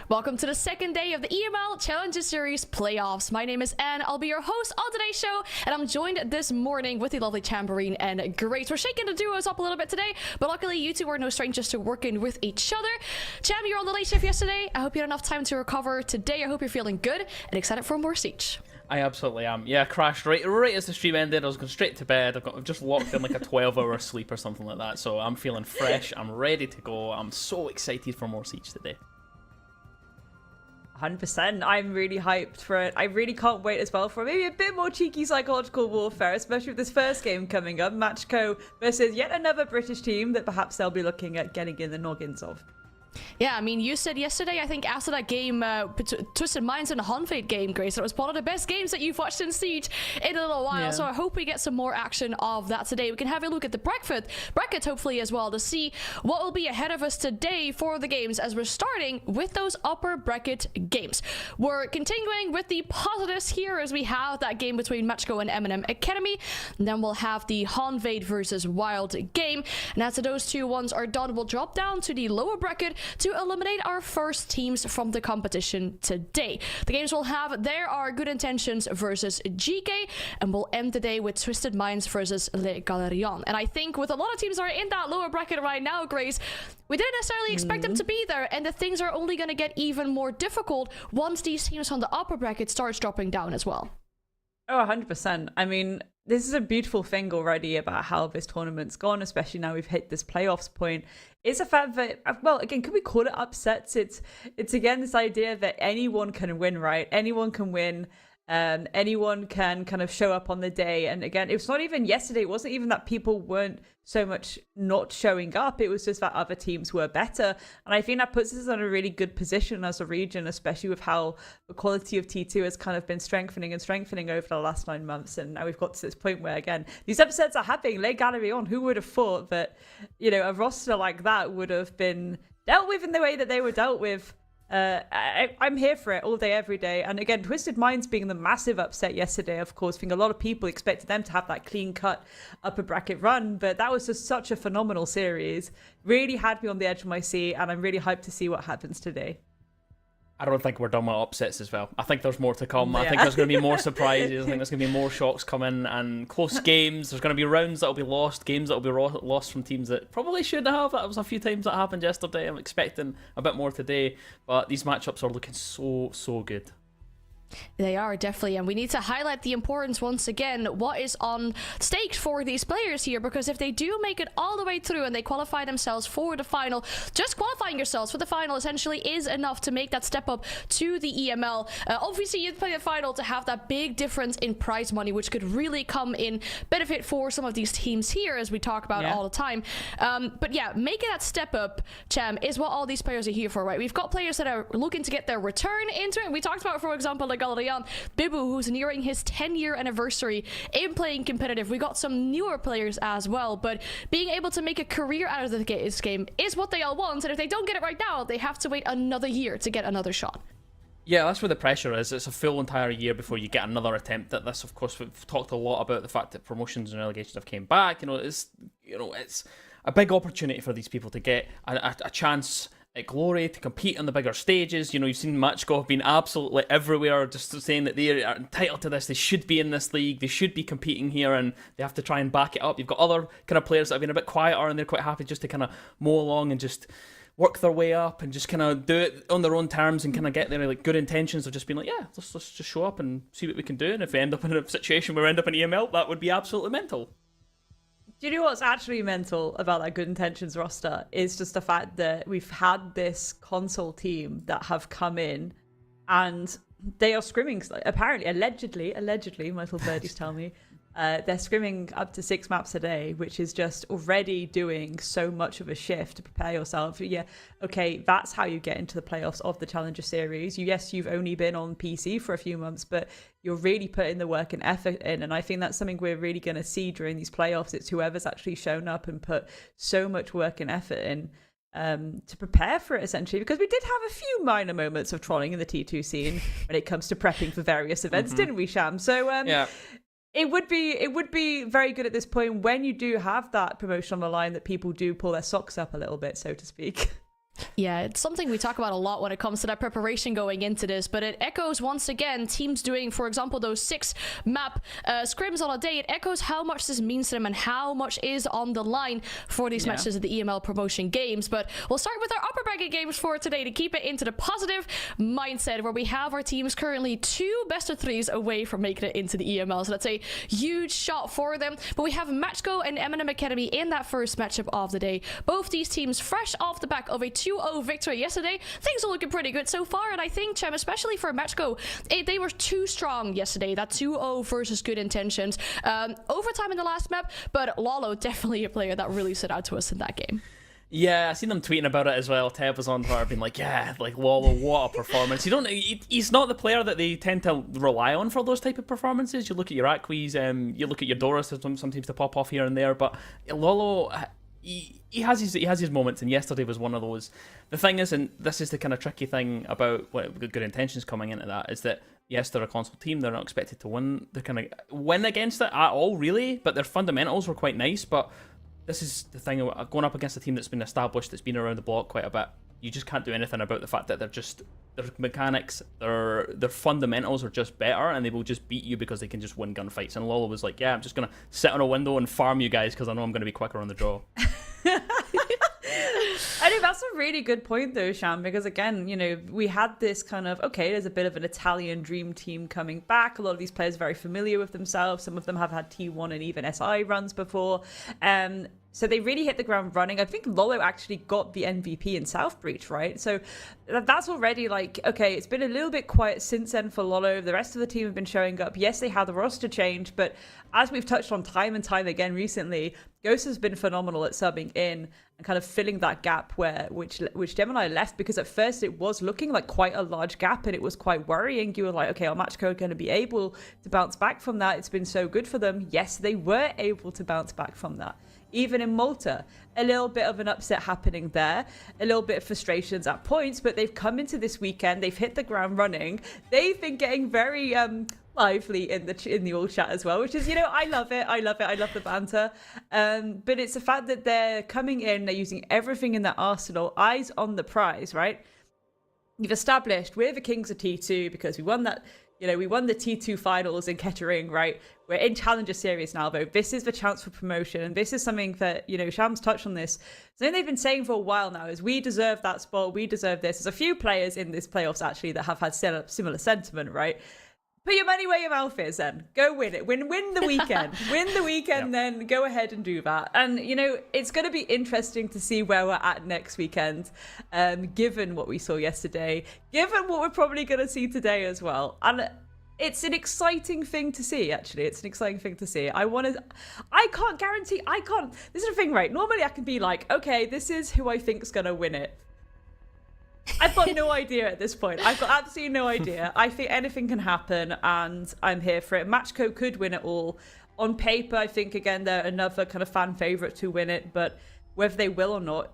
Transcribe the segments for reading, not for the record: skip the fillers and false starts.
Welcome to the second day of the EML Challenger Series playoffs. My name is Anne. I'll be your host on today's show, and I'm joined this morning with the lovely Tambourine and Grace. We're shaking the duos up a little bit today, but luckily you two are no strangers to working with each other. Cham, you were on the late shift yesterday. I hope you had enough time to recover today. I hope you're feeling good and excited for more Siege. I absolutely am. Yeah, I crashed right as the stream ended. I was going straight to bed. I've just locked in like a 12-hour sleep or something like that. So I'm feeling fresh. I'm ready to go. I'm so excited for more Siege today. 100%. I'm really hyped for it. I really can't wait as well for maybe a bit more cheeky psychological warfare, especially with this first game coming up, Matchco versus yet another British team that perhaps they'll be looking at getting in the noggins of. Yeah, I mean, you said yesterday, I think after that game, Twisted Minds and the Honfade game, Grace, it was one of the best games that you've watched in Siege in a little while. Yeah. So I hope we get some more action of that today. We can have a look at the bracket hopefully as well to see what will be ahead of us today for the games as we're starting with those upper bracket games. We're continuing with the positives here as we have that game between Matchco and M&M Academy. And then we'll have the Honfade versus Wild game. And after those two ones are done, we'll drop down to the lower bracket to eliminate our first teams from the competition today. The games we'll have there are Good Intentions versus GK, and we'll end the day with Twisted Minds versus Le Galerion. And I think with a lot of teams that are in that lower bracket right now, Grace, we didn't necessarily expect them to be there, and the things are only going to get even more difficult once these teams on the upper bracket starts dropping down as well. Oh, 100%. I mean, this is a beautiful thing already about how this tournament's gone, especially now we've hit this playoffs point. It's a fact that, well, again, can we call it upsets? It's again this idea that anyone can win, right? Anyone can win. Anyone can kind of show up on the day. And again, it's not even yesterday. It wasn't even that people weren't so much not showing up. It was just that other teams were better. And I think that puts us in a really good position as a region, especially with how the quality of T2 has kind of been strengthening over the last 9 months. And now we've got to this point where, again, these upsets are happening. Le Galerion, who would have thought that, you know, a roster like that would have been dealt with in the way that they were dealt with? I'm here for it all day, every day. And again, Twisted Minds being the massive upset yesterday, of course, I think a lot of people expected them to have that clean-cut upper bracket run, but that was just such a phenomenal series. Really had me on the edge of my seat, and I'm really hyped to see what happens today. I don't think we're done with upsets as well. I think there's more to come. Yeah. I think there's going to be more surprises. I think there's going to be more shocks coming and close games. There's going to be rounds that'll be lost, games that'll be lost from teams that probably shouldn't have. That was a few times that happened yesterday. I'm expecting a bit more today, but these matchups are looking so good. They are, definitely, and we need to highlight the importance once again, what is on stake for these players here, because if they do make it all the way through and they qualify themselves for the final, just qualifying yourselves for the final essentially is enough to make that step up to the EML. Obviously, you'd play the final to have that big difference in prize money, which could really come in benefit for some of these teams here, as we talk about all the time. But yeah, making that step up, Cham, is what all these players are here for, right? We've got players that are looking to get their return into it. We talked about, for example, like Galerion, Bibu, who's nearing his 10-year anniversary in playing competitive. We got some newer players as well, but being able to make a career out of this game is what they all want, and if they don't get it right now, they have to wait another year to get another shot. Yeah, that's where the pressure is. It's a full entire year before you get another attempt at this. Of course, we've talked a lot about the fact that promotions and relegations have came back. It's a big opportunity for these people to get a chance at glory, to compete on the bigger stages. You've seen Matchco being absolutely everywhere, just saying that they are entitled to this, they should be in this league, they should be competing here, and they have to try and back it up. You've got other kind of players that have been a bit quieter, and they're quite happy just to kind of mow along and just work their way up and just kind of do it on their own terms and kind of get their like good intentions of just being like, yeah, let's just show up and see what we can do. And if we end up in a situation where we end up in EML, that would be absolutely mental. Do you know what's actually mental about that Good Intentions roster is just the fact that we've had this console team that have come in and they are scrimming, apparently, allegedly, my little birdies tell me, they're scrimming up to 6 maps a day, which is just already doing so much of a shift to prepare yourself. Yeah, okay, that's how you get into the playoffs of the Challenger Series. Yes, you've only been on PC for a few months, but you're really putting the work and effort in. And I think that's something we're really going to see during these playoffs. It's whoever's actually shown up and put so much work and effort in to prepare for it, essentially, because we did have a few minor moments of trolling in the T2 scene when it comes to prepping for various events, didn't we, Sham? So yeah. It would be very good at this point when you do have that promotion on the line that people do pull their socks up a little bit, so to speak. Yeah, it's something we talk about a lot when it comes to that preparation going into this, but it echoes once again teams doing, for example, those 6 map scrims on a day. It echoes how much this means to them and how much is on the line for these matches of the EML promotion games. But we'll start with our upper bracket games for today to keep it into the positive mindset, where we have our teams currently 2 best of 3s away from making it into the EML. So that's a huge shot for them. But we have Matchco and M&M Academy in that first matchup of the day. Both these teams fresh off the back of a 2-0 victory yesterday. Things are looking pretty good so far, and I think, Chem, especially for Matchco, they were too strong yesterday. That 2-0 versus good intentions. Overtime in the last map, but Lalo definitely a player that really stood out to us in that game. Yeah, I seen them tweeting about it as well. Teb was on Twitter being like, yeah, like Lolo, what a performance. He's not the player that they tend to rely on for those type of performances. You look at your Aquis, you look at your Doris, sometimes to pop off here and there, but Lolo, he has his moments, and yesterday was one of those. The thing is, and this is the kind of tricky thing about good intentions coming into that, is that yes, they're a console team, they're not expected to win. They're kind of win against it at all, really, but their fundamentals were quite nice. But this is the thing, going up against a team that's been established, that's been around the block quite a bit. You just can't do anything about the fact that their mechanics, their fundamentals are just better, and they will just beat you because they can just win gunfights. And Lola was like, yeah, I'm just going to sit on a window and farm you guys because I know I'm going to be quicker on the draw. I think that's a really good point though, Sham, because again, we had this kind of, okay, there's a bit of an Italian dream team coming back. A lot of these players are very familiar with themselves. Some of them have had T1 and even SI runs before. So they really hit the ground running. I think Lolo actually got the MVP in South Breach, right? So that's already like, okay, it's been a little bit quiet since then for Lolo. The rest of the team have been showing up. Yes, they had the roster change, but as we've touched on time and time again recently, Ghost has been phenomenal at subbing in and kind of filling that gap which Gemini left, because at first it was looking like quite a large gap and it was quite worrying. You were like, okay, are Matchco going to be able to bounce back from that? It's been so good for them. Yes, they were able to bounce back from that. Even in Malta, a little bit of an upset happening there, a little bit of frustrations at points, but they've come into this weekend, they've hit the ground running. They've been getting very lively in the all chat as well, which is, I love it. I love the banter. But it's the fact that they're coming in, they're using everything in their arsenal, eyes on the prize, right? You've established we're the kings of T2 because we won that. We won the T2 finals in Kettering, right? We're in Challenger Series now, though. This is the chance for promotion. And this is something that, Sham's touched on this. Something they've been saying for a while now is we deserve that spot. We deserve this. There's a few players in this playoffs, actually, that have had similar sentiment, right? Put your money where your mouth is then. Go win it. Win the weekend. Win the weekend, Then go ahead and do that. And, it's going to be interesting to see where we're at next weekend, given what we saw yesterday, given what we're probably going to see today as well. And it's an exciting thing to see, actually. It's an exciting thing to see. I can't guarantee, this is the thing, right? Normally I can be like, okay, this is who I think's going to win it. I've got no idea at this point. I've got absolutely no idea. I think anything can happen, and I'm here for it. Matchco could win it all. On paper, I think, again, they're another kind of fan favourite to win it, but whether they will or not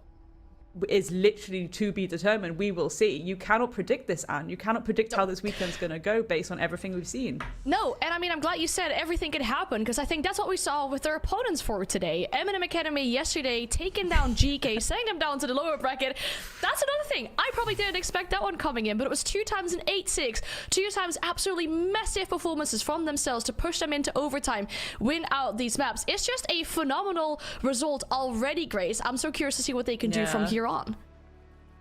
is literally to be determined. We will see. You cannot predict this, Anne. You cannot predict how this weekend's going to go based on everything we've seen. No, and I mean, I'm glad you said everything could happen, because I think that's what we saw with their opponents for today. M&M Academy yesterday taking down GK, sending them down to the lower bracket. That's another thing. I probably didn't expect that one coming in, but it was 2 times an 8-6, 2 times absolutely massive performances from themselves to push them into overtime, win out these maps. It's just a phenomenal result already, Grace. I'm so curious to see what they can do from here on.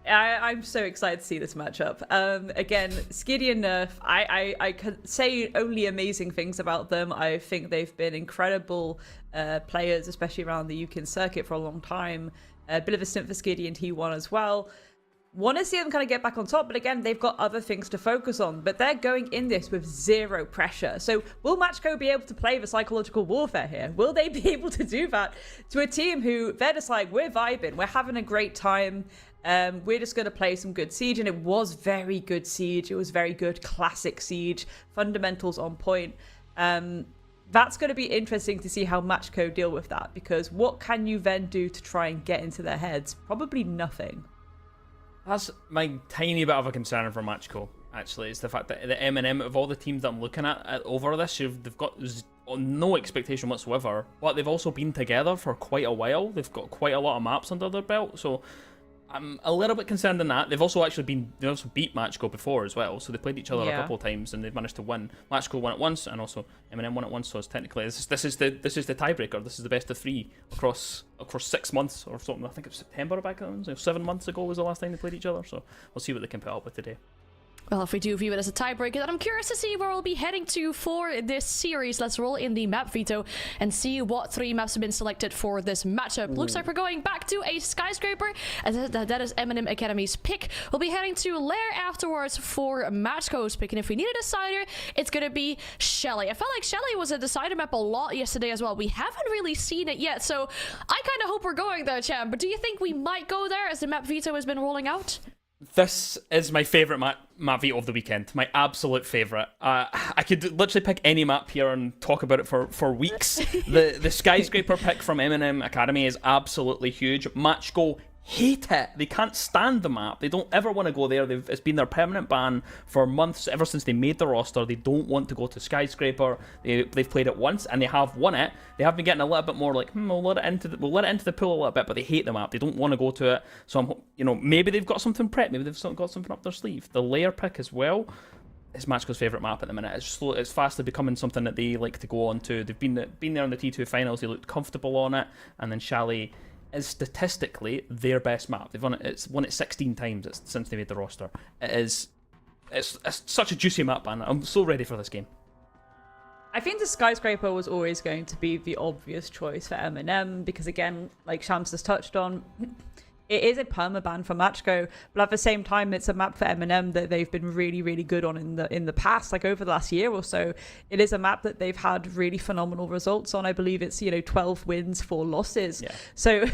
I'm so excited to see this matchup. Again, Skiddy and Nerf, I could say only amazing things about them. I think they've been incredible players, especially around the UKIN circuit for a long time. A bit of a stint for Skiddy and T1 as well. Want to see them kind of get back on top, but again, they've got other things to focus on. But they're going in this with zero pressure. So will Matchco be able to play the psychological warfare here? Will they be able to do that to a team who they're just like, we're vibing, we're having a great time. We're just going to play some good Siege, and it was very good Siege. It was very good classic Siege, fundamentals on point. That's going to be interesting to see how Matchco deal with that, because what can you then do to try and get into their heads? Probably nothing. That's my tiny bit of a concern for Matchco, actually, is the fact that the M&M, of all the teams that I'm looking at over this, they've got no expectation whatsoever, but they've also been together for quite a while. They've got quite a lot of maps under their belt, so I'm a little bit concerned in that. They've also beat Matchco before as well, so they played each other a couple of times and they've managed to win. Matchco won it once, and also M&M won it once. So it's technically this is the tiebreaker. This is the best of three across 6 months or something. I think it was September back then. So 7 months ago was the last time they played each other. So we'll see what they can put up with today. Well, if we do view it as a tiebreaker, then I'm curious to see where we'll be heading to for this series. Let's roll in the map veto and see what 3 maps have been selected for this matchup. Ooh. Looks like we're going back to a Skyscraper, and that is M&M Academy's pick. We'll be heading to Lair afterwards for Matchco's pick, and if we need a decider, it's going to be Chalet. I felt like Chalet was a decider map a lot yesterday as well. We haven't really seen it yet, so I kind of hope we're going there, Cham. But do you think we might go there as the map veto has been rolling out? This is my favourite map veto of the weekend. My absolute favourite. I could literally pick any map here and talk about it for weeks. The Skyscraper pick from M&M Academy is absolutely huge. Matchco hate it. They can't stand the map. They don't ever want to go there. It's been their permanent ban for months, ever since they made the roster. They don't want to go to Skyscraper. They've played it once and they have won it. They have been getting a little bit more like, we'll let it into the pool a little bit, but they hate the map. They don't want to go to it. So maybe they've got something prepped. Maybe they've got something up their sleeve. The Lair pick as well is Matchco's favourite map at the minute. It's fastly becoming something that they like to go on to. They've been there in the T2 finals. They looked comfortable on it, and then Chalet is statistically their best map. They've won it. It's won it 16 times since they made the roster. It's such a juicy map, and I'm so ready for this game. I think the Skyscraper was always going to be the obvious choice for M&M because, again, like Shams has touched on, it is a permaban for Matchco, but at the same time, it's a map for M&M that they've been really, really good on in the past, like over the last year or so. It is a map that they've had really phenomenal results on. I believe it's 12 wins, 4 losses. Yeah. So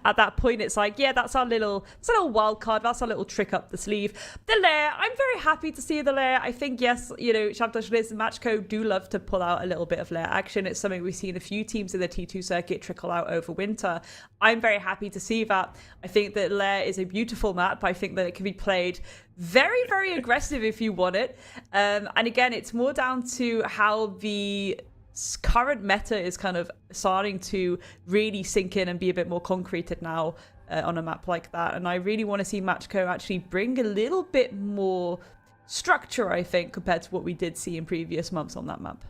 at that point, it's like, yeah, that's our little wild card. That's our little trick up the sleeve. The Lair, I'm very happy to see the Lair. I think yes, Shabdash Liz and Matchco do love to pull out a little bit of Lair action. It's something we've seen a few teams in the T2 circuit trickle out over winter. I'm very happy to see that. I think that Lair is a beautiful map. I think that it can be played very, very aggressive if you want it. And again, it's more down to how the current meta is kind of starting to really sink in and be a bit more concreted now on a map like that. And I really want to see Matchco actually bring a little bit more structure, I think, compared to what we did see in previous months on that map.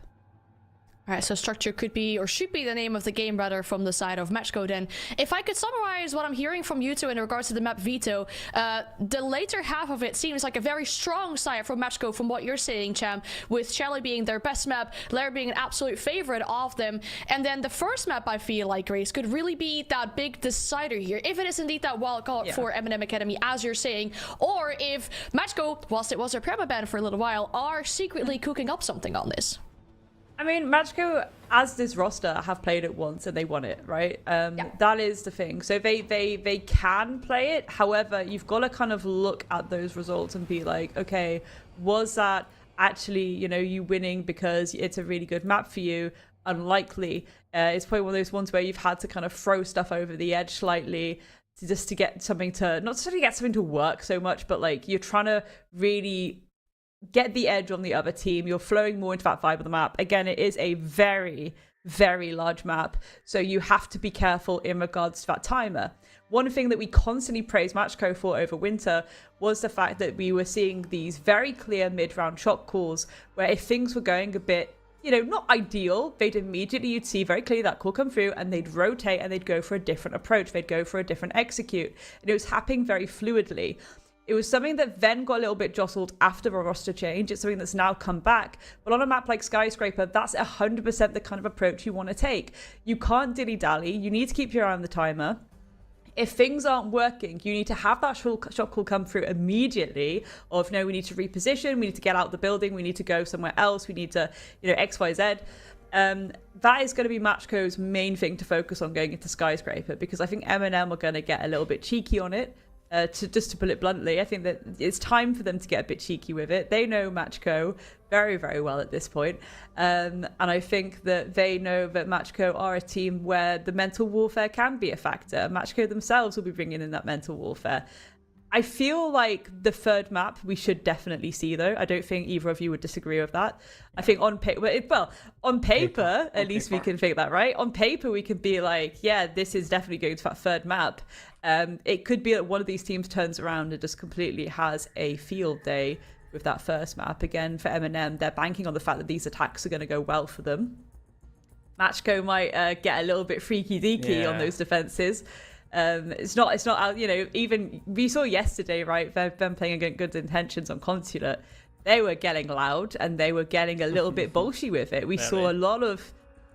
All right, so structure could be, or should be, the name of the game, rather, from the side of Matchco then. If I could summarize what I'm hearing from you two in regards to the map veto, the later half of it seems like a very strong side from Matchco from what you're saying, Cham, with Chalet being their best map, Lair being an absolute favorite of them, and then the first map, I feel like, Grace, could really be that big decider here, if it is indeed that wild card for M&M Academy, as you're saying, or if Matchco, whilst it was their permaban for a little while, are secretly cooking up something on this. I mean, Matchco, as this roster, have played it once and they won it, right? That is the thing. So they can play it. However, you've got to kind of look at those results and be like, okay, was that actually, you winning because it's a really good map for you? Unlikely. It's probably one of those ones where you've had to kind of throw stuff over the edge slightly to get something to, not necessarily get something to work so much, but like you're trying to really get the edge on the other team. You're flowing more into that vibe of the map. Again, it is a very, very large map, so you have to be careful in regards to that timer. One thing that we constantly praised Matchco for over winter was the fact that we were seeing these very clear mid-round shot calls where if things were going a bit, not ideal, you'd see very clearly that call come through and they'd rotate and they'd go for a different approach. They'd go for a different execute. And it was happening very fluidly. It was something that then got a little bit jostled after a roster change. It's something that's now come back. But on a map like Skyscraper, that's 100% the kind of approach you want to take. You can't dilly-dally. You need to keep your eye on the timer. If things aren't working, you need to have that shot call come through immediately of, no, we need to reposition, we need to get out the building, we need to go somewhere else, we need to, X, Y, Z. That is going to be Matchco's main thing to focus on going into Skyscraper, because I think M&M are going to get a little bit cheeky on it. To put it bluntly, I think that it's time for them to get a bit cheeky with it. They know Matchco very, very well at this point. And I think that they know that Matchco are a team where the mental warfare can be a factor. Matchco themselves will be bringing in that mental warfare. I feel like the third map we should definitely see, though. I don't think either of you would disagree with that. I think on paper, at least we can think that, right? On paper, we could be like, yeah, this is definitely going to that third map. It could be that one of these teams turns around and just completely has a field day with that first map. Again, for M&M, they're banking on the fact that these attacks are going to go well for them. Matchco might get a little bit freaky deaky on those defenses. It's not even we saw yesterday, right, them playing against good intentions on Consulate. They were getting loud and they were getting a little bit bolshy with it. We saw a lot of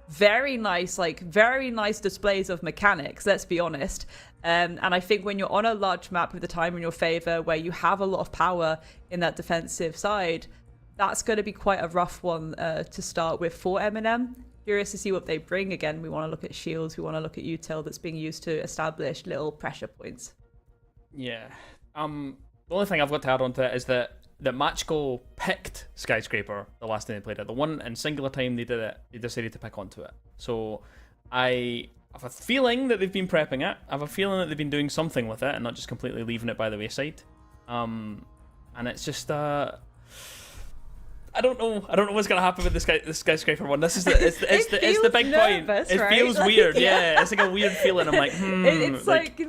very nice displays of mechanics, let's be honest. And I think when you're on a large map with the time in your favor, where you have a lot of power in that defensive side, that's going to be quite a rough one to start with for M&M. Curious to see what they bring. Again, we want to look at shields, we want to look at util that's being used to establish little pressure points. Yeah. The only thing I've got to add on to it is that Matchgo picked Skyscraper the last time they played it. The one and singular time they did it, they decided to pick onto it. So I have a feeling that they've been prepping it. I have a feeling that they've been doing something with it and not just completely leaving it by the wayside. And it's just I don't know what's gonna happen with this Skyscraper one. This is the big nervous, point. It right? feels weird, yeah. It's like a weird feeling. I'm like, It's like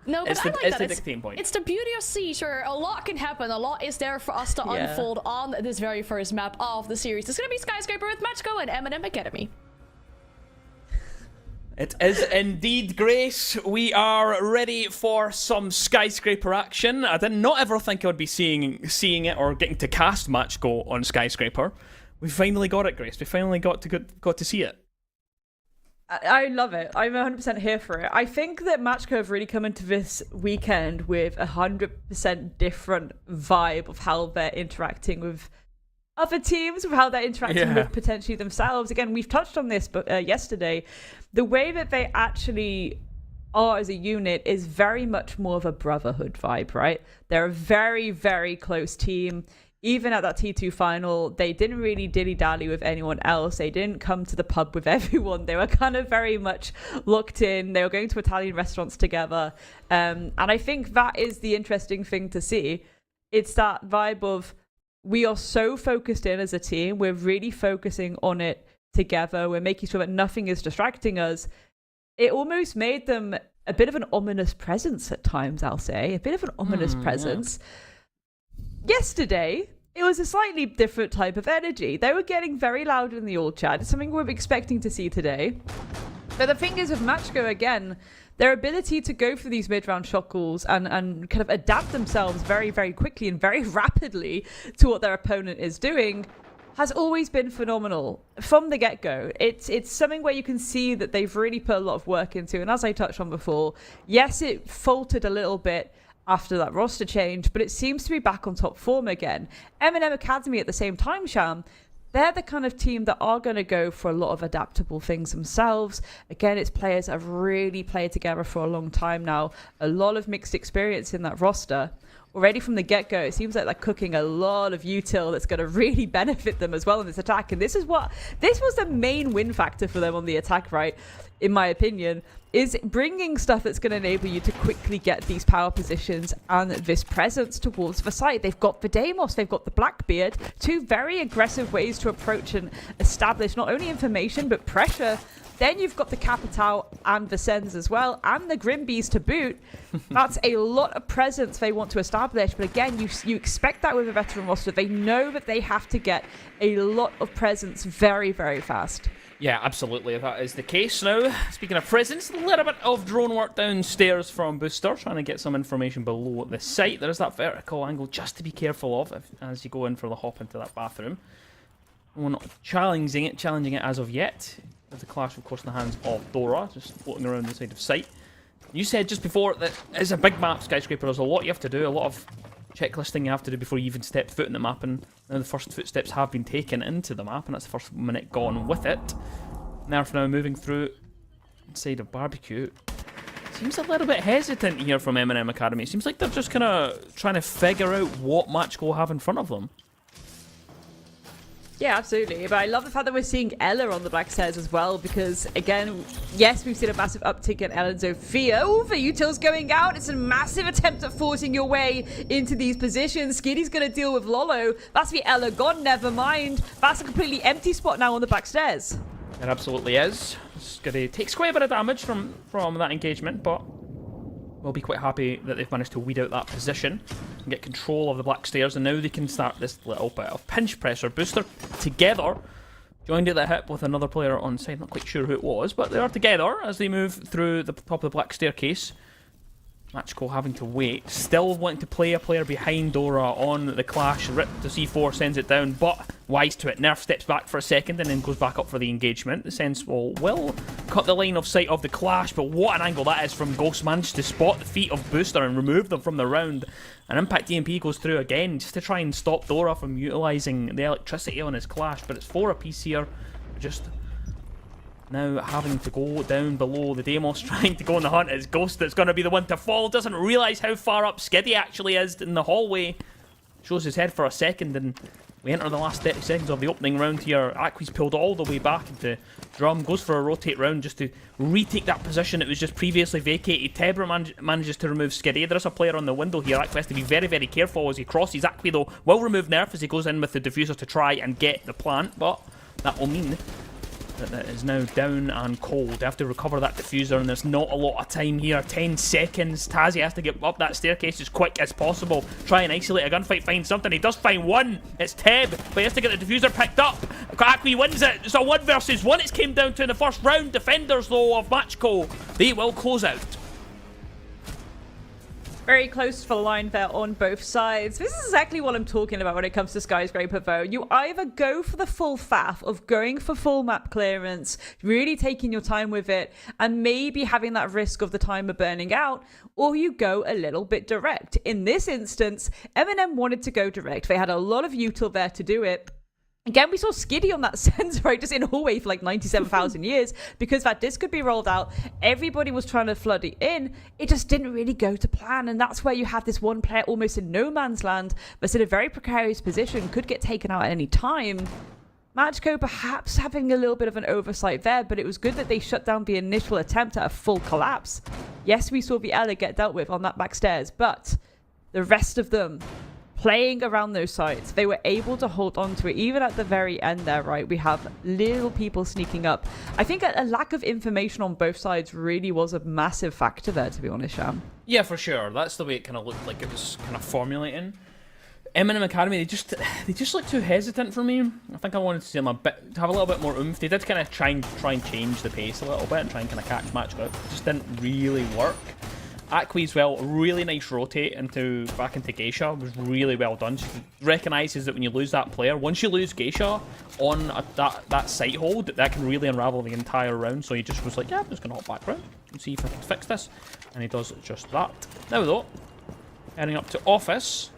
No, but it's I like that. the dictating point. It's the beauty of Siege, where a lot can happen. A lot is there for us to unfold on this very first map of the series. It's going to be Skyscraper with Matchco and M&M Academy. It is indeed, Grace. We are ready for some Skyscraper action. I did not ever think I would be seeing it or getting to cast Matchgo on Skyscraper. We finally got it, Grace. We finally got to see it. I love it. I'm 100% here for it. I think that Matchco have really come into this weekend with 100% different vibe of how they're interacting with other teams, with how they're interacting with potentially themselves. Again, we've touched on this yesterday. The way that they actually are as a unit is very much more of a brotherhood vibe, right? They're a very, very close team. Even at that T2 final, they didn't really dilly-dally with anyone else. They didn't come to the pub with everyone. They were kind of very much locked in. They were going to Italian restaurants together. And I think that is the interesting thing to see. It's that vibe of, we are so focused in as a team. We're really focusing on it together. We're making sure that nothing is distracting us. It almost made them a bit of an ominous presence at times, I'll say. A bit of an ominous presence. Yeah. Yesterday, it was a slightly different type of energy. They were getting very loud in the old chat. It's something we're expecting to see today. But the thing is with Matchgo, again, their ability to go for these mid-round shot calls and kind of adapt themselves very, very quickly and very rapidly to what their opponent is doing has always been phenomenal from the get-go. It's something where you can see that they've really put a lot of work into. And as I touched on before, yes, it faltered a little bit after that roster change, but it seems to be back on top form again. M&M Academy at the same time, Sham, they're the kind of team that are going to go for a lot of adaptable things themselves. Again, it's players that have really played together for a long time now. A lot of mixed experience in that roster. Already from the get-go, it seems like they're cooking a lot of util that's going to really benefit them as well in this attack. And this was the main win factor for them on the attack, right? In my opinion, is bringing stuff that's going to enable you to quickly get these power positions and this presence towards the site. They've got the Deimos, they've got the Blackbeard, two very aggressive ways to approach and establish not only information, but pressure. Then you've got the Capital and the Sens as well, and the Grimbees to boot. That's a lot of presence they want to establish. But again, you expect that with a veteran roster. They know that they have to get a lot of presence very, very fast. Yeah, absolutely. That is the case now. Speaking of presence, a little bit of drone work downstairs from Booster, trying to get some information below the site. There is that vertical angle just to be careful of as you go in for the hop into that bathroom. We're not challenging it as of yet. There's a clash, of course, in the hands of Dora, just floating around the side of site. You said just before that it's a big map, Skyscraper. There's a lot you have to do, a lot of checklisting you have to do before you even step foot in the map, and now the first footsteps have been taken into the map, and that's the first minute gone with it. Nerf now moving through inside of Barbecue. Seems a little bit hesitant here from M&M Academy. It seems like they're just kind of trying to figure out what Matchgo have in front of them. Yeah, absolutely. But I love the fact that we're seeing Ella on the black stairs as well, because again, yes, we've seen a massive uptick in Ella and Zofia. Oh, the utils going out. It's a massive attempt at forcing your way into these positions. Skiddy's going to deal with Lolo. That's the Ella gone. Never mind. That's a completely empty spot now on the back stairs. It absolutely is. Skiddy takes quite a bit of damage from that engagement, but we'll be quite happy that they've managed to weed out that position and get control of the black stairs, and now they can start this little bit of pinch pressure. Booster together, joined at the hip with another player on side, not quite sure who it was, but they are together as they move through the top of the black staircase. Machko having to wait, still wanting to play a player behind Dora on the clash. Rip to C4, sends it down, but wise to it. Nerf steps back for a second and then goes back up for the engagement. The Sensible will cut the line of sight of the clash, but what an angle that is from Ghost. Managed to spot the feet of Booster and remove them from the round. And Impact DMP goes through again just to try and stop Dora from utilising the electricity on his clash, but it's 4 apiece here. Just now having to go down below. The Deimos trying to go on the hunt. It's Ghost that's going to be the one to fall. Doesn't realise how far up Skiddy actually is in the hallway. Shows his head for a second, and we enter the last 30 seconds of the opening round here. Aqui's pulled all the way back into Drum. Goes for a rotate round just to retake that position that was just previously vacated. Tebra manages to remove Skiddy. There is a player on the window here. Aqui has to be very, very careful as he crosses. Aqui, though, will remove Nerf as he goes in with the diffuser to try and get the plant, but that will mean that is now down and cold. They have to recover that diffuser, and there's not a lot of time here. 10 seconds. Tazzy has to get up that staircase as quick as possible. Try and isolate a gunfight, find something. He does find one. It's Teb, but he has to get the diffuser picked up. Aqui wins it. It's a 1 versus 1 it's came down to in the first round. Defenders, though, of Machko, they will close out. Very close for the line there on both sides. This is exactly what I'm talking about when it comes to Skyscraper, though. You either go for the full faff of going for full map clearance, really taking your time with it, and maybe having that risk of the timer burning out, or you go a little bit direct. In this instance, Eminem wanted to go direct. They had a lot of util there to do it. Again, we saw Skiddy on that sense, right, just in hallway for like 97,000 years, because that disc could be rolled out. Everybody was trying to flood it in. It just didn't really go to plan, and that's where you have this one player almost in no man's land, but in a very precarious position, could get taken out at any time. Machko perhaps having a little bit of an oversight there, but it was good that they shut down the initial attempt at a full collapse. Yes, we saw the Ella get dealt with on that back stairs, but the rest of them playing around those sites, they were able to hold on to it even at the very end there, right? We have little people sneaking up. I think a lack of information on both sides really was a massive factor there, to be honest, Sham. Yeah, for sure. That's the way it kind of looked like it was kind of formulating. Eminem Academy, they just looked too hesitant for me. I think I wanted to see them to have a little bit more oomph. They did kind of try and change the pace a little bit and try and kind of catch Machko. It just didn't really work. Aqui as well, really nice rotate back into Geisha, was really well done. She recognises that when you lose that player, once you lose Geisha on that sight hold, that can really unravel the entire round. So he just was like, yeah, I'm just going to hop back round and see if I can fix this. And he does just that. Now though, heading up to Office,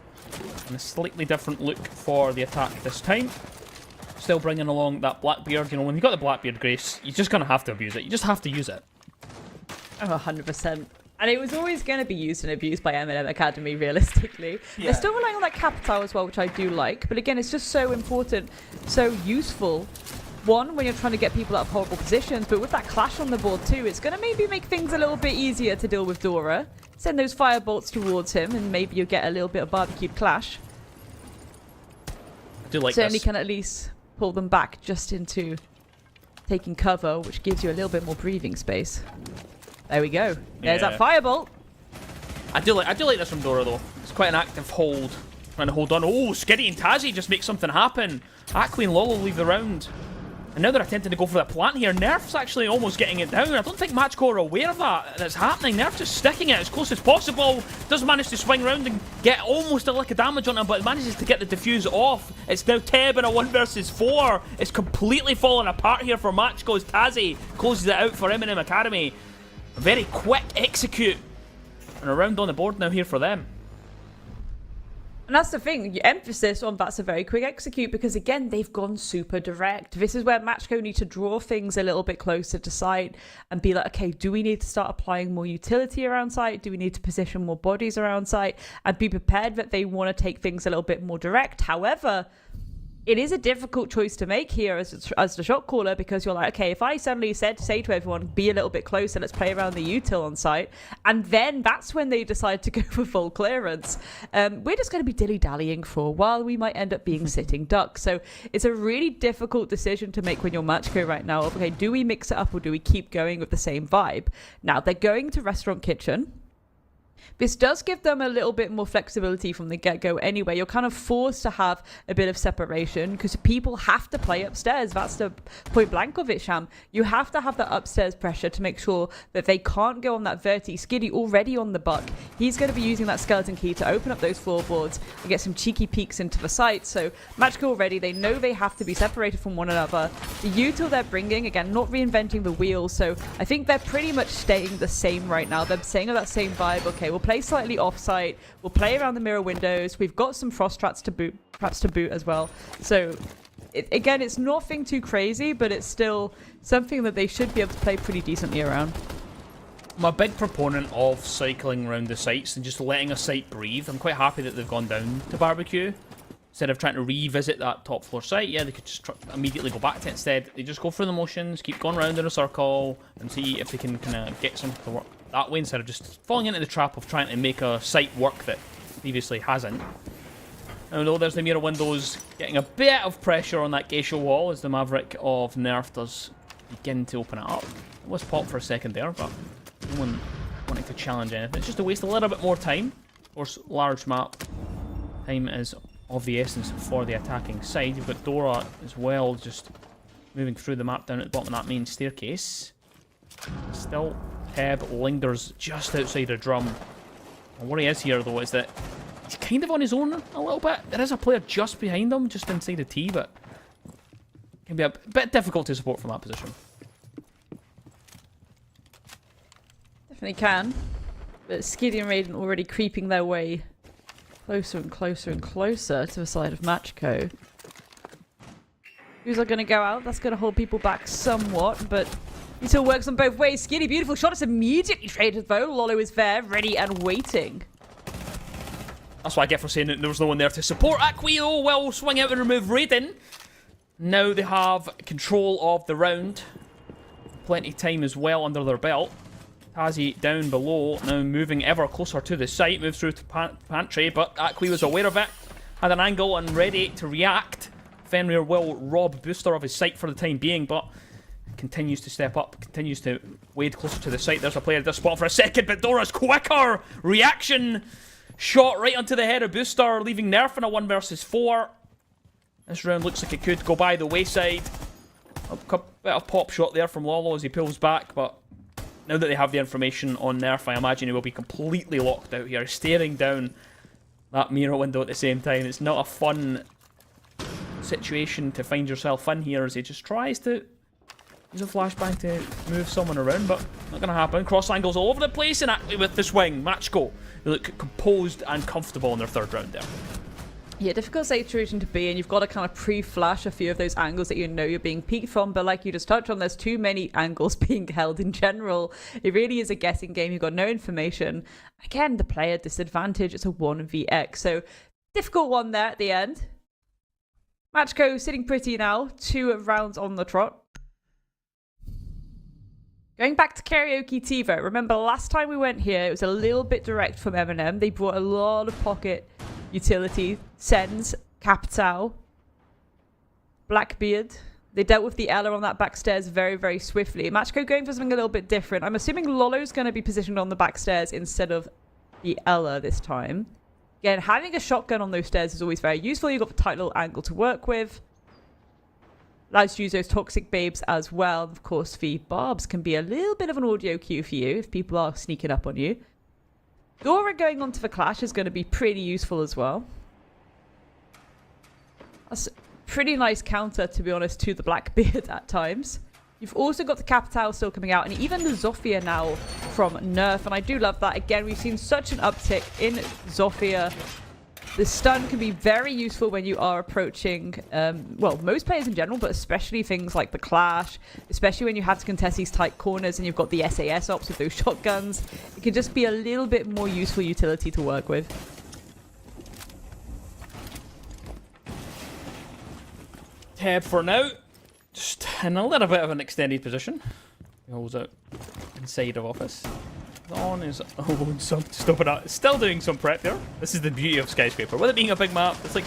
and a slightly different look for the attack this time. Still bringing along that Blackbeard. You know, when you've got the Blackbeard Grace, you're just going to have to abuse it. You just have to use it. Oh, 100%. And it was always going to be used and abused by Eminem Academy, realistically. Yeah. They're still relying on that capital as well, which I do like. But again, it's just so important, so useful. One, when you're trying to get people out of horrible positions, but with that clash on the board too, it's going to maybe make things a little bit easier to deal with Dora. Send those firebolts towards him, and maybe you'll get a little bit of barbecued clash. I do like Certainly this. Can at least pull them back just into taking cover, which gives you a little bit more breathing space. There we go. There's that firebolt. I do like this from Dora though. It's quite an active hold. Trying to hold on. Oh, Skiddy and Tazzy just make something happen. Aqui and Lolo leave the round. And now they're attempting to go for that plant here. Nerf's actually almost getting it down. I don't think Machko are aware of that's happening. Nerf just sticking it as close as possible. Does manage to swing round and get almost a lick of damage on him, but manages to get the diffuse off. It's now Teb in a 1 versus 4. It's completely falling apart here for Machko as Tazzy closes it out for Eminem Academy. A very quick execute. And a round on the board now here for them. And that's the thing, your emphasis on that's a very quick execute, because again, they've gone super direct. This is where Machko need to draw things a little bit closer to site and be like, okay, do we need to start applying more utility around site? Do we need to position more bodies around site? And be prepared that they want to take things a little bit more direct. However, it is a difficult choice to make here as the shot caller, because you're like, okay, if I suddenly say to everyone, be a little bit closer, let's play around the util on site, and then that's when they decide to go for full clearance, we're just going to be dilly-dallying for a while. We might end up being sitting ducks. So it's a really difficult decision to make when you're Matchco right now. Okay, do we mix it up or do we keep going with the same vibe? Now, they're going to Restaurant Kitchen. This does give them a little bit more flexibility from the get-go anyway. You're kind of forced to have a bit of separation because people have to play upstairs. That's the point blank of it, Sham. You have to have that upstairs pressure to make sure that they can't go on that verti. Skiddy already on the buck. He's going to be using that skeleton key to open up those floorboards and get some cheeky peeks into the site. So Matchco already, they know they have to be separated from one another. The util they're bringing, again, not reinventing the wheel. So I think they're pretty much staying the same right now. They're staying on that same vibe. Okay, we'll play slightly off-site. We'll play around the mirror windows. We've got some frost traps to boot, perhaps to boot as well. So, again, it's nothing too crazy, but it's still something that they should be able to play pretty decently around. I'm a big proponent of cycling around the sites and just letting a site breathe. I'm quite happy that they've gone down to barbecue. Instead of trying to revisit that top floor site, yeah, they could just immediately go back to it. Instead, they just go through the motions, keep going around in a circle, and see if they can kind of get something to work that way, instead of just falling into the trap of trying to make a site work that previously hasn't. Now, though, there's the mirror windows getting a bit of pressure on that geisha wall as the Maverick of Nerf does begin to open it up. It was popped for a second there, but no one wanting to challenge anything. It's just to waste a little bit more time. Of course, large map time is of the essence for the attacking side. You've got Dora as well, just moving through the map down at the bottom of that main staircase. Still, Teb lingers just outside a drum. And what he is here, though, is that he's kind of on his own a little bit. There is a player just behind him, just inside a T, but it can be a bit difficult to support from that position. Definitely can. But Skiddy and Raiden already creeping their way closer and closer and closer to the side of Matchco. Who's going to go out? That's going to hold people back somewhat, but he still works on both ways. Skiddy, beautiful shot. It's immediately traded though. Lolo is there, ready and waiting. That's what I get for saying that there was no one there to support. Aquio will swing out and remove Raiden. Now they have control of the round. Plenty of time as well under their belt. Tazi down below, now moving ever closer to the site, moves through to pantry, but Aqui was aware of it, had an angle and ready to react. Fenrir will rob Booster of his sight for the time being, but continues to step up, continues to wade closer to the site. There's a player at this spot for a second, but Dora's quicker reaction shot right onto the head of Booster, leaving Nerf in a 1 versus 4. This round looks like it could go by the wayside. A bit of pop shot there from Lolo as he pulls back, but now that they have the information on Nerf, I imagine he will be completely locked out here, staring down that mirror window at the same time. It's not a fun situation to find yourself in here as he just tries to use a flashbang to move someone around, but not going to happen. Cross angles all over the place, and actually with the swing, Matchco, they look composed and comfortable in their third round there. Yeah, difficult situation to be in. You've got to kind of pre-flash a few of those angles that you know you're being peeked from, but like you just touched on, there's too many angles being held in general. It really is a guessing game. You've got no information. Again, the player disadvantage. It's a 1vx, so difficult one there at the end. Matchco sitting pretty now. 2 rounds on the trot. Going back to Karaoke TiVo, remember last time we went here, it was a little bit direct from Eminem. They brought a lot of pocket utility, Sens, Capital, Blackbeard. They dealt with the Ella on that backstairs very, very swiftly. Matchco going for something a little bit different. I'm assuming Lolo's going to be positioned on the backstairs instead of the Ella this time. Again, having a shotgun on those stairs is always very useful. You've got the tight little angle to work with. Allows to use those toxic babes as well. Of course, the barbs can be a little bit of an audio cue for you if people are sneaking up on you. Dora going onto the clash is going to be pretty useful as well. That's a pretty nice counter, to be honest, to the Blackbeard at times. You've also got the Capital still coming out, and even the Zofia now from Nerf, and I do love that. Again, we've seen such an uptick in Zofia. The stun can be very useful when you are approaching, well, most players in general, but especially things like the Clash, especially when you have to contest these tight corners and you've got the SAS ops with those shotguns. It can just be a little bit more useful utility to work with. Teb for now, just in a little bit of an extended position. He holds out inside of office. On is stopping up. Still doing some prep there. This is the beauty of Skyscraper. With it being a big map, it's like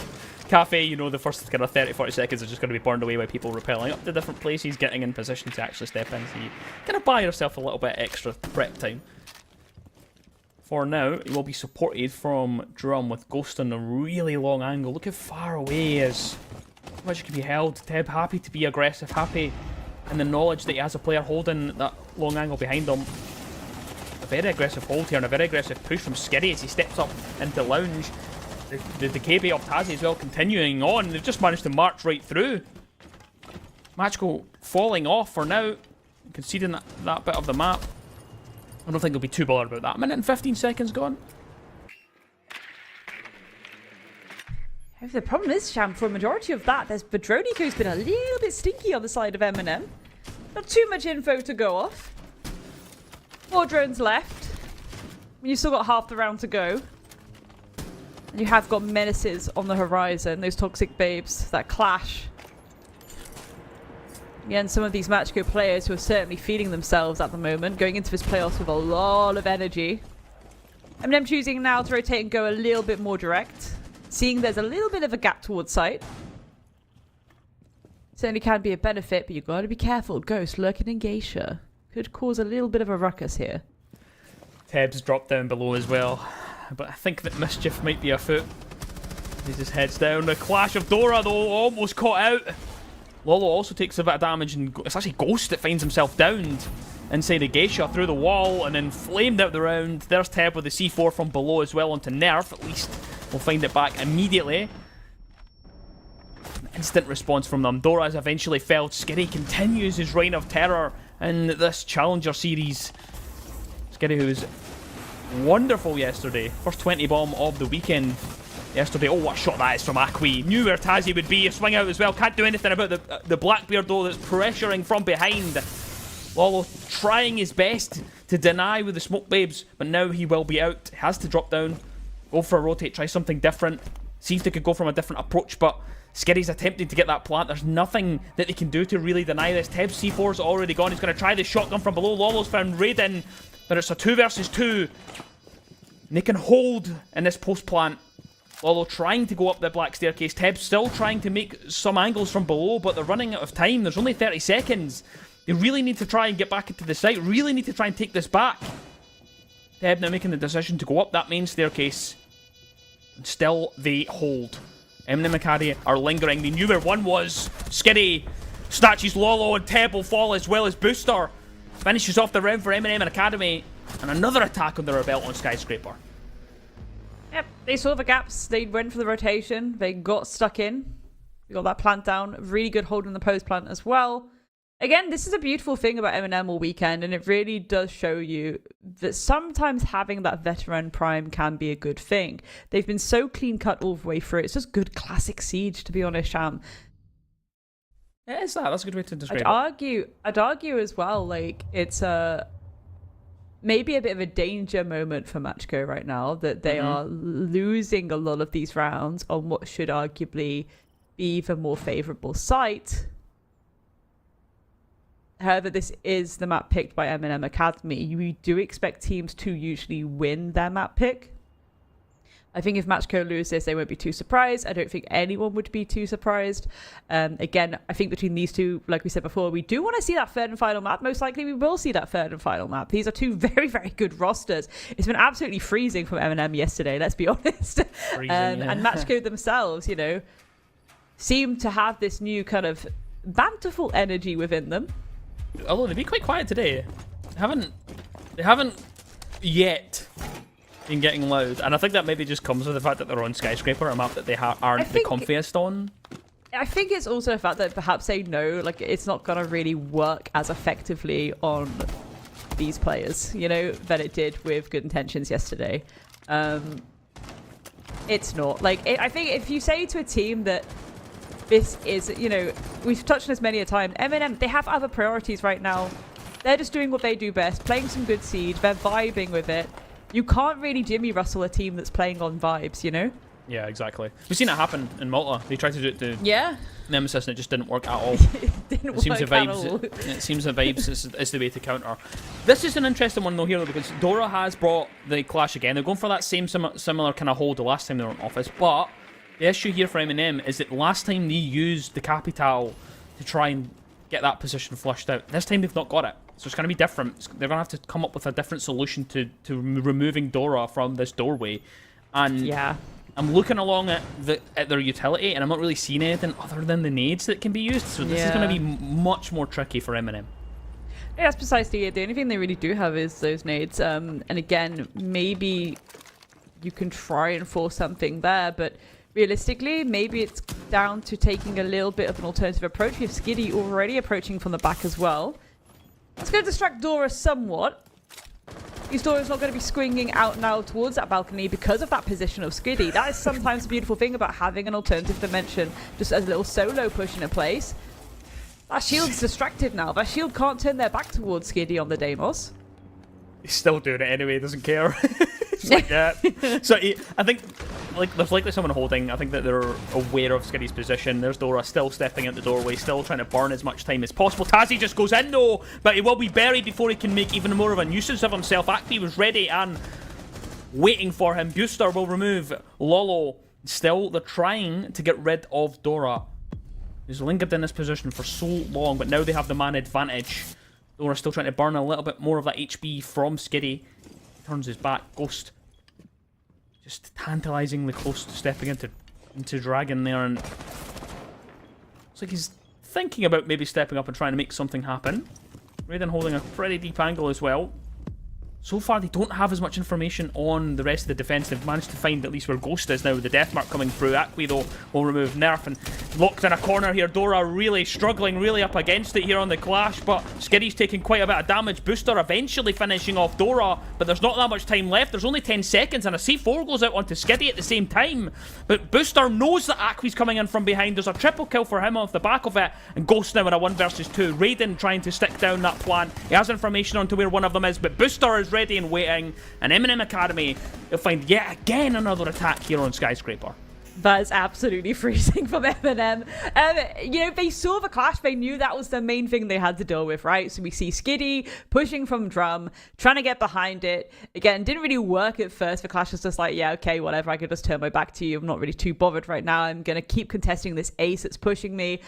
Cafe, you know, the first kind of 30-40 seconds are just going to be burned away by people rappelling up to different places, getting in position to actually step in. So you kind of buy yourself a little bit extra prep time. For now, he will be supported from Drum with Ghost on a really long angle. Look how far away he is. How much can be held. Teb happy to be aggressive, happy in the knowledge that he has a player holding that long angle behind him. A very aggressive hold here and a very aggressive push from Skitty as he steps up into Lounge. The decay bait of Tazi as well continuing on. They've just managed to march right through. Matchko falling off for now, conceding that bit of the map. I don't think they'll be too bothered about that. A minute and 15 seconds gone. The problem is, Sham, for a majority of that, there's Bedronico's been a little bit stinky on the side of Eminem. Not too much info to go off. 4 drones left. You've still got half the round to go. And you have got menaces on the horizon, those toxic babes, that clash. Again, some of these Matchco players who are certainly feeding themselves at the moment, going into this playoffs with a lot of energy. Eminem choosing now to rotate and go a little bit more direct. Seeing there's a little bit of a gap towards site. Certainly can be a benefit, but you've got to be careful. Ghost lurking in Geisha could cause a little bit of a ruckus here. Teb's dropped down below as well, but I think that mischief might be afoot. He just heads down. The clash of Dora, though, almost caught out. Lolo also takes a bit of damage, and it's actually Ghost that finds himself downed inside the Geisha through the wall and then flamed out the round. There's Teb with the C4 from below as well onto Nerf. At least we'll find it back immediately. Instant response from them. Dora is eventually felled. Skitty continues his reign of terror in this Challenger series. Skitty, who was wonderful yesterday. First 20 bomb of the weekend yesterday. Oh, what a shot that is from Akwi. Knew where Tazi would be. A swing out as well. Can't do anything about the Blackbeard, though, that's pressuring from behind. Lolo trying his best to deny with the smoke babes, but now he will be out. Has to drop down. Go for a rotate. Try something different. See if they could go from a different approach, but Skitty's attempting to get that plant. There's nothing that they can do to really deny this. Teb's C4's already gone. He's going to try the shotgun from below. Lolo's found Raiden, but it's a 2 versus 2. And they can hold in this post plant. Lolo trying to go up the black staircase. Teb's still trying to make some angles from below, but they're running out of time. There's only 30 seconds. They really need to try and get back into the site. Really need to try and take this back. Teb now making the decision to go up that main staircase. And still they hold. Eminem and Caddy are lingering. They knew where one was. Skitty snatches Lolo, and Teb will fall as well as Booster. Finishes off the round for Eminem and Academy. And another attack under their belt on Skyscraper. Yep, they saw the gaps. They went for the rotation. They got stuck in. We got that plant down. Really good hold in the post plant as well. Again, this is a beautiful thing about Eminem all weekend, and it really does show you that sometimes having that veteran prime can be a good thing. They've been so clean cut all the way through. It's just good classic Siege, to be honest, Sham. Yeah, it's that. That's a good way to describe it. I'd argue as well, like, it's maybe a bit of a danger moment for Matchco right now, that they are losing a lot of these rounds on what should arguably be the more favourable site. However, this is the map picked by Eminem Academy. We do expect teams to usually win their map pick. I think if Matchco lose this, they won't be too surprised. I don't think anyone would be too surprised. Again, I think between these two, like we said before, we do want to see that third and final map. Most likely we will see that third and final map. These are two very, very good rosters. It's been absolutely freezing from Eminem yesterday, let's be honest. And Matchco themselves, you know, seem to have this new kind of banterful energy within them. Although they've been quite quiet today. They haven't yet been getting loud. And I think that maybe just comes with the fact that they're on Skyscraper, a map that they aren't the comfiest on. I think it's also the fact that perhaps they know, like, it's not going to really work as effectively on these players, you know, than it did with Good Intentions yesterday. It's not. Like, I think if you say to a team that this is, you know, we've touched on this many a time, Eminem, they have other priorities right now. They're just doing what they do best, playing some good Siege. They're vibing with it. You can't really Jimmy Russell a team that's playing on vibes, you know? Yeah, exactly. We've seen it happen in Malta. They tried to do it to Nemesis and it just didn't work at all. It seems the vibes is the way to counter. This is an interesting one though here because Dora has brought the clash again. They're going for that same similar kind of hold the last time they were in office, but the issue here for M&M is that last time they used the Capital to try and get that position flushed out. This time they've not got it. So it's going to be different. They're going to have to come up with a different solution to removing Dora from this doorway. And yeah. I'm looking along at their utility, and I'm not really seeing anything other than the nades that can be used. So this is going to be much more tricky for M&M. Yeah, that's precisely it. The only thing they really do have is those nades. And again, maybe you can try and force something there, but realistically, maybe it's down to taking a little bit of an alternative approach. We have Skiddy already approaching from the back as well. It's going to distract Dora somewhat. His Dora's not going to be swinging out now towards that balcony because of that position of Skiddy. That is sometimes the beautiful thing about having an alternative dimension, just as a little solo push in a place. That shield's distracted now. That shield can't turn their back towards Skiddy on the Deimos. He's still doing it anyway, he doesn't care. It's like that. So I think there's likely someone holding. I think that they're aware of Skiddy's position. There's Dora still stepping out the doorway, still trying to burn as much time as possible. Tazzy just goes in though, but he will be buried before he can make even more of a nuisance of himself. Acme was ready and waiting for him. Booster will remove Lolo. Still, they're trying to get rid of Dora, who's lingered in this position for so long, but now they have the man advantage. Dora's still trying to burn a little bit more of that HP from Skiddy. Turns his back. Ghost just tantalizingly close to stepping into Dragon there, and it's like he's thinking about maybe stepping up and trying to make something happen. Raiden holding a pretty deep angle as well. So far, they don't have as much information on the rest of the defense. They've managed to find at least where Ghost is now with the death mark coming through. Acme, though, will remove Nerf and locked in a corner here. Dora really struggling, really up against it here on the clash, but Skiddy's taking quite a bit of damage. Booster eventually finishing off Dora, but there's not that much time left. There's only 10 seconds, and a C4 goes out onto Skiddy at the same time. But Booster knows that Acme's coming in from behind. There's a triple kill for him off the back of it, and Ghost now in a 1 versus 2. Raiden trying to stick down that plan. He has information onto where one of them is, but Booster is ready and waiting, and M&M Academy will find yet again another attack here on Skyscraper. That is absolutely freezing from M&M. You know, they saw the clash. They knew that was the main thing they had to deal with, right? So we see Skiddy pushing from drum, trying to get behind it. Again, didn't really work at first. The clash was just like, yeah, okay, whatever. I could just turn my back to you. I'm not really too bothered right now. I'm going to keep contesting this ace that's pushing me.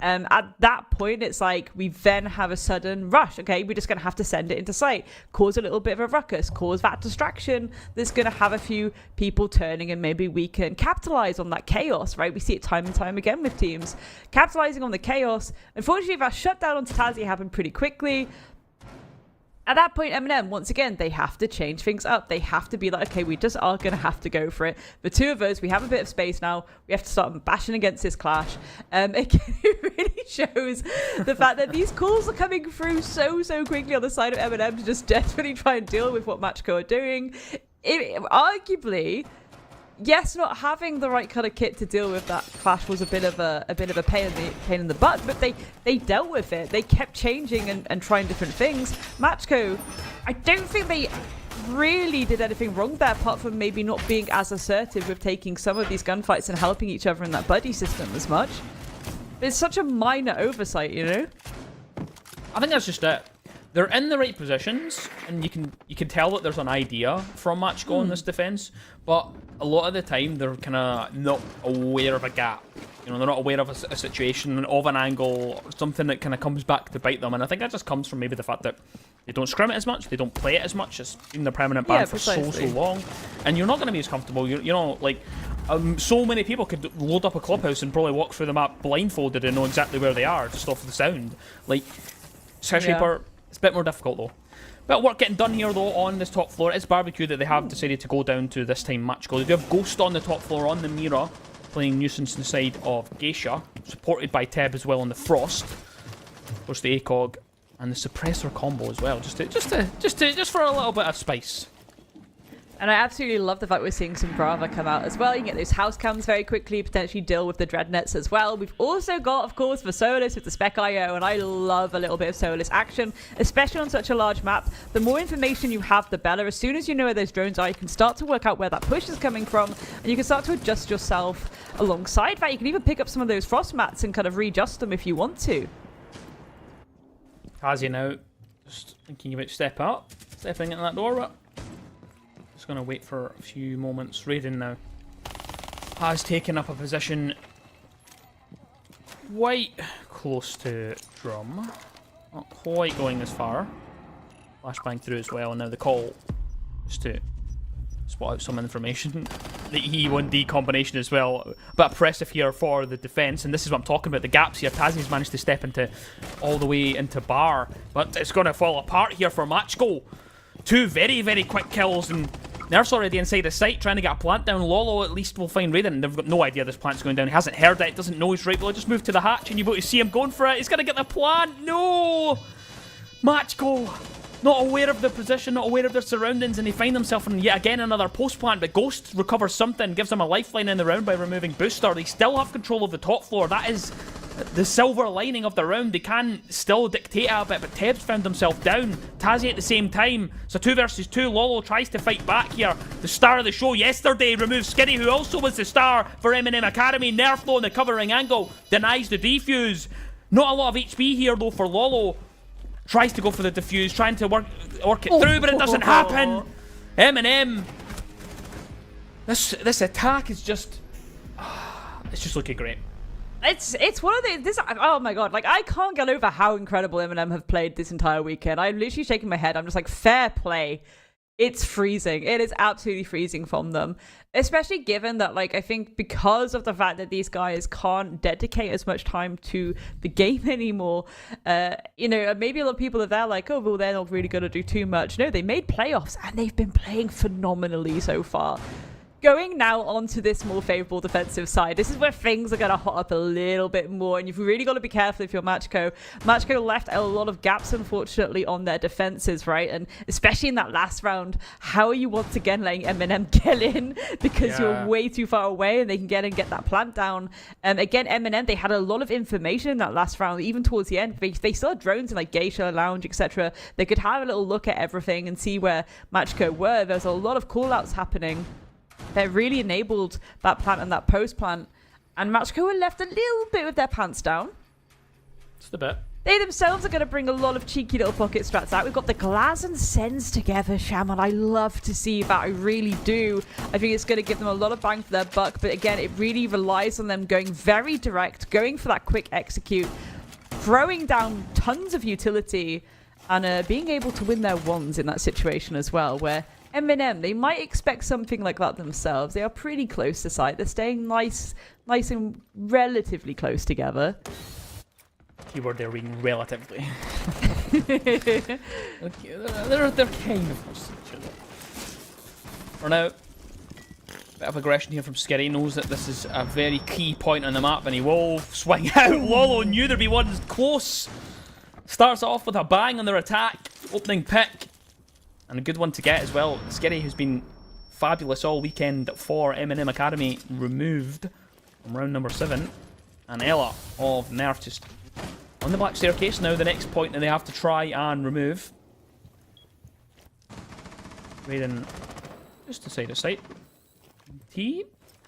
At that point, it's like we then have a sudden rush. Okay, we're just going to have to send it into sight, cause a little bit of a ruckus, cause that distraction that's going to have a few people turning, and maybe we can capitalize on that chaos, right? We see it time and time again with teams capitalizing on the chaos. Unfortunately, that shutdown onto Tazzy happened pretty quickly. At that point, M&M, once again, they have to change things up. They have to be like, okay, we just are going to have to go for it. The two of us, we have a bit of space now. We have to start bashing against this clash. Again, it really shows the fact that these calls are coming through so quickly on the side of M&M to just desperately try and deal with what Matchco are doing. Arguably, yes, not having the right kind of kit to deal with that clash was a bit of a pain in the butt, but they dealt with it. They kept changing and trying different things. Matchco, I don't think they really did anything wrong there, apart from maybe not being as assertive with taking some of these gunfights and helping each other in that buddy system as much. It's such a minor oversight, you know? I think that's just it. They're in the right positions, and you can tell that there's an idea from Matchco in this defense, but a lot of the time they're kind of not aware of a gap. You know, they're not aware of a situation, of an angle, something that kind of comes back to bite them, and I think that just comes from maybe the fact that they don't scrim it as much, they don't play it as much. It's been the permanent ban for so long, and you're not going to be as comfortable. You know, like so many people could load up a clubhouse and probably walk through the map blindfolded and know exactly where they are just off the sound. Like Skyscraper. It's a bit more difficult though. Bit of work getting done here though on this top floor. It's Barbecue that they have decided to go down to this time Matchco. They do have Ghost on the top floor on the Mira, playing Nuisance inside of Geisha, supported by Teb as well on the Frost. Of course the ACOG and the Suppressor combo as well, just for a little bit of spice. And I absolutely love the fact we're seeing some Brava come out as well. You can get those house cams very quickly, potentially deal with the Dreadnets as well. We've also got, of course, for Solus with the Spec IO, and I love a little bit of Solus action, especially on such a large map. The more information you have, the better. As soon as you know where those drones are, you can start to work out where that push is coming from, and you can start to adjust yourself alongside that. You can even pick up some of those frost mats and kind of readjust them if you want to. Tazi now just thinking about stepping in that door, but just going to wait for a few moments. Raiden now has taken up a position quite close to Drum. Not quite going as far. Flashbang through as well, and now the call just to spot out some information. The E1D combination as well. But oppressive here for the defense, and this is what I'm talking about, the gaps here. Tazi's managed to step into all the way into bar, but it's going to fall apart here for Matchgo. Two very, very quick kills, and Nerf's already inside the site trying to get a plant down. Lolo at least will find Raiden. They've got no idea this plant's going down. He hasn't heard it, doesn't know he's right. Well, just move to the hatch and you're able to see him going for it. He's going to get the plant. No! Matchgo, not aware of the position, not aware of their surroundings, and they find themselves in yet again another post plant. But Ghost recovers something, gives them a lifeline in the round by removing Booster. They still have control of the top floor. That is the silver lining of the round. They can still dictate a bit, but Teb's found himself down. Tazi at the same time. So 2 versus 2. Lolo tries to fight back here. The star of the show yesterday removes Skinny, who also was the star for M&M Academy. Nerf, though, in the covering angle, denies the defuse. Not a lot of HP here, though, for Lolo. Tries to go for the defuse, trying to work it through, but it doesn't happen. M&M. This attack is just... it's just looking great. It's one of the oh my god, like I can't get over how incredible M&M have played this entire weekend. I'm literally shaking my head. I'm just like, fair play. It's freezing. It is absolutely freezing from them, especially given that, like, I think because of the fact that these guys can't dedicate as much time to the game anymore, you know, maybe a lot of people are there like, oh well, they're not really going to do too much. No, they made playoffs and they've been playing phenomenally so far. Going now onto this more favourable defensive side, this is where things are going to hot up a little bit more, and you've really got to be careful if you're Matchco. Matchco left a lot of gaps, unfortunately, on their defences, right? And especially in that last round, how are you once again letting M&M get in? Because you're way too far away and they can get in and get that plant down. Again, M&M, they had a lot of information in that last round, even towards the end. They still had drones in like Geisha, Lounge, etc. They could have a little look at everything and see where Matchco were. There's a lot of call-outs happening that really enabled that plant and that post plant, and Matchco were left a little bit with their pants down. Just a bit. They themselves are going to bring a lot of cheeky little pocket strats out. We've got the Glaz and Sens together, Shaman. I love to see that. I really do. I think it's going to give them a lot of bang for their buck, but again, it really relies on them going very direct, going for that quick execute, throwing down tons of utility, and being able to win their ones in that situation as well, where M&M, they might expect something like that themselves. They are pretty close to site. They're staying nice and relatively close together. Keyword there being relatively. they're kind of close to each other. For now, bit of aggression here from Skitty. Knows that this is a very key point on the map, and he will swing out. Lolo knew there'd be one close. Starts off with a bang on their attack. Opening pick. And a good one to get as well. Skitty, who's been fabulous all weekend for M&M Academy, removed from round number 7. And Ella of Nerf just on the black staircase. Now the next point that they have to try and remove. Raiden just inside of sight. T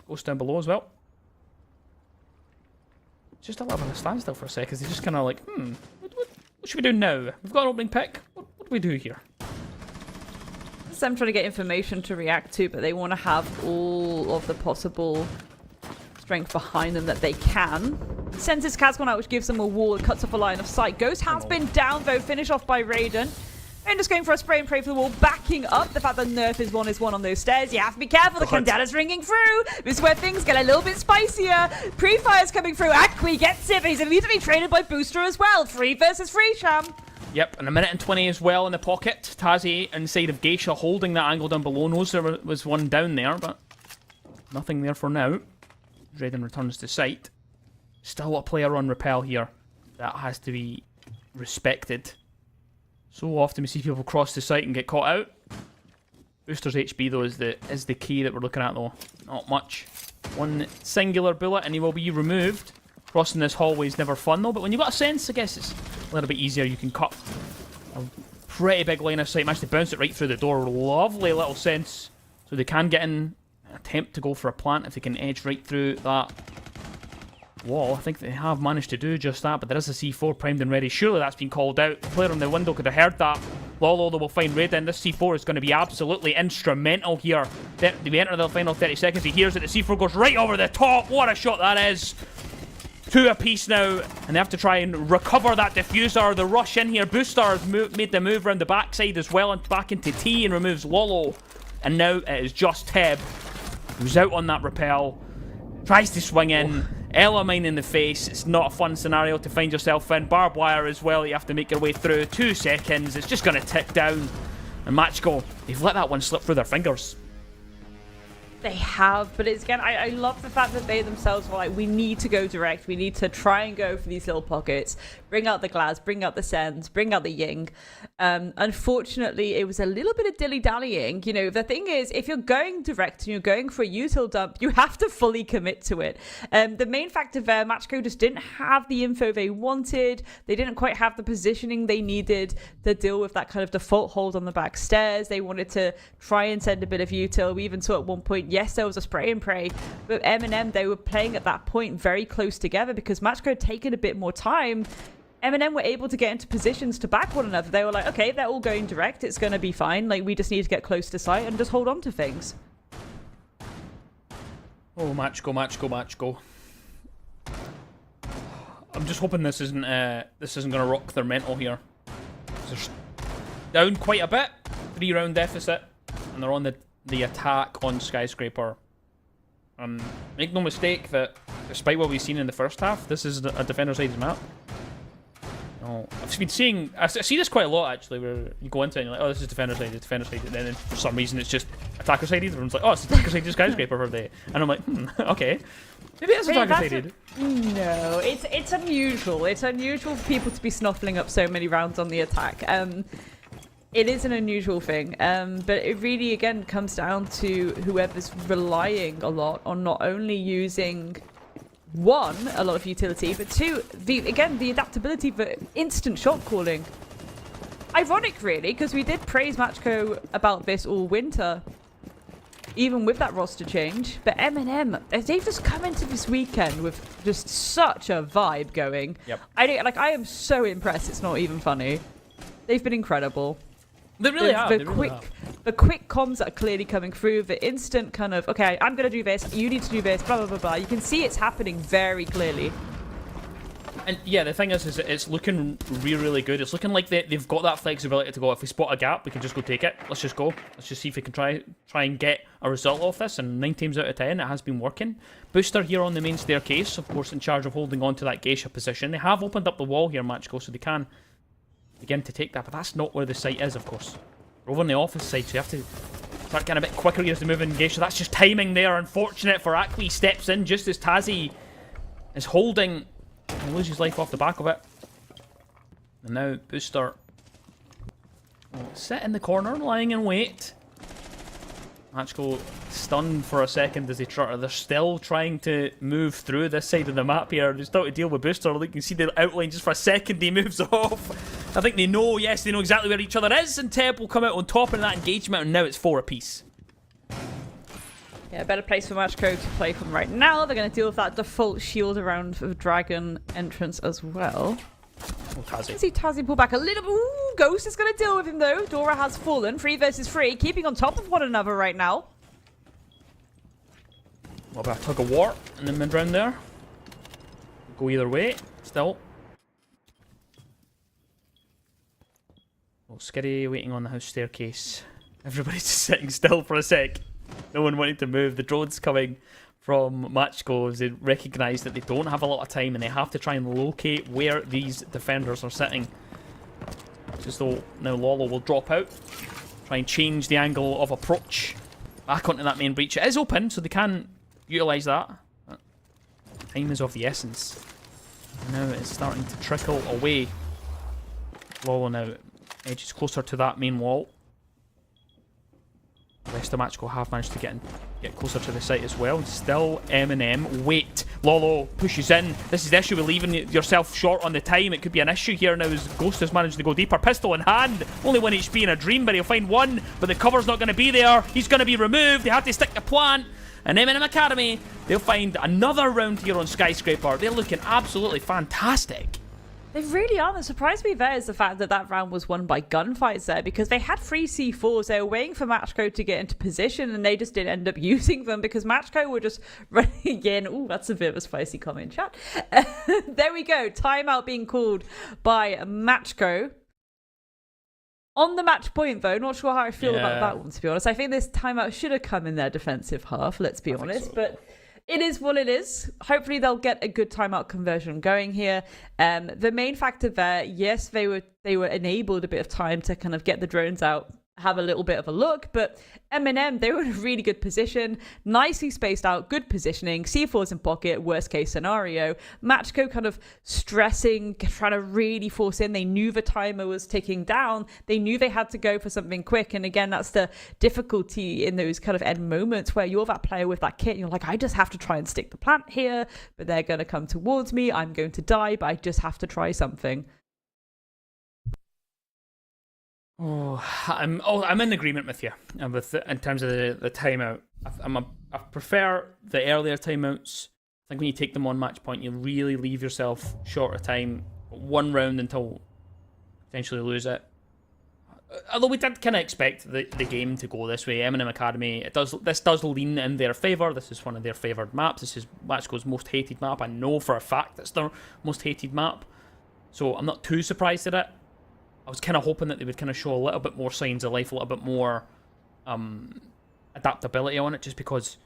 goes down below as well. Just a little bit of a standstill for a second. He's just kind of like, what should we do now? We've got an opening pick. What do we do here? Them trying to get information to react to, but they want to have all of the possible strength behind them that they can. Senses Cat's gone out, which gives them a wall. It cuts off a line of sight. Ghost has been down, though. Finish off by Raiden. And just going for a spray and pray for the wall, backing up the fact that Nerf is one on those stairs. You have to be careful. The Candela's ringing through. This is where things get a little bit spicier. Pre-fire's coming through. Akwi gets it, but he's immediately traded by Booster as well. 3 versus 3, Sham. Yep, and 1:20 as well in the pocket. Tazi inside of Geisha holding that angle down below. Knows there was one down there, but nothing there for now. Raiden returns to site. Still a player on Repel here. That has to be respected. So often we see people cross the site and get caught out. Booster's HP though is the key that we're looking at though. Not much. One singular bullet and he will be removed. Crossing this hallway is never fun though, but when you've got a sense, I guess it's a little bit easier. You can cut a pretty big line of sight. Managed to bounce it right through the door. Lovely little sense. So they can get in, attempt to go for a plant if they can edge right through that wall. I think they have managed to do just that, but there is a C4 primed and ready. Surely that's been called out. The player on the window could have heard that. Lolo, though, will find Raiden. This C4 is going to be absolutely instrumental here. We enter the final 30 seconds. He hears it. The C4 goes right over the top. What a shot that is. 2 apiece now, and they have to try and recover that diffuser. The rush in here. Booster has made the move around the backside as well and back into T and removes Lolo. And now it is just Teb, who's out on that rappel. Tries to swing in. Ella mine in the face. It's not a fun scenario to find yourself in. Barbed wire as well. You have to make your way through. 2 seconds. It's just going to tick down. And Matchgo, they've let that one slip through their fingers. They have, but it's again, I love the fact that they themselves were like, we need to go direct. We need to try and go for these little pockets. Bring out the Glass, bring out the Sens, bring out the Ying. Unfortunately, it was a little bit of dilly-dallying. You know, the thing is, if you're going direct and you're going for a util dump, you have to fully commit to it. The main factor there, Matchco just didn't have the info they wanted. They didn't quite have the positioning they needed to deal with that kind of default hold on the back stairs. They wanted to try and send a bit of util. We even saw at one point, yes, there was a spray and pray, but M&M, they were playing at that point very close together because Matchco had taken a bit more time. M&M were able to get into positions to back one another. They were like, okay, they're all going direct. It's going to be fine. Like, we just need to get close to sight and just hold on to things. Oh, Matchgo. I'm just hoping this isn't going to rock their mental here. They're down quite a bit. 3-round deficit, and they're on the attack on Skyscraper. Make no mistake that despite what we've seen in the first half, this is a defender-sided map. Oh, I've been seeing... I see this quite a lot, actually, where you go into it and you're like, oh, this is defender-sided, defender-sided, and then for some reason it's just attacker-sided. Everyone's like, oh, it's attacker-sided Skyscraper for the day. And I'm like, okay. Maybe it's attacker-sided. No, it's unusual. It's unusual for people to be snuffling up so many rounds on the attack. It is an unusual thing, but it really, again, comes down to whoever's relying a lot on not only using... 1, a lot of utility, but 2, the adaptability for instant shot calling. Ironic, really, because we did praise Matchco about this all winter, even with that roster change. But M&M, they've just come into this weekend with just such a vibe going. Yep. I am so impressed. It's not even funny. They've been incredible. They really have. The quick comms that are clearly coming through, the instant kind of, okay, I'm going to do this, you need to do this, blah, blah, blah, blah. You can see it's happening very clearly. And yeah, the thing is it's looking really, really good. It's looking like they've got that flexibility to go, if we spot a gap, we can just go take it. Let's just go. Let's just see if we can try and get a result off this. And 9 times out of 10, it has been working. Booster here on the main staircase, of course, in charge of holding on to that geisha position. They have opened up the wall here, Matchgo, so they can begin to take that, but that's not where the site is, of course. We're over on the office side, so you have to start getting a bit quicker here as they move in geisha. That's just timing there. Unfortunate for Akli. Steps in just as Tazzy is holding and loses life off the back of it. And now Booster will sit in the corner, lying in wait. Matchgo stunned for a second as they're still trying to move through this side of the map here. They still to deal with Booster. You can see the outline just for a second. He moves off. I think they know, yes, they know exactly where each other is, and Teb will come out on top in that engagement, and now it's 4 apiece. Yeah, better place for Matchco to play from right now. They're going to deal with that default shield around the Dragon entrance as well. Oh, Tazzy. See Tazzy pull back a little bit. Ooh, Ghost is going to deal with him though. Dora has fallen. 3 versus 3, keeping on top of one another right now. Well, a tug of war in the mid round there. Go either way, still. Well, Skitty waiting on the house staircase. Everybody's just sitting still for a sec. No one wanting to move. The drone's coming from Matchgo as they recognise that they don't have a lot of time and they have to try and locate where these defenders are sitting. Just though now Lolo will drop out. Try and change the angle of approach back onto that main breach. It is open, so they can utilise that. Time is of the essence. Now it's starting to trickle away. Lolo now edges closer to that main wall. rest of Matchco have managed to get closer to the site as well. And still M&M. Wait. Lolo pushes in. This is the issue with leaving yourself short on the time. It could be an issue here now as Ghost has managed to go deeper. Pistol in hand. Only 1 HP in a dream, but he'll find one. But the cover's not going to be there. He's going to be removed. They have to stick the plant. And M&M Academy, they'll find another round here on Skyscraper. They're looking absolutely fantastic. They really are. The surprise me there is the fact that that round was won by gunfights there, because they had 3 C4s. They were waiting for Matchco to get into position, and they just didn't end up using them because Matchco were just running in. Ooh, that's a bit of a spicy comment, chat. There we go. Timeout being called by Matchco. On the match point, though, not sure how I feel about that one, to be honest. I think this timeout should have come in their defensive half, let's be honest. So. But it is what it is. Hopefully they'll get a good timeout conversion going here. The main factor there, yes, they were enabled a bit of time to kind of get the drones out, have a little bit of a look, but M&M, they were in a really good position, nicely spaced out, good positioning, C4s in pocket, worst case scenario. Matchco kind of stressing, trying to really force in. They knew the timer was ticking down. They knew they had to go for something quick. And again, that's the difficulty in those kind of end moments where you're that player with that kit and you're like, I just have to try and stick the plant here, but they're going to come towards me. I'm going to die, but I just have to try something. I'm in agreement with you in terms of the timeout. I prefer the earlier timeouts. I think when you take them on match point, you really leave yourself short of time. 1 round until potentially lose it. Although we did kind of expect the game to go this way. M&M Academy, this does lean in their favour. This is one of their favoured maps. This is Matchco's most hated map. I know for a fact it's their most hated map. So I'm not too surprised at it. I was kind of hoping that they would kind of show a little bit more signs of life, a little bit more adaptability on it, just because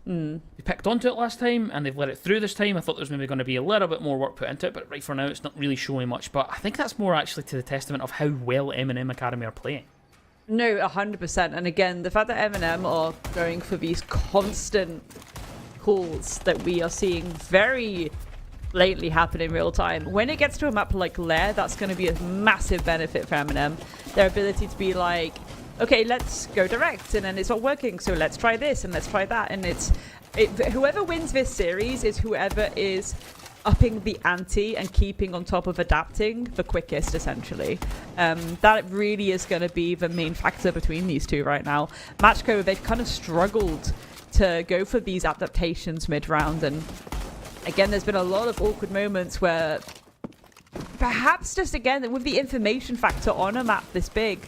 they picked onto it last time and they've let it through this time. I thought there was maybe going to be a little bit more work put into it, but right for now it's not really showing much. But I think that's more actually to the testament of how well M&M Academy are playing. No, 100%. And again, the fact that M&M are going for these constant calls that we are seeing very lately happen in real time. When it gets to a map like Lair, that's going to be a massive benefit for M&M. Their ability to be like, okay, let's go direct, and then it's not working, so let's try this and let's try that. And whoever wins this series is whoever is upping the ante and keeping on top of adapting the quickest, essentially. That really is going to be the main factor between these two right now. Matchco, they've kind of struggled to go for these adaptations mid-round, and again, there's been a lot of awkward moments where perhaps just, again, with the information factor on a map this big,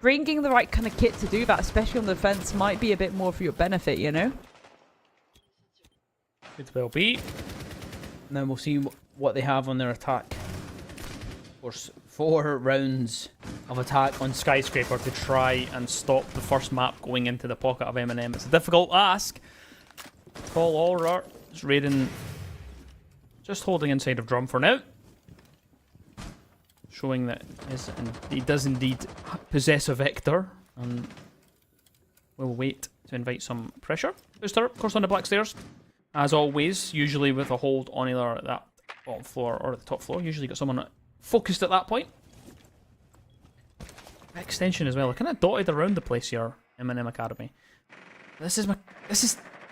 bringing the right kind of kit to do that, especially on the defense, might be a bit more for your benefit, you know? Could well be. And then we'll see what they have on their attack. Of course, 4 rounds of attack on Skyscraper to try and stop the first map going into the pocket of M&M. It's a difficult ask. Call all Raiden just holding inside of drum for now, showing that he does indeed possess a vector, and we'll wait to invite some pressure. Booster, of course, on the black stairs, as always, usually with a hold on either that bottom floor or the top floor. Usually got someone focused at that point. Extension as well, kind of dotted around the place here. M&M Academy. This is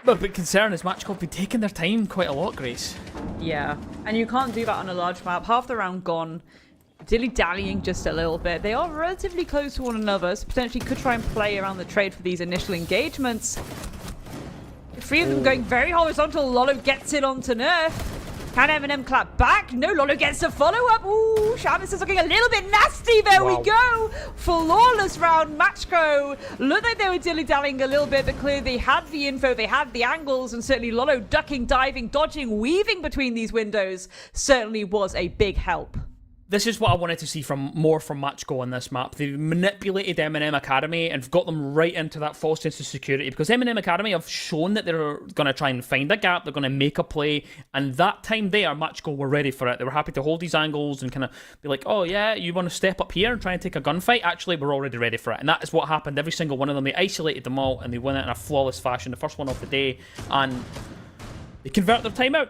a big concern is Matchco have been taking their time quite a lot, Grace. Yeah, and you can't do that on a large map. Half the round gone, dilly-dallying just a little bit. They are relatively close to one another, so potentially could try and play around the trade for these initial engagements. 3 of them going very horizontal. Lolo gets it onto Nerf. Can M&M clap back? No, Lolo gets a follow-up. Ooh, Shamus is looking a little bit nasty. There we go. Flawless round. Matchco looked like they were dilly-dallying a little bit, but clearly they had the info, they had the angles, and certainly Lolo ducking, diving, dodging, weaving between these windows certainly was a big help. This is what I wanted to see more from Matchco on this map. They've manipulated M&M Academy and got them right into that false sense of security, because M&M Academy have shown that they're going to try and find a gap, they're going to make a play, and that time there, Matchco were ready for it. They were happy to hold these angles and kind of be like, oh yeah, you want to step up here and try and take a gunfight? Actually, we're already ready for it. And that is what happened. Every single one of them, they isolated them all and they won it in a flawless fashion, the first one of the day, and they convert their timeout.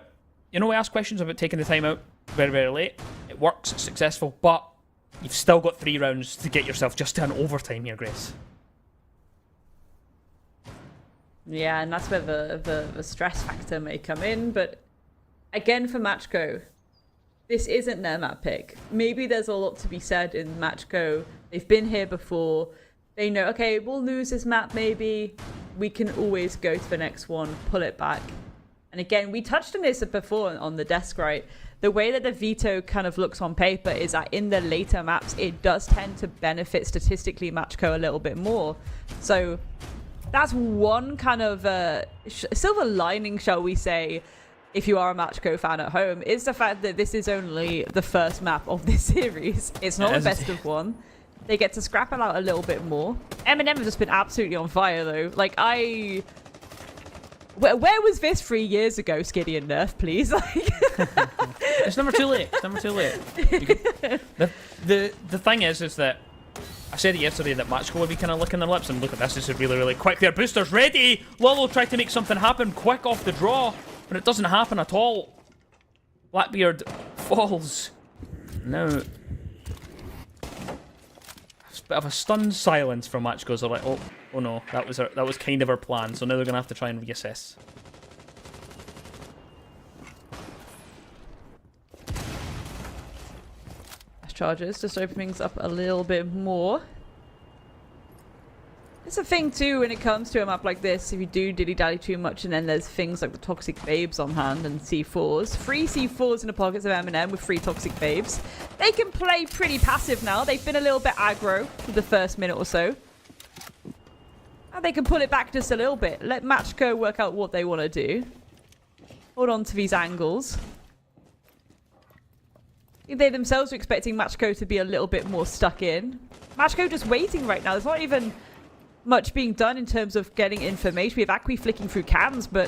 You know, we ask questions about taking the timeout very, very late. It works, it's successful, but you've still got 3 rounds to get yourself just to an overtime here, Grace. Yeah, and that's where the stress factor may come in. But again, for Matchco, this isn't their map pick. Maybe there's a lot to be said in Matchco. They've been here before. They know, okay, we'll lose this map maybe. We can always go to the next one, pull it back. And again, we touched on this before on the desk, right? The way that the veto kind of looks on paper is that in the later maps, it does tend to benefit statistically Matchco a little bit more. So that's one kind of silver lining, shall we say, if you are a Matchco fan at home, is the fact that this is only the first map of this series. It's not a best of one. They get to scrap it out a little bit more. Eminem has just been absolutely on fire, though. Like, where was this 3 years ago, Skiddy and Nerf, please? It's never too late. It's never too late. The thing is that I said it yesterday that Matchco would be kind of licking their lips, and look at this. This is really, really quick. Their booster's ready. Lolo tried to make something happen quick off the draw, but it doesn't happen at all. Blackbeard falls. Now, a bit of a stunned silence from Matchco. They're like, oh no, that was kind of our plan. So now they're gonna have to try and reassess. Charges, just open things up a little bit more. It's a thing too when it comes to a map like this, if you do dilly-dally too much and then there's things like the Toxic Babes on hand and C4s. 3 C4s in the pockets of Eminem with 3 Toxic Babes. They can play pretty passive now. They've been a little bit aggro for the first minute or so. And they can pull it back just a little bit. Let Matchco work out what they want to do. Hold on to these angles. They themselves are expecting Matchco to be a little bit more stuck in. Matchco just waiting right now. There's not even much being done in terms of getting information. We have Acqui flicking through cams, but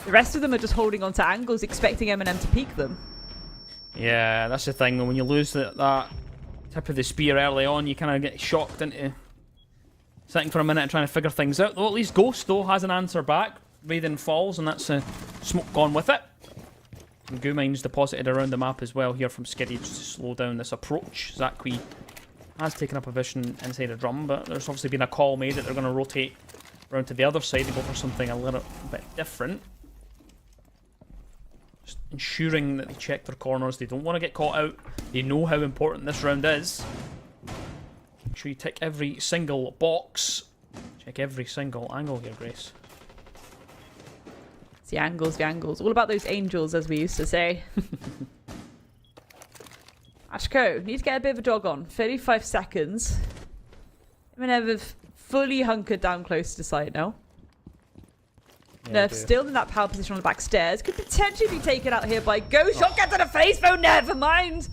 the rest of them are just holding on to angles, expecting Eminem to peek them. Yeah, that's the thing. When you lose that tip of the spear early on, you kind of get shocked into sitting for a minute and trying to figure things out. Though at least Ghost, though, has an answer back. Raiden falls, and that's smoke gone with it. And goo mines deposited around the map as well here from Skiddy just to slow down this approach. Zakwi has taken up a position inside a drum, but there's obviously been a call made that they're going to rotate around to the other side and go for something a little bit different. Just ensuring that they check their corners. They don't want to get caught out. They know how important this round is. Make sure you tick every single box. Check every single angle here, Grace. The angles, the angles. All about those angels, as we used to say. Matchco, need to get a bit of a jog on. 35 seconds. Eminem have fully hunkered down close to site now. Yeah, Nerf still in that power position on the back stairs. Could potentially be taken out here by Ghost. Shotgun to the face, though. Never mind.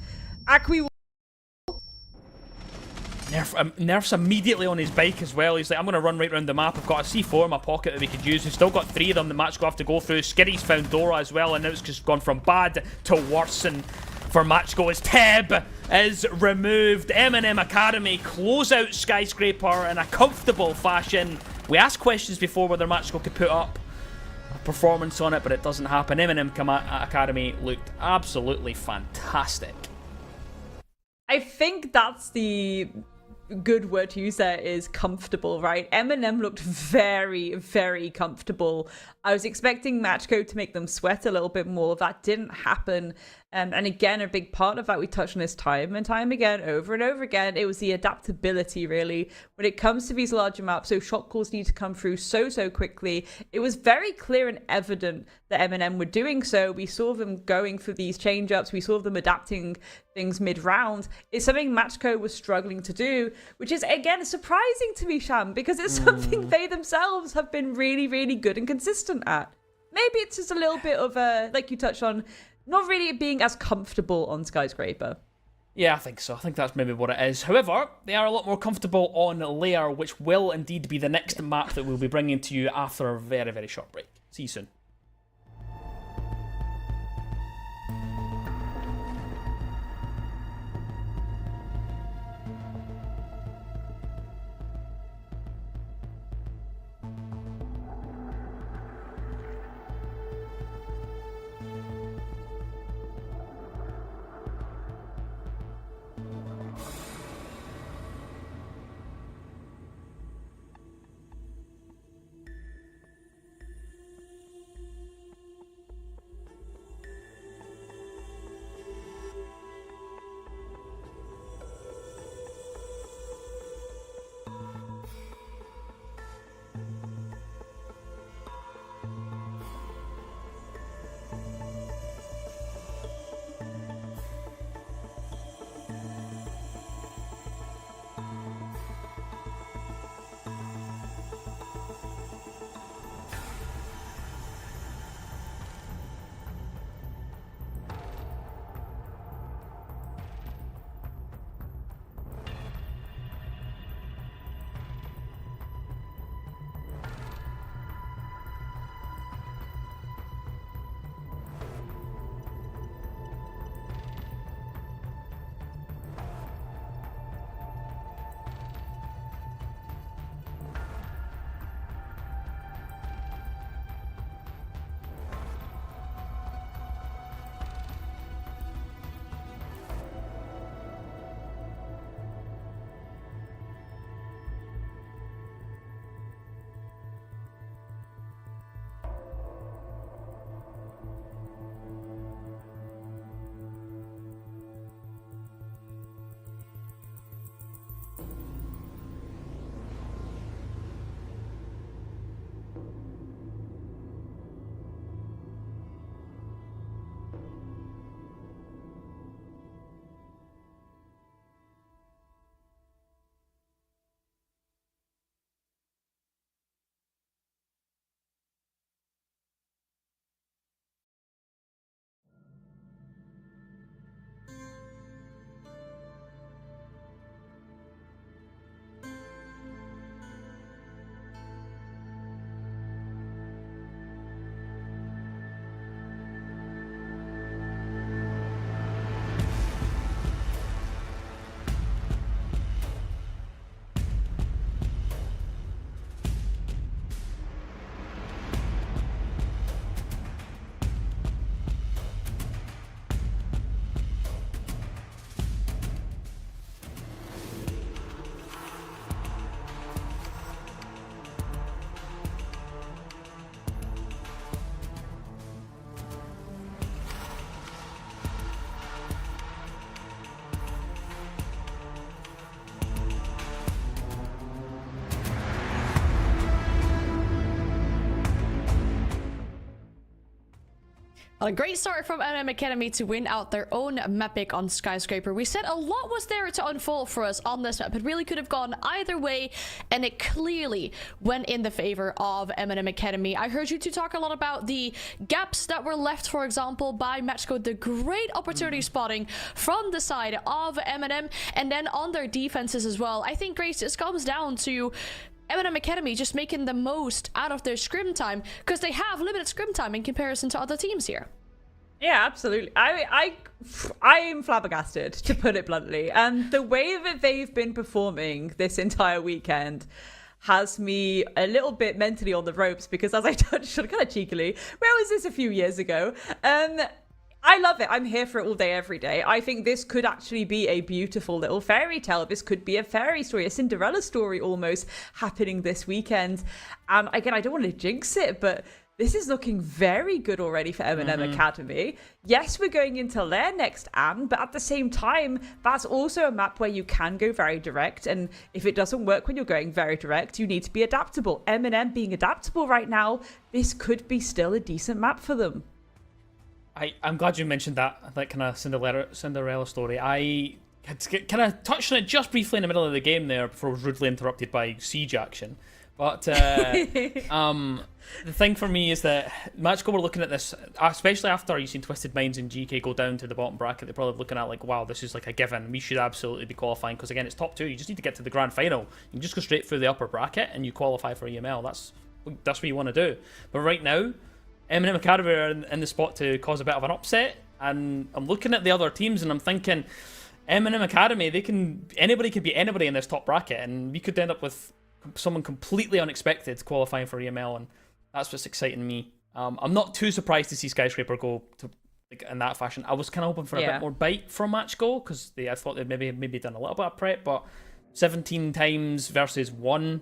Acqui. Nerf's immediately on his bike as well. He's like, I'm going to run right around the map. I've got a C4 in my pocket that we could use. We've still got 3 of them the Matchco have to go through. Skiddy's found Dora as well, and now it's just gone from bad to worse. And for Matchco, as Teb is removed. Eminem Academy close out Skyscraper in a comfortable fashion. We asked questions before whether Matchco could put up a performance on it, but it doesn't happen. Eminem Academy looked absolutely fantastic. I think that's the good word to use there, is comfortable, right? Eminem looked very, very comfortable. I was expecting Matchco to make them sweat a little bit more. That didn't happen. And again, a big part of that, we touched on this time and time again, over and over again, it was the adaptability, really. When it comes to these larger maps, so shot calls need to come through so quickly. It was very clear and evident that Eminem were doing so. We saw them going for these change-ups. We saw them adapting things mid-round. It's something Matchco was struggling to do, which is, again, surprising to me, Sham, because it's something they themselves have been really, really good and consistent at. Maybe it's just a little bit of a, like you touched on, not really being as comfortable on Skyscraper. Yeah, I think so. I think that's maybe what it is. However, they are a lot more comfortable on Lair, which will indeed be the next map that we'll be bringing to you after a very, very short break. See you soon. A great start from M&M Academy to win out their own map pick on Skyscraper. We said a lot was there to unfold for us on this map. It really could have gone either way, and it clearly went in the favor of M&M Academy. I heard you two talk a lot about the gaps that were left, for example, by Matchcode, the great opportunity spotting from the side of M&M, and then on their defenses as well. I think, Grace, this comes down to M&M Academy just making the most out of their scrim time, because they have limited scrim time in comparison to other teams here. Yeah, absolutely. I am flabbergasted, to put it bluntly. And the way that they've been performing this entire weekend has me a little bit mentally on the ropes, because as I touched on kind of cheekily, where was this a few years ago? I love it. I'm here for it all day, every day. I think this could actually be a beautiful little fairy tale. This could be a fairy story, a Cinderella story almost, happening this weekend. And again, I don't want to jinx it, but this is looking very good already for M&M Academy. Yes, we're going into Lair next, Anne, but at the same time, that's also a map where you can go very direct. And if it doesn't work when you're going very direct, you need to be adaptable. M&M being adaptable right now, this could be still a decent map for them. I'm glad you mentioned that kind of Cinderella story. I had kind of touched on it just briefly in the middle of the game there before I was rudely interrupted by siege action. But the thing for me is that Matchco were looking at this, especially after you've seen Twisted Minds and GK go down to the bottom bracket, they're probably looking at like, wow, this is like a given. We should absolutely be qualifying, because again, it's top 2. You just need to get to the grand final. You can just go straight through the upper bracket and you qualify for EML. That's what you want to do. But right now, M&M Academy are in the spot to cause a bit of an upset, and I'm looking at the other teams and I'm thinking, M&M Academy, anybody can beat anybody in this top bracket, and we could end up with someone completely unexpected qualifying for EML, and that's what's exciting me. I'm not too surprised to see Skyscraper go to in that fashion. I was kind of hoping for a bit more bite from Matchgo, because I thought they'd maybe done a little bit of prep, but 17 times versus 1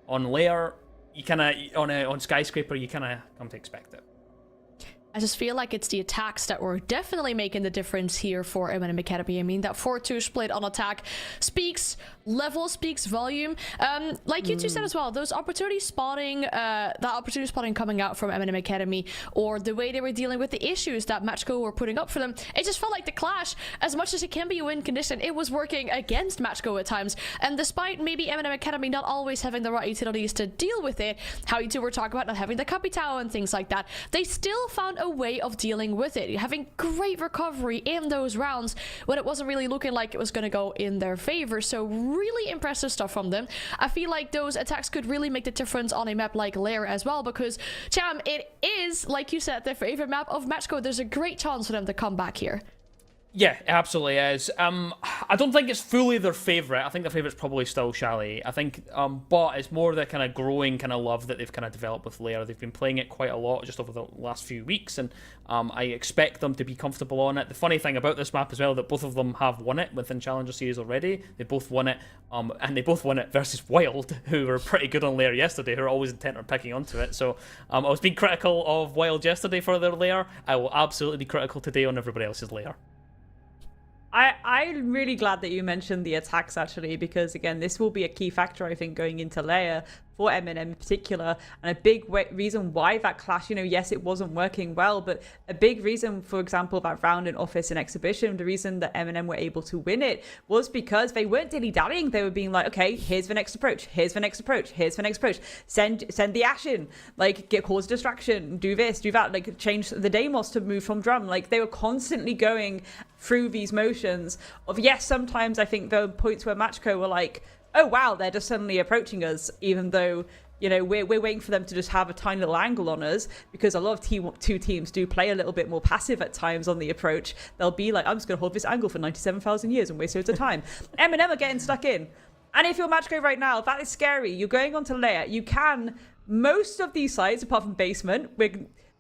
on Lair, you kind of on Skyscraper, you kind of come to expect it. I just feel like it's the attacks that were definitely making the difference here for M&M Academy. I mean, that 4-2 split on attack speaks volume. Like you two said as well, those opportunity spotting, that opportunity spotting coming out from M&M Academy, or the way they were dealing with the issues that Matchco were putting up for them, it just felt like the clash, as much as it can be a win condition, it was working against Matchco at times. And despite maybe M&M Academy not always having the right utilities to deal with it, how you two were talking about not having the Capitao and things like that, they still found a way of dealing with it, having great recovery in those rounds when it wasn't really looking like it was going to go in their favor. So really impressive stuff from them. I feel like those attacks could really make the difference on a map like Lair as well, because Cham, it is, like you said, their favorite map of Matchco. There's a great chance for them to come back here. Yeah, it absolutely is. I don't think it's fully their favourite. I think their favourite's probably still Chalet. I think, but it's more the kind of growing kind of love that they've kind of developed with Lair. They've been playing it quite a lot just over the last few weeks, and I expect them to be comfortable on it. The funny thing about this map as well, that both of them have won it within Challenger Series already. They both won it, and they both won it versus Wild, who were pretty good on Lair yesterday, who are always intent on picking onto it. So I was being critical of Wild yesterday for their Lair. I will absolutely be critical today on everybody else's Lair. I'm really glad that you mentioned the attacks, actually, because again, this will be a key factor, I think, going into Lair for M&M in particular, and a big reason why that clash, yes, it wasn't working well, but a big reason, for example, that round in Office and Exhibition, the reason that M&M were able to win it was because they weren't dilly-dallying. They were being like, okay, here's the next approach, here's the next approach, here's the next approach, send the Ash in, cause distraction, do this, do that, change the Deimos to move from drum. They were constantly going through these motions of, yes, sometimes I think there were points where Matchco were like, oh wow, they're just suddenly approaching us, even though we're waiting for them to just have a tiny little angle on us, because a lot of two teams do play a little bit more passive at times on the approach. They'll be like, I'm just going to hold this angle for 97,000 years and waste loads of time. M&M are getting stuck in. And if you're Matchco right now, that is scary. You're going onto Lair. You can, most of these sites, apart from Basement,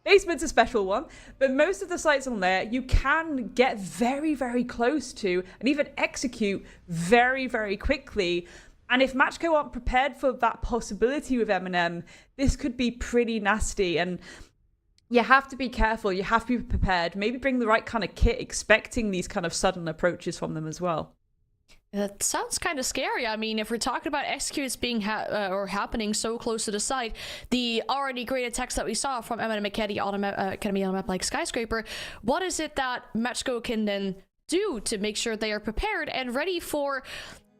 Basement's a special one, but most of the sites on there, you can get very, very close to and even execute very, very quickly. And if Matchco aren't prepared for that possibility with M&M, this could be pretty nasty. And you have to be careful. You have to be prepared. Maybe bring the right kind of kit, expecting these kind of sudden approaches from them as well. That sounds kind of scary. I mean, if we're talking about executes being happening so close to the site, the already great attacks that we saw from M&M Academy on a map like Skyscraper, what is it that Matchco can then do to make sure they are prepared and ready for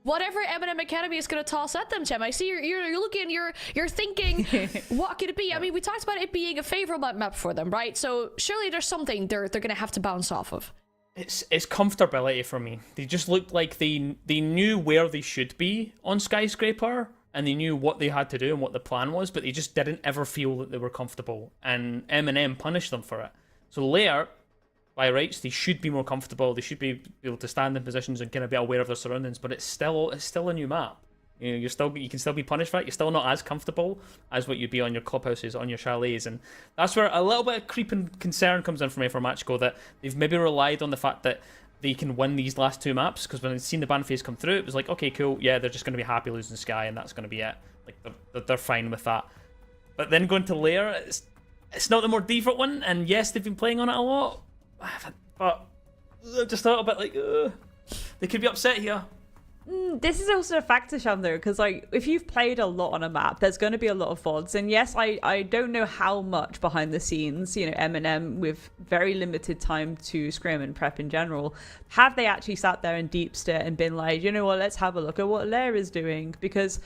whatever M&M Academy is going to toss at them, Chem? I see you're looking, you're thinking, what could it be? I mean, we talked about it being a favorable map for them, right? So surely there's something they're going to have to bounce off of. It's comfortability for me. They just looked like they knew where they should be on Skyscraper, and they knew what they had to do and what the plan was, but they just didn't ever feel that they were comfortable, and M&M punished them for it. So Lair, by rights, they should be more comfortable. They should be able to stand in positions and kind of be aware of their surroundings, but it's still a new map. You know, you can still be punished for it. You're still not as comfortable as what you'd be on your clubhouses, on your chalets, and that's where a little bit of creeping concern comes in for me for Matchco, that they've maybe relied on the fact that they can win these last two maps, because when they'd seen the ban phase come through, it was like, okay, cool, yeah, they're just going to be happy losing Sky, and that's going to be it. Like they're fine with that. But then going to Lair, it's not the more default one, and yes, they've been playing on it a lot, but just a little bit like they could be upset here. This is also a factor, Shandler, because like if you've played a lot on a map, there's going to be a lot of VODs, and yes, I don't know how much behind the scenes, you know, M&M with very limited time to scrim and prep in general, have they actually sat there and deep stare and been like, you know what, let's have a look at what Lair is doing? Because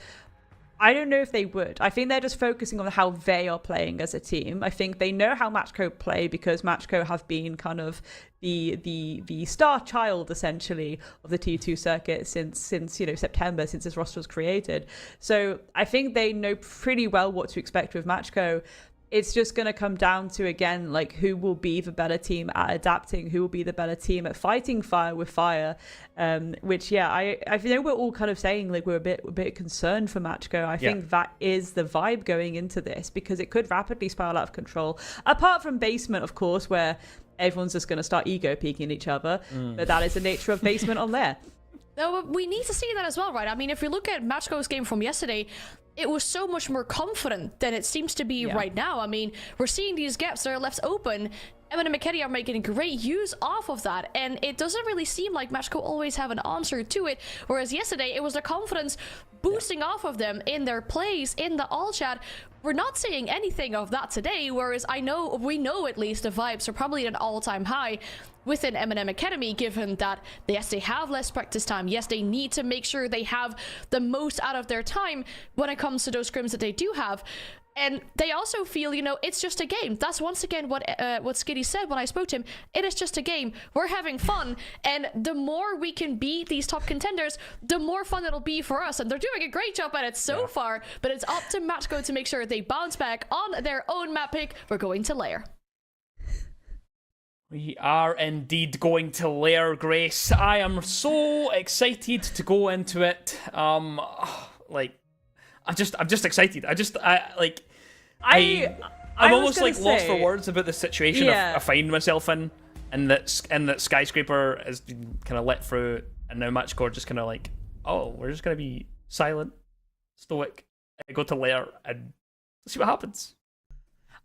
I don't know if they would. I think they're just focusing on how they are playing as a team. I think they know how Matchco play, because Matchco have been kind of the star child, essentially, of the T2 circuit since you know, September, since this roster was created. So I think they know pretty well what to expect with Matchco. It's just going to come down to, again, like, who will be the better team at adapting, who will be the better team at fighting fire with fire, which, yeah, I know we're all kind of saying, like, we're a bit concerned for Matchco. I think that is the vibe going into this, because it could rapidly spiral out of control, apart from Basement, of course, where everyone's just going to start ego peeking each other, but that is the nature of Basement on there. No, we need to see that as well, right? I mean, if we look at Matchco's game from yesterday, it was so much more confident than it seems to be right now. I mean, we're seeing these gaps that are left open. M&M Academy are making great use off of that, and it doesn't really seem like Matchco always have an answer to it, whereas yesterday it was their confidence boosting off of them in their plays, in the all chat. We're not seeing anything of that today, whereas we know at least the vibes are probably at an all-time high within M&M Academy, given that yes, they have less practice time, yes, they need to make sure they have the most out of their time when it comes to those scrims that they do have. And they also feel, you know, it's just a game. That's once again what Skitty said when I spoke to him. It is just a game. We're having fun. And the more we can beat these top contenders, the more fun it'll be for us. And they're doing a great job at it so far. But it's up to Matchco to make sure they bounce back on their own map pick. We're going to Lair. We are indeed going to Lair, Grace. I am so excited to go into it. I'm just excited. I'm almost like lost for words about the situation I find myself in, and that Skyscraper has been kind of let through, and now Matchcore just kind of like, oh, we're just gonna be silent, stoic, and go to Lair and see what happens.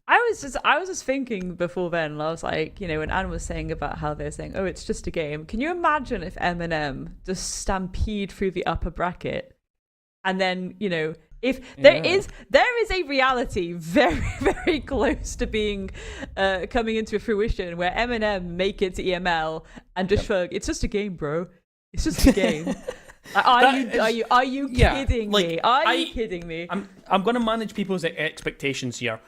I was just thinking before then, I was like, you know, when Anne was saying about how they're saying, oh, it's just a game. Can you imagine if M&M just stampede through the upper bracket, and then, you know, if there is a reality very, very close to being coming into fruition where M&M make it to EML and just shrug, it's just a game, bro. It's just a game. Are you kidding me? Are you kidding me? I'm going to manage people's expectations here.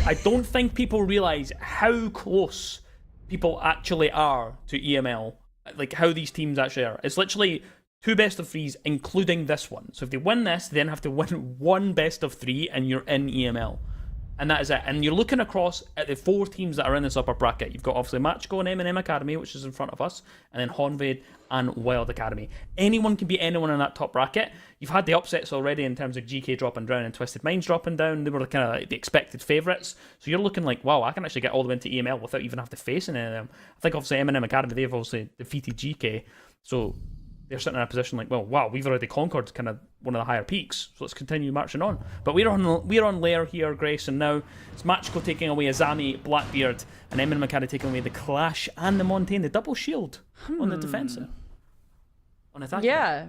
I don't think people realize how close people actually are to EML, like how these teams actually are. It's literally 2 best of 3s, including this one. So if they win this, they then have to win 1 best of 3, and you're in EML. And that is it. And you're looking across at the 4 teams that are in this upper bracket. You've got obviously Matchco and M&M Academy, which is in front of us, and then Honved and Wild Academy. Anyone can beat anyone in that top bracket. You've had the upsets already in terms of GK dropping down and Twisted Minds dropping down. They were kind of like the expected favourites. So you're looking like, wow, I can actually get all the way into EML without even having to face any of them. I think obviously M&M Academy, they've obviously defeated GK. So they're sitting in a position like, well, wow, we've already conquered kind of one of the higher peaks, so let's continue marching on. But we're on Lair here, Grace, and now it's Matchco taking away Azami, Blackbeard, and M&M Academy taking away the Clash and the Montaigne, the double shield on the defensive. on attacking. Yeah.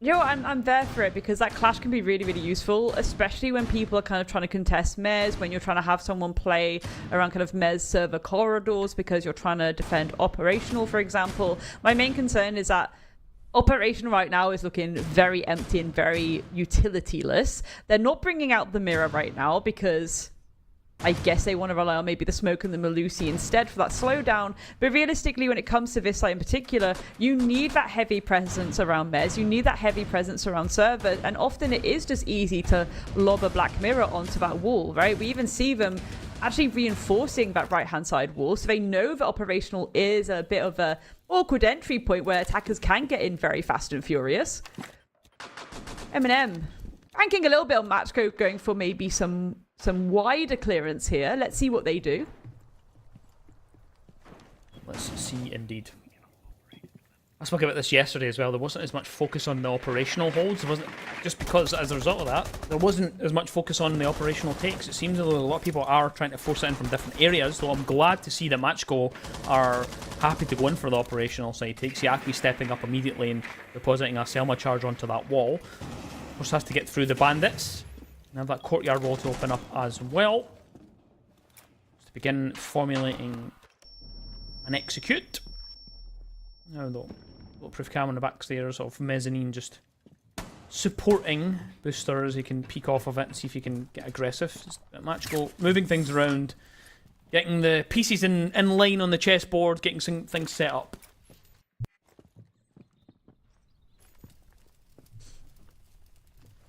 You know, I'm there for it because that clash can be really, really useful, especially when people are kind of trying to contest Mez, when you're trying to have someone play around kind of Mez server corridors because you're trying to defend operational, for example. My main concern is that operational right now is looking very empty and very utilityless. They're not bringing out the mirror right now because I guess they want to rely on maybe the smoke and the Melusi instead for that slowdown. But realistically, when it comes to this site in particular, you need that heavy presence around Mez. You need that heavy presence around server. And often it is just easy to lob a black mirror onto that wall, right? We even see them actually reinforcing that right-hand side wall. So they know that operational is a bit of a awkward entry point where attackers can get in very fast and furious. M&M ranking a little bit on match code, going for maybe some wider clearance here. Let's see what they do. Let's see, indeed. I spoke about this yesterday as well. There wasn't as much focus on the operational holds. There wasn't, just because as a result of that, there wasn't as much focus on the operational takes. It seems as though a lot of people are trying to force it in from different areas, so I'm glad to see that Matchgo are happy to go in for the operational side takes. Yaki stepping up immediately and depositing a Selma charge onto that wall. Of course, has to get through the bandits. And have that courtyard wall to open up as well. To begin formulating an execute. Now though, little proof cam on the back stairs of Mezzanine just supporting Booster as he can peek off of it and see if he can get aggressive. Just a match goal, moving things around, getting the pieces in line on the chessboard, getting some things set up.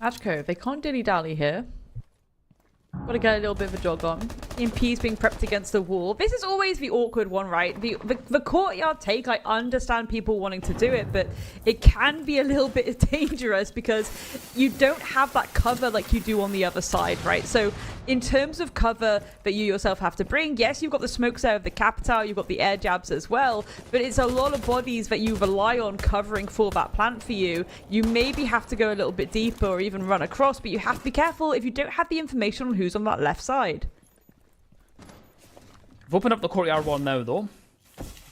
Matchco, they can't dilly-dally here. Got to get a little bit of a jog on. EMP's being prepped against the wall. This is always the awkward one, right? The courtyard take, I understand people wanting to do it, but it can be a little bit dangerous because you don't have that cover like you do on the other side, right? So in terms of cover that you yourself have to bring, yes, you've got the smokes out of the capital, you've got the air jabs as well, but it's a lot of bodies that you rely on covering for that plant for you. You maybe have to go a little bit deeper or even run across, but you have to be careful if you don't have the information on who's on that left side. We've opened up the courtyard wall now though.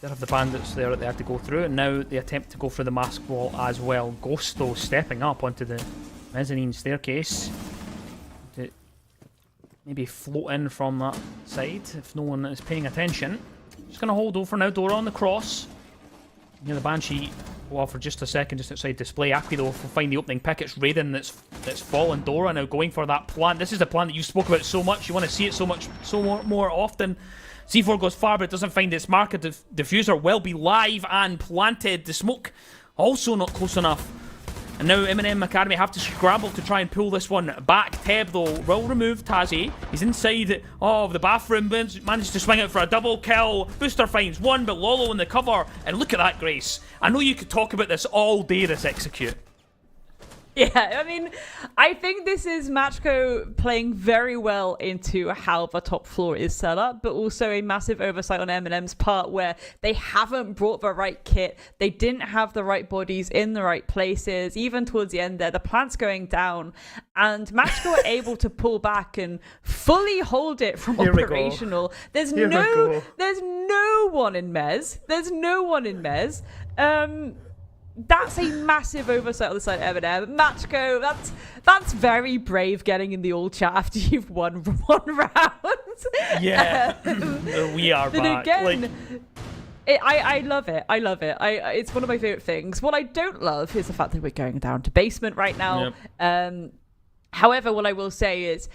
They have the bandits there that they had to go through, and now they attempt to go through the mask wall as well. Ghost though stepping up onto the mezzanine staircase to maybe float in from that side if no one is paying attention. Just gonna hold over now. Dora on the cross. Near the Banshee go off for just a second, just outside display. Aki though will find the opening pick. It's Raiden that's fallen. Dora now going for that plant. This is the plant that you spoke about so much. You want to see it so more often. C4 goes far, but it doesn't find its marker. Diffuser will be live and planted. The smoke also not close enough. And now M&M Academy have to scramble to try and pull this one back. Teb, though, will remove Tazi. He's inside of the bathroom. Managed to swing it for a double kill. Booster finds one, but Lolo in the cover. And look at that, Grace. I know you could talk about this all day, this execute. Yeah, I mean, I think this is Matchco playing very well into how the top floor is set up, but also a massive oversight on M&M's part where they haven't brought the right kit. They didn't have the right bodies in the right places. Even towards the end there, the plant's going down, and Matchco are able to pull back and fully hold it from operational. There's no one in Mez. There's no one in Mez. That's a massive oversight on the side of M&M. Matchco, that's very brave getting in the old chat after you've won one round. Yeah, we are back. Again, I love it. I love it. It's one of my favorite things. What I don't love is the fact that we're going down to basement right now. Yep. However, what I will say is,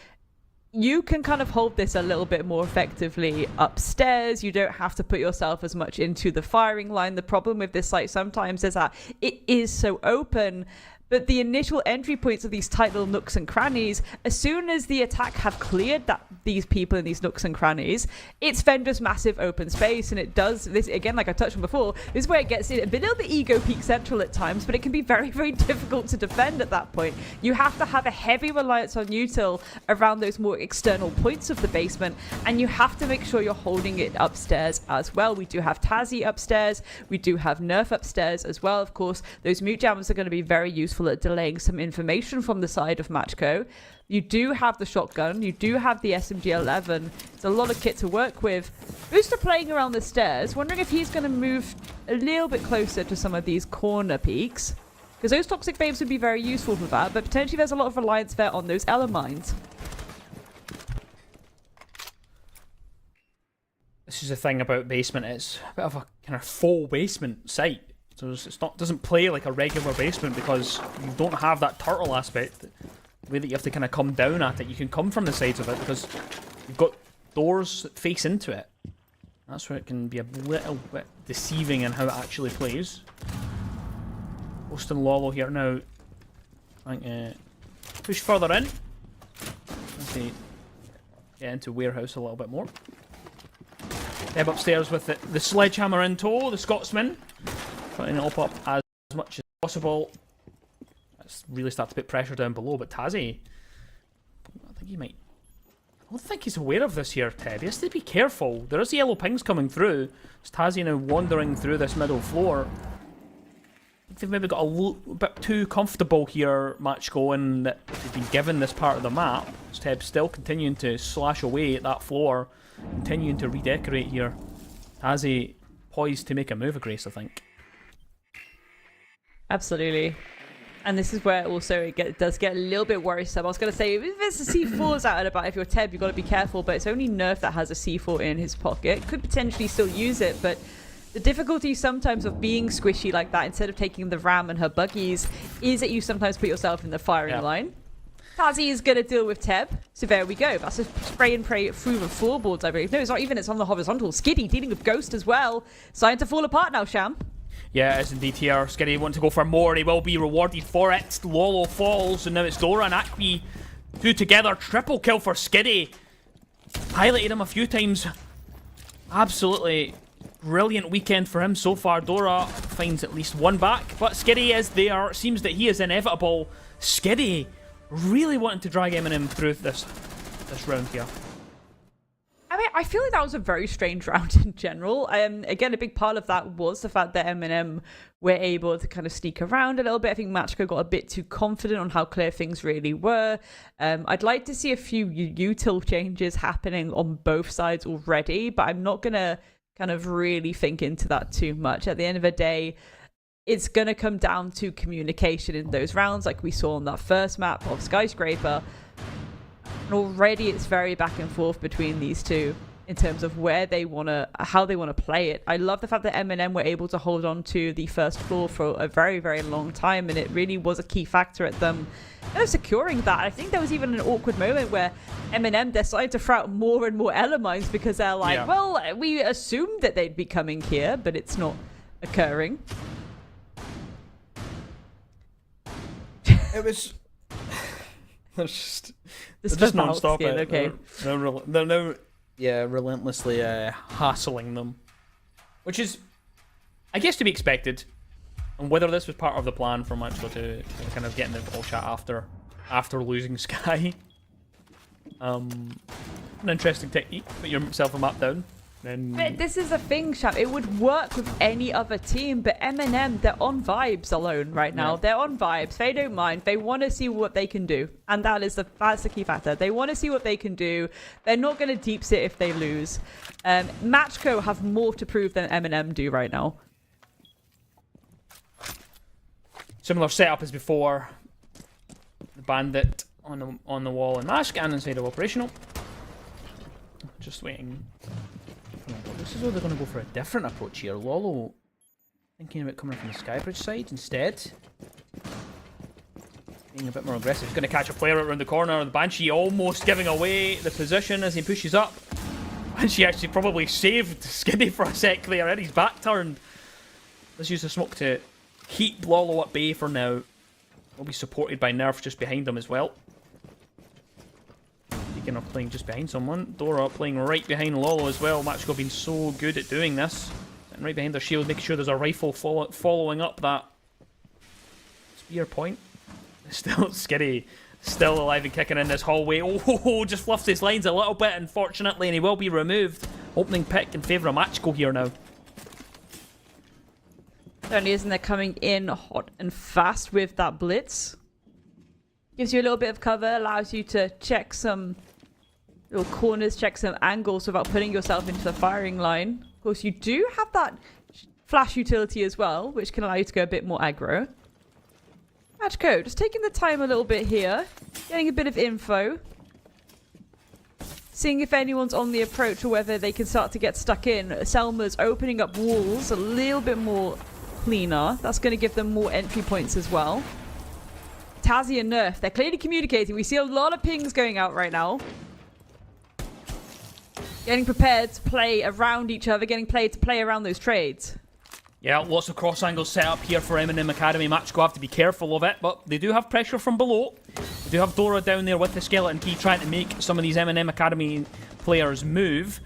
you can kind of hold this a little bit more effectively upstairs. You don't have to put yourself as much into the firing line. The problem with this site sometimes is that it is so open, but the initial entry points of these tight little nooks and crannies, as soon as the attack have cleared these people in these nooks and crannies, it's then just massive open space. And it does this again, like I touched on before, this is where it gets a little bit ego peak central at times, but it can be very, very difficult to defend at that point. You have to have a heavy reliance on util around those more external points of the basement, and you have to make sure you're holding it upstairs as well. We do have Tazi upstairs, we do have Nerf upstairs as well. Of course, those mute jammers are going to be very useful careful at delaying some information from the side of Matchco. You do have the shotgun. You do have the SMG-11. It's a lot of kit to work with. Booster playing around the stairs. Wondering if he's going to move a little bit closer to some of these corner peaks. Because those toxic babes would be very useful for that. But potentially there's a lot of reliance there on those Ela mines. This is the thing about basement. It's a bit of a kind of faux basement site. So doesn't play like a regular basement because you don't have that turtle aspect. The way that you have to kind of come down at it. You can come from the sides of it because you've got doors that face into it. That's where it can be a little bit deceiving in how it actually plays. Posting Lolo here now. I think push further in. Let's see. Get into warehouse a little bit more. Ebb upstairs with the sledgehammer in tow, the Scotsman. Trying to help up as much as possible. Let's really start to put pressure down below, but Tazzy, I think he might... I don't think he's aware of this here, Ted. He has to be careful. There is yellow pings coming through. It's Tazzy now wandering through this middle floor. I think they've maybe got a little bit too comfortable here, match going, that they've been given this part of the map. Teb still continuing to slash away at that floor. Continuing to redecorate here. Tazzy poised to make a move of grace, I think. Absolutely. And this is where also it does get a little bit worrisome. I was going to say, if there's a C4s out and about, if you're Teb, you've got to be careful, but it's only Nerf that has a C4 in his pocket. Could potentially still use it, but the difficulty sometimes of being squishy like that, instead of taking the Ram and her buggies, is that you sometimes put yourself in the firing line. Tazzy is going to deal with Teb. So there we go. That's a spray and pray through the floorboards, I believe. No, it's not even. It's on the horizontal. Skiddy dealing with Ghost as well. Starting to fall apart now, Sham. Yeah, it is indeed here. Skiddy want to go for more. He will be rewarded for it. Lolo falls, and now it's Dora and Akbi. Two together. Triple kill for Skiddy. Highlighted him a few times. Absolutely brilliant weekend for him so far. Dora finds at least one back, but Skiddy is there. It seems that he is inevitable. Skiddy really wanting to drag Eminem through this round here. I mean, I feel like that was a very strange round in general. Again, a big part of that was the fact that Eminem were able to kind of sneak around a little bit. I think Matchco got a bit too confident on how clear things really were. I'd like to see a few util changes happening on both sides already, but I'm not going to kind of really think into that too much. At the end of the day, it's going to come down to communication in those rounds, like we saw on that first map of Skyscraper. And already it's very back and forth between these two in terms of where they want to, how they want to play it. I love the fact that Eminem were able to hold on to the first floor for a very, very long time, and it really was a key factor at them securing that. I think there was even an awkward moment where Eminem decided to throw out more and more elements because they're like, well, we assumed that they'd be coming here, but it's not occurring. It was... They're just non-stop. Okay. They're now relentlessly hassling them. Which is, I guess, to be expected. And whether this was part of the plan for Matchco to kind of get in the ball chat after losing Sky. An interesting technique. Put yourself a map down. But this is the thing, Sham. It would work with any other team, but Eminem, they're on vibes alone right now. Yeah. They're on vibes. They don't mind. They want to see what they can do, and that's the key factor. They want to see what they can do. They're not going to deep sit if they lose. Matchco have more to prove than Eminem do right now. Similar setup as before. The Bandit on the wall and mask, and inside of operational. Just waiting. This is where they're going to go for a different approach here. Lolo thinking about coming from the Skybridge side instead. Being a bit more aggressive. He's going to catch a player around the corner. The Banshee almost giving away the position as he pushes up. Banshee actually probably saved Skiddy for a sec there. And he's back turned. Let's use the smoke to keep Lolo at bay for now. Will be supported by Nerf just behind them as well. Speaking of playing just behind someone, Dora playing right behind Lolo as well. Matchco been so good at doing this. Sitting right behind their shield, making sure there's a rifle following up that spear point. Still Skiddy, still alive and kicking in this hallway. Oh, just fluffs his lines a little bit, unfortunately, and he will be removed. Opening pick in favour of Matchco here now. Certainly isn't they're coming in hot and fast with that blitz. Gives you a little bit of cover, allows you to check some little corners, check some angles without putting yourself into the firing line. Of course, you do have that flash utility as well, which can allow you to go a bit more aggro. Matchco, just taking the time a little bit here, getting a bit of info. Seeing if anyone's on the approach or whether they can start to get stuck in. Selma's opening up walls a little bit more cleaner. That's going to give them more entry points as well. Tazzy and Nerf, they're clearly communicating. We see a lot of pings going out right now. Getting prepared to play around each other, getting played to play around those trades. Yeah, lots of cross angles set up here for M&M Academy. Matchco have to be careful of it, but they do have pressure from below. They do have Dora down there with the skeleton key trying to make some of these M&M Academy players move.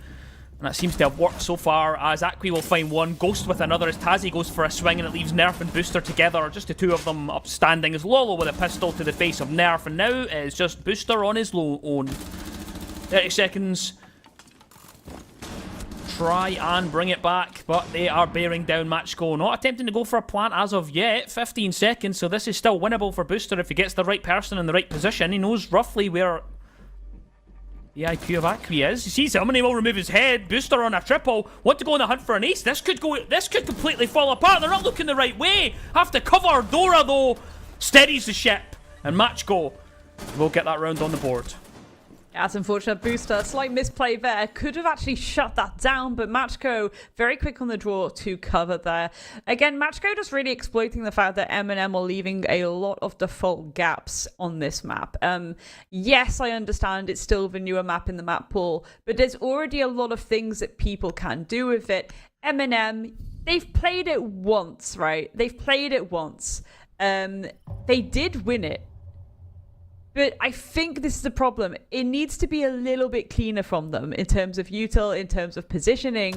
And that seems to have worked so far, as Acqui will find one, Ghost with another as Tazzy goes for a swing, and it leaves Nerf and Booster together. Just the two of them upstanding as Lolo with a pistol to the face of Nerf, and now it's just Booster on his own. 30 seconds. Try and bring it back, but they are bearing down Matchco. Not attempting to go for a plant as of yet. 15 seconds, so this is still winnable for Booster if he gets the right person in the right position. He knows roughly where the IQ of Acqui is. He sees him and he will remove his head. Booster on a triple. Want to go on the hunt for an ace. This could completely fall apart. They're not looking the right way. Have to cover. Dora, though, steadies the ship. And Matchco will get that round on the board. That's unfortunate. Booster, slight misplay there. Could have actually shut that down, but Matchco very quick on the draw to cover there. Again, Matchco just really exploiting the fact that M&M are leaving a lot of default gaps on this map. Yes, I understand it's still the newer map in the map pool, but there's already a lot of things that people can do with it. M&M, they've played it once, right? They've played it once. They did win it. But I think this is the problem. It needs to be a little bit cleaner from them in terms of util, in terms of positioning.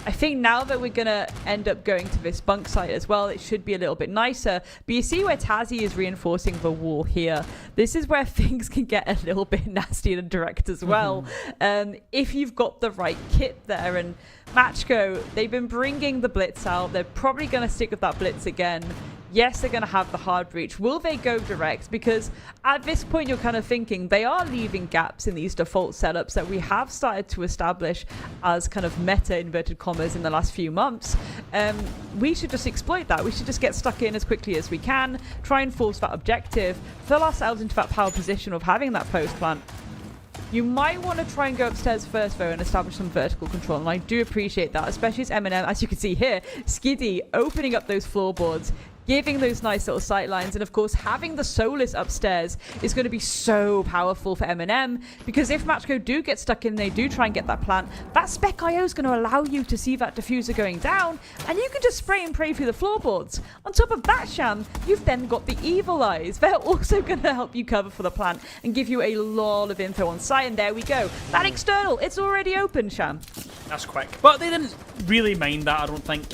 I think now that we're going to end up going to this bunk site as well, it should be a little bit nicer. But you see where Tazzy is reinforcing the wall here. This is where things can get a little bit nasty and direct as well. If you've got the right kit there. And Matchco, they've been bringing the blitz out. They're probably going to stick with that blitz again. Yes, they're going to have the hard breach. Will they go direct? Because at this point, you're kind of thinking they are leaving gaps in these default setups that we have started to establish as kind of meta, inverted commas, in the last few months. We should just exploit that. We should just get stuck in as quickly as we can, try and force that objective, fill ourselves into that power position of having that post plant. You might want to try and go upstairs first, though, and establish some vertical control, and I do appreciate that, especially as M&M, as you can see here, Skiddy opening up those floorboards, giving those nice little sight lines, and of course having the Solus upstairs is going to be so powerful for M&M, because if Matchco do get stuck in, they do try and get that plant, that Spec IO is going to allow you to see that diffuser going down, and you can just spray and pray through the floorboards. On top of that, Sham, you've then got the Evil Eyes. They're also going to help you cover for the plant and give you a lot of info on site, and there we go. That external, it's already open, Sham. That's quick. But they didn't really mind that, I don't think.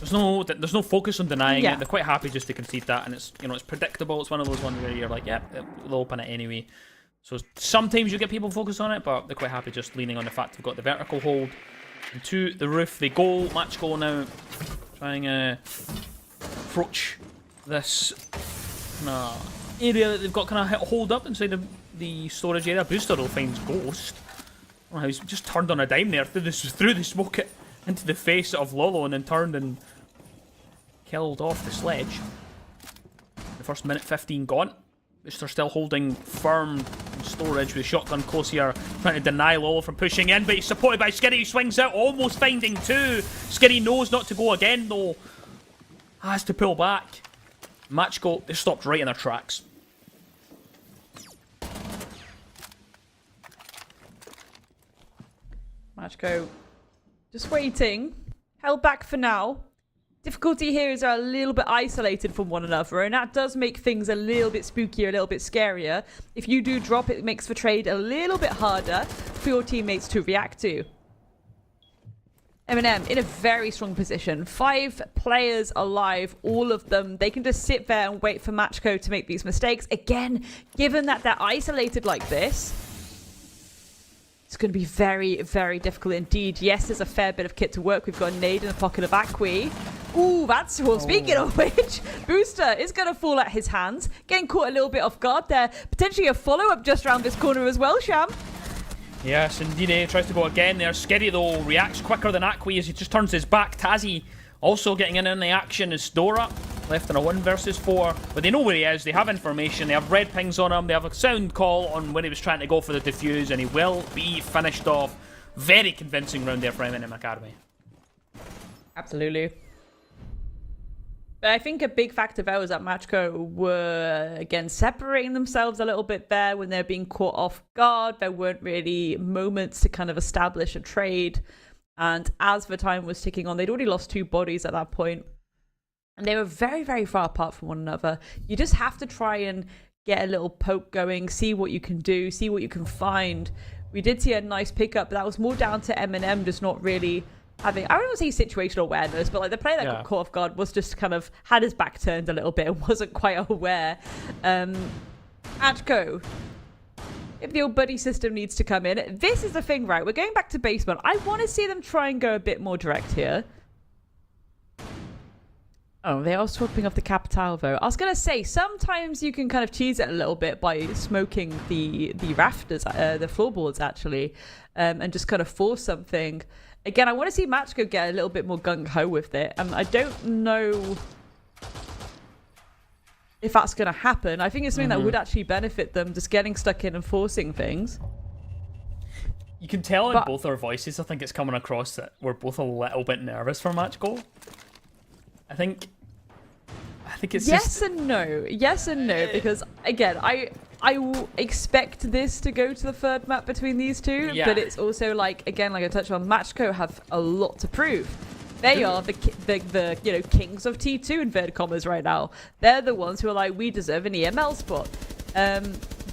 There's no focus on denying it. They're quite happy just to concede that, and it's, you know, it's predictable. It's one of those ones where you're like, yeah, they'll open it anyway. So sometimes you get people focus on it, but they're quite happy just leaning on the fact they've got the vertical hold. And to the roof they go. Matchco now trying to approach this area that they've got kind of hold up inside the storage area. Booster though finds Ghost. Oh, he's just turned on a dime there through the smoke into the face of Lolo, and then turned and killed off the sledge. The first minute 15 gone. Booster still holding firm in storage with shotgun close here, trying to deny Lolo from pushing in, but he's supported by Skiddy, who swings out, almost finding two. Skiddy knows not to go again though. Has to pull back. Matchco, they stopped right in their tracks. Matchco just waiting, held back for now. Difficulty here is they're a little bit isolated from one another, and that does make things a little bit spookier, a little bit scarier. If you do drop, it makes the trade a little bit harder for your teammates to react to. M&M in a very strong position. 5 players alive, all of them. They can just sit there and wait for Matchco to make these mistakes. Again, given that they're isolated like this, It's going to be very, very difficult indeed. Yes, there's a fair bit of kit to work. We've got a nade in the pocket of Aqui. Ooh, that's well. Speaking of which, Booster is going to fall at his hands, getting caught a little bit off guard there. Potentially a follow-up just around this corner as well, Sham. Yes, indeed. He tries to go again there. Skiddy, though, reacts quicker than Aqui as he just turns his back. Tazzy also getting in the action is Stora, left in a 1 versus 4. But they know where he is. They have information. They have red pings on him. They have a sound call on when he was trying to go for the defuse, and he will be finished off. Very convincing round there for M&M Academy. Absolutely. But I think a big factor there was that Matchco were, again, separating themselves a little bit there when they're being caught off guard. There weren't really moments to kind of establish a trade. And as the time was ticking on, they'd already lost 2 bodies at that point. And they were very, very far apart from one another. You just have to try and get a little poke going, see what you can do, see what you can find. We did see a nice pickup, but that was more down to M&M just not really having, I don't want to say situational awareness, but like the player that got caught off guard was just kind of had his back turned a little bit and wasn't quite aware. Atco, if the old buddy system needs to come in, this is the thing, right? We're going back to basement. I want to see them try and go a bit more direct here. Oh, they are swapping off the Capital, though. I was going to say, sometimes you can kind of cheese it a little bit by smoking the rafters, the floorboards, actually, and just kind of force something. Again, I want to see Matchco get a little bit more gung-ho with it. I don't know if that's going to happen. I think it's something that would actually benefit them, just getting stuck in and forcing things. You can tell in both our voices, I think it's coming across that we're both a little bit nervous for Matchco. I think it's yes and no. Yes and no, because again, I will expect this to go to the third map between these two, but it's also like, again, like I touched on, Matchco have a lot to prove. They are the you know, kings of T2 inverted commas right now. They're the ones who are like, we deserve an EML spot.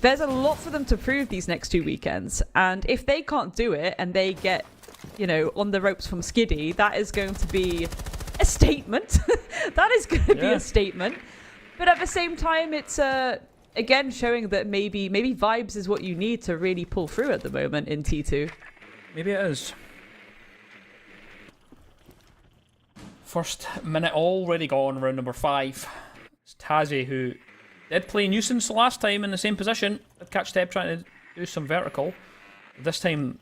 There's a lot for them to prove these next 2 weekends, and if they can't do it and they get, you know, on the ropes from Skiddy, that is going to be a statement. That is going to be a statement. But at the same time, it's again showing that maybe vibes is what you need to really pull through at the moment in T2. Maybe it is. First minute already gone, round number 5. It's Tazzy, who did play Nuisance last time in the same position. Did catch Teb trying to do some vertical. This time,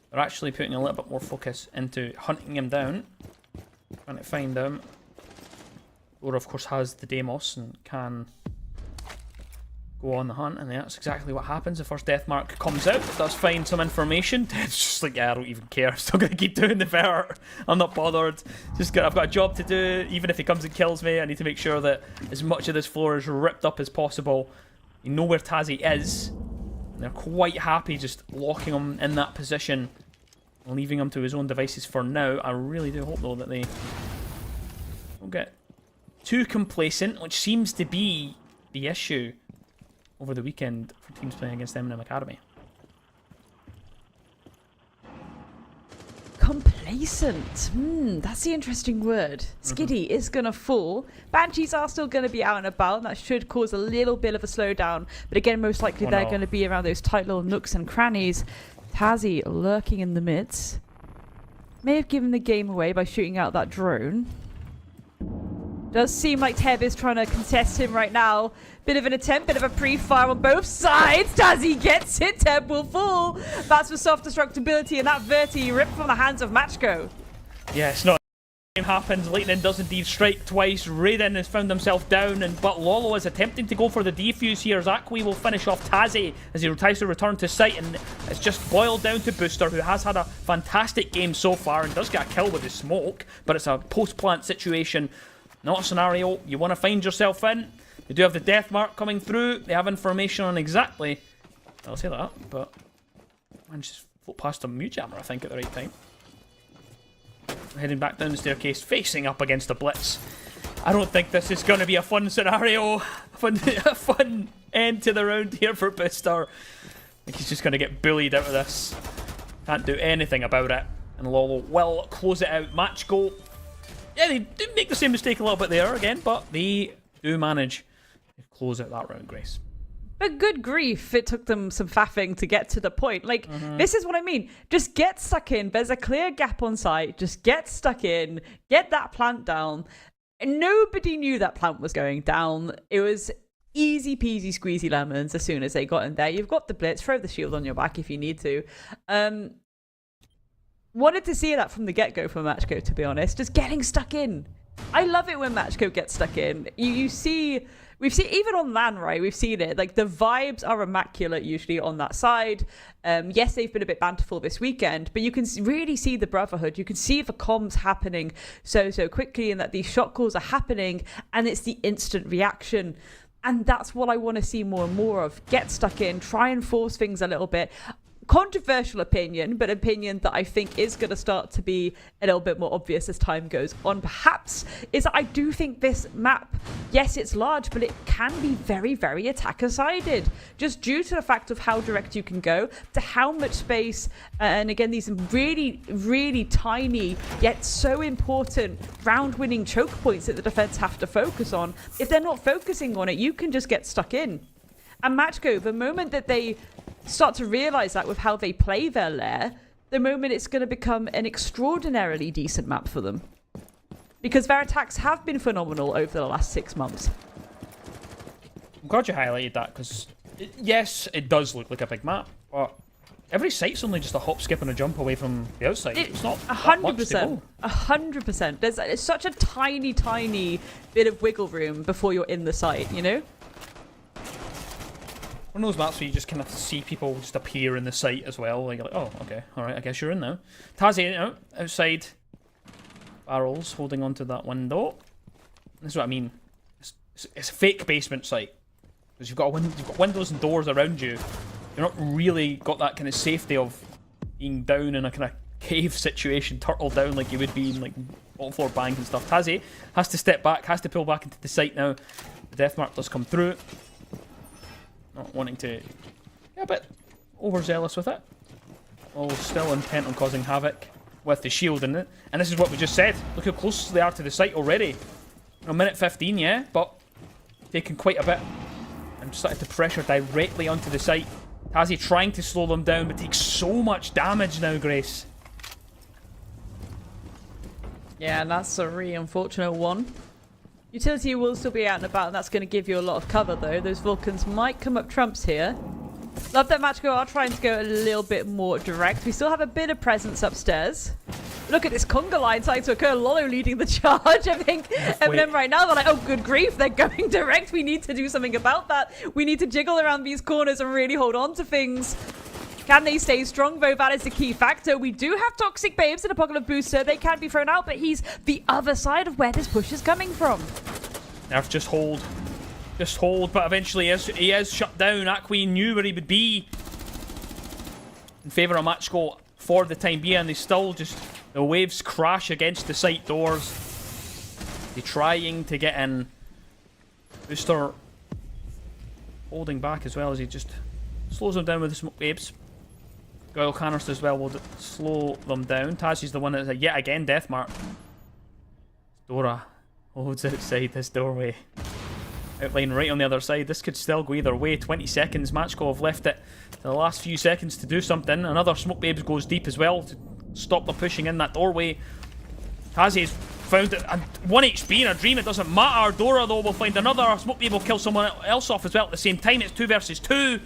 they're actually putting a little bit more focus into hunting him down. Trying to find him. Lair, of course, has the Deimos and can go on the hunt, and that's exactly what happens. The first death mark comes out. It does find some information. It's just like, yeah, I don't even care. I'm still going to keep doing the vert. I'm not bothered. I've got a job to do. Even if he comes and kills me, I need to make sure that as much of this floor is ripped up as possible. You know where Tazzy is. And they're quite happy just locking him in that position, leaving him to his own devices for now. I really do hope, though, that they don't get too complacent, which seems to be the issue over the weekend for teams playing against M&M Academy. Complacent. That's the interesting word. Skiddy is going to fall. Banshees are still going to be out and about, and that should cause a little bit of a slowdown. But again, most likely they're going to be around those tight little nooks and crannies. Tazzy lurking in the midst. May have given the game away by shooting out that drone. Does seem like Teb is trying to contest him right now. Bit of an attempt, bit of a pre-fire on both sides. Tazzy gets it, Teb will fall. That's for self-destructibility, and that Verti ripped from the hands of Matchco. Yeah, it's not. Happens. Lightning does indeed strike twice. Raiden has found himself down, but Lolo is attempting to go for the defuse here. Zakwi will finish off Tazzy as he tries to return to site, and it's just boiled down to Booster, who has had a fantastic game so far and does get a kill with his smoke, but it's a post-plant situation. Not a scenario you want to find yourself in. They do have the death mark coming through. They have information on exactly, I'll say that, but man, just float past a mute jammer, I think, at the right time. Heading back down the staircase, facing up against a blitz. I don't think this is going to be a fun scenario. A fun end to the round here for Booster. I think he's just going to get bullied out of this. Can't do anything about it. And Lolo will close it out. Match goal. Yeah, they do make the same mistake a little bit there again, but they do manage to close out that round, Grace. But good grief, it took them some faffing to get to the point. Like, this is what I mean. Just get stuck in. There's a clear gap on site. Just get stuck in. Get that plant down. And nobody knew that plant was going down. It was easy peasy squeezy lemons as soon as they got in there. You've got the blitz. Throw the shield on your back if you need to. Wanted to see that from the get-go for Matchco, to be honest. Just getting stuck in. I love it when Matchco gets stuck in. We've seen, even on LAN, right? We've seen it. Like, the vibes are immaculate usually on that side. Yes, they've been a bit banterful this weekend, but you can really see the brotherhood. You can see the comms happening so quickly, and that these shot calls are happening, and it's the instant reaction. And that's what I want to see more and more of. Get stuck in, try and force things a little bit. Controversial opinion, but opinion that I think is going to start to be a little bit more obvious as time goes on, perhaps, is that I do think this map, yes, it's large, but it can be very, very attacker-sided, just due to the fact of how direct you can go, to how much space, and again, these really, really tiny, yet so important round-winning choke points that the defense have to focus on. If they're not focusing on it, you can just get stuck in. And Matchco, the moment that they start to realize that with how they play their Lair, the moment it's going to become an extraordinarily decent map for them. Because their attacks have been phenomenal over the last 6 months. I'm glad you highlighted that, because yes, it does look like a big map, but every site's only just a hop, skip, and a jump away from the outside. It's not 100%. 100%. There's such a tiny, tiny bit of wiggle room before you're in the site, you know? One of those maps where you just kind of see people just appear in the site as well. Like, you're like, oh, okay, alright, I guess you're in now. Tazi outside barrels, holding onto that window. This is what I mean. It's a fake basement site. Because you've got windows and doors around you. You're not really got that kind of safety of being down in a kind of cave situation, turtle down like you would be in like bottom floor bank and stuff. Tazi has to step back, has to pull back into the site now. The death mark does come through. Not wanting to get a bit overzealous with it. Oh, still intent on causing havoc with the shield in it. And this is what we just said. Look how close they are to the site already. A minute 15, yeah, but taking quite a bit. And started to pressure directly onto the site. Tazi trying to slow them down, but takes so much damage now, Grace. Yeah, and that's a really unfortunate one. Utility will still be out and about, and that's going to give you a lot of cover, though. Those Vulcans might come up trumps here. Love that Matchco are trying to go a little bit more direct. We still have a bit of presence upstairs. Look at this conga line starting to occur. Lolo leading the charge. I think Eminem right now, they're like, oh, good grief, they're going direct. We need to do something about that. We need to jiggle around these corners and really hold on to things. Can they stay strong, though? That is the key factor. We do have Toxic Babes and Apocalypse Booster. They can be thrown out, but he's the other side of where this push is coming from. Nerf, just hold. Just hold, but eventually he is shut down. Aqui knew where he would be. In favour of Matchco for the time being. They still just... The waves crash against the site doors. They're trying to get in. Booster holding back as well as he just slows them down with the smoke waves. Goyle canister as well will slow them down. Tazi's the one that's yet again death mark. Dora holds outside this doorway. Outline right on the other side. This could still go either way. 20 seconds. Matchco have left it to the last few seconds to do something. Another smoke babes goes deep as well to stop them pushing in that doorway. Tazi's found it. And 1 HP in a dream. It doesn't matter. Dora though will find another smoke babe will kill someone else off as well at the same time. It's 2 versus 2.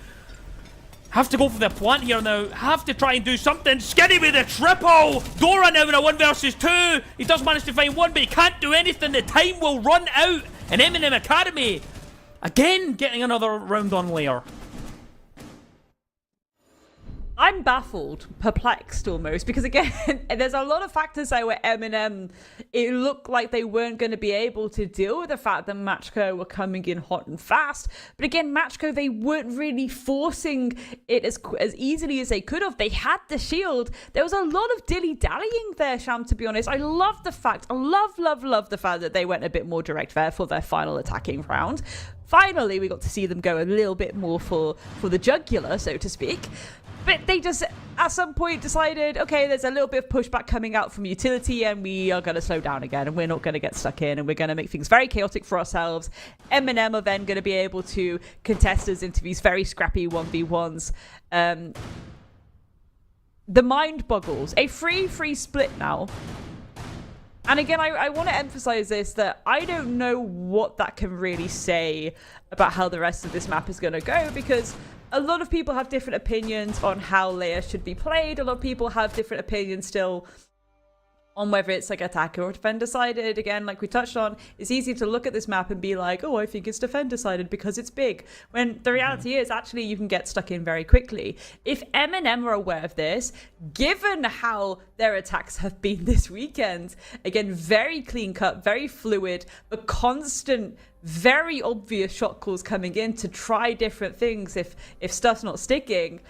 Have to go for the plant here now. Have to try and do something. Skinny with a triple. Dora now in a 1 versus 2. He does manage to find one, but he can't do anything. The time will run out. And Eminem Academy again getting another round on Lair. I'm baffled, perplexed almost, because again, there's a lot of factors there where Eminem, it looked like they weren't going to be able to deal with the fact that Matchco were coming in hot and fast. But again, Matchco, they weren't really forcing it as easily as they could have. They had the shield. There was a lot of dilly-dallying there, Sham, to be honest. I love the fact, I love the fact that they went a bit more direct there for their final attacking round. Finally, we got to see them go a little bit more for the jugular, so to speak. But they just, at some point, decided, okay, there's a little bit of pushback coming out from utility, and we are going to slow down again, and we're not going to get stuck in, and we're going to make things very chaotic for ourselves. M&M are then going to be able to contest us into these very scrappy 1v1s. The mind boggles. A free split now. And again, I want to emphasize this, that I don't know what that can really say about how the rest of this map is going to go, because a lot of people have different opinions on how Lair should be played. A lot of people have different opinions still on whether it's like attacker or defender sided. Again, like we touched on, it's easy to look at this map and be like, oh, I think it's defender sided because it's big. When the reality is actually you can get stuck in very quickly. If M&M are aware of this, given how their attacks have been this weekend, again, very clean cut, very fluid, but constant, very obvious shot calls coming in to try different things if stuff's not sticking,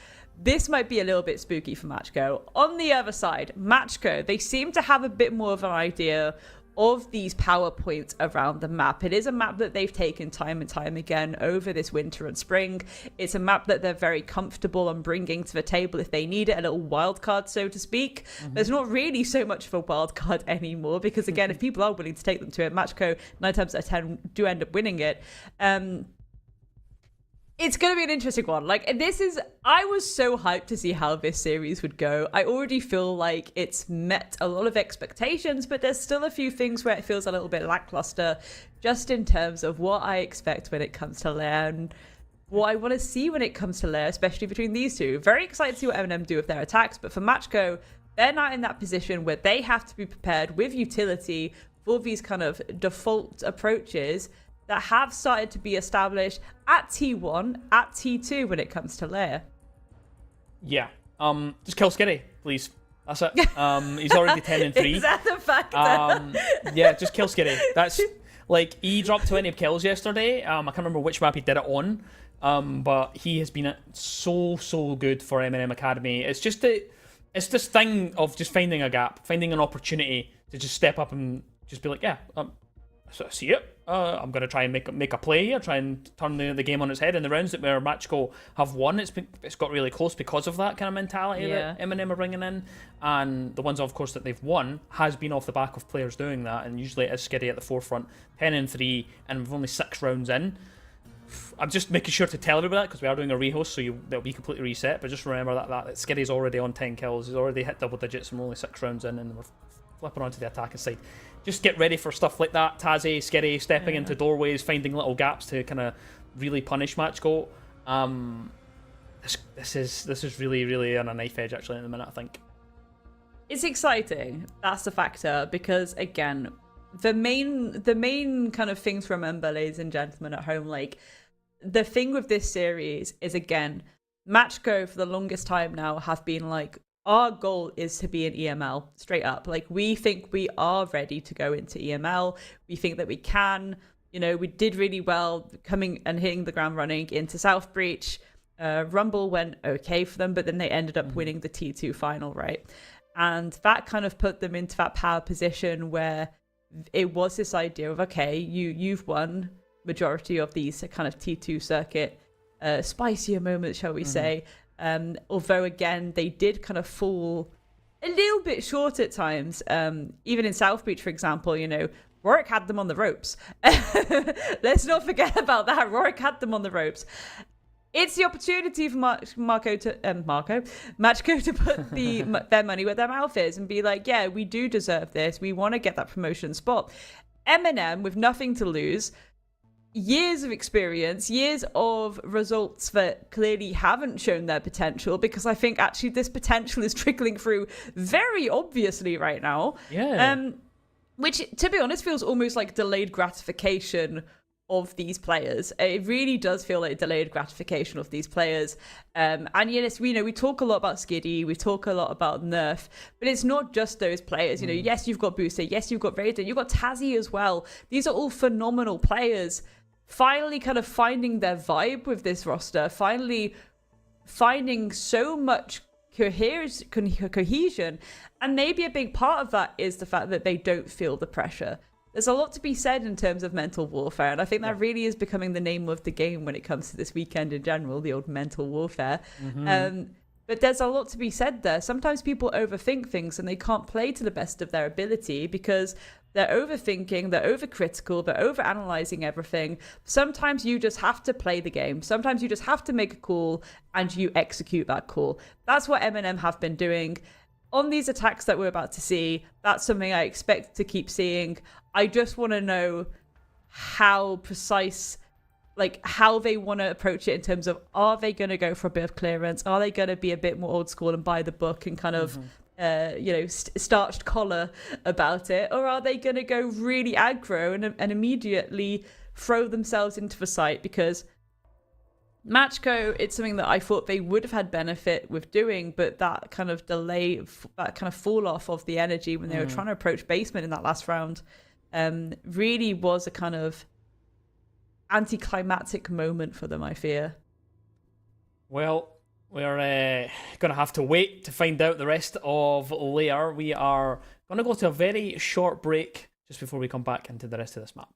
this might be a little bit spooky for Matchco. On the other side, Matchco, they seem to have a bit more of an idea of these power points around the map. It is a map that they've taken time and time again over this winter and spring. It's a map that they're very comfortable on bringing to the table if they need it, a little wild card, so to speak. There's not really so much of a wild card anymore because, again, if people are willing to take them to it, Matchco 9 times out of 10 do end up winning it. It's going to be an interesting one. Like, I was so hyped to see how this series would go. I already feel like it's met a lot of expectations, but there's still a few things where it feels a little bit lackluster, just in terms of what I expect when it comes to Lair and what I want to see when it comes to Lair, especially between these two. Very excited to see what M&M do with their attacks, but for Matchco, they're not in that position where they have to be prepared with utility for these kind of default approaches that have started to be established at T1, at T2 when it comes to Lair. Yeah. Just kill Skitty, please. That's it. He's already 10 and 3. Is that the factor? Yeah, just kill Skitty. That's like, he dropped 20 kills yesterday. I can't remember which map he did it on. But he has been so good for M&M Academy. It's just this thing of just finding a gap, finding an opportunity to just step up and just be like, yeah, so I see it. I'm going to try and make a play here, try and turn the game on its head. In the rounds that where Matchco have won, it's got really close because of that kind of mentality that M&M are bringing in. And the ones, of course, that they've won has been off the back of players doing that. And usually it is Skitty at the forefront, 10 and 3, and we've only 6 rounds in. I'm just making sure to tell everybody that because we are doing a rehost, so they'll be completely reset. But just remember that Skitty's already on 10 kills. He's already hit double digits, and we're only 6 rounds in, and we're flipping onto the attacking side. Just get ready for stuff like that. Tazi, Skitty, stepping into doorways, finding little gaps to kind of really punish Matchco. This is really on a knife edge actually in the minute, I think. It's exciting. That's the factor, because again, the main kind of thing to remember, ladies and gentlemen at home, like, the thing with this series is, again, Matchco for the longest time now have been like, our goal is to be an EML, straight up. Like, we think we are ready to go into EML. We think that we can. You know, we did really well coming and hitting the ground running into South Breach. Rumble went okay for them, but then they ended up winning the T2 final, right? And that kind of put them into that power position where it was this idea of, okay, you've won majority of these kind of T2 circuit spicier moments, shall we say. Although, again, they did kind of fall a little bit short at times. Even in South Beach, for example, you know, Rorik had them on the ropes. Let's not forget about that. Rorik had them on the ropes. It's the opportunity for Matchco to put their money where their mouth is and be like, yeah, we do deserve this. We want to get that promotion spot. M&M, with nothing to lose, years of experience, years of results that clearly haven't shown their potential, because I think actually this potential is trickling through very obviously right now. Yeah. Which, to be honest, feels almost like delayed gratification of these players. It really does feel like delayed gratification of these players. And yes, we talk a lot about Skiddy, we talk a lot about Nerf, but it's not just those players. You know, yes, you've got Booster, yes, you've got Raider, you've got Tazi as well. These are all phenomenal players. Finally kind of finding their vibe with this roster, finally finding so much cohesion. And maybe a big part of that is the fact that they don't feel the pressure. There's a lot to be said in terms of mental warfare, and I think that really is becoming the name of the game when it comes to this weekend in general, the old mental warfare. But there's a lot to be said there. Sometimes people overthink things and they can't play to the best of their ability because they're overthinking, they're overcritical, they're overanalyzing everything. Sometimes you just have to play the game. Sometimes you just have to make a call and you execute that call. That's what M&M have been doing. On these attacks that we're about to see, that's something I expect to keep seeing. I just want to know how precise, like how they want to approach it in terms of, are they going to go for a bit of clearance? Are they going to be a bit more old school and buy the book and kind of, starched collar about it? Or are they going to go really aggro and immediately throw themselves into the site? Because Matchco, it's something that I thought they would have had benefit with doing, but that kind of delay, that kind of fall off of the energy when they were trying to approach basement in that last round really was a kind of anticlimactic moment for them, I fear. Well, we're going to have to wait to find out the rest of Lair. We are going to go to a very short break just before we come back into the rest of this map.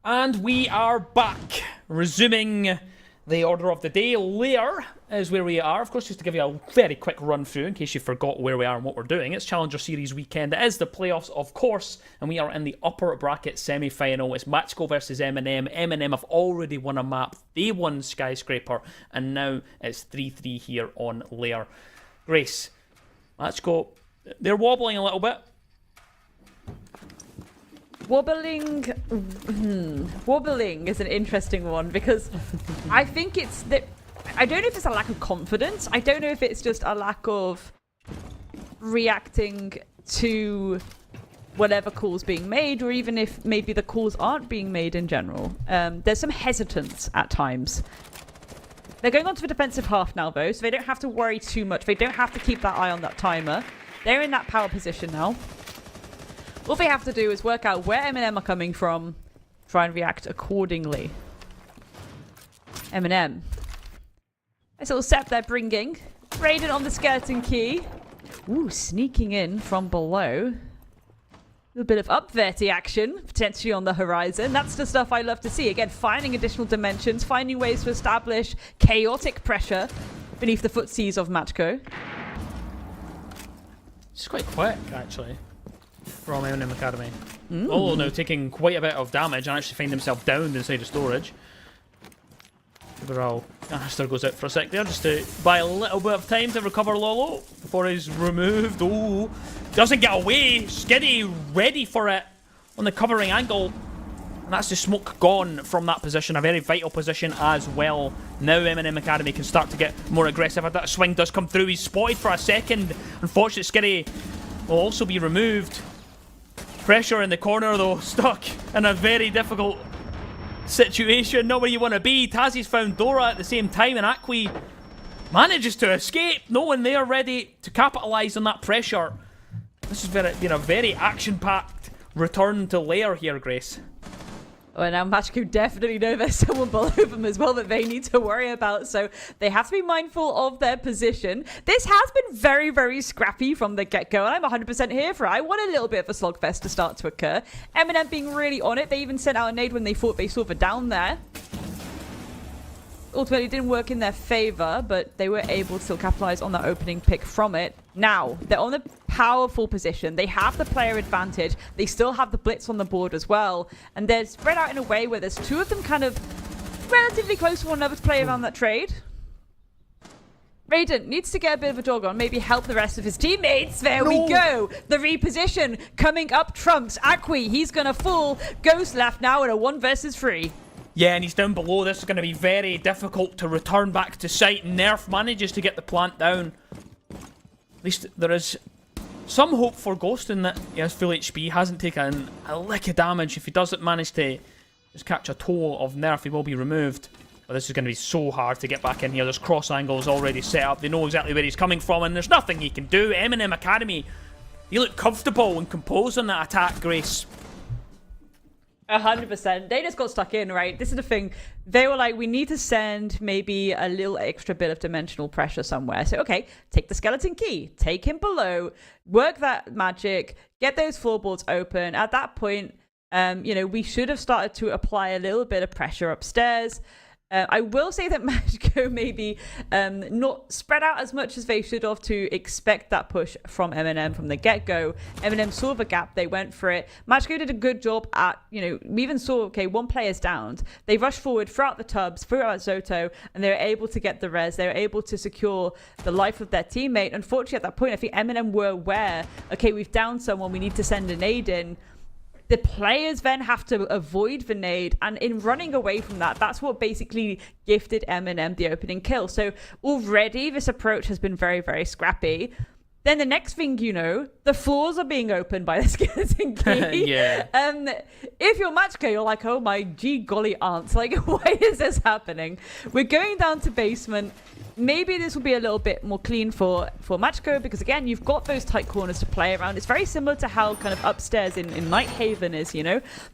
And we are back, resuming the order of the day. Lair is where we are. Of course, just to give you a very quick run through in case you forgot where we are and what we're doing. It's Challenger Series weekend. It is the playoffs, of course, and we are in the upper bracket semi-final. It's Matchco versus M&M. M&M have already won a map. They won Skyscraper, and now it's 3-3 here on Lair. Grace, Matchco, they're wobbling a little bit. Wobbling is an interesting one because I think it's that I don't know if it's a lack of confidence. I don't know if it's just a lack of reacting to whatever calls being made, or even if maybe the calls aren't being made in general. There's some hesitance at times. They're going on to the defensive half now, though, so they don't have to worry too much. They don't have to keep that eye on that timer. They're in that power position now. All they have to do is work out where M&M are coming from, try and react accordingly. M&M. Nice little step they're bringing. Raiden on the skeleton key. Ooh, sneaking in from below. little bit of up-verty action potentially on the horizon. That's the stuff I love to see. Again, finding additional dimensions, finding ways to establish chaotic pressure beneath the footsies of Matchco. It's quite quick, actually, from M&M Academy. Although now taking quite a bit of damage and actually find himself down inside the storage. Overall, Canister goes out for a sec there just to buy a little bit of time to recover Lolo before he's removed. Oh, doesn't get away. Skiddy ready for it on the covering angle. And that's the smoke gone from that position. A very vital position as well. Now M&M Academy can start to get more aggressive. That swing does come through. He's spotted for a second. Unfortunately, Skiddy will also be removed. Pressure in the corner though, stuck in a very difficult situation, not where you want to be. Tazi's found Dora at the same time, and Akwi manages to escape. No one there ready to capitalise on that pressure. This has been a very action-packed return to Lair here, Grace. Oh, and now Matchco definitely know there's someone below them as well that they need to worry about, so they have to be mindful of their position. This has been very, very scrappy from the get-go, and I'm 100% here for it. I want a little bit of a slugfest to start to occur. M&M being really on it. They even sent out a nade when they thought they saw the down there. Ultimately, it didn't work in their favour, but they were able to still capitalise on that opening pick from it. Now, they're on a powerful position. They have the player advantage. They still have the blitz on the board as well. And they're spread out in a way where there's two of them kind of relatively close to one another to play around that trade. Raiden needs to get a bit of a dog on, maybe help the rest of his teammates. There we go. The reposition coming up trumps. Akwi, he's going to fall. Ghost left now in a 1 versus 3. Yeah, and he's down below. This is going to be very difficult to return back to site. Nerf manages to get the plant down. At least there is some hope for Ghost in that he has full HP, hasn't taken a lick of damage. If he doesn't manage to just catch a toe of Nerf, he will be removed. But this is going to be so hard to get back in here. There's cross angles already set up. They know exactly where he's coming from, and there's nothing he can do. M&M Academy, you look comfortable and composed on that attack, Grace. 100%. They just got stuck in, right? This is the thing. They were like, we need to send maybe a little extra bit of dimensional pressure somewhere. So, okay, take the skeleton key, take him below, work that magic, get those floorboards open. At that point, we should have started to apply a little bit of pressure upstairs. I will say that Matchco maybe not spread out as much as they should have to expect that push from M&M from the get-go. M&M saw the gap, they went for it. Matchco did a good job at, we even saw, okay, one player's downed. They rushed forward throughout the tubs, throughout Zoto, and they were able to get the res. They were able to secure the life of their teammate. Unfortunately, at that point, I think M&M were aware, okay, we've downed someone, we need to send a nade in. The players then have to avoid the nade, and in running away from that, that's what basically gifted M&M the opening kill. So already this approach has been very, very scrappy. Then the next thing you know, the floors are being opened by the skeleton key. Yeah. If you're Matchco, you're like, oh my gee golly aunts, like, why is this happening? We're going down to basement. Maybe this will be a little bit more clean for Matchco, because again, you've got those tight corners to play around. It's very similar to how kind of upstairs in Nighthaven is,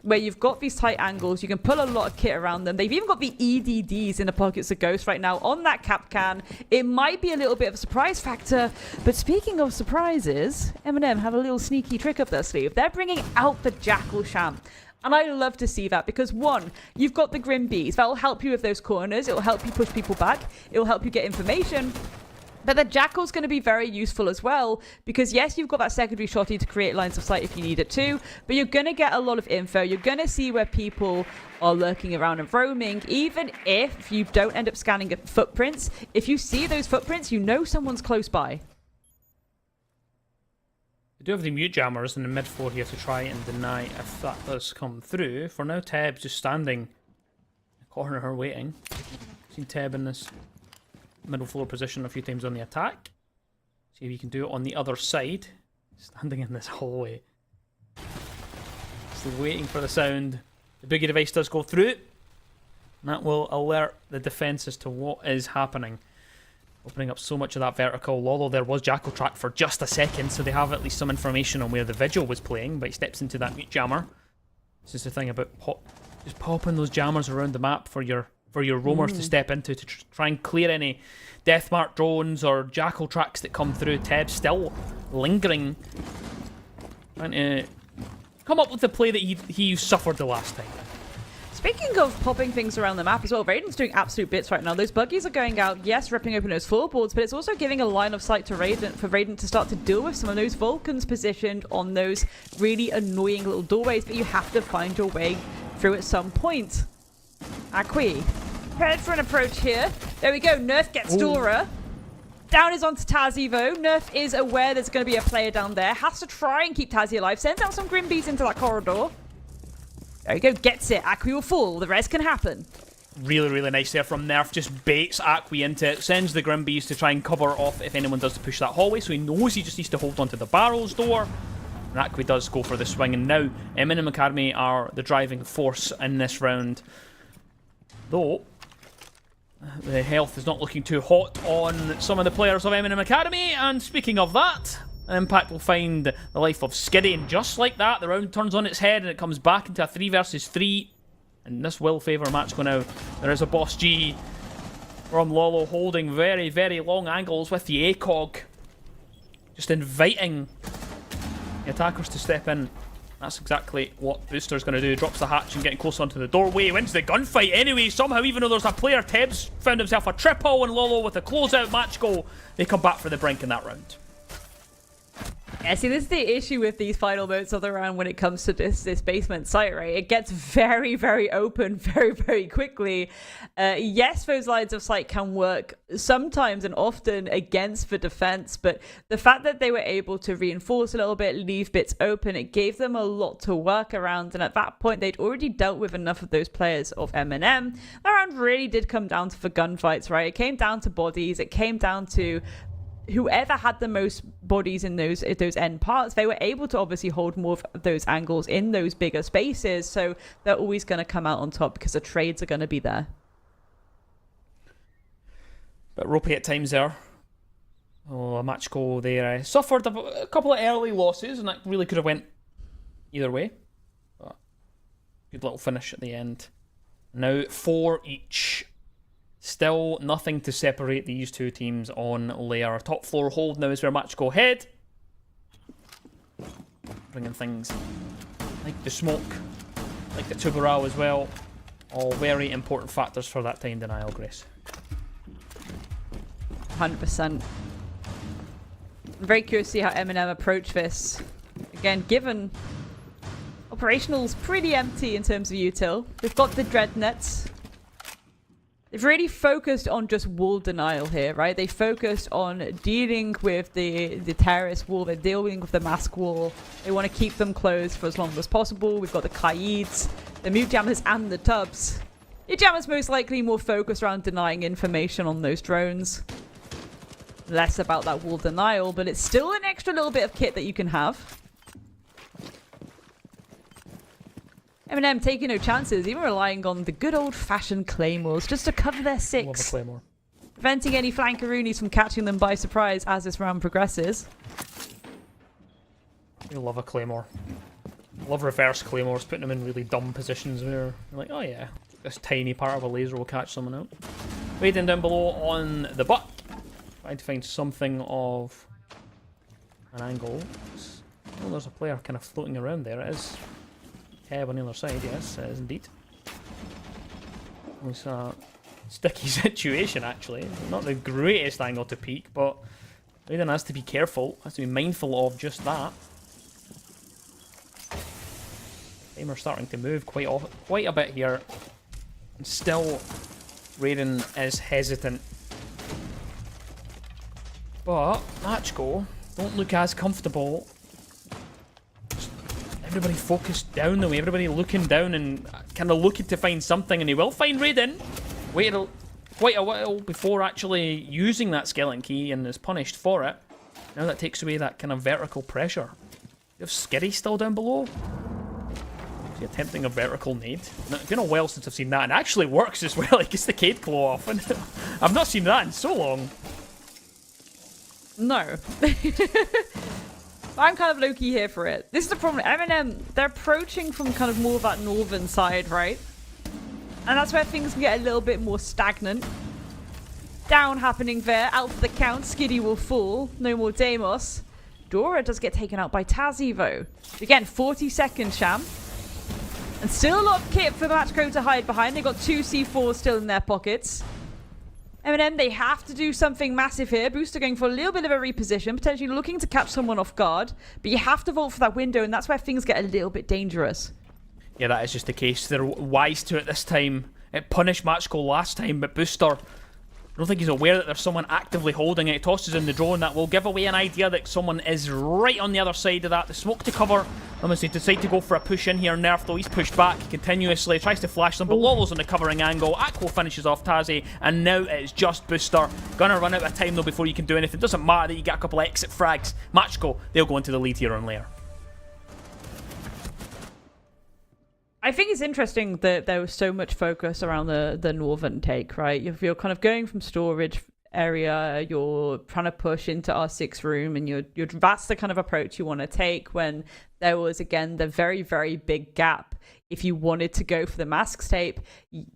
where you've got these tight angles. You can put a lot of kit around them. They've even got the EDDs in the pockets of Ghost right now on that cap can. It might be a little bit of a surprise factor, but speaking of surprises, M&M have a little sneaky trick up their sleeve. They're bringing out the Jackal Sham. And I love to see that because, one, you've got the Grim Bees. That will help you with those corners. It will help you push people back. It will help you get information. But the Jackal's going to be very useful as well because, yes, you've got that secondary shotty to create lines of sight if you need it to, but you're going to get a lot of info. You're going to see where people are lurking around and roaming. Even if you don't end up scanning footprints, if you see those footprints, you know someone's close by. We do have the mute jammers in the mid floor here to try and deny if that does come through. For now, Teb just standing in the corner her waiting. Seen Teb in this middle floor position a few times on the attack. See if he can do it on the other side. Standing in this hallway. Still waiting for the sound. The boogie device does go through. And that will alert the defense as to what is happening. Opening up so much of that vertical. Although there was Jackal track for just a second, so they have at least some information on where the Vigil was playing, but he steps into that mute jammer. This is the thing about just popping those jammers around the map for your roamers to step into to try and clear any Deathmark drones or Jackal tracks that come through. Teb still lingering, trying to come up with the play that he suffered the last time. Speaking of popping things around the map as well, Raiden's doing absolute bits right now. Those buggies are going out, yes, ripping open those floorboards, but it's also giving a line of sight to Raiden for Raiden to start to deal with some of those Vulcans positioned on those really annoying little doorways, but you have to find your way through at some point. Aqui, prepared for an approach here. There we go, Nerf gets Dora. Down is onto Tazzy though. Nerf is aware there's going to be a player down there. Has to try and keep Tazzy alive. Sends out some Grimbees into that corridor. There you go, gets it. Aqui will fall. The rest can happen. Really, really nice there from Nerf. Just baits Aqui into it. Sends the Grimbees to try and cover off if anyone does to push that hallway. So he knows he just needs to hold onto the barrels door. And Aqui does go for the swing. And now M&M Academy are the driving force in this round. Though the health is not looking too hot on some of the players of M&M Academy. And speaking of that, Impact will find the life of Skiddy, and just like that, the round turns on its head and it comes back into a 3 versus 3. And this will favour Matchko now. There is a Boss G from Lolo holding very, very long angles with the ACOG. Just inviting the attackers to step in. That's exactly what Booster's going to do. Drops the hatch and getting close onto the doorway. Wins the gunfight anyway. Somehow, even though there's a player, Tebs found himself a triple, and Lolo with a closeout match goal. They come back for the brink in that round. Yeah, see, this is the issue with these final moments of the round when it comes to this basement site, right? It gets very, very open very, very quickly. Yes, those lines of sight can work sometimes and often against the defense, but the fact that they were able to reinforce a little bit, leave bits open, it gave them a lot to work around. And at that point, they'd already dealt with enough of those players of M&M. The round really did come down to the gunfights, right? It came down to bodies. It came down to whoever had the most bodies in those end parts. They were able to obviously hold more of those angles in those bigger spaces, so they're always going to come out on top because the trades are going to be there. But ropey at times there. Oh, a match goal there. Suffered a couple of early losses, and that really could have went either way. But good little finish at the end. Now 4 each. Still nothing to separate these two teams on Lair. Top floor hold now is where Matchko head. Bringing things like the smoke, like the Tubarao as well. All very important factors for that time denial, Grace. 100%. I'm very curious to see how M&M approach this. Again, given operational's pretty empty in terms of util. They've got the Dreadnets. They've really focused on just wall denial here, right? They focused on dealing with the terrorist wall. They're dealing with the mask wall. They want to keep them closed for as long as possible. We've got the Kaids, the Mute Jammers, and the Tubs. Your Jammers most likely more focused around denying information on those drones. Less about that wall denial, but it's still an extra little bit of kit that you can have. M&M taking no chances, even relying on the good old-fashioned claymores just to cover their 6. Love a claymore. Preventing any flankeroonies from catching them by surprise as this round progresses. You love a claymore. Love reverse claymores, putting them in really dumb positions where you're like, oh yeah, this tiny part of a laser will catch someone out. Waiting down below on the butt. Trying to find something of an angle. Oh, there's a player kind of floating around there. It is Keb on the other side, yes, it is indeed. It's a sticky situation, actually. Not the greatest angle to peek, but Raiden has to be careful, has to be mindful of just that. Timer's starting to move quite a bit here. And still, Raiden is hesitant. But, Matchko don't look as comfortable. Everybody focused down the way, everybody looking down and kind of looking to find something, and he will find Raiden. Waited quite a while before actually using that skeleton key and is punished for it. Now that takes away that kind of vertical pressure. You have Skiddy still down below. Is he attempting a vertical nade? It's been a while since I've seen that, and it actually works as well. It gets the Cade Claw off, and I've not seen that in so long. No. I'm kind of low-key here for it. This is the problem. M&M, they're approaching from kind of more of that northern side, right? And that's where things can get a little bit more stagnant. Down happening there. Out for the count. Skiddy will fall. No more Deimos. Dora does get taken out by Tazzy, though. Again, 40 seconds, Sham. And still a lot of kit for Matchco to hide behind. They got 2 C4s still in their pockets. M&M, they have to do something massive here. Booster going for a little bit of a reposition, potentially looking to catch someone off guard. But you have to vault for that window, and that's where things get a little bit dangerous. Yeah, that is just the case. They're wise to it this time. It punished Matchco last time, but Booster, I don't think he's aware that there's someone actively holding it. He tosses in the drone. That will give away an idea that someone is right on the other side of that. The smoke to cover. Unless they decide to go for a push in here. Nerf, though, he's pushed back continuously. Tries to flash them, but Lolo's on the covering angle. Aquo finishes off Tazzy, and now it's just Booster. Gonna run out of time, though, before you can do anything. Doesn't matter that you get a couple of exit frags. Matchco, they'll go into the lead here on Lair. I think it's interesting that there was so much focus around the northern take, right? If you're kind of going from storage area, you're trying to push into R6 room, and you're that's the kind of approach you want to take when there was, again, the very, very big gap. If you wanted to go for the masks take,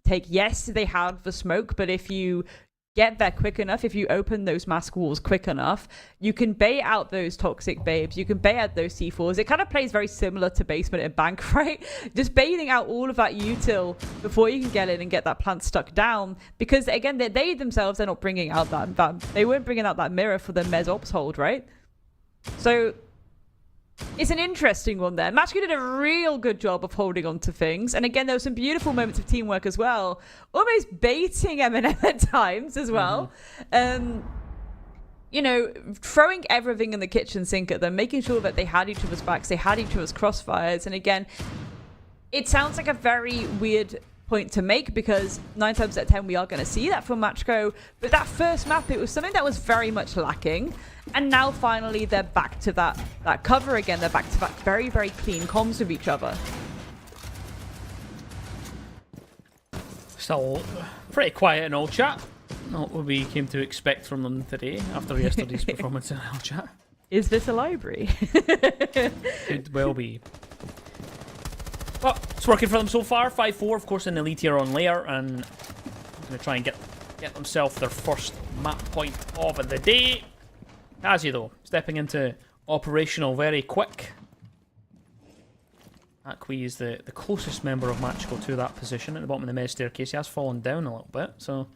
yes, they have the smoke, but if you get there quick enough, if you open those mask walls quick enough, you can bait out those toxic babes, you can bait out those C4s. It kind of plays very similar to basement and bank, right? Just baiting out all of that util before you can get in and get that plant stuck down, because again, they themselves are not bringing out that they weren't bringing out that mirror for the Mez Ops hold, right? So it's an interesting one there. Matchco did a real good job of holding on to things. And again, there were some beautiful moments of teamwork as well. Almost baiting M&M at times as well. You know, throwing everything in the kitchen sink at them, making sure that they had each other's backs, they had each other's crossfires. And again, it sounds like a very weird point to make, because 9 times out of 10 we are going to see that from Matchco, but that first map, it was something that was very much lacking, and now finally they're back to that cover again. They're back to that very, very clean comms with each other. Still pretty quiet in all chat. Not what we came to expect from them today after yesterday's performance in all chat. Is this a library? Could well be. Well, it's working for them so far. 5-4, of course, in the lead here on Lair, and going to try and get themselves their first map point of the day. Tazzy, though, stepping into operational very quick. Akwi is the closest member of Matchco to that position at the bottom of the Mez staircase. He has fallen down a little bit, so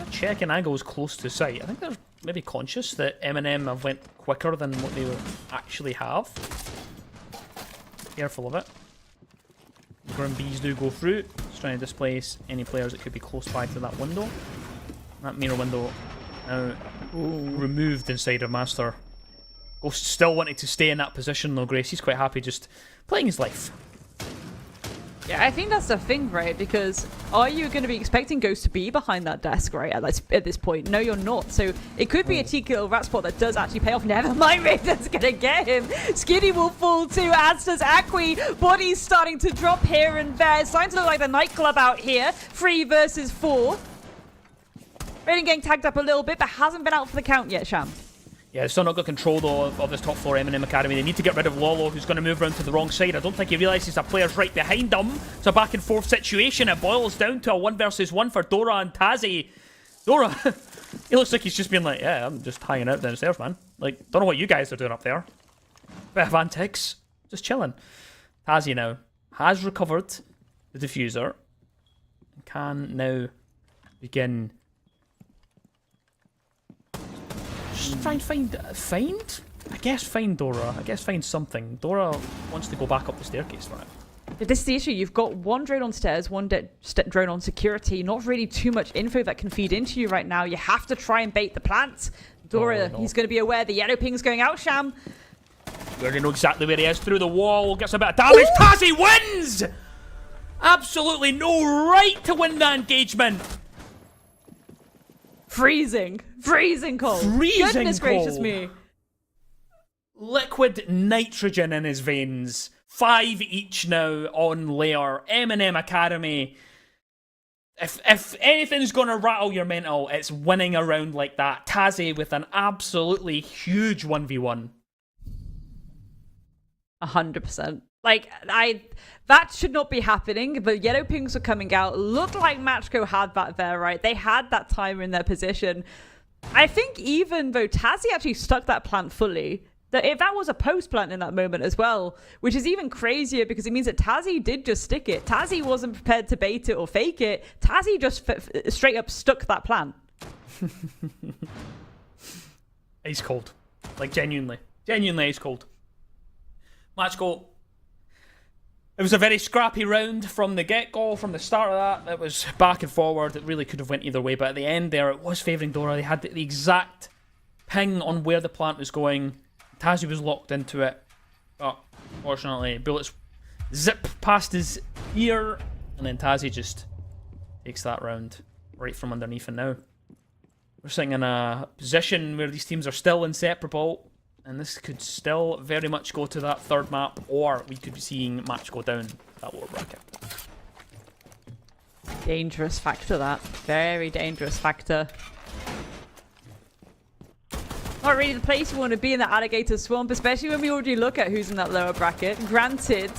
check and angle is close to sight. I think they're maybe conscious that M&M have went quicker than what they actually have. Careful of it. Grim Bees do go through. Just trying to displace any players that could be close by to that window. That mirror window now removed inside of Master. Ghost still wanting to stay in that position though, Grace. He's quite happy just playing his life. Yeah, I think that's the thing, right? Because are you going to be expecting Ghost to be behind that desk, right, at this point? No, you're not. So it could be a cheeky little rat spot that does actually pay off. Never mind, Raiden's going to get him. Skinny will fall too, as does Akwi. Body's starting to drop here and there. It's starting to look like the nightclub out here. 3 versus 4. Raiden getting tagged up a little bit, but hasn't been out for the count yet, Sham. Yeah, they've still not got control though of this top floor M&M Academy. They need to get rid of Lolo, who's going to move around to the wrong side. I don't think he realises that player's right behind him. It's a back and forth situation. It boils down to a 1 versus 1 for Dora and Tazzy. Dora, he looks like he's just been like, yeah, I'm just hanging out downstairs, man. Like, don't know what you guys are doing up there. Bit of antics. Just chilling. Tazzy now has recovered the diffuser. Can now begin... Just try and find? I guess find Dora. I guess find something. Dora wants to go back up the staircase for it. But this is the issue. You've got one drone on stairs, one drone on security. Not really too much info that can feed into you right now. You have to try and bait the plant. Dora, he's going to be aware the yellow ping's going out, Sham. We already know exactly where he is. Through the wall. Gets a bit of damage. Ooh! Tazzy wins! Absolutely no right to win that engagement. Freezing cold. Goodness gracious me. Liquid nitrogen in his veins. 5 each now on Lair. M&M Academy. If anything's going to rattle your mental, it's winning a round like that. Tazzy with an absolutely huge 1v1. 100%. Like, that should not be happening, but yellow pings were coming out. Looked like Matchco had that there, right? They had that timer in their position. I think even though Tazzy actually stuck that plant fully, that if that was a post plant in that moment as well, which is even crazier because it means that Tazzy did just stick it. Tazzy wasn't prepared to bait it or fake it. Tazzy just straight up stuck that plant. Ice cold. Like, genuinely ice cold. Match goal. It was a very scrappy round from the get-go, from the start of that. It was back and forward. It really could have went either way, but at the end there, it was favouring Dora. They had the exact ping on where the plant was going. Tazzy was locked into it, but fortunately, bullets zip past his ear, and then Tazzy just takes that round right from underneath. And now we're sitting in a position where these teams are still inseparable, and this could still very much go to that third map, or we could be seeing match go down that lower bracket. Dangerous factor, that. Very dangerous factor. Not really the place you want to be in the alligator swamp, especially when we already look at who's in that lower bracket. Granted,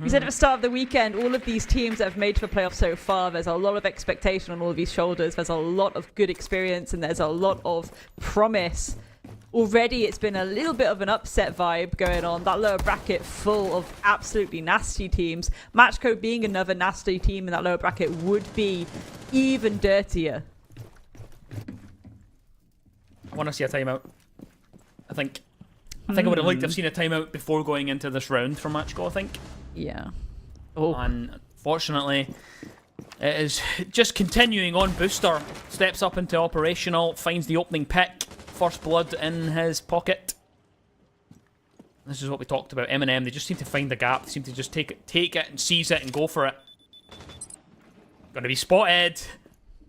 we said at the start of the weekend, all of these teams that have made to the playoffs so far, there's a lot of expectation on all of these shoulders. There's a lot of good experience and there's a lot of promise. Already, it's been a little bit of an upset vibe going on. That lower bracket full of absolutely nasty teams. Matchco being another nasty team in that lower bracket would be even dirtier. I want to see a timeout. I think I would have liked to have seen a timeout before going into this round for Matchco, I think. Yeah. Oh. And fortunately, it is just continuing on. Booster steps up into operational, finds the opening pick. First blood in his pocket. This is what we talked about. M&M, they just seem to find the gap. They seem to just take it and seize it and go for it. Gonna be spotted.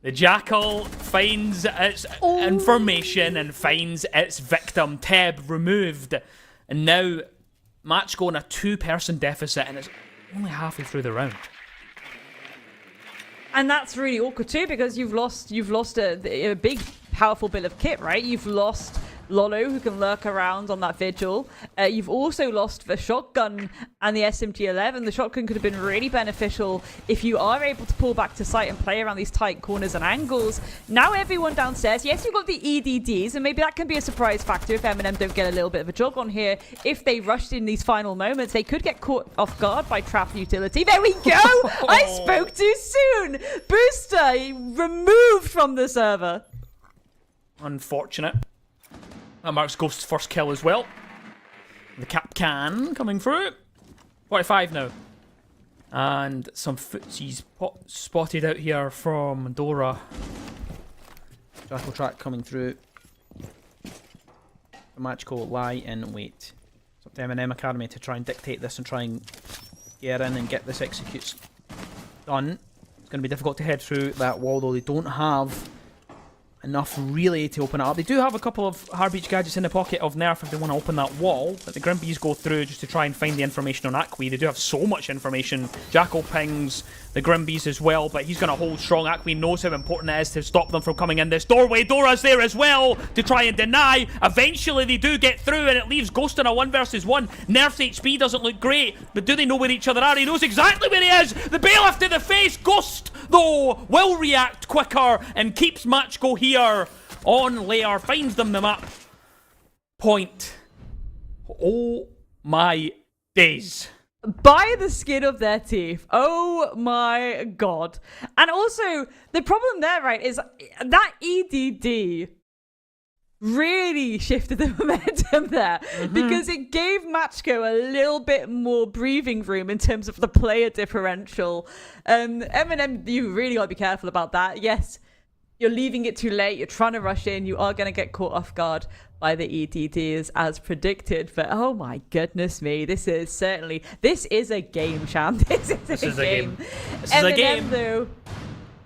The Jackal finds its information and finds its victim. Teb removed. And now Matchco in a 2-person deficit, and it's only halfway through the round. And that's really awkward too, because you've lost a big, powerful bit of kit, right? You've lost Lolo, who can lurk around on that vigil. You've also lost the shotgun and the SMG-11. The shotgun could have been really beneficial if you are able to pull back to site and play around these tight corners and angles. Now everyone downstairs, yes, you've got the EDDs, and maybe that can be a surprise factor if M&M don't get a little bit of a jog on here. If they rushed in these final moments, they could get caught off guard by trap utility. There we go! I spoke too soon! Booster removed from the server. Unfortunate. That marks Ghost's first kill as well. The Capcan coming through. 45 now. And some footsies spotted out here from Dora. Jackal track coming through. The Matchco lie in wait. It's up to M&M Academy to try and dictate this and try and get in and get this executes done. It's going to be difficult to head through that wall, though. They don't have enough really to open it up. They do have a couple of Hardbeach gadgets in the pocket of Nerf if they want to open that wall, but the Grimbees go through just to try and find the information on Acqui. They do have so much information. Jackal pings the Grimbees as well, but he's going to hold strong. Acqui knows how important it is to stop them from coming in this doorway. Dora's there as well to try and deny. Eventually they do get through, and it leaves Ghost in a 1v1. Nerf's HP doesn't look great, but do they know where each other are? He knows exactly where he is. The bailiff to the face. Ghost, though, will react quicker and keeps Matchco here on Lair, finds them the map point. Oh my days. By the skin of their teeth. Oh my god. And also, the problem there, right, is that EDD really shifted the momentum there, because it gave Matchco a little bit more breathing room in terms of the player differential. M&M, you really got to be careful about that. Yes, you're leaving it too late. You're trying to rush in. You are going to get caught off guard by the EDDs as predicted. But oh my goodness me, this is a game, Sham. This is a game. This is a game. Though,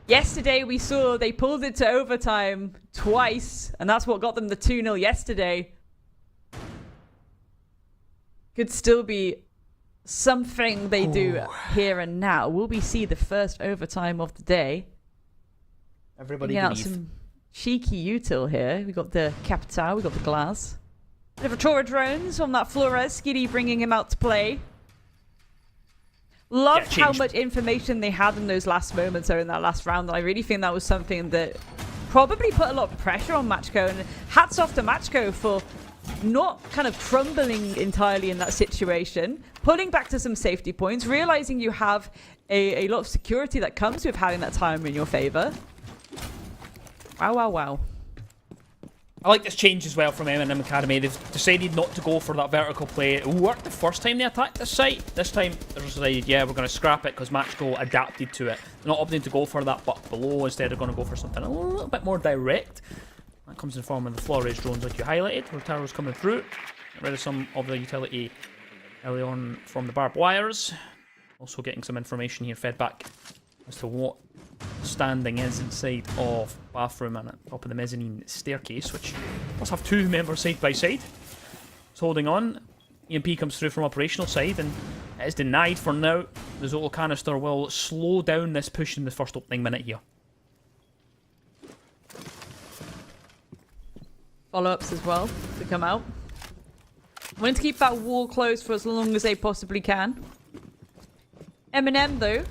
yesterday we saw they pulled it to overtime twice, and that's what got them the 2-0 yesterday. Could still be something they do here and now. Will we see the first overtime of the day? Everybody out some cheeky util here. We got the Capital, we got the Glass. The Vitora drones on that Flores. Skiddy bringing him out to play. Loved how much information they had in those last moments or in that last round. And I really think that was something that probably put a lot of pressure on Matchco, and hats off to Matchco for not kind of crumbling entirely in that situation, pulling back to some safety points, realizing you have a lot of security that comes with having that timer in your favor. Wow. I like this change as well from M&M Academy. They've decided not to go for that vertical play. It worked the first time they attacked this site. This time they decided, yeah, we're going to scrap it because Matchco adapted to it. They're not opting to go for that butt below. Instead, they're going to go for something a little bit more direct. That comes in form of the floor raise drones like you highlighted. Rotaro's coming through. Get rid of some of the utility early on from the barbed wires. Also getting some information here fed back as to what standing is inside of bathroom and at top of the mezzanine staircase, which must have two members side by side. It's holding on. EMP comes through from operational side and it is denied for now. The Zolo canister will slow down this push in the first opening minute here. Follow-ups as well to come out. Want to keep that wall closed for as long as they possibly can. M&M though,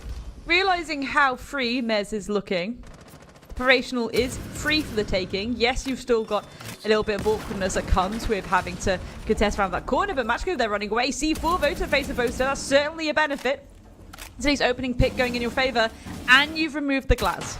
realizing how free Mez is looking. Operational is free for the taking. Yes, you've still got a little bit of awkwardness that comes with having to contest around that corner, but Matchco, they're running away. C4 vote face the poster. That's certainly a benefit. Today's opening pick going in your favor, and you've removed the glass.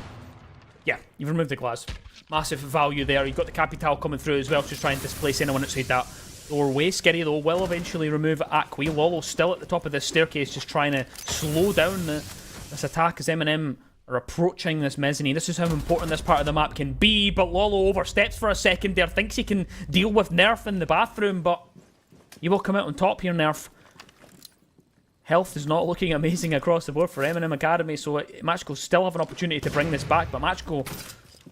Yeah, you've removed the glass. Massive value there. You've got the Capital coming through as well to try and displace anyone outside that doorway. Skitty, though, will eventually remove Acqui. Lolo still at the top of this staircase, just trying to slow down this attack as M&M are approaching this mezzanine. This is how important this part of the map can be, but Lolo oversteps for a second there, thinks he can deal with Nerf in the bathroom, but he will come out on top here, Nerf. Health is not looking amazing across the board for M&M Academy, so Matchco still have an opportunity to bring this back, but Matchco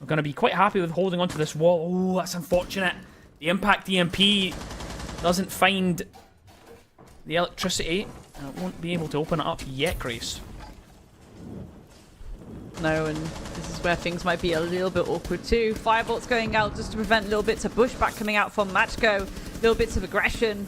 are going to be quite happy with holding onto this wall. Oh, that's unfortunate. The impact EMP doesn't find the electricity, and it won't be able to open it up yet, Grace. No, and this is where things might be a little bit awkward too. Firebolts going out just to prevent little bits of pushback coming out from Matchco. Little bits of aggression.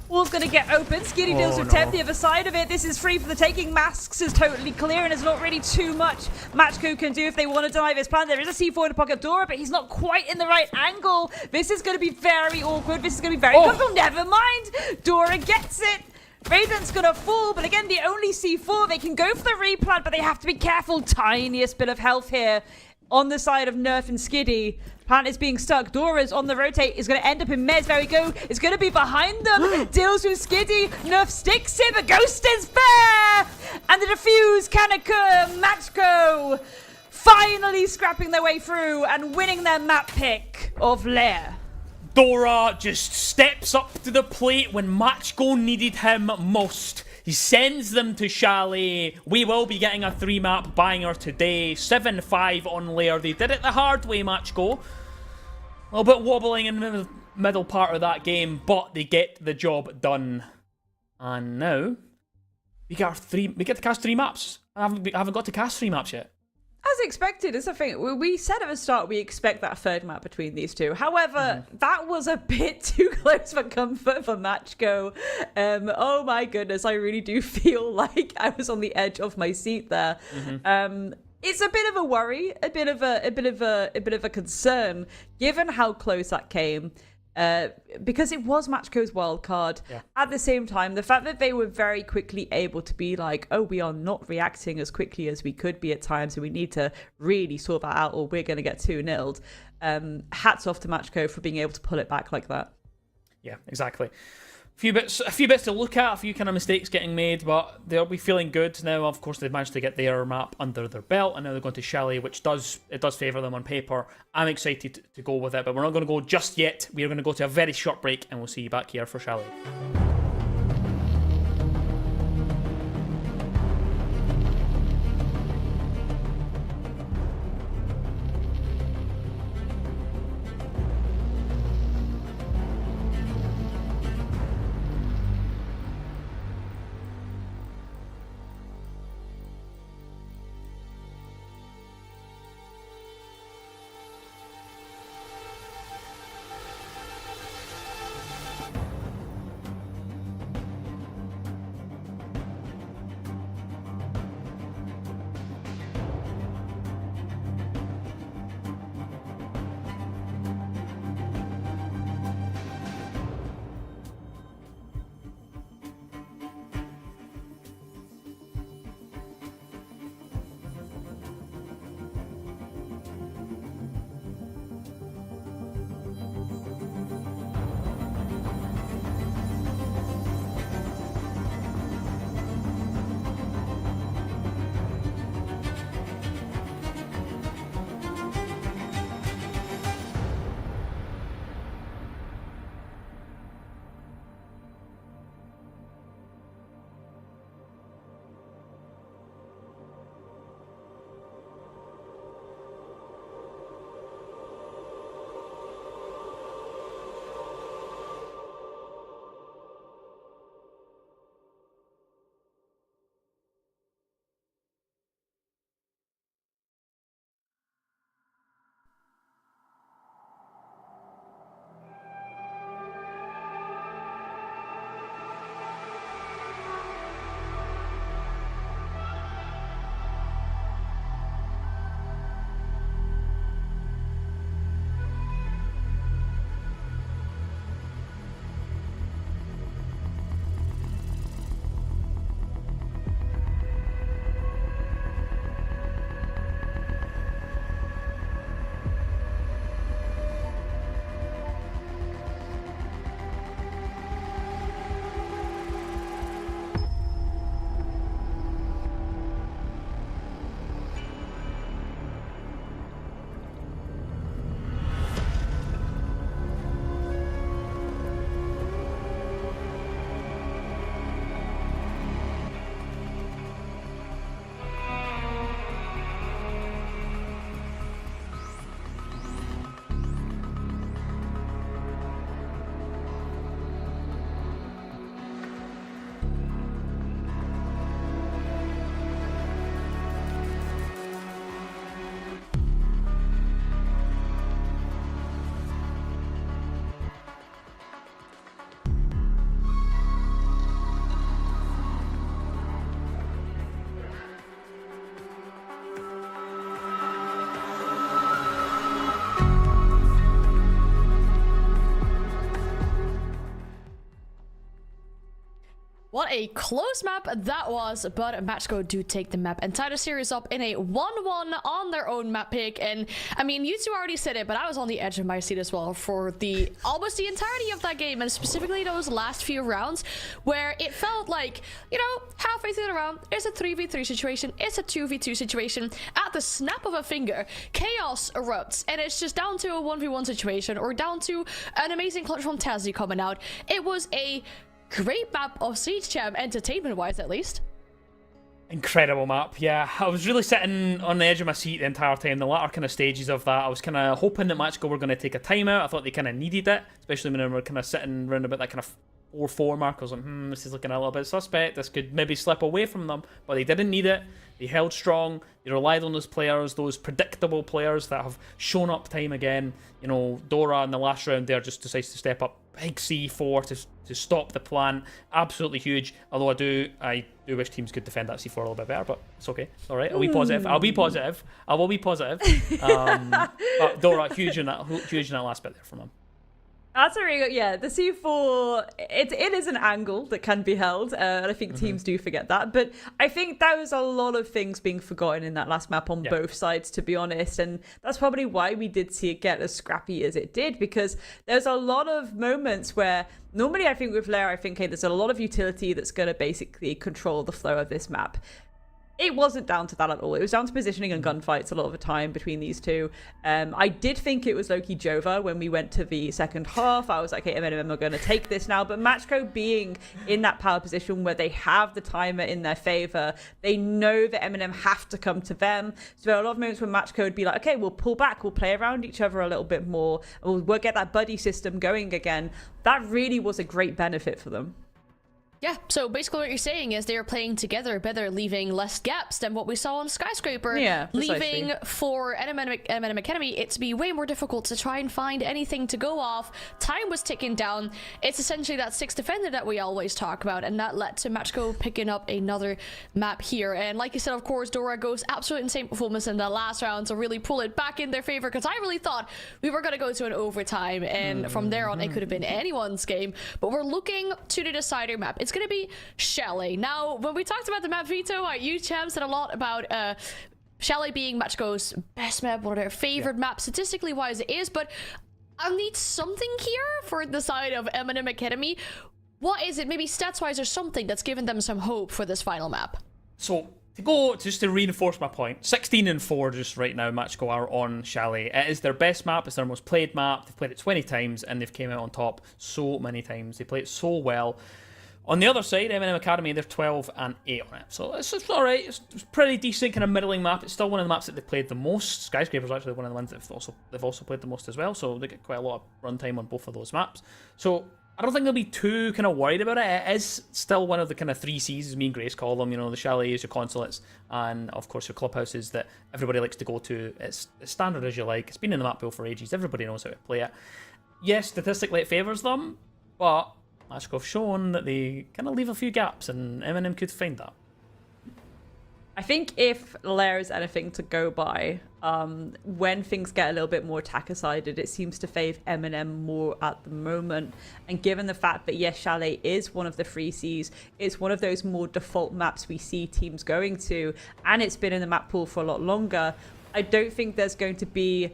Wall's going to get open. Skitty deals with Temp the other side of it. This is free for the taking. Masks is totally clear, and there's not really too much Matchco can do if they want to deny this plan. There is a C4 in the pocket of Dora, but he's not quite in the right angle. This is going to be very awkward. This is going to be very difficult. Never mind. Dora gets it. Radiant's gonna fall, but again, the only C4, they can go for the replant, but they have to be careful. Tiniest bit of health here on the side of Nerf and Skiddy. Plant is being stuck. Dora's on the rotate, is gonna end up in Mez. There we go. It's gonna be behind them. Deals with Skiddy. Nerf sticks him, but Ghost is fair! And the defuse can occur. Matchco finally scrapping their way through and winning their map pick of Lair. Dora just steps up to the plate when Matchco needed him most. He sends them to Chalet. We will be getting a 3-map banger today. 7-5 on Lair. They did it the hard way, Matchco. A little bit wobbling in the middle part of that game, but they get the job done. And now, we get to cast 3 maps. I haven't got to cast 3 maps yet. As expected, it's a thing. We said at the start we expect that third map between these two. However, that was a bit too close for comfort for Matchco. Oh my goodness, I really do feel like I was on the edge of my seat there. It's a bit of a worry, a bit of a concern, given how close that came. Because it was Matchco's wild card. Yeah. At the same time, the fact that they were very quickly able to be like, oh, we are not reacting as quickly as we could be at times, so we need to really sort that out or we're going to get 2-0'd. Hats off to Matchco for being able to pull it back like that. Yeah, exactly. A few bits to look at, a few kind of mistakes getting made, but they'll be feeling good now. Of course, they've managed to get their map under their belt, and now they're going to Chalet, which does favour them on paper. I'm excited to go with it, but we're not going to go just yet. We are going to go to a very short break, and we'll see you back here for Chalet. What a close map that was, but Matchco do take the map and tie the series up in a 1-1 on their own map pick. And I mean, you two already said it, but I was on the edge of my seat as well for almost the entirety of that game, and specifically those last few rounds where it felt like, you know, halfway through the round, it's a 3v3 situation, it's a 2v2 situation. At the snap of a finger, chaos erupts, and it's just down to a 1v1 situation or down to an amazing clutch from Tazzy coming out. It was a great map of Siege Champ, entertainment-wise at least. Incredible map, yeah. I was really sitting on the edge of my seat the entire time. The latter kind of stages of that, I was kind of hoping that Matchco were going to take a timeout. I thought they kind of needed it, especially when they were kind of sitting around about that kind of 4-4 mark. I was like, this is looking a little bit suspect. This could maybe slip away from them, but they didn't need it. They held strong. They relied on those players, those predictable players that have shown up time again. You know, Dora in the last round there just decides to step up. Big C4 to stop the plan. Absolutely huge. Although I do wish teams could defend that C4 a little bit better, but it's okay. It's all right. I'll be positive. I will be positive. But Dora, huge in that last bit there from them. That's a really good, yeah. The C4, it is an angle that can be held, and I think teams do forget that. But I think that was a lot of things being forgotten in that last map on both sides, to be honest. And that's probably why we did see it get as scrappy as it did, because there's a lot of moments where normally I think with Lair, I think, hey, there's a lot of utility that's going to basically control the flow of this map. It wasn't down to that at all. It was down to positioning and gunfights a lot of the time between these two. I did think it was low-key Jova when we went to the second half. I was like, hey, MNM are going to take this now. But Matchco being in that power position where they have the timer in their favor, they know that MNM have to come to them. So there are a lot of moments when Matchco would be like, okay, we'll pull back. We'll play around each other a little bit more. We'll get that buddy system going again. That really was a great benefit for them. Yeah, so basically what you're saying is they're playing together better, leaving less gaps than what we saw on Skyscraper. Yeah, precisely. Leaving for M&M Academy it to be way more difficult to try and find anything to go off. Time was ticking down. It's essentially that sixth defender that we always talk about, and that led to Matchco picking up another map here. And like you said, of course, Dora goes absolute insane performance in the last round to really pull it back in their favor, because I really thought we were going to go to an overtime, and from there on it could have been anyone's game. But we're looking to the decider map. It's going to be Chalet. Now, when we talked about the map veto, you champs said a lot about Chalet being Matchco's best map, one of their favorite maps, statistically wise it is, but I need something here for the side of M&M Academy. What is it? Maybe stats wise or something that's given them some hope for this final map? So just to reinforce my point, 16-4 just right now, Matchco are on Chalet. It is their best map, it's their most played map. They've played it 20 times and they've came out on top so many times. They play it so well. On the other side, M&M Academy, they're 12-8 on it. So it's alright. It's pretty decent, kind of middling map. It's still one of the maps that they played the most. Skyscraper's actually one of the ones that they've also played the most as well. So they get quite a lot of runtime on both of those maps. So I don't think they'll be too kind of worried about it. It is still one of the kind of 3 Cs, as me and Grace call them. You know, the Chalets, your Consulates, and of course your clubhouses that everybody likes to go to. It's as standard as you like. It's been in the map pool for ages. Everybody knows how to play it. Yes, statistically it favours them, but Matchco have shown that they kind of leave a few gaps, and M&M could find that. I think if Lair is anything to go by, when things get a little bit more attacker-sided, it seems to favour M&M more at the moment. And given the fact that, yes, Chalet is one of the 3 Cs, it's one of those more default maps we see teams going to, and it's been in the map pool for a lot longer, I don't think there's going to be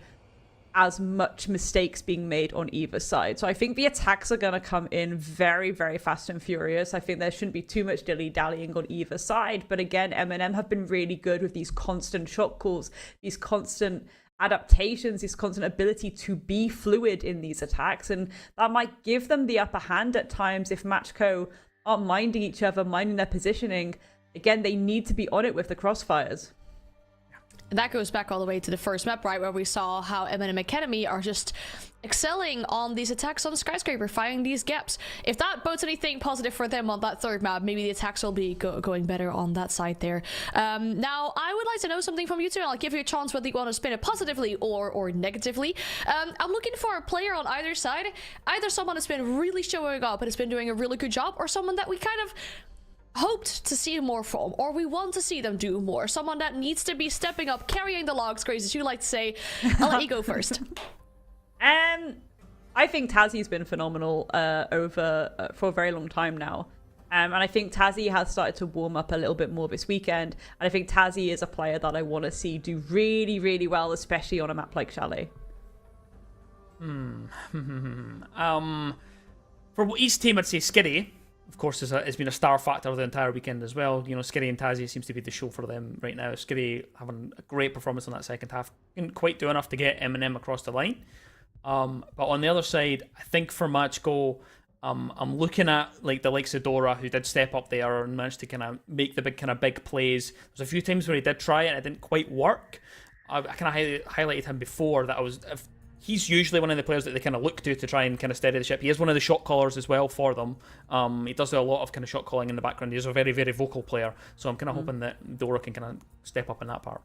as much mistakes being made on either side. So I think the attacks are going to come in very, very fast and furious. I think there shouldn't be too much dilly-dallying on either side. But again, M&M have been really good with these constant shot calls, these constant adaptations, this constant ability to be fluid in these attacks. And that might give them the upper hand at times if Matchco aren't minding each other, minding their positioning. Again, they need to be on it with the crossfires. And that goes back all the way to the first map, right, where we saw how M&M Academy are just excelling on these attacks on Skyscraper, finding these gaps. If that bodes anything positive for them on that third map, maybe the attacks will be going better on that side there. Now, I would like to know something from you two, and I'll give you a chance whether you want to spin it positively or negatively. I'm looking for a player on either side, either someone that's been really showing up and has been doing a really good job, or someone that we kind of hoped to see more from, or we want to see them do more. Someone that needs to be stepping up, carrying the logs, Grace, as you like to say. I'll let you go first. I think Tazzy's been phenomenal for a very long time now. And I think Tazzy has started to warm up a little bit more this weekend. And I think Tazzy is a player that I want to see do really, really well, especially on a map like Chalet. For East team, I'd say Skitty, of course, has been a star factor the entire weekend as well. You know, Skitty and Tazzy seems to be the show for them right now. Skitty having a great performance on that second half. Didn't quite do enough to get Eminem across the line. But on the other side, I think for Matchgo, I'm looking at like the likes of Dora, who did step up there and managed to kind of make the big plays. There's a few times where he did try it and it didn't quite work. I kind of highlighted him before that he's usually one of the players that they kind of look to try and kind of steady the ship. He is one of the shot callers as well for them. He does do a lot of kind of shot calling in the background. He's a very, very vocal player. So I'm kind of hoping that Dora can kind of step up in that part.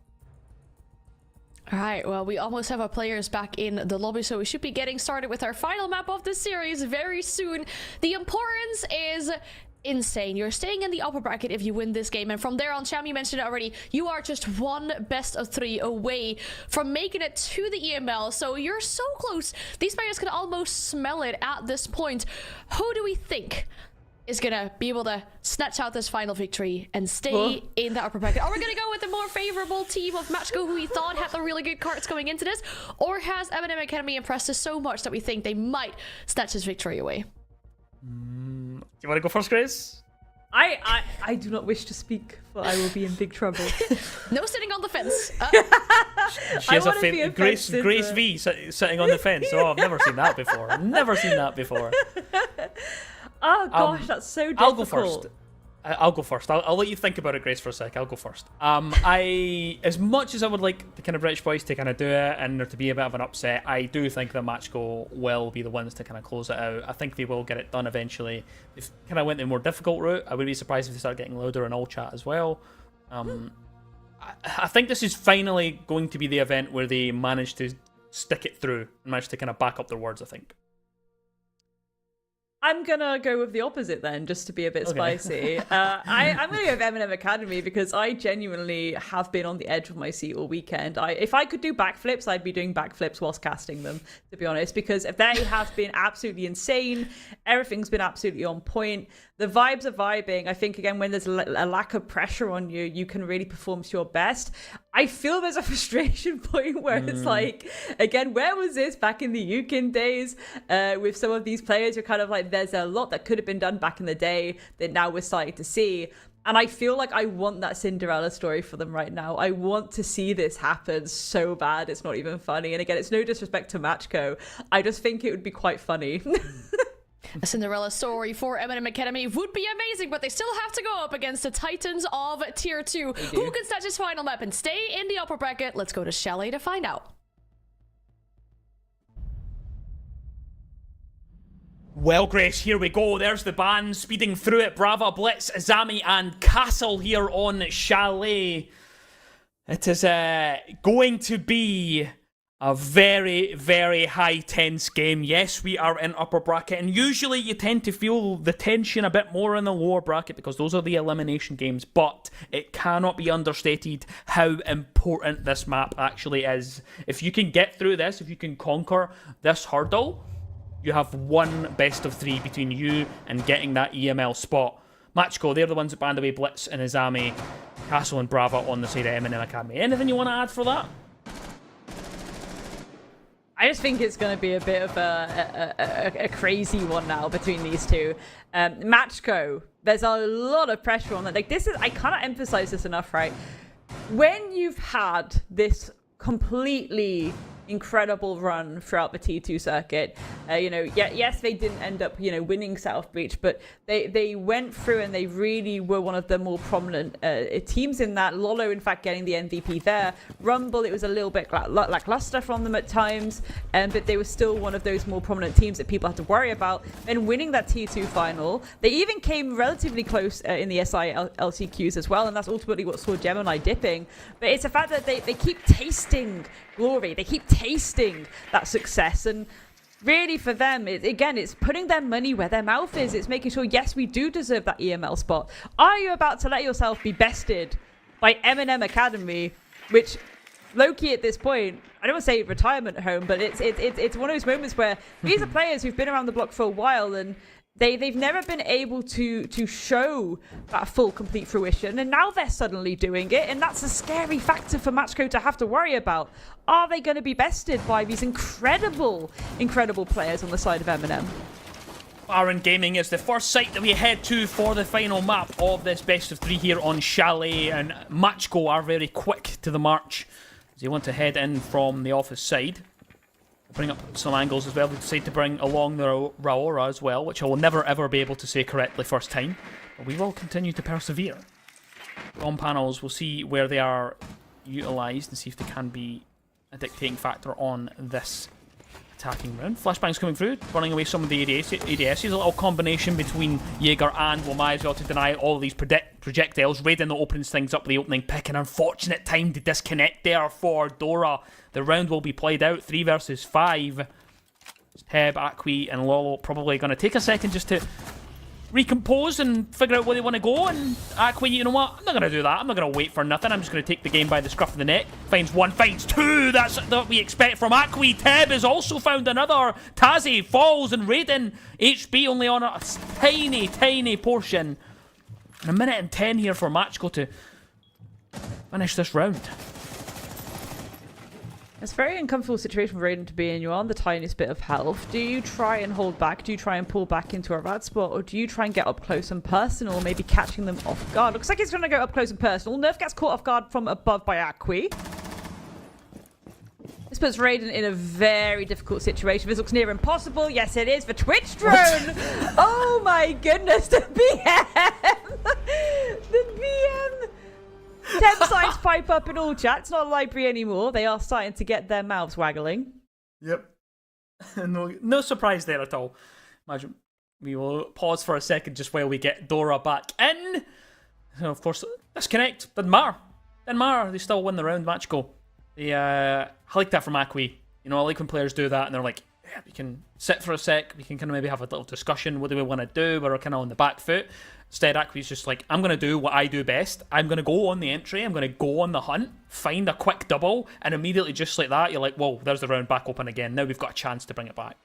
All right, well, we almost have our players back in the lobby, so we should be getting started with our final map of the series very soon. The importance is insane. You're staying in the upper bracket if you win this game, and from there on, Sham, you mentioned it already, you are just one best of 3 away from making it to the EML, so you're so close. These players can almost smell it at this point. Who do we think is gonna be able to snatch out this final victory and stay in the upper bracket? Are we gonna go with the more favorable team of Matchgo, who we thought had the really good cards going into this, or has M&M Academy impressed us so much that we think they might snatch this victory away? Do you want to go first, Grace? I do not wish to speak, for I will be in big trouble. No sitting on the fence. She has a Grace V sitting on the fence. Oh, I've never seen that before. Never seen that before. Oh gosh, that's so difficult. I'll go first. I'll let you think about it, Grace, for a sec. I'll go first. As much as I would like the kind of British boys to kind of do it and there to be a bit of an upset, I do think that Matchgo will be the ones to kind of close it out. I think they will get it done eventually. They've kind of went the more difficult route. I would be surprised if they start getting louder in all chat as well. I think this is finally going to be the event where they manage to stick it through and manage to kind of back up their words, I think. I'm gonna go with the opposite then, just to be a bit spicy. I'm gonna go with M&M Academy because I genuinely have been on the edge of my seat all weekend. If I could do backflips, I'd be doing backflips whilst casting them, to be honest, because they have been absolutely insane. Everything's been absolutely on point. The vibes are vibing. I think, again, when there's a lack of pressure on you, you can really perform to your best. I feel there's a frustration point where it's like, again, where was this back in the Yukin days with some of these players? You're kind of like, there's a lot that could have been done back in the day that now we're starting to see. And I feel like I want that Cinderella story for them right now. I want to see this happen so bad. It's not even funny. And again, it's no disrespect to Matchco. I just think it would be quite funny. A Cinderella story for M&M Academy would be amazing, but they still have to go up against the Titans of Tier 2. Who can snatch this final map and stay in the upper bracket? Let's go to Chalet to find out. Well, Grace, here we go. There's the band speeding through it. Brava, Blitz, Zami, and Castle here on Chalet. It is going to be a very, very high tense game. Yes, we are in upper bracket, and usually you tend to feel the tension a bit more in the lower bracket because those are the elimination games, but it cannot be understated how important this map actually is. If you can get through this, if you can conquer this hurdle, you have one best of 3 between you and getting that EML spot. Matchgo, they're the ones that banned away Blitz and Izami, Castle and Brava on the side of M&M Academy. Anything you want to add for that? I just think it's going to be a bit of a crazy one now between these two. Matchco, there's a lot of pressure on that. Like, this is, I cannot emphasize this enough, right? When you've had this completely incredible run throughout the T2 circuit, yes, they didn't end up, winning South Beach, but they went through and they really were one of the more prominent teams in that. Lolo, in fact, getting the MVP there. Rumble, it was a little bit lackluster from them at times, but they were still one of those more prominent teams that people had to worry about. And winning that T2 final, they even came relatively close in the SI LCQs as well, and that's ultimately what saw Gemini dipping. But it's the fact that they keep tasting glory, they keep tasting that success, and really for them, it's putting their money where their mouth is. It's making sure, yes, we do deserve that EML spot. Are you about to let yourself be bested by M&M Academy, which low-key at this point, I don't want to say retirement home, but it's one of those moments where these are players who've been around the block for a while, and They've never been able to show that full complete fruition, and now they're suddenly doing it, and that's a scary factor for Matchco to have to worry about. Are they going to be bested by these incredible players on the side of M&M? Baron Gaming is the first site that we head to for the final map of this best of 3 here on Chalet, and Matchco are very quick to the march as they want to head in from the office side. Bring up some angles as well. We decide to bring along the Raora as well, which I will never ever be able to say correctly first time. But we will continue to persevere. On panels, we'll see where they are utilised and see if they can be a dictating factor on this attacking round. Flashbangs coming through, running away some of the ADSs. A little combination between Jaeger and Womai as well to deny all of these projectiles. Raiden that opens things up the opening pick. An unfortunate time to disconnect there for Dora. The round will be played out 3 versus 5. Heb, Akwi, and Lolo probably going to take a second just to recompose and figure out where they want to go. And Akwi, you know what? I'm not going to do that. I'm not going to wait for nothing. I'm just going to take the game by the scruff of the neck. Finds one, finds two. That's what we expect from Akwi. Teb has also found another. Tazi falls, and Raiden HP only on a tiny portion. And 1 minute and 10 here for Matchco to finish this round. It's a very uncomfortable situation for Raiden to be in. You're on the tiniest bit of health. Do you try and hold back? Do you try and pull back into a red spot? Or do you try and get up close and personal, maybe catching them off guard? Looks like he's going to go up close and personal. Nerf gets caught off guard from above by Akwi. This puts Raiden in a very difficult situation. This looks near impossible. Yes, it is. The Twitch drone. Oh my goodness. The BM. The BM. Teb signs pipe up in all chat. It's not a library anymore. They are starting to get their mouths waggling. Yep. No surprise there at all. Imagine we will pause for a second just while we get Dora back in. And of course, disconnect. Didn't matter. They still win the round. Matchco. I like that from Akwi. You know, I like when players do that and they're like, yeah, we can sit for a sec. We can kind of maybe have a little discussion. What do we want to do? We're kind of on the back foot. Instead, Akwi's just like, I'm going to do what I do best. I'm going to go on the entry. I'm going to go on the hunt, find a quick double, and immediately just like that, you're like, whoa, there's the round back open again. Now we've got a chance to bring it back.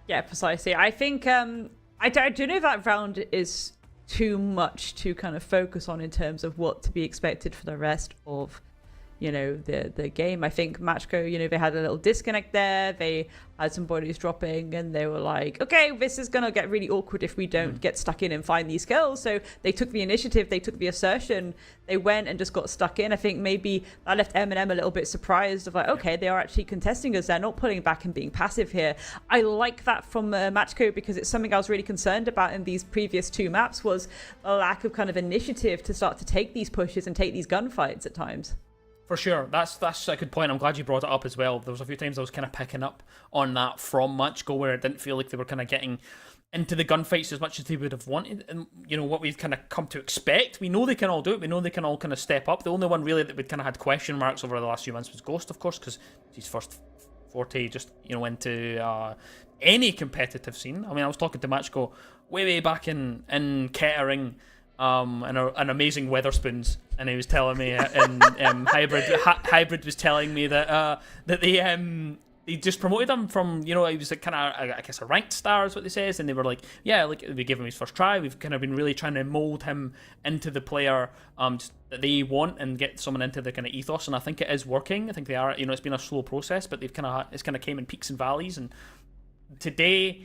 Yeah, precisely. I think, I don't know if that round is too much to kind of focus on in terms of what to be expected for the rest of, you know, the game. I think Matchco, you know, they had a little disconnect there. They had some bodies dropping and they were like, okay, this is going to get really awkward if we don't get stuck in and find these kills. So they took the initiative, they took the assertion, they went and just got stuck in. I think maybe that left M&M a little bit surprised of like, okay, they are actually contesting us. They're not pulling back and being passive here. I like that from Matchco because it's something I was really concerned about in these previous 2 maps was a lack of kind of initiative to start to take these pushes and take these gunfights at times. For sure, that's a good point. I'm glad you brought it up as well. There was a few times I was kind of picking up on that from Matchco where it didn't feel like they were kind of getting into the gunfights as much as they would have wanted. And, you know, what we've kind of come to expect. We know they can all do it. We know they can all kind of step up. The only one really that we'd kind of had question marks over the last few months was Ghost, of course, because his first forte just, you know, into any competitive scene. I mean, I was talking to Matchco way back in Kettering, an amazing Weatherspoons, and he was telling me hybrid was telling me that they just promoted him from, you know, he was like kind of, I guess, a ranked star is what they says, and they were like, yeah, like we gave him his first try. We've kind of been really trying to mold him into the player that they want and get someone into the kind of ethos, and I think it is working. I think they are, you know, it's been a slow process, but it's kind of came in peaks and valleys, and today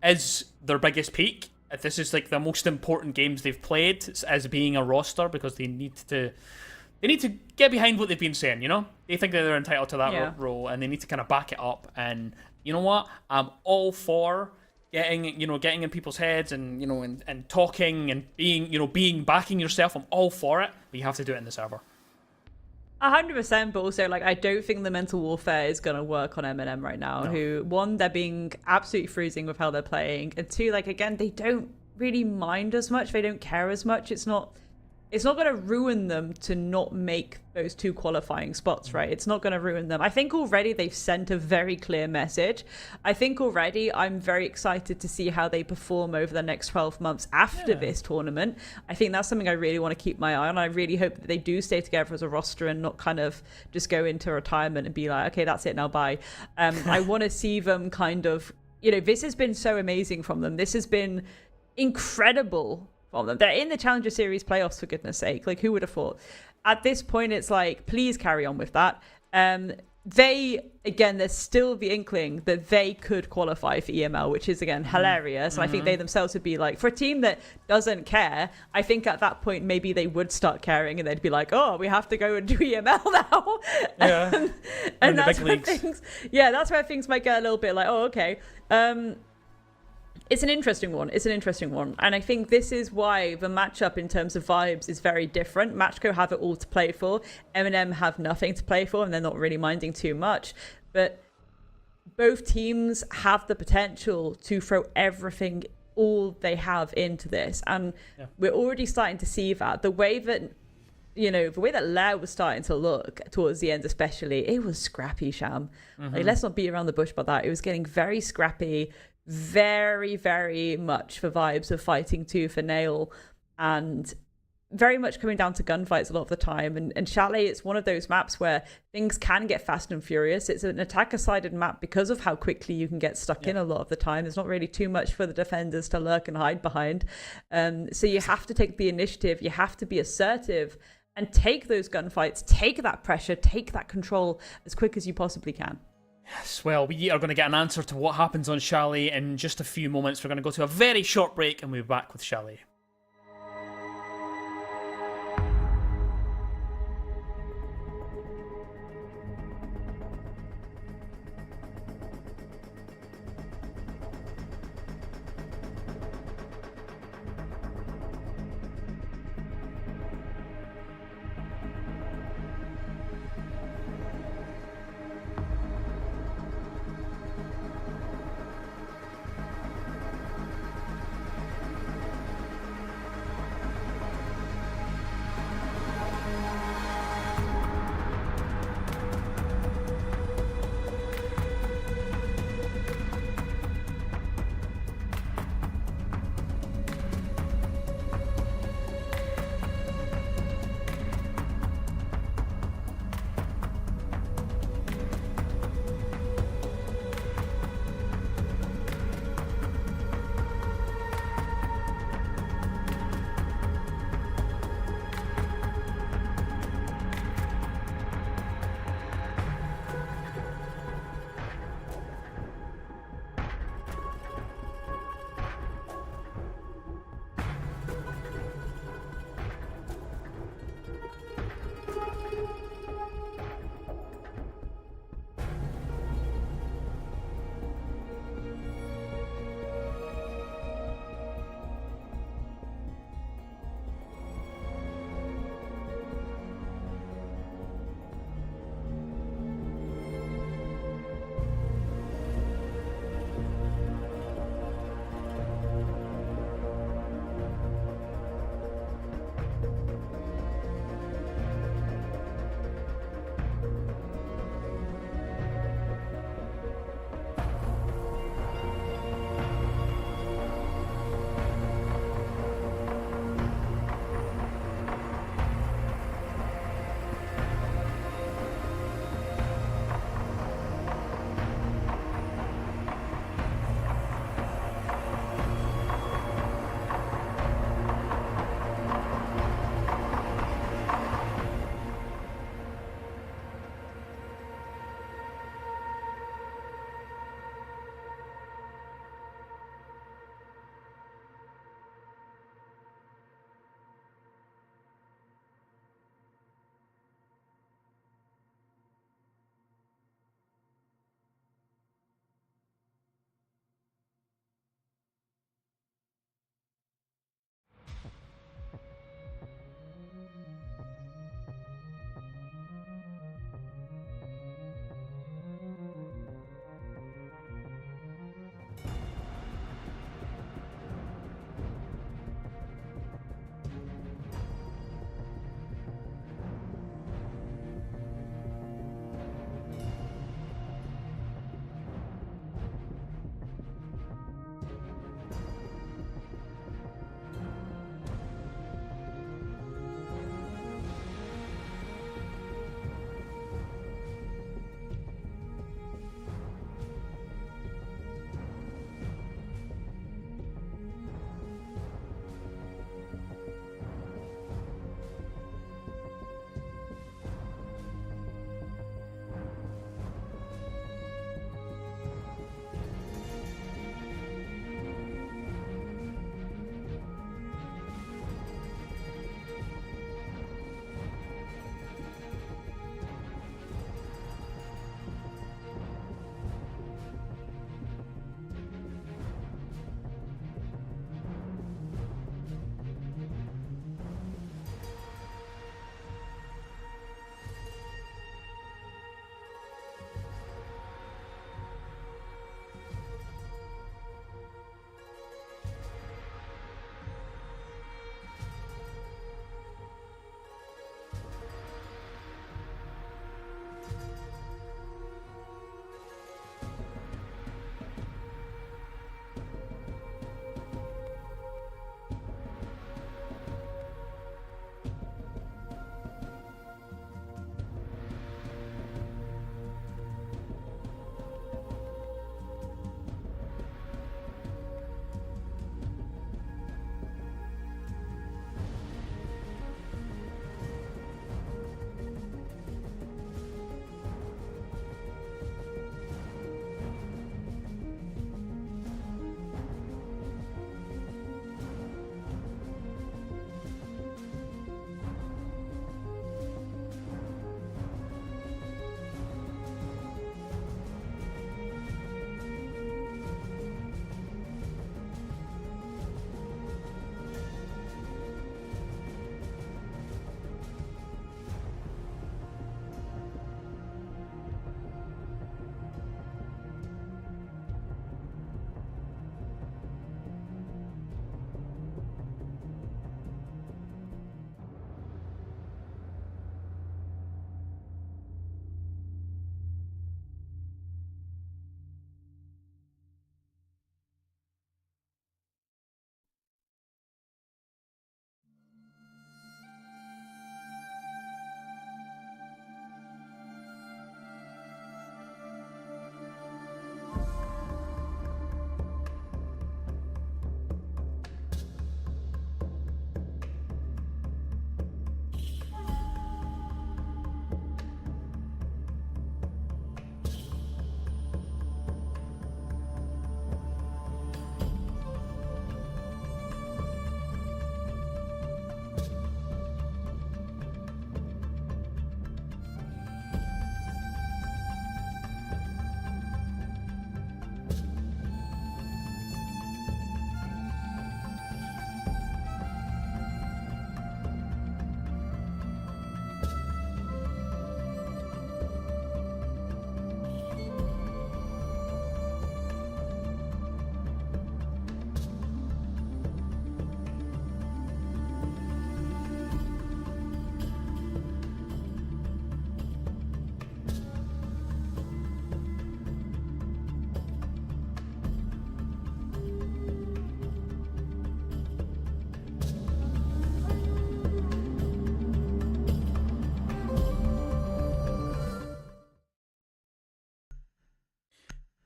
is their biggest peak. This is like the most important games they've played as being a roster because they need to get behind what they've been saying, you know? They think that they're entitled to that role and they need to kind of back it up. And you know what? I'm all for getting in people's heads and, you know, and talking and backing yourself. I'm all for it, but you have to do it in the server. 100%, but also, like, I don't think the mental warfare is going to work on M&M right now, who, one, they're being absolutely freezing with how they're playing, and two, like, again, they don't really mind as much, they don't care as much. It's not going to ruin them to not make those 2 qualifying spots, right? It's not going to ruin them. I think already they've sent a very clear message. I think already I'm very excited to see how they perform over the next 12 months after this tournament. I think that's something I really want to keep my eye on. I really hope that they do stay together as a roster and not kind of just go into retirement and be like, okay, that's it now, bye. I want to see them kind of, this has been so amazing from them. This has been incredible from them. They're in the Challenger Series playoffs, for goodness sake. Like, who would have thought? At this point, it's like, please carry on with that. There's still the inkling that they could qualify for EML, which is, again, hilarious. And I think they themselves would be like, for a team that doesn't care, I think at that point, maybe they would start caring and they'd be like, oh, we have to go and do EML now. Yeah. and that's where that's where things might get a little bit like, oh, okay. It's an interesting one. And I think this is why the matchup in terms of vibes is very different. Matchco have it all to play for. M&M have nothing to play for, and they're not really minding too much. But both teams have the potential to throw everything, all they have into this. And we're already starting to see that. The way that Lair was starting to look towards the end, especially, it was scrappy, Sham. Like, let's not beat around the bush about that. It was getting very scrappy, very, very much for vibes of fighting tooth and nail, and very much coming down to gunfights a lot of the time. And Chalet, it's one of those maps where things can get fast and furious. It's an attacker-sided map because of how quickly you can get stuck in a lot of the time. There's not really too much for the defenders to lurk and hide behind. So you have to take the initiative. You have to be assertive and take those gunfights, take that pressure, take that control as quick as you possibly can. Yes, well, we are going to get an answer to what happens on Chalet in just a few moments. We're going to go to a very short break and we'll be back with Chalet.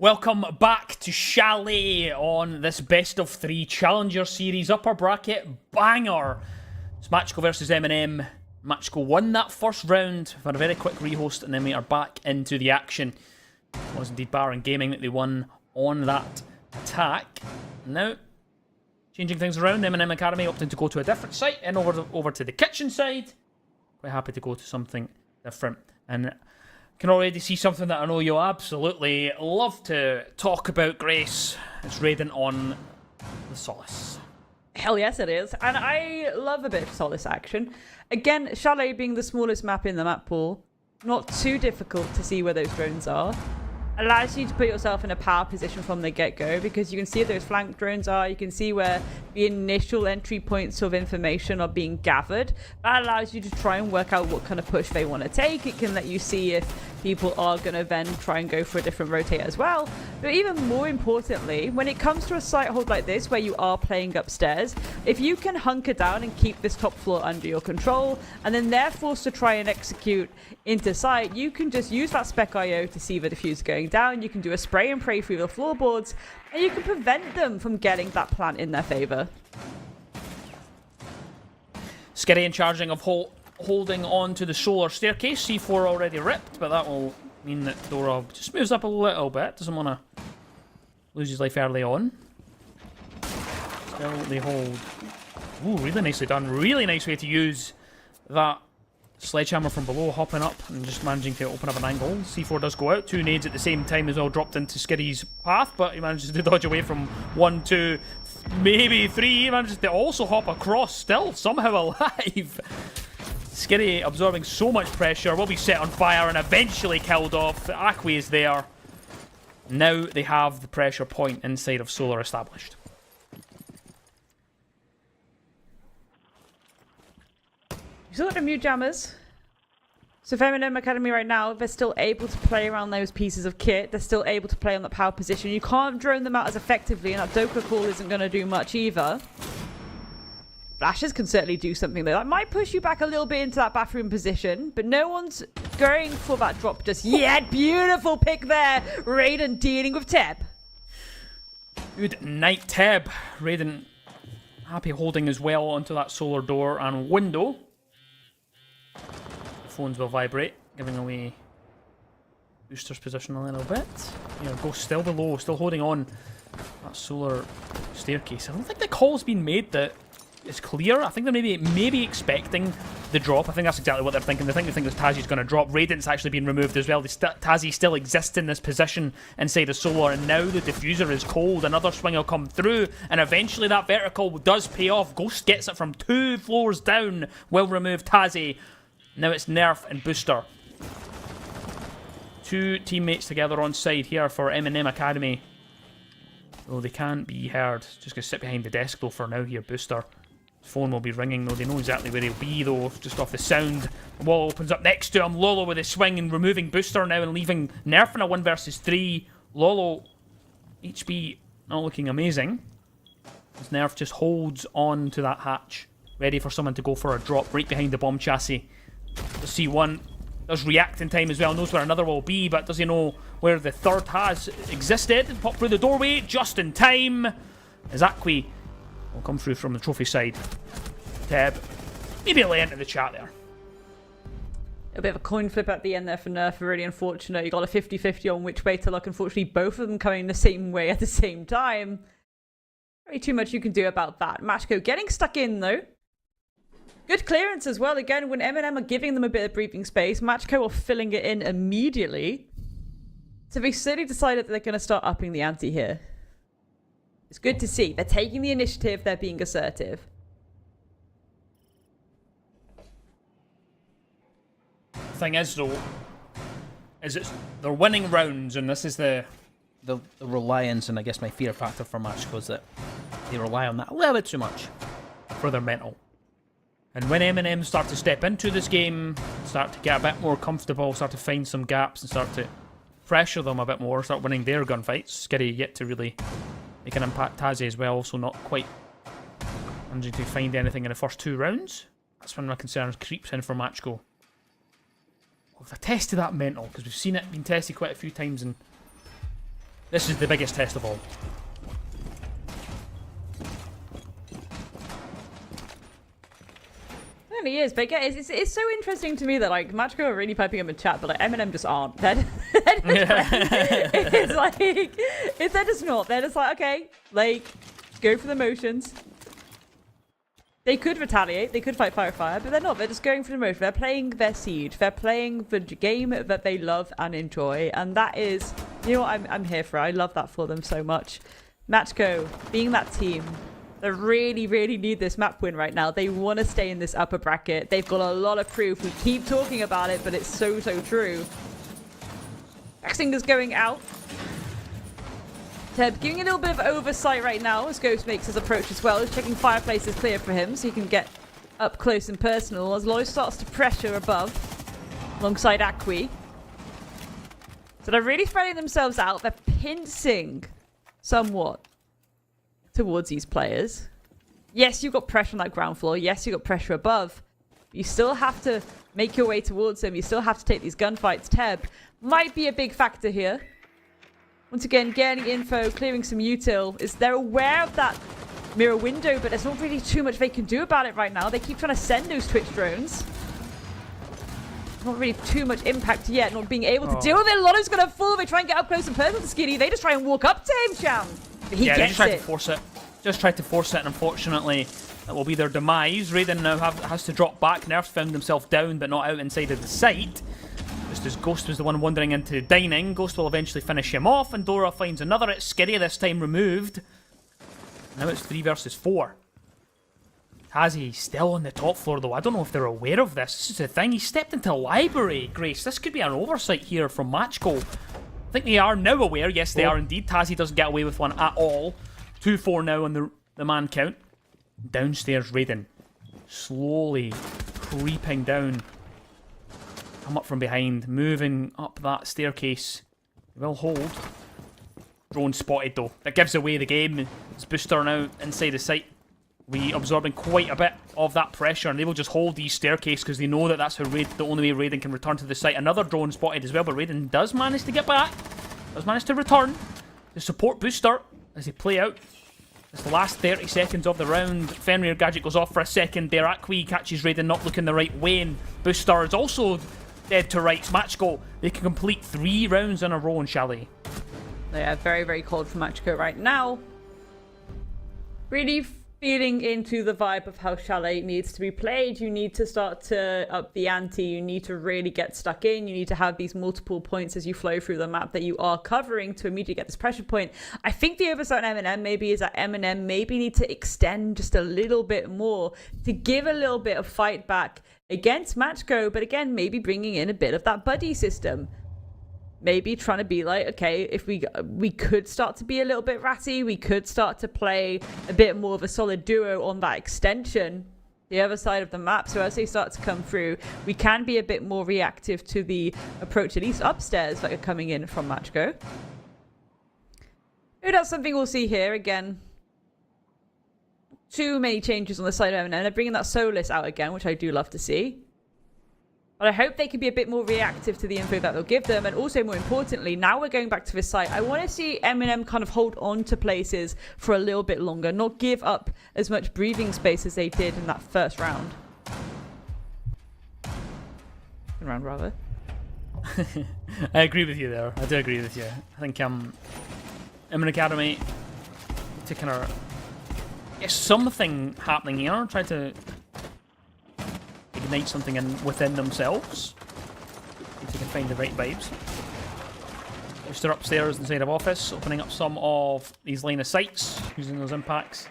Welcome back to Chalet on this best of 3 Challenger Series upper bracket banger. It's Machko versus M&M. Machko won that first round for a very quick rehost, and then we are back into the action. It was indeed Baron Gaming that they won on that attack. Now, changing things around, M&M Academy opting to go to a different site and over to the kitchen side. Quite happy to go to something different. And can already see something that I know you'll absolutely love to talk about, Grace. It's Raiden on the Solace. Hell yes it is. And I love a bit of Solace action. Again, Chalet being the smallest map in the map pool, not too difficult to see where those drones are. Allows you to put yourself in a power position from the get-go, because you can see where those flank drones are, you can see where the initial entry points of information are being gathered. That allows you to try and work out what kind of push they want to take. It can let you see if people are going to then try and go for a different rotate as well. But even more importantly, when it comes to a site hold like this where you are playing upstairs, if you can hunker down and keep this top floor under your control, and then they're forced to try and execute into site, you can just use that spec IO to see the diffuser going down. You can do a spray and pray through the floorboards, and you can prevent them from getting that plant in their favor. Skitty in charging of holding on to the solar staircase. C4 already ripped, but that will mean that Dora just moves up a little bit. Doesn't want to lose his life early on. Still they hold. Ooh, really nicely done. Really nice way to use that sledgehammer from below, hopping up and just managing to open up an angle. C4 does go out. 2 nades at the same time as well dropped into Skitty's path, but he manages to dodge away from 1, 2, maybe 3. He manages to also hop across, still somehow alive. Skitty absorbing so much pressure, will be set on fire and eventually killed off. The Aqui is there. Now they have the pressure point inside of Solar established. You still got the mute jammers. So for M&M Academy right now, they're still able to play around those pieces of kit. They're still able to play on that power position. You can't drone them out as effectively, and that Doka call isn't going to do much either. Flashes can certainly do something though. That might push you back a little bit into that bathroom position, but no one's going for that drop just yet. Beautiful pick there. Raiden dealing with Teb. Good night, Teb. Raiden happy holding as well onto that solar door and window. Phones will vibrate, giving away Booster's position a little bit. Yeah, Ghost still below, still holding on that solar staircase. I don't think the call's been made that is clear. I think they're maybe expecting the drop. I think that's exactly what they're thinking. They think that Tazi's going to drop. Radiant's actually been removed as well. Tazi still exists in this position inside the solar, and now the diffuser is cold. Another swing will come through, and eventually that vertical does pay off. Ghost gets it from 2 floors down. Will remove Tazi. Now it's Nerf and Booster. 2 teammates together on side here for M&M Academy. Oh, they can't be heard. Just going to sit behind the desk though for now here, Booster. His phone will be ringing though. They know exactly where he'll be though, just off the sound. The wall opens up next to him. Lolo with his swing and removing Booster now and leaving Nerf in a 1 versus 3. Lolo, HP not looking amazing. As Nerf just holds on to that hatch, ready for someone to go for a drop right behind the bomb chassis. The C1 does react in time as well, knows where another will be, but does he know where the third has existed? Pop through the doorway just in time as Aqui will come through from the trophy side. Teb immediately into the chat there. A bit of a coin flip at the end there for Nerf, really unfortunate. You got a 50-50 on which way to look. Unfortunately, both of them coming the same way at the same time. Very too much you can do about that. Machko getting stuck in though. Good clearance as well. Again, when M&M are giving them a bit of breathing space, Machko are filling it in immediately. So they certainly decided that they're going to start upping the ante here. It's good to see. They're taking the initiative. They're being assertive. Thing is though, they're winning rounds, and this is the reliance, and I guess my fear factor for Machko is that they rely on that a little bit too much for their mental. And when M&M start to step into this game, start to get a bit more comfortable, start to find some gaps and start to pressure them a bit more, start winning their gunfights. Skitty yet to really make an impact. Tazi as well, also not quite managing to find anything in the first 2 rounds. That's when my concern creeps in for Machko. Oh, they've tested that mental, because we've seen it being tested quite a few times, and This is the biggest test of all. It really is, but again, it's so interesting to me that like Machko are really piping up in chat, but like Eminem just aren't. It's like they're just not. They're just like, okay, like go for the motions. They could retaliate, they could fight fire, but they're not. They're just going for the motion. They're playing their Siege. They're playing the game that they love and enjoy, and that is, you know what I'm here for. I love that for them so much. Machko being that team. They really, really need this map win right now. They want to stay in this upper bracket. They've got a lot of proof. We keep talking about it, but it's so, so true. Axinger's going out. Teb giving a little bit of oversight right now as Ghost makes his approach as well. He's checking fireplace is clear for him so he can get up close and personal as Lois starts to pressure above alongside Akwi. So they're really spreading themselves out. They're pincing somewhat towards these players. Yes, you've got pressure on that ground floor. Yes, you've got pressure above. You still have to make your way towards them. You still have to take these gunfights. Teb might be a big factor here. Once again, getting info, clearing some util. They're aware of that mirror window, but there's not really too much they can do about it right now. They keep trying to send those Twitch drones. Not really too much impact yet, not being able to deal with it. Lotto's gonna fall. They try and get up close and personal to Skinny. They just try and walk up to him, Sham. But he gets they just tried it. to force it. Just tried to force it, and unfortunately, that will be their demise. Raiden now has to drop back. Nerf found himself down, but not out inside of the site. Just as Ghost was the one wandering into dining, Ghost will eventually finish him off, and Dora finds another. It's Skiddy, this time removed. Now it's 3 versus 4. Tazi still on the top floor, though. I don't know if they're aware of this. This is the thing. He stepped into library, Grace. This could be an oversight here from Matchco. I think they are now aware. Yes, they are indeed. Tazi doesn't get away with one at all. 2-4 now on the man count. Downstairs, Raiden. Slowly creeping down. Come up from behind. Moving up that staircase. He will hold. Drone spotted, though. That gives away the game. It's Booster now inside the site. We absorbing quite a bit of that pressure, and they will just hold these staircase because they know that that's how the only way Raiden can return to the site. Another drone spotted as well, but Raiden does manage to get back. Does manage to return to support Booster as they play out. It's the last 30 seconds of the round. Fenrir gadget goes off for a second there. Akwi catches Raiden not looking the right way, and Booster is also dead to rights. Matchgo, they can complete 3 rounds in a row in Chalet. They are very, very cold for Matchco right now. Really feeding into the vibe of how Chalet needs to be played. You need to start to up the ante. You need to really get stuck in. You need to have these multiple points as you flow through the map that you are covering to immediately get this pressure point. I think the oversight on Eminem maybe is that Eminem maybe need to extend just a little bit more to give a little bit of fight back against Matchco, but again, maybe bringing in a bit of that buddy system. Maybe trying to be like, okay, if we could start to be a little bit ratty, we could start to play a bit more of a solid duo on that extension, the other side of the map. So as they start to come through, we can be a bit more reactive to the approach, at least upstairs, that are coming in from Matchco. Maybe that's something we'll see here again. Too many changes on the side of M&M. They're bringing that Solus out again, which I do love to see. But I hope they can be a bit more reactive to the info that they'll give them. And also, more importantly, now we're going back to this site. I want to see Eminem kind of hold on to places for a little bit longer. Not give up as much breathing space as they did in that first round. Second round, rather. I agree with you there. I do agree with you. I think Emin Academy to kind of get something happening here. Try to ignite something within themselves. If they can find the right vibes. They're upstairs inside of office, opening up some of these line of sights, using those impacts.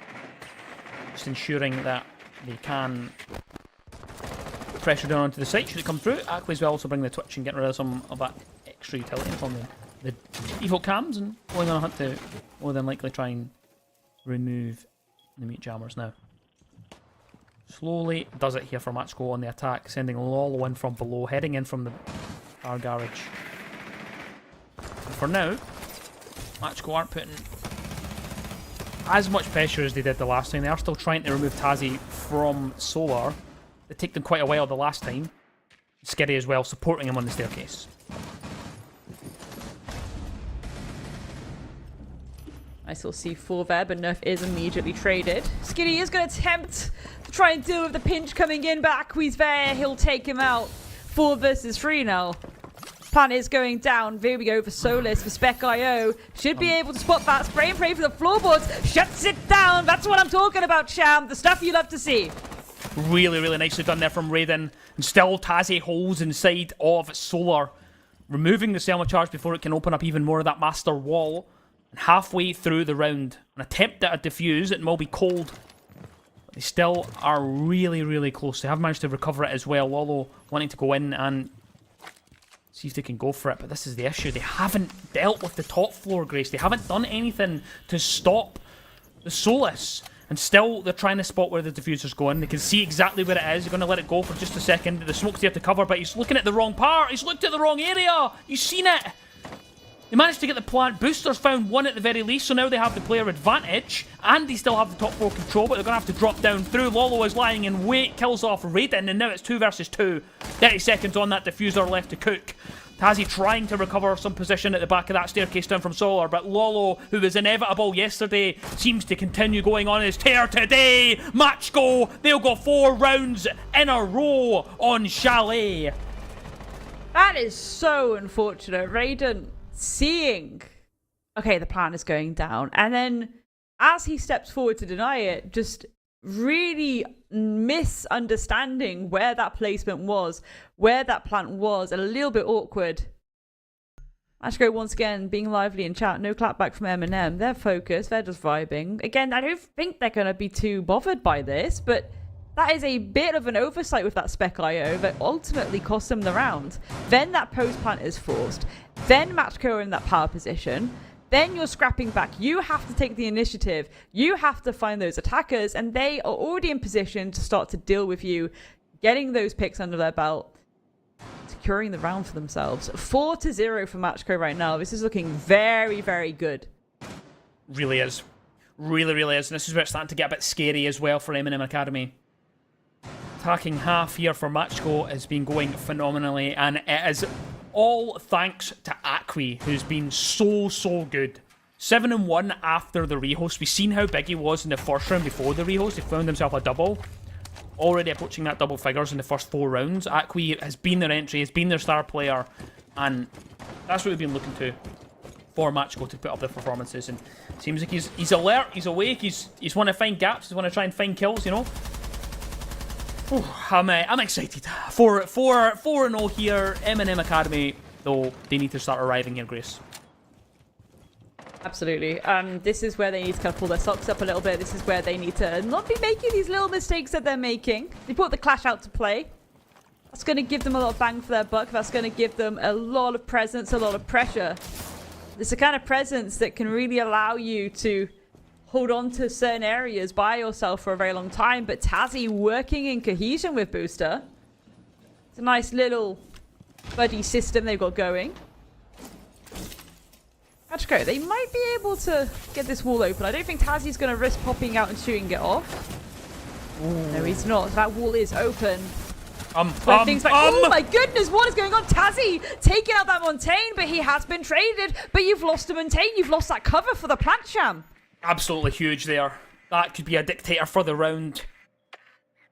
Just ensuring that they can put pressure down onto the site should it come through. Akwi's will also bring the twitch and get rid of some of that extra utility from the default cams, and going on a hunt to more than likely try and remove the meat jammers now. Slowly does it here for Matchco on the attack, sending Lolo in from below, heading in from the car garage. And for now, Matchco aren't putting as much pressure as they did the last time. They are still trying to remove Tazi from Solar. It took them quite a while the last time. Skiddy as well, supporting him on the staircase. Nice little C4 there, but Nerf is immediately traded. Skitty is going to attempt to try and deal with the pinch coming in, but Akwi's there. He'll take him out. 4 versus 3 now. Plan is going down. There we go for Solus, for Spec.io. Should be able to spot that. Spray and pray for the floorboards. Shuts it down. That's what I'm talking about, Sham. The stuff you love to see. Really, really nicely done there from Raiden. And still Tazzy holds inside of Solar, removing the Selma charge before it can open up even more of that master wall. And halfway through the round, an attempt at a defuse, it will be cold. But they still are really, really close. They have managed to recover it as well. Lolo wanting to go in and see if they can go for it. But this is the issue. They haven't dealt with the top floor, Grace. They haven't done anything to stop the Solus. And still, they're trying to spot where the diffuser's going. They can see exactly where it is. They're going to let it go for just a second. The smoke's there to cover, but he's looking at the wrong part. He's looked at the wrong area. You've seen it. They managed to get the plant. Boosters found one at the very least, so now they have the player advantage. And they still have the top floor control, but they're going to have to drop down through. Lolo is lying in wait, kills off Raiden, and now it's 2 versus 2. 30 seconds on that diffuser left to cook. Tazzy trying to recover some position at the back of that staircase down from Solar, but Lolo, who was inevitable yesterday, seems to continue going on his tear today. Match go. They'll go 4 rounds in a row on Chalet. That is so unfortunate. Raiden seeing, okay, the plan is going down, and then as he steps forward to deny it, just really misunderstanding where that placement was, where that plant was, a little bit awkward. Ashko once again being lively in chat. No clapback from Eminem. They're focused, they're just vibing. Again, I don't think they're going to be too bothered by this, but that is a bit of an oversight with that Spec.io that ultimately cost them the round. Then that post plant is forced. Then Matchco are in that power position. Then you're scrapping back. You have to take the initiative. You have to find those attackers, and they are already in position to start to deal with you, getting those picks under their belt, securing the round for themselves. 4-0 for Matchco right now. This is looking very, very good. Really is. Really, really is. And this is where it's starting to get a bit scary as well for M&M Academy. Attacking half here for Matchco has been going phenomenally, and it is all thanks to Akwi, who's been so, so good. 7-1 after the rehost. We've seen how big he was in the first round before the rehost. He found himself a double. Already approaching that double figures in the first 4 rounds. Akwi has been their entry, has been their star player, and that's what we've been looking to for Matchco to put up the performances. And it seems like he's alert, he's awake, he's want to find gaps, he's want to try and find kills, you know. Ooh, I'm excited. 4-0 here. M&M Academy, though, they need to start arriving here, Grace. Absolutely. This is where they need to kind of pull their socks up a little bit. This is where they need to not be making these little mistakes that they're making. They put the clash out to play. That's going to give them a lot of bang for their buck. That's going to give them a lot of presence, a lot of pressure. It's the kind of presence that can really allow you to hold on to certain areas by yourself for a very long time. But Tazzy working in cohesion with Booster. It's a nice little buddy system they've got going. Matchco, they might be able to get this wall open. I don't think Tazzy's going to risk popping out and shooting it off. Ooh. No, he's not. That wall is open. Oh my goodness, what is going on? Tazzy taking out that Montaigne, but he has been traded. But you've lost the Montaigne. You've lost that cover for the plant sham. Absolutely huge there. That could be a dictator for the round.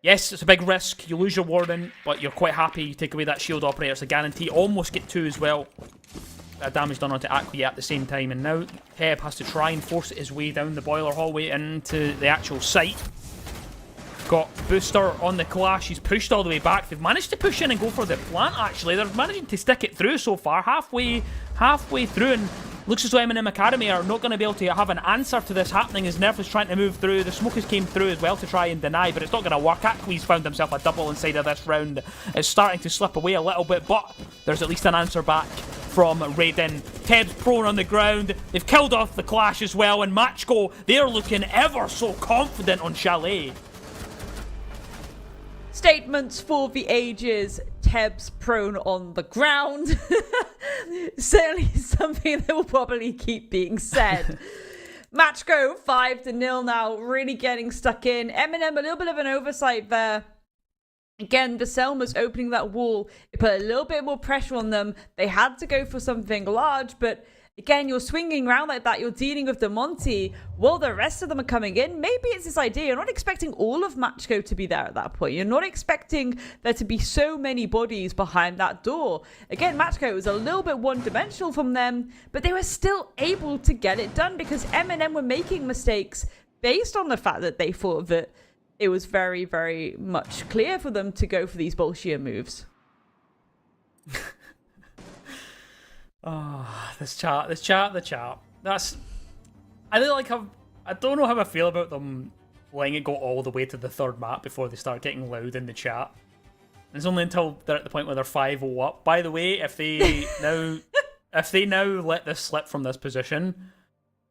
Yes, it's a big risk. You lose your warden, but you're quite happy. You take away that shield operator. It's a guarantee. Almost get 2 as well. Bit of damage done onto Akwi at the same time. And now Teb has to try and force his way down the boiler hallway into the actual site. Got Booster on the clash. He's pushed all the way back. They've managed to push in and go for the plant, actually. They're managing to stick it through so far. Halfway through, and looks as though M&M Academy are not going to be able to have an answer to this happening as Nerf is trying to move through. The smokers came through as well to try and deny, but it's not going to work. Akwi's found himself a double inside of this round. It's starting to slip away a little bit, but there's at least an answer back from Raiden. Ted's prone on the ground. They've killed off the clash as well, and Matchco, they're looking ever so confident on Chalet. Statements for the ages. Teb's prone on the ground. Certainly something that will probably keep being said. Matchco 5-0 now, really getting stuck in. Eminem, a little bit of an oversight there. Again, the Selma's opening that wall. It put a little bit more pressure on them. They had to go for something large, but again, you're swinging around like that. You're dealing with the Monty while the rest of them are coming in. Maybe it's this idea. You're not expecting all of Matchco to be there at that point. You're not expecting there to be so many bodies behind that door. Again, Matchco was a little bit one-dimensional from them, but they were still able to get it done because M&M were making mistakes based on the fact that they thought that it was very, very much clear for them to go for these bullshit moves. This chat. That's, I don't know how I feel about them letting it go all the way to the third map before they start getting loud in the chat. And it's only until they're at the point where they're 5-0 up. By the way, if they now let this slip from this position,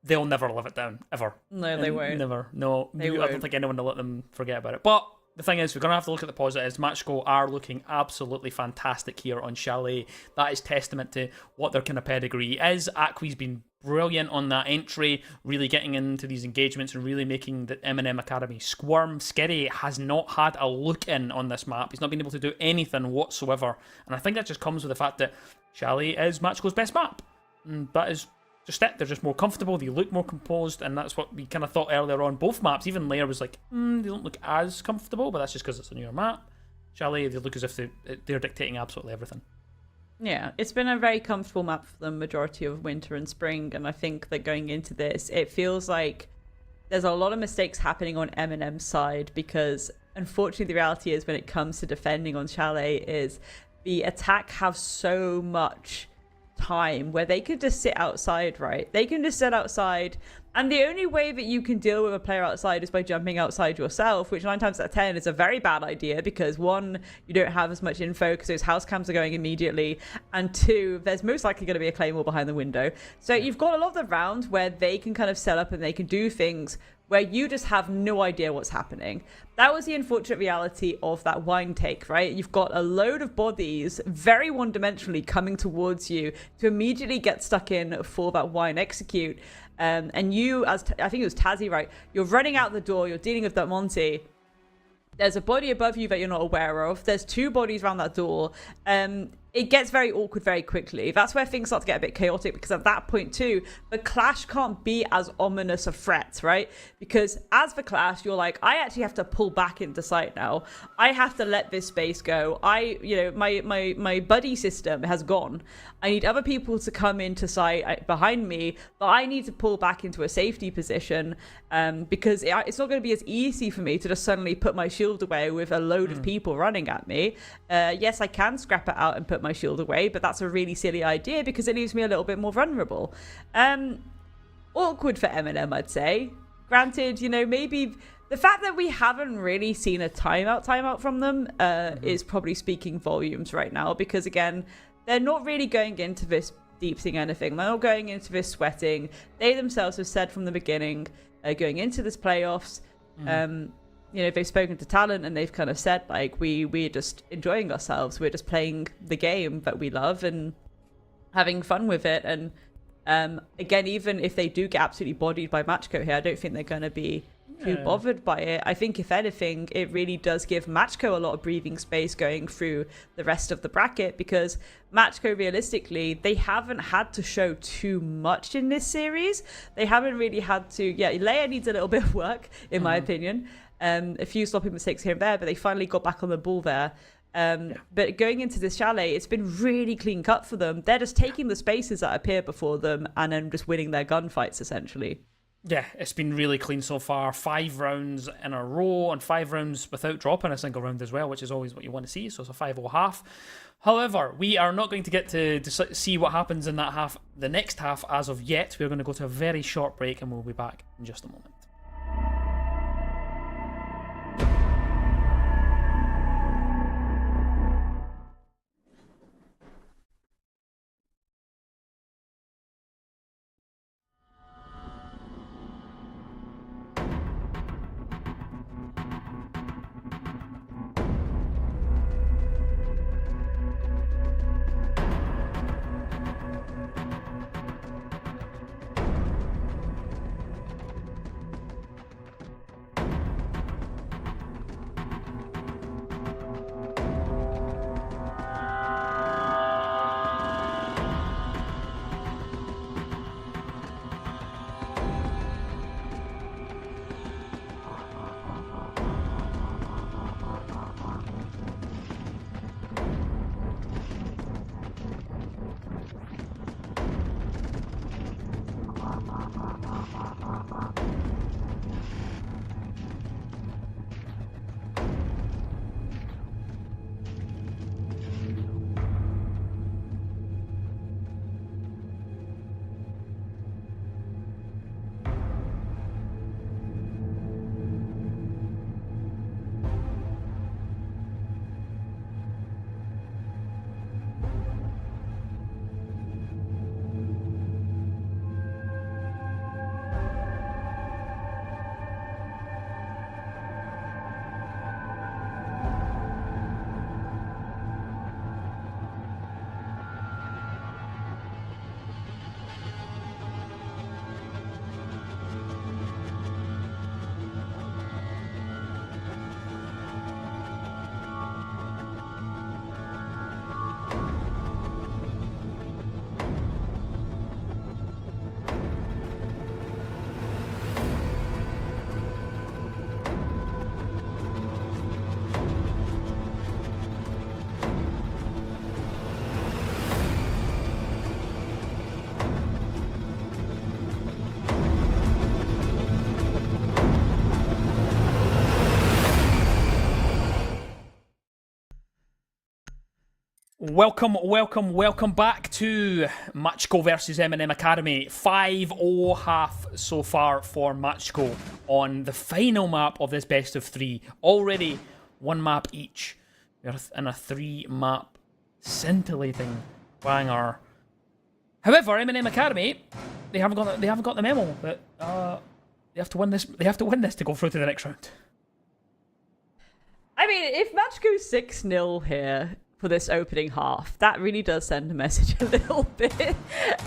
they'll never live it down ever. No, they won't. Never. No, I don't think anyone will let them forget about it. But the thing is, we're going to have to look at the positives. Matchco are looking absolutely fantastic here on Chalet. That is testament to what their kind of pedigree is. Acqui's been brilliant on that entry, really getting into these engagements and really making the M&M Academy squirm. Skitty has not had a look in on this map. He's not been able to do anything whatsoever. And I think that just comes with the fact that Chalet is Matchco's best map. And that is just it. They're just more comfortable, they look more composed, and that's what we kind of thought earlier on. Both maps, even Lair was like, they don't look as comfortable, but that's just because it's a newer map. Chalet, they look as if they're dictating absolutely everything. Yeah, it's been a very comfortable map for the majority of winter and spring, and I think that going into this, it feels like there's a lot of mistakes happening on M&M's side because unfortunately the reality is when it comes to defending on Chalet is the attack have so much time where they could just sit outside, right? They can just sit outside, and the only way that you can deal with a player outside is by jumping outside yourself, which 9 times out of 10 is a very bad idea because 1, you don't have as much info because those house cams are going immediately, and 2, there's most likely going to be a claymore behind the window. So you've got a lot of the round where they can kind of set up and they can do things where you just have no idea what's happening. That was the unfortunate reality of that wine take, right? You've got a load of bodies very one-dimensionally coming towards you to immediately get stuck in for that wine execute. And you, as I think it was Tazzy, right? You're running out the door, you're dealing with that Monty. There's a body above you that you're not aware of. There's 2 bodies around that door. It gets very awkward very quickly. That's where things start to get a bit chaotic because at that point too, the clash can't be as ominous a threat, right? Because as the clash, you're like, I actually have to pull back into sight now. I have to let this space go. My buddy system has gone. I need other people to come into sight behind me, but I need to pull back into a safety position because it's not going to be as easy for me to just suddenly put my shield away with a load of people running at me. Yes, I can scrap it out and put my shield away, but that's a really silly idea because it leaves me a little bit more vulnerable. Awkward for M&M, I'd say. Granted, maybe the fact that we haven't really seen a timeout from them is probably speaking volumes right now because, again, they're not really going into this deep thing anything. They're not going into this sweating. They themselves have said from the beginning, going into this playoffs, they've spoken to talent and they've kind of said, like, we're just enjoying ourselves. We're just playing the game that we love and having fun with it. And again, even if they do get absolutely bodied by Matchco here, I don't think they're going to be too bothered by it. I think if anything, it really does give Matchco a lot of breathing space going through the rest of the bracket because Matchco, realistically, they haven't had to show too much in this series. They haven't really had to. Yeah, Lair needs a little bit of work, in my opinion. A few sloppy mistakes here and there, but they finally got back on the ball there. But going into this Chalet, it's been really clean cut for them. They're just taking the spaces that appear before them and then just winning their gunfights, essentially. Yeah, it's been really clean so far. 5 rounds in a row and 5 rounds without dropping a single round as well, which is always what you want to see. So it's a 5-0 half. However, we are not going to get to see what happens in that half, the next half as of yet. We're going to go to a very short break and we'll be back in just a moment. Welcome back to Matchco versus M&M Academy. 5-0 half so far for Matchco on the final map of this best of 3. Already 1 map each. We're in a 3-map scintillating banger. However, M&M Academy, they haven't got the memo that they have to win this. They have to win this to go through to the next round. I mean, if Matchco's 6-0 here for this opening half, that really does send a message a little bit,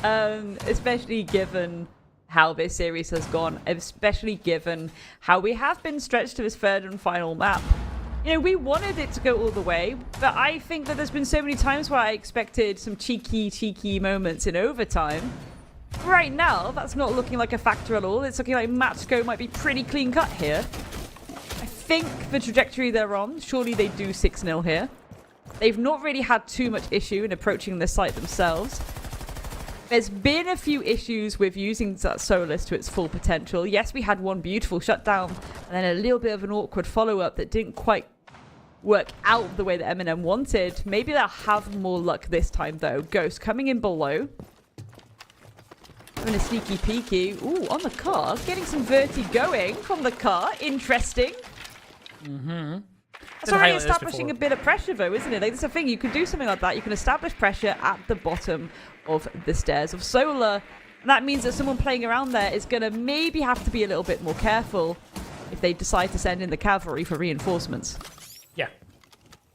especially given how this series has gone, especially given how we have been stretched to this third and final map. You know, we wanted it to go all the way, but I think that there's been so many times where I expected some cheeky moments in overtime. Right now, that's not looking like a factor at all. It's looking like Matchco might be pretty clean cut here. I think the trajectory they're on, surely they do 6-0 here. They've not really had too much issue in approaching this site themselves. There's been a few issues with using that Solus to its full potential. Yes, we had one beautiful shutdown, and then a little bit of an awkward follow-up that didn't quite work out the way that M&M wanted. Maybe they'll have more luck this time, though. Ghost coming in below. Having a sneaky peeky. Ooh, on the car. Getting some verti going from the car. Interesting. Mm-hmm. That's already establishing a bit of pressure, though, isn't it? Like, that's the thing. You can do something like that. You can establish pressure at the bottom of the stairs of Solar. And that means that someone playing around there is going to maybe have to be a little bit more careful if they decide to send in the cavalry for reinforcements. Yeah.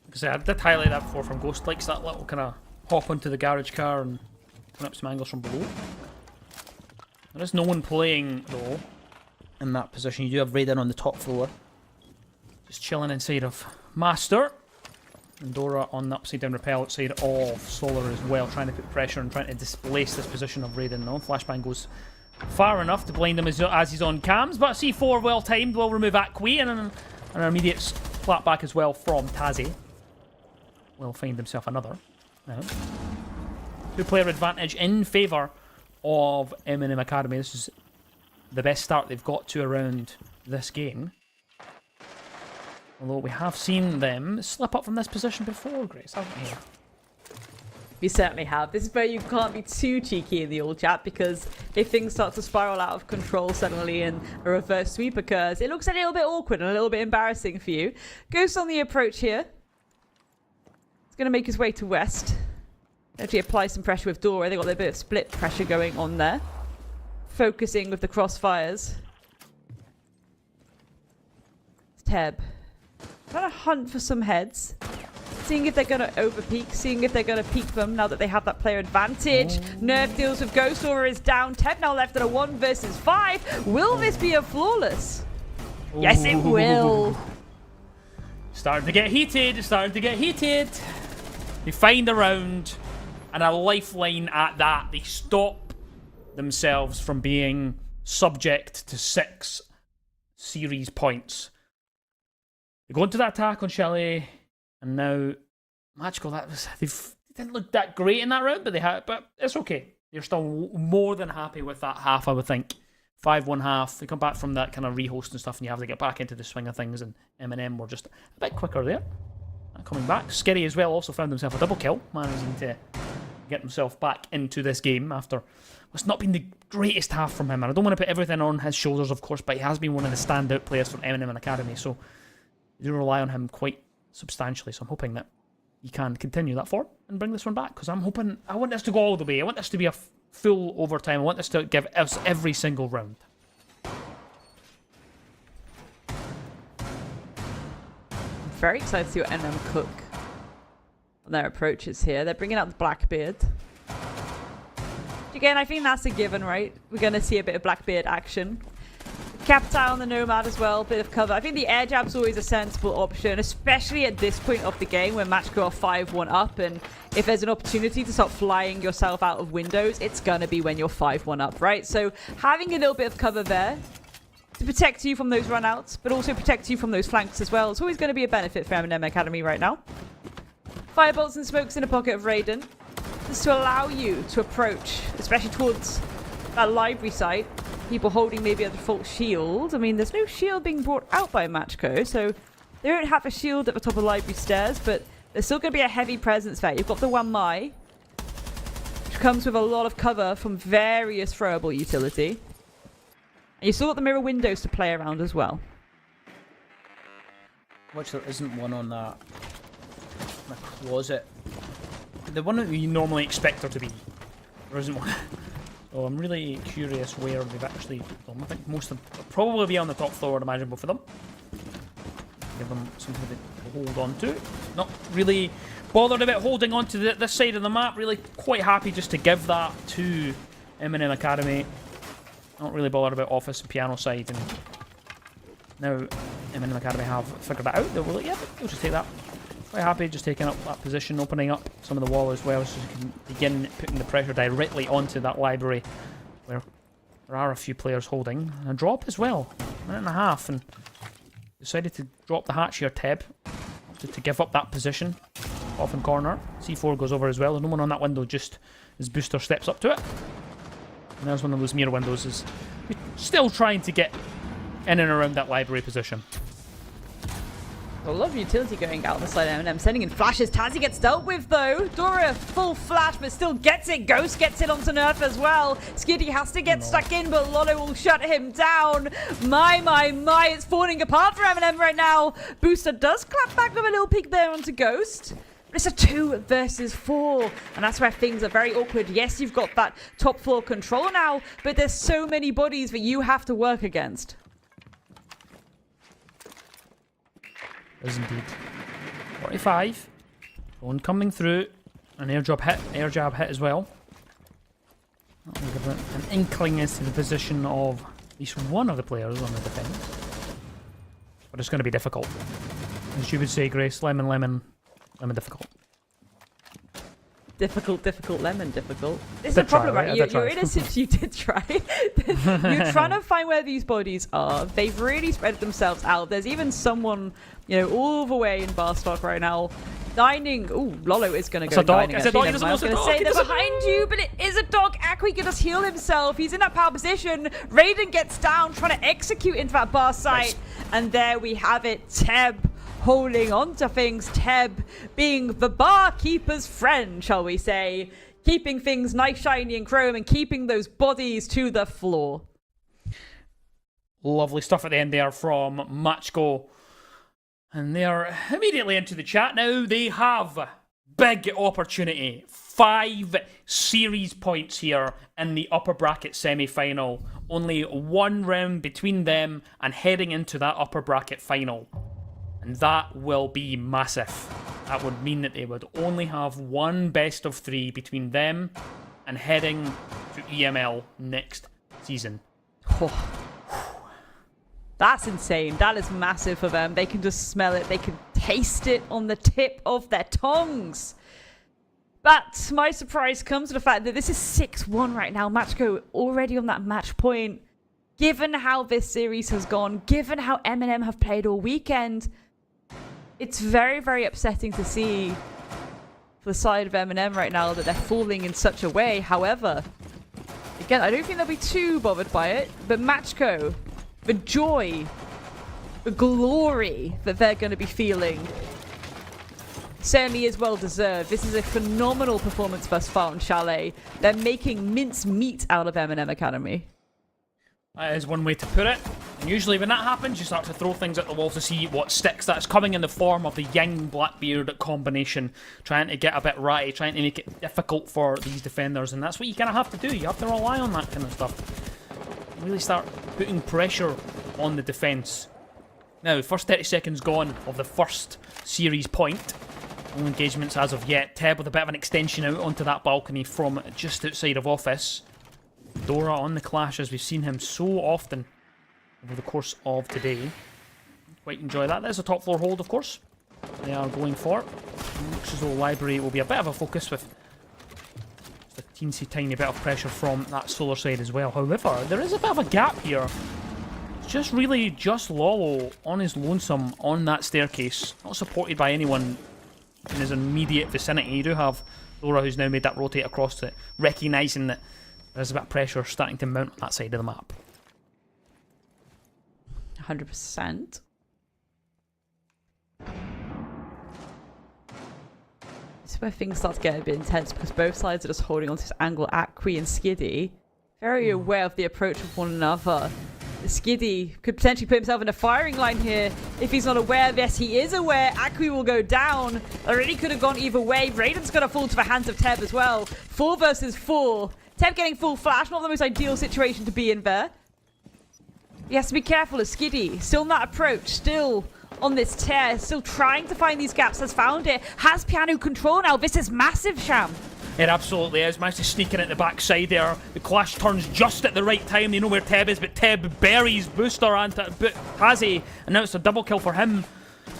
Because I did highlight that before from Ghost. Likes that little kind of hop onto the garage car and turn up some angles from below. There is no one playing, though, in that position. You do have Raiden on the top floor. Just chilling inside of Master. And Dora on the upside down rappel outside of Solar as well, trying to put pressure and trying to displace this position of Raiden. No, Flashbang goes far enough to blind him as he's on cams, but C4 well timed will remove Akwi, and an immediate flat back as well from Tazi. Will find himself another. Two-player advantage in favour of M&M Academy. This is the best start they've got to around this game. Although we have seen them slip up from this position before, Grace, haven't we? We certainly have. This is where you can't be too cheeky in the old chat, because if things start to spiral out of control suddenly and a reverse sweep occurs, it looks a little bit awkward and a little bit embarrassing for you. Ghost on the approach here. He's going to make his way to west. Actually apply some pressure with Dora. They've got a little bit of split pressure going on there. Focusing with the crossfires. It's Teb. Trying to hunt for some heads. Seeing if they're going to overpeak. Seeing if they're going to peek them now that they have that player advantage. Nerf deals with Ghost. Aura is down. Teb now left at a 1 versus 5. Will this be a flawless? Yes, it will. Starting to get heated. Starting to get heated. They find a round and a lifeline at that. They stop themselves from being subject to 6 series points. They go into that attack on Chalet, and now Matchco. They didn't look that great in that round, but it's okay. They're still more than happy with that half, I would think. 5-1 half. They come back from that kind of rehost and stuff, and you have to get back into the swing of things. And M&M were just a bit quicker there. Coming back, Skitty as well also found himself a double kill, managing to get himself back into this game after what's not been the greatest half from him. And I don't want to put everything on his shoulders, of course, but he has been one of the standout players from M&M Academy, so you do rely on him quite substantially. So I'm hoping that he can continue that form and bring this one back, because I want this to go all the way. I want this to be a full overtime. I want this to give us every single round. Very excited to see what M&M cook on their approaches here. They're bringing out the Blackbeard. Again, I think that's a given, right? We're going to see a bit of Blackbeard action. Captai on the Nomad as well, bit of cover. I think the air jab's always a sensible option, especially at this point of the game when Matchco are 5-1 up, and if there's an opportunity to start flying yourself out of windows, it's gonna be when you're 5-1 up, right? So having a little bit of cover there to protect you from those runouts, but also protect you from those flanks as well, it's always going to be a benefit for M&M Academy right now. Firebolts and smokes in the pocket of Raiden. Just to allow you to approach, especially towards that library site. People holding maybe a default shield. I mean, there's no shield being brought out by Matchco, so they don't have a shield at the top of the library stairs, but there's still going to be a heavy presence there. You've got the Wan Mai, which comes with a lot of cover from various throwable utility. And you still got the mirror windows to play around as well. Which there isn't one on that closet. The one that you normally expect there to be. There isn't one. Oh, I'm really curious where they've actually put them. I think most of them will probably be on the top floor, I'd imagine, both of them. Give them something to hold on to. Not really bothered about holding on to this side of the map. Really quite happy just to give that to M&M Academy. Not really bothered about office and piano side. And now M&M Academy have figured that out. They'll be like, yeah, we'll just take that. Quite happy just taking up that position, opening up some of the wall as well, so you can begin putting the pressure directly onto that library where there are a few players holding. And a drop as well, 1.5 minutes, and decided to drop the hatch here, Teb, to give up that position. Off in corner, C4 goes over as well. There's no one on that window, just as Booster steps up to it. And there's one of those mirror windows, is still trying to get in and around that library position. A lot of utility going out on the side of M&M, sending in flashes. Tazzy gets dealt with though. Dora, full flash, but still gets it. Ghost gets it onto Nerf as well. Skitty has to get stuck in, but Lolo will shut him down. My, it's falling apart for M&M right now. Booster does clap back with a little peek there onto Ghost. But it's a 2 versus 4, and that's where things are very awkward. Yes, you've got that top floor control now, but there's so many bodies that you have to work against. Is indeed. 45. One coming through. An air jab hit as well. That will give it an inkling as to the position of at least one of the players on the defence. But it's going to be difficult. As you would say, Grace, lemon difficult. Difficult, lemon difficult. This is a problem, right? You're innocent, you did try. You're trying to find where these bodies are. They've really spread themselves out. There's even someone, you know, all the way in Barstock right now. Dining. Ooh, Lolo is going to go dining. It's a dog. I was going to say they're behind you, but it is a dog. Akwi can just heal himself. He's in that power position. Raiden gets down, trying to execute into that bar site. Nice. And there we have it. Teb holding on to things. Teb being the barkeeper's friend, shall we say. Keeping things nice, shiny and chrome and keeping those bodies to the floor. Lovely stuff at the end there from Matchco. And they're immediately into the chat now. They have big opportunity. 5 series points here in the upper bracket semi-final. Only one round between them and heading into that upper bracket final. And that will be massive. That would mean that they would only have one best of 3 between them and heading to EML next season. Oh. That's insane. That is massive for them. They can just smell it. They can taste it on the tip of their tongues. But my surprise comes to the fact that this is 6-1 right now. Matchco already on that match point. Given how this series has gone, given how M&M have played all weekend, it's very, very upsetting to see for the side of M&M right now that they're falling in such a way. However, again, I don't think they'll be too bothered by it. But Matchco, the joy, the glory that they're going to be feeling certainly is well deserved. This is a phenomenal performance thus far on Chalet. They're making mince meat out of M&M Academy. That is one way to put it. And usually when that happens, you start to throw things at the wall to see what sticks. That's coming in the form of the Ying Blackbeard combination, trying to get a bit ratty, trying to make it difficult for these defenders. And that's what you kind of have to do. You have to rely on that kind of stuff. Really start putting pressure on the defence. Now, first 30 seconds gone of the first series point. No engagements as of yet. Teb with a bit of an extension out onto that balcony from just outside of office. Dora on the clash, as we've seen him so often over the course of today. Quite enjoy that. There's a top floor hold, of course. They are going for. Looks as though library will be a bit of a focus with just a teensy tiny bit of pressure from that solar side as well. However, there is a bit of a gap here. It's just really just Lolo on his lonesome on that staircase. Not supported by anyone in his immediate vicinity. You do have Laura, who's now made that rotate across to it, recognising that there's a bit of pressure starting to mount on that side of the map. 100%. This is where things start to get a bit intense because both sides are just holding on to this angle. Akwi and Skiddy, very aware of the approach of one another. Skiddy could potentially put himself in a firing line here if he's not aware. Yes, he is aware. Akwi will go down. Already could have gone either way. Raiden's going to fall to the hands of Teb as well. 4 versus 4. Teb getting full flash. Not the most ideal situation to be in there. He has to be careful as Skiddy. Still on that approach. Still on this tear. Still trying to find these gaps. Has found it. Has piano control now. This is massive, Sham. It absolutely is. Managed to sneak in at the backside there. The clash turns just at the right time. They know where Teb is, but Teb buries Booster and Hazy. And now it's a double kill for him.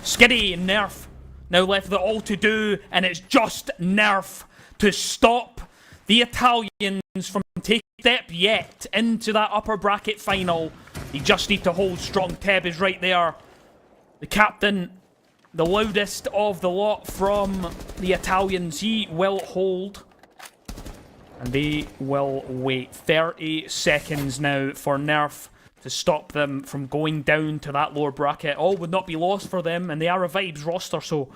Skiddy and Nerf now left with it all to do. And it's just Nerf to stop the Italians from taking a step yet into that upper bracket final. You just need to hold strong. Teb is right there. The captain, the loudest of the lot from the Italians, he will hold. And they will wait 30 seconds now for Nerf to stop them from going down to that lower bracket. All would not be lost for them, and they are a Vibes roster, so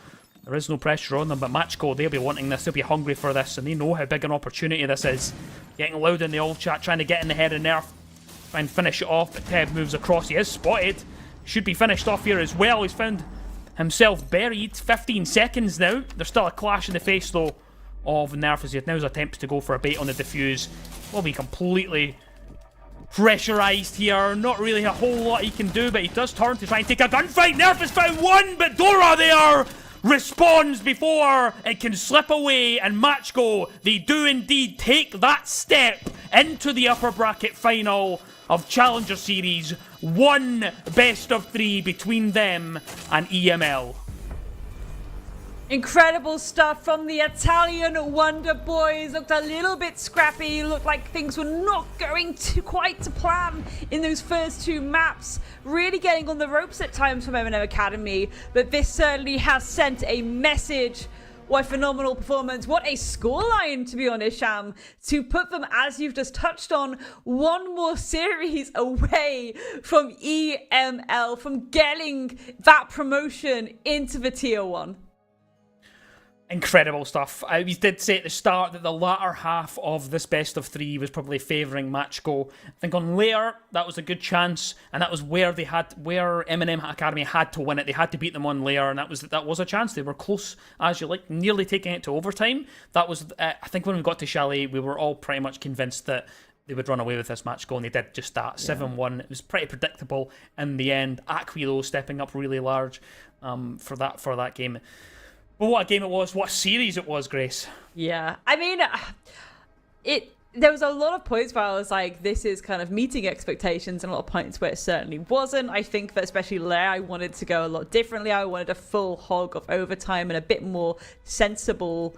there is no pressure on them. But Matchco, they'll be wanting this, they'll be hungry for this, and they know how big an opportunity this is. Getting loud in the old chat, trying to get in the head of Nerf, try and finish it off, but Teb moves across. He is spotted. Should be finished off here as well. He's found himself buried. 15 seconds now. There's still a clash in the face, though, of Nerf as he now attempts to go for a bait on the defuse. Will be completely pressurised here. Not really a whole lot he can do, but he does turn to try and take a gunfight. Nerf has found one, but Dora there responds before it can slip away. And Matchgo, they do indeed take that step into the upper bracket final of Challenger Series. One best of 3 between them and EML. Incredible stuff from the Italian Wonder Boys. Looked a little bit scrappy. Looked like things were not going quite to plan in those first 2 maps. Really getting on the ropes at times from M&M Academy. But this certainly has sent a message. What a phenomenal performance. What a scoreline, to be honest, Sham. To put them, as you've just touched on, one more series away from EML, from getting that promotion into the Tier 1. Incredible stuff. We did say at the start that the latter half of this best of 3 was probably favouring Matchgo. I think on Lair, that was a good chance, and that was where M&M Academy had to win it. They had to beat them on Lair, and that was a chance. They were close, as you like, nearly taking it to overtime. That was, I think, when we got to Chalet, we were all pretty much convinced that they would run away with this match and they did just that. 7-1. It was pretty predictable in the end. Akwi, though, stepping up really large for that game. But what a game it was, what a series it was, Grace. Yeah, I mean, there was a lot of points where I was like, this is kind of meeting expectations, and a lot of points where it certainly wasn't. I think that especially Lair, I wanted to go a lot differently. I wanted a full hog of overtime and a bit more sensible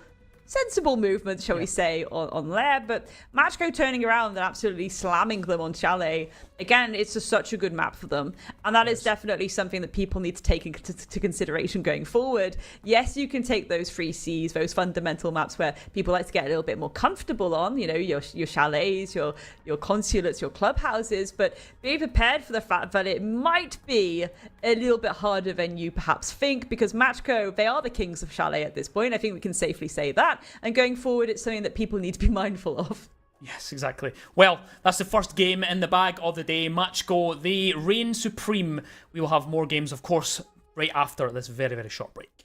movement, shall we say, on Lair. But Matchco turning around and absolutely slamming them on Chalet. Again, it's just such a good map for them. And that is definitely something that people need to take into consideration going forward. Yes, you can take those 3Cs, those fundamental maps where people like to get a little bit more comfortable on, you know, your chalets, your consulates, your clubhouses, but be prepared for the fact that it might be a little bit harder than you perhaps think, because Matchco, they are the kings of Chalet at this point. I think we can safely say that. And going forward, it's something that people need to be mindful of. Yes, exactly. Well, that's the first game in the bag of the day. Matchgo, they reign supreme. We will have more games, of course, right after this very, very short break.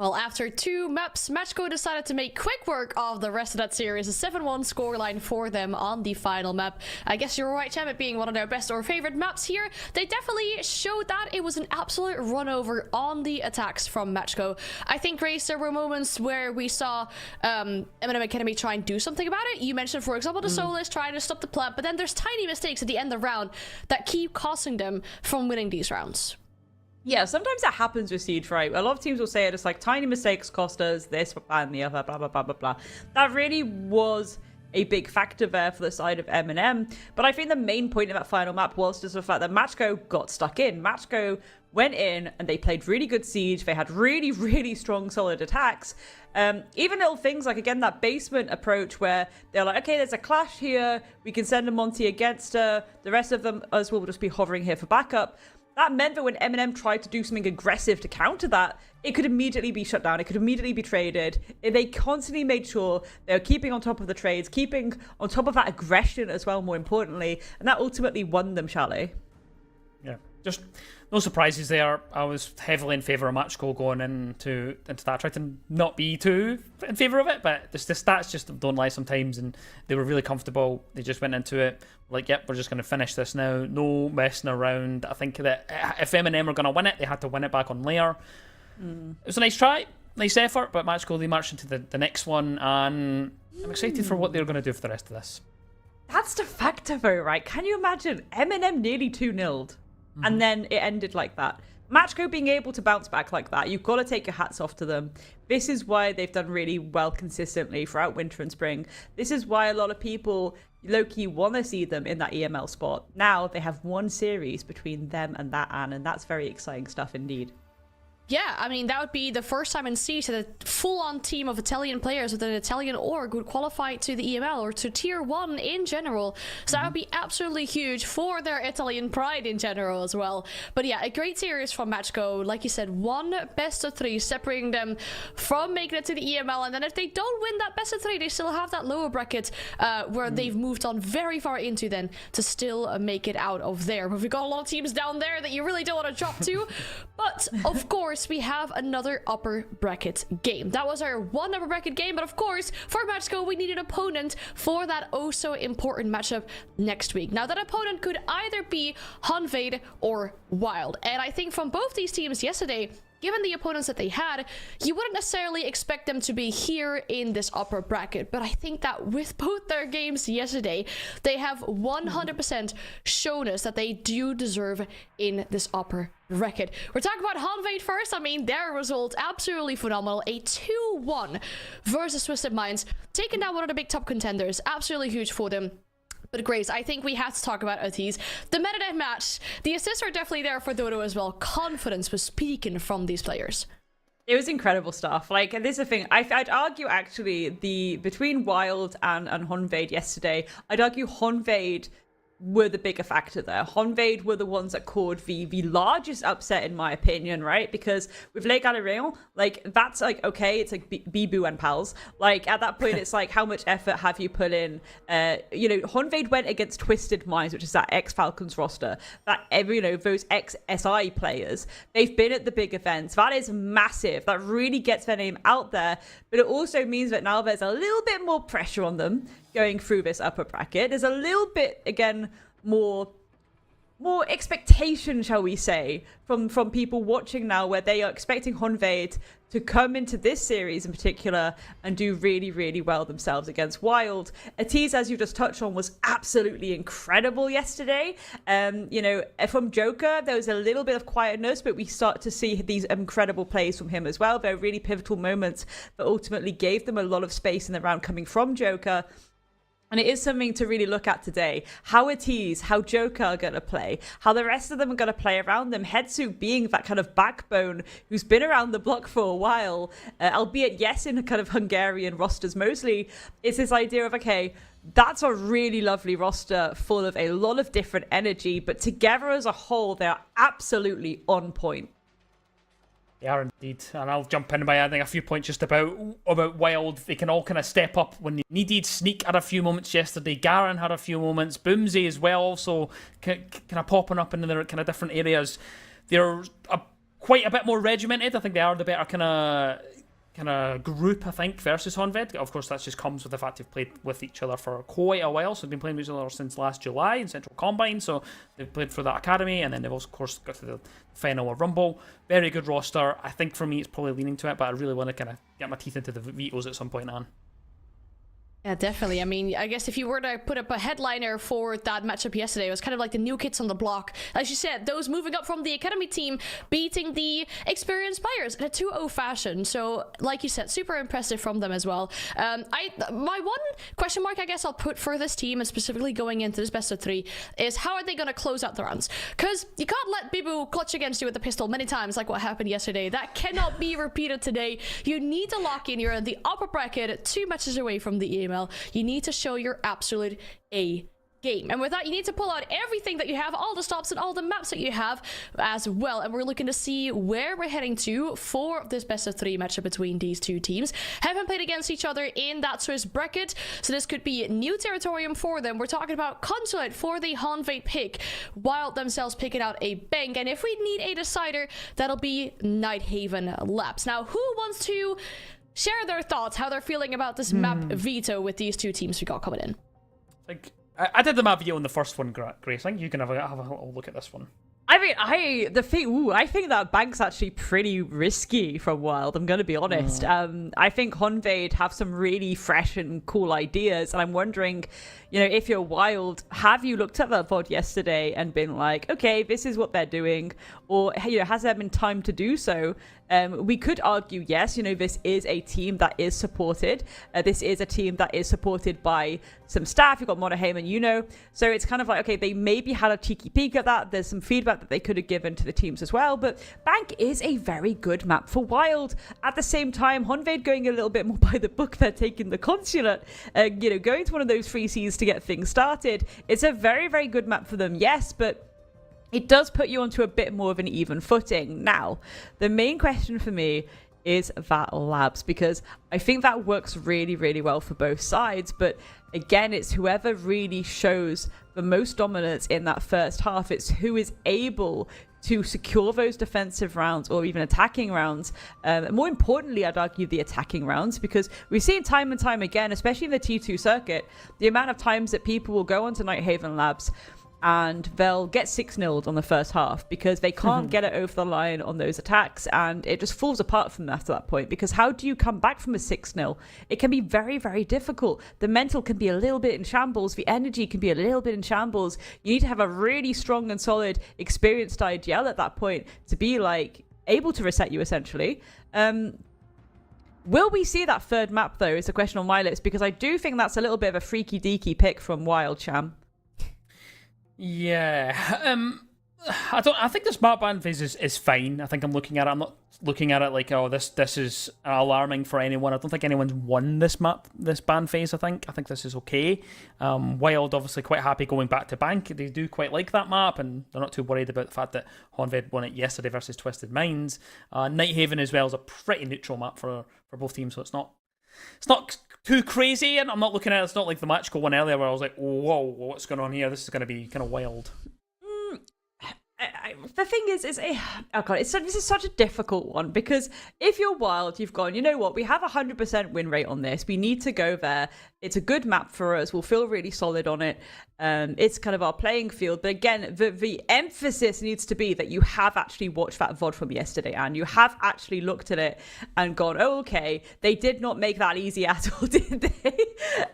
Well, after 2 maps, Matchco decided to make quick work of the rest of that series. A 7-1 scoreline for them on the final map. I guess you're right, Chem, it being one of their best or favorite maps here. They definitely showed that it was an absolute run-over on the attacks from Matchco. I think, Grace, there were moments where we saw M&M Academy try and do something about it. You mentioned, for example, the Solis trying to stop the plant, but then there's tiny mistakes at the end of the round that keep costing them from winning these rounds. Yeah, sometimes that happens with Siege, right? A lot of teams will say it, it's like tiny mistakes cost us this and the other, blah, blah, blah, blah, blah. That really was a big factor there for the side of M&M. But I think the main point of that final map was just the fact that Matchco got stuck in. Matchco went in and they played really good Siege. They had really, really strong, solid attacks. Even little things like, again, that basement approach where they're like, okay, there's a clash here. We can send a Monty against her. The rest of them as well will just be hovering here for backup. That meant that when M&M tried to do something aggressive to counter that, it could immediately be shut down. It could immediately be traded. They constantly made sure they were keeping on top of the trades, keeping on top of that aggression as well, more importantly. And that ultimately won them, Chalet. Yeah, just no surprises there. I was heavily in favour of Matchco going into that. I tried to not be too in favour of it, but the stats just don't lie sometimes, and they were really comfortable. They just went into it like, yep, we're just going to finish this now. No messing around. I think that if M&M were going to win it, they had to win it back on Lair. It was a nice try, nice effort, but Matchco, they marched into the next one, and I'm excited for what they're going to do for the rest of this. That's the factor, though, right? Can you imagine M&M nearly 2-0'd? And then it ended like that. Matchco being able to bounce back like that, you've got to take your hats off to them. This is why they've done really well consistently throughout winter and spring. This is why a lot of people low-key want to see them in that EML spot. Now they have one series between them and that Anne, and that's very exciting stuff indeed. Yeah, I mean, that would be the first time in Siege that a full-on team of Italian players with an Italian org would qualify to the EML or to Tier 1 in general. So that would be absolutely huge for their Italian pride in general as well. But yeah, a great series from Matchco. Like you said, 1 best of 3 separating them from making it to the EML. And then if they don't win that best of 3, they still have that lower bracket where they've moved on very far into then to still make it out of there. But we've got a lot of teams down there that you really don't want to drop to. But of course, we have another upper bracket game. That was our 1 upper bracket game, but of course, for Matchco, we need an opponent for that oh so important matchup next week. Now, that opponent could either be Honved or Wild, and I think from both these teams yesterday, given the opponents that they had, you wouldn't necessarily expect them to be here in this upper bracket. But I think that with both their games yesterday, they have 100% shown us that they do deserve in this upper bracket. We're talking about Honved first. I mean, their result, absolutely phenomenal. A 2-1 versus Twisted Minds, taking down one of the big top contenders. Absolutely huge for them. But Grace, I think we have to talk about Otis. The meta match, the assists are definitely there for Dodo as well. Confidence was speaking from these players. It was incredible stuff. Like, this is the thing. I'd argue, actually, between Wild and Honved yesterday, I'd argue Honved were the bigger factor there. Honved were the ones that caused the largest upset, in my opinion, right? Because with Les Galériens, like, that's like, okay, it's like Bibu and pals. Like, at that point, it's like, how much effort have you put in? Honved went against Twisted Minds, which is that ex-Falcons roster, that, those ex-SI players. They've been at the big events. That is massive. That really gets their name out there. But it also means that now there's a little bit more pressure on them going through this upper bracket. There's a little bit, again, more expectation, shall we say, from people watching now, where they are expecting Honved to come into this series in particular and do really, really well themselves against Wild. Otis, as you just touched on, was absolutely incredible yesterday. From Joker, there was a little bit of quietness, but we start to see these incredible plays from him as well. They're really pivotal moments that ultimately gave them a lot of space in the round coming from Joker. And it is something to really look at today. How Otis, how Joker are going to play, how the rest of them are going to play around them. Hetsu being that kind of backbone who's been around the block for a while, albeit, yes, in a kind of Hungarian rosters mostly. It's this idea of, okay, that's a really lovely roster full of a lot of different energy, but together as a whole, they are absolutely on point. They are indeed, and I'll jump in by adding a few points just about Wild. They can all kind of step up when they needed. Sneak had a few moments yesterday. Garen had a few moments. Boomsy as well, also kind of popping up in their kind of different areas. They're a quite a bit more regimented. I think they are the better kind of group, I think, versus Honved. Of course, that just comes with the fact they've played with each other for quite a while. So they've been playing with each other since last July in Central Combine. So they've played for that academy, and then they've also, of course, got to the final of Rumble. Very good roster. I think for me, it's probably leaning to it, but I really want to kind of get my teeth into the vetoes at some point on. Yeah, definitely. I mean, I guess if you were to put up a headliner for that matchup yesterday, it was kind of like the new kids on the block. As you said, those moving up from the academy team beating the experienced players in a 2-0 fashion. So, like you said, super impressive from them as well. My one question mark, I guess, I'll put for this team, and specifically going into this best of 3, is how are they going to close out the rounds? Because you can't let Bibu clutch against you with the pistol many times like what happened yesterday. That cannot be repeated today. You need to lock in. You're in the upper bracket, 2 matches away from the email. You need to show your absolute A game. And with that, you need to pull out everything that you have, all the stops and all the maps that you have as well. And we're looking to see where we're heading to for this best of 3 matchup between these two teams. Haven't played against each other in that Swiss bracket, so this could be new territorium for them. We're talking about Consulate for the Honved pick, Wild themselves picking out a bank. And if we need a decider, that'll be Nighthaven Labs. Now, who wants to share their thoughts, how they're feeling about this map veto with these two teams we got coming in? I did the map veto in the first one, Grace. I think you can have a little look at this one. I mean, I think that bank's actually pretty risky from Wild, I'm going to be honest. I think Honved have some really fresh and cool ideas, and I'm wondering, if you're Wild, have you looked at that VOD yesterday and been like, okay, this is what they're doing, or, has there been time to do so? We could argue, yes, this is a team that is supported. This is a team that is supported by some staff. You've got Monaheim and so it's kind of like, okay, they maybe had a cheeky peek at that. There's some feedback that they could have given to the teams as well, but Bank is a very good map for Wild. At the same time, Honved going a little bit more by the book. They're taking the Consulate, going to one of those 3 Cs to get things started. It's a very, very good map for them, yes, but it does put you onto a bit more of an even footing. Now, the main question for me is that Labs, because I think that works really, really well for both sides. But again, it's whoever really shows the most dominance in that first half. It's who is able to secure those defensive rounds or even attacking rounds. More importantly, I'd argue the attacking rounds, because we've seen time and time again, especially in the T2 circuit, the amount of times that people will go onto Nighthaven Labs and they'll get 6-0'd on the first half because they can't get it over the line on those attacks, and it just falls apart from them after that point. Because how do you come back from a 6-0? It can be very, very difficult. The mental can be a little bit in shambles. The energy can be a little bit in shambles. You need to have a really strong and solid, experienced IGL at that point to be able to reset you essentially. Will we see that third map though? Is a question on my lips, because I do think that's a little bit of a freaky deaky pick from Wild, Cham. Yeah, I think this map ban phase is fine. I think I'm looking at it. I'm not looking at it like, oh, this is alarming for anyone. I don't think anyone's won this ban phase. I think this is okay. Wild obviously quite happy going back to Bank. They do quite like that map, and they're not too worried about the fact that Honved won it yesterday versus Twisted Minds. Nighthaven as well is a pretty neutral map for both teams, so it's not too crazy, and I'm not looking at it. It's not like the match go one earlier where I was like, whoa, what's going on here? This is going to be kind of wild. The thing is, this is such a difficult one, because if you're Wild, you've gone, you know what, we have 100% win rate on this. We need to go there. It's a good map for us. We'll feel really solid on it. It's kind of our playing field. But again, the emphasis needs to be that you have actually watched that VOD from yesterday, and you have actually looked at it and gone, oh, okay, they did not make that easy at all, did they?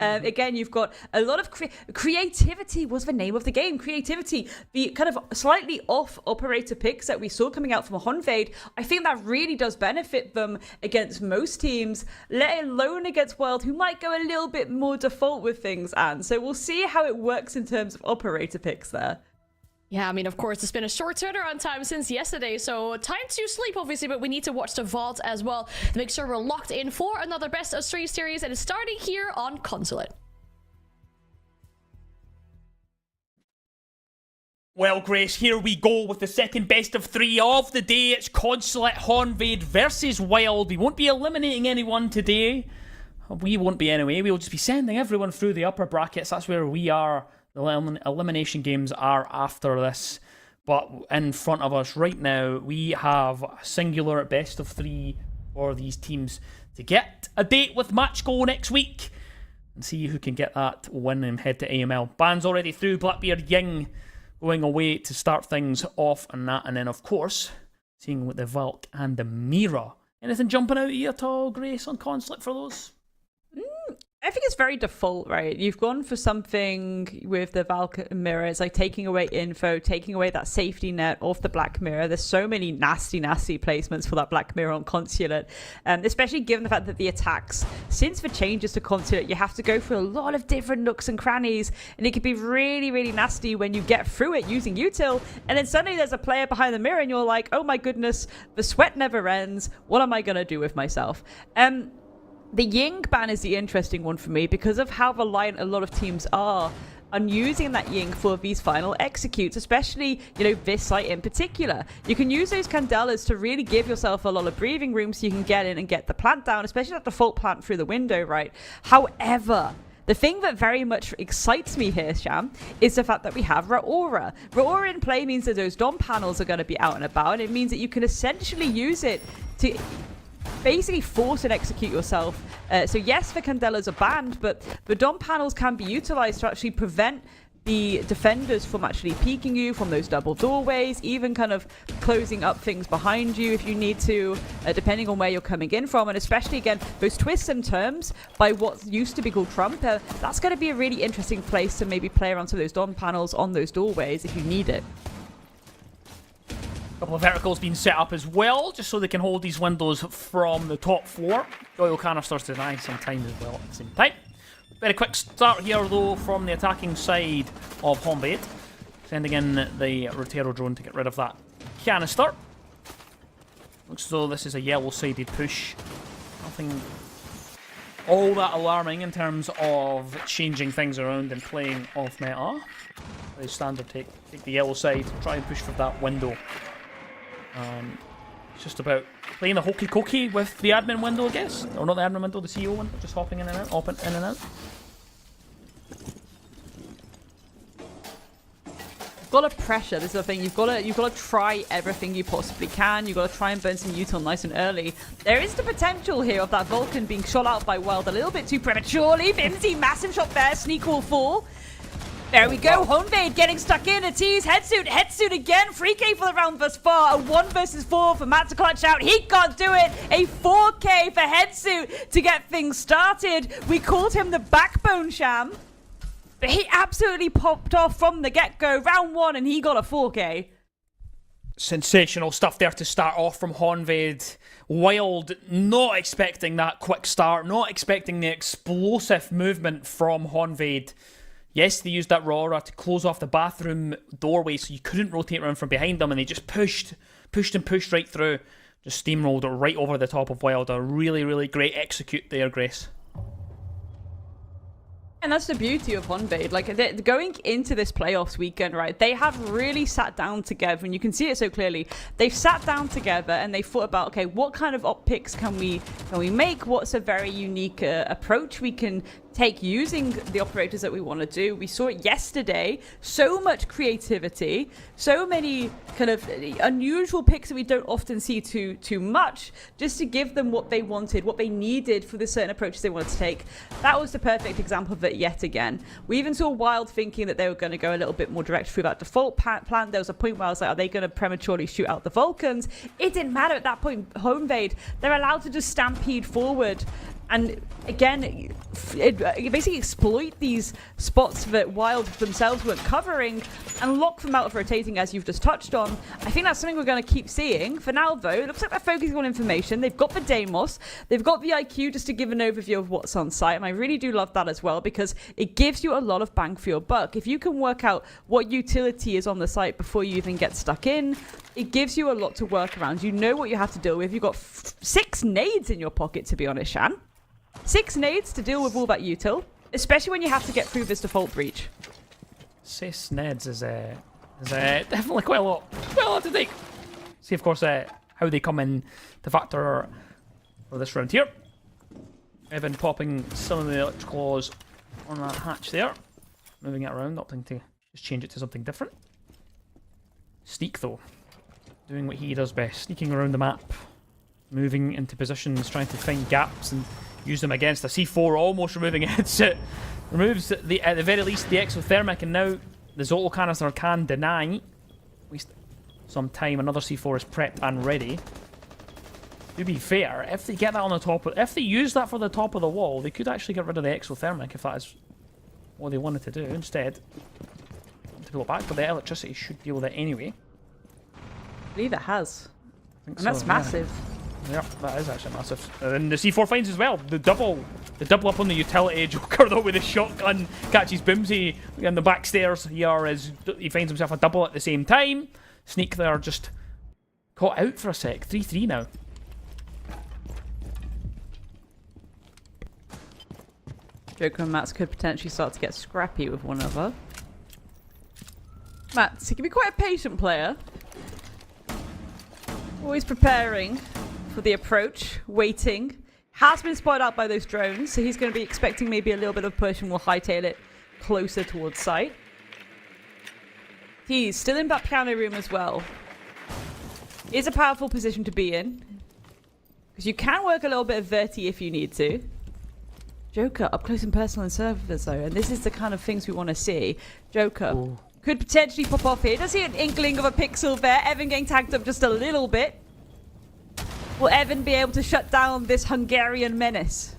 Again, you've got a lot of creativity was the name of the game. Creativity, the kind of slightly off operator picks that we saw coming out from Honved, I think that really does benefit them against most teams, let alone against Wild, who might go a little bit more default with things. And so we'll see how it works in terms of operator picks there. Yeah, I mean, of course, it's been a short turnaround time since yesterday, so time to sleep, obviously, but we need to watch the VODs as well to make sure we're locked in for another Best of 3 series, and it's starting here on Consulate. Well, Grace, here we go with the second best of 3 of the day. It's Consulate Honved versus Wild. We won't be eliminating anyone today. We won't be anyway. We'll just be sending everyone through the upper brackets. That's where we are. The elimination games are after this But in front of us right now, we have a singular best of 3 for these teams to get a date with Match Go next week and see who can get that win and head to AML. Ban's already through. Blackbeard Ying going away to start things off and that. And then, of course, seeing with the Valk and the Mira. Anything jumping out at you at all, Grace, on Consulate for those? I think it's very default, right? You've gone for something with the Valk mirror. It's like taking away info, taking away that safety net off the Black Mirror. There's so many nasty placements for that Black Mirror on Consulate, especially given the fact that the attacks, since the changes to Consulate, you have to go through a lot of different nooks and crannies, and it can be really, really nasty when you get through it using util, and then suddenly there's a player behind the mirror, and you're like, oh my goodness, the sweat never ends. What am I going to do with myself? The Ying ban is the interesting one for me because of how reliant a lot of teams are on using that Ying for these final executes, especially, this site in particular. You can use those Candelas to really give yourself a lot of breathing room so you can get in and get the plant down, especially that default plant through the window, right? However, the thing that very much excites me here, Sham, is the fact that we have Raora. Raora in play means that those Dom panels are going to be out and about, and it means that you can essentially use it to basically force and execute yourself. So yes, the Candelas are banned, but the Dom panels can be utilized to actually prevent the defenders from actually peeking you from those double doorways, even kind of closing up things behind you if you need to, depending on where you're coming in from. And especially, again, those twists and turns by what used to be called Trump, that's going to be a really interesting place to maybe play around some of those Dom panels on those doorways if you need it. A couple of verticals being set up as well, just so they can hold these windows from the top floor. Oil canisters to deny some time as well at the same time. Very quick start here, though, from the attacking side of Honved. Sending in the Rotero drone to get rid of that canister. Looks as though this is a yellow-sided push. Nothing all that alarming in terms of changing things around and playing off meta. Very standard take the yellow side, try and push for that window. It's just about playing the hokey cokey with the admin window, I guess. Or not the admin window, the CEO window, just hopping in and out, hopping in and out. You've got to pressure. This is the thing. You've got to try everything you possibly can. You've got to try and burn some util nice and early. There is the potential here of that Vulcan being shot out by Wild a little bit too prematurely. Vimsy, massive shot there. Sneak will fall. There we go. Honved getting stuck in. A tease. Headsuit again. 3k for the round thus far. A 1 versus 4 for Matt to clutch out. He can't do it. A 4k for Headsuit to get things started. We called him the backbone, Sham. But he absolutely popped off from the get-go. Round 1 and he got a 4k. Sensational stuff there to start off from Honved. Wild not expecting that quick start. Not expecting the explosive movement from Honved. Yes, they used that Raora to close off the bathroom doorway so you couldn't rotate around from behind them, and they just pushed right through. Just steamrolled it right over the top of Wild. A really, really great execute there, Grace. And that's the beauty of Honved. Like, going into this playoffs weekend, right, they have really sat down together, and you can see it so clearly. They've sat down together and they thought about, okay, what kind of op picks can we make? What's a very unique approach we can take using the operators that we want to do? We saw it yesterday. So much creativity, so many kind of unusual picks that we don't often see too much, just to give them what they wanted, what they needed for the certain approaches they wanted to take. That was the perfect example of it yet again. We even saw Wild thinking that they were going to go a little bit more direct through that default plan. There was a point where I was like, are they going to prematurely shoot out the Vulcans? It didn't matter at that point. Honved, they're allowed to just stampede forward. And again, basically exploit these spots that Wild themselves weren't covering and lock them out of rotating, as you've just touched on. I think that's something we're going to keep seeing. For now, though, it looks like they're focusing on information. They've got the Deimos. They've got the IQ just to give an overview of what's on site. And I really do love that as well, because it gives you a lot of bang for your buck. If you can work out what utility is on the site before you even get stuck in, it gives you a lot to work around. You know what you have to deal with. You've got 6 nades in your pocket, to be honest, Shan. 6 nades to deal with all that util, especially when you have to get through this default breach. 6 nades is definitely quite a lot to take. See, of course, how they come in to factor for this round here. Evan popping some of the electric claws on that hatch there, moving it around, opting to just change it to something different. Sneak, though. Doing what he does best. Sneaking around the map. Moving into positions, trying to find gaps and use them against a C4, almost removing it. Removes, at the very least, the exothermic, and now the Zolto canister can deny. Waste some time. Another C4 is prepped and ready. To be fair, if they get that on the top, if they use that for the top of the wall, they could actually get rid of the exothermic if that is what they wanted to do. Instead, to pull it back, but the electricity should deal with it anyway. I believe it has. And that's massive. Yeah, that is actually massive. And the C4 finds as well. The double up on the utility. Joker, though, with a shotgun, catches Boomsy on the back stairs. He finds himself a double at the same time. Sneak there just caught out for a sec. 3-3 now. Joker and Mats could potentially start to get scrappy with one another. Mats, he can be quite a patient player. Always preparing for the approach, waiting. Has been spotted out by those drones, so he's going to be expecting maybe a little bit of push and will hightail it closer towards site. He's still in that piano room as well. It's a powerful position to be in, because you can work a little bit of verti if you need to. Joker up close and personal in servers though, and this is the kind of things we want to see. Joker could potentially pop off here. Does he have an inkling of a pixel there? Evan getting tagged up just a little bit. Will Evan be able to shut down this Hungarian menace?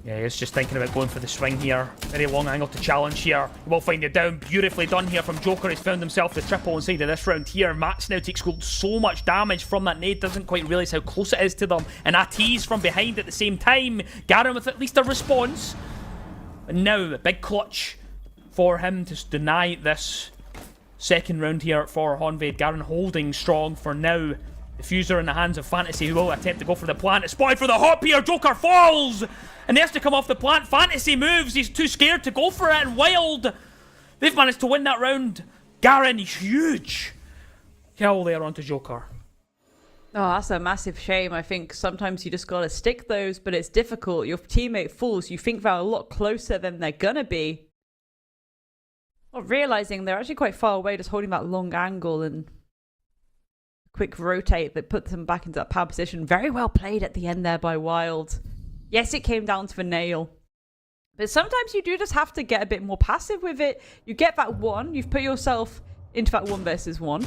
Yeah, he's just thinking about going for the swing here. Very long angle to challenge here. He will find it down. Beautifully done here from Joker. He's found himself the triple inside of this round here. Mats now takes so much damage from that nade. Doesn't quite realise how close it is to them. And Atiz from behind at the same time. Garen with at least a response. And now, a big clutch for him to deny this second round here for Honved. Garen holding strong for now. Diffuser in the hands of Fantasy, who will attempt to go for the plant. It's spotted for the hop here. Joker falls! And he has to come off the plant. Fantasy moves. He's too scared to go for it. And Wild, they've managed to win that round. Garen, he's huge. Kill there onto Joker. Oh, that's a massive shame. I think sometimes you just got to stick those, but it's difficult. Your teammate falls. You think they're a lot closer than they're going to be. Not realizing they're actually quite far away, just holding that long angle and quick rotate that puts them back into that power position. Very well played at the end there by Wild. Yes, it came down to the nail. But sometimes you do just have to get a bit more passive with it. You get that one. You've put yourself into that 1 versus 1.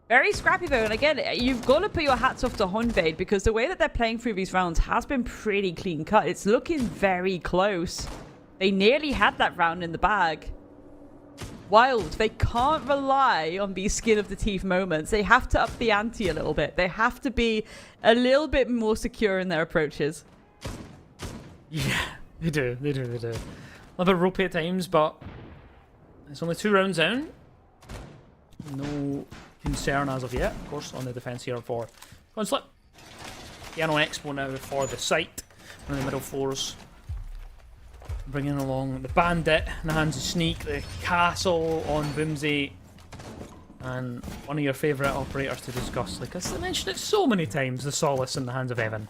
Very scrappy though. And again, you've got to put your hats off to Honved, because the way that they're playing through these rounds has been pretty clean cut. It's looking very close. They nearly had that round in the bag. Wild, they can't rely on these skin of the teeth moments. They have to up the ante a little bit. They have to be a little bit more secure in their approaches. Yeah, they do. A little bit ropey at times, but it's only 2 rounds down. No concern as of yet, of course, on the defense here for Consulate. Piano Expo now for the site on the middle floors. Bringing along the Bandit in the hands of Sneak, the Castle on Boomsy, and one of your favourite operators to discuss. Like I mentioned it so many times, the Solace in the hands of Evan.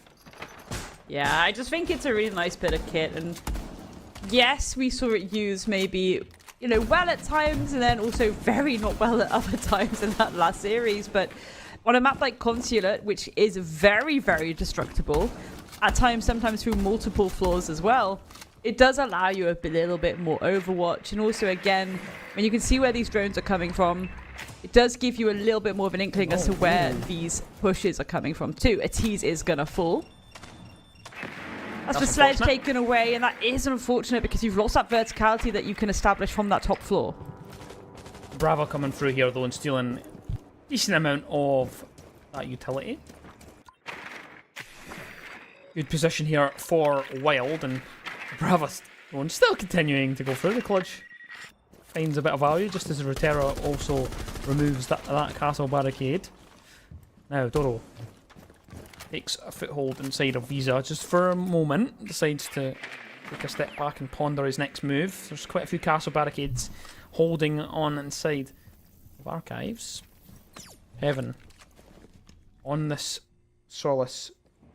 Yeah, I just think it's a really nice bit of kit, and yes, we saw it used maybe, you know, well at times, and then also very not well at other times in that last series, but on a map like Consulate, which is very, very destructible, at times, sometimes through multiple floors as well, it does allow you a little bit more overwatch. And also, again, when you can see where these drones are coming from, it does give you a little bit more of an inkling as to where these pushes are coming from too. Atiz is going to fall. That's the sledge taken away, and that is unfortunate because you've lost that verticality that you can establish from that top floor. Bravo coming through here though and stealing a decent amount of that utility. Good position here for Wild, and Bravo still continuing to go through the clutch. Finds a bit of value just as Rotera also removes that castle barricade. Now Doro takes a foothold inside of Visa just for a moment, decides to take a step back and ponder his next move. There's quite a few castle barricades holding on inside of Archives. Heaven on this Solace,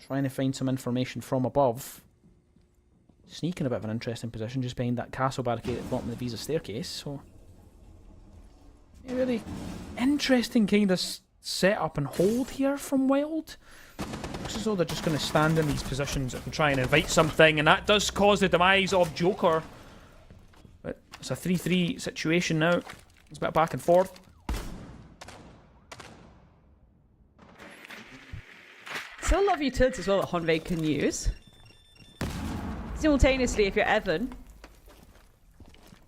trying to find some information from above. Sneak in a bit of an interesting position just behind that castle barricade at the bottom of the Visa staircase. So A really interesting kind of set up and hold here from Wild. Looks as though they're just going to stand in these positions and try and invite something, and that does cause the demise of Joker. But it's a 3-3 situation now. It's a bit back and forth. Still a lot of utilities as well that Honved can use. Simultaneously, if you're Evan,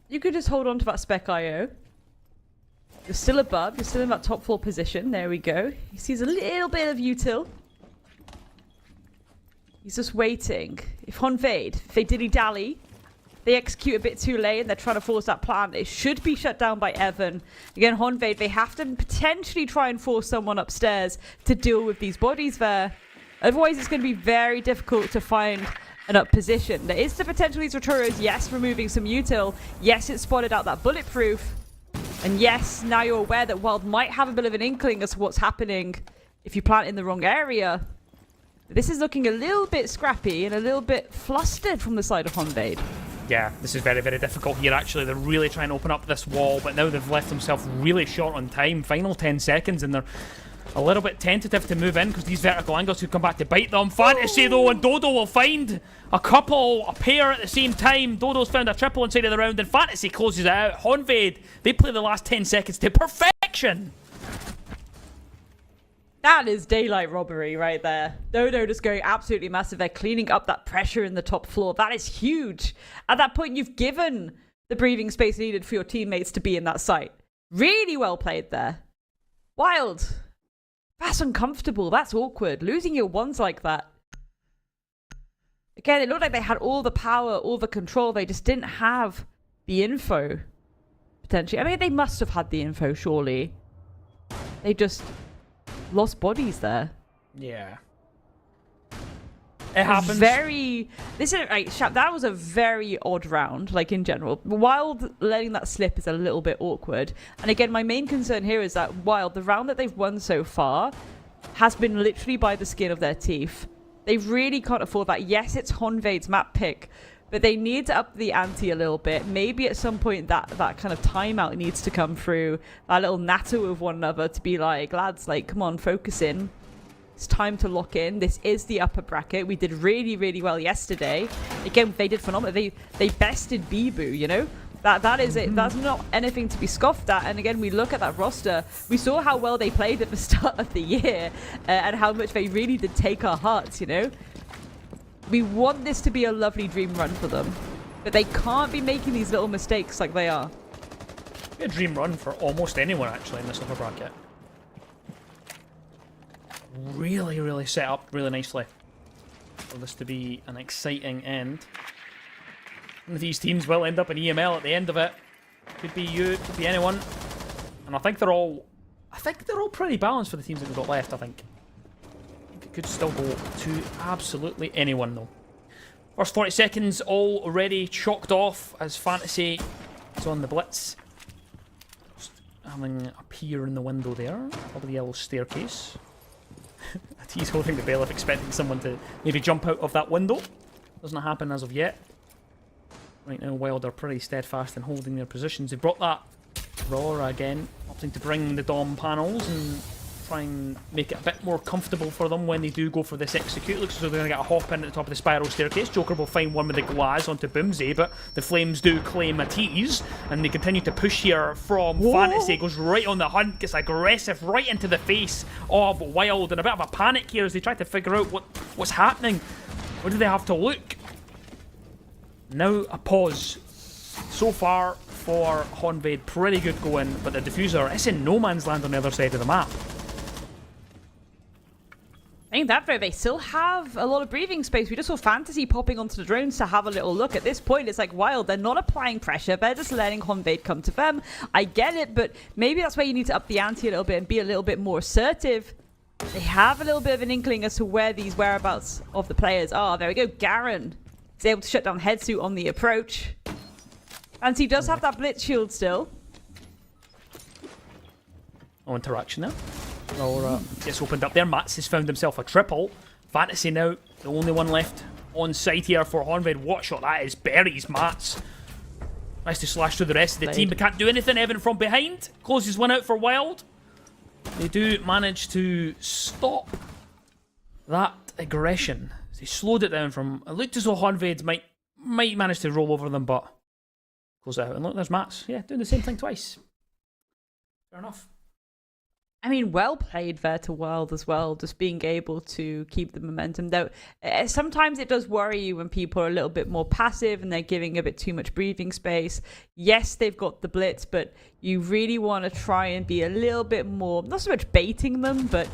you could just hold on to that spec IO. You're still above, you're still in that top 4 position. There we go. He sees a little bit of util. He's just waiting. If Honved, if they dilly-dally, they execute a bit too late and they're trying to force that plan, it should be shut down by Evan. Again, Honved, they have to potentially try and force someone upstairs to deal with these bodies there. Otherwise, it's going to be very difficult to find an up position. There is the potential these Roturos, yes, removing some util. Yes, it spotted out that bulletproof. And yes, now you're aware that Wild might have a bit of an inkling as to what's happening if you plant in the wrong area. This is looking a little bit scrappy and a little bit flustered from the side of Honved. Yeah, this is very, very difficult here, actually. They're really trying to open up this wall, but now they've left themselves really short on time. Final 10 seconds, and they're a little bit tentative to move in because these vertical angles could come back to bite them. Fantasy, though, and Dodo will find a pair at the same time. Dodo's found a triple inside of the round, and Fantasy closes it out. Honved, they play the last 10 seconds to perfection. That is daylight robbery right there. Dodo just going absolutely massive. They're cleaning up that pressure in the top floor. That is huge. At that point, you've given the breathing space needed for your teammates to be in that site. Really well played there. Wild. That's uncomfortable. That's awkward. Losing your ones like that. Again, it looked like they had all the power, all the control. They just didn't have the info. Potentially. I mean, they must have had the info, surely. They just lost bodies there. Yeah. It happens. That was a very odd round, like in general. Wild letting that slip is a little bit awkward. And again, my main concern here is that Wild, the round that they've won so far, has been literally by the skin of their teeth. They really can't afford that. Yes, it's Honved's map pick, but they need to up the ante a little bit. Maybe at some point that kind of timeout needs to come through. That little natter with one another to be like, lads, like, come on, focus in. It's time to lock in. This is the upper bracket. We did really, really well yesterday. Again, they did phenomenal. They bested Bibu, you know? That is it. That's not anything to be scoffed at. And again, we look at that roster. We saw how well they played at the start of the year and how much they really did take our hearts, you know? We want this to be a lovely dream run for them. But they can't be making these little mistakes like they are. A dream run for almost anyone, actually, in this upper bracket. Really, really set up really nicely for this to be an exciting end. One of these teams will end up in EML at the end of it. Could be you, could be anyone. And I think they're all pretty balanced for the teams that we've got left, I think. It could still go to absolutely anyone, though. First 40 seconds already chalked off as Fantasy is on the blitz. Just having a peer in the window there. Probably the yellow staircase. He's holding the bailiff, expecting someone to maybe jump out of that window. Doesn't happen as of yet. Right now, Wild are pretty steadfast in holding their positions. They brought that Aurora again, opting to bring the Dom panels and try and make it a bit more comfortable for them when they do go for this execute. Looks as though they're going to get a hop in at the top of the spiral staircase. Joker will find one with the glass onto Boomsday, but the Flames do claim a tease, and they continue to push here from Fantasy. Goes right on the hunt, gets aggressive right into the face of Wild, and a bit of a panic here as they try to figure out what's happening. Where do they have to look? Now a pause. So far for Honved, pretty good going, but the diffuser is in no man's land on the other side of the map. I think that though, they still have a lot of breathing space. We just saw Fantasy popping onto the drones to have a little look. At this point, it's like Wild. They're not applying pressure. They're just letting Honved come to them. I get it, but maybe that's where you need to up the ante a little bit and be a little bit more assertive. They have a little bit of an inkling as to where these whereabouts of the players are. There we go. Garen is able to shut down Headsuit on the approach. Fantasy does have that blitz shield still. No interaction there. Aurora gets opened up there. Mats has found himself a triple. Fantasy now, the only one left on site here for Honved. What shot that is. Buries Mats. Tries to slash through the rest of the team, but can't do anything. Evan from behind closes one out for Wild. They do manage to stop that aggression. They slowed it down from... It looked as though Honved might manage to roll over them, but... Close it out. And look, there's Mats. Yeah, doing the same thing twice. Fair enough. I mean, well played there to Wild as well, just being able to keep the momentum. Though sometimes it does worry you when people are a little bit more passive and they're giving a bit too much breathing space. Yes, they've got the blitz, but you really want to try and be a little bit more, not so much baiting them, but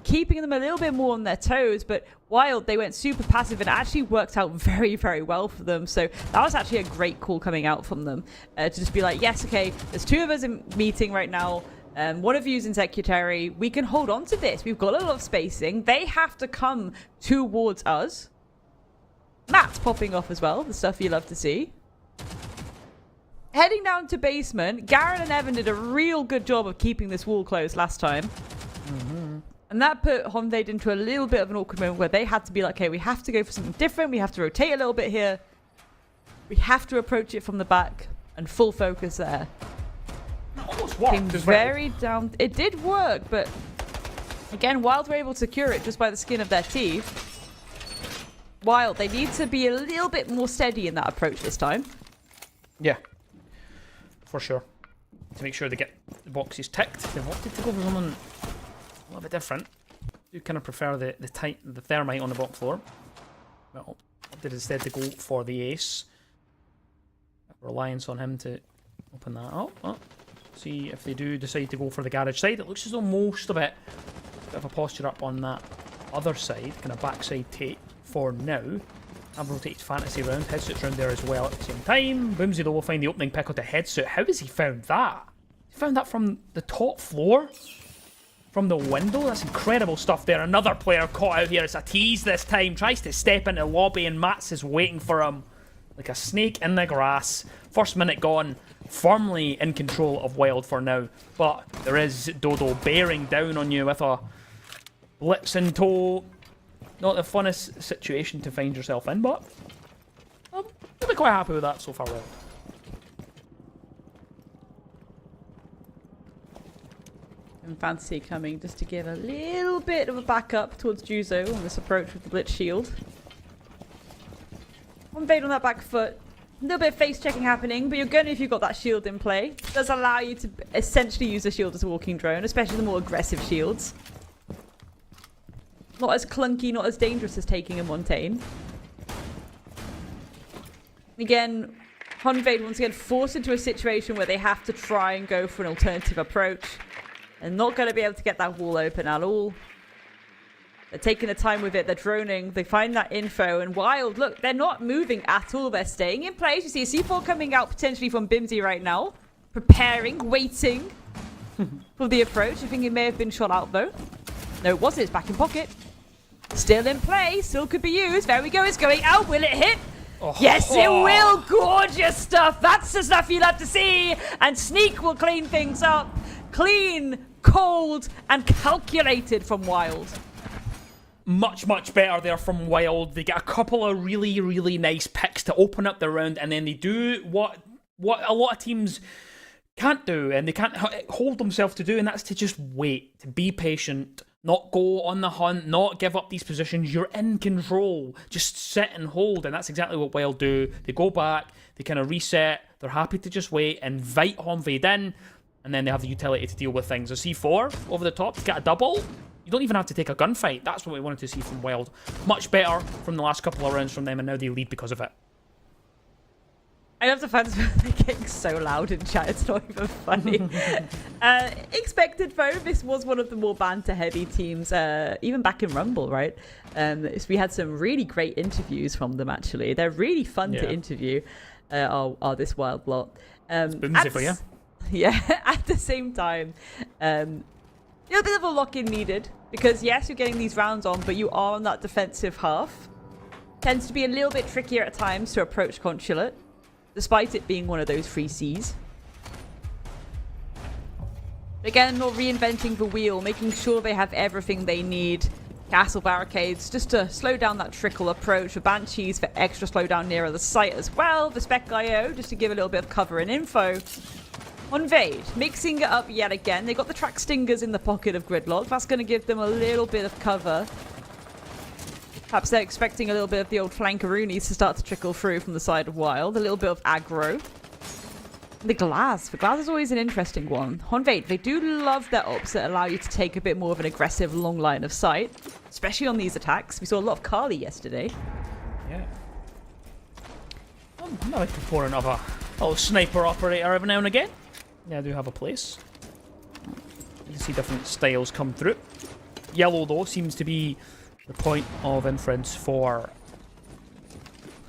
keeping them a little bit more on their toes. But Wild, they went super passive and it actually worked out very, very well for them. So that was actually a great call coming out from them to just be like, yes, okay, there's two of us in meeting right now. One of you's in secretary. We can hold on to this. We've got a lot of spacing. They have to come towards us. Matt's popping off as well. The stuff you love to see. Heading down to basement. Garen and Evan did a real good job of keeping this wall closed last time. Mm-hmm. And that put Honved into a little bit of an awkward moment where they had to be like, okay, we have to go for something different. We have to rotate a little bit here. We have to approach it from the back. And full focus there. Almost worked. Very down. It did work, but again, Wild were able to cure it just by the skin of their teeth. Wild, they need to be a little bit more steady in that approach this time. Yeah, for sure. To make sure they get the boxes ticked. They wanted to go for someone a little bit different. I do kind of prefer the thermite on the bottom floor. Well, opted instead to go for the ace. Reliance on him to open that up. Oh. See if they do decide to go for the garage side. It looks as though most of it, bit of a posture up on that other side, kind of backside take for now. I've rotated Fantasy round, Headsuit's round there as well at the same time. Boomsy though will find the opening pick onto Headsuit. How has he found that? He found that from the top floor? From the window? That's incredible stuff there. Another player caught out here. It's a tease this time. Tries to step into the lobby and Mats is waiting for him. Like a snake in the grass. First minute gone. Firmly in control of Wild for now. But there is Dodo bearing down on you with a blitz in tow. Not the funnest situation to find yourself in, but I'm really quite happy with that so far, Wild. And Fantasy coming just to give a little bit of a backup towards Juzo on this approach with the blitz shield. Invade on that back foot. A little bit of face checking happening, but you're good if you've got that shield in play. It does allow you to essentially use the shield as a walking drone, especially the more aggressive shields. Not as clunky, not as dangerous as taking a Montaigne. Again, Honved once again forced into a situation where they have to try and go for an alternative approach. They're not going to be able to get that wall open at all. They're taking the time with it. They're droning. They find that info. And Wild, look, they're not moving at all. They're staying in place. You see a C4 coming out potentially from Bimsy right now. Preparing, waiting for the approach. I think it may have been shot out, though. No, it wasn't. It's back in pocket. Still in play. Still could be used. There we go. It's going out. Will it hit? Oh. Yes, it will. Gorgeous stuff. That's the stuff you love to see. And Sneak will clean things up. Clean, cold, and calculated from Wild. Much, much better there from Wild. They get a couple of really, really nice picks to open up the round, and then they do what a lot of teams can't do, and they can't hold themselves to do, and that's to just wait, to be patient, not go on the hunt, not give up these positions. You're in control. Just sit and hold, and that's exactly what Wild do. They go back, they kind of reset, they're happy to just wait, invite Honved in, and then they have the utility to deal with things. A C4 over the top, get a double. You don't even have to take a gunfight. That's what we wanted to see from Wild. Much better from the last couple of rounds from them, and now they lead because of it. I love the fans. They're getting so loud in chat. It's not even funny. Expected though. This was one of the more banter-heavy teams, even back in Rumble, right? We had some really great interviews from them. Actually, they're really fun to interview. Are this Wild lot? It's boomsy for you. Yeah. At the same time, a little bit of a lock-in needed because yes, you're getting these rounds on, but you are on that defensive half. Tends to be a little bit trickier at times to approach Consulate, despite it being one of those free Cs. Again, not reinventing the wheel, making sure they have everything they need castle barricades just to slow down that trickle approach. The Banshees for extra slowdown nearer the site as well. The Spec IO just to give a little bit of cover and info. On Vade, mixing it up yet again. They got the track stingers in the pocket of Gridlock. That's going to give them a little bit of cover. Perhaps they're expecting a little bit of the old flankeroonies to start to trickle through from the side of Wild. A little bit of aggro. The Glass. The Glass is always an interesting one. On Vade, they do love their ops that allow you to take a bit more of an aggressive long line of sight. Especially on these attacks. We saw a lot of Kali yesterday. Yeah. I'm a proponent of a little sniper operator every now and again. Yeah, I do have a place. You can see different styles come through. Yellow, though, seems to be the point of inference for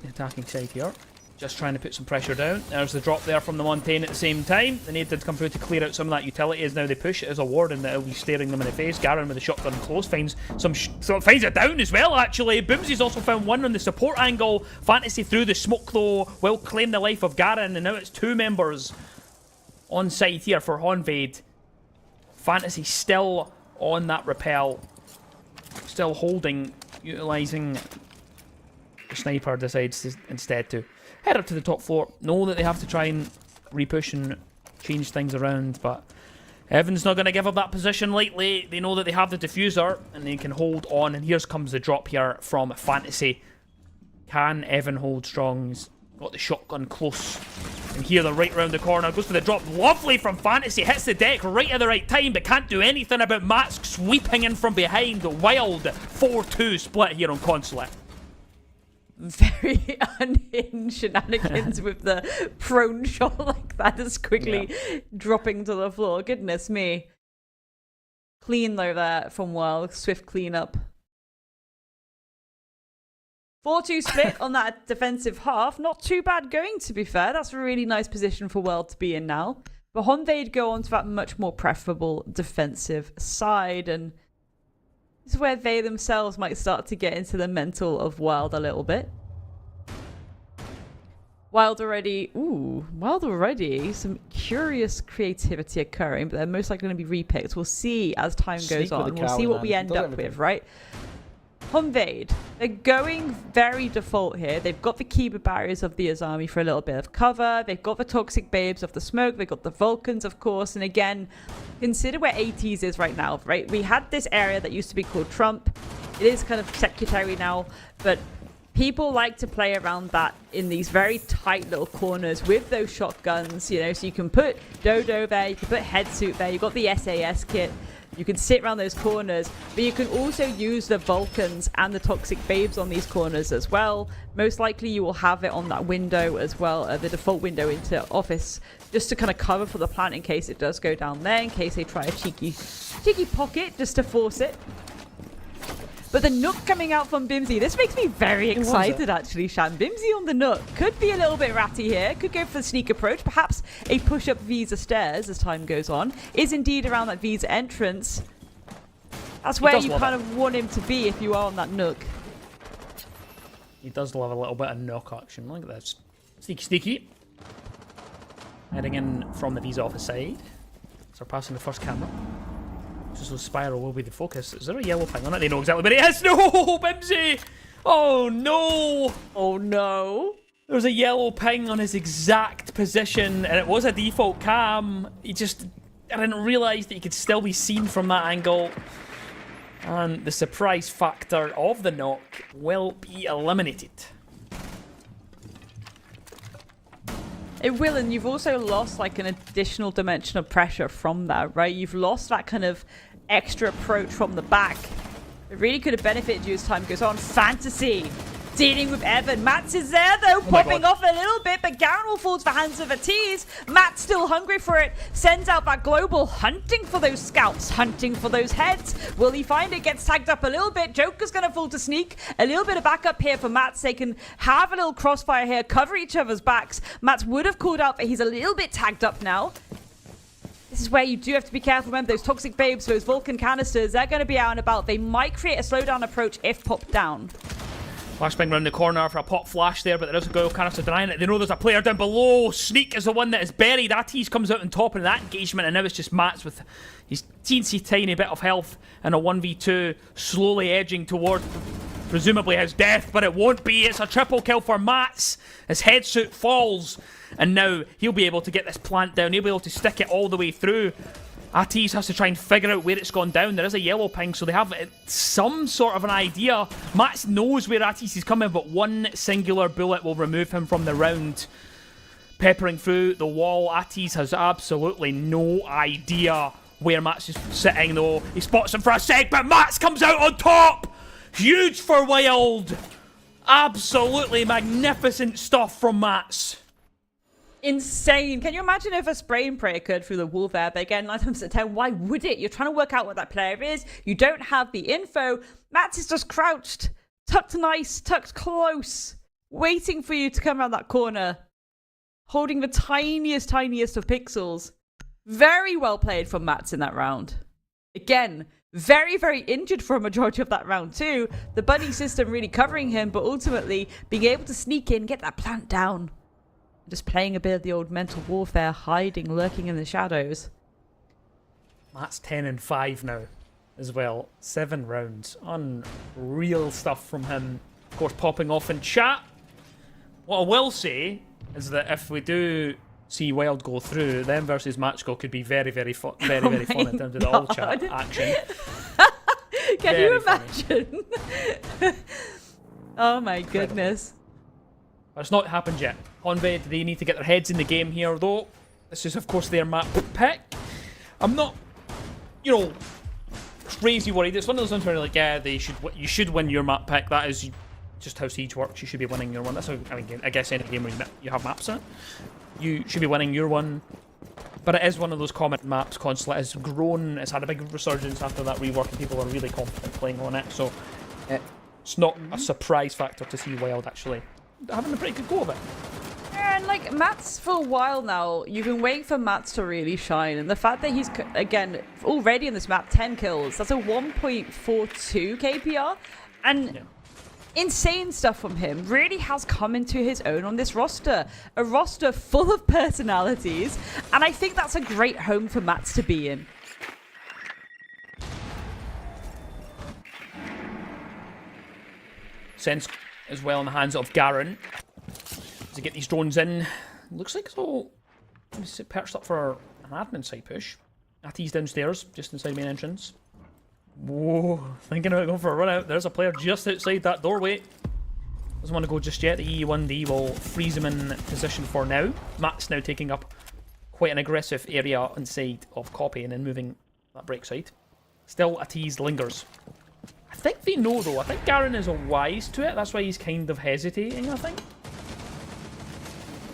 the attacking side here. Just trying to put some pressure down. There's the drop there from the Montaigne at the same time. The nade did come through to clear out some of that utility as now they push it as a warden that will be staring them in the face. Garen with the shotgun close finds finds it down as well, actually. Boomsy's also found one on the support angle. Fantasy through the smoke, though, will claim the life of Garen, and now it's 2 members on site here for Honvade. Fantasy still on that repel. Still holding, utilising. The sniper decides instead to head up to the top floor. Know that they have to try and repush and change things around, but Evan's not going to give up that position lightly. They know that they have the diffuser and they can hold on, and here comes the drop here from Fantasy. Can Evan hold strong? He's got the shotgun close. And here they're right round the corner. Goes for the drop. Lovely from Fantasy. Hits the deck right at the right time, but can't do anything about Matt sweeping in from behind. Wild 4-2 split here on Consulate. Very unhinged shenanigans with the prone shot like that is quickly dropping to the floor. Goodness me. Clean though there from Wild. Swift cleanup. 4-2 split on that defensive half. Not too bad going, to be fair. That's a really nice position for World to be in now. But Honvade go on to that much more preferable defensive side, and this is where they themselves might start to get into the mental of Wild a little bit. Wild already. Some curious creativity occurring, but they're most likely going to be repicked. We'll see as time goes on. We'll see what we end up with, right? Honvade, they're going very default here. They've got the Kiba barriers of the Azami for a little bit of cover. They've got the Toxic Babes of the smoke. They've got the Vulcans, of course. And again, consider where 80s is right now, right? We had this area that used to be called Trump. It is kind of secretary now, but people like to play around that in these very tight little corners with those shotguns, you know, so you can put Dodo there, you can put Headsuit there, you've got the SAS kit. You can sit around those corners, but you can also use the Vulcans and the Toxic Babes on these corners as well. Most likely you will have it on that window as well, the default window into office, just to kind of cover for the plant in case it does go down there, in case they try a cheeky pocket just to force it. But the Nook coming out from Bimsy, this makes me very excited actually, Shan. Bimsy on the Nook could be a little bit ratty here, could go for the sneak approach, perhaps a push-up Visa stairs as time goes on. Is indeed around that Visa entrance. That's where you kind of want him to be if you are on that Nook. He does love a little bit of knock action. Look at this. Sneaky, sneaky. Heading in from the Visa office side. Surpassing the first camera. So Spiral will be the focus. Is there a yellow ping on it? They know exactly where it is. No, Bimsy! Oh no! Oh no! There was a yellow ping on his exact position, and it was a default cam. I didn't realise that he could still be seen from that angle. And the surprise factor of the knock will be eliminated. It will, and you've also lost like an additional dimension of pressure from that, right? You've lost that kind of extra approach from the back. It really could have benefited you as time goes on. Fantasy dealing with Evan. Mats is there though, popping off a little bit, but Garen will fall to the hands of a tease. Matt's still hungry for it. Sends out that global, hunting for those scouts, hunting for those heads. Will he find it? Gets tagged up a little bit. Joker's going to fall to sneak. A little bit of backup here for Mats. They can have a little crossfire here, cover each other's backs. Mats would have called out, but he's a little bit tagged up now. This is where you do have to be careful. Remember, those Toxic Babes, those Vulcan canisters, they're going to be out and about. They might create a slowdown approach if popped down. Flashbang round the corner for a pop flash there, but there is a goal canister denying it. They know there's a player down below. Sneak is the one that is buried. Atis comes out on top in that engagement, and now it's just Mats with his teensy tiny bit of health and a 1v2 slowly edging toward presumably his death, but it won't be. It's a triple kill for Mats. His headsuit falls, and now he'll be able to get this plant down. He'll be able to stick it all the way through. Atis has to try and figure out where it's gone down. There is a yellow ping, so they have some sort of an idea. Mats knows where Atis is coming, but one singular bullet will remove him from the round. Peppering through the wall, Atis has absolutely no idea where Mats is sitting, though. He spots him for a sec, but Mats comes out on top! Huge for Wild! Absolutely magnificent stuff from Mats. Insane. Can you imagine if a spray and pray occurred through the wall there? But again, 9 times out of 10, why would it? You're trying to work out what that player is. You don't have the info. Mats is just crouched, tucked nice, tucked close, waiting for you to come around that corner, holding the tiniest of pixels. Very well played from Mats in that round. Again, very, very injured for a majority of that round too. The buddy system really covering him, but ultimately being able to sneak in, get that plant down. Just playing a bit of the old mental warfare, hiding, lurking in the shadows. Matt's 10-5 now as well. 7 rounds. Unreal stuff from him. Of course, popping off in chat. What I will say is that if we do see Wild go through, them versus Matchgo could be very, very fun. Very fun in terms of the all chat action. Can you imagine? Oh my goodness. But it's not happened yet. Honved, they need to get their heads in the game here, though. This is, of course, their map pick. I'm not, crazy worried. It's one of those ones where, like, yeah, you should win your map pick. That is just how Siege works. You should be winning your one. That's how, I guess any game where you have maps in it, you should be winning your one. But it is one of those common maps. Consulate has grown. It's had a big resurgence after that rework, and people are really confident playing on it. So it's not a surprise factor to see Wild actually having a pretty good go of it. And like Mats, for a while now, you've been waiting for Mats to really shine, and the fact that he's again already in this map 10 kills, that's a 1.42 KPR, and insane stuff from him. Really has come into his own on this roster, a roster full of personalities, and I think that's a great home for Mats to be in. Sense as well in the hands of Garen to get these drones in. Looks like it's all perched up for an admin side push. Atis downstairs, just inside main entrance. Whoa, thinking about going for a run out. There's a player just outside that doorway. Doesn't want to go just yet. The E1D will freeze him in position for now. Matt's now taking up quite an aggressive area inside of Copy and then moving that break side. Still, Atis lingers. I think they know though. I think Garen is wise to it. That's why he's kind of hesitating, I think.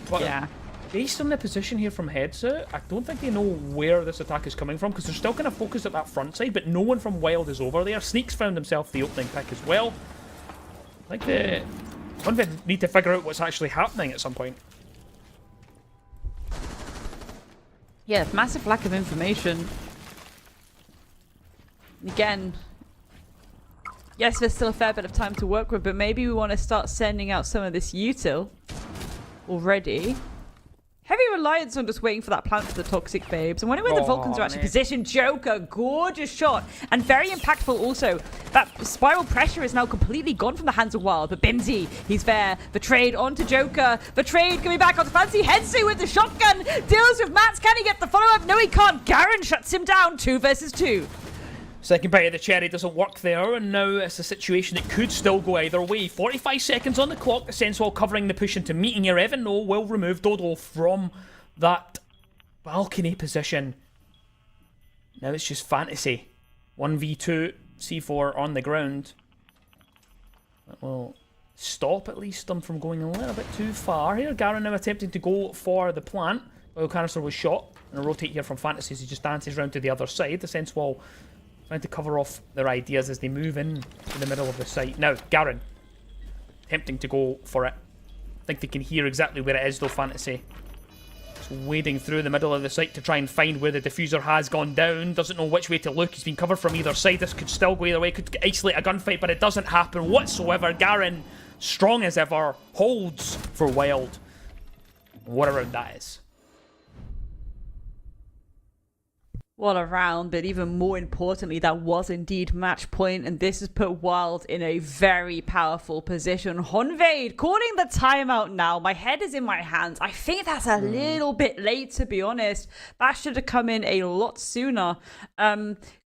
But yeah. Based on the position here from headset, I don't think they know where this attack is coming from because they're still kind of focused at that front side, but no one from Wild is over there. Sneak's found himself the opening pick as well. I think they need to figure out what's actually happening at some point. Yeah, massive lack of information. Again, yes, there's still a fair bit of time to work with, but maybe we want to start sending out some of this util already. Heavy reliance on just waiting for that plant for the toxic babes. And wondering where the Vulcans are actually positioned. Joker, gorgeous shot. And very impactful also. That spiral pressure is now completely gone from the hands of Wild. But Bimsy, he's there. The trade onto Joker. The trade coming back onto Fancy. Hensu with the shotgun. Deals with Mats. Can he get the follow-up? No, he can't. Garen shuts him down. 2 versus 2. Second bite of the cherry doesn't work there, and now it's a situation that could still go either way. 45 seconds on the clock, the Sensual covering the push into meeting here. Evan No will remove Dodo from that balcony position. Now it's just Fantasy. 1v2, C4 on the ground. That will stop at least them from going a little bit too far here. Garen now attempting to go for the plant. Oil canister was shot, and a rotate here from Fantasy as he just dances round to the other side. The Sensual trying to cover off their ideas as they move in to the middle of the site. Now, Garen attempting to go for it. I think they can hear exactly where it is though, Fantasy. Just wading through the middle of the site to try and find where the diffuser has gone down. Doesn't know which way to look. He's been covered from either side. This could still go either way. Could isolate a gunfight, but it doesn't happen whatsoever. Garen strong as ever, holds for Wild, whatever that is. What a round, but even more importantly, that was indeed match point, and this has put Wild in a very powerful position. Honvade calling the timeout now. My head is in my hands. I think that's a little bit late, to be honest. That should have come in a lot sooner.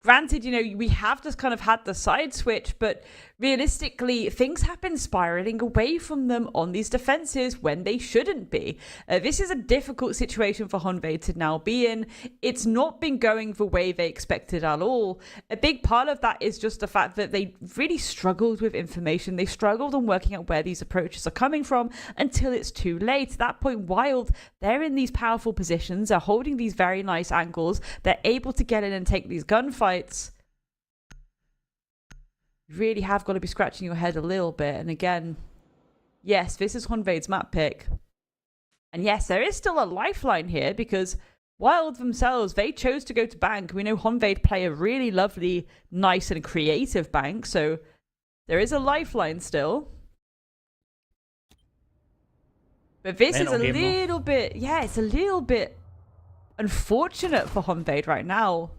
Granted, you know, we have just kind of had the side switch, but realistically, things have been spiraling away from them on these defenses when they shouldn't be. This is a difficult situation for Honvade to now be in. It's not been going the way they expected at all. A big part of that is just the fact that they really struggled with information. They struggled on working out where these approaches are coming from until it's too late. At that point, Wild, they're in these powerful positions, they're holding these very nice angles, they're able to get in and take these gunfights. You really have got to be scratching your head a little bit. And again, yes, this is Honvade's map pick. And yes, there is still a lifeline here because Wild themselves, they chose to go to bank. We know Honvade play a really lovely, nice and creative bank. So there is a lifeline still. But this is a little bit, yeah, it's a little bit unfortunate for Honvade right now.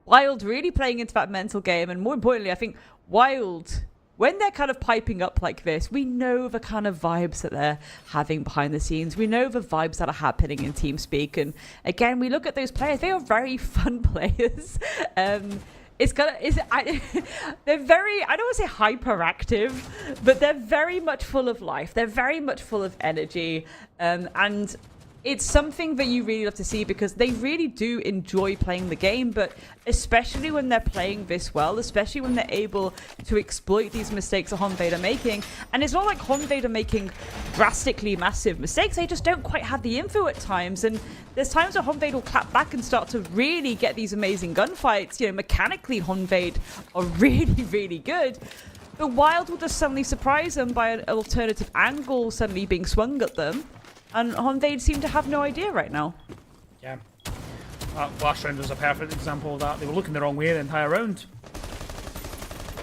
Wild really playing into that mental game, and more importantly, I think Wild, when they're kind of piping up like this, we know the kind of vibes that they're having behind the scenes. We know the vibes that are happening in TeamSpeak, and again, we look at those players. They are very fun players. They're very, I don't want to say hyperactive, but they're very much full of life. They're very much full of energy, and it's something that you really love to see because they really do enjoy playing the game, but especially when they're playing this well, especially when they're able to exploit these mistakes that Honvade are making. And it's not like Honvade are making drastically massive mistakes, they just don't quite have the info at times. And there's times where Honvade will clap back and start to really get these amazing gunfights. You know, mechanically, Honvade are really, really good. The Wild will just suddenly surprise them by an alternative angle suddenly being swung at them. And Honvade seem to have no idea right now. Yeah. Last round was a perfect example of that. They were looking the wrong way the entire round.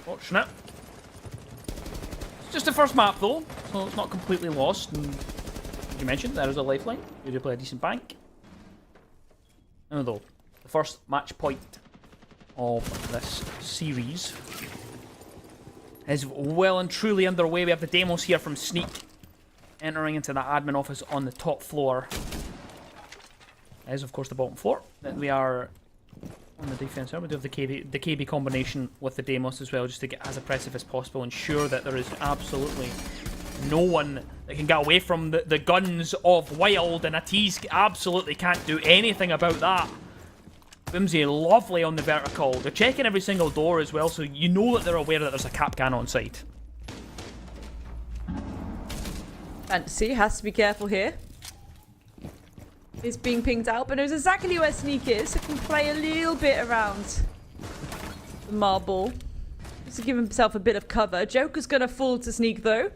Fortunate. It's just the first map though, so it's not completely lost. And as you mentioned, there is a lifeline. You do play a decent bank. And though, the first match point of this series is well and truly underway. We have the demos here from Sneak, entering into the admin office on the top floor. That is, of course, the bottom floor. Then we are on the defense here. We do have the KB combination with the Demos as well, just to get as oppressive as possible, ensure that there is absolutely no one that can get away from the guns of Wild, and Atiz absolutely can't do anything about that. Whimsy, lovely on the vertical. They're checking every single door as well, so you know that they're aware that there's a Capcan on site. Fantasy has to be careful here. It's being pinged out, but knows exactly where Sneak is, so can play a little bit around the marble. Just to give himself a bit of cover. Joker's gonna fall to Sneak though.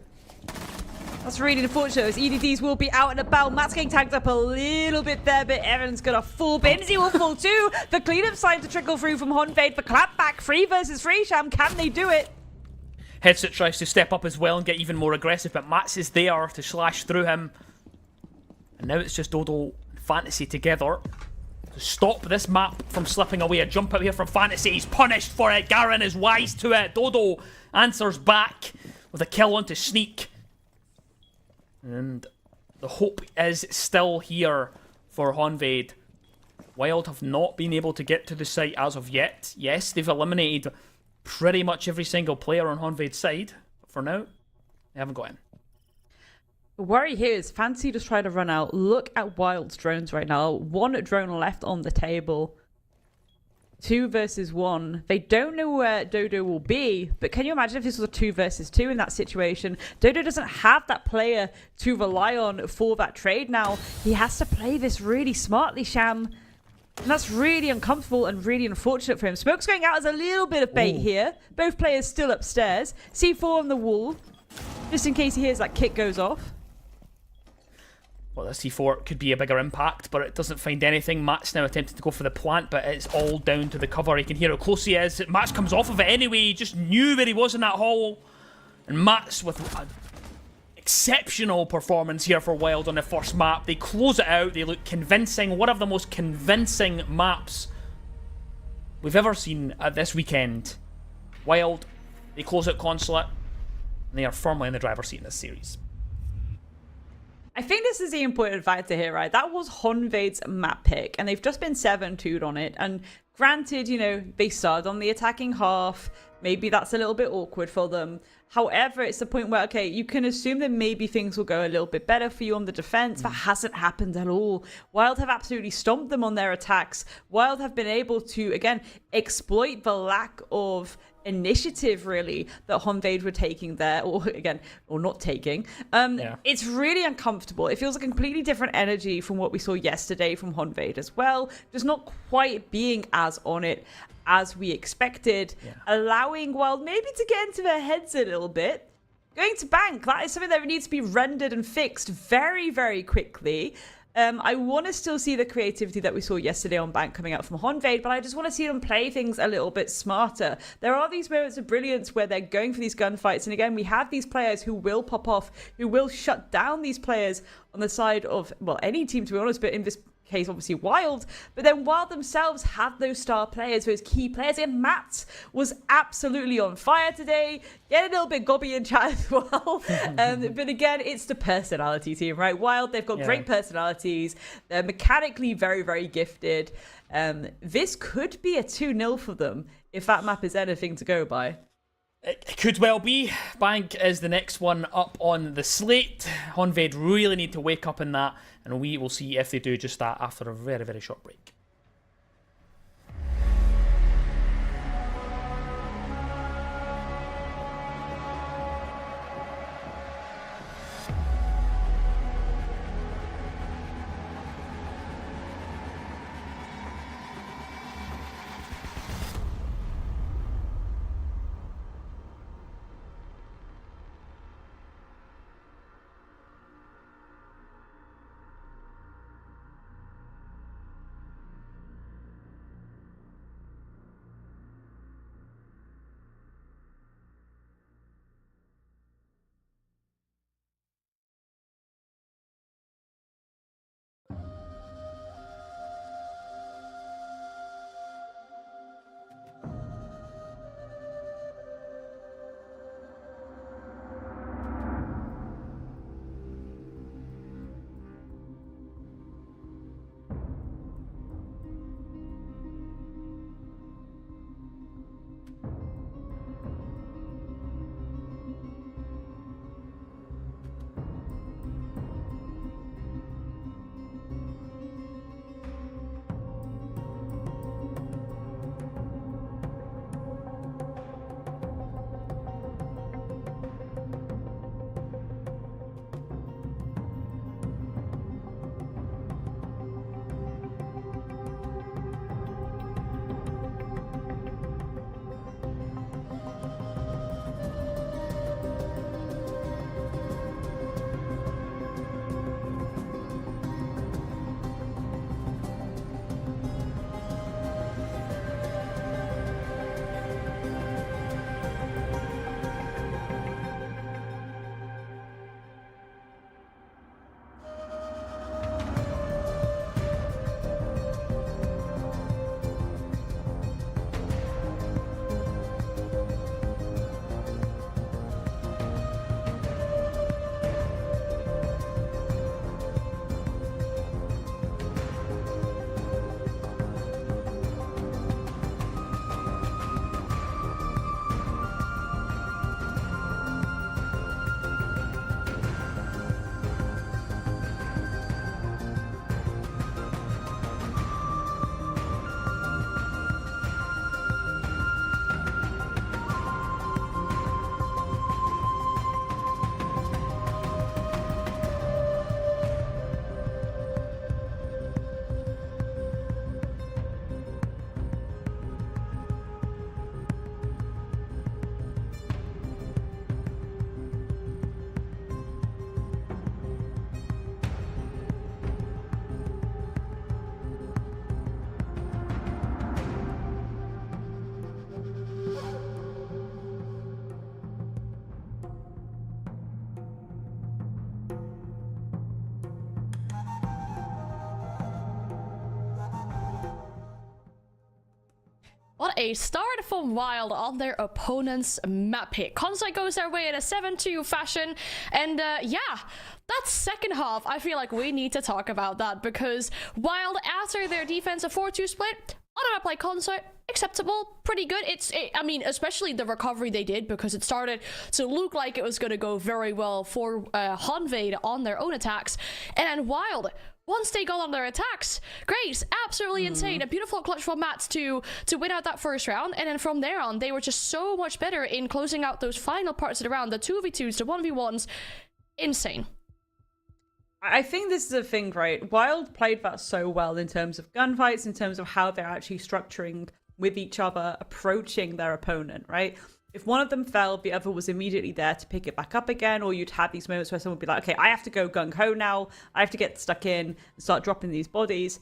That's really unfortunate, as EDDs will be out and about. Matt's getting tagged up a little bit there, but Aaron's gonna fall. Bimsy will fall too. The cleanup sign to trickle through from Honvade for clapback. 3 versus 3, Sham. Can they do it? Headset tries to step up as well and get even more aggressive, but Mats is there to slash through him. And now it's just Dodo and Fantasy together to stop this map from slipping away. A jump out here from Fantasy. He's punished for it. Garen is wise to it. Dodo answers back with a kill onto Sneak. And the hope is still here for Honvade. Wild have not been able to get to the site as of yet. Yes, they've eliminated pretty much every single player on Honvade's side, but for now, they haven't got in. The worry here is Fantasy just trying to run out. Look at Wild's drones right now. 1 drone left on the table. 2 versus 1. They don't know where Dodo will be, but can you imagine if this was a 2 versus 2 in that situation? Dodo doesn't have that player to rely on for that trade now. He has to play this really smartly, Sham. And that's really uncomfortable and really unfortunate for him. Smoke's going out as a little bit of bait here. Both players still upstairs. C4 on the wall, just in case he hears that kick goes off. Well, the C4 could be a bigger impact, but it doesn't find anything. Matt's now attempting to go for the plant, but it's all down to the cover. He can hear how close he is. Matt comes off of it anyway. He just knew where he was in that hole. And Matt's with an exceptional performance here for Wild on the first map. They close it out. They look convincing. One of the most convincing maps we've ever seen at this weekend. Wild, they close out Consulate, and they are firmly in the driver's seat in this series. I think this is the important factor here, right? That was Honvade's map pick, and they've just been 7-2'd on it. And granted, you know, they started on the attacking half. Maybe that's a little bit awkward for them. However, it's the point where, okay, you can assume that maybe things will go a little bit better for you on the defense. That hasn't happened at all. Wild have absolutely stomped them on their attacks. Wild have been able to, again, exploit the lack of initiative, really, that Honvade were taking there, or not taking. It's really uncomfortable. It feels a completely different energy from what we saw yesterday from Honvade as well. Just not quite being as on it as we expected, allowing Wild maybe to get into their heads a little bit. Going to bank, that is something that needs to be rendered and fixed very, very quickly. I want to still see the creativity that we saw yesterday on bank coming out from Honvade, but I just want to see them play things a little bit smarter. There are these moments of brilliance where they're going for these gunfights, and again, we have these players who will pop off, who will shut down these players on the side of, well, any team, to be honest, but in this case, obviously Wild. But then Wild themselves have those star players, those key players, and Matt was absolutely on fire today. Get a little bit gobby in chat as well. But again, it's the personality team, right? Wild, they've got great personalities. They're mechanically very, very gifted. This could be a 2-0 for them if that map is anything to go by. It could well be. Bank is the next one up on the slate. Honvade really need to wake up in that, and we will see if they do just that after a very, very short break. What a start from Wild on their opponent's map pick. Consulate goes their way in a 7-2 fashion. And yeah, that second half, I feel like we need to talk about that because Wild, after their defensive 4-2 split, on a map like Consulate, acceptable, pretty good. I mean, especially the recovery they did because it started to look like it was going to go very well for Honved on their own attacks. And then Wild, once they got on their attacks, great, absolutely insane. A beautiful clutch from Mats to win out that first round. And then from there on, they were just so much better in closing out those final parts of the round, the 2v2s, the 1v1s. Insane. I think this is a thing, right? Wild played that so well in terms of gunfights, in terms of how they're actually structuring with each other, approaching their opponent, right? If one of them fell, the other was immediately there to pick it back up again, or you'd have these moments where someone would be like, okay, I have to go gung-ho now, I have to get stuck in and start dropping these bodies.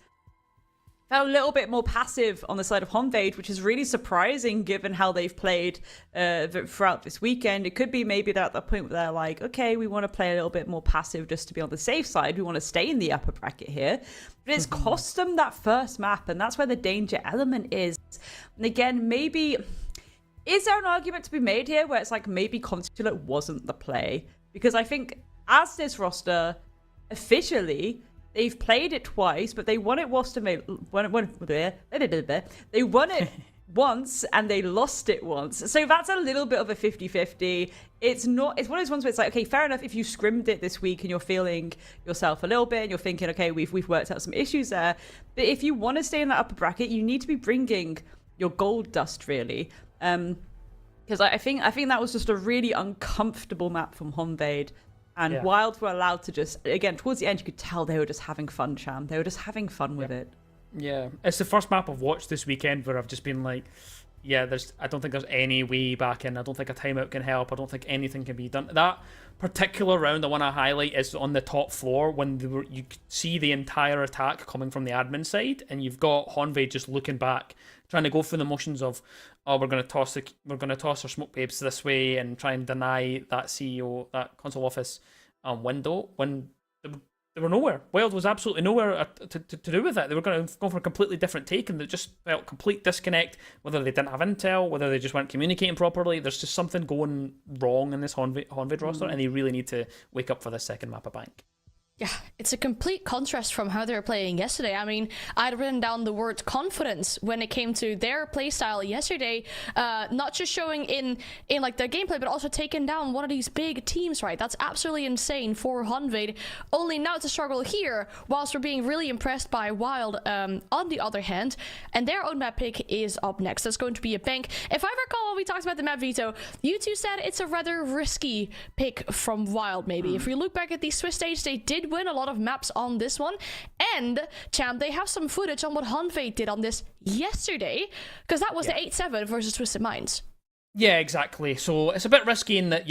Felt a little bit more passive on the side of Honved, which is really surprising given how they've played throughout this weekend. It could be maybe they're at that point where they're like, okay, we want to play a little bit more passive just to be on the safe side. We want to stay in the upper bracket here. But it's cost them that first map, and that's where the danger element is. And again, maybe... Is there an argument to be made here where it's like maybe Consulate wasn't the play? Because I think as this roster, officially, they've played it twice, but they won it they won it once and they lost it once. So that's a little bit of a 50-50. It's one of those ones where it's like, okay, fair enough if you scrimmed it this week and you're feeling yourself a little bit and you're thinking, okay, we've worked out some issues there. But if you want to stay in that upper bracket, you need to be bringing your gold dust, really. Because I think that was just a really uncomfortable map from Honved, and Wild were allowed to just, again, towards the end, you could tell they were just having fun, Cham. They were just having fun with it. Yeah, it's the first map I've watched this weekend where I've just been like, yeah, I don't think there's any way back in. I don't think a timeout can help. I don't think anything can be done. That particular round, the one I highlight, is on the top floor when you see the entire attack coming from the admin side, and you've got Honved just looking back, trying to go through the motions of, oh, we're going to toss our smoke babes this way and try and deny that CEO, that console office window when they were nowhere. Wild was absolutely nowhere to do with it. They were going to go for a completely different take, and they just felt complete disconnect, whether they didn't have intel, whether they just weren't communicating properly. There's just something going wrong in this Honved roster, and they really need to wake up for this second map of Bank. Yeah, it's a complete contrast from how they were playing yesterday. I mean, I'd written down the word confidence when it came to their playstyle yesterday, not just showing in like their gameplay, but also taking down one of these big teams, right? That's absolutely insane for Honved. Only now to struggle here, whilst we're being really impressed by Wild on the other hand. And their own map pick is up next. That's going to be a Bank. If I recall when we talked about the map veto, you two said it's a rather risky pick from Wild, maybe. If we look back at the Swiss stage, they did win a lot of maps on this one, and Cham, they have some footage on what Honved did on this yesterday, because that was the 8-7 versus Twisted Minds. Yeah, exactly. So it's a bit risky in that,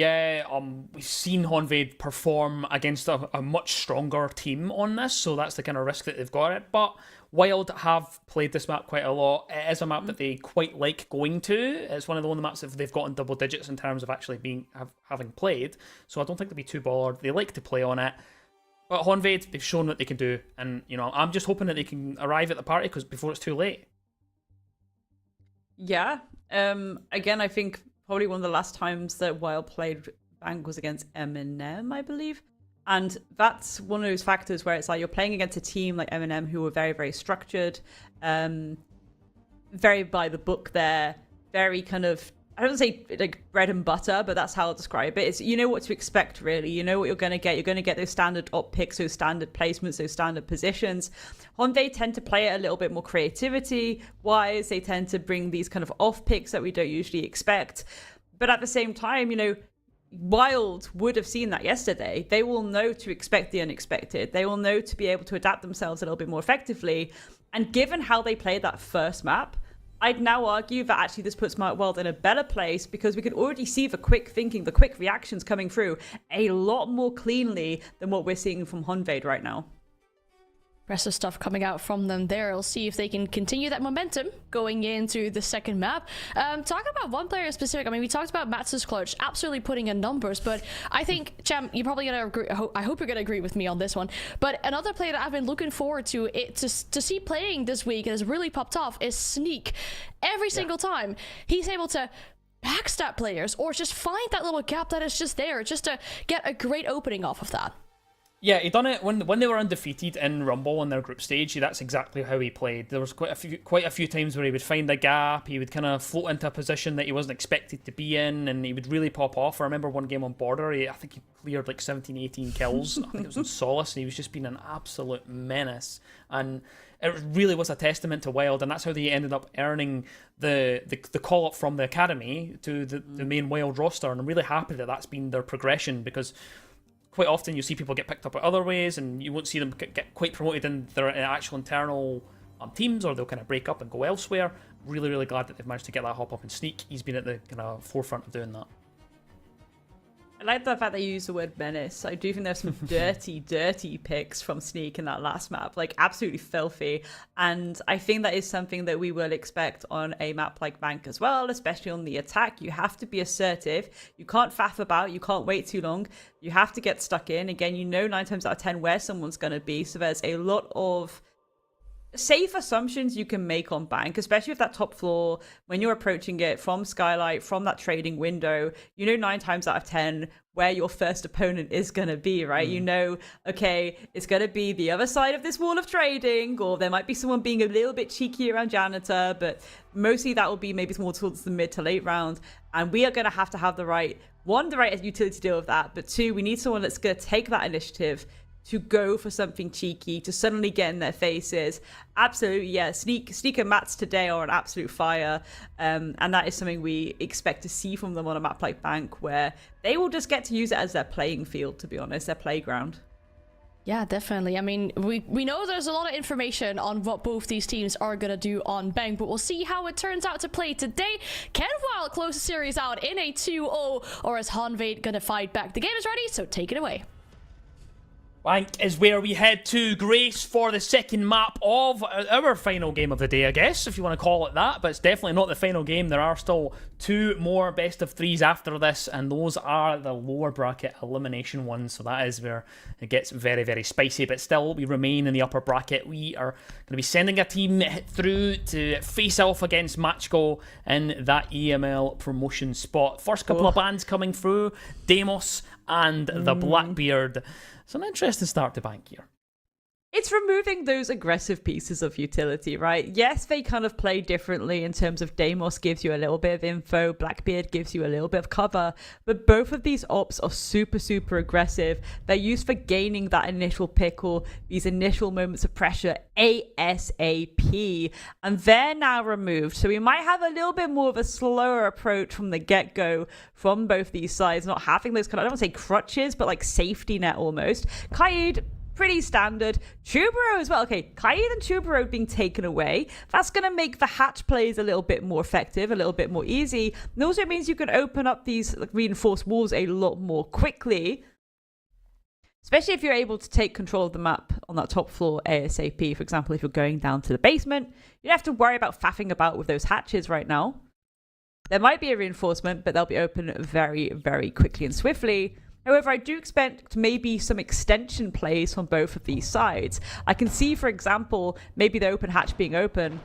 we've seen Honved perform against a much stronger team on this, so that's the kind of risk that they've got it. But Wild have played this map quite a lot. It is a map that they quite like going to. It's one of the only maps that they've gotten double digits in terms of actually having played, so I don't think they'll be too bothered. They like to play on it. But Honved, they've shown what they can do, and I'm just hoping that they can arrive at the party before it's too late. Yeah. Again, I think probably one of the last times that Wild played Bank was against Eminem, I believe. And that's one of those factors where it's like you're playing against a team like Eminem who were very, very structured, very by the book there, very kind of, I don't say like bread and butter, but that's how I'll describe it. It's, you know what to expect, really. You know what you're going to get. You're going to get those standard op picks, those standard placements, those standard positions. Honved tend to play it a little bit more creativity-wise. They tend to bring these kind of off picks that we don't usually expect. But at the same time, Wild would have seen that yesterday. They will know to expect the unexpected. They will know to be able to adapt themselves a little bit more effectively. And given how they played that first map, I'd now argue that actually this puts Wild in a better place because we could already see the quick thinking, the quick reactions coming through a lot more cleanly than what we're seeing from Honved right now. Impressive stuff coming out from them there. We'll see if they can continue that momentum going into the second map. Talking about one player in specific, I mean, we talked about Mats's clutch, absolutely putting in numbers, but I think, Cham, you're probably going to agree, I hope you're going to agree with me on this one, but another player that I've been looking forward to see playing this week and has really popped off is Sneak. Every single time, he's able to backstab players or just find that little gap that is just there, just to get a great opening off of that. Yeah, he done it when they were undefeated in Rumble in their group stage. That's exactly how he played. There was quite a few times where he would find a gap, he would kind of float into a position that he wasn't expected to be in, and he would really pop off. I remember one game on Border, I think he cleared like 17, 18 kills. I think it was in Solace, and he was just being an absolute menace. And it really was a testament to Wild, and that's how they ended up earning the call up from the academy to the main Wild roster. And I'm really happy that that's been their progression, because quite often you see people get picked up in other ways, and you won't see them get quite promoted in their actual internal teams, or they'll kind of break up and go elsewhere. Really, really glad that they've managed to get that hop up and Sneak. He's been at the kind of forefront of doing that. I like the fact that you use the word menace. I do think there's some dirty picks from Sneak in that last map, like absolutely filthy. And I think that is something that we will expect on a map like Bank as well, especially on the attack. You have to be assertive. You can't faff about. You can't wait too long. You have to get stuck in. Again, you know 9 times out of 10 where someone's going to be. So there's a lot of safe assumptions you can make on Bank, especially with that top floor, when you're approaching it from Skylight, from that trading window. You know 9 times out of 10 where your first opponent is going to be, right? You know, okay, it's going to be the other side of this wall of trading, or there might be someone being a little bit cheeky around Janitor, but mostly that will be maybe more towards the mid to late round. And we are going to have the right utility to deal with that, but 2, we need someone that's going to take that initiative to go for something cheeky, to suddenly get in their faces. Absolutely, yeah. Sneak and Mats today are an absolute fire. And that is something we expect to see from them on a map like Bank, where they will just get to use it as their playing field, to be honest, their playground. Yeah, definitely. I mean, we know there's a lot of information on what both these teams are going to do on Bank, but we'll see how it turns out to play today. Can Wild close the series out in a 2-0, or is Hanvate going to fight back? The game is ready, so take it away. Bank is where we head to, Grace, for the second map of our final game of the day, I guess, if you want to call it that. But it's definitely not the final game. There are still 2 more best of 3s after this, and those are the lower bracket elimination ones. So that is where it gets very, very spicy. But still, we remain in the upper bracket. We are going to be sending a team through to face off against Matchgo in that EML promotion spot. First couple of bands coming through, Deimos and the Blackbeard. It's an interesting start to Bank here. It's removing those aggressive pieces of utility, right? Yes, they kind of play differently in terms of Deimos gives you a little bit of info, Blackbeard gives you a little bit of cover, but both of these ops are super, super aggressive. They're used for gaining that initial pick or these initial moments of pressure ASAP, and they're now removed. So we might have a little bit more of a slower approach from the get-go from both these sides, not having those kind of, I don't want to say crutches, but like safety net almost. Kaid, pretty standard. Chubero as well. Okay, Kaid and Chubero being taken away. That's going to make the hatch plays a little bit more effective, a little bit more easy. And also means you can open up these reinforced walls a lot more quickly. Especially if you're able to take control of the map on that top floor ASAP. For example, if you're going down to the basement, you don't have to worry about faffing about with those hatches right now. There might be a reinforcement, but they'll be open very, very quickly and swiftly. However, I do expect maybe some extension plays from both of these sides. I can see, for example, maybe the open hatch being open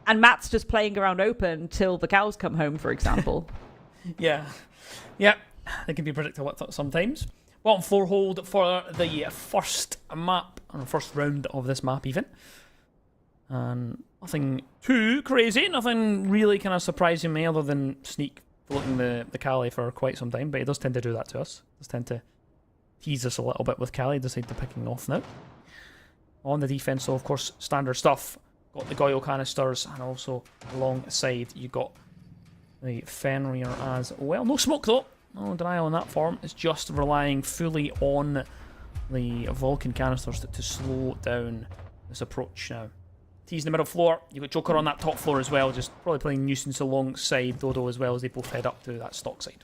and Matt's just playing around open till the cows come home, for example. Yeah, they can be predictable sometimes. Well, on 4 hold for the first map, or first round of this map even. And nothing too crazy, nothing really kind of surprising me other than Sneak floating the Chalet for quite some time, but he does tend to do that to us. Does tend to tease us a little bit with Chalet, decide to picking off now. On the defense, so of course, standard stuff. Got the Goyle canisters, and also alongside you got the Fenrir as well. No smoke though, no denial in that form. It's just relying fully on the Vulcan canisters to slow down this approach now. He's in the middle floor. You've got Joker on that top floor as well, just probably playing nuisance alongside Dodo as well as they both head up to that stock side.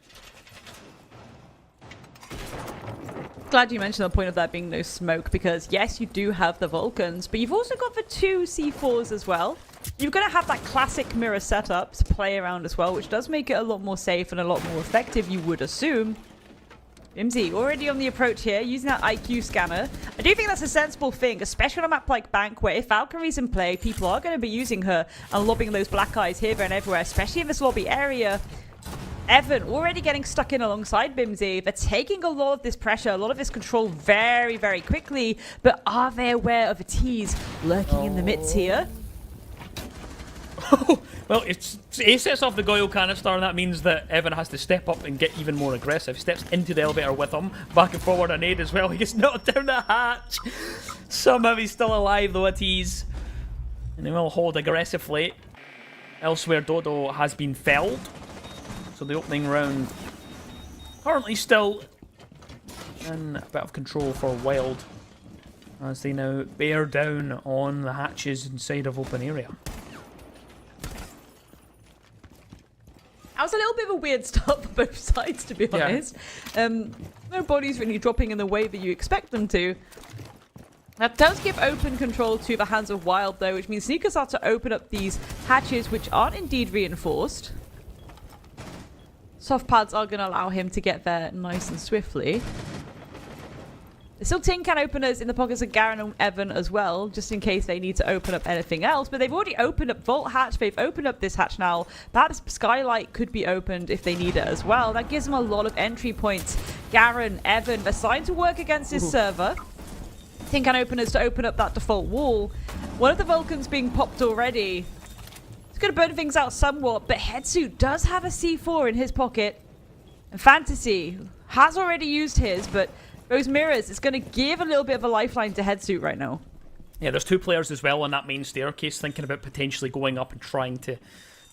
Glad you mentioned the point of there being no smoke, because yes, you do have the Vulcans, but you've also got the 2 C4s as well. You're going to have that classic mirror setup to play around as well, which does make it a lot more safe and a lot more effective, you would assume. Bimsy already on the approach here, using that IQ scanner. I do think that's a sensible thing, especially on a map like Bank, where if Valkyrie's in play, people are going to be using her and lobbing those black eyes here and everywhere, especially in this lobby area. Evan already getting stuck in alongside Bimsy. They're taking a lot of this pressure, a lot of this control very, very quickly. But are they aware of a tease lurking in the midst here? Well, he sets off the Goyle canister, and that means that Evan has to step up and get even more aggressive. He steps into the elevator with him, back and forward a nade as well. He gets knocked down the hatch. Somehow he's still alive, though, a tease. And he will hold aggressively. Elsewhere, Dodo has been felled. So the opening round currently still in a bit of control for Wild, as they now bear down on the hatches inside of open area. That was a little bit of a weird start for both sides, to be honest. No bodies really dropping in the way that you expect them to. That does give open control to the hands of Wild, though, which means Sneakers are to open up these hatches, which aren't indeed reinforced. Soft pads are going to allow him to get there nice and swiftly. There's still tin can openers in the pockets of Garen and Evan as well, just in case they need to open up anything else. But they've already opened up Vault Hatch. They've opened up this hatch now. Perhaps Skylight could be opened if they need it as well. That gives them a lot of entry points. Garen, Evan, they're starting to work against this server. Tin can openers to open up that default wall. One of the Vulcans being popped already. It's going to burn things out somewhat, but Headsuit does have a C4 in his pocket. And Fantasy has already used his, but those mirrors, it's going to give a little bit of a lifeline to Headsuit right now. Yeah, there's 2 players as well on that main staircase thinking about potentially going up and trying to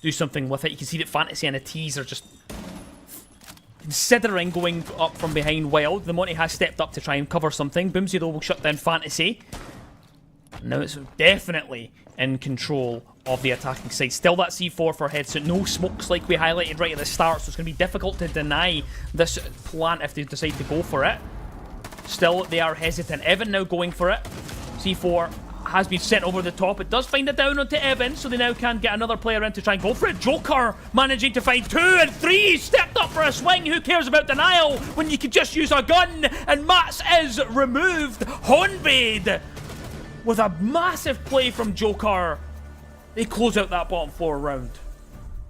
do something with it. You can see that Fantasy and a Tease are just considering going up from behind Wild. The Monty has stepped up to try and cover something. Boomsy, though, will shut down Fantasy. Now it's definitely in control of the attacking side. Still that C4 for Headsuit. No smokes like we highlighted right at the start, so it's going to be difficult to deny this plant if they decide to go for it. Still, they are hesitant. Evan now going for it. C4 has been sent over the top. It does find it down onto Evan, so they now can get another player in to try and go for it. Joker managing to find 2 and 3. Stepped up for a swing. Who cares about denial when you can just use a gun? And Mats is removed. Honbade with a massive play from Joker. They close out that bottom 4 round.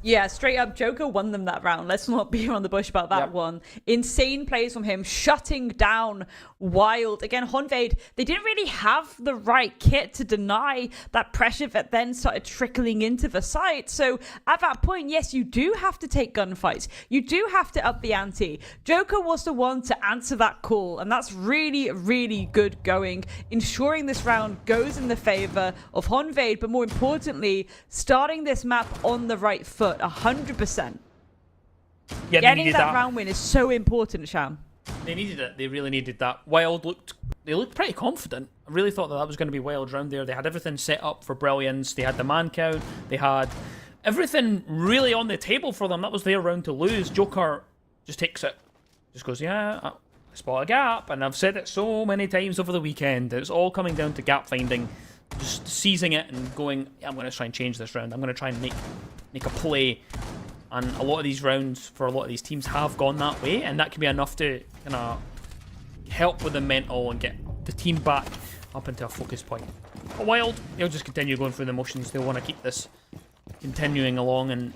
Yeah, straight up, Joker won them that round. Let's not beat around the bush about that one. Insane plays from him, shutting down Wild. Again, Honvade, they didn't really have the right kit to deny that pressure that then started trickling into the site. So at that point, yes, you do have to take gunfights. You do have to up the ante. Joker was the one to answer that call, and that's really, really good going, ensuring this round goes in the favor of Honvade, but more importantly, starting this map on the right foot. 100%. Yeah, getting that round win is so important, Sham. They needed it. They really needed that. Wild looked pretty confident. I really thought that was going to be Wild round there. They had everything set up for brilliance. They had the man count. They had everything really on the table for them. That was their round to lose. Joker just takes it. Just goes, yeah, I spot a gap. And I've said it so many times over the weekend. It's all coming down to gap finding. Just seizing it and going, yeah, I'm going to try and change this round. I'm going to try and make a play. And a lot of these rounds for a lot of these teams have gone that way, and that can be enough to kind of help with the mental and get the team back up into a focus point. But Wild, they'll just continue going through the motions. They'll want to keep this continuing along, and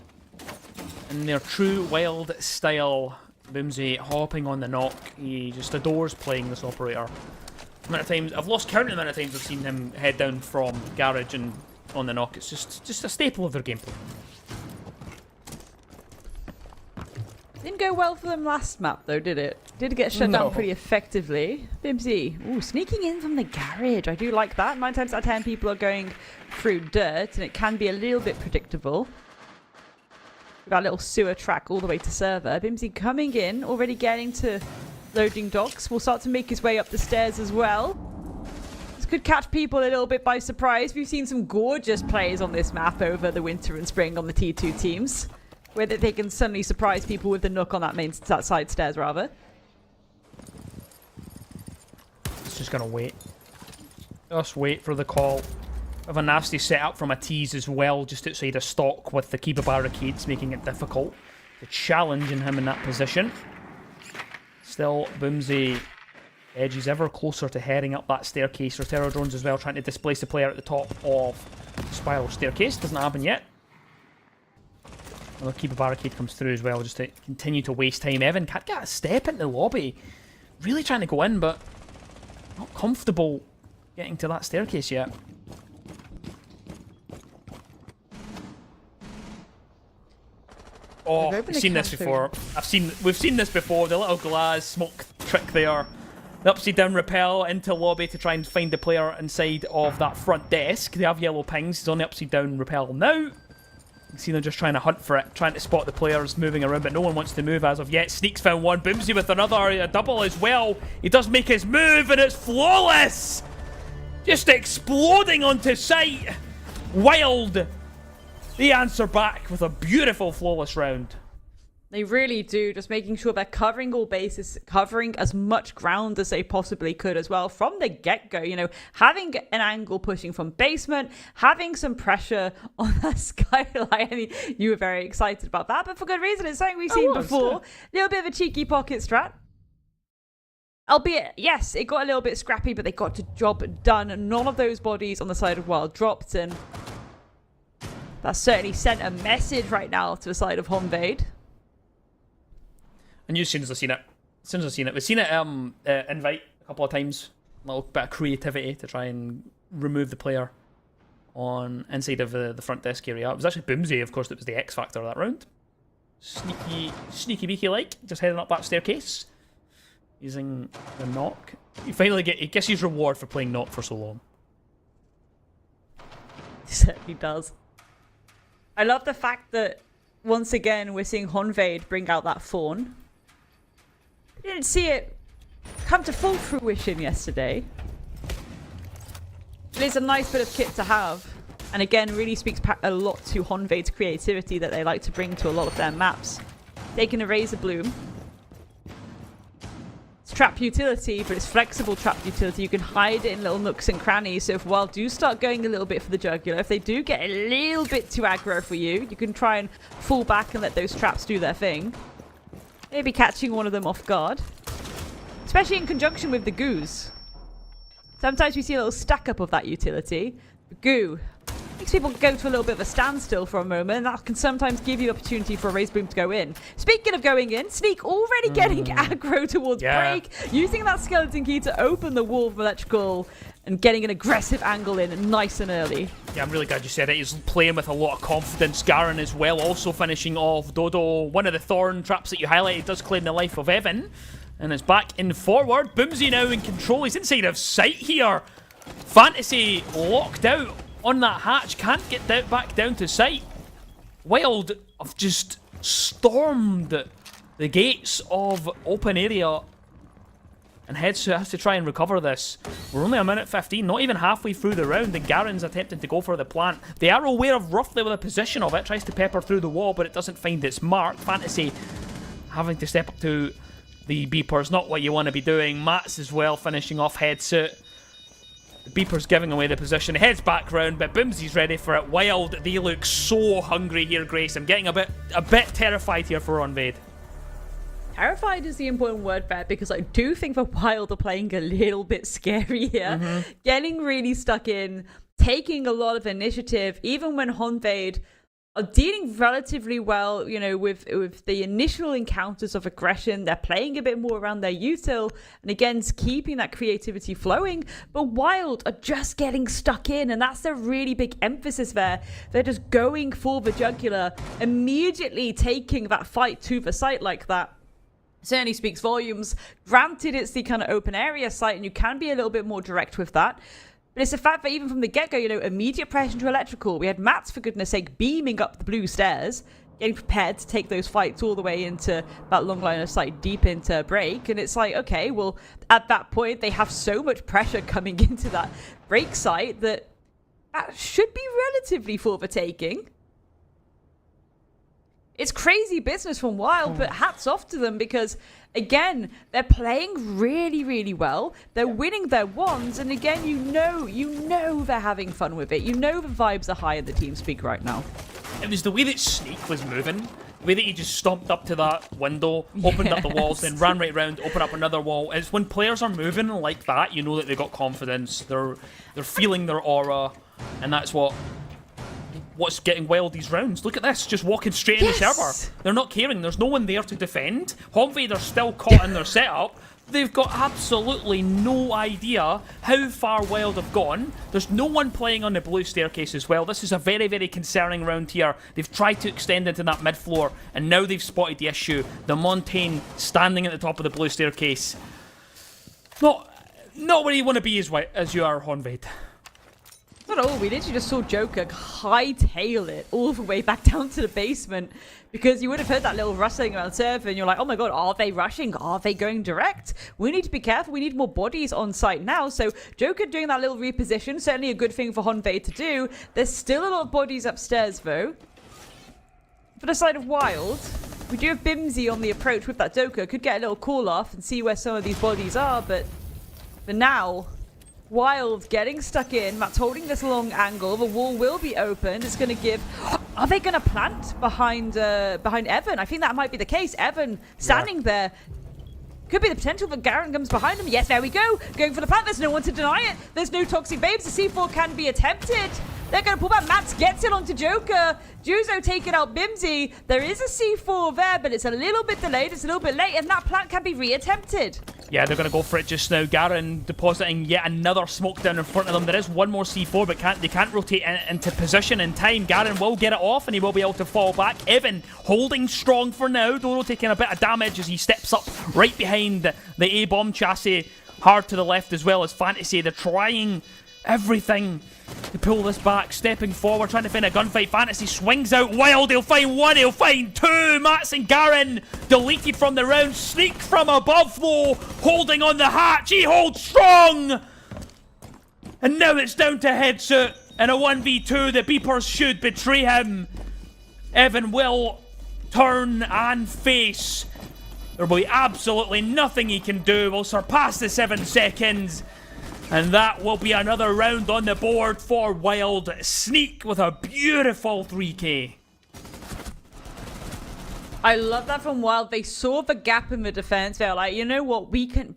in their true Wild style, Boomsy hopping on the knock. He just adores playing this operator. The amount of times I've lost count of the amount of times I've seen him head down from garage and on the knock. It's just a staple of their gameplay. Didn't go well for them last map, though, did it? Did get shut down pretty effectively. Bimsy, ooh, sneaking in from the garage. I do like that. 9 times out of 10 people are going through dirt, and it can be a little bit predictable. We've got a little sewer track all the way to server. Bimsy coming in, already getting to loading docks. Will start to make his way up the stairs as well. This could catch people a little bit by surprise. We've seen some gorgeous plays on this map over the winter and spring on the T2 teams, where they can suddenly surprise people with the nook on that side stairs, rather. just going to wait. Just wait for the call. Have a nasty setup from a tease as well, just outside a stock with the keeper barricades, making it difficult to challenge him in that position. Still, Boomsy edges ever closer to heading up that staircase. Rotero drones as well, trying to displace the player at the top of the spiral staircase. Doesn't happen yet. Another keeper barricade comes through as well, just to continue to waste time. Evan can't get a step into the lobby. Really trying to go in, but not comfortable getting to that staircase yet. Oh, we've seen this before. We've seen this before. The little glass smoke trick there. The upside down rappel into lobby to try and find the player inside of that front desk. They have yellow pings. He's on the upside down rappel now. You can see them just trying to hunt for it, trying to spot the players moving around, but no one wants to move as of yet. Sneaks found one. Boomsy with another, a double as well. He does make his move, and it's flawless! Just exploding onto sight. Wild. They answer back with a beautiful, flawless round. They really do, just making sure they're covering all bases, covering as much ground as they possibly could as well from the get-go. You know, having an angle pushing from basement, having some pressure on that skylight. I mean, you were very excited about that, but for good reason. It's something we've seen before. A little bit of a cheeky pocket strat. Albeit, yes, it got a little bit scrappy, but they got the job done. None of those bodies on the side of Wild dropped, and that certainly sent a message right now to the side of Honvade. And as soon as I've seen it. We've seen it invite a couple of times. A little bit of creativity to try and remove the player on inside of the front desk area. It was actually Boomsy, of course, that was the X factor of that round. Sneaky beaky like, just heading up that staircase. Using the knock. He gets his reward for playing knock for so long. He certainly does. I love the fact that once again we're seeing Honvade bring out that fawn. We didn't see it come to full fruition yesterday. It is a nice bit of kit to have, and again really speaks a lot to Honvade's creativity that they like to bring to a lot of their maps. Taking a Razor Bloom. It's trap utility, but it's flexible trap utility. You can hide it in little nooks and crannies, so if Wild do start going a little bit for the jugular, if they do get a little bit too aggro for you, you can try and fall back and let those traps do their thing. Maybe catching one of them off guard. Especially in conjunction with the goos. Sometimes we see a little stack up of that utility. The goo makes people go to a little bit of a standstill for a moment, and that can sometimes give you the opportunity for a Razor Boom to go in. Speaking of going in, Sneak already getting aggro towards Break, using that skeleton key to open the wall from electrical and getting an aggressive angle in nice and early. Yeah, I'm really glad you said it. He's playing with a lot of confidence. Garen as well, also finishing off Dodo. One of the thorn traps that you highlighted does claim the life of Evan. And it's back in forward. Boomsy now in control. He's inside of sight here. Fantasy locked out on that hatch. Can't get back down to sight. Wild have just stormed the gates of open area and has to try and recover this. We're only a minute 15, not even halfway through the round, and Garen's attempting to go for the plant. They are aware of roughly the position of it, tries to pepper through the wall, but it doesn't find its mark. Fantasy having to step up to the beepers, not what you want to be doing. Mats as well, finishing off headset. The beeper's giving away the position, heads back round, but Boomsy's ready for it. Wild, they look so hungry here, Grace. I'm getting a bit terrified here for Honvade. Terrified is the important word there, because I do think the Wild are playing a little bit scary here. Getting really stuck in, taking a lot of initiative, even when Honvade are dealing relatively well, you know, with the initial encounters of aggression. They're playing a bit more around their util, and again, keeping that creativity flowing. But Wild are just getting stuck in, and that's the really big emphasis there. They're just going for the jugular, immediately taking that fight to the site like that. Certainly speaks volumes. Granted, it's the kind of open area site, and you can be a little bit more direct with that. But it's the fact that even from the get-go, you know, immediate pressure into electrical. We had Mats, for goodness sake, beaming up the blue stairs, getting prepared to take those fights all the way into that long line of sight, deep into Break. And it's like, okay, well, at that point, they have so much pressure coming into that Break site that should be relatively for the taking. It's crazy business from Wild, but hats off to them because, again, they're playing really, really well. They're winning their ones, and again, you know they're having fun with it. You know the vibes are high in the TeamSpeak right now. It was the way that Sneak was moving, the way that he just stomped up to that window, opened up the walls, then ran right round, opened up another wall. It's when players are moving like that, you know that they've got confidence. They're feeling their aura, and that's what's getting Wild these rounds. Look at this, just walking straight in the server. They're not caring. There's no one there to defend. Honved are still caught in their setup. They've got absolutely no idea how far Wild have gone. There's no one playing on the blue staircase as well. This is a very, very concerning round here. They've tried to extend into that mid floor, and now they've spotted the issue. The Montaigne standing at the top of the blue staircase. Not where you want to be as you are, Honved. Not at all. We literally just saw Joker hightail it all the way back down to the basement because you would have heard that little rustling around the server and you're like, oh my god, are they rushing? Are they going direct? We need to be careful. We need more bodies on site now. So Joker doing that little reposition, certainly a good thing for Honved to do. There's still a lot of bodies upstairs though. For the side of Wild, we do have Bimsy on the approach with that Joker. Could get a little call off and see where some of these bodies are, but for now, Wild getting stuck in. Matt's holding this long angle. The wall will be opened. It's going to give... Are they going to plant behind Evan? I think that might be the case. Evan standing there. Could be the potential that Garen comes behind him. Yes, there we go. Going for the plant. There's no one to deny it. There's no toxic babes. The C4 can be attempted. They're going to pull back. Mats gets it onto Joker. Juzo taking out Bimsy. There is a C4 there, but it's a little bit delayed. It's a little bit late, and that plant can be re-attempted. Yeah, they're going to go for it just now. Garen depositing yet another smoke down in front of them. There is one more C4, but they can't rotate into position in time. Garen will get it off, and he will be able to fall back. Evan holding strong for now. Dodo taking a bit of damage as he steps up right behind the A-bomb chassis. Hard to the left as well as Fantasy. They're trying everything to pull this back, stepping forward, trying to find a gunfight. Fantasy swings out Wild. He'll find one, he'll find two. Mats and Garen deleted from the round. Sneak from above though, holding on the hatch. He holds strong. And now it's down to Headsuit in a 1v2. The beepers should betray him. Evan will turn and face. There will be absolutely nothing he can do. Will surpass the 7 seconds. And that will be another round on the board for Wild. Sneak with a beautiful 3k. I love that from Wild. They saw the gap in the defense. They're like, you know what, we can...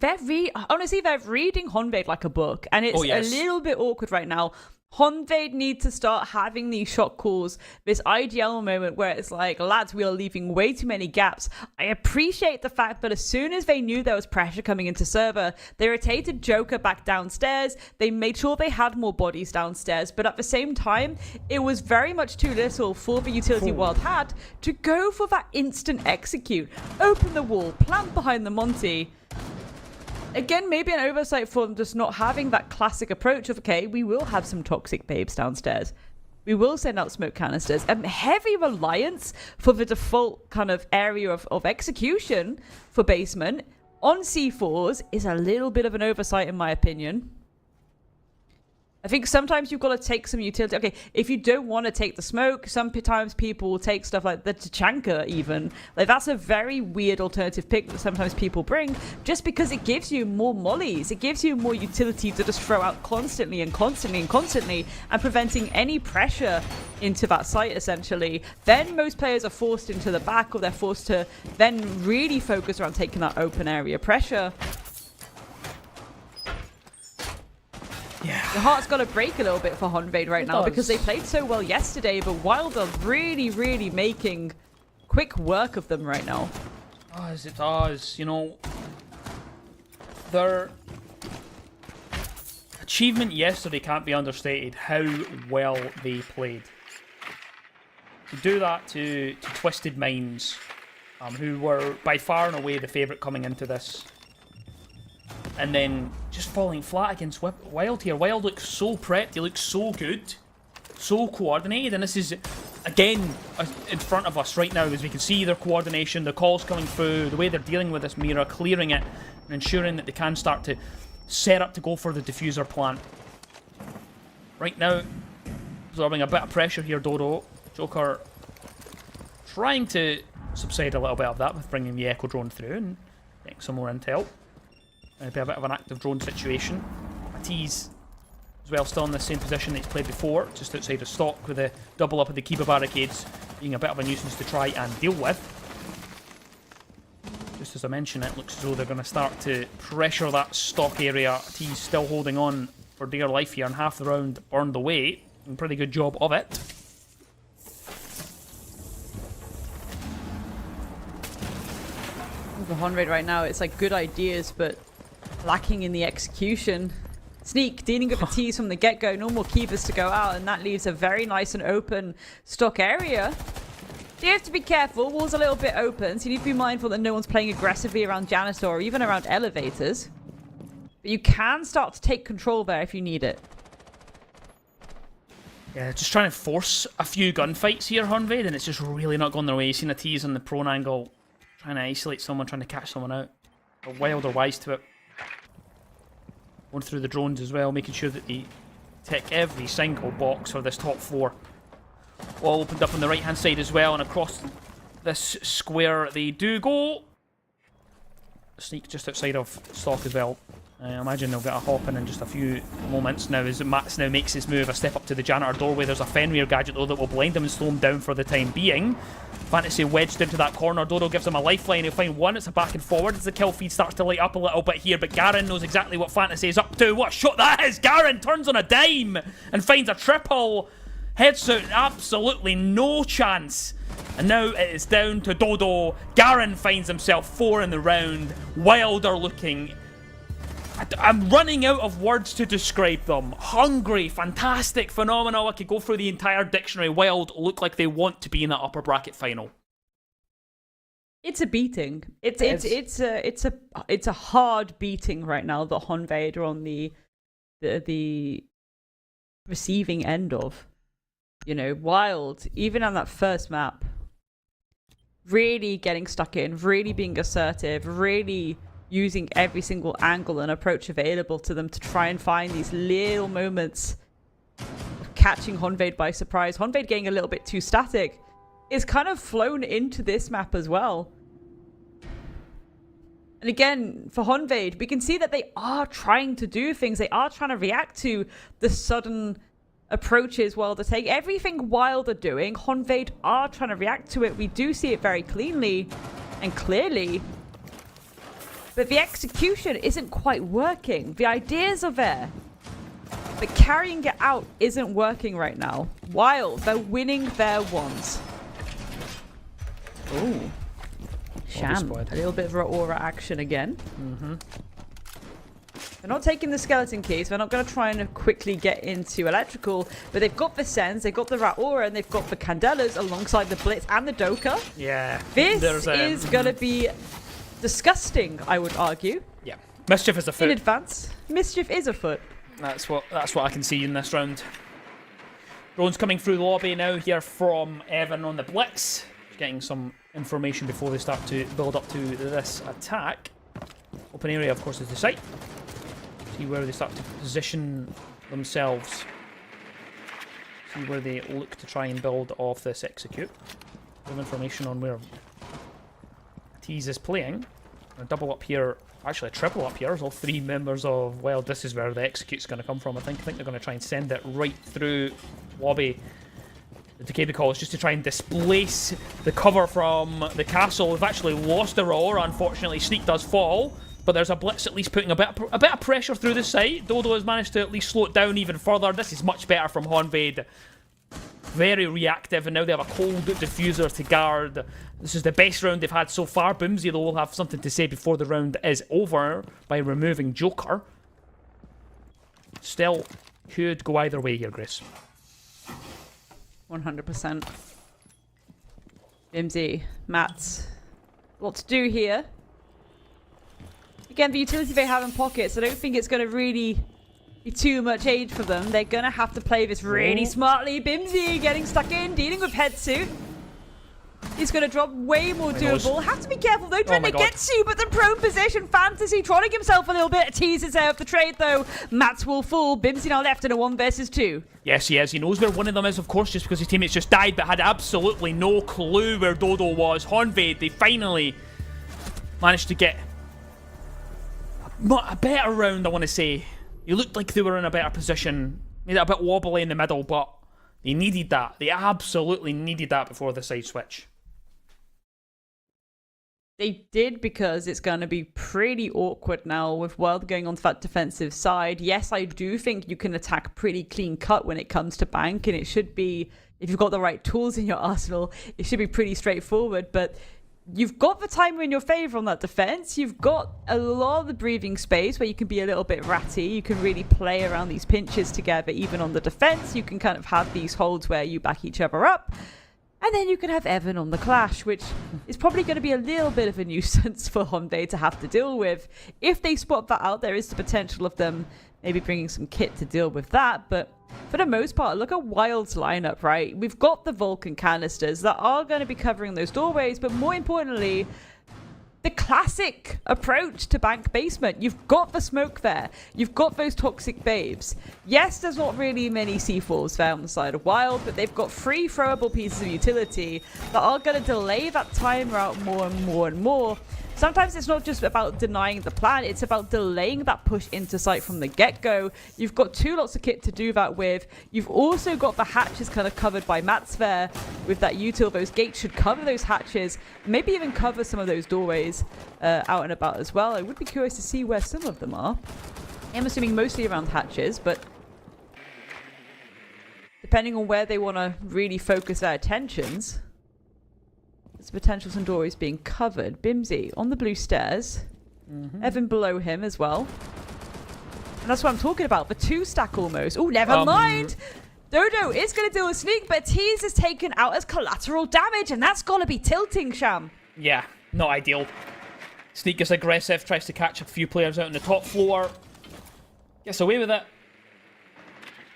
Honestly, they're reading Honved like a book. And it's a little bit awkward right now. Honved need to start having these shot calls, this IGL moment where it's like, lads, we are leaving way too many gaps. I appreciate the fact that as soon as they knew there was pressure coming into server, they rotated Joker back downstairs. They made sure they had more bodies downstairs, but at the same time, it was very much too little for the utility Wild had to go for that instant execute. Open the wall, plant behind the Monty. Again, maybe an oversight for them just not having that classic approach of, okay, we will have some toxic babes downstairs. We will send out smoke canisters. Heavy reliance for the default kind of area of execution for basement on C4s is a little bit of an oversight in my opinion. I think sometimes you've got to take some utility. Okay, if you don't want to take the smoke, sometimes people will take stuff like the Tachanka even. Like, that's a very weird alternative pick that sometimes people bring just because it gives you more mollies. It gives you more utility to just throw out constantly and constantly and constantly and preventing any pressure into that site, essentially. Then most players are forced into the back or they're forced to then really focus around taking that open area pressure. Yeah. The heart's got to break a little bit for Honved right now because they played so well yesterday, but Wild are really, really making quick work of them right now. As it does, you know, their achievement yesterday can't be understated how well they played. To do that to Twisted Minds, who were by far and away the favourite coming into this. And then just falling flat against Wild here. Wild looks so prepped, he looks so good, so coordinated, and this is, again, in front of us right now as we can see their coordination, the calls coming through, the way they're dealing with this Mira, clearing it, and ensuring that they can start to set up to go for the diffuser plant. Right now, absorbing a bit of pressure here, Dodo. Joker trying to subside a little bit of that with bringing the Echo drone through and getting some more intel. Maybe a bit of an active drone situation. Matisse as well still in the same position that he's played before, just outside of stock with a double up of the Kiba barricades being a bit of a nuisance to try and deal with. Just as I mentioned, it looks as though they're going to start to pressure that stock area. T's still holding on for dear life here, and half the round burned away. And pretty good job of it. The Honraid right now, it's like good ideas, but lacking in the execution. Sneak, dealing with the T's from the get-go, no more keepers to go out, and that leaves a very nice and open stock area. You have to be careful, wall's a little bit open, so you need to be mindful that no one's playing aggressively around Janitor or even around elevators. But you can start to take control there if you need it. Yeah, just trying to force a few gunfights here, Honraid, and it's just really not going their way. You've seen the T's on the prone angle, trying to isolate someone, trying to catch someone out. They're wild or wise to it. Going through the drones as well, making sure that they tick every single box for this top four. All opened up on the right hand side as well, and across this square they do go. Sneak just outside of stock as well. I imagine they'll get a hop in just a few moments now as Mats now makes his move, a step up to the janitor doorway. There's a Fenrir gadget though that will blind him and slow him down for the time being. Fantasy wedged into that corner. Dodo gives him a lifeline. He'll find one. It's a back and forward as the kill feed starts to light up a little bit here. But Garen knows exactly what Fantasy is up to. What a shot that is! Garen turns on a dime and finds a triple. Heads out, absolutely no chance. And now it is down to Dodo. Garen finds himself 4 in the round. Wilder looking. I'm running out of words to describe them. Hungry, fantastic, phenomenal. I could go through the entire dictionary. Wild look like they want to be in that upper bracket final. It's a beating. It's a hard beating right now that Honraid are on the receiving end of. You know, Wild, even on that first map, really getting stuck in, really being assertive, really using every single angle and approach available to them to try and find these little moments of catching Honraid by surprise. Honraid getting a little bit too static is kind of flown into this map as well. And again, for Honraid, we can see that they are trying to do things. They are trying to react to the sudden approaches Wilder take. Everything Wilder doing, Honraid are trying to react to it. We do see it very cleanly and clearly. But the execution isn't quite working. The ideas are there, but carrying it out isn't working right now. Wild, they're winning their ones. Ooh. Sham. A little bit of aura action again. They're not taking the skeleton keys. They're not going to try and quickly get into electrical, but they've got the Sens, they've got the Rat Aura, and they've got the Candelas alongside the Blitz and the Doka. Yeah. This is going to be disgusting, I would argue. Yeah. Mischief is afoot. In advance, mischief is afoot. That's what I can see in this round. Drones coming through the lobby now here from Evan on the Blitz. Getting some information before they start to build up to this attack. Open area, of course, is the site. See where they start to position themselves. See where they look to try and build off this execute. Some information on where Tease is playing. A double up here, actually a triple up here. As all 3 members of, well, this is where the execute's going to come from. I think they're going to try and send it right through lobby. The Decay Call is just to try and displace the cover from the castle. We've actually lost the Aurora, unfortunately. Sneak does fall, but there's a Blitz at least putting a bit of pressure through the site. Dodo has managed to at least slow it down even further. This is much better from Honraid. Very reactive, and now they have a cold diffuser to guard. This is the best round they've had so far. Boomsy, though, will have something to say before the round is over by removing Joker. Still, could go either way here, Grace. 100%. Bimsy, Mats, what to do here? Again, the utility they have in pockets, I don't think it's going to really be too much aid for them. They're going to have to play this really smartly. Bimsy getting stuck in, dealing with head suit. He's going to drop way more doable. Have to be careful though. Drenna gets you, but the prone position. Fantasy trolling himself a little bit. Teases out of the trade though. Mats will fall. Bimsy now left in a 1 versus 2. Yes, he is. He knows where one of them is, of course, just because his teammates just died, but had absolutely no clue where Dodo was. Honved, they finally managed to get a better round, I want to say. He looked like they were in a better position. Made it a bit wobbly in the middle, but they needed that. They absolutely needed that before the side switch. They did, because it's going to be pretty awkward now with Wild going on that defensive side. Yes, I do think you can attack pretty clean cut when it comes to Bank, and it should be, if you've got the right tools in your arsenal, it should be pretty straightforward. But you've got the timer in your favor on that defense. You've got a lot of the breathing space where you can be a little bit ratty. You can really play around these pinches together. Even on the defense, you can kind of have these holds where you back each other up. And then you can have Evan on the clash, which is probably going to be a little bit of a nuisance for Honved to have to deal with. If they spot that out, there is the potential of them maybe bringing some kit to deal with that. But for the most part, look at Wild's lineup, right? We've got the Vulcan canisters that are going to be covering those doorways, but more importantly, the classic approach to Bank basement. You've got the smoke there. You've got those toxic babes. Yes, there's not really many C4s there on the side of Wild, but they've got 3 throwable pieces of utility that are going to delay that timer out more and more and more. Sometimes it's not just about denying the plan, it's about delaying that push into site from the get-go. You've got 2 lots of kit to do that with. You've also got the hatches kind of covered by Mats there with that util. Those gates should cover those hatches, maybe even cover some of those doorways out and about as well. I would be curious to see where some of them are. I'm assuming mostly around hatches, but depending on where they want to really focus their attentions, there's potential some doorways being covered. Bimsy on the blue stairs. Evan below him as well. And that's what I'm talking about. The 2 stack almost. Oh, never mind. Dodo is going to deal with Sneak, but Tease is taken out as collateral damage, and that's got to be tilting, Sham. Yeah, not ideal. Sneak is aggressive, tries to catch a few players out on the top floor. Gets away with it.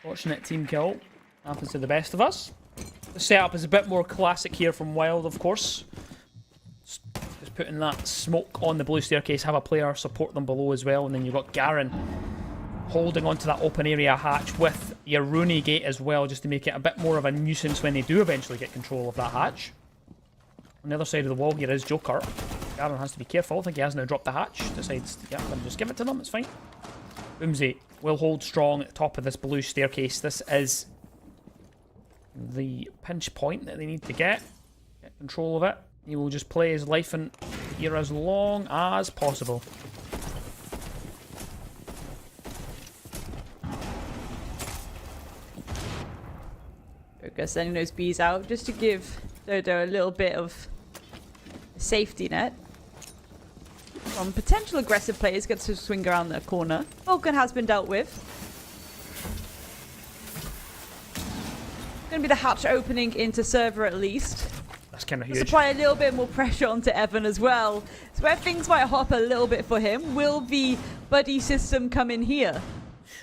Fortunate team kill. Happens to the best of us. The setup is a bit more classic here from Wild, of course. Just putting that smoke on the blue staircase, have a player support them below as well, and then you've got Garen holding onto that open area hatch with your Rooney gate as well, just to make it a bit more of a nuisance when they do eventually get control of that hatch. On the other side of the wall here is Joker. Garen has to be careful. I think he has now dropped the hatch. Decides, yeah, let me just give it to them, it's fine. Boomsy will hold strong at the top of this blue staircase. This is the pinch point that they need to get control of it. He will just play his life in here as long as possible. Focus sending those bees out just to give Dodo a little bit of a safety net from potential aggressive players. Gets to swing around the corner. Vulcan has been dealt with. Going to be the hatch opening into server at least. That's kind of huge. Apply a little bit more pressure onto Evan as well. It's where things might hop a little bit for him. Will the buddy system come in here?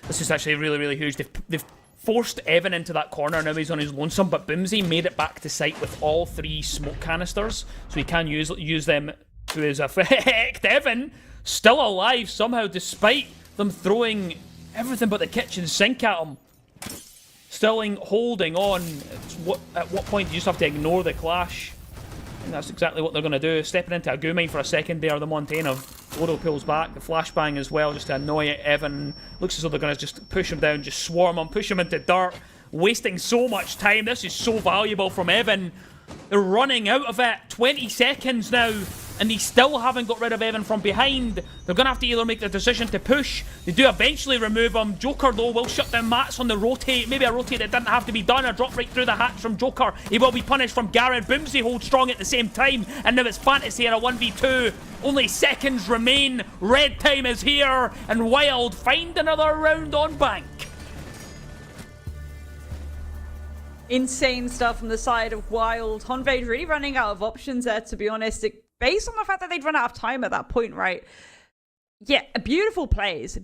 This is actually really, really huge. They've forced Evan into that corner. Now he's on his lonesome, but Bimsy made it back to site with all 3 smoke canisters, so he can use them to his effect. Evan still alive somehow, despite them throwing everything but the kitchen sink at him. Still holding on. At what point do you just have to ignore the clash? And that's exactly what they're going to do. Stepping into a goo mine for a second there, the Montana. Odo pulls back, the flashbang as well, just to annoy Evan. Looks as though they're going to just push him down, just swarm him, push him into dirt. Wasting so much time. This is so valuable from Evan. They're running out of it. 20 seconds now. And they still haven't got rid of Evan from behind. They're going to have to either make the decision to push. They do eventually remove him. Joker, though, will shut down Mats on the rotate. Maybe a rotate that didn't have to be done. A drop right through the hatch from Joker. He will be punished from Garen. Boomsy holds strong at the same time. And now it's Fantasy in a 1v2. Only seconds remain. Red time is here. And Wild find another round on Bank. Insane stuff from the side of Wild. Honved really running out of options there, to be honest. Based on the fact that they'd run out of time at that point, right? Yeah, beautiful plays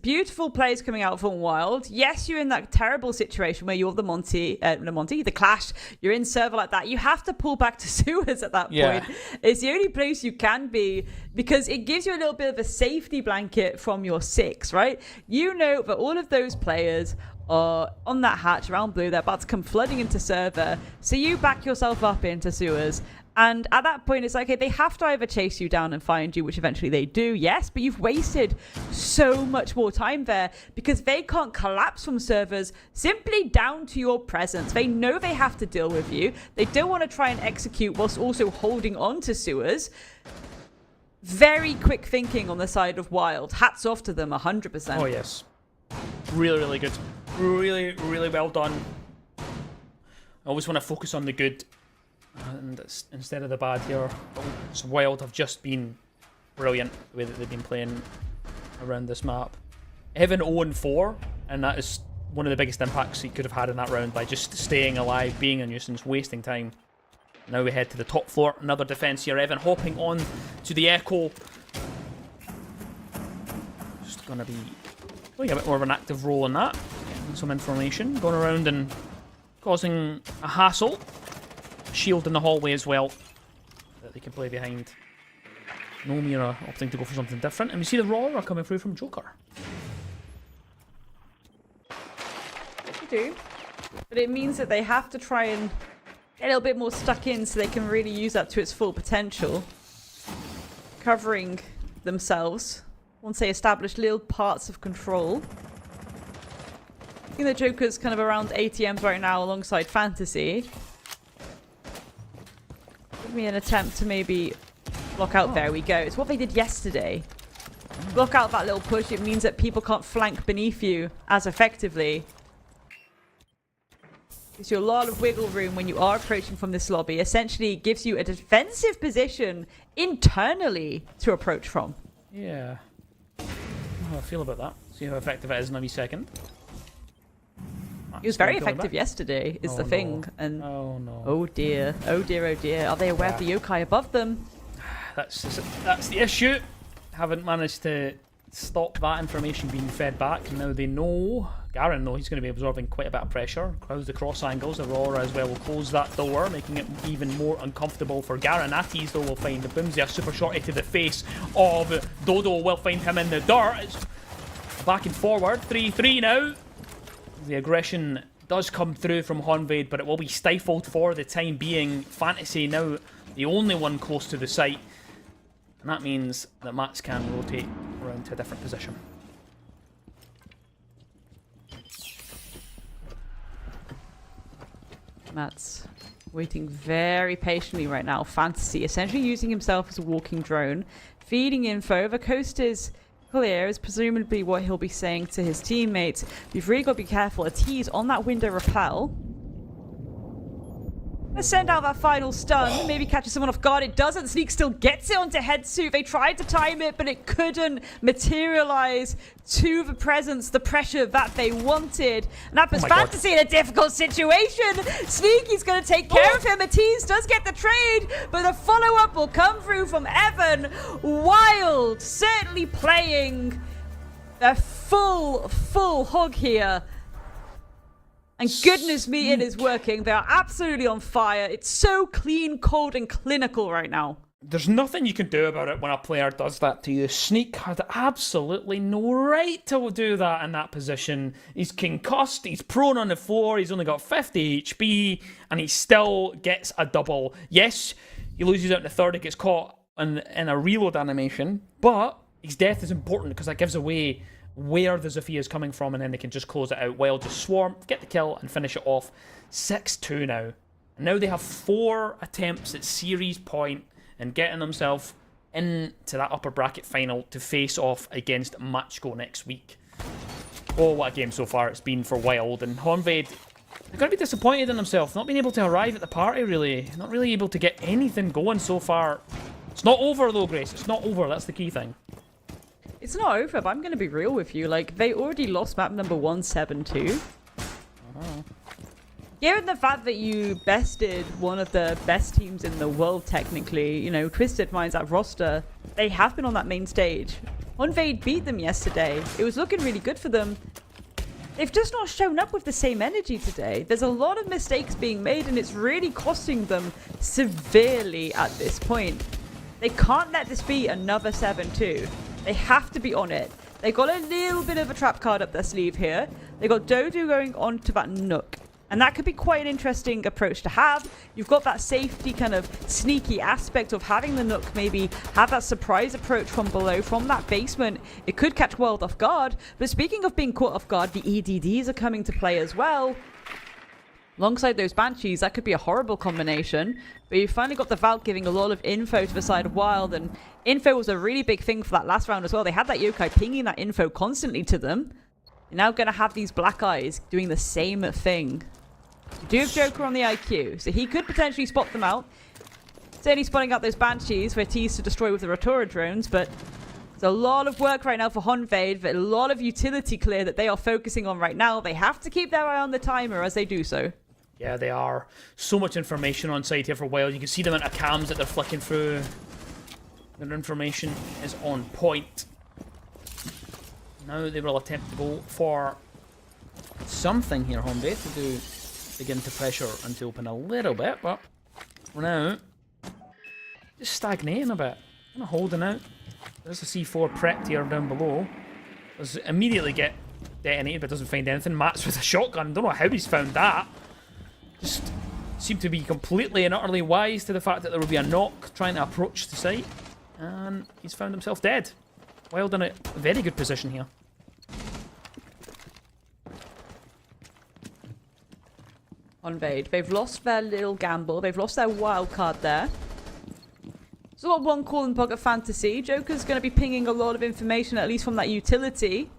coming out from Wild. Yes, you're in that terrible situation where you're the Clash. You're in server like that. You have to pull back to sewers at that point. It's the only place you can be because it gives you a little bit of a safety blanket from your 6, right? You know that all of those players are on that hatch around blue. They're about to come flooding into server. So you back yourself up into sewers. And at that point, it's like, okay, they have to either chase you down and find you, which eventually they do, yes, but you've wasted so much more time there because they can't collapse from servers simply down to your presence. They know they have to deal with you. They don't want to try and execute whilst also holding on to sewers. Very quick thinking on the side of Wild. Hats off to them, 100%. Oh, yes. Really, really good. Really, really well done. I always want to focus on the good. And instead of the bad here, so Wild have just been brilliant the way that they've been playing around this map. Evan 0-4, and that is one of the biggest impacts he could have had in that round by just staying alive, being a nuisance, wasting time. Now we head to the top floor, another defense here. Evan hopping on to the Echo. Just going to be playing a bit more of an active role in that. Getting some information, going around and causing a hassle. Shield in the hallway as well that they can play behind. No Mira opting to go for something different, and we see the Roar coming through from Joker. They do, but it means that they have to try and get a little bit more stuck in so they can really use that to its full potential, covering themselves once they establish little parts of control. I think the Joker's kind of around ATMs right now alongside Fantasy. Give me an attempt to maybe block out. There we go. It's what they did yesterday. Block out that little push. It means that people can't flank beneath you as effectively. Gives you a lot of wiggle room when you are approaching from this lobby. Essentially gives you a defensive position internally to approach from. Yeah. How I feel about that. See how effective it is in a wee second. He was very effective yesterday, is the thing. And oh no. Oh dear. Oh dear, oh dear. Are they aware of the yokai above them? That's the issue. Haven't managed to stop that information being fed back. Now they know. Garen, though, he's going to be absorbing quite a bit of pressure. Crowds the cross angles. Aurora as well will close that door, making it even more uncomfortable for Garen. Atties, though, will find the Boomsy a super shorty to the face of Dodo. Will find him in the dirt. It's back and forward. 3-3 now. The aggression does come through from Honvade, but it will be stifled for the time being. Fantasy now the only one close to the site, and that means that Mats can rotate around to a different position. Mats waiting very patiently right now. Fantasy essentially using himself as a walking drone, feeding info. The coast is clear is presumably what he'll be saying to his teammates. You've really got to be careful. A tease on that window repel. Let's send out that final stun. Maybe catches someone off guard. It doesn't. Sneak still gets it onto Headsuit. They tried to time it, but it couldn't materialize to the presence, the pressure that they wanted. And that puts Fantasy in a difficult situation. Sneaky's going to take care of him. A tease does get the trade, but the follow-up will come through from Evan. Wild, certainly playing a full hog here. And goodness me, it is working. They are absolutely on fire. It's so clean, cold, and clinical right now. There's nothing you can do about it when a player does that to you. Sneak had absolutely no right to do that in that position. He's concussed, he's prone on the floor, he's only got 50 HP, and he still gets a double. Yes, he loses out in the third, he gets caught in a reload animation, but his death is important because that gives away where the Zofia is coming from, and then they can just close it out. Wild just swarm, get the kill, and finish it off. 6-2 now. And now they have 4 attempts at series point and getting themselves into that upper bracket final to face off against Matchgo next week. Oh, what a game so far it's been for Wild. And Honvade, they're going to be disappointed in themselves, not being able to arrive at the party, really. Not really able to get anything going so far. It's not over, though, Grace. It's not over. That's the key thing. It's not over, but I'm going to be real with you. Like, they already lost map number 172. Given the fact that you bested one of the best teams in the world, technically, you know, Twisted Minds, that roster, they have been on that main stage Honvade beat them yesterday. It was looking really good for them. They've just not shown up with the same energy today. There's a lot of mistakes being made, and it's really costing them severely at this point. They can't let this be another 7-2. They have to be on it. They got a little bit of a trap card up their sleeve here. They got Dodo going on to that Nook. And that could be quite an interesting approach to have. You've got that safety kind of sneaky aspect of having the Nook maybe have that surprise approach from below, from that basement. It could catch World off guard. But speaking of being caught off guard, the EDDs are coming to play as well. Alongside those Banshees, that could be a horrible combination. But you finally got the Valk giving a lot of info to the side of Wild. And info was a really big thing for that last round as well. They had that Yokai pinging that info constantly to them. You're now going to have these Black Eyes doing the same thing. You do have Joker on the IQ, so he could potentially spot them out. Certainly spotting out those Banshees for T's to destroy with the Rotora drones, but there's a lot of work right now for Honvade, but a lot of utility clear that they are focusing on right now. They have to keep their eye on the timer as they do so. Yeah, they are. So much information on site here for Wild. You can see the amount of cams that they're flicking through. Their information is on point. Now they will attempt to go for something here, Honvade, to do. Begin to pressure and to open a little bit, but for now, just stagnating a bit. Kind of holding out. There's a C4 prepped here down below. Does immediately get detonated, but doesn't find anything. Matt's with a shotgun. Don't know how he's found that. Just seemed to be completely and utterly wise to the fact that there would be a knock trying to approach the site, and he's found himself dead. Wild in a very good position here. Honvade. They've lost their little gamble. They've lost their wild card there. So got one call in Pocket Fantasy. Joker's going to be pinging a lot of information, at least from that utility.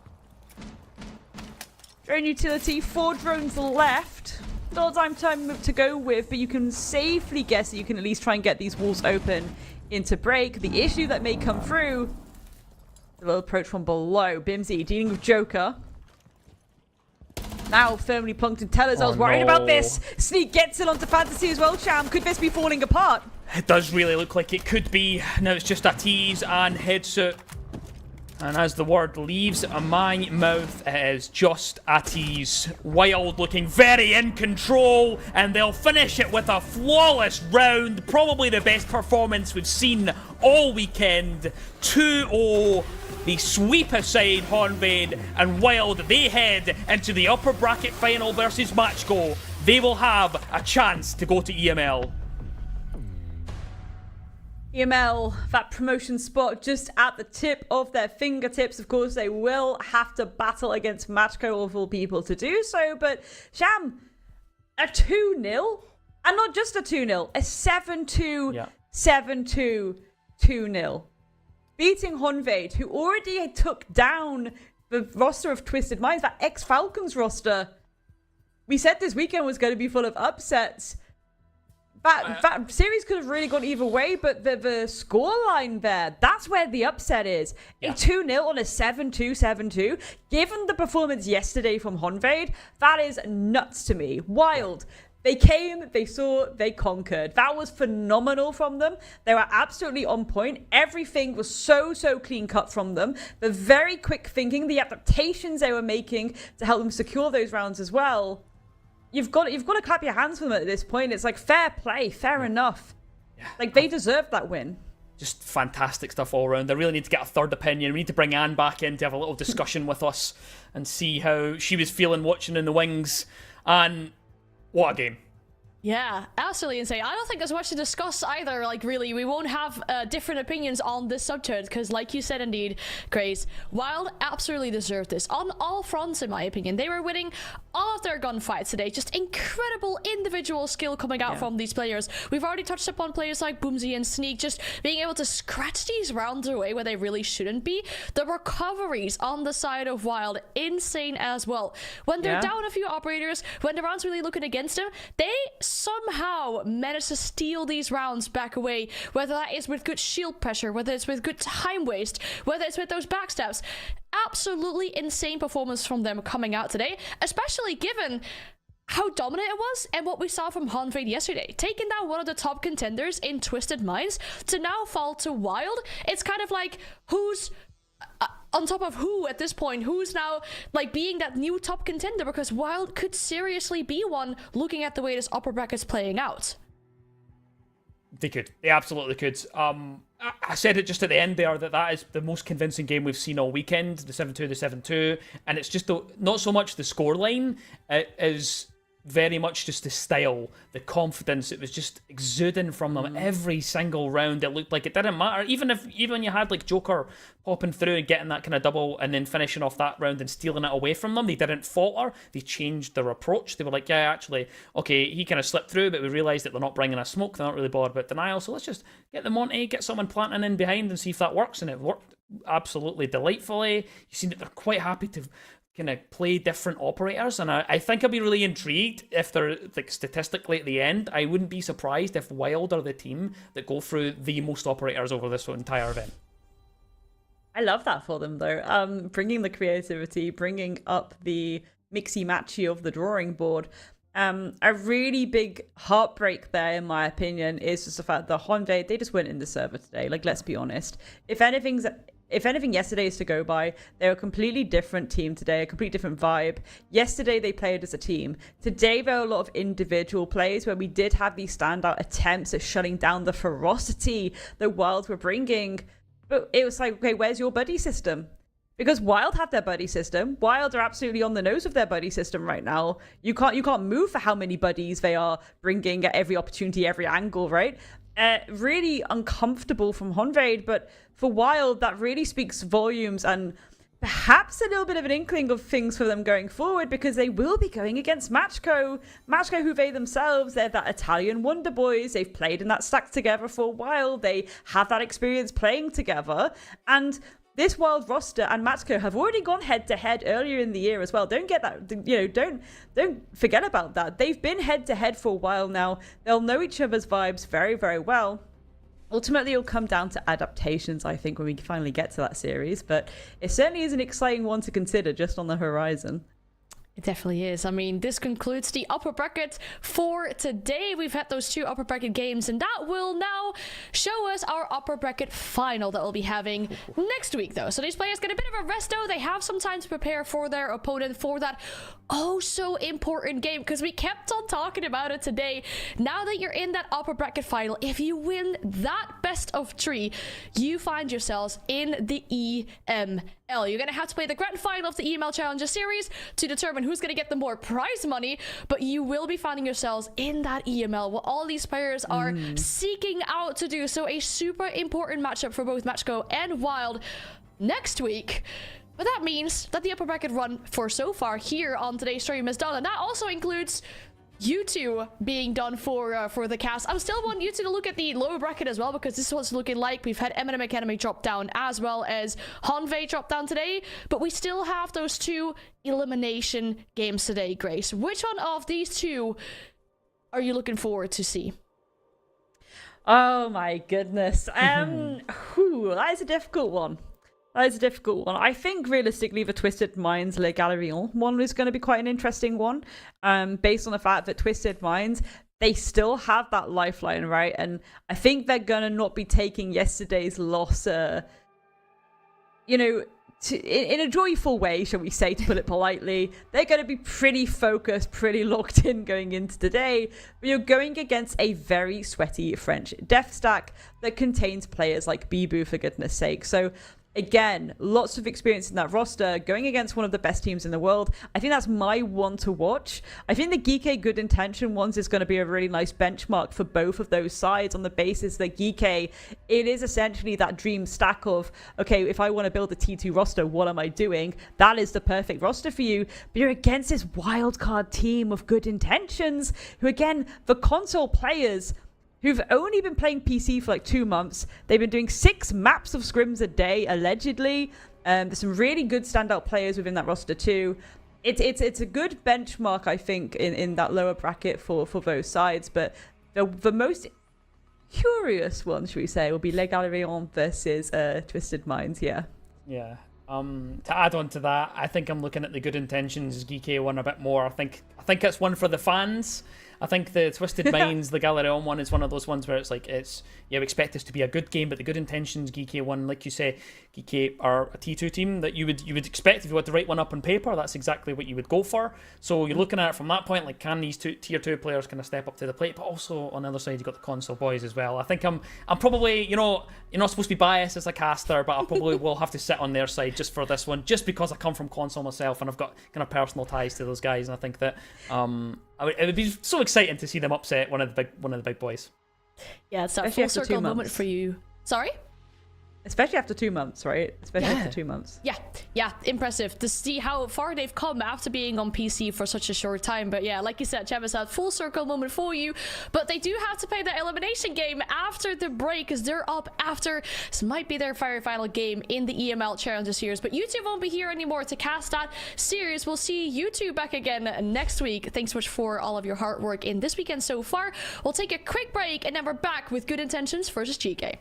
Drone utility, 4 drones left. Not a time to go with, but you can safely guess that you can at least try and get these walls open into break. The issue that may come through, the little approach from below. Bimsy dealing with Joker. Now firmly plunked in Tellers. I was worried about this. Sneak gets it onto Fantasy as well, Cham. Could this be falling apart? It does really look like it could be. Now it's just a tease and headset. And as the word leaves my mouth, it is just a tease. Wild looking very in control, and they'll finish it with a flawless round. Probably the best performance we've seen all weekend. 2-0. They sweep aside Honvade, and Wild, they head into the upper bracket final versus Matchgo. They will have a chance to go to EML. EML, that promotion spot just at the tip of their fingertips. Of course, they will have to battle against Matchgo of all people to do so, but Sham, a 2-0, and not just a 2-0, a 7-2, 7-2, 2-0. Beating Honvade, who already took down the roster of Twisted Minds, that ex-Falcons roster. We said this weekend was going to be full of upsets. That series could have really gone either way, but the scoreline there, that's where the upset is. Yeah. A 2-0 on a 7-2, 7-2. Given the performance yesterday from Honvade, that is nuts to me. Wild. They came, they saw, they conquered. That was phenomenal from them. They were absolutely on point. Everything was so clean cut from them. The very quick thinking, the adaptations they were making to help them secure those rounds as well. You've got to clap your hands for them at this point. It's like fair play, fair enough. Yeah. Like they deserved that win. Just fantastic stuff all around. I really need to get a third opinion. We need to bring Anne back in to have a little discussion with us and see how she was feeling watching in the wings. And what a game. Yeah, absolutely insane. I don't think there's much to discuss either. Like, really, we won't have different opinions on this subject because, like you said, indeed, Grace, Wild absolutely deserved this on all fronts, in my opinion. They were winning all of their gunfights today. Just incredible individual skill coming out from these players. We've already touched upon players like Boomsy and Sneak just being able to scratch these rounds away where they really shouldn't be. The recoveries on the side of Wild, insane as well. When they're down a few operators, when the round's really looking against them, they somehow manage to steal these rounds back away, whether that is with good shield pressure, whether it's with good time waste, whether it's with those backstabs. Absolutely insane performance from them coming out today, especially given how dominant it was and what we saw from Honvade yesterday. Taking down one of the top contenders in Twisted Minds to now fall to Wild, it's kind of like who's on top of who at this point, who's now like being that new top contender, because Wild could seriously be one looking at the way this upper bracket's playing out. They could. They absolutely could. I said it just at the end there that is the most convincing game we've seen all weekend, the 7-2, the 7-2, and it's just not so much the scoreline, it is very much just the style, the confidence. It was just exuding from them every single round. It looked like it didn't matter, even when you had like Joker popping through and getting that kind of double and then finishing off that round and stealing it away from them. They didn't falter. They changed their approach. They were like, yeah, actually, okay, he kind of slipped through, but we realised that they're not bringing us smoke. They're not really bothered about denial. So let's just get the Monty, get someone planting in behind and see if that works. And it worked absolutely delightfully. You see that they're quite happy to kind of play different operators, and I think I'll be really intrigued if they're like statistically at the end. I wouldn't be surprised if Wild are the team that go through the most operators over this entire event. I love that for them though. Bringing the creativity, bringing up the mixy matchy of the drawing board. A really big heartbreak there, in my opinion, is just the fact that Honda, they just went in the server today. Like, let's be honest. If anything yesterday is to go by, they're a completely different team today, a completely different vibe. Yesterday, they played as a team. Today, there are a lot of individual plays where we did have these standout attempts at shutting down the ferocity that Wild were bringing. But it was like, okay, where's your buddy system? Because Wild have their buddy system. Wild are absolutely on the nose of their buddy system right now. You can't move for how many buddies they are bringing at every opportunity, every angle, right? Really uncomfortable from Honvade, but for Wild, that really speaks volumes and perhaps a little bit of an inkling of things for them going forward, because they will be going against Matchco, who they themselves, they're that Italian Wonder Boys. They've played in that stack together for a while. They have that experience playing together, and this Wild roster and Matchco have already gone head to head earlier in the year as well. Don't get that, don't forget about that. They've been head to head for a while now. They'll know each other's vibes very, very well. Ultimately, it'll come down to adaptations, I think, when we finally get to that series. But it certainly is an exciting one to consider just on the horizon. It definitely is. I mean, this concludes the upper bracket for today. We've had those two upper bracket games, and that will now show us our upper bracket final that we'll be having next week, though. So these players get a bit of a rest, though. They have some time to prepare for their opponent for that oh so important game, because we kept on talking about it today. Now that you're in that upper bracket final, if you win that best of 3, you find yourselves in the EML. You're going to have to play the grand final of the EML Challenger Series to determine who's going to get the more prize money, but you will be finding yourselves in that EML, what all these players are seeking out to do. So a super important matchup for both Matchco and Wild next week. But that means that the upper bracket run for so far here on today's stream is done, and that also includes you two being done for the cast. I still want you two to look at the lower bracket as well, because this is what it's looking like. We've had Eminem Academy drop down as well as Honvei drop down today, but we still have those 2 elimination games today, Grace. Which one of these 2 are you looking forward to see? Oh my goodness. That is a difficult one. I think realistically the Twisted Minds Le Galerion one is going to be quite an interesting one, based on the fact that Twisted Minds, they still have that lifeline, right? And I think they're going to not be taking yesterday's loss, in a joyful way, shall we say, to put it politely. They're going to be pretty focused, pretty locked in going into today. But you're going against a very sweaty French death stack that contains players like Bibu, for goodness sake. So again, lots of experience in that roster, going against one of the best teams in the world. I think that's my one to watch. I think the Geeky Good Intention ones is going to be a really nice benchmark for both of those sides, on the basis that Geeky, it is essentially that dream stack of, okay, if I want to build a T2 roster, what am I doing? That is the perfect roster for you. But you're against this wildcard team of Good Intentions, who again, the console players who've only been playing PC for like 2 months. They've been doing 6 maps of scrims a day, allegedly. There's some really good standout players within that roster too. It's a good benchmark, I think, in that lower bracket for both sides. But the most curious one, should we say, will be Le Galerion versus Twisted Minds. Yeah. To add on to that, I think I'm looking at the Good Intentions GK one a bit more. I think think it's one for the fans. I think the Twisted Minds, the Galarion one, is one of those ones where it's like, we expect this to be a good game, but the good intentions, Geeky one, like you say, Geeky are a T2 team that you would expect if you were to write one up on paper. That's exactly what you would go for. So you're looking at it from that point, like, can these tier 2 players kind of step up to the plate? But also on the other side, you've got the console boys as well. I think I'm probably, you're not supposed to be biased as a caster, but I probably will have to sit on their side just for this one, just because I come from console myself and I've got kind of personal ties to those guys, and I think that it would be so exciting to see them upset one of the big boys. Yeah, it's that full circle moment for you. Sorry? Especially after 2 months, right? Especially after 2 months. Yeah, impressive to see how far they've come after being on PC for such a short time. But yeah, like you said, Travis, that full circle moment for you. But they do have to play the elimination game after the break, because they're up after this might be their very final game in the EML Challenger Series. But you two won't be here anymore to cast that series. We'll see you two back again next week. Thanks so much for all of your hard work in this weekend so far. We'll take a quick break, and then we're back with Good Intentions versus GK.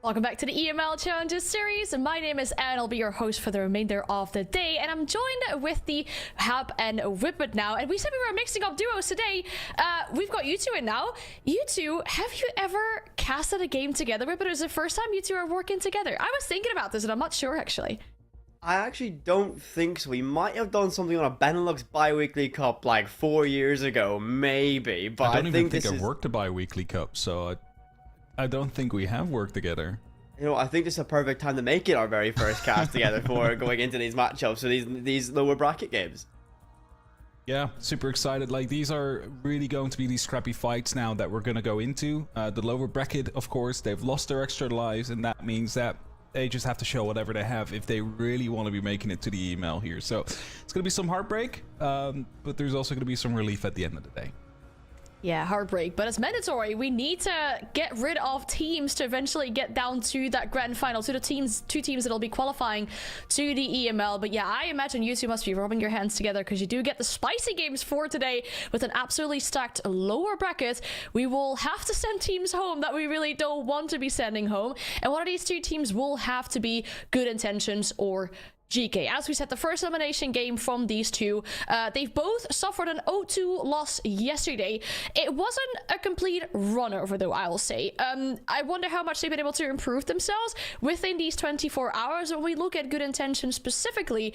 Welcome back to the EML Challenges series. My name is Anne. I'll be your host for the remainder of the day, and I'm joined with the Hab and Whippet now. And we said we were mixing up duos today. We've got you two in now. You two, have you ever casted a game together? Whippet, is it the first time you two are working together? I was thinking about this, and I'm not sure actually. I actually don't think so. We might have done something on a Benelux bi-weekly cup like 4 years ago, maybe. But I don't even think I've worked a bi-weekly cup, so I don't think we have worked together. You know, I think this is a perfect time to make it our very first cast together for going into these matchups, so these lower bracket games. Yeah, super excited. Like, these are really going to be these scrappy fights now that we're going to go into. The lower bracket, of course, they've lost their extra lives, and that means that they just have to show whatever they have if they really want to be making it to the email here. So it's going to be some heartbreak, but there's also going to be some relief at the end of the day. Yeah, heartbreak, but it's mandatory. We need to get rid of teams to eventually get down to that grand final, to the two teams that'll be qualifying to the EML. But yeah, I imagine you two must be rubbing your hands together because you do get the spicy games for today with an absolutely stacked lower bracket. We will have to send teams home that we really don't want to be sending home, and one of these two teams will have to be Good Intentions or GK. As we said, the first elimination game from these two, they've both suffered an 0-2 loss yesterday. It wasn't a complete run over though, I will say. I wonder how much they've been able to improve themselves within these 24 hours. When we look at Good Intentions specifically,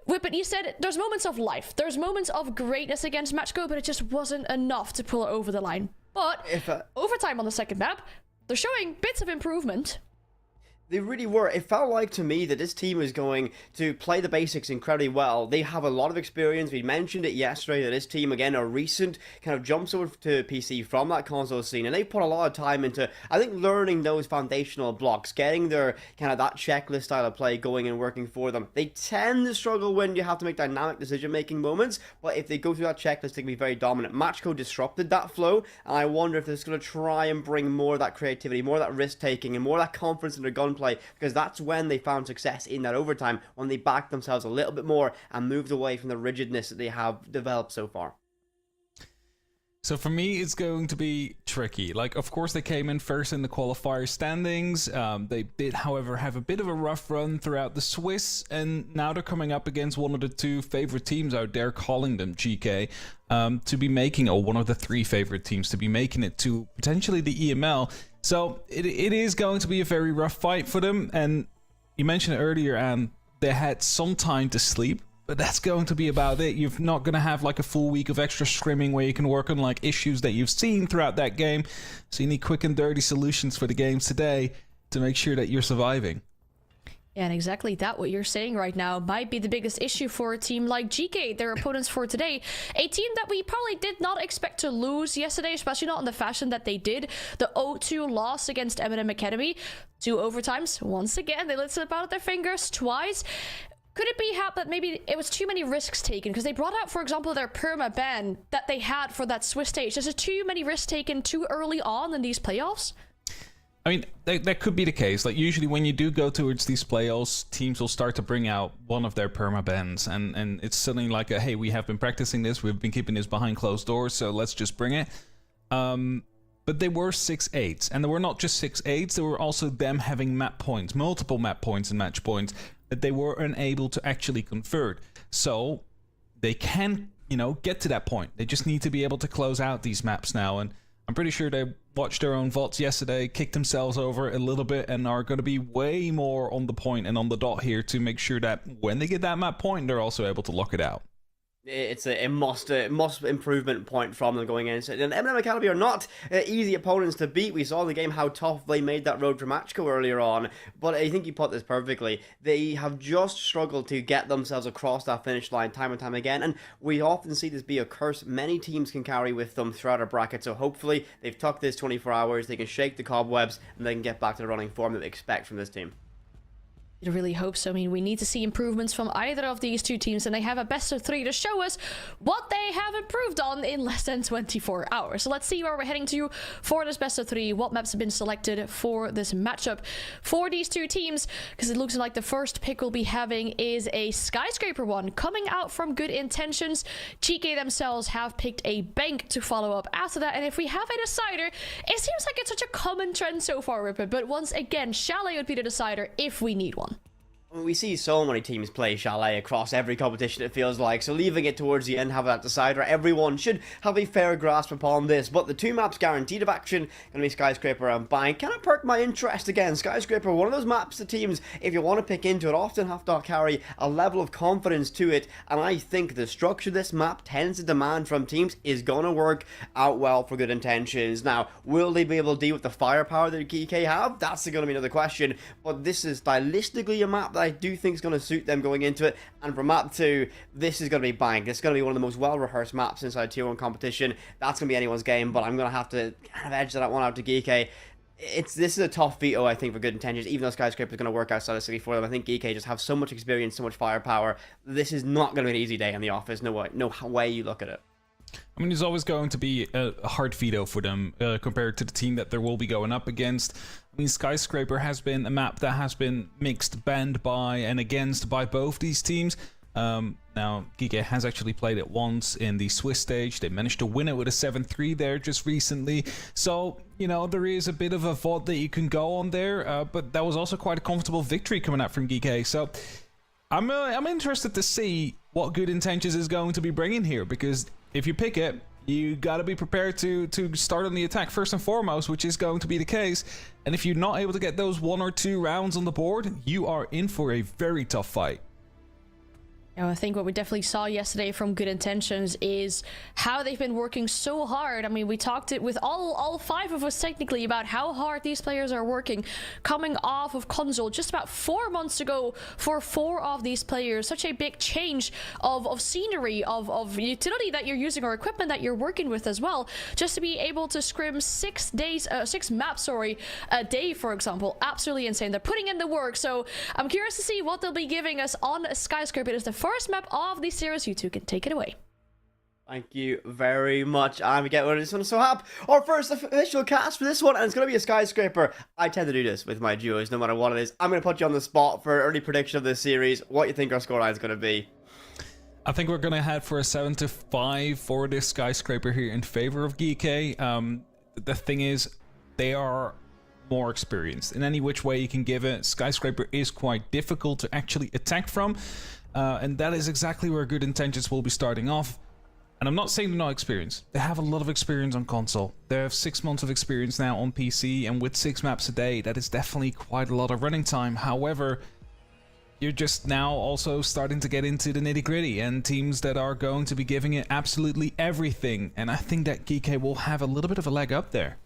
Whippet, you said there's moments of life, there's moments of greatness against Matchco, but it just wasn't enough to pull it over the line. But overtime on the second map, they're showing bits of improvement. They really were. It felt like to me that this team is going to play the basics incredibly well. They have a lot of experience. We mentioned it yesterday that this team, again, a recent kind of jumps over to PC from that console scene, and they put a lot of time into, I think, learning those foundational blocks, getting their kind of that checklist style of play going and working for them. They tend to struggle when you have to make dynamic decision-making moments, but if they go through that checklist, they can be very dominant. Matchco disrupted that flow, and I wonder if they're just going to try and bring more of that creativity, more of that risk-taking, and more of that confidence in their gunplay, because that's when they found success in that overtime, when they backed themselves a little bit more and moved away from the rigidness that they have developed so far. So for me, it's going to be tricky. Like, of course, they came in first in the qualifier standings. They did, however, have a bit of a rough run throughout the Swiss, and now they're coming up against one of the two favorite teams out there, calling them GK, to be making, or one of the three favorite teams to be making it to potentially the EML. So it is going to be a very rough fight for them. And you mentioned it earlier, and they had some time to sleep, but that's going to be about it. You're not going to have like a full week of extra scrimming where you can work on like issues that you've seen throughout that game. So you need quick and dirty solutions for the games today to make sure that you're surviving. And exactly that, what you're saying right now, might be the biggest issue for a team like GK, their opponents for today. A team that we probably did not expect to lose yesterday, especially not in the fashion that they did. The 0-2 loss against Eminem Academy. 2 overtimes. Once again, they let slip out of their fingers twice. Could it be that maybe it was too many risks taken? Because they brought out, for example, their perma ban that they had for that Swiss stage. Is it too many risks taken too early on in these playoffs? I mean, that could be the case. Like, usually when you do go towards these playoffs, teams will start to bring out one of their perma-bans, and it's suddenly like hey, we have been practicing this, we've been keeping this behind closed doors, so let's just bring it. But they were 6-8s, and they were not just 6-8s, they were also them having map points, multiple map points and match points, that they were unable to actually convert. So they can, get to that point. They just need to be able to close out these maps now, and I'm pretty sure they watched their own VODs yesterday, kicked themselves over a little bit, and are going to be way more on the point and on the dot here to make sure that when they get that map point, they're also able to lock it out. It's a must improvement point from them going in. And Eminem Academy are not easy opponents to beat. We saw in the game how tough they made that road for Matchco earlier on. But I think you put this perfectly. They have just struggled to get themselves across that finish line time and time again. And we often see this be a curse many teams can carry with them throughout a bracket. So hopefully they've tucked this 24 hours, they can shake the cobwebs, and they can get back to the running form that they expect from this team. I really hope so. I mean, we need to see improvements from either of these two teams, and they have a best of 3 to show us what they have improved on in less than 24 hours. So let's see where we're heading to for this best of 3, what maps have been selected for this matchup for these two teams, because it looks like the first pick we'll be having is a Skyscraper one coming out from Good Intentions. GK themselves have picked a bank to follow up after that, and if we have a decider, it seems like it's such a common trend so far, Ripper, but once again, Chalet would be the decider if we need one. We see so many teams play Chalet across every competition, it feels like, so leaving it towards the end, have that decider, everyone should have a fair grasp upon this. But the 2 maps guaranteed of action, going to be Skyscraper and Bank. Kind of perk my interest again. Skyscraper, one of those maps the teams, if you want to pick into it, often have to carry a level of confidence to it, and I think the structure this map tends to demand from teams is going to work out well for Good Intentions. Now, will they be able to deal with the firepower that GK have? That's going to be another question, but this is stylistically a map that I do think is going to suit them going into it. And for map 2, this is going to be Bank. It's going to be one of the most well-rehearsed maps inside Tier 1 competition. That's going to be anyone's game, but I'm going to have to kind of edge that one out to Geeky. This is a tough veto, I think, for Good Intentions, even though Skyscraper is going to work out stylistically for them. I think Geeky just have so much experience, so much firepower. This is not going to be an easy day in the office. No way you look at it. I mean, it's always going to be a hard veto for them compared to the team that they will be going up against. I mean, Skyscraper has been a map that has been mixed, banned by and against by both these teams. Now, Giga has actually played it once in the Swiss stage. They managed to win it with a 7-3 there just recently. So, you know, there is a bit of a vote that you can go on there. But that was also quite a comfortable victory coming out from Giga. So, I'm interested to see what Good Intentions is going to be bringing here, because if you pick it, you got to be prepared to start on the attack first and foremost, which is going to be the case. And if you're not able to get those 1 or 2 rounds on the board, you are in for a very tough fight. I think what we definitely saw yesterday from Good Intentions is how they've been working so hard. I mean, we talked it with all 5 of us technically about how hard these players are working, coming off of Consulate just about 4 months ago for 4 of these players. Such a big change of scenery, of utility that you're using or equipment that you're working with as well, just to be able to scrim 6 maps a day, for example. Absolutely insane. They're putting in the work, so I'm curious to see what they'll be giving us on Skyscraper. It is the first map of the series. You two can take it away. Thank you very much. And we get rid of this one. So our first official cast for this one, and it's going to be a Skyscraper. I tend to do this with my duos, no matter what it is. I'm going to put you on the spot for early prediction of this series. What you think our scoreline is going to be? I think we're going to head for a 7-5 for this Skyscraper here in favor of GK. The thing is, they are more experienced. In any which way you can give it, Skyscraper is quite difficult to actually attack from. And that is exactly where Good Intentions will be starting off. And I'm not saying they're not experienced. They have a lot of experience on console. They have 6 months of experience now on PC, and with 6 maps a day, that is definitely quite a lot of running time. However, you're just now also starting to get into the nitty-gritty and teams that are going to be giving it absolutely everything. And I think that GK will have a little bit of a leg up there.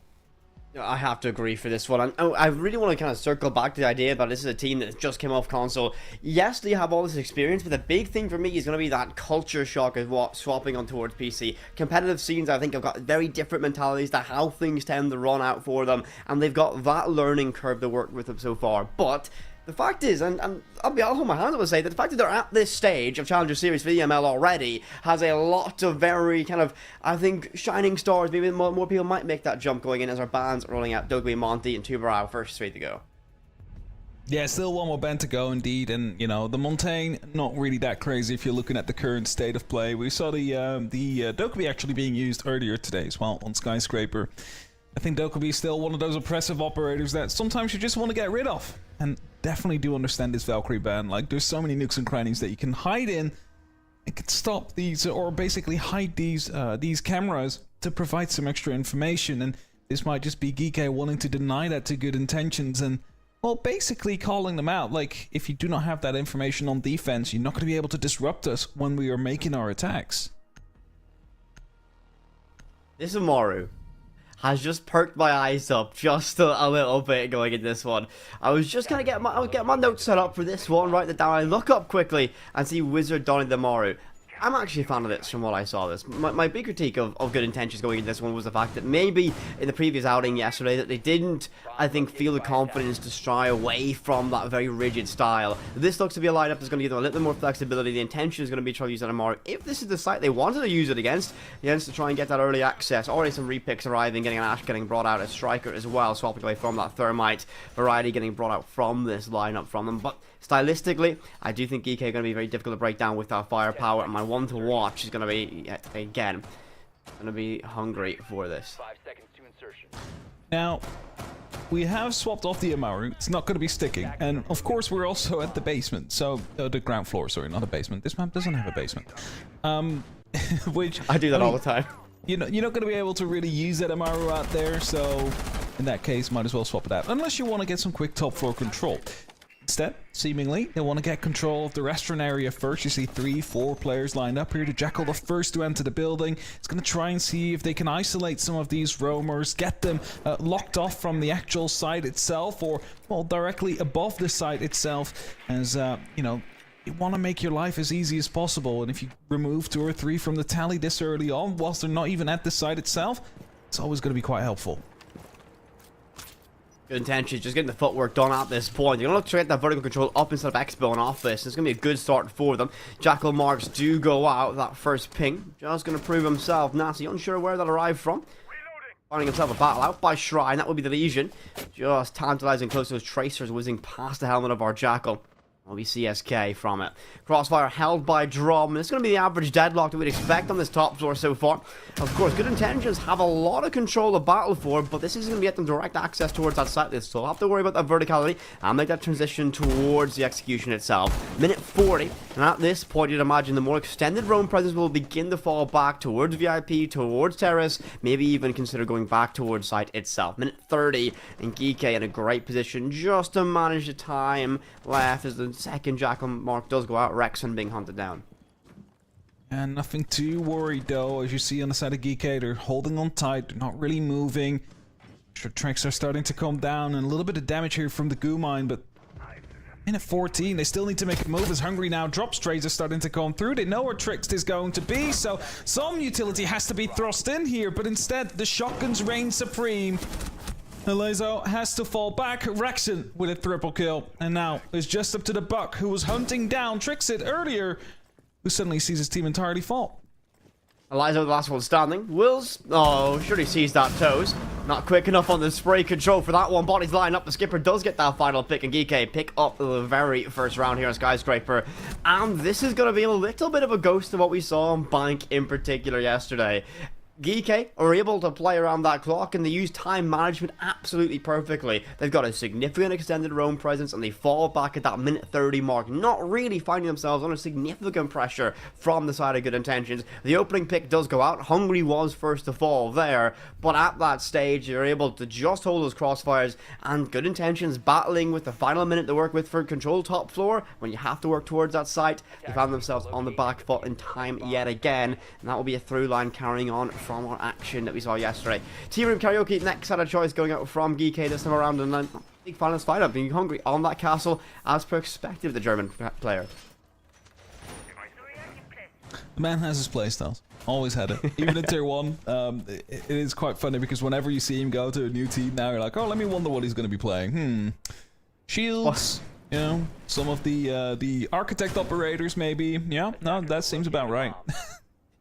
I have to agree for this one. And I really want to kind of circle back to the idea about this is a team that just came off console. Yes, they have all this experience, but the big thing for me is going to be that culture shock of what swapping on towards PC. Competitive scenes, I think, have got very different mentalities to how things tend to run out for them, and they've got that learning curve to work with them so far. But the fact is, and I'll hold my hands up and say that the fact that they're at this stage of Challenger Series for EML already has a lot of very kind of, I think, shining stars. Maybe more people might make that jump going in as our bands rolling out Dogby, Monty, and Tubarao first 3 to go. Yeah, still one more band to go indeed, and you know, the Montaigne, not really that crazy if you're looking at the current state of play. We saw the Dokkaebi actually being used earlier today as well on Skyscraper. I think Dokkaebi is still one of those oppressive operators that sometimes you just want to get rid of, and definitely do understand this Valkyrie ban. Like, there's so many nooks and crannies that you can hide in and can stop these, or basically hide these cameras to provide some extra information, and this might just be GK wanting to deny that to Good Intentions and, well, basically calling them out. Like, if you do not have that information on defense, you're not going to be able to disrupt us when we are making our attacks. This Amaru has just perked my eyes up just a little bit going in this one. I was just gonna get my notes set up for this one, write it down. I look up quickly and see Wizard Donny the Amaru. I'm actually a fan of this from what I saw this. My big critique of good intentions going into this one was the fact that maybe in the previous outing yesterday that they didn't, I think, feel the confidence to stray away from that very rigid style. This looks to be a lineup that's going to give them a little bit more flexibility. The intention is going to be to try to use that Amaru. If this is the site they wanted to use it against to try and get that early access. Already some repicks arriving, getting an Ash getting brought out, a Striker as well, swapping away from that Thermite variety getting brought out from this lineup from them. But stylistically, I do think GK are going to be very difficult to break down with that firepower, and my one to watch is going to be, again, going to be hungry for this. 5 seconds to insertion. Now, we have swapped off the Amaru. It's not going to be sticking. And, of course, we're also at the basement. So, the ground floor, sorry, not a basement. This map doesn't have a basement. Which... I do that all the time. You're not going to be able to really use that Amaru out there, so in that case, might as well swap it out. Unless you want to get some quick top floor control. Instead, seemingly, they want to get control of the restaurant area first. You see 3-4 players lined up here. The Jackal, the first to enter the building. It's going to try and see if they can isolate some of these roamers, get them locked off from the actual site itself, or, well, directly above the site itself, as, you know, you want to make your life as easy as possible. And if you remove 2 or 3 from the tally this early on, whilst they're not even at the site itself, it's always going to be quite helpful. Good intentions, just getting the footwork done at this point. You're going to look to get that vertical control up instead of Expo and off this. It's going to be a good start for them. Jackal marks do go out. That first ping just going to prove himself. Nasty, unsure where that arrived from. Finding himself a battle out by Shrine. That would be the Legion. Just tantalizing close to those Tracers whizzing past the helmet of our Jackal. Will be CSK from it. Crossfire held by Drum. It's going to be the average deadlock that we'd expect on this top floor so far. Of course, good intentions have a lot of control to battle for, but this isn't going to get them direct access towards that site. They still have to worry about that verticality and make that transition towards the execution itself. Minute 40, and at this point, you'd imagine the more extended roam presence will begin to fall back towards VIP, towards Terrace, maybe even consider going back towards site itself. Minute 30, and Geeke in a great position just to manage the time left as the second Jackal mark does go out. Rexon being hunted down. And nothing too worried though, as you see on the side of Geeke, they're holding on tight, they're not really moving. Tricks are starting to come down, and a little bit of damage here from the goo mine, but minute 14, they still need to make a move as Hungry now drop strays are starting to come through. They know where Trix is going to be, so some utility has to be thrust in here, but instead the shotguns reign supreme. Elezo has to fall back. Rexon with a triple kill. And now it's just up to the Buck, who was hunting down Trixit earlier, who suddenly sees his team entirely fall. Eliza, the last one standing. Wills, oh, sure he sees that toes. Not quick enough on the spray control for that one. Bodies line up. The skipper does get that final pick, and Geeke pick up the very first round here on Skyscraper. And this is going to be a little bit of a ghost of what we saw on Bank in particular yesterday. Geeke are able to play around that clock, and they use time management absolutely perfectly. They've got a significant extended roam presence, and they fall back at that minute 30 mark, not really finding themselves under significant pressure from the side of good intentions. The opening pick does go out. Hungry was first to fall there, but at that stage, you're able to just hold those crossfires, and good intentions battling with the final minute to work with for control top floor. When you have to work towards that site, they found themselves on the back foot in time yet again, and that will be a through line carrying on from our action that we saw yesterday. Tea Room Karaoke, next set of choice going out from Geeke this time around, and then big finals fight up, being Hungry on that castle as per expected of the German player. The man has his playstyles. Always had it. Even in tier 1, it is quite funny because whenever you see him go to a new team now, you're like, oh, let me wonder what he's going to be playing. Shields, you know, some of the architect operators maybe. Yeah, no, that seems about right.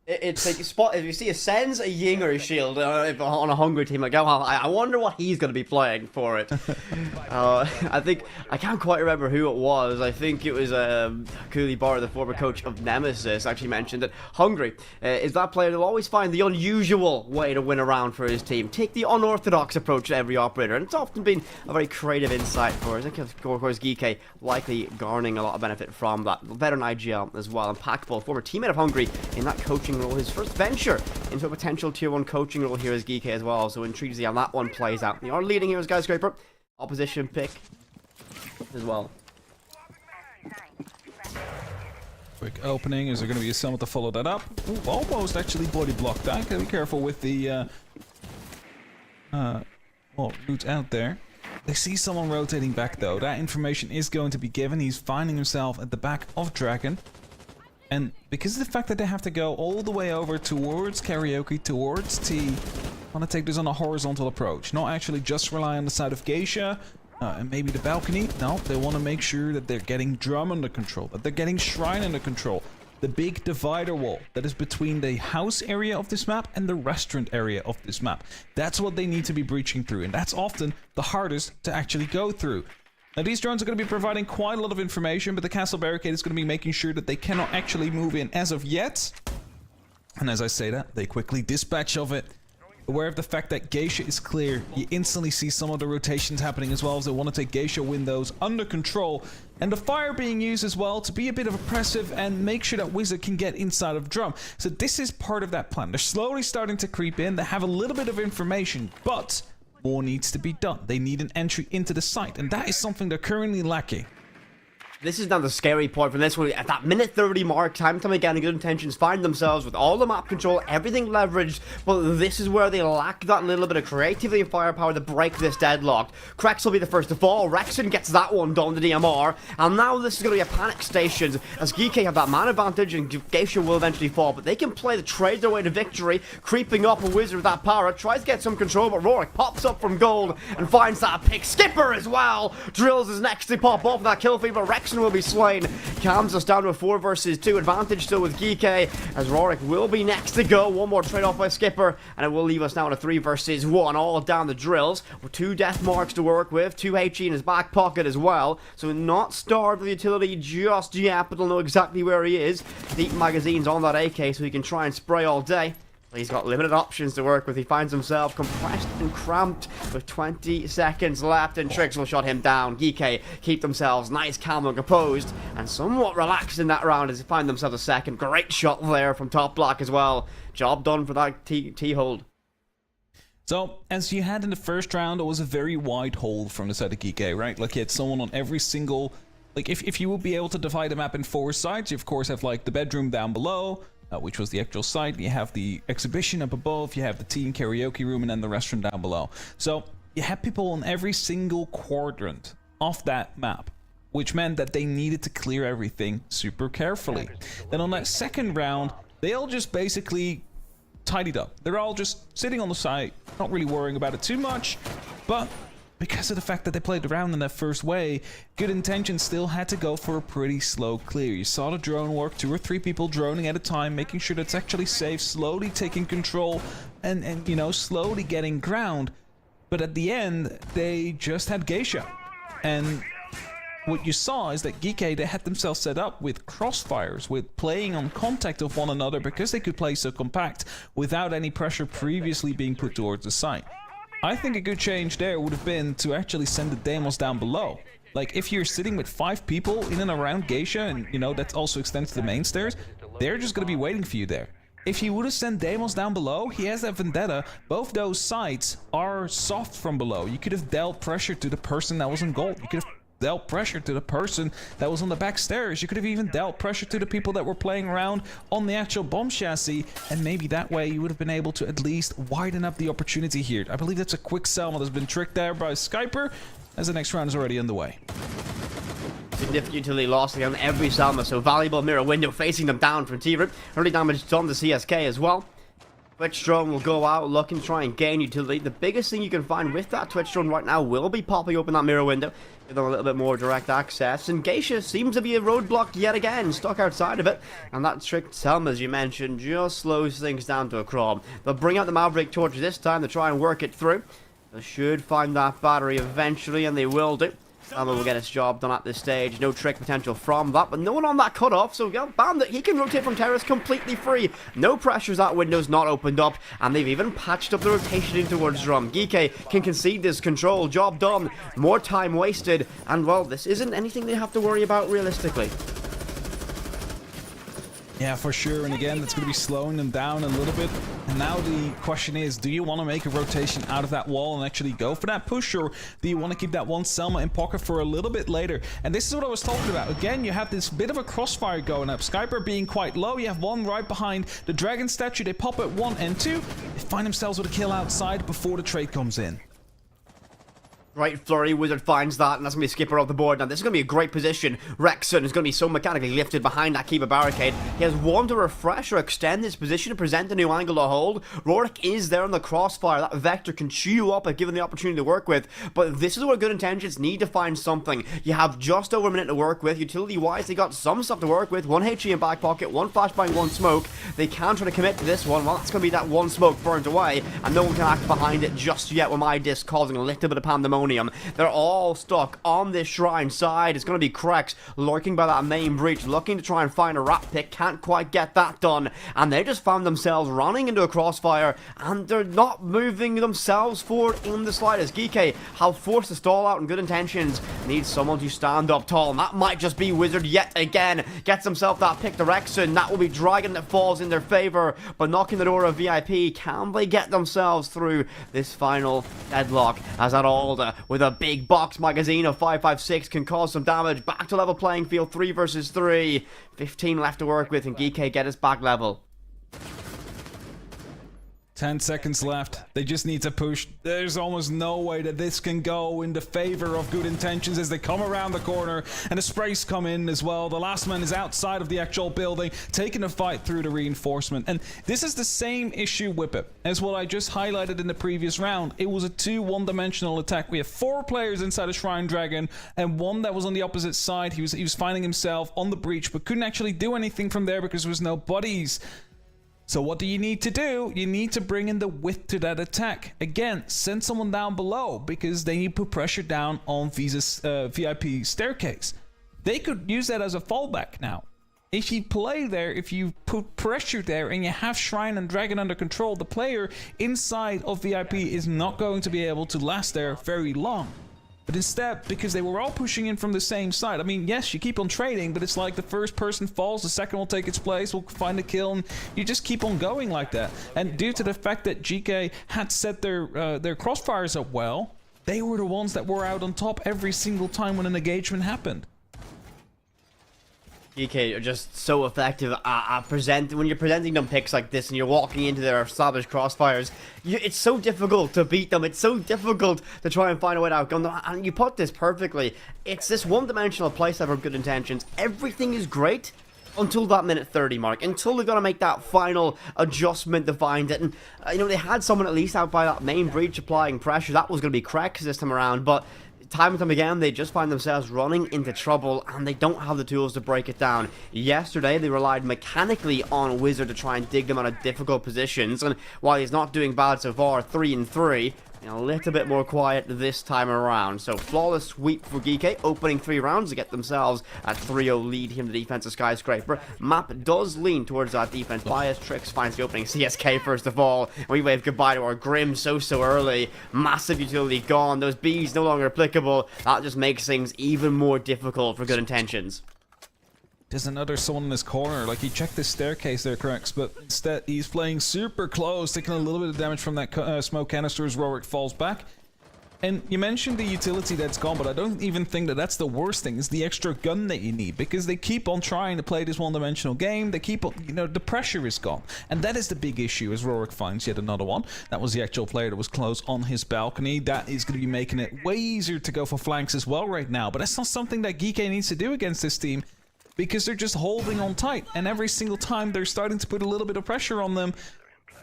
It's like a spot, if you see a Sens, a Ying, or a Shield on a Hungry team, like, oh, I wonder what he's going to be playing for it. I think, I can't quite remember who it was. I think it was Cooley Barr, the former coach of Nemesis, actually mentioned that Hungry is that player that'll always find the unusual way to win a round for his team. Take the unorthodox approach to every operator, and it's often been a very creative insight for us. I think, of course, Geeke likely garnering a lot of benefit from that. Veteran IGL as well, and Packball, former teammate of Hungry in that coaching role, his first venture into a potential tier 1 coaching role here as Geeke as well, so intrigued to see how that one plays out. They are leading here as Skyscraper. Opposition pick as well. Quick opening. Is there going to be a summit to follow that up? Ooh, almost actually body blocked that. Gotta be careful with the route out there. They see someone rotating back though. That information is going to be given. He's finding himself at the back of Dragon. And because of the fact that they have to go all the way over towards Karaoke, towards T, want to take this on a horizontal approach. Not actually just rely on the side of Geisha and maybe the balcony. No, they want to make sure that they're getting Drum under control, that they're getting Shrine under control. The big divider wall that is between the house area of this map and the restaurant area of this map. That's what they need to be breaching through, and that's often the hardest to actually go through. Now, these drones are going to be providing quite a lot of information, but the castle barricade is going to be making sure that they cannot actually move in as of yet. And as I say that, they quickly dispatch of it. Aware of the fact that Geisha is clear, you instantly see some of the rotations happening as well as they want to take Geisha windows under control. And the fire being used as well to be a bit of oppressive and make sure that Wizard can get inside of Drum. So this is part of that plan. They're slowly starting to creep in. They have a little bit of information, but more needs to be done. They need an entry into the site, and that is something they're currently lacking. This is now the scary part from this one. At that minute 30 mark, time and time again, Good Intentions find themselves with all the map control, everything leveraged, but this is where they lack that little bit of creativity and firepower to break this deadlock. Krex will be the first to fall, Rexon gets that one done to DMR, and now this is going to be a panic station, as GK have that man advantage, and Geisha will eventually fall, but they can play the trade their way to victory, creeping up a Wizard with that power, tries to get some control, but Rorik pops up from gold, and finds that pick. Skipper as well, Drills is next to pop off that kill feed, but Rexon will be slain. Calms us down to a 4 versus 2 advantage still with Geek, as Rorik will be next to go. One more trade off by Skipper, and it will leave us now in a 3 versus 1, all down the Drills, with 2 death marks to work with, 2 HE in his back pocket as well, so not starved of utility just yet, but they'll know exactly where he is. Deep magazines on that AK, so he can try and spray all day. He's got limited options to work with. He finds himself compressed and cramped with 20 seconds left, and Trix will shut him down. Geek keep themselves nice, calm and composed, and somewhat relaxed in that round as they find themselves a second. Great shot there from top block as well. Job done for that T-hold. So, as you had in the first round, it was a very wide hold from the side of Geek, right? Like, you had someone on every single... Like, if you would be able to divide the map in 4 sides, you of course have, like, the bedroom down below, which was the actual site. You have the exhibition up above, you have the team karaoke room, and then the restaurant down below. So you had people on every single quadrant of that map, which meant that they needed to clear everything super carefully. Then on that second round, they all just basically tidied up. They're all just sitting on the site, not really worrying about it too much, but because of the fact that they played around in that first way, Good Intentions still had to go for a pretty slow clear. You saw the drone work, 2 or 3 people droning at a time, making sure that it's actually safe, slowly taking control, and you know, slowly getting ground. But at the end, they just had Geisha. And what you saw is that Geek, they had themselves set up with crossfires, with playing on contact of one another, because they could play so compact without any pressure previously being put towards the site. I think a good change there would have been to actually send the Demos down below. Like, if you're sitting with 5 people in and around Geisha, and you know, that also extends to the main stairs, they're just going to be waiting for you there. If he would have sent Demos down below, he has that Vendetta. Both those sites are soft from below. You could have dealt pressure to the person that was on gold. You could have dealt pressure to the person that was on the back stairs. You could have even dealt pressure to the people that were playing around on the actual bomb chassis, and maybe that way you would have been able to at least widen up the opportunity here. I believe that's a quick Selma that's been tricked there by Skyscraper, as the next round is already underway. Significant utility lost again on every Selma, so valuable mirror window facing them down from T-Rip. Early damage done to CSK as well. Twitch drone will go out looking to try and gain utility. The biggest thing you can find with that Twitch drone right now will be popping open that mirror window, give them a little bit more direct access. And Geisha seems to be a roadblock yet again, stuck outside of it. And that tricked Selma, as you mentioned, just slows things down to a crawl. They'll bring out the Maverick torch this time to try and work it through. They should find that battery eventually, and they will do. Selma will get its job done at this stage. No trick potential from that, but no one on that cutoff, so yeah, Bandit, he can rotate from terrace completely free. No pressures, that window's not opened up, and they've even patched up the rotation in towards Drum. Geek can concede this control, job done, more time wasted, and well, this isn't anything they have to worry about realistically. Yeah, for sure, and again, that's going to be slowing them down a little bit. And now the question is, do you want to make a rotation out of that wall and actually go for that push, or do you want to keep that one Selma in pocket for a little bit later? And this is what I was talking about. Again, you have this bit of a crossfire going up. Skyscraper being quite low. You have one right behind the dragon statue. They pop at 1 and 2. They find themselves with a kill outside before the trade comes in. Great flurry, Wizard finds that, and that's going to be Skipper off the board. Now, this is going to be a great position. Rexon is going to be so mechanically lifted behind that keeper barricade. He has one to refresh or extend his position to present a new angle to hold. Rorik is there on the crossfire. That Vector can chew you up if given the opportunity to work with, but this is where Good Intentions need to find something. You have just over a minute to work with. Utility-wise, they got some stuff to work with. 1 HE in back pocket, 1 flashbang, 1 smoke. They can try to commit to this one. Well, that's going to be that 1 smoke burnt away, and no one can act behind it just yet with my disc causing a little bit of pandemonium. They're all stuck on this shrine side. It's going to be Krex lurking by that main breach, looking to try and find a rat pick. Can't quite get that done. And they just found themselves running into a crossfire, and they're not moving themselves forward in the slightest. Geeky have forced the stall out, and Good Intentions needs someone to stand up tall. And that might just be Wizard yet again. Gets himself that pick direction. That will be Dragon that falls in their favor. But knocking the door of VIP, can they get themselves through this final deadlock? As that Alda with a big box magazine of 5.56 can cause some damage. Back to level playing field, 3 versus 3. 15 left to work with, and Geeky get us back level. 10 seconds left. They just need to push. There's almost no way that this can go in the favor of Good Intentions as they come around the corner and the sprays come in as well. The last man is outside of the actual building, taking a fight through the reinforcement. And this is the same issue with it as what I just highlighted in the previous round. It was a 2 one-dimensional attack. We have 4 players inside a Shrine Dragon and one that was on the opposite side. He was finding himself on the breach but couldn't actually do anything from there because there was no buddies. So what do you need to do? You need to bring in the width to that attack. Again, send someone down below because they need to put pressure down on Visa's VIP staircase. They could use that as a fallback now. If you play there, if you put pressure there and you have Shrine and Dragon under control, the player inside of VIP is not going to be able to last there very long. But instead, because they were all pushing in from the same side, I mean, yes, you keep on trading, but it's like the first person falls, the second will take its place, will find a kill, and you just keep on going like that. And due to the fact that GK had set their crossfires up well, they were the ones that were out on top every single time when an engagement happened. GK are just so effective at when you're presenting them picks like this and you're walking into their established crossfires. It's so difficult to beat them. It's so difficult to try and find a way to outgun them. And you put this perfectly. It's this one-dimensional playset of Good Intentions. Everything is great until that minute 30 mark, until they're going to make that final adjustment to find it. And, they had someone at least out by that main breach applying pressure. That was going to be Krex this time around, but time and time again, they just find themselves running into trouble, and they don't have the tools to break it down. Yesterday, they relied mechanically on Wizard to try and dig them out of difficult positions, and while he's not doing bad so far, 3-3, a little bit more quiet this time around. So flawless sweep for Geeky, opening 3 rounds to get themselves a 3-0 lead here in the defense of Skyscraper. Map does lean towards that defense bias. Trix finds the opening CSK first of all. We wave goodbye to our Grim so early. Massive utility gone. Those Bs no longer applicable. That just makes things even more difficult for Good Intentions. There's another someone in this corner. Like, he checked the staircase there, correct, but instead he's playing super close, taking a little bit of damage from that smoke canister as Rorik falls back. And you mentioned the utility that's gone, but I don't even think that that's the worst thing. It's the extra gun that you need, because they keep on trying to play this one-dimensional game. They keep on, the pressure is gone. And that is the big issue as Rorik finds yet another one. That was the actual player that was close on his balcony. That is going to be making it way easier to go for flanks as well right now. But that's not something that Geeky needs to do against this team, because they're just holding on tight, and every single time they're starting to put a little bit of pressure on them,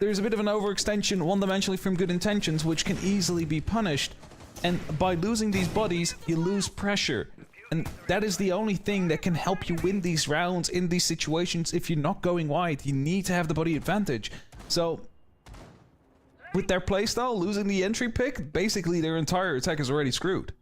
there's a bit of an overextension one-dimensionally from Good Intentions, which can easily be punished. And by losing these bodies, you lose pressure. And that is the only thing that can help you win these rounds in these situations. If you're not going wide, you need to have the body advantage. So with their playstyle, losing the entry pick, basically their entire attack is already screwed.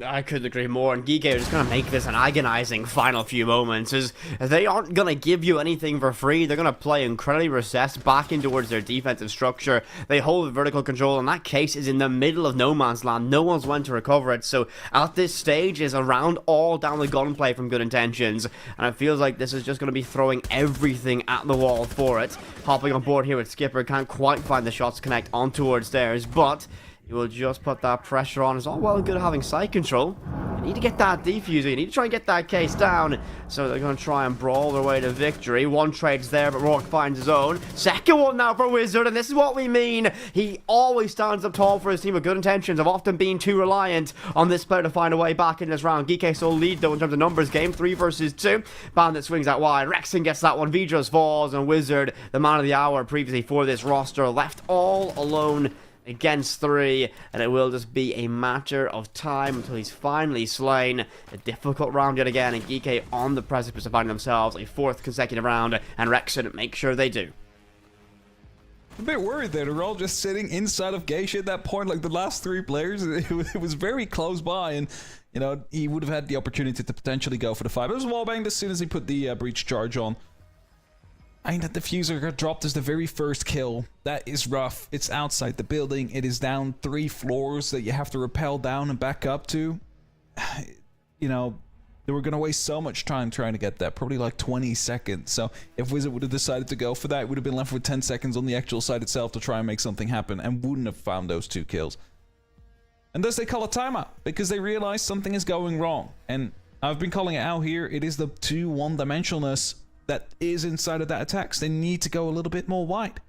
I couldn't agree more, and Geeky are just going to make this an agonizing final few moments, as they aren't going to give you anything for free. They're going to play incredibly recessed back in towards their defensive structure. They hold vertical control, and that case is in the middle of no man's land. No one's went to recover it, so at this stage is around all down the gunplay from Good Intentions, and it feels like this is just going to be throwing everything at the wall for it. Hopping on board here with Skipper, can't quite find the shots to connect on towards theirs, but He will just put that pressure on. It's all well and good having side control. You need to get that defuser. You need to try and get that case down. So they're going to try and brawl their way to victory. One trade's there, but Rourke finds his own. Second one now for Wizard, and this is what we mean. He always stands up tall for his team with good intentions. Have often been too reliant on this player to find a way back in this round. GK still lead, though, in terms of numbers game. 3 versus 2. Bandit swings out wide. Rexon gets that one. Vidros falls, and Wizard, the man of the hour previously for this roster, left all alone against 3, and it will just be a matter of time until he's finally slain. A difficult round yet again, and GK on the precipice of finding themselves a 4th consecutive round, and Rexon make sure they do. A bit worried there. They're all just sitting inside of Geisha at that point, like the last 3 players. It was very close by, and you know, he would have had the opportunity to potentially go for the 5. It was wallbanged as soon as he put the breach charge on. I mean, that diffuser got dropped as the very first kill. That is rough. It's outside the building. It is down 3 floors that you have to rappel down and back up to. You know, they were going to waste so much time trying to get that. Probably like 20 seconds. So if Wizard would have decided to go for that, it would have been left with 10 seconds on the actual site itself to try and make something happen, and wouldn't have found those 2 kills. And thus they call a timeout, because they realize something is going wrong. And I've been calling it out here. It is the 2 one-dimensionalness that is inside of that attacks. They need to go a little bit more wide.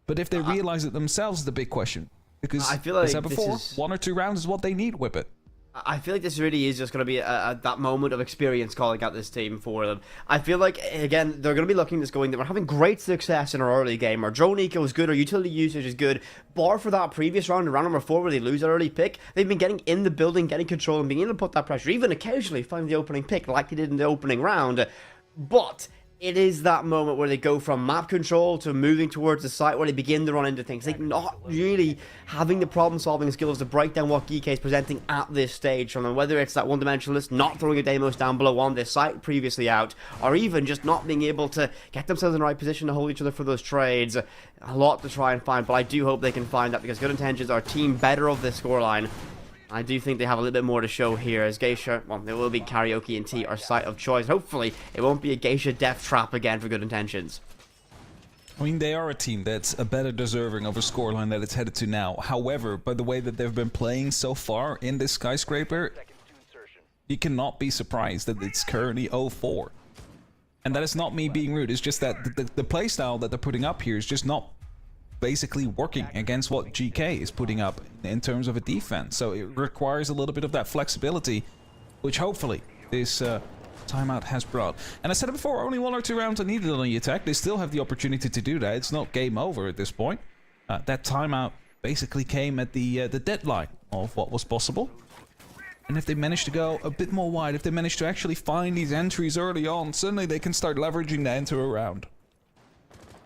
But if they realize it themselves is the big question. Because, I feel like as I said before, this is... 1 or 2 rounds is what they need with it. I feel like this really is just going to be that moment of experience calling out this team for them. I feel like, again, they're going to be looking at this going, we're having great success in our early game. Our drone eco is good, our utility usage is good. Bar for that previous round, round number 4, where they lose that early pick, they've been getting in the building, getting control, and being able to put that pressure, even occasionally finding the opening pick like they did in the opening round. But it is that moment where they go from map control to moving towards the site where they begin to run into things. Like, not really having the problem-solving skills to break down what GK is presenting at this stage from them. Whether it's that one-dimensionalist not throwing a Deimos down below on this site previously out, or even just not being able to get themselves in the right position to hold each other for those trades. A lot to try and find, but I do hope they can find that, because Good Intentions are a team better of this scoreline. I do think they have a little bit more to show here, as Geisha, well, there will be Karaoke and T, our site of choice. Hopefully, it won't be a Geisha death trap again for Good Intentions. I mean, they are a team that's a better deserving of a scoreline that it's headed to now. However, by the way that they've been playing so far in this Skyscraper, you cannot be surprised that it's currently 0-4. And that is not me being rude, it's just that the playstyle that they're putting up here is just not basically working against what GK is putting up in terms of a defense. So it requires a little bit of that flexibility, which hopefully this timeout has brought. And I said it before, only 1 or 2 rounds are needed on the attack. They still have the opportunity to do that. It's not game over at this point. That timeout basically came at the deadline of what was possible. And if they manage to go a bit more wide, if they manage to actually find these entries early on, suddenly they can start leveraging that into a round.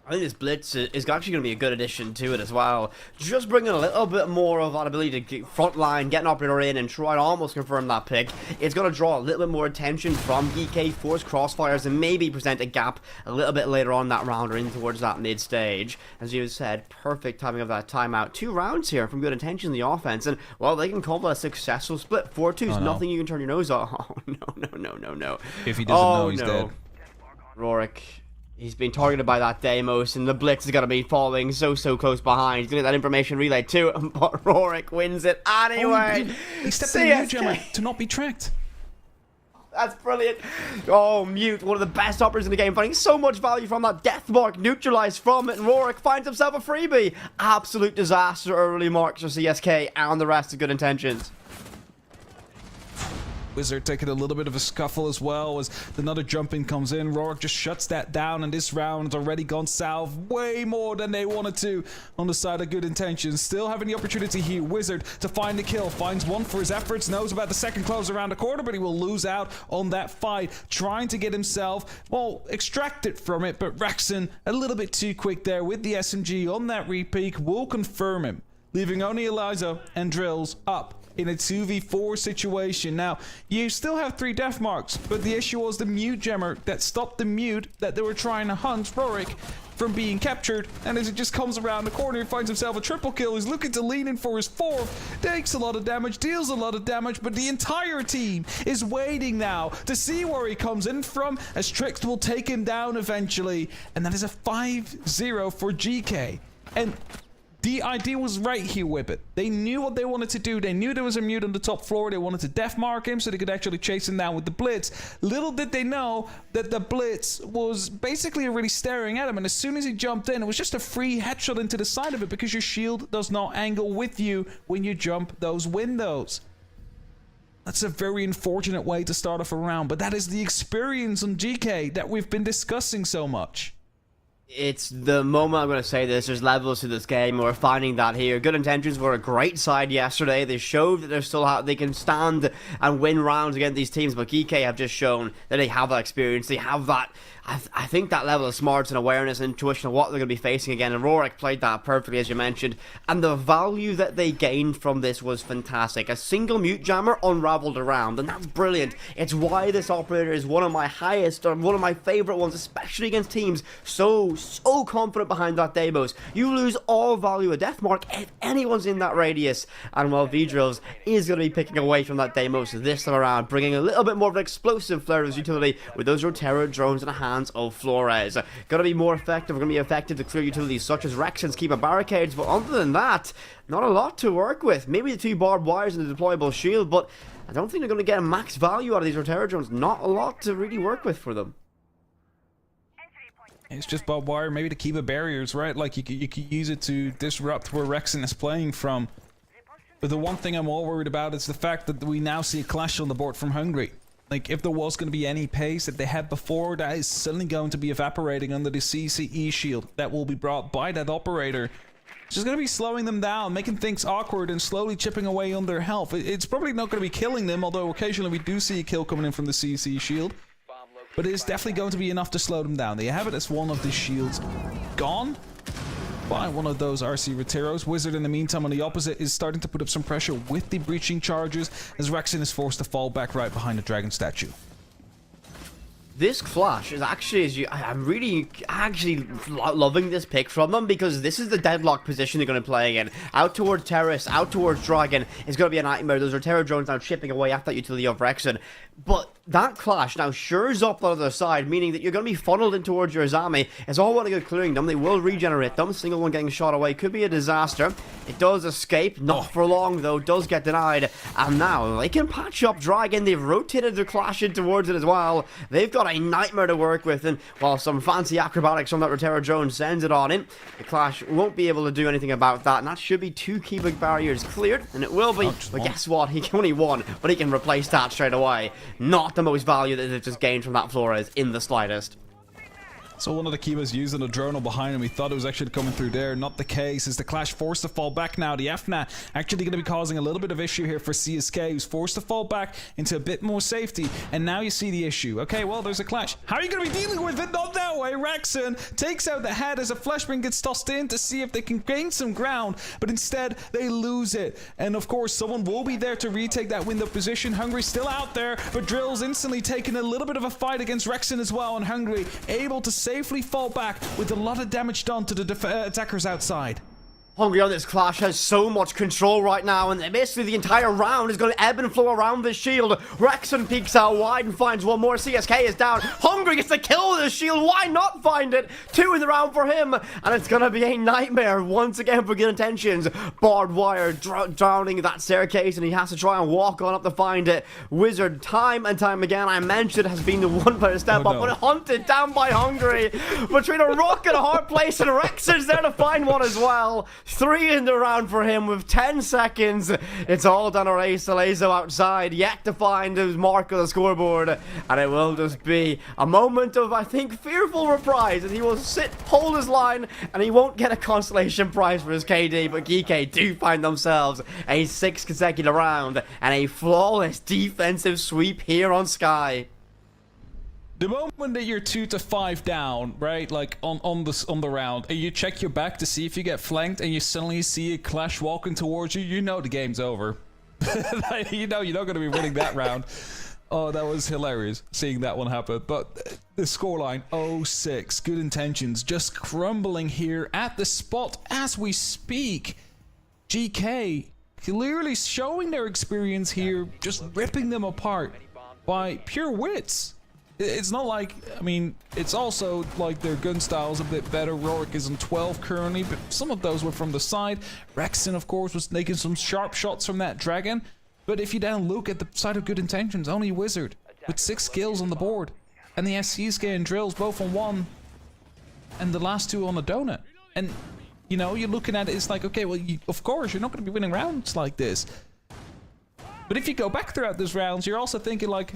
I think this Blitz is actually going to be a good addition to it as well. Just bringing a little bit more of that ability to front line, get an operator in, and try to almost confirm that pick. It's going to draw a little bit more attention from GK, force crossfires, and maybe present a gap a little bit later on that round or in towards that mid stage. As you said, perfect timing of that timeout. 2 rounds here from Good Intention in the offense, and well, they can call that a successful split. 4-2 is nothing you can turn your nose off. Oh, no. If he doesn't know, he's dead. Rorik. He's been targeted by that Deimos, and the Blitz is going to be falling so close behind. He's going to get that information relayed to him, but Rorik wins it anyway. He stepped in the mute jammer to not be tracked. That's brilliant. Oh, Mute, one of the best operators in the game, finding so much value from that death mark, neutralized from it, and Rorik finds himself a freebie. Absolute disaster early marks for CSK and the rest of Good Intentions. Wizard taking a little bit of a scuffle as well as another jump in comes in. Rorik just shuts that down, and this round has already gone south way more than they wanted to on the side of Good Intentions. Still having the opportunity here. Wizard to find the kill, finds one for his efforts, knows about the second close around the corner, but he will lose out on that fight, trying to get himself, well, extracted from it, but Rexon a little bit too quick there with the SMG on that repeak, will confirm him, leaving only Eliza and Drills up in a 2v4 situation. Now, you still have 3 death marks, but the issue was the mute jammer that stopped the mute that they were trying to hunt Rorik from being captured, and as it just comes around the corner, he finds himself a triple kill. He's looking to lean in for his 4th, takes a lot of damage, deals a lot of damage, but the entire team is waiting now to see where he comes in from, as Trix will take him down eventually, and that is a 5-0 for GK. And The idea was right here with it. They knew what they wanted to do. They knew there was a mute on the top floor. They wanted to def mark him so they could actually chase him down with the blitz. Little did they know that the blitz was basically already staring at him, and as soon as he jumped in, it was just a free headshot into the side of it because your shield does not angle with you when you jump those windows. That's a very unfortunate way to start off a round, but that is the experience on GK that we've been discussing so much. It's the moment I'm going to say this. There's levels to this game. We're finding that here. Good Intentions were a great side yesterday. They showed that they can stand and win rounds against these teams, but GK have just shown that they have that experience. They have that, I think, that level of smarts and awareness and intuition of what they're going to be facing again. And Rorik played that perfectly, as you mentioned. And the value that they gained from this was fantastic. A single mute jammer unraveled around, and that's brilliant. It's why this operator is one of my highest, or one of my favorite ones, especially against teams so confident behind that Deimos. You lose all value of Deathmark if anyone's in that radius. And while V-Drills is going to be picking away from that Deimos this time around, bringing a little bit more of an explosive flair as utility with those Rotera drones in the hands of Flores. Going to be more effective, going to be effective to clear utilities such as Rexon's keep barricades, but other than that, not a lot to work with. Maybe the 2 barbed wires and the deployable shield, but I don't think they're going to get a max value out of these Rotera drones. Not a lot to really work with for them. It's just barbed wire, maybe to keep the barriers, right? Like, you could use it to disrupt where Rexon is playing from. But the one thing I'm all worried about is the fact that we now see a clash on the board from Hungry. Like, if there was going to be any pace that they had before, that is suddenly going to be evaporating under the CCE shield that will be brought by that operator. It's just going to be slowing them down, making things awkward and slowly chipping away on their health. It's probably not going to be killing them, although occasionally we do see a kill coming in from the CCE shield. But it is definitely going to be enough to slow them down. They have it as one of the shields gone by one of those RC Roteros. Wizard, in the meantime, on the opposite, is starting to put up some pressure with the breaching charges as Rexon is forced to fall back right behind the dragon statue. This clash is actually, I'm really actually loving this pick from them, because this is the deadlock position they're going to play in. Out towards Terrace, out towards Dragon, is going to be a nightmare. Those are Terror drones now chipping away at that utility of Rexon. But that clash now shures up the other side, meaning that you're going to be funneled in towards your Zami. It's all well and good clearing them. They will regenerate them. Single one getting shot away could be a disaster. It does escape, not for long though, does get denied. And now they can patch up Dragon. They've rotated their clash in towards it as well. They've got a nightmare to work with, and while some fancy acrobatics from that Rotera drone sends it on in, the clash won't be able to do anything about that, and that should be 2 cubic barriers cleared, and it will be. But guess what? He can only 1, but he can replace that straight away. Not the most value that they've just gained from that Flores in the slightest. So one of the Kibas using a drone behind him. We thought it was actually coming through there. Not the case. Is the clash forced to fall back now? The FNA actually going to be causing a little bit of issue here for CSK, who's forced to fall back into a bit more safety. And now you see the issue. Okay, well, there's a clash. How are you going to be dealing with it? Not that way. Rexon takes out the head as a flashbang gets tossed in to see if they can gain some ground. But instead, they lose it. And of course, someone will be there to retake that window position. Hungry still out there, but Drill's instantly taking a little bit of a fight against Rexon as well. And Hungry able to safely fall back with a lot of damage done to the attackers outside. Hungry on this clash has so much control right now, and basically the entire round is going to ebb and flow around this shield. Rexon peeks out wide and finds one more. CSK is down. Hungry gets the kill with the shield. Why not find it? 2 in the round for him, and it's going to be a nightmare once again for Good Intentions. Barbed wire drowning that staircase, and he has to try and walk on up to find it. Wizard, time and time again, I mentioned, has been the one player to step up, but hunted down by Hungry. Between a rock and a hard place, and Rexon's there to find one as well. 3 in the round for him with 10 seconds. It's all done or ace. Salezo outside, yet to find his mark on the scoreboard. And it will just be a moment of, I think, fearful reprise. And he will hold his line, and he won't get a consolation prize for his KD. But GK do find themselves a 6th consecutive round and a flawless defensive sweep here on Sky. The moment that you're 2 to 5 down, right, like on the round, and you check your back to see if you get flanked, and you suddenly see a clash walking towards you, you know the game's over. You know you're not going to be winning that round. Oh, that was hilarious seeing that one happen. But the scoreline, 0-6. Good Intentions just crumbling here at the spot as we speak. GK clearly showing their experience here, just ripping them apart by pure wits. It's not like, I mean, it's also like their gun style's a bit better. Rorik is on 12 currently, but some of those were from the side. Rexon, of course, was making some sharp shots from that dragon. But if you then look at the side of Good Intentions, only Wizard with 6 kills on the board. And the SC's getting drills both on 1 and the last 2 on a donut. And, you know, you're looking at it, it's like, okay, well, of course, you're not going to be winning rounds like this. But if you go back throughout those rounds, you're also thinking, like,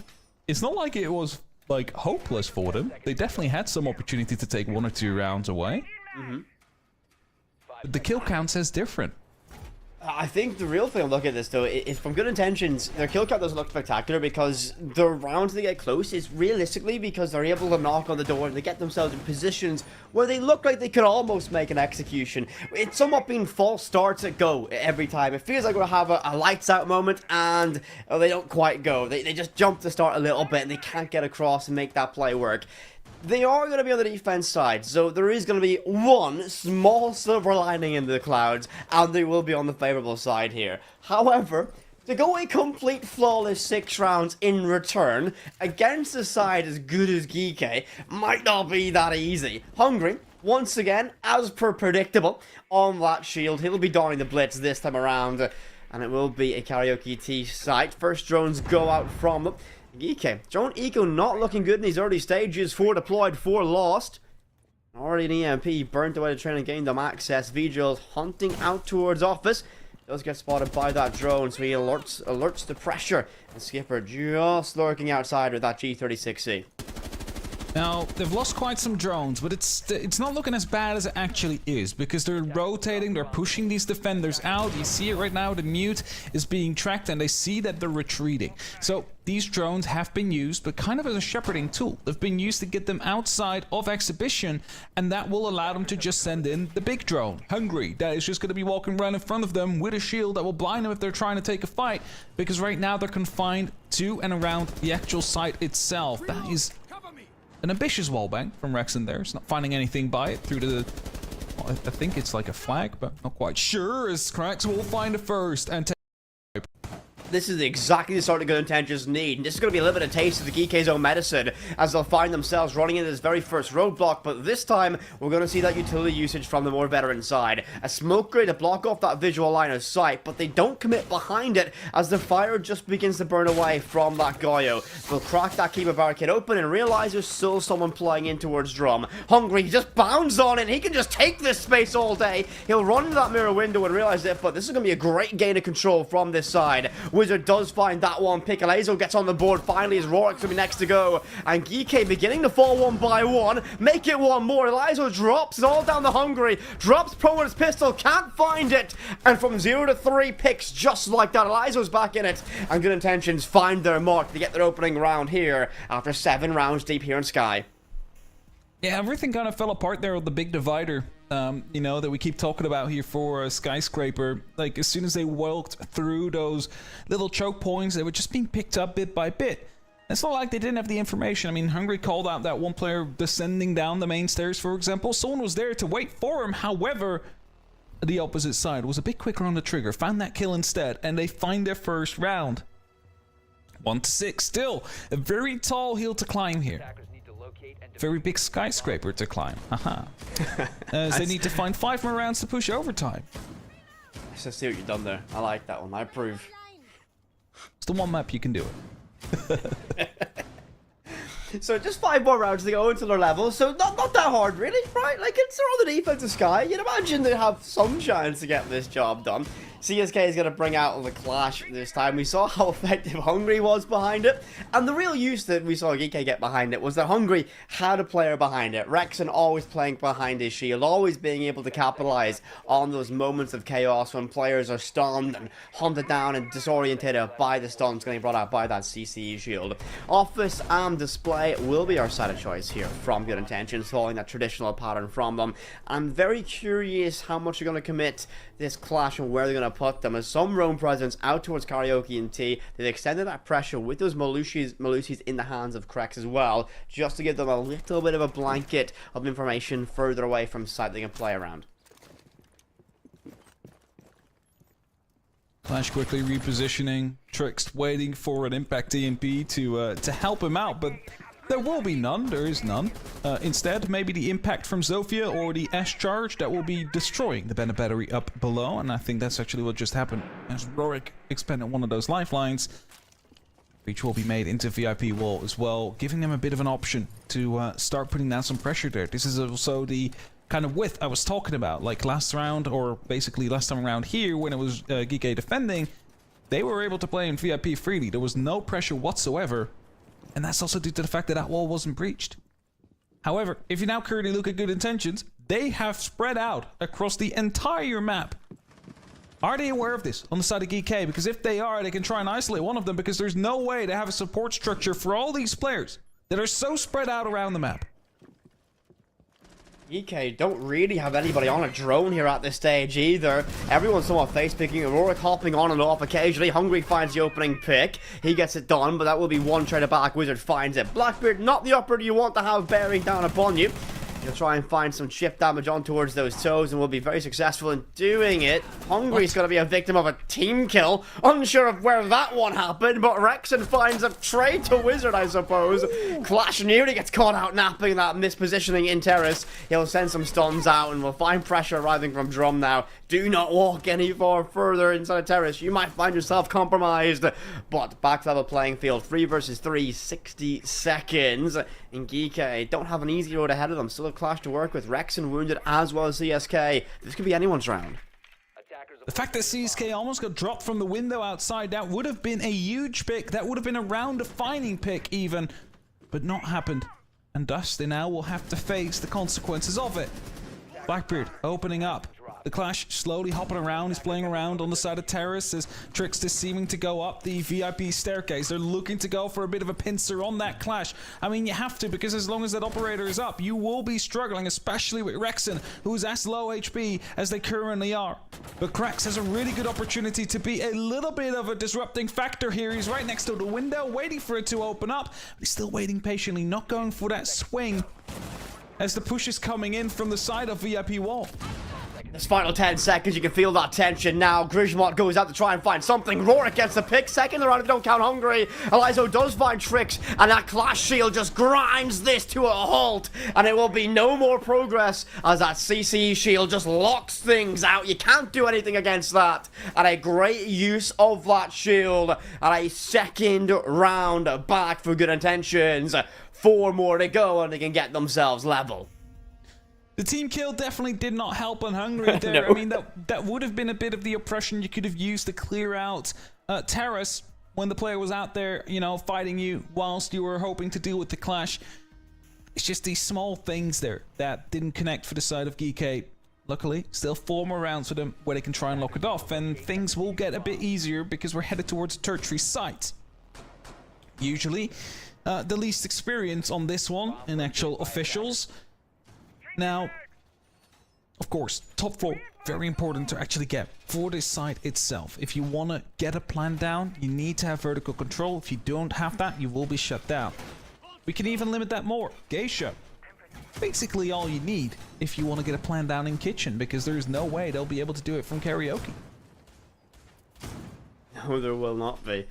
it's not like it was, like, hopeless for them. They definitely had some opportunity to take 1 or 2 rounds away. But the kill count says different. I think the real thing look at this though is from Good Intentions, their kill count doesn't look spectacular because the rounds they get close is realistically because they're able to knock on the door and they get themselves in positions where they look like they could almost make an execution. It's somewhat been false starts at go every time. It feels like we'll have a lights out moment and they don't quite go. They just jump to start a little bit and they can't get across and make that play work. They are going to be on the defense side, so there is going to be one small silver lining in the clouds, and they will be on the favorable side here. However, to go a complete flawless 6 rounds in return against a side as good as Geeky might not be that easy. Hungry, once again, as per predictable, on that shield. He'll be donning the blitz this time around, and it will be a Karaoke T site. First drones go out from them. Geeky, drone eco not looking good in these early stages. 4 deployed, 4 lost. Already an EMP burnt away the train and gained them access. Vigils hunting out towards office. Does get spotted by that drone, so he alerts the pressure. And Skipper just lurking outside with that G36C. Now, they've lost quite some drones, but it's not looking as bad as it actually is, because they're rotating, they're pushing these defenders out. You see it right now, the mute is being tracked, and they see that they're retreating. So, these drones have been used, but kind of as a shepherding tool. They've been used to get them outside of exhibition, and that will allow them to just send in the big drone, Hungry, that is just going to be walking around in front of them with a shield that will blind them if they're trying to take a fight, because right now they're confined to and around the actual site itself. That is an ambitious wallbang from Rexon there. He's not finding anything by it through to the... Well, I think it's like a flag, but not quite sure, as Cracks will find it first and take... This is exactly the sort of Good Intentions need. And this is going to be a little bit of taste of the Geeky's own medicine as they'll find themselves running into this very first roadblock. But this time, we're going to see that utility usage from the more veteran side. A smoke grenade to block off that visual line of sight, but they don't commit behind it as the fire just begins to burn away from that Goyo. They'll crack that keeper barricade open and realize there's still someone playing in towards Drum. Hungry just bounds on it. He can just take this space all day. He'll run into that mirror window and realize it, but this is going to be a great gain of control from this side. Wizard does find that one. Piccalezo gets on the board finally as Rorik's going to be next to go. And Geeky beginning to fall 1 by 1. Make it 1 more. Elizo drops it all down the Hungry. Drops Pro with his pistol. Can't find it. And from 0 to 3 picks just like that. Elizo's back in it. And Good Intentions find their mark to get their opening round here after 7 rounds deep here in Sky. Yeah, everything kind of fell apart there with the big divider. You know, that we keep talking about here for Skyscraper. Like, as soon as they walked through those little choke points, they were just being picked up bit by bit. It's not like they didn't have the information. I mean, Hungry called out that one player descending down the main stairs, for example. Someone was there to wait for him. However, the opposite side was a bit quicker on the trigger, found that kill instead, and they find their first round. 1 to 6. Still, a very tall hill to climb here. Very big skyscraper to climb. Haha. As they need to find 5 more rounds to push overtime. So see what you've done there. I like that one. I approve. It's the one map you can do it. So just 5 more rounds to go into their level. So not that hard, really, right? Like, it's on the defensive Sky. You'd imagine they have some chance to get this job done. CSK is going to bring out the clash this time. We saw how effective Hungry was behind it. And the real use that we saw Geeky get behind it was that Hungry had a player behind it. Rexon always playing behind his shield, always being able to capitalize on those moments of chaos when players are stunned and hunted down and disorientated by the stuns getting brought out by that CCE shield. Office and display will be our side of choice here from Good Intentions, following that traditional pattern from them. I'm very curious how much they're going to commit this clash and where they're going to put them, as some roam presence out towards Karaoke and T. They've extended that pressure with those Malusis in the hands of Krex as well, just to give them a little bit of a blanket of information further away from sight they can play around. Clash quickly repositioning. Trix waiting for an impact EMP to help him out, but There will be none. There is none. Instead, maybe the impact from Zofia or the S charge that will be destroying the Bennett battery up below. And I think that's actually what just happened. As Rorik expended one of those lifelines, Breach will be made into VIP wall as well, giving them a bit of an option to start putting down some pressure there. This is also the kind of width I was talking about. Like last round, or basically last time around here, when it was Geeky defending, they were able to play in VIP freely. There was no pressure whatsoever. And that's also due to the fact that that wall wasn't breached. However, if you now currently look at Good Intentions, they have spread out across the entire map. Are they aware of this on the side of GK? Because if they are, they can try and isolate one of them, because there's no way they have a support structure for all these players that are so spread out around the map. EK don't really have anybody on a drone here at this stage either. Everyone's somewhat face picking. Aurora hopping on and off occasionally. Hungry finds the opening pick. He gets it done, but that will be one trader back. Wizard finds it. Blackbeard, not the upper you want to have bearing down upon you. He'll try and find some chip damage on towards those toes and will be very successful in doing it. Hungry's going to be a victim of a team kill. Unsure of where that one happened, but Rexon finds a trade to Wizard, I suppose. Clash nearly gets caught out napping that mispositioning in Terrace. He'll send some stuns out and will find pressure arriving from Drum now. Do not walk any further inside of Terrace. You might find yourself compromised. But back to level playing field. 3 versus 3, 60 seconds. And Geek don't have an easy road ahead of them. Still a clash to work with. Rexon wounded as well as CSK. This could be anyone's round. The fact that CSK almost got dropped from the window outside, that would have been a huge pick. That would have been a round-defining pick even. But not happened. And thus they now will have to face the consequences of it. Blackbeard opening up. The Clash slowly hopping around. He's playing around on the side of Terrace as Trickster seeming to go up the VIP staircase. They're looking to go for a bit of a pincer on that Clash. I mean, you have to, because as long as that operator is up, you will be struggling, especially with Rexon, who's as low HP as they currently are. But Krax has a really good opportunity to be a little bit of a disrupting factor here. He's right next to the window, waiting for it to open up. But he's still waiting patiently, not going for that swing as the push is coming in from the side of VIP wall. This final 10 seconds, you can feel that tension now. Grismont goes out to try and find something. Rorik gets the pick. Second round if you don't count Hungry. Elizo does find Tricks, and that Clash Shield just grinds this to a halt. And it will be no more progress as that CCE Shield just locks things out. You can't do anything against that. And a great use of that shield. And a second round back for Good Intentions. 4 more to go, and they can get themselves level. The team kill definitely did not help on Hungry there. No. I mean, that would have been a bit of the oppression you could have used to clear out Terrace when the player was out there, you know, fighting you whilst you were hoping to deal with the Clash. It's just these small things there that didn't connect for the side of GK. Luckily, still 4 more rounds for them where they can try and lock it off, and things will get a bit easier because we're headed towards a tertiary site. Usually, the least experience on this one in actual officials. Now, of course, top 4, very important to actually get for this site itself. If you want to get a plan down, you need to have vertical control. If you don't have that, you will be shut down. We can even limit that more. Geisha. Basically all you need if you want to get a plan down in kitchen, because there's no way they'll be able to do it from karaoke. No, there will not be.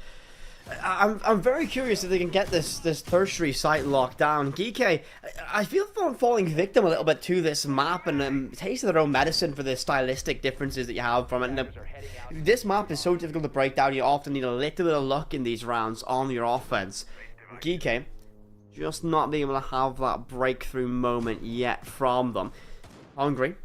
I'm very curious if they can get this tertiary site locked down. Geek, I feel them falling victim a little bit to this map and tasting their own medicine for the stylistic differences that you have from it. And this map is so difficult to break down. You often need a little bit of luck in these rounds on your offense. Geek, just not being able to have that breakthrough moment yet from them. Hungry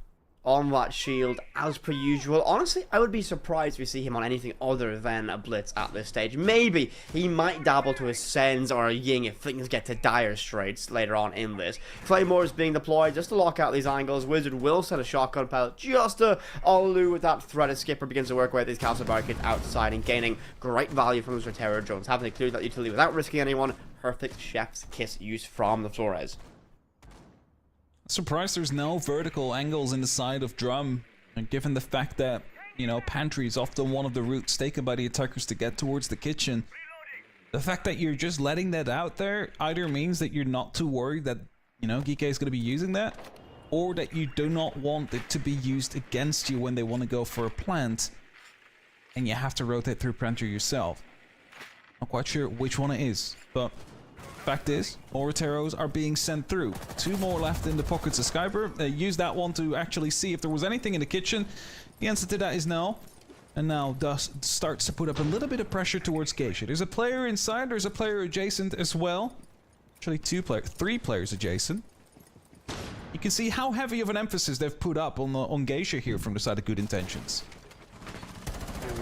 on that shield as per usual. Honestly, I would be surprised if we see him on anything other than a blitz at this stage. Maybe he might dabble to a Sens or a Ying if things get to dire straits later on in this. Claymore is being deployed just to lock out these angles. Wizard will set a shotgun pellet just to allude with that threat as Skipper begins to work with these castle barricades outside and gaining great value from those terror drones. Having to clear that utility without risking anyone. Perfect chef's kiss use from the Flores. Surprised there's no vertical angles in the side of Drum, and given the fact that, you know, pantry is often one of the routes taken by the attackers to get towards the kitchen. The fact that you're just letting that out there either means that you're not too worried that, you know, Geek is going to be using that, or that you do not want it to be used against you when they want to go for a plant, and you have to rotate through pantry yourself. Not quite sure which one it is, but Fact is, Orateros are being sent through. 2 more left in the pockets of Skyscraper. They used that one to actually see if there was anything in the kitchen. The answer to that is no. And now Dust starts to put up a little bit of pressure towards Geisha. There's a player inside, there's a player adjacent as well. Actually 3 players adjacent. You can see how heavy of an emphasis they've put up on Geisha here from the side of Good Intentions.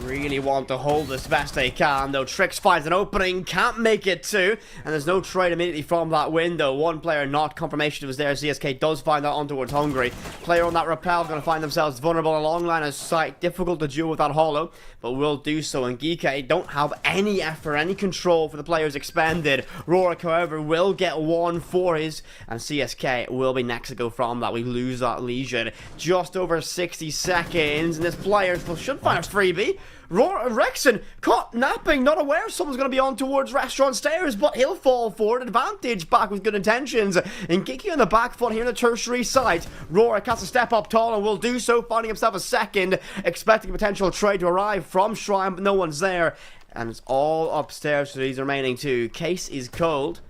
Really want to hold as best they can, though Trix finds an opening, can't make it too, and there's no trade immediately from that window. One player not confirmation was there. CSK does find that on towards Hungry. Player on that rappel going to find themselves vulnerable along line of sight, difficult to duel with that hollow, but will do so. And Geek don't have any effort, any control for the players expended. Rorik, however, will get one for his, and CSK will be next to go from that. We lose that Legion. Just over 60 seconds, and this player should find a freebie. Rexon caught napping, not aware someone's going to be on towards restaurant stairs, but he'll fall for it. Advantage back with Good Intentions. And Kiki on the back foot here in the tertiary site. Rorik has to step up tall and will do so, finding himself a second, expecting a potential trade to arrive from Shrine, but no one's there. And it's all upstairs for these remaining 2. Case is cold.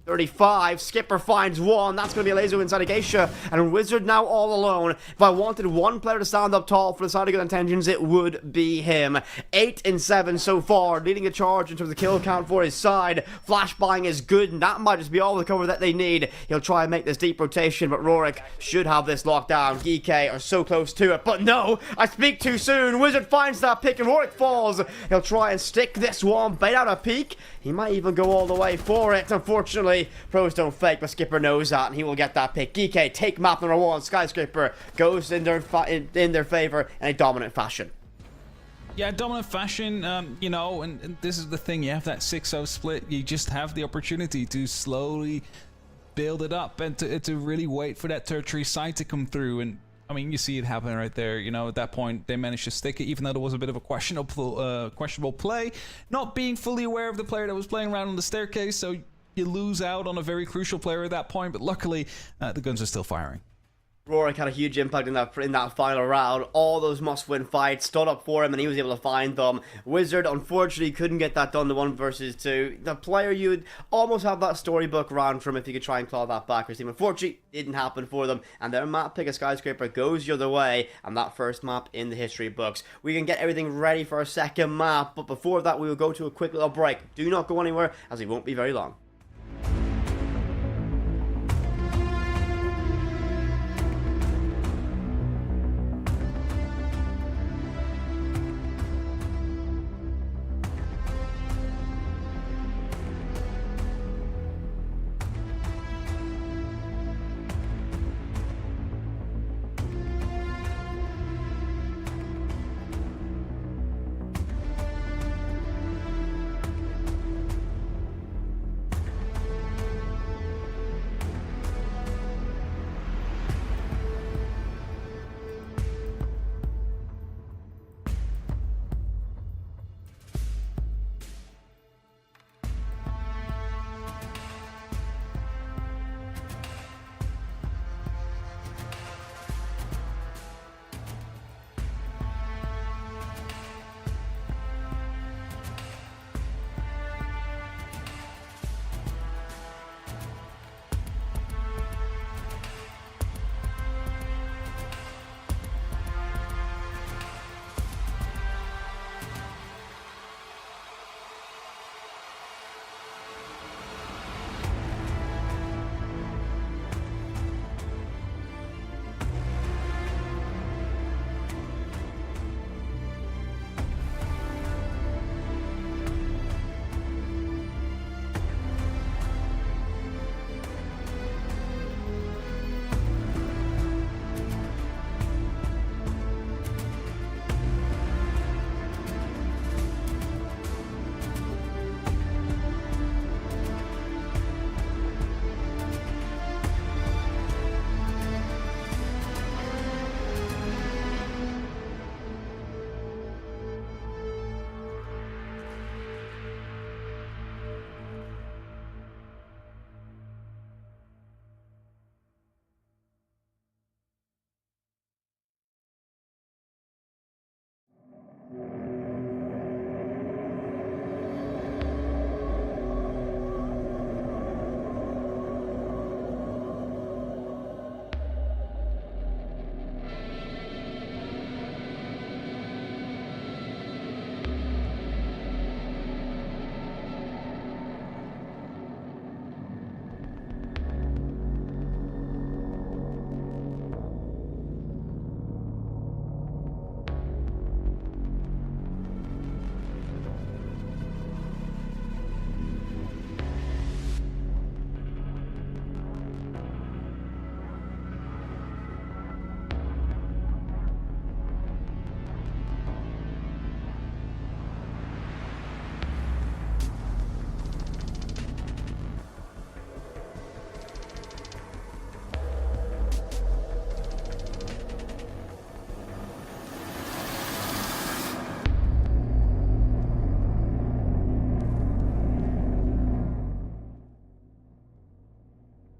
35, Skipper finds one, that's going to be a laser inside of Geisha, and Wizard now all alone. If I wanted one player to stand up tall for the side of Good Intentions, it would be him. 8 and 7 so far, leading a charge in terms of kill count for his side. Flash buying is good, and that might just be all the cover that they need. He'll try and make this deep rotation, but Rorik should have this locked down. Geek are so close to it, but no, I speak too soon. Wizard finds that pick, and Rorik falls. He'll try and stick this one, bait out a peek. He might even go all the way for it. Unfortunately, pros don't fake, but Skipper knows that, and he will get that pick. Geek take map number 1. Skyscraper goes in their favor in a dominant fashion. Yeah, dominant fashion, you know, and this is the thing. You have that 6-0 split. You just have the opportunity to slowly build it up and to really wait for that tertiary side to come through. And I mean, you see it happen right there. You know, at that point, they managed to stick it, even though there was a bit of a questionable play. Not being fully aware of the player that was playing around on the staircase, so you lose out on a very crucial player at that point. But luckily, the guns are still firing. Rorik had a huge impact in that final round. All those must-win fights stood up for him, and he was able to find them. Wizard, unfortunately, couldn't get that done, the 1 versus 2. The player you'd almost have that storybook round from if you could try and claw that back. Unfortunately, didn't happen for them, and their map pick of Skyscraper goes the other way, and that first map in the history books. We can get everything ready for our second map, but before that, we will go to a quick little break. Do not go anywhere, as it won't be very long.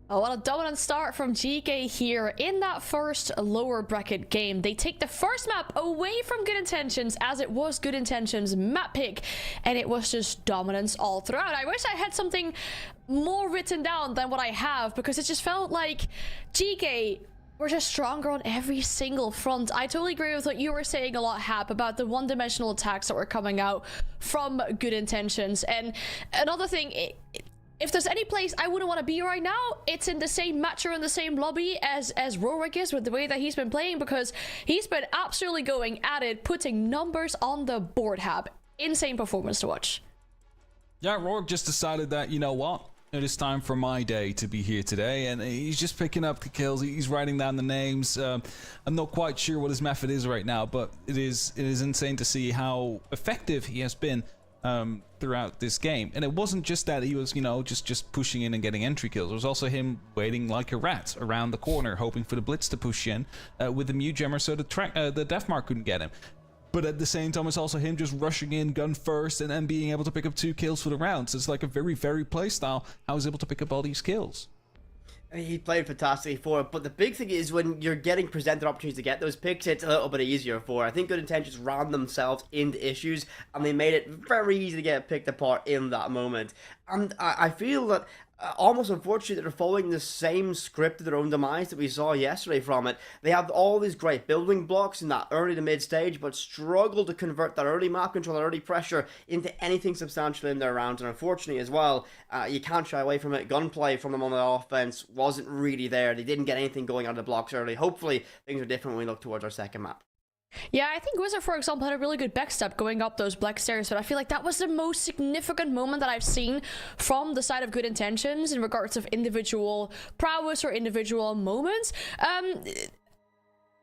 Oh, what a dominant start from GK here in that first lower bracket game. They take the first map away from Good Intentions, as it was Good Intentions map pick, and it was just dominance all throughout. I wish I had something more written down than what I have, because it just felt like GK were just stronger on every single front. I totally agree with what you were saying a lot, Hap, about the one-dimensional attacks that were coming out from Good Intentions. And another thing, if there's any place I wouldn't want to be right now, it's in the same match or in the same lobby as Rorik is, with the way that he's been playing, because he's been absolutely going at it, putting numbers on the board, Hab. Insane performance to watch. Yeah, Rorik just decided that, you know what? It is time for my day to be here today, and he's just picking up the kills. He's writing down the names. I'm not quite sure what his method is right now, but it is insane to see how effective he has been throughout this game. And it wasn't just that he was, you know, just pushing in and getting entry kills. It was also him waiting like a rat around the corner, hoping for the blitz to push in with the mute jammer, so the death mark couldn't get him. But at the same time, it's also him just rushing in gun first and then being able to pick up 2 kills for the round. So it's like a very varied play style. How he's able to pick up all these kills. He played fantastically for it, but the big thing is when you're getting presented opportunities to get those picks, it's a little bit easier for. I think Good Intentions ran themselves into issues, and they made it very easy to get picked apart in that moment. And I feel that almost unfortunately they're following the same script of their own demise that we saw yesterday from it. They have all these great building blocks in that early to mid stage, but struggle to convert that early map control, that early pressure into anything substantial in their rounds. And unfortunately as well, you can't shy away from it. Gunplay from them on the offense wasn't really there. They didn't get anything going out of the blocks early. Hopefully things are different when we look towards our second map. Yeah, I think Wizard, for example, had a really good backstep going up those black stairs, but I feel like that was the most significant moment that I've seen from the side of Good Intentions in regards of individual prowess or individual moments. It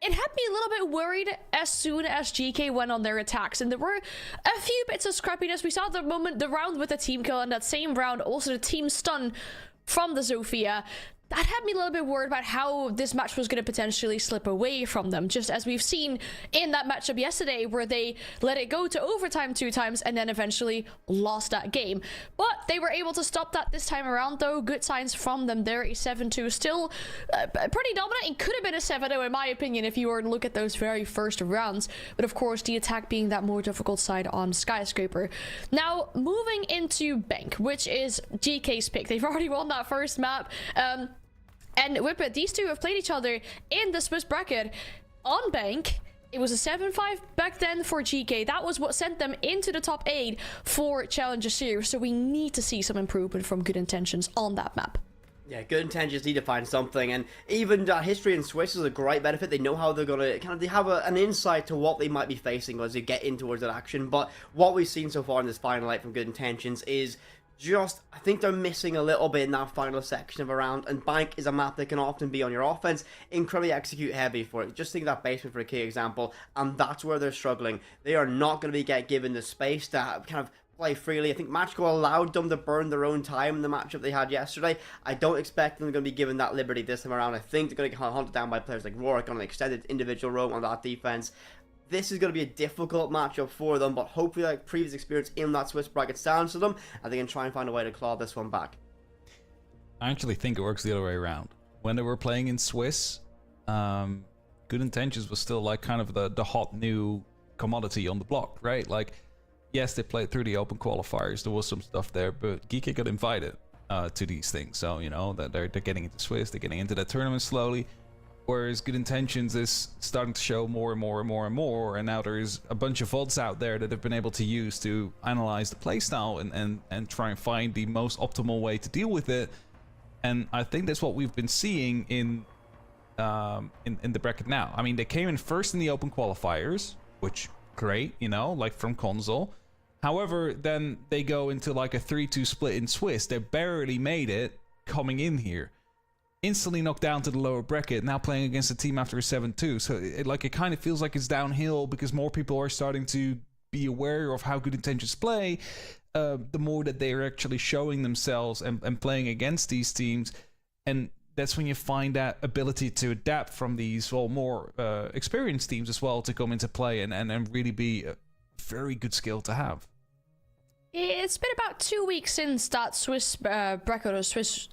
had me a little bit worried as soon as GK went on their attacks, and there were a few bits of scrappiness. We saw the round with the team kill, and that same round also the team stun from the Zofia. That had me a little bit worried about how this match was going to potentially slip away from them, just as we've seen in that matchup yesterday, where they let it go to overtime 2 times and then eventually lost that game. But they were able to stop that this time around, though. Good signs from them there. A 7-2 still pretty dominant. It could have been a 7-0 in my opinion if you were to look at those very first rounds, but of course the attack being that more difficult side on Skyscraper. Now moving into Bank, which is GK's pick. They've already won that first map. And Whippet, these two have played each other in the Swiss bracket on Bank. It was a 7-5 back then for GK. That was what sent them into the top 8 for Challenger Series. So we need to see some improvement from Good Intentions on that map. Yeah, Good Intentions need to find something, and even that history in Swiss is a great benefit. They know how they're going to they have an insight to what they might be facing as they get in towards that action. But what we've seen so far in this final 8 from Good Intentions is I think they're missing a little bit in that final section of a round, and Bank is a map that can often be on your offense, incredibly execute heavy for it. Just think of that basement for a key example, and that's where they're struggling. They are not going to be given the space to kind of play freely. I think Matchco allowed them to burn their own time in the matchup they had yesterday. I don't expect them going to be given that liberty this time around. I think they're going to get hunted down by players like Rorik on an extended individual roam on that defense. This is going to be a difficult matchup for them, but hopefully like previous experience in that Swiss bracket stands to them, and they can try and find a way to claw this one back. I actually think it works the other way around. When they were playing in Swiss, Good Intentions was still like kind of the hot new commodity on the block, right? Like, yes, they played through the open qualifiers. There was some stuff there, but Geeky got invited to these things. So, you know, that they're getting into Swiss, they're getting into that tournament slowly. Whereas Good Intentions is starting to show more and more and more and more, and now there's a bunch of VODs out there that have been able to use to analyze the playstyle and try and find the most optimal way to deal with it. And I think that's what we've been seeing in the bracket now. I mean, they came in first in the open qualifiers, which great, you know, like from Console. However, then they go into like a 3-2 split in Swiss. They barely made it coming in here. Instantly knocked down to the lower bracket, now playing against a team after a 7-2. So it kind of feels like it's downhill because more people are starting to be aware of how Good Intentions play. The more that they are actually showing themselves and playing against these teams. And that's when you find that ability to adapt from these more experienced teams as well to come into play and really be a very good skill to have. It's been about 2 weeks since that Swiss bracket, or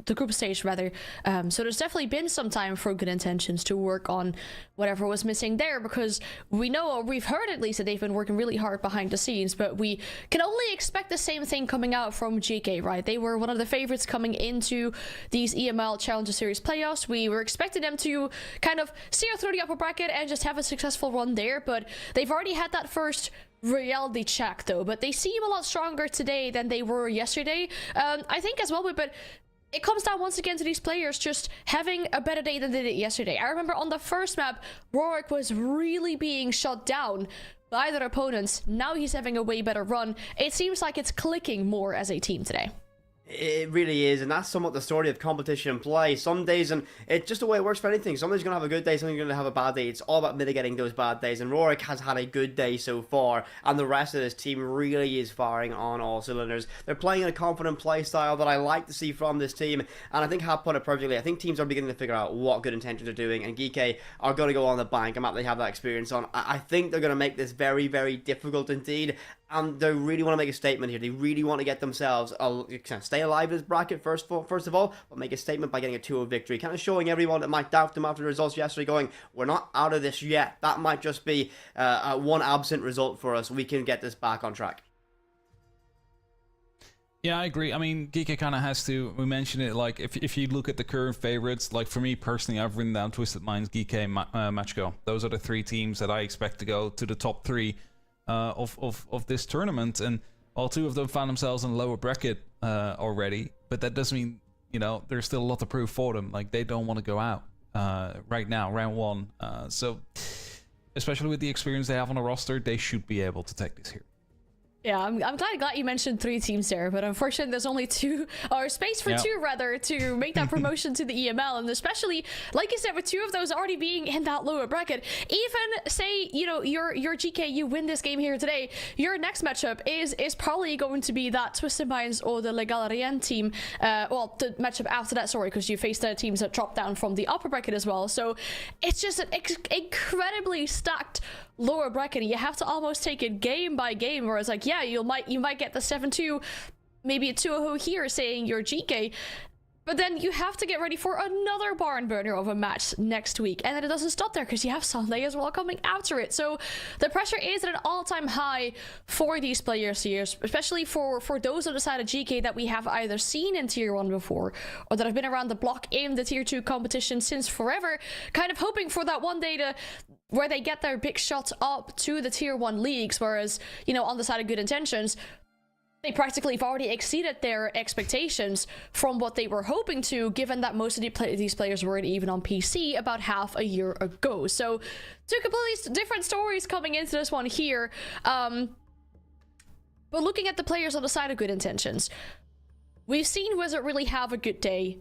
the group stage rather. So there's definitely been some time for Good Intentions to work on whatever was missing there, because we know, or we've heard at least, that they've been working really hard behind the scenes, but we can only expect the same thing coming out from GK, right? They were one of the favorites coming into these EML Challenger Series playoffs. We were expecting them to kind of steer through the upper bracket and just have a successful run there, but they've already had that first reality check though, but they seem a lot stronger today than they were yesterday. I think as well, but it comes down once again to these players just having a better day than they did yesterday. I remember on the first map, Rorik was really being shut down by their opponents. Now he's having a way better run. It seems like it's clicking more as a team today. It really is, and that's somewhat the story of competition and play. Some days, and it's just the way it works for anything. Somebody's going to have a good day, somebody's going to have a bad day. It's all about mitigating those bad days, and Rorik has had a good day so far, and the rest of this team really is firing on all cylinders. They're playing in a confident play style that I like to see from this team, and I think Hap put it perfectly. I think teams are beginning to figure out what Good Intentions are doing, and GK are going to go on the bank. I'm happy they have that experience on. I think they're going to make this very, very difficult indeed. And they really want to make a statement here. They really want to get themselves stay alive in this bracket first of all, but make a statement by getting a 2-0 victory. Kind of showing everyone that might doubt them after the results yesterday, going, we're not out of this yet. That might just be one absent result for us. We can get this back on track. Yeah, I agree. I mean, Geeka kind of has to. We mentioned it. Like, if you look at the current favorites, like for me personally, I've written down Twisted Minds, Geeka, and Matchgo. Those are the three teams that I expect to go to the top three of this tournament, and all two of them found themselves in the lower bracket already. But that doesn't mean, there's still a lot to prove for them. Like, they don't want to go out right now, round one. So, especially with the experience they have on the roster, they should be able to take this here. Yeah, I'm glad you mentioned three teams there, but unfortunately there's only two, or space for two rather, to make that promotion to the EML, and especially, like you said, with two of those already being in that lower bracket, even say, your GK, you win this game here today, your next matchup is probably going to be that Twisted Minds or the Legalarian team, well, the matchup after that, sorry, because you face the teams that drop down from the upper bracket as well, so it's just an incredibly stacked lower bracket. You have to almost take it game by game, where it's like, yeah, you might get the 7-2, maybe a 2-0 here, saying you're GK, but then you have to get ready for another barn burner of a match next week, and then it doesn't stop there because you have Sunday as well coming after it. So the pressure is at an all-time high for these players here, especially for those on the side of GK that we have either seen in Tier 1 before, or that have been around the block in the Tier 2 competition since forever, kind of hoping for that one day where they get their big shot up to the Tier 1 leagues, whereas, on the side of Good Intentions, they practically have already exceeded their expectations from what they were hoping to, given that most of these players weren't even on PC about half a year ago. So, two completely different stories coming into this one here. But looking at the players on the side of Good Intentions, we've seen Wizard really have a good day.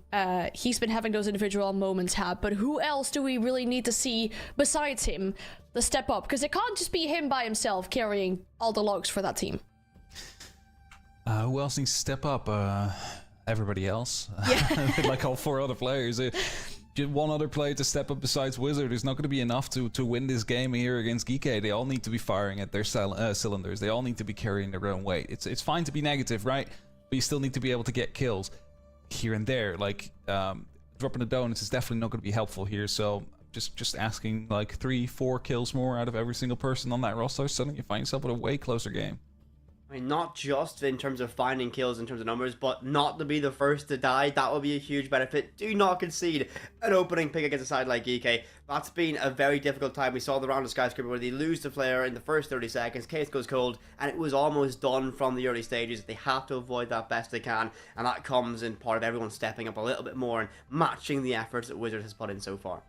He's been having those individual moments, but who else do we really need to see besides him to step up? Because it can't just be him by himself carrying all the logs for that team. Who else needs to step up? Everybody else. Yeah. Like all four other players. One other player to step up besides Wizard is not going to be enough to win this game here against Geek. They all need to be firing at their cylinders. They all need to be carrying their own weight. It's fine to be negative, right? But you still need to be able to get kills here and there. Like, dropping the donuts is definitely not going to be helpful here. So just asking like 3-4 kills more out of every single person on that roster, suddenly you find yourself with a way closer game. I mean, not just in terms of finding kills in terms of numbers, but not to be the first to die. That would be a huge benefit. Do not concede an opening pick against a side like EK. That's been a very difficult time. We saw the round of Skyscraper where they lose the player in the first 30 seconds. Case goes cold, and it was almost done from the early stages. They have to avoid that best they can, and that comes in part of everyone stepping up a little bit more and matching the efforts that Wizard has put in so far.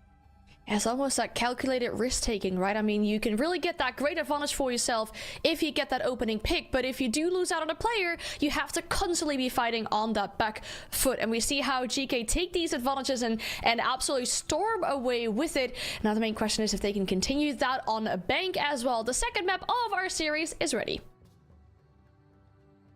It's almost like calculated risk-taking, right? I mean, you can really get that great advantage for yourself if you get that opening pick, but if you do lose out on a player, you have to constantly be fighting on that back foot. And we see how GK take these advantages and absolutely storm away with it. Now the main question is if they can continue that on a bank as well. The second map of our series is ready.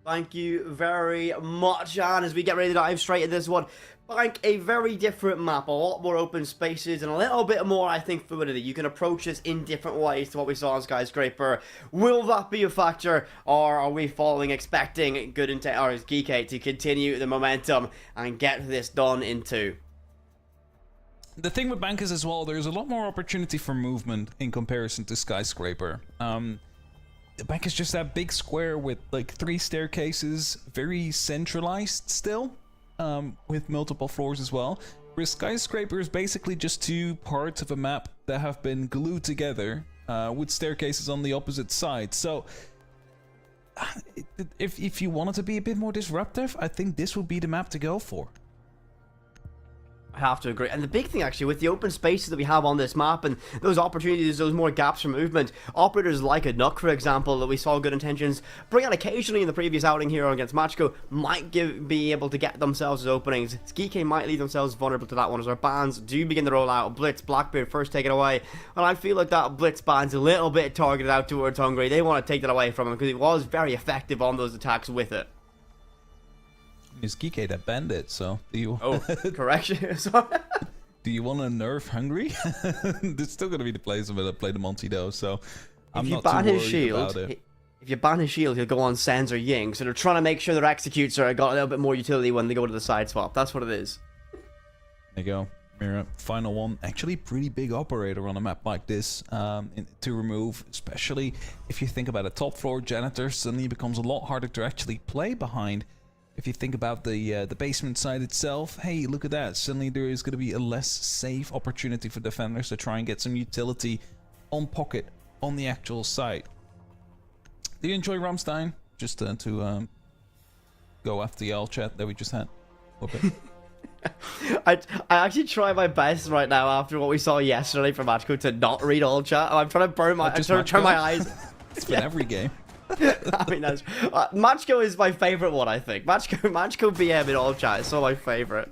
Thank you very much, and as we get ready to dive straight into this one, Bank, a very different map, a lot more open spaces, and a little bit more, I think, fluidity. You can approach this in different ways to what we saw on Skyscraper. Will that be a factor, or are we expecting good intent, or is Geeky to continue the momentum and get this done in 2? The thing with Bank is as well, there's a lot more opportunity for movement in comparison to Skyscraper. Bank is just that big square with like 3 staircases, very centralized still, with multiple floors as well. Whereas Skyscraper is basically just 2 parts of a map that have been glued together, with staircases on the opposite side. So, if you wanted to be a bit more disruptive, I think this would be the map to go for. I have to agree. And the big thing, actually, with the open spaces that we have on this map and those opportunities, those more gaps for movement, operators like a Nook, for example, that we saw good intentions bring out occasionally in the previous outing here against Machko, might be able to get themselves as openings. Skike might leave themselves vulnerable to that one as our bans do begin to roll out. Blitz, Blackbeard first taken away. And I feel like that Blitz ban's a little bit targeted out towards Hungry. They want to take that away from him because he was very effective on those attacks with it. It's Geeky that banned it, so do you... Oh, correction. Sorry. Do you want to nerf Hungry? It's still going to be the place of it that play the Monty though, so I'm not too worried about it. If you ban his shield, he'll go on Sans or Ying, so they're trying to make sure their executes are got a little bit more utility when they go to the side swap. That's what it is. There you go. Mira, final one. Actually, pretty big operator on a map like this to remove, especially if you think about a top floor janitor. Suddenly becomes a lot harder to actually play behind. If you think about the basement side itself, hey, look at that. Suddenly there is going to be a less safe opportunity for defenders to try and get some utility on pocket on the actual site. Do you enjoy Rammstein? Just to go after the L chat that we just had. Okay. I actually try my best right now after what we saw yesterday from Machko to not read all chat. I'm trying to burn my, I'm trying to turn my eyes. It's been every game. I mean, that's Machko is my favorite one. I think Machko BM in all chat is so my favorite.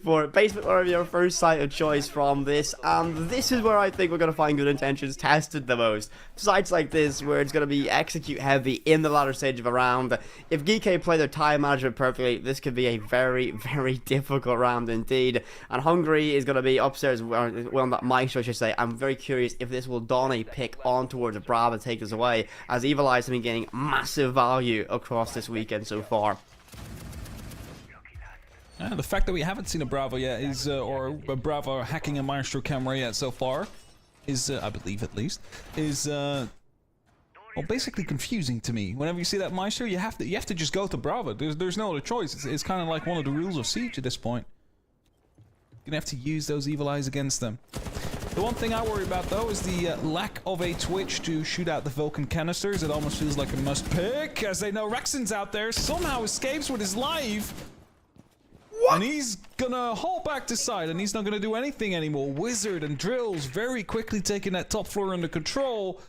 For basement or your first site of choice from this, and this is where I think we're going to find good intentions tested the most. Sites like this where it's going to be execute heavy in the latter stage of a round. If Geeky play their time management perfectly, this could be a very, very difficult round indeed. And Hungary is going to be upstairs, well, not Maestro I should say. I'm very curious if this will don a pick on towards a Brav and take this away, as Evil Eyes have been gaining massive value across this weekend so far. The fact that we haven't seen a Bravo yet is, or a Bravo hacking a Maestro camera yet so far, is, I believe at least, is, well, basically confusing to me. Whenever you see that Maestro, you have to just go to Bravo. There's no other choice. It's kind of like one of the rules of Siege at this point. You're gonna have to use those Evil Eyes against them. The one thing I worry about though is the lack of a Twitch to shoot out the Vulcan canisters. It almost feels like a must pick, as they know Rexon's out there, somehow escapes with his life. What? And he's gonna haul back to side, and he's not gonna do anything anymore. Wizard and Drills very quickly taking that top floor under control.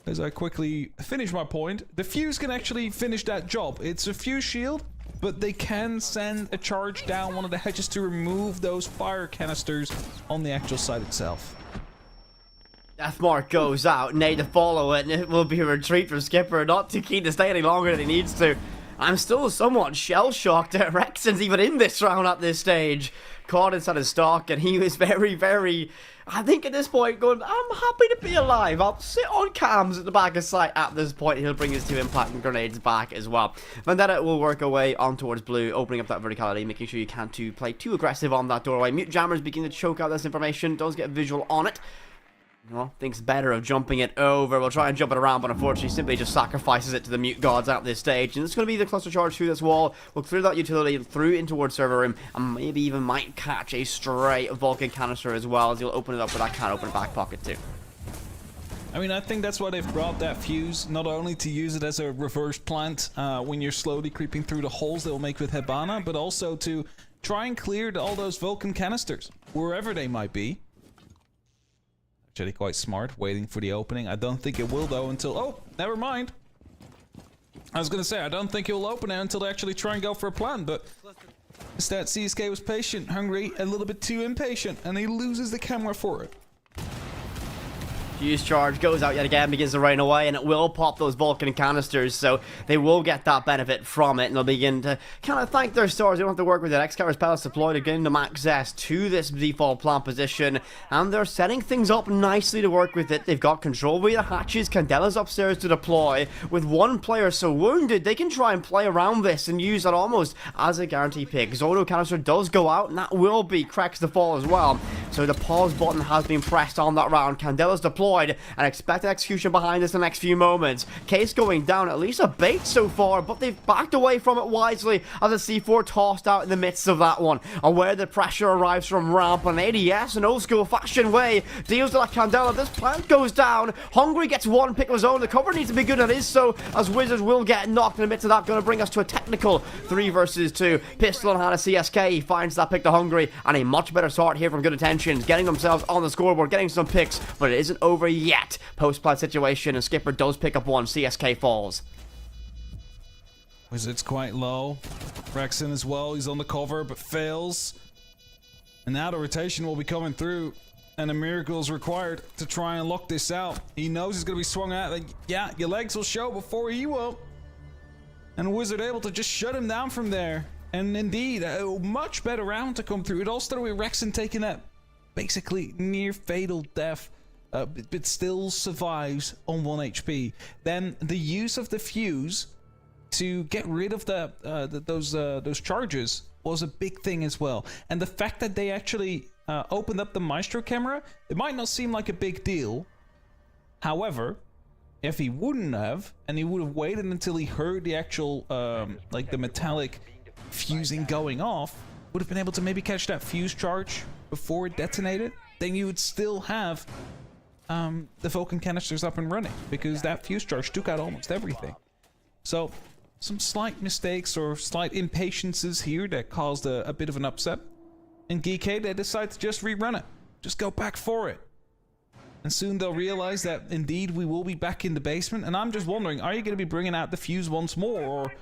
As I quickly finish my point, the Fuse can actually finish that job. It's a Fuse shield, but they can send a charge down one of the hedges to remove those fire canisters on the actual site itself. Deathmark goes out, Nate to follow it, and it will be a retreat from Skipper. Not too keen to stay any longer than he needs to. I'm still somewhat shell-shocked that Rexon's even in this round at this stage. Caught inside his stock, and he was very, very, I think at this point, going, I'm happy to be alive. I'll sit on cams at the back of sight at this point. He'll bring his 2 impact and grenades back as well. Vendetta will work away on towards blue, opening up that verticality, making sure you can't play too aggressive on that doorway. Mute Jammers begin to choke out this information. Does get a visual on it. Well, thinks better of jumping it over. We'll try and jump it around, but unfortunately simply just sacrifices it to the mute gods at this stage. And it's going to be the cluster charge through this wall. We'll clear that utility through in towards server room, and maybe even might catch a stray Vulcan canister as well, as he'll open it up with that can open back pocket too. I mean, I think that's why they've brought that Fuse, not only to use it as a reverse plant when you're slowly creeping through the holes they'll make with Hibana, but also to try and clear all those Vulcan canisters, wherever they might be. Actually quite smart, waiting for the opening. I don't think it will though until... Oh, never mind. I was gonna say, I don't think it will open it until they actually try and go for a plan, but... Instead, CSK was patient, Hungry, a little bit too impatient, and he loses the camera for it. Fuse charge goes out yet again, begins to rain away, and it will pop those Vulcan canisters, so they will get that benefit from it, and they'll begin to kind of thank their stars. They don't have to work with it. Excalibur's palace deployed again to max S to this default plant position, and they're setting things up nicely to work with it. They've got control via the hatches. Candela's upstairs to deploy. With one player so wounded, they can try and play around this and use that almost as a guarantee pick. Zodo canister does go out, and that will be Cracks the fall as well. So the pause button has been pressed on that round. Candela's deployed, and expected execution behind us in the next few moments. Case going down, at least a bait so far, but they've backed away from it wisely as the C4 tossed out in the midst of that one. And where the pressure arrives from ramp, and ADS in old school fashion way deals to that Candela. This plant goes down. Hungry gets one pick of his own. The cover needs to be good, and it is so, as Wizards will get knocked in the midst of that. Going to bring us to a technical 3 versus 2. Pistol on hand of CSK. He finds that pick to Hungry, and a much better start here from Good Intentions, getting themselves on the scoreboard, getting some picks, but it isn't over yet. Post-plant situation, and Skipper does pick up one. CSK falls. Wizards quite low. Rexon as well, he's on the cover, but fails. And now the rotation will be coming through, and a miracle is required to try and lock this out. He knows he's going to be swung out. Like, yeah, your legs will show before he will. And Wizard able to just shut him down from there. And indeed, a much better round to come through. It all started with Rexon taking that basically near fatal death, but still survives on 1 HP. Then the use of the fuse to get rid of those charges was a big thing as well. And the fact that they actually opened up the Maestro camera, it might not seem like a big deal. However, if he wouldn't have, and he would have waited until he heard the actual like the metallic fusing going off, would have been able to maybe catch that fuse charge before it detonated, then you would still have the Vulcan canisters up and running, because that fuse charge took out almost everything. So some slight mistakes or slight impatiences here that caused a bit of an upset. And GK, they decide to just rerun it. Just go back for it. And soon they'll realize that indeed we will be back in the basement. And I'm just wondering, are you going to be bringing out the fuse once more, or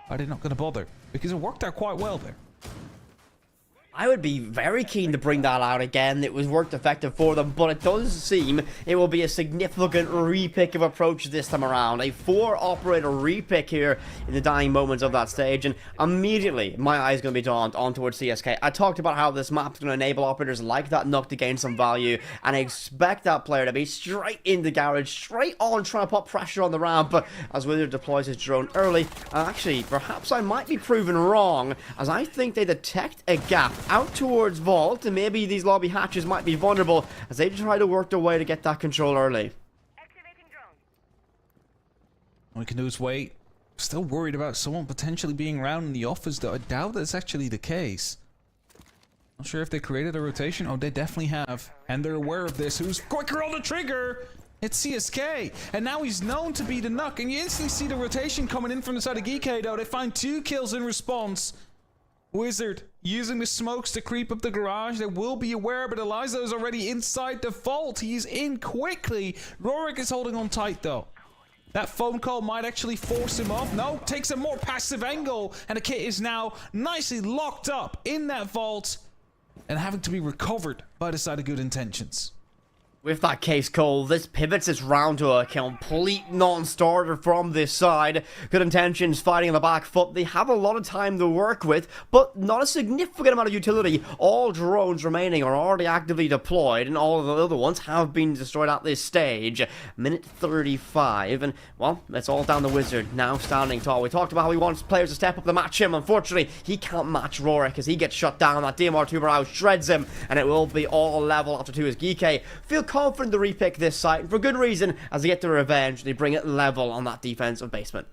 are they not going to bother? Because it worked out quite well there. I would be very keen to bring that out again. It was worked effective for them, but it does seem it will be a significant repick of approach this time around. A 4-operator repick here in the dying moments of that stage, and immediately my eye is going to be drawn on towards CSK. I talked about how this map's going to enable operators like that Nook to gain some value, and I expect that player to be straight in the garage, straight on trying to put pressure on the ramp. But as Wizard deploys his drone early, actually, perhaps I might be proven wrong, as I think they detect a gap out towards Vault, and maybe these lobby hatches might be vulnerable as they try to work their way to get that control early. All we can do is wait. Still worried about someone potentially being around in the office, though. I doubt that's actually the case. Not sure if they created a rotation. Oh, they definitely have. And they're aware of this. Who's quicker on the trigger? It's CSK. And now he's known to be the Nook. And you instantly see the rotation coming in from the side of GK, though. They find 2 kills in response. Wizard using the smokes to creep up the garage. They will be aware, but Eliza is already inside the vault. He's in quickly. Rorik is holding on tight, though. That phone call might actually force him off. No, takes a more passive angle, and the kit is now nicely locked up in that vault and having to be recovered by the side of Good Intentions. With that case, Cole, this pivots this round to a complete non-starter from this side. Good Intentions fighting on the back foot. They have a lot of time to work with, but not a significant amount of utility. All drones remaining are already actively deployed, and all of the other ones have been destroyed at this stage. Minute 35, and, well, it's all down the Wizard, now standing tall. We talked about how he wants players to step up to match him. Unfortunately, he can't match Rorik as he gets shut down. That DMR tuber out shreds him, and it will be all level after 2 as GK feel confident to repick this site, and for good reason, as they get their revenge. They bring it level on that defensive basement.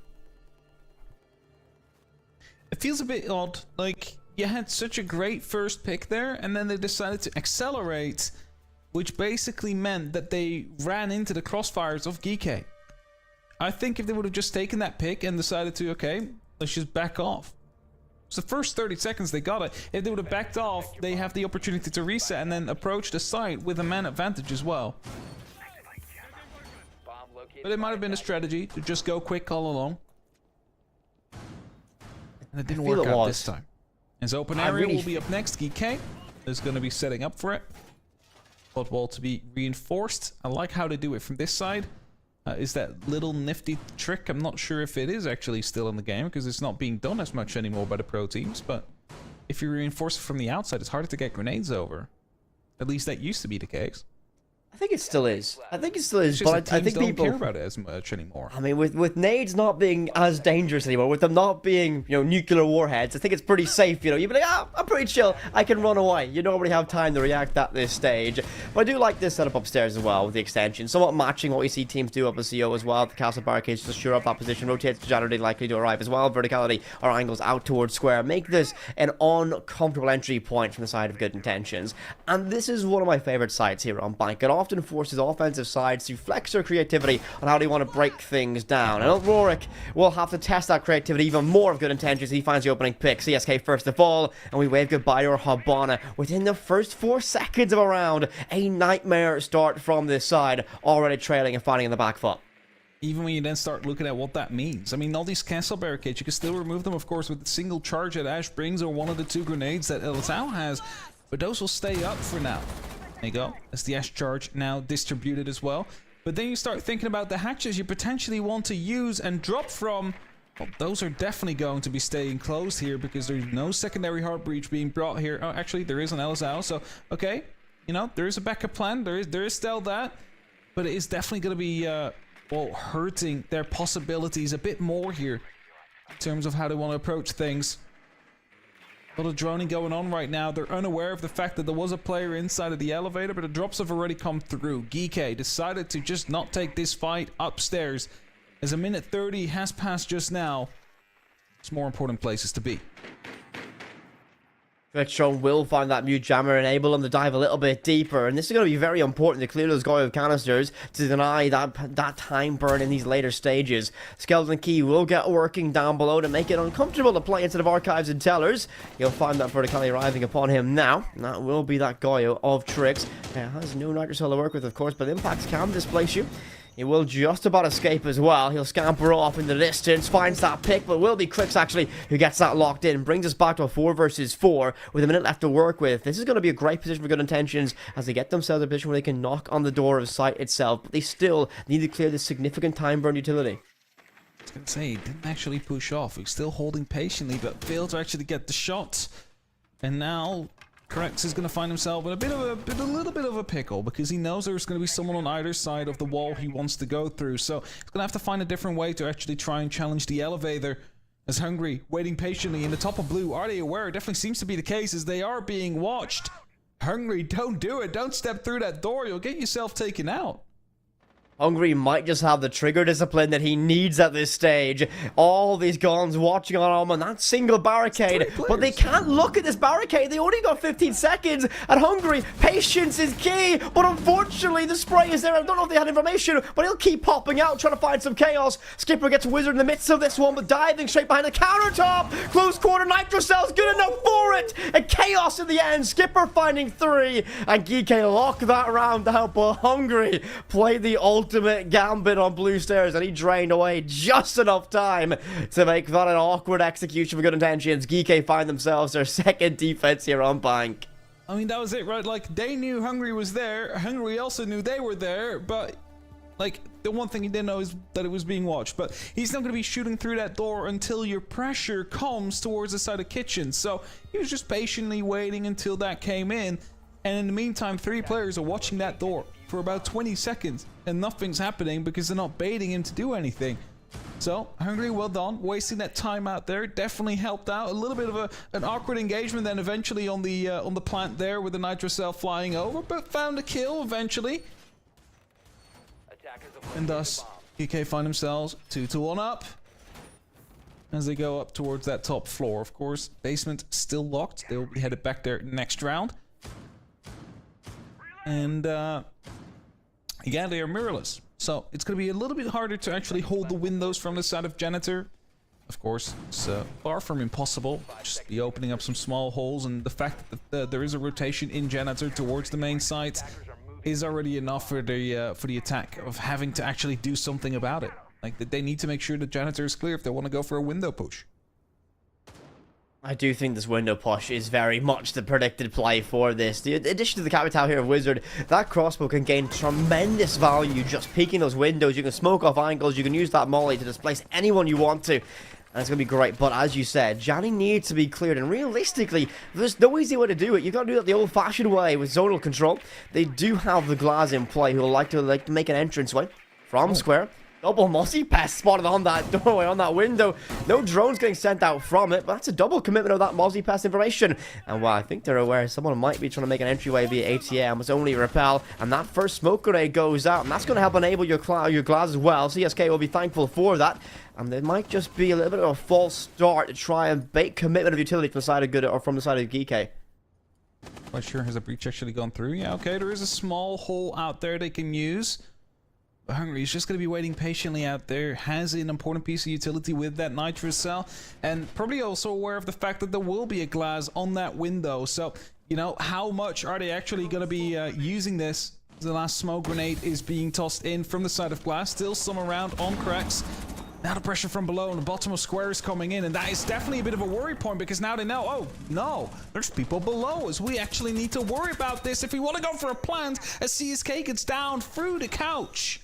It feels a bit odd. Like, you had such a great first pick there, and then they decided to accelerate, which basically meant that they ran into the crossfires of GK. I think if they would have just taken that pick and decided to, okay, let's just back off. It's the first 30 seconds they got it. If they would have backed off, they have the opportunity to reset and then approach the site with a man advantage as well. But it might have been a strategy to just go quick all along. And it didn't work out this time. His open area will be up next. GK is going to be setting up for it. spot wall to be reinforced. I like how they do it from this side. Is that little nifty trick. I'm not sure if it is actually still in the game because it's not being done as much anymore by the pro teams, but if you reinforce it from the outside, it's harder to get grenades over. At least that used to be the case. I think it still is. I think it still is, It's just but that I teams think people don't care about it as much anymore. I mean, with nades not being as dangerous anymore, with them not being, nuclear warheads, I think it's pretty safe, You'd be like, I'm pretty chill. I can run away. You don't really have time to react at this stage. But I do like this setup upstairs as well with the extension. Somewhat matching what we see teams do up at CO as well. The castle barricades to shore up that position. Rotates to Janitor likely to arrive as well. Verticality or angles out towards square. Make this an uncomfortable entry point from the side of good intentions. And this is one of my favorite sites here on Bank. It often forces offensive sides to flex their creativity on how they want to break things down. And Rorik will have to test that creativity even more of good intentions. He finds the opening pick. CSK first of all, and we wave goodbye to our Habana within the first 4 seconds of a round. A nightmare start from this side, already trailing and fighting in the back foot. Even when you then start looking at what that means. I mean, all these castle barricades, you can still remove them, of course, with the single charge that Ash brings or one of the 2 grenades that Elzao has, but those will stay up for now. There you go. That's the Ash charge now distributed as well. But then you start thinking about the hatches you potentially want to use and drop from. Well, those are definitely going to be staying closed here because there's no secondary heart breach being brought here. Oh, actually, there is an Elzao. So, okay. There is a backup plan. There is still that. But it is definitely going to be, hurting their possibilities a bit more here in terms of how they want to approach things. A lot of droning going on right now. They're unaware of the fact that there was a player inside of the elevator, but the drops have already come through. Geeke decided to just not take this fight upstairs. As a minute 30 has passed just now, there's more important places to be. Vectron will find that mute jammer, enable him to dive a little bit deeper, and this is going to be very important to clear those Goyo canisters to deny that time burn in these later stages. Skeleton Key will get working down below to make it uncomfortable to play instead of Archives and Tellers. You'll find that vertically arriving upon him now, and that will be that Goyo of tricks. Has no nitrocell to work with, of course, but impacts can displace you. He will just about escape as well. He'll scamper off in the distance, finds that pick, but will be Crix actually who gets that locked in. Brings us back to a 4 versus 4 with a minute left to work with. This is going to be a great position for good intentions as they get themselves in a position where they can knock on the door of site itself, but they still need to clear this significant time burn utility. I was going to say, he didn't actually push off. He's still holding patiently, but failed to actually get the shot. And now Crix is going to find himself in a little bit of a pickle because he knows there's going to be someone on either side of the wall he wants to go through. So he's going to have to find a different way to actually try and challenge the elevator. As Hungry waiting patiently in the top of blue. Are they aware? It definitely seems to be the case as they are being watched. Hungry, don't do it. Don't step through that door. You'll get yourself taken out. Hungry might just have the trigger discipline that he needs at this stage. All these guns watching on him on that single barricade. But they can't look at this barricade. They only got 15 seconds. And Hungry, patience is key. But unfortunately, the spray is there. I don't know if they had information, but he'll keep popping out, trying to find some chaos. Skipper gets Wizard in the midst of this one, but diving straight behind the countertop. Close quarter, Nitrocell's good enough for it. And chaos in the end. Skipper finding 3. And Geeke lock that round out. But Hungry played the ultimate gambit on blue stairs, and he drained away just enough time to make that an awkward execution for good intentions. Geeke find themselves their second defense here on Bank. I mean, that was it, right? Like, they knew Hungry was there. Hungry also knew they were there, but like, the one thing he didn't know is that it was being watched. But he's not going to be shooting through that door until your pressure comes towards the side of kitchen. So he was just patiently waiting until that came in. And in the meantime, 3 players are watching that door for about 20 seconds. And nothing's happening because they're not baiting him to do anything. So, Hungry, well done. Wasting that time out there definitely helped out. A little bit of an awkward engagement then eventually on the plant there with the Nitrocell flying over. But found a kill eventually. And thus, UK find themselves 2-1 up. As they go up towards that top floor. Of course, basement still locked. They'll be headed back there next round. And, again, they are mirrorless. So it's going to be a little bit harder to actually hold the windows from the side of Janitor. Of course, it's far from impossible. Just be opening up some small holes, and the fact that there is a rotation in Janitor towards the main site is already enough for the attack of having to actually do something about it. Like, they need to make sure the Janitor is clear if they want to go for a window push. I do think this window push is very much the predicted play for this. The addition to the capital here of Wizard, that crossbow can gain tremendous value just peeking those windows. You can smoke off angles, you can use that molly to displace anyone you want to. And it's going to be great, but as you said, Johnny needs to be cleared, and realistically, there's no easy way to do it. You've got to do it the old-fashioned way with zonal control. They do have the Glass in play who like to make an entranceway from square. Double Mossy Pest spotted on that doorway, on that window. No drones getting sent out from it, but that's a double commitment of that Mossy Pest information. And while I think they're aware someone might be trying to make an entryway via ATM, it's only repel, and that first smoke grenade goes out, and that's going to help enable your Glass as well. CSK will be thankful for that. And there might just be a little bit of a false start to try and bait commitment of utility from the side of Good or from the side of GK. Quite sure, has a breach actually gone through? Yeah, okay, there is a small hole out there they can use. But Hungry is just going to be waiting patiently out there, has an important piece of utility with that nitrous cell, and probably also aware of the fact that there will be a Glass on that window. So, you know, how much are they actually going to be using this? The last smoke grenade is being tossed in from the side of Glass, still some around on cracks. Now the pressure from below and the bottom of square is coming in, and that is definitely a bit of a worry point because now they know, oh no, there's people below us. We actually need to worry about this if we want to go for a plant as CSK gets down through the couch.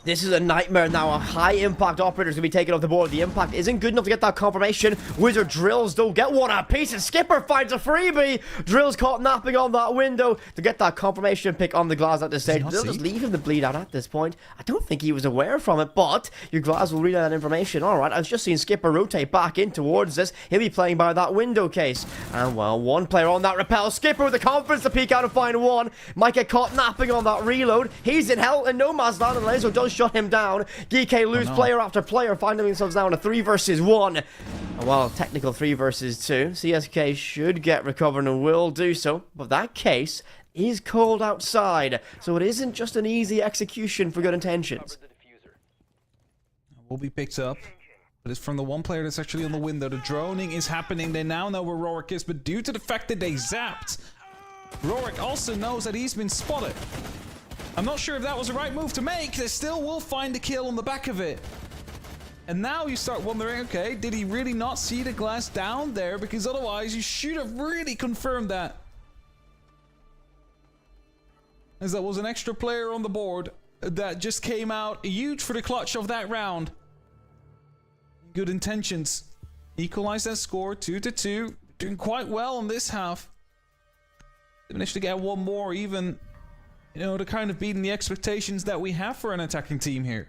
This is a nightmare now. A high-impact operator is going to be taken off the board. The impact isn't good enough to get that confirmation. Wizard drills don't get one apiece, and Skipper finds a freebie. Drills caught napping on that window to get that confirmation pick on the Glass at this stage. They'll just leave him to bleed out at this point. I don't think he was aware from it, but your Glass will read out that information. All right, I've just seen Skipper rotate back in towards this. He'll be playing by that window case. And, well, one player on that repel. Skipper with the confidence to peek out and find one. Might get caught napping on that reload. He's in hell and no man's land, and Laser does shut him down. GK lose player after player, finding themselves now in a 3 versus 1. Well, technical 3 versus 2. CSK should get recovered and will do so, but that case is called outside, so it isn't just an easy execution for good intentions. Will be picked up, but it's from the one player that's actually on the window. The droning is happening. They now know where Rorik is, but due to the fact that they zapped, Rorik also knows that he's been spotted. I'm not sure if that was the right move to make. They still will find a kill on the back of it. And now you start wondering, okay, did he really not see the Glass down there? Because otherwise you should have really confirmed that. As that was an extra player on the board that just came out huge for the clutch of that round. Good intentions. Equalize that score, 2-2. Doing quite well on this half. They managed to get one more even. You know, they're kind of beating the expectations that we have for an attacking team here.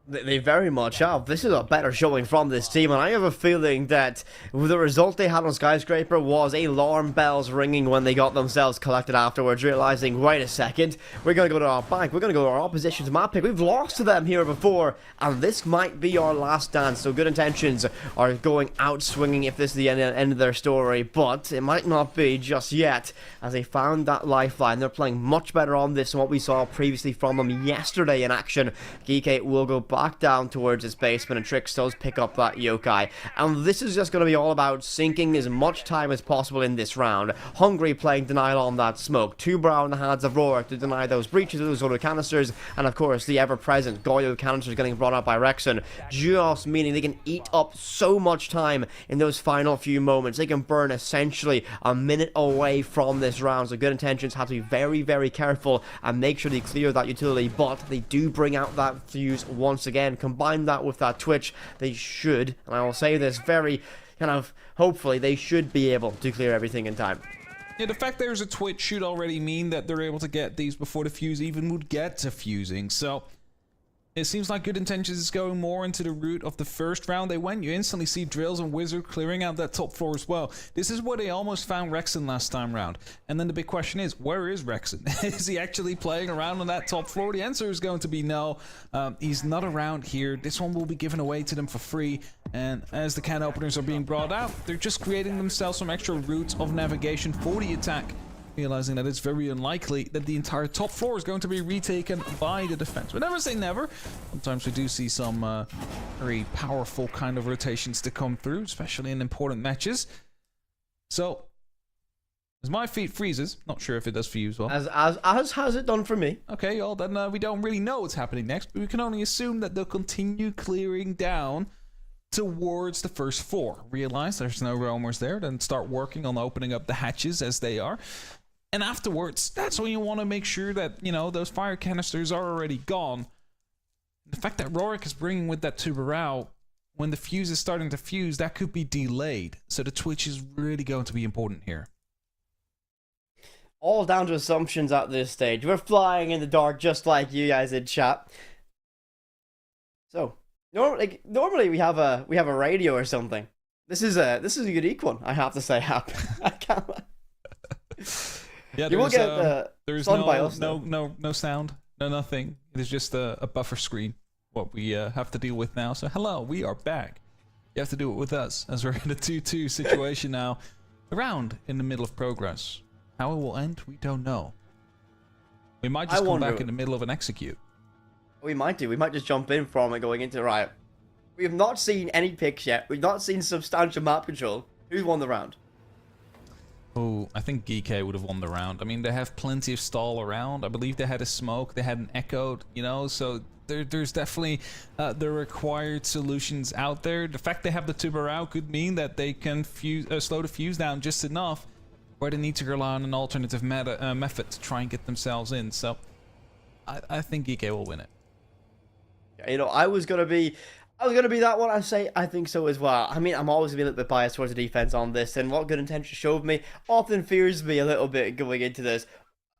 They very much have. This is a better showing from this team, and I have a feeling that the result they had on Skyscraper was alarm bells ringing when they got themselves collected afterwards, realizing, wait a second, we're going to go to our bank, we're going to go to our opposition's map pick. We've lost to them here before, and this might be our last dance. So good intentions are going out swinging if this is the end of their story, but it might not be just yet, as they found that lifeline. They're playing much better on this than what we saw previously from them yesterday in action. Geekate will go back down towards his basement, and Trix does pick up that yokai. And this is just going to be all about sinking as much time as possible in this round. Hungry playing denial on that smoke. 2 brow in the hands of Rorik to deny those breaches of those auto canisters, and of course the ever-present Goyo canisters getting brought out by Rexon, just meaning they can eat up so much time in those final few moments. They can burn essentially a minute away from this round, so good intentions have to be very, very careful and make sure they clear that utility, but they do bring out that fuse once again. Combine that with that Twitch, they should, and I will say this very kind of hopefully, they should be able to clear everything in time. Yeah, the fact there's a Twitch should already mean that they're able to get these before the fuse even would get to fusing. So it seems like good intentions is going more into the route of the first round they went. You instantly see Drills and Wizard clearing out that top floor as well. This is where they almost found Rexon last time round. And then the big question is, where is Rexon? Is he actually playing around on that top floor? The answer is going to be no. He's not around here. This one will be given away to them for free. And as the can openers are being brought out, they're just creating themselves some extra routes of navigation for the attack, realizing that it's very unlikely that the entire top floor is going to be retaken by the defense. But never say never. Sometimes we do see some very powerful kind of rotations to come through, especially in important matches. So, as my feet freezes, not sure if it does for you as well. As has it done for me. Okay, well then we don't really know what's happening next, but we can only assume that they'll continue clearing down towards the first 4. Realize there's no roamers there, then start working on opening up the hatches as they are. And afterwards, that's when you want to make sure that, you know, those fire canisters are already gone. The fact that Rorik is bringing with that Tubarão, when the fuse is starting to fuse, that could be delayed. So the twitch is really going to be important here. All down to assumptions at this stage. We're flying in the dark just like you guys in chat. So, normally we have a radio or something. This is a unique one, I have to say, Hap. I can't. Yeah, you won't get there's stunned by us. No sound, no nothing. It is just a buffer screen. What we have to deal with now. So hello, we are back. You have to do it with us as we're in a 2-2 situation now. Around in the middle of progress. How it will end, we don't know. We might just come back in the middle of an execute. We might do. We might just jump in from it going into Riot. We have not seen any picks yet. We've not seen substantial map control. Who won the round? Oh, I think GK would have won the round. I mean, they have plenty of stall around. I believe they had a smoke. They had an echoed, you know, so there's definitely the required solutions out there. The fact they have the Tubarão could mean that they can slow the fuse down just enough where they need to rely on an alternative method to try and get themselves in. So I think GK will win it. You know, I was gonna be that one. I think so as well. I mean, I'm always gonna be a little bit biased towards the defense on this, and what Good Intentions showed me often fears me a little bit going into this.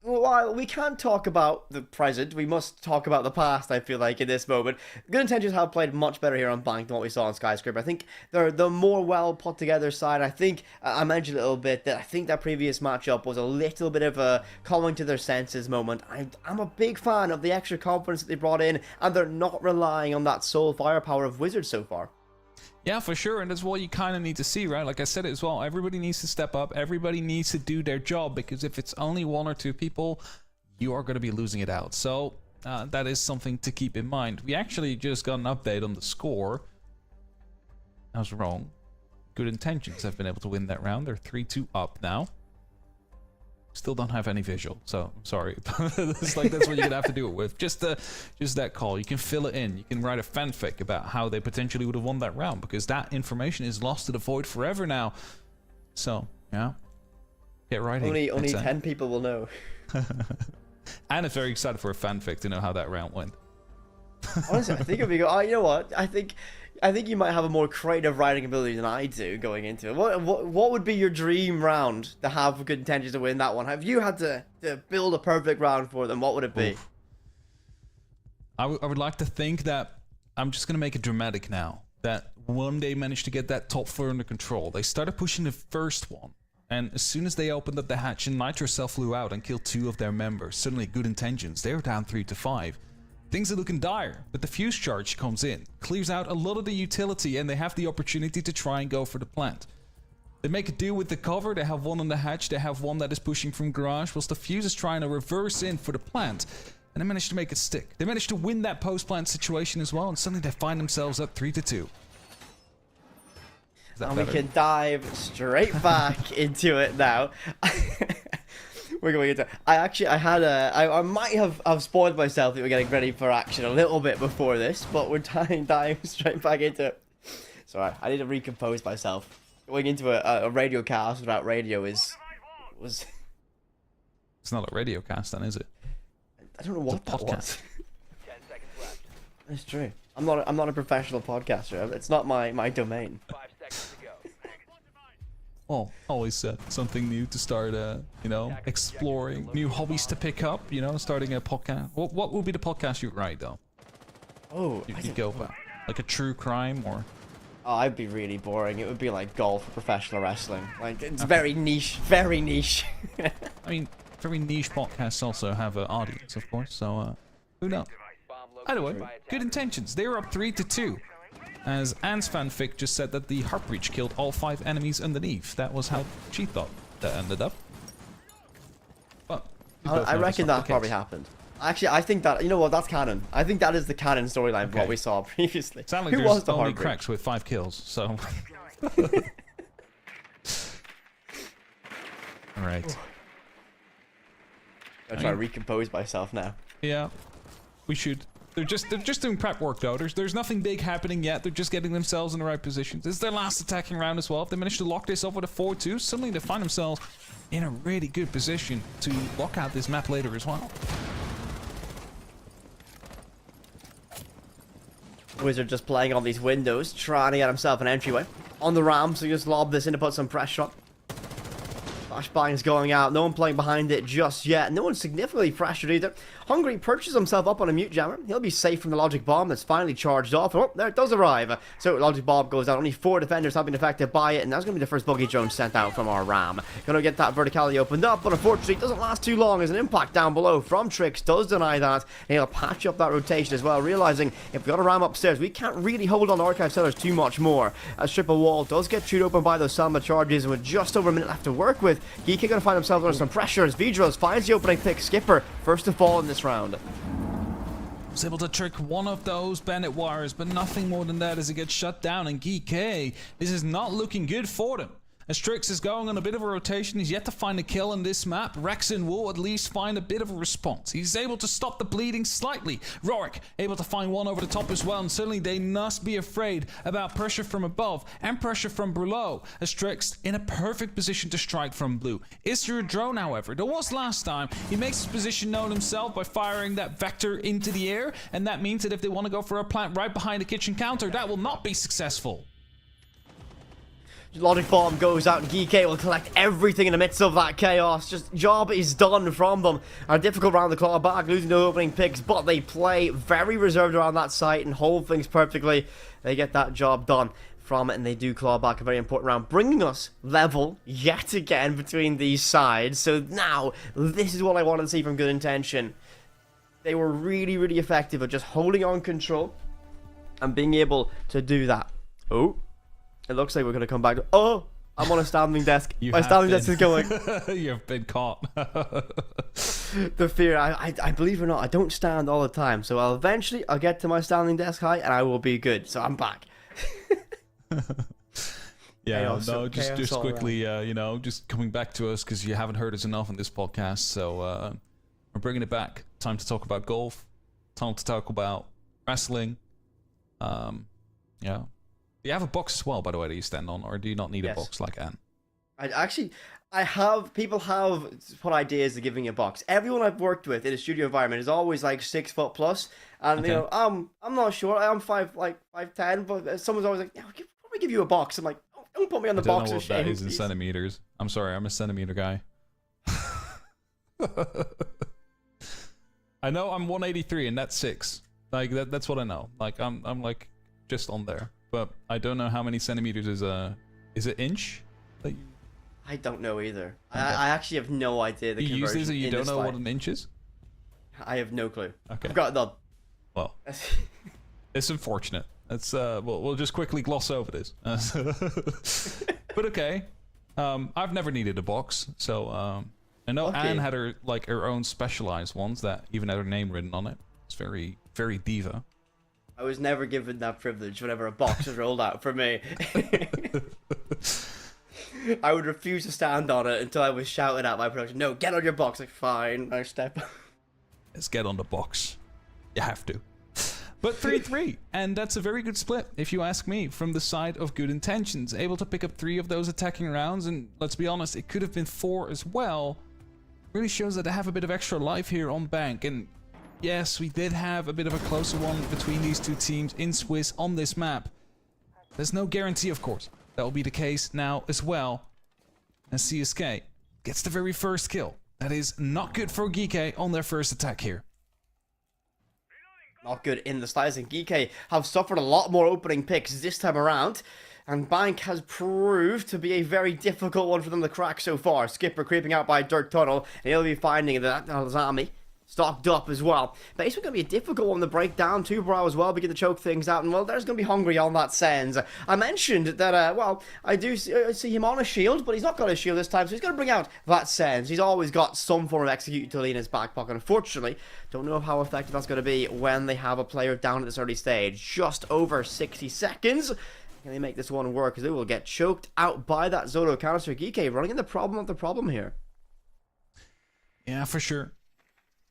While we can't talk about the present, we must talk about the past, I feel like, in this moment. Good Intentions have played much better here on Bank than what we saw on Skyscraper. I think they're the more well put together side. I think, I mentioned a little bit that I think that previous matchup was a little bit of a coming to their senses moment. I'm a big fan of the extra confidence that they brought in, and they're not relying on that sole firepower of Wizards so far. Yeah, for sure, and that's what you kind of need to see, right? Like I said as well, everybody needs to step up, everybody needs to do their job, because if it's only 1 or 2 people, you are going to be losing it out. So that is something to keep in mind. We actually just got an update on the score. I was wrong. Good Intentions have been able to win that round. They're 3-2 up now. Still don't have any visual, so I'm sorry. It's like that's what you're gonna have to do it with. Just that call. You can fill it in. You can write a fanfic about how they potentially would have won that round, because that information is lost to the void forever now. So yeah, get writing. Only 10 people will know. And it's very excited for a fanfic to know how that round went. Honestly, I think it'd be good. You know what? I think you might have a more creative writing ability than I do going into it. What would be your dream round to have Good Intentions to win that one? Have you had to build a perfect round for them? What would it be? Oof. I would like to think that I'm just going to make it dramatic now. That one day managed to get that top 4 under control. They started pushing the first one. And as soon as they opened up the hatch and Nitro Cell flew out and killed 2 of their members, suddenly Good Intentions, they were down 3-5. Things are looking dire, but the fuse charge comes in, clears out a lot of the utility, and they have the opportunity to try and go for the plant. They make a deal with the cover, they have one on the hatch, they have one that is pushing from garage, whilst the fuse is trying to reverse in for the plant, and they manage to make it stick. They manage to win that post-plant situation as well, and suddenly they find themselves up 3-2. And we can dive straight back into it now. We're going into. I might have spoiled myself that we're getting ready for action a little bit before this, but we're diving straight back into it. Sorry, I need to recompose myself. Going into a radio cast without radio was. It's not a radio cast, then, is it? I don't know what that was. 10 seconds left. That's true. I'm not a professional podcaster. It's not my domain. 5 seconds to go. Well, always something new to start, you know, exploring, new hobbies to pick up, you know, starting a podcast. What would be the podcast you'd write, though? Oh, you'd go for like a true crime, or? Oh, I'd be really boring. It would be like golf or professional wrestling. Like, it's very niche, very niche. I mean, very niche podcasts also have an audience, of course, so who knows? Either way, Good Intentions. They were up 3-2. As Anne's fanfic just said that the Heart Breach killed all 5 enemies underneath. That was how she thought that ended up. But I reckon that probably happened. Actually, I think that, you know what, that's canon. I think that is the canon storyline for what we saw previously. Sound like there's only cracks with 5 kills, so... Alright. I'm trying to recompose myself now. Yeah, we should. They're just doing prep work though. There's nothing big happening yet. They're just getting themselves in the right positions. This is their last attacking round as well. If they manage to lock this up with a 4-2, suddenly they find themselves in a really good position to lock out this map later as well. Wizard just playing on these windows, trying to get himself an entryway. On the ramp, so just lob this in to put some pressure on. Flashbang's going out, no one playing behind it just yet. No one significantly pressured either. Hungry perches himself up on a mute jammer. He'll be safe from the logic bomb that's finally charged off. Oh, there it does arrive. So logic bomb goes out. Only 4 defenders have been affected by it, and that's going to be the first buggy drone sent out from our ram. Going to get that verticality opened up, but unfortunately it doesn't last too long as an impact down below from Trix does deny that. And he'll patch up that rotation as well, realizing if we've got a ram upstairs, we can't really hold on to Archive Cellars too much more. A strip of wall does get chewed open by those Selma charges, and with just over a minute left to work with, Geeky going to find himself under some pressure as Vidros finds the opening pick. Skipper first to fall in this round. Was able to trick one of those Bennett wires, but nothing more than that as it gets shut down. And Geek, this is not looking good for them. As Trix is going on a bit of a rotation, he's yet to find a kill in this map. Rexon will at least find a bit of a response. He's able to stop the bleeding slightly. Rorik able to find one over the top as well, and certainly they must be afraid about pressure from above and pressure from below, as Trix in a perfect position to strike from blue. Is there a drone, however? There was last time. He makes his position known himself by firing that vector into the air, and that means that if they want to go for a plant right behind the kitchen counter, that will not be successful. Logic bomb goes out and Geek will collect everything in the midst of that chaos. Just job is done from them. A difficult round to claw back, losing the opening picks, but they play very reserved around that site and hold things perfectly. They get that job done from it, and they do claw back a very important round, bringing us level yet again between these sides. So now, this is what I wanted to see from Good Intention. They were really, really effective at just holding on control and being able to do that. Oh. It looks like we're going to come back to... Oh! I'm on a standing desk. My standing desk is going. You've been caught. The fear. I believe it or not, I don't stand all the time. So I'll get to my standing desk height and I will be good. So I'm back. Yeah, no, just quickly, just coming back to us because you haven't heard us enough in this podcast. So we're bringing it back. Time to talk about golf. Time to talk about wrestling. Yeah. Do you have a box as well, by the way, that you stand on, or do you not need a box like Anne? People have put ideas of giving a box. Everyone I've worked with in a studio environment is always like 6 foot plus, and I'm not sure. I'm 5'10", but someone's always like, "Yeah, we'll probably give you a box." I'm like, oh, "Don't put me on the box." I don't know what that is in centimeters. I'm sorry, I'm a centimeter guy. I know I'm 183, and that's 6. Like that's what I know. Like I'm like just on there. But I don't know how many centimeters is it inch? I don't know either. Okay. I actually have no idea the conversion. You use this and you don't know what an inch is? I have no clue. Okay. I've got none. Well, it's unfortunate. It's we'll just quickly gloss over this. But okay. I've never needed a box, so I know Anne had her own specialized ones that even had her name written on it. It's very, very diva. I was never given that privilege whenever a box was rolled out for me. I would refuse to stand on it until I was shouted at by production. No, get on your box. Like, fine, I step. Let's get on the box. You have to. But 3-3, and that's a very good split, if you ask me, from the side of Good Intentions. Able to pick up 3 of those attacking rounds, and let's be honest, it could have been 4 as well. Really shows that they have a bit of extra life here on Bank, and yes, we did have a bit of a closer one between these two teams in Swiss on this map. There's no guarantee, of course, that will be the case now as well. And CSK gets the very first kill. That is not good for Geek on their first attack here. Not good in the slides, and Geek have suffered a lot more opening picks this time around. And Bank has proved to be a very difficult one for them to crack so far. Skipper creeping out by Dirt Tunnel, and he'll be finding that Alzami stocked up as well. But it's going to be a difficult one to break down. 2 Brow as well, begin to choke things out. And, well, there's going to be Hungry on that sense. I mentioned that, I do see him on a shield, but he's not got a shield this time, so he's going to bring out that sense. He's always got some form of execute utility in his back pocket. Unfortunately, don't know how effective that's going to be when they have a player down at this early stage. Just over 60 seconds. Can they make this one work? Because they will get choked out by that Zoto counter. Geek running in the problem of the problem here. Yeah, for sure.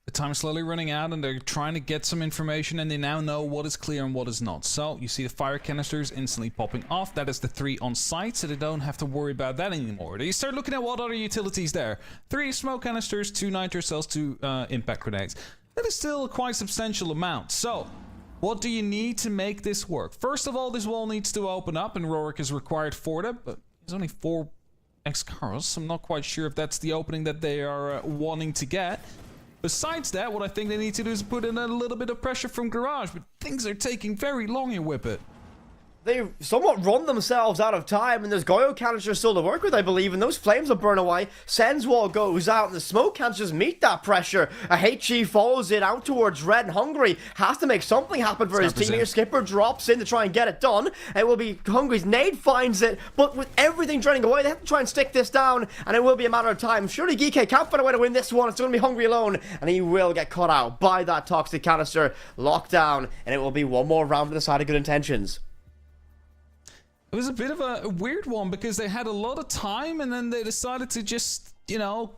The time's slowly running out, and they're trying to get some information, and they now know what is clear and what is not. So you see the fire canisters instantly popping off. That is the 3 on site, so they don't have to worry about that anymore. They start looking at what other utilities there. 3 smoke canisters, 2 nitro cells, 2 impact grenades. That is still a quite substantial amount. So what do you need to make this work? First of all, this wall needs to open up, and Rorik is required for that, but there's only 4 X-Cars, so I'm not quite sure if that's the opening that they are wanting to get. Besides that, what I think they need to do is put in a little bit of pressure from Garage, but things are taking very long here, Whippet. They've somewhat run themselves out of time, and there's Goyo canisters still to work with, I believe, and those flames will burn away. Sen's wall goes out, and the smoke canisters meet that pressure. A HG follows it out towards Red, and Hungry has to make something happen for his team here. Skipper drops in to try and get it done. It will be Hungry's nade finds it, but with everything draining away, they have to try and stick this down, and it will be a matter of time. Surely Geeky can't find a way to win this one. It's going to be Hungry alone, and he will get cut out by that toxic canister. Locked down, and it will be one more round for the side of Good Intentions. It was a bit of a weird one because they had a lot of time, and then they decided to just, you know,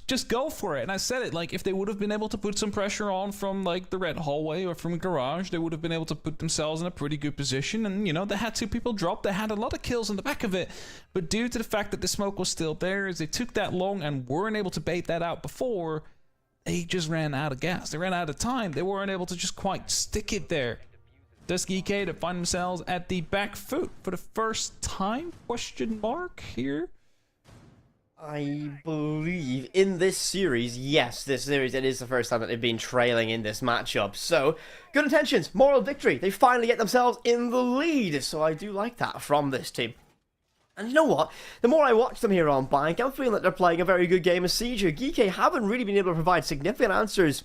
just go for it. And I said it, like, if they would have been able to put some pressure on from, like, the red hallway or from Garage, they would have been able to put themselves in a pretty good position. And, you know, they had 2 people drop. They had a lot of kills on the back of it. But due to the fact that the smoke was still there, as they took that long and weren't able to bait that out before, they just ran out of gas. They ran out of time. They weren't able to just quite stick it there. Does GK to find themselves at the back foot for the first time? Question mark here. I believe in this series, yes, this series, it is the first time that they've been trailing in this matchup. So, Good Intentions, moral victory. They finally get themselves in the lead. So I do like that from this team. And you know what? The more I watch them here on Bank, I'm feeling that they're playing a very good game of Siege here. GK haven't really been able to provide significant answers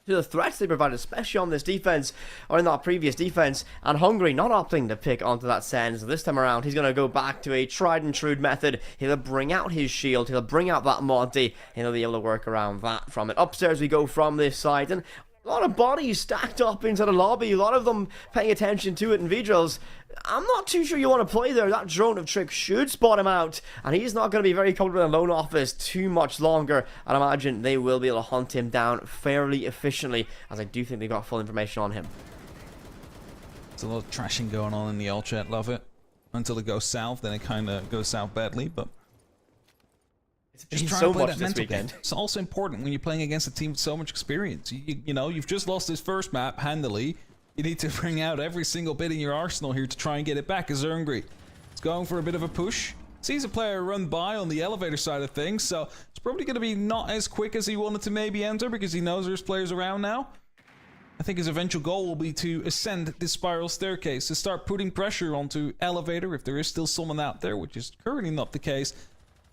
to the threats they provided, especially on this defense, or in that previous defense, and Hungry not opting to pick onto that Sen. So this time around, he's going to go back to a tried and true method. He'll bring out his shield, he'll bring out that Monty, and he'll be able to work around that from it. Upstairs we go from this side, and a lot of bodies stacked up into the lobby, a lot of them paying attention to it in Vigils. I'm not too sure you want to play there. That drone of Trick should spot him out, and he's not going to be very comfortable in a lone office too much longer. I'd imagine they will be able to hunt him down fairly efficiently, as I do think they got full information on him. There's a lot of trashing going on in the alt chat, love it. Until it goes south, then it kind of goes south badly, but It's been so much this weekend. It's also important when you're playing against a team with so much experience. You know, you've just lost this first map handily. You need to bring out every single bit in your arsenal here to try and get it back as Hungry. It's going for a bit of a push. Sees a player run by on the elevator side of things, so it's probably going to be not as quick as he wanted to maybe enter because he knows there's players around now. I think his eventual goal will be to ascend this spiral staircase, to start putting pressure onto elevator if there is still someone out there, which is currently not the case.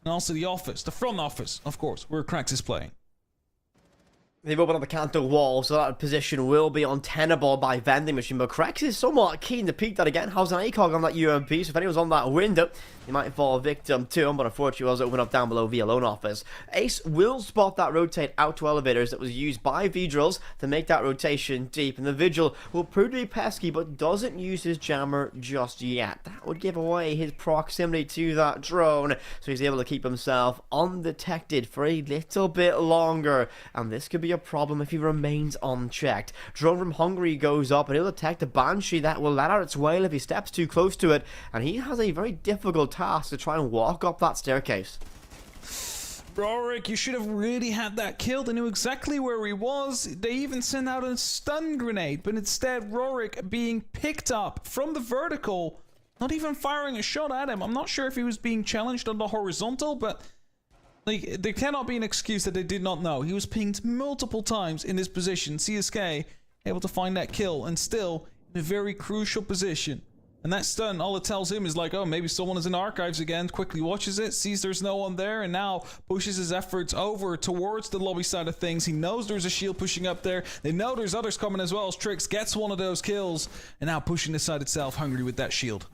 And also the office, the front office, of course, where Krax is playing. They've opened up the Canto wall, so that position will be untenable by Vending Machine, but Krex is somewhat keen to peek that again. How's an ACOG on that UMP, so if anyone's on that window, he might fall victim to him, but unfortunately was open up down below via lone office. Ace will spot that rotate out to elevators that was used by V-Drills to make that rotation deep, and the Vigil will prove to be pesky, but doesn't use his jammer just yet. That would give away his proximity to that drone, so he's able to keep himself undetected for a little bit longer, and this could be a problem if he remains unchecked. Drone from Hungry goes up, and he'll detect a Banshee that will let out its wail if he steps too close to it, and he has a very difficult task to try and walk up that staircase. Rorik, you should have really had that kill. They knew exactly where he was. They even sent out a stun grenade, but instead Rorik being picked up from the vertical, not even firing a shot at him. I'm not sure if he was being challenged on the horizontal, but like, there cannot be an excuse that they did not know. He was pinged multiple times in this position. CSK able to find that kill and still in a very crucial position. And that stun, all it tells him is like, oh, maybe someone is in archives again, quickly watches it, sees there's no one there, and now pushes his efforts over towards the lobby side of things. He knows there's a shield pushing up there. They know there's others coming as well as Trix gets one of those kills, and now pushing the side itself, Hungry with that shield.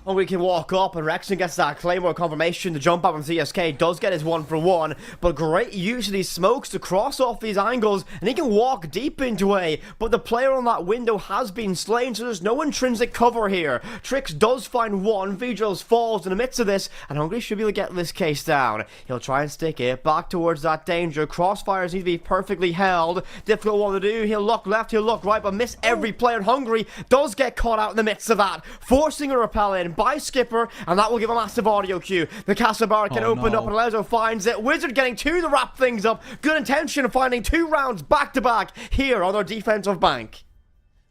Hungry can walk up, and Rexon gets that Claymore confirmation. The jump up from CSK does get his 1-for-1, but great use of these smokes to cross off these angles, and he can walk deep into A, but the player on that window has been slain, so there's no intrinsic cover here. Trix does find one, Vigils falls in the midst of this, and Hungry should be able to get this case down. He'll try and stick it back towards that danger. Crossfires need to be perfectly held. Difficult one to do. He'll look left, he'll look right, but miss every player. Hungry does get caught out in the midst of that, forcing a repel in by Skipper, and that will give a massive audio cue. The Casabara can open up, and Lezo finds it. Wizard getting two to wrap things up. Good intention, finding 2 rounds back to back here on their defensive bank.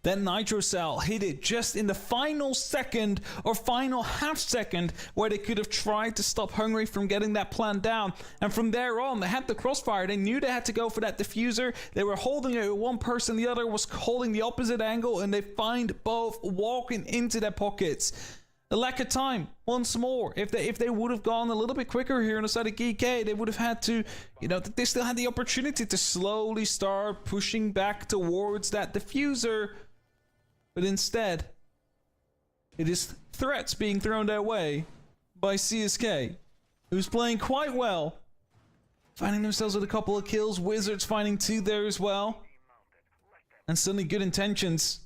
That Nitro Cell hit it just in the final second or final half second where they could have tried to stop Hungry from getting that plan down. And from there on, they had the crossfire. They knew they had to go for that diffuser. They were holding it with one person, the other was holding the opposite angle, and they find both walking into their pockets. A lack of time, once more. If they would have gone a little bit quicker here on the side of GK, they would have had to, they still had the opportunity to slowly start pushing back towards that diffuser. But instead, it is threats being thrown their way by CSK, who's playing quite well, finding themselves with a couple of kills. Wizards finding 2 there as well. And suddenly good intentions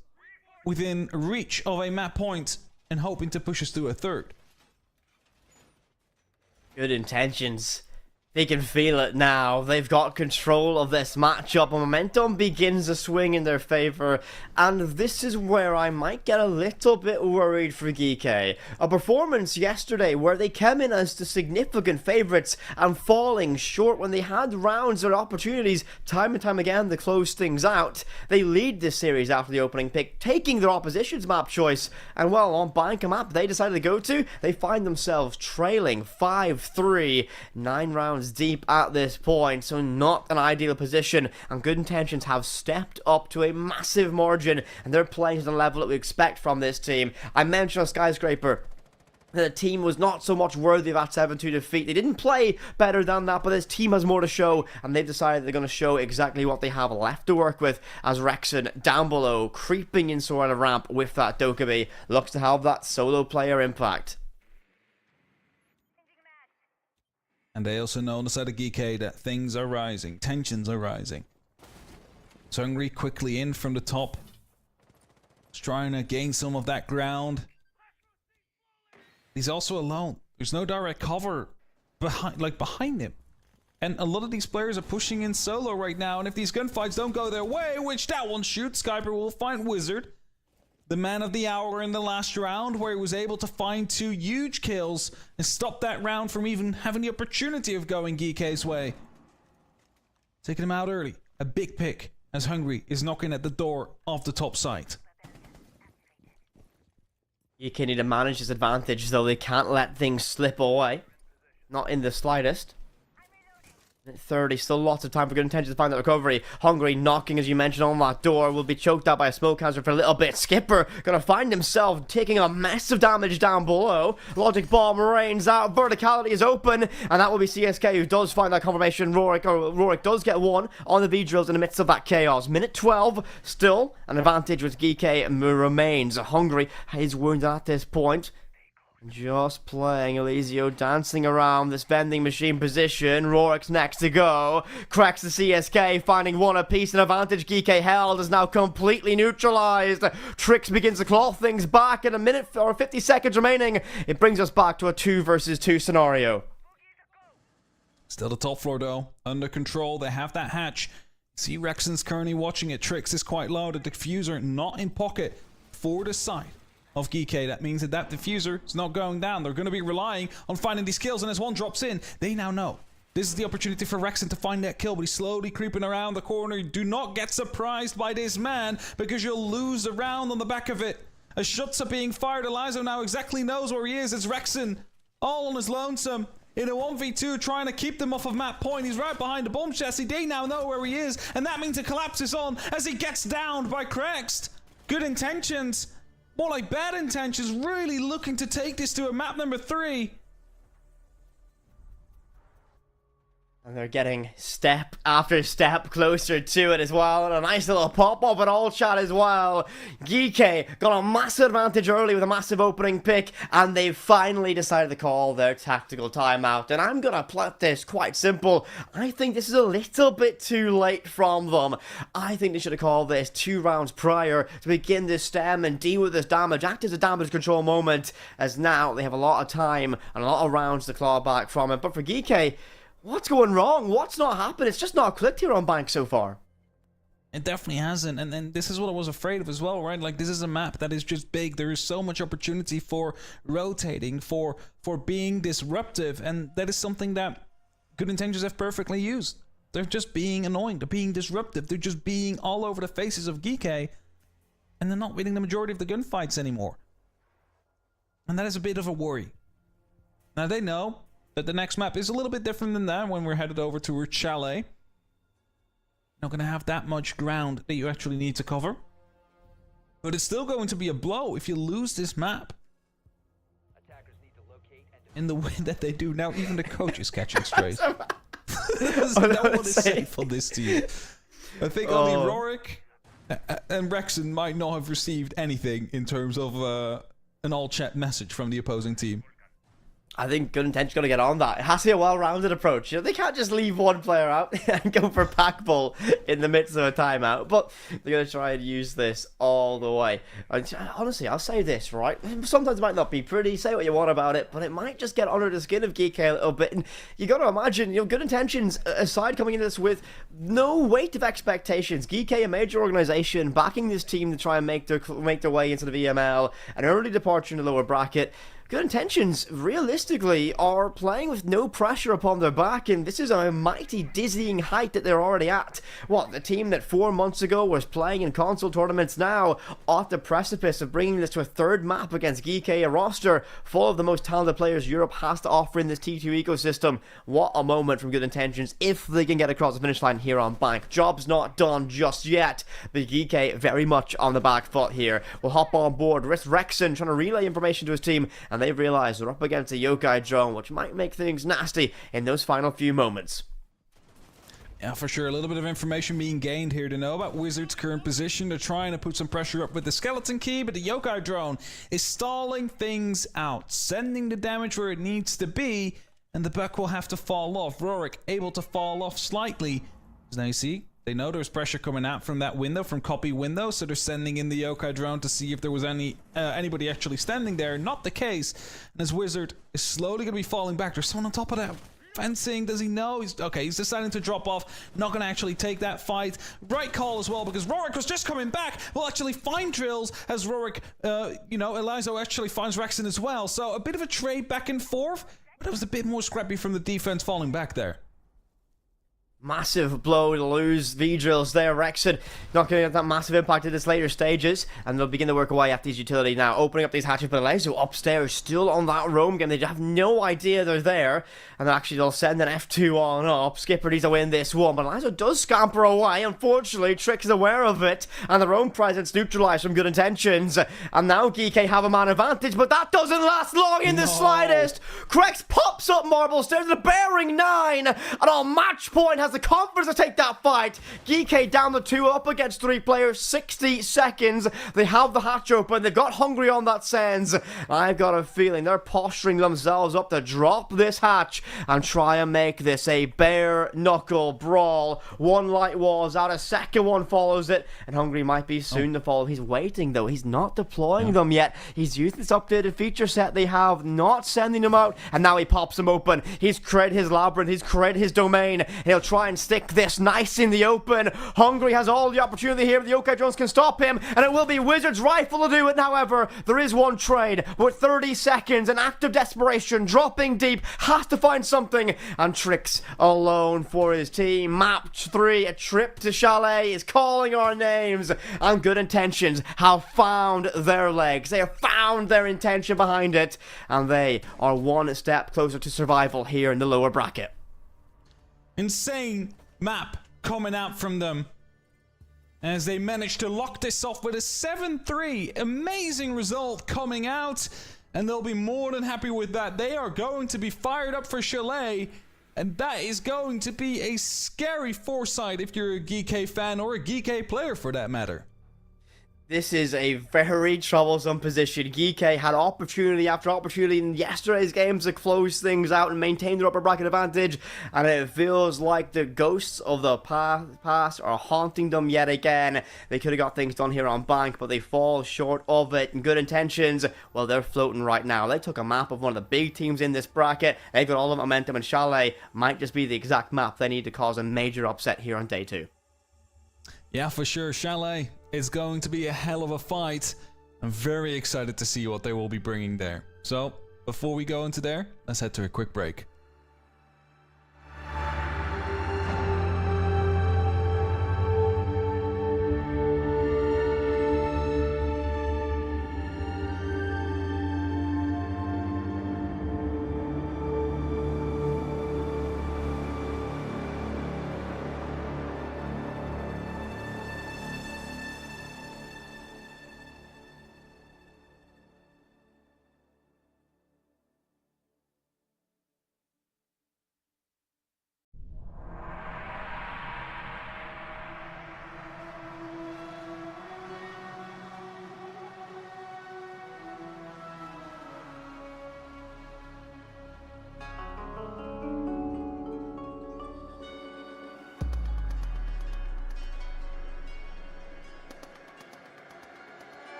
within reach of a map point and hoping to push us to a third. Good intentions. They can feel it now. They've got control of this matchup. Momentum begins to swing in their favor. And this is where I might get a little bit worried for GK. A performance yesterday where they came in as the significant favourites and falling short when they had rounds or opportunities time and time again to close things out. They lead this series after the opening pick, taking their opposition's map choice. And well, on buying a map they decided to go to, they find themselves trailing 5-3, 9 rounds deep at this point, so not an ideal position, and Good Intentions have stepped up to a massive margin, and they're playing to the level that we expect from this team. I mentioned on Skyscraper that the team was not so much worthy of that 7-2 defeat. They didn't play better than that, but this team has more to show, and they've decided they're going to show exactly what they have left to work with, as Rexon down below, creeping in sort of ramp with that Dokkaebi, looks to have that solo player impact. And they also know on the side of GK that things are rising, tensions are rising. So Hungry quickly in from the top, just trying to gain some of that ground. He's also alone. There's no direct cover behind him. And a lot of these players are pushing in solo right now, and if these gunfights don't go their way, which that one shoots, Skyper will find Wizard, the man of the hour in the last round, where he was able to find 2 huge kills and stop that round from even having the opportunity of going GK's way. Taking him out early. A big pick as Hungry is knocking at the door of the top site. GK need to manage this advantage, though. They can't let things slip away. Not in the slightest. 30, still lots of time for Good Intentions to find that recovery. Hungry knocking, as you mentioned, on that door, will be choked out by a smoke hazard for a little bit. Skipper gonna find himself taking a massive damage down below. Logic bomb rains out, verticality is open, and that will be CSK who does find that confirmation. Rorik does get one on the V-drills in the midst of that chaos. Minute 12, still an advantage with GK remains. Hungry is wounded at this point. Just playing Eliseo, dancing around this vending machine position. Rorik's next to go. Cracks the CSK, finding one apiece. An advantage GK held is now completely neutralized. Trix begins to claw things back in a minute or 50 seconds remaining. It brings us back to a 2 versus 2 scenario. Still the top floor though, under control. They have that hatch. See Rexon's currently watching it. Trix is quite low. The diffuser not in pocket for the side of GK. That means that diffuser is not going down. They're going to be relying on finding these kills, and as one drops in, they now know this is the opportunity for Rexon to find that kill, but he's slowly creeping around the corner. Do not get surprised by this man, because you'll lose a round on the back of it. As shots are being fired, Elizo now exactly knows where he is. It's Rexon all on his lonesome in a 1v2, trying to keep them off of map point. He's right behind the bomb chassis. They now know where he is, and that means a collapse is on as he gets downed by Krext. Good Intentions, more like bad intentions, really looking to take this to a map number 3. And they're getting step after step closer to it as well. And a nice little pop-up at all chat as well. Geeky got a massive advantage early with a massive opening pick. And they finally decided to call their tactical timeout. And I'm going to put this quite simple. I think this is a little bit too late from them. I think they should have called this 2 rounds prior to begin this stem and deal with this damage. Act as a damage control moment. As now they have a lot of time and a lot of rounds to claw back from it. But for Geeky, what's going wrong? What's not happened? It's just not clicked here on Bank so far. It definitely hasn't, and this is what I was afraid of as well, right? Like, this is a map that is just big. There is so much opportunity for rotating, for being disruptive, and that is something that Good Intentions have perfectly used. They're just being annoying. They're being disruptive. They're just being all over the faces of Geeky, and they're not winning the majority of the gunfights anymore. And that is a bit of a worry. Now, they know that the next map is a little bit different than that when we're headed over towards Chalet. Not going to have that much ground that you actually need to cover. But it's still going to be a blow if you lose this map. In the way that they do now, even the coach is catching strays. There's no one is safe on this team. I think only Rorik and Rexon might not have received anything in terms of an all-chat message from the opposing team. I think Good Intention's got to get on that. It has to be a well-rounded approach. You know, they can't just leave one player out and go for pack ball in the midst of a timeout. But they're going to try and use this all the way. And honestly, I'll say this, right? Sometimes it might not be pretty. Say what you want about it, but it might just get under the skin of Geeky a little bit. And you got to imagine, you know, Good Intentions aside coming into this with no weight of expectations. Geeky, a major organization, backing this team to try and make their way into the VML, an early departure in the lower bracket. Good Intentions, realistically, are playing with no pressure upon their back, and this is a mighty dizzying height that they're already at. What, the team that 4 months ago was playing in console tournaments now at the precipice of bringing this to a third map against Geeky, a roster full of the most talented players Europe has to offer in this T2 ecosystem. What a moment from Good Intentions if they can get across the finish line here on Bank. Job's not done just yet, but Geeky very much on the back foot here. We'll hop on board with Rexon trying to relay information to his team, and they've realized they're up against a yokai drone, which might make things nasty in those final few moments. Yeah, for sure. A little bit of information being gained here to know about Wizard's current position. They're trying to put some pressure up with the skeleton key, but the yokai drone is stalling things out, sending the damage where it needs to be, and the buck will have to fall off. Rorik able to fall off slightly. As now you see, they know there's pressure coming out from that window, from copy window, so they're sending in the yokai drone to see if there was anybody actually standing there. Not the case. And as Wizard is slowly going to be falling back, there's someone on top of that fencing. Does he know? He's deciding to drop off. Not going to actually take that fight. Right call as well, because Rorik was just coming back. Will actually find drills as Rorik, Elizo actually finds Rexon as well. So a bit of a trade back and forth, but it was a bit more scrappy from the defense falling back there. Massive blow to lose V-drills there. Rexon not going to have that massive impact at this later stages, and they'll begin to work away at these utility now, opening up these hatches. But Elizo upstairs still on that roam game. They have no idea they're there, and actually they'll send an F2 on up. Skipper needs to win this one, but Elizo does scamper away. Unfortunately, Trick is aware of it, and their own presence neutralized from Good Intentions. And now Geeky have a man advantage, but that doesn't last long in the slightest. Krex pops up Marble Stairs at a bearing 9, and on match point has the confidence to take that fight. Geeky down the 2 up against 3 players, 60 seconds. They have the hatch open. They've got Hungry on that sense. I've got a feeling they're posturing themselves up to drop this hatch and try and make this a bare knuckle brawl. One light walls out, a second one follows it, and Hungry might be soon to follow. He's waiting though. He's not deploying them yet. He's using this updated feature set they have, not sending them out, and now he pops them open. He's created his labyrinth. He's created his domain. He'll try and stick this nice in the open. Hungry has all the opportunity here. The yokai drones can stop him, and it will be Wizard's rifle to do it. However, there is one trade with 30 seconds, an act of desperation, dropping deep, has to find something, and Tricks alone for his team. Map 3, a trip to Chalet is calling our names, and Good Intentions have found their legs. They have found their intention behind it, and they are one step closer to survival here in the lower bracket. Insane map coming out from them as they manage to lock this off with a 7-3. Amazing result coming out, and they'll be more than happy with that. They are going to be fired up for Chalet, And that is going to be a scary foresight if you're a GK fan or a GK player for that matter. This is a very troublesome position. GK had opportunity after opportunity in yesterday's games to close things out and maintain their upper bracket advantage, and it feels like the ghosts of the past are haunting them yet again. They could have got things done here on Bank, but they fall short of it. And good intentions, well, they're floating right now. They took a map of one of the big teams in this bracket. They've got all the momentum, and Chalet might just be the exact map they need to cause a major upset here on day 2. Yeah, for sure. Chalet is going to be a hell of a fight. I'm very excited to see what they will be bringing there. So, before we go into there, let's head to a quick break.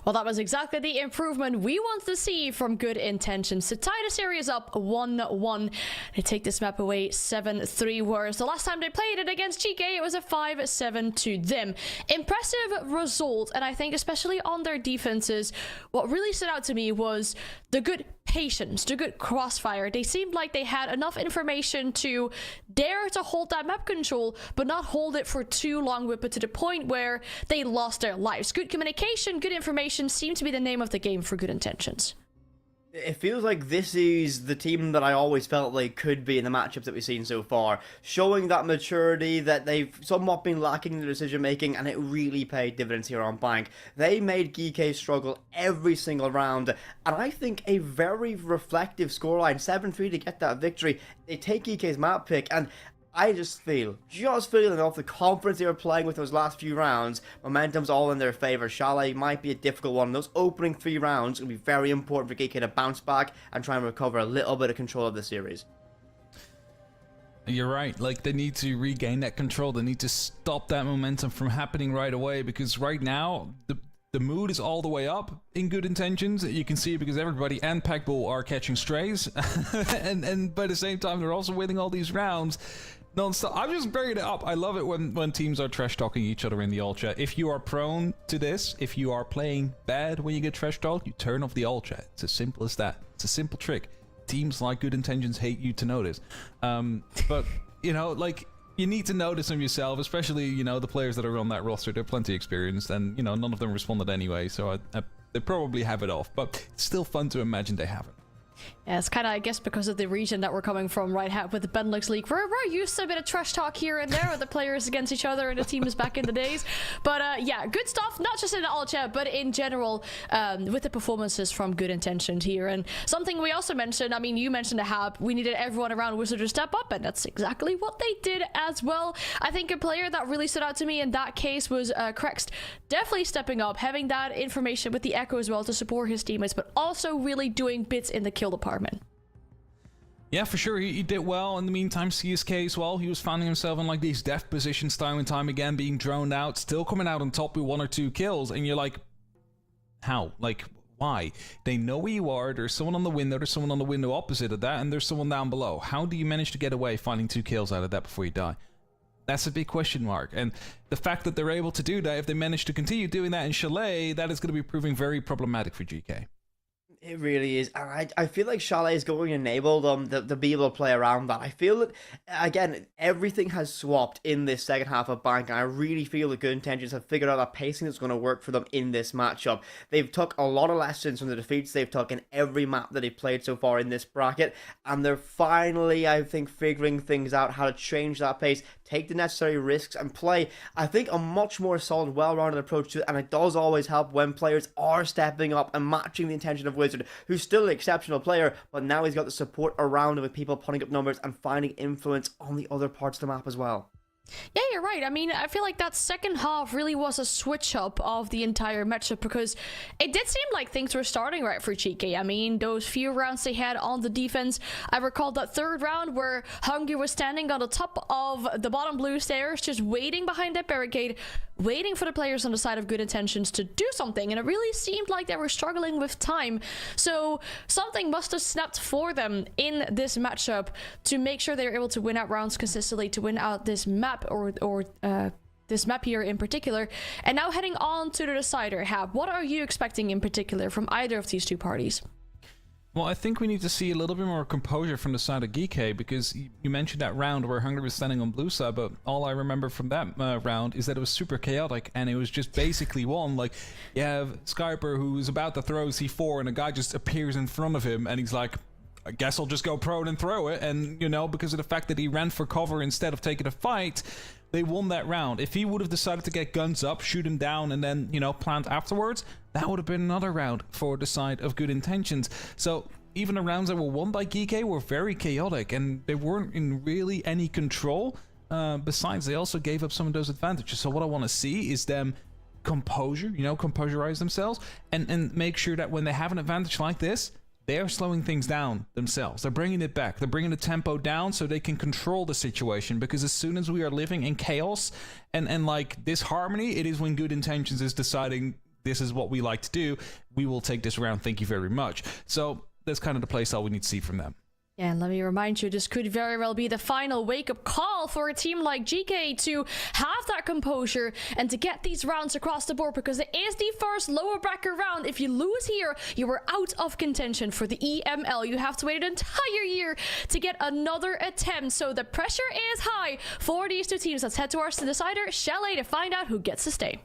Well, that was exactly the improvement we want to see from Good Intentions to tie the series up 1-1. They take this map away 7-3, whereas the last time they played it against GK, it was a 5-7 to them. Impressive result, and I think especially on their defenses, what really stood out to me was the good patience, the good crossfire. They seemed like they had enough information to dare to hold that map control, but not hold it for too long, but to the point where they lost their lives. Good communication, good information seemed to be the name of the game for Good Intentions. It feels like this is the team that I always felt they could be in the matchups that we've seen so far, showing that maturity that they've somewhat been lacking in the decision making, and it really paid dividends here on Bank. They made GK struggle every single round, and I think a very reflective scoreline, 7-3 to get that victory. They take GK's map pick, and I just feel enough the confidence they were playing with those last few rounds, momentum's all in their favor. Chalet might be a difficult one. Those opening 3 rounds will be very important for GK to bounce back and try and recover a little bit of control of the series. You're right. Like, they need to regain that control. They need to stop that momentum from happening right away, because right now the mood is all the way up in Good Intentions. You can see it because everybody and Packbull are catching strays, and by the same time they're also winning all these rounds non-stop. I'm just bringing it up. I love it when teams are trash talking each other in the alt chat. If you are prone to this, if you are playing bad when you get trash talked, you turn off the alt chat. It's as simple as that. It's a simple trick. Teams like Good Intentions hate you to notice. But you know, like, you need to notice them yourself, especially, you know, the players that are on that roster. They're plenty experienced, and, you know, none of them responded anyway, so they probably have it off. But it's still fun to imagine they have it. Yeah, it's kind of, I guess, because of the region that we're coming from, right? With the Benelux League, we're used to a bit of trash talk here and there with the players against each other and the teams back in the days. But yeah, good stuff, not just in the alt chat, but in general, with the performances from Good Intentions here. And something we also mentioned, I mean, you mentioned the Hab, we needed everyone around Wizard to step up, and that's exactly what they did as well. I think a player that really stood out to me in that case was Krext, definitely stepping up, having that information with the Echo as well to support his teammates, but also really doing bits in the kill department. Yeah, for sure. He did well. In the meantime, CSK as well. He was finding himself in like these death positions time and time again, being droned out, still coming out on top with 1 or 2 kills. And you're like, how? Like, why? They know where you are. There's someone on the window. There's someone on the window opposite of that. And there's someone down below. How do you manage to get away finding 2 kills out of that before you die? That's a big question mark. And the fact that they're able to do that, if they manage to continue doing that in Chalet, that is going to be proving very problematic for GK. It really is. I feel like Chalet is going to enable them to be able to play around that. I feel that, again, everything has swapped in this second half of Bank, and I really feel that Good Intentions have figured out a pacing that's going to work for them in this matchup. They've took a lot of lessons from the defeats they've took in every map that they've played so far in this bracket, and they're finally, I think, figuring things out, how to change that pace, take the necessary risks, and play, I think, a much more solid, well-rounded approach to it, and it does always help when players are stepping up and matching the intention of Wizard, who's still an exceptional player, but now he's got the support around him with people putting up numbers and finding influence on the other parts of the map as well. Yeah, you're right. I mean, I feel like that second half really was a switch up of the entire matchup, because it did seem like things were starting right for GK. I mean, those few rounds they had on the defense, I recall that third round where Hungry was standing on the top of the bottom blue stairs, just waiting behind that barricade, waiting for the players on the side of Good Intentions to do something, and it really seemed like they were struggling with time. So something must have snapped for them in this matchup to make sure they were able to win out rounds consistently, to win out this map, or this map here in particular. And now heading on to the decider, Hab, what are you expecting in particular from either of these two parties? Well, I think we need to see a little bit more composure from the side of GK, because you mentioned that round where Hungry was standing on blue side, but all I remember from that round is that it was super chaotic, and it was just basically one, like, you have Skyscraper who's about to throw C4, and a guy just appears in front of him, and he's like, I guess I'll just go prone and throw it. And, you know, because of the fact that he ran for cover instead of taking a fight, they won that round. If he would have decided to get guns up, shoot him down, and then, you know, plant afterwards, that would have been another round for the side of Good Intentions. So even the rounds that were won by GK were very chaotic, and they weren't in really any control. Besides, they also gave up some of those advantages. So what I want to see is them composurize themselves, and make sure that when they have an advantage like this, they're slowing things down themselves. They're bringing it back. They're bringing the tempo down so they can control the situation, because as soon as we are living in chaos and like disharmony, it is when Good Intentions is deciding this is what we like to do. We will take this round. Thank you very much. So that's kind of the playstyle we need to see from them. Yeah, and let me remind you, this could very well be the final wake-up call for a team like GK to have that composure and to get these rounds across the board, because it is the first lower bracket round. If you lose here, you are out of contention for the EML. You have to wait an entire year to get another attempt, so the pressure is high for these two teams. Let's head towards the decider, Chalet, to find out who gets to stay.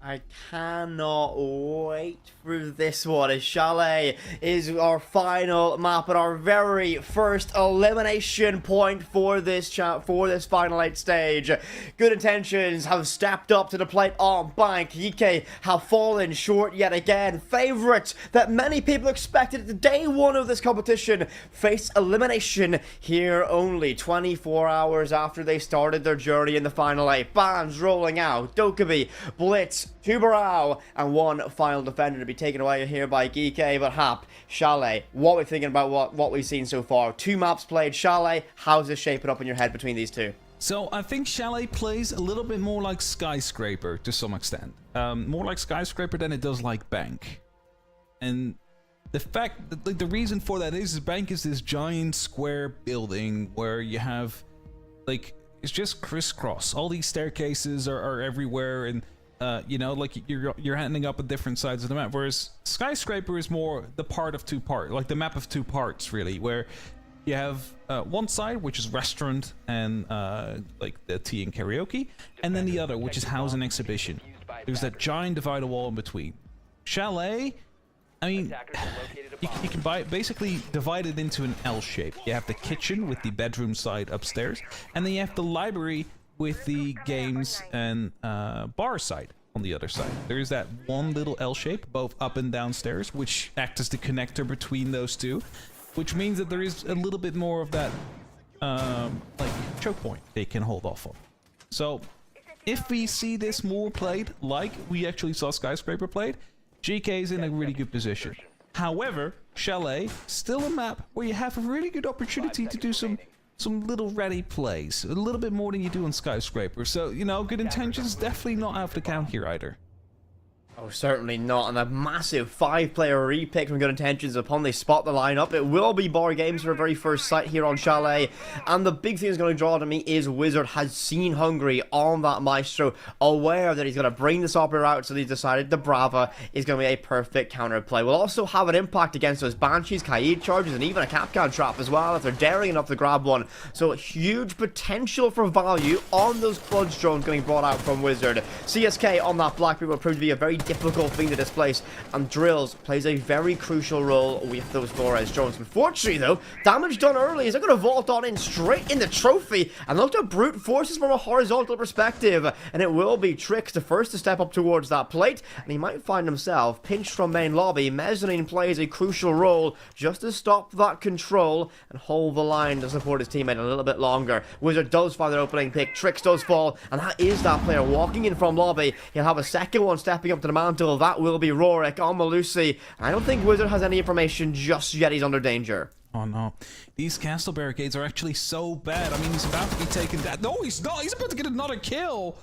I cannot wait for this one. As Chalet is our final map and our very first elimination point for this final 8 stage. Good Intentions have stepped up to the plate on bank. Yike have fallen short yet again. Favorites that many people expected at the day 1 of this competition face elimination here only 24 hours after they started their journey in the final 8. Bans rolling out. Dokkaebi, Blitz, Tubarão, and one final defender to be taken away here by Geeky. But Hap, Chalet, what are we thinking about what we've seen so far? 2 maps played. Chalet, how's this shaping up in your head between these two? So I think Chalet plays a little bit more like Skyscraper to some extent. More like Skyscraper than it does like Bank. And the fact that the reason for that is Bank is this giant square building where you have, like, it's just crisscross. All these staircases are everywhere, and you know, like you're ending up at different sides of the map. Whereas Skyscraper is more the part of 2 parts, like the map of 2 parts, really, where you have one side, which is restaurant and like the tea and karaoke, and then the other, which is house and exhibition. There's that giant divider wall in between. Chalet, I mean, you can basically divide it into an L shape. You have the kitchen with the bedroom side upstairs, and then you have the library with the games and bar side on the other side. There's that one little L shape, both up and downstairs, which act as the connector between those two, which means that there is a little bit more of that like choke point they can hold off on. So if we see this more played like we actually saw Skyscraper played, GK is in a really good position. However, Chalet, still a map where you have a really good opportunity to do some little ready plays, a little bit more than you do on Skyscraper. So, you know, Good Intentions definitely not out of the count here either. Oh, certainly not. And a massive 5-player repick from Good Intentions upon they spot the lineup. It will be bar games for a very first sight here on Chalet. And the big thing that's going to draw to me is Wizard has seen Hungry on that Maestro, aware that he's going to bring this operator out, so they decided the Brava is going to be a perfect counterplay. We'll also have an impact against those Banshees, Kaid charges, and even a Capcan trap as well if they're daring enough to grab one. So huge potential for value on those Cludge drones getting brought out from Wizard. CSK on that Blackbeard will prove to be a very difficult thing to displace, and Drills plays a very crucial role with those Flores drones. Unfortunately though, damage done early. Is they're going to vault on in straight in the trophy and look to brute forces from a horizontal perspective, and it will be Trix the first to step up towards that plate, and he might find himself pinched from main lobby. Mezzanine plays a crucial role just to stop that control and hold the line to support his teammate a little bit longer. Wizard does find their opening pick, Trix does fall, and that is that player walking in from lobby. He'll have a second one stepping up to the mantle. That will be Rorik on Malusi. I don't think Wizard has any information just yet. He's under danger. Oh no, these castle barricades are actually so bad. I mean, he's about to be taken down. No, he's not. He's about to get another kill.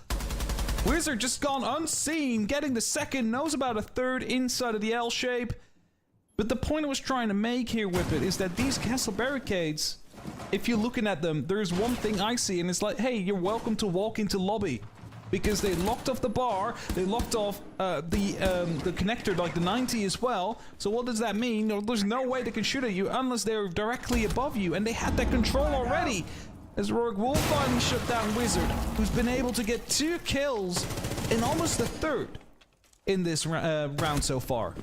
Wizard just gone unseen, getting the second, knows about a third inside of the L shape. But the point I was trying to make here with it is that these castle barricades, if you're looking at them, there's one thing I see, and it's like, hey, you're welcome to walk into lobby. Because they locked off the bar, they locked off the connector, like the 90 as well. So what does that mean? There's no way they can shoot at you unless they're directly above you, and they had that control already. As Rorik will finally shut down Wizard, who's been able to get 2 kills in almost a third in this round so far.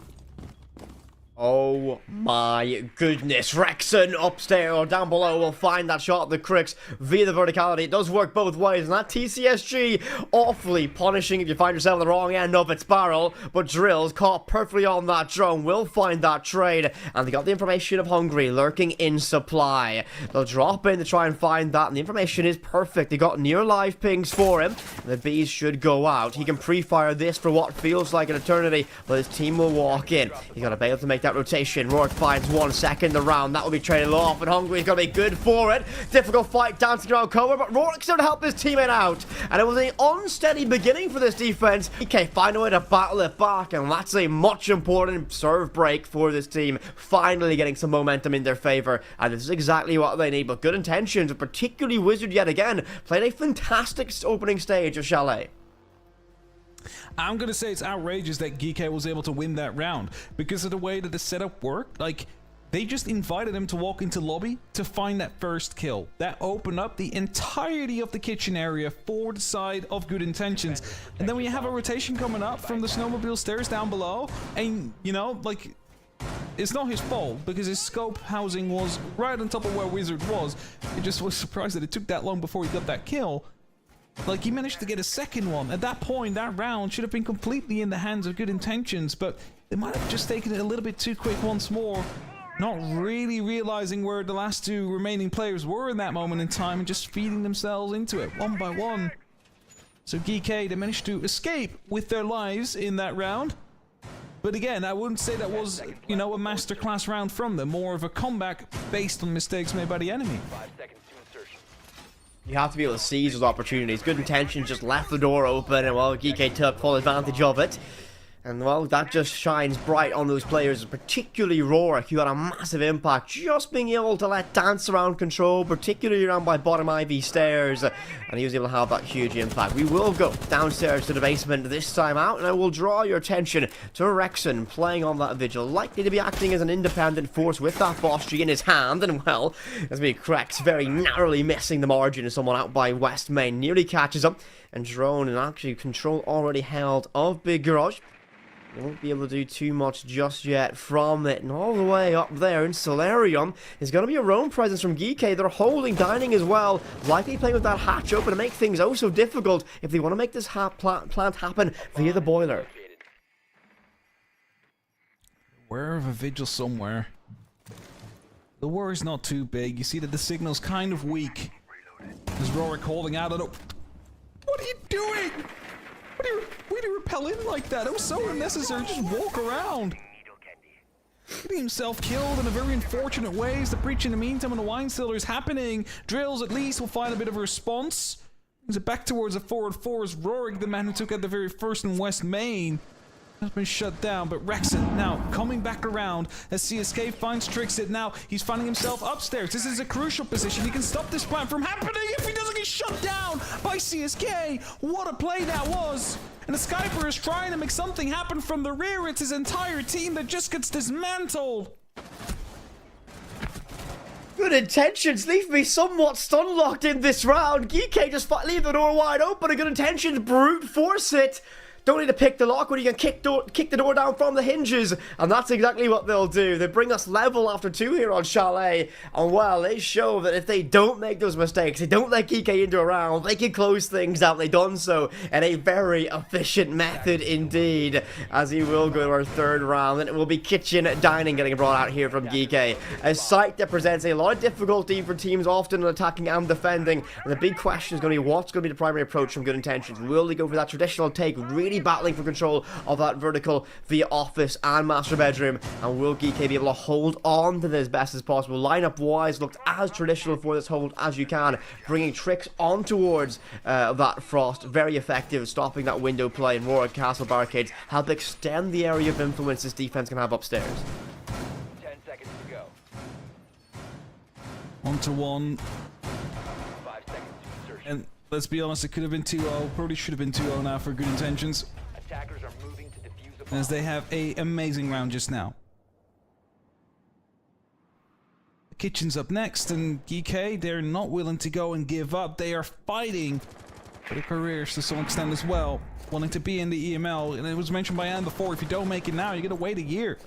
Oh my goodness. Rexon upstairs or down below will find that shot at the Crix via the verticality. It does work both ways, and that TCSG awfully punishing if you find yourself at the wrong end of its barrel. But Drills caught perfectly on that drone will find that trade, and they got the information of Hungry lurking in supply. They'll drop in to try and find that, and the information is perfect. They got near live pings for him, and the bees should go out. He can pre-fire this for what feels like an eternity, but his team will walk in. He's got to be able to make that rotation. Rorik finds 1 second around. That will be traded off, and Hungry's going to be good for it. Difficult fight dancing around cover, but Rorik's there to help his teammate out. And it was an unsteady beginning for this defense. He can find a way to battle it back, and that's a much important serve break for this team. Finally getting some momentum in their favor, and this is exactly what they need. But Good Intentions, particularly Wizard yet again, played a fantastic opening stage of Chalet. I'm gonna say it's outrageous that Geek was able to win that round because of the way that the setup worked. Like, They just invited him to walk into lobby to find that first kill. That opened up the entirety of the kitchen area for the side of Good Intentions. And then we have a rotation coming up from the snowmobile stairs down below. And, you know, like, it's not his fault because his scope housing was right on top of where Wizard was. He just was surprised that it took that long before he got that kill. Like, he managed to get a second one. At that point, that round should have been completely in the hands of Good Intentions, but they might have just taken it a little bit too quick once more. Not really realizing where the last two remaining players were in that moment in time and just feeding themselves into it one by one. So GK, they managed to escape with their lives in that round. But again, I wouldn't say that was, you know, a masterclass round from them. More of a comeback based on mistakes made by the enemy. You have to be able to seize those opportunities. Good Intentions just left the door open, and well, GK took full advantage of it. And well, that just shines bright on those players, particularly Rorik, who had a massive impact, just being able to let dance around control, particularly around by bottom Ivy stairs, and he was able to have that huge impact. We will go downstairs to the basement this time out, and I will draw your attention to Rexon playing on that Vigil, likely to be acting as an independent force with that boss tree in his hand, and well, as we Crex very narrowly missing the margin as someone out by West Main nearly catches up, and Drone and actually control already held of Big Garage. They won't be able to do too much just yet from it. And all the way up there in Solarium is going to be a roam presence from GK. They're holding Dining as well. Likely playing with that hatch open to make things oh so difficult if they want to make this plant happen via the boiler. Aware of a Vigil somewhere. The worry's not too big. You see that the signal's kind of weak. There's Rorik holding out on it. What are you doing? Why do you repel in like that? It was so unnecessary. Just walk around. Getting himself killed in a very unfortunate ways. The breach in the meantime on the wine cellar is happening. Drills at least will find a bit of a response. Is it back towards a forward four as Rorik, the man who took out the very first in West Main, has been shut down, but Rexon now coming back around as CSK finds Trixit. Now he's finding himself upstairs. This is a crucial position. He can stop this plan from happening if he doesn't get shut down by CSK. What a play that was. And the Skyscraper is trying to make something happen from the rear. It's his entire team that just gets dismantled. Good Intentions leave me somewhat stun locked in this round. GK just leave the door wide open. A Good Intentions brute force it. Don't need to pick the lock when you can kick the door down from the hinges, and that's exactly what they'll do. They bring us level after 2 here on Chalet, and well, they show that if they don't make those mistakes, they don't let GK into a round, they can close things out. They've done so in a very efficient method indeed, as he will go to our 3rd round, and it will be Kitchen Dining getting brought out here from GK. A site that presents a lot of difficulty for teams often attacking and defending, and the big question is going to be what's going to be the primary approach from Good Intentions. Will they go for that traditional take, really battling for control of that vertical via office and master bedroom, and will GK be able to hold on to this as best as possible? Lineup wise looked as traditional for this hold as you can, bringing tricks on towards that Frost, very effective, stopping that window play, and Rorik Castle barricades help extend the area of influence this defense can have upstairs. 10 seconds to go. 1-to-1. 5 seconds to insertion. And let's be honest, it could have been 2-0. Probably should have been 2-0 now for Good Intentions, Attackers are moving to defuse a bomb. as they have a amazing round just now. The kitchen's up next, and GK, they're not willing to go and give up. They are fighting for their careers to some extent as well, wanting to be in the EML. And it was mentioned by Anne before, if you don't make it now, you're going to wait a year,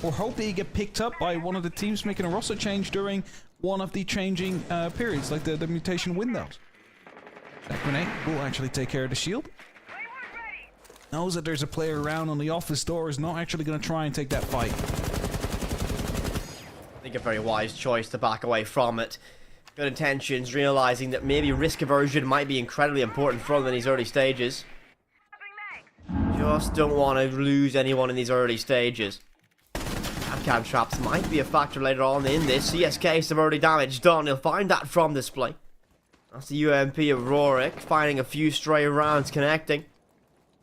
or hope that you get picked up by one of the teams making a roster change during one of the changing periods, like the mutation windows. That grenade will actually take care of the shield. Knows that there's a player around on the office door, is not actually going to try and take that fight. I think a very wise choice to back away from it. Good Intentions, realizing that maybe risk aversion might be incredibly important for them in these early stages. Just don't want to lose anyone in these early stages. Cam traps might be a factor later on in this. CSK severely damage done. He'll find that from display. That's the UMP of Rorik, finding a few stray rounds connecting.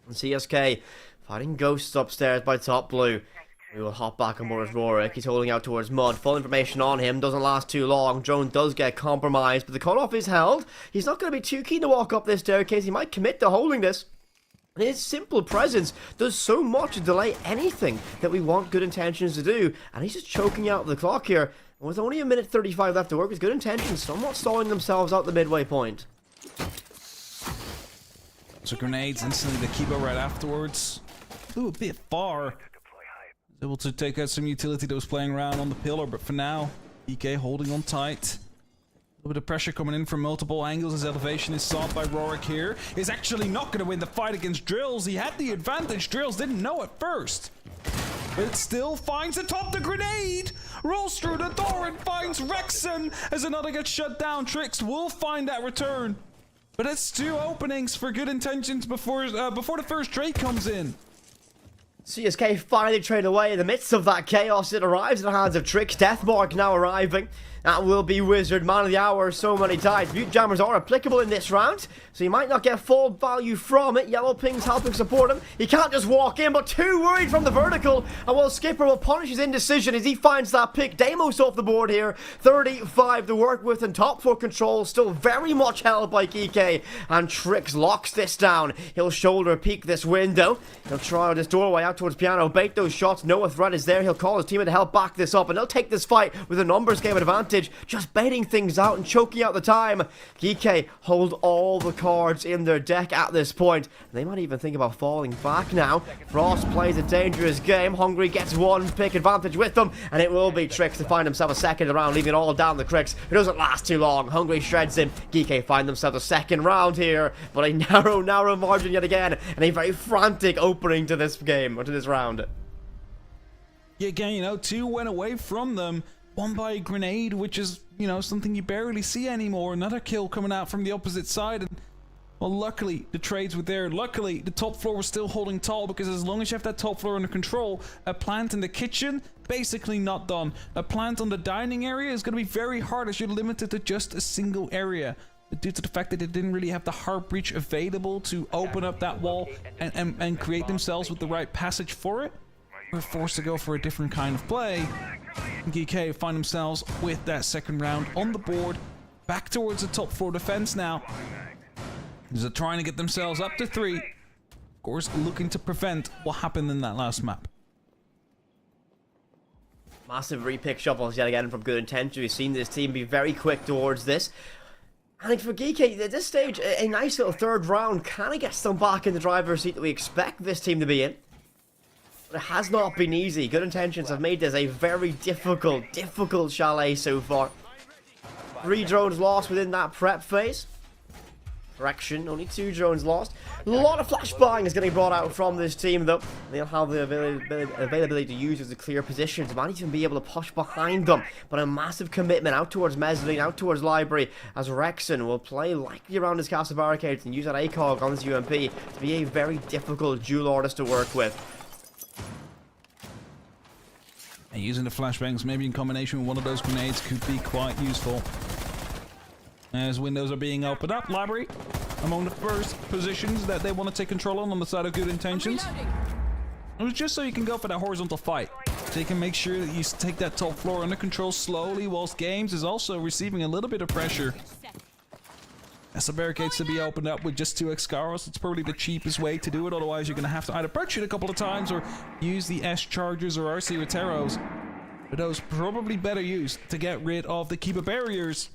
And CSK fighting ghosts upstairs by top blue. We will hop back on board as Rorik. He's holding out towards Mud. Full information on him. Doesn't last too long. Drone does get compromised, but the cutoff is held. He's not going to be too keen to walk up this staircase. He might commit to holding this. And his simple presence does so much to delay anything that we want Good Intentions to do. And he's just choking out the clock here. And with only a minute 35 left to work, with Good Intentions somewhat stalling themselves out the midway point. So grenades instantly the Kiba right afterwards. Ooh, a bit far. Able to take out some utility that was playing around on the pillar, but for now, EK holding on tight. A little bit of pressure coming in from multiple angles. His elevation is sought by Rorik here. Is actually not going to win the fight against Drills. He had the advantage. Drills didn't know at first. But it still finds the top. The grenade rolls through the door and finds Rexen as another gets shut down. Trix will find that return. But it's 2 openings for Good Intentions before the first trade comes in. CSK finally trade away in the midst of that chaos. It arrives in the hands of Trix. Deathmark now arriving. That will be Wizard, man of the hour so many times. Mute Jammers are applicable in this round, so you might not get full value from it. Yellow Ping's helping support him. He can't just walk in, but too worried from the vertical. And well, Skipper will punish his indecision as he finds that pick. Deimos off the board here. 35 to work with, and top 4 control still very much held by Kike. And Trix locks this down. He'll shoulder peek this window. He'll try this doorway out towards Piano. Bait those shots. No threat is there. He'll call his teammate to help back this up, and they'll take this fight with a numbers game advantage. Just baiting things out and choking out the time. Kike hold all the cards in their deck at this point. They might even think about falling back now. Frost plays a dangerous game. Hungry gets one pick advantage with them, and it will be Trix to find himself a second round, leaving it all down the Crix. It doesn't last too long. Hungry shreds him. Kike find themselves a second round here, but a narrow margin yet again, and a very frantic opening to this game, or to this round. Yeah, again, you know, 2 went away from them. One by a grenade, which is, you know, something you barely see anymore. Another kill coming out from the opposite side. And, well, luckily, the trades were there. Luckily, the top floor was still holding tall, because as long as you have that top floor under control, a plant in the kitchen, basically not done. A plant on the dining area is going to be very hard, as you're limited to just a single area. Due to the fact that they didn't really have the hard breach available to open up that wall and create themselves with the right passage for it, we're forced to go for a different kind of play. GK find themselves with that second round on the board, back towards the top 4 defense now. They're trying to get themselves up to 3. Of course, looking to prevent what happened in that last map. Massive repick shuffles yet again from Good Intention. We've seen this team be very quick towards this. I think for Geeky, at this stage, a nice little third round kind of gets them back in the driver's seat that we expect this team to be in. It has not been easy. Good Intentions have made this a very difficult Chalet so far. 3 drones lost within that prep phase. Correction, only 2 drones lost. A lot of flashbang is getting brought out from this team, though. They'll have the availability to use as a clear positions. Might even be able to push behind them. But a massive commitment out towards Mezzanine, out towards Library, as Rexen will play likely around his castle barricades and use that ACOG on his UMP to be a very difficult dual artist to work with. And using the flashbangs, maybe in combination with one of those grenades, could be quite useful. As windows are being opened up, Library among the first positions that they want to take control on the side of Good Intentions. It was just so you can go for that horizontal fight, so you can make sure that you take that top floor under control slowly, whilst Games is also receiving a little bit of pressure. As the barricades to be opened up with just 2 Excaros, it's probably the cheapest way to do it. Otherwise, you're going to have to either perch it a couple of times or use the S Chargers or RC Roteros. But those probably better used to get rid of the Kiba barriers.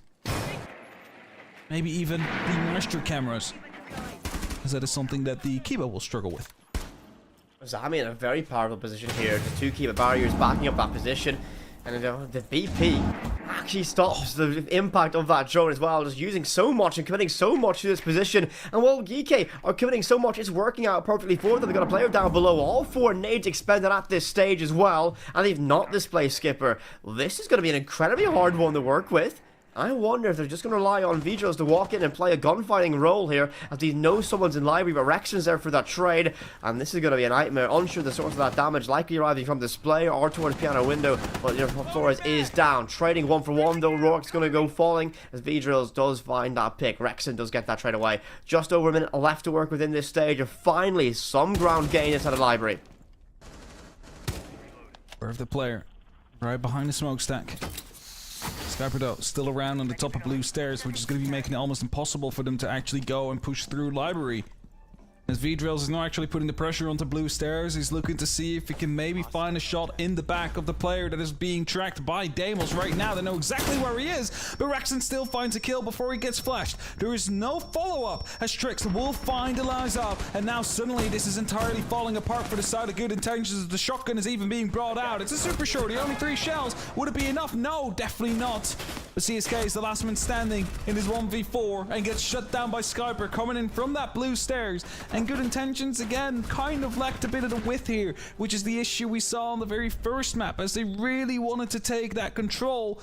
Maybe even the moisture cameras, as that is something that the Kiba will struggle with. Zami in a very powerful position here. The 2 Kiba barriers backing up that position. And the BP actually stops the impact of that drone as well, just using so much and committing so much to this position. And while Geeky are committing so much, it's working out perfectly for them. They've got a player down below, all 4 nades expended at this stage as well, and they've not displaced Skipper. Well, this is going to be an incredibly hard one to work with. I wonder if they're just going to rely on Vidros to walk in and play a gunfighting role here, as they know someone's in Library, but Rexen's there for that trade, and this is going to be a nightmare. Unsure the source of that damage, likely arriving from display or towards Piano Window, but Flores is down. Trading 1 for 1 though, Rourke's going to go falling, as Vidros does find that pick. Rexen does get that trade away. Just over a minute left to work within this stage, and finally some ground gain inside the Library. Wherever the player, right behind the smokestack. Skyscraper still around on the top of blue stairs, which is going to be making it almost impossible for them to actually go and push through Library. As V-Drills is not actually putting the pressure onto blue stairs, he's looking to see if he can maybe find a shot in the back of the player that is being tracked by Deimos right now. They know exactly where he is, but Rexon still finds a kill before he gets flashed. There is no follow-up as Trix will find Eliza, and now suddenly this is entirely falling apart for the side of Good Intentions. The shotgun is even being brought out. It's a super shorty, only 3 shells. Would it be enough? No, definitely not. But CSK is the last man standing in his 1v4 and gets shut down by Skyscraper coming in from that blue stairs. And Good Intentions again kind of lacked a bit of the width here, which is the issue we saw on the very first map, as they really wanted to take that control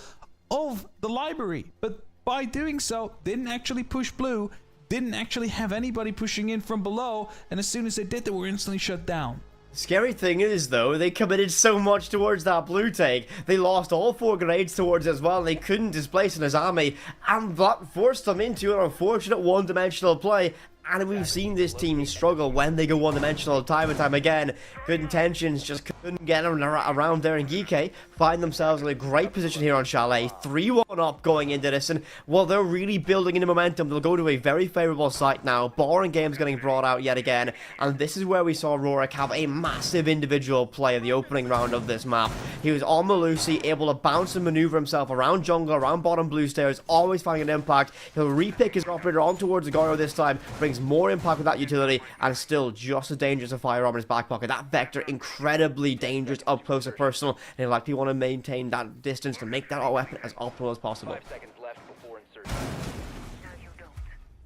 of the library, but by doing so didn't actually push blue, didn't actually have anybody pushing in from below, and as soon as they did, they were instantly shut down. Scary thing is, though, they committed so much towards that blue take. They lost all 4 grenades towards it as well. They couldn't displace in his army, and that forced them into an unfortunate one-dimensional play. And we've seen this team struggle when they go one-dimensional time and time again. Good Intentions just couldn't get around there, and Geeky find themselves in a great position here on Chalet. 3-1 up going into this, and while they're really building into momentum, they'll go to a very favourable site now. Boring games getting brought out yet again, and this is where we saw Rorik have a massive individual play in the opening round of this map. He was on Malusi, able to bounce and maneuver himself around jungle, around bottom blue stairs, always finding an impact. He'll repick his operator on towards the Goro this time, brings more impact with that utility, and still just as dangerous a firearm in his back pocket. That Vector, incredibly dangerous up close and personal, and he'll likely want to maintain that distance to make that weapon as optimal as possible. 5 seconds left before insertion.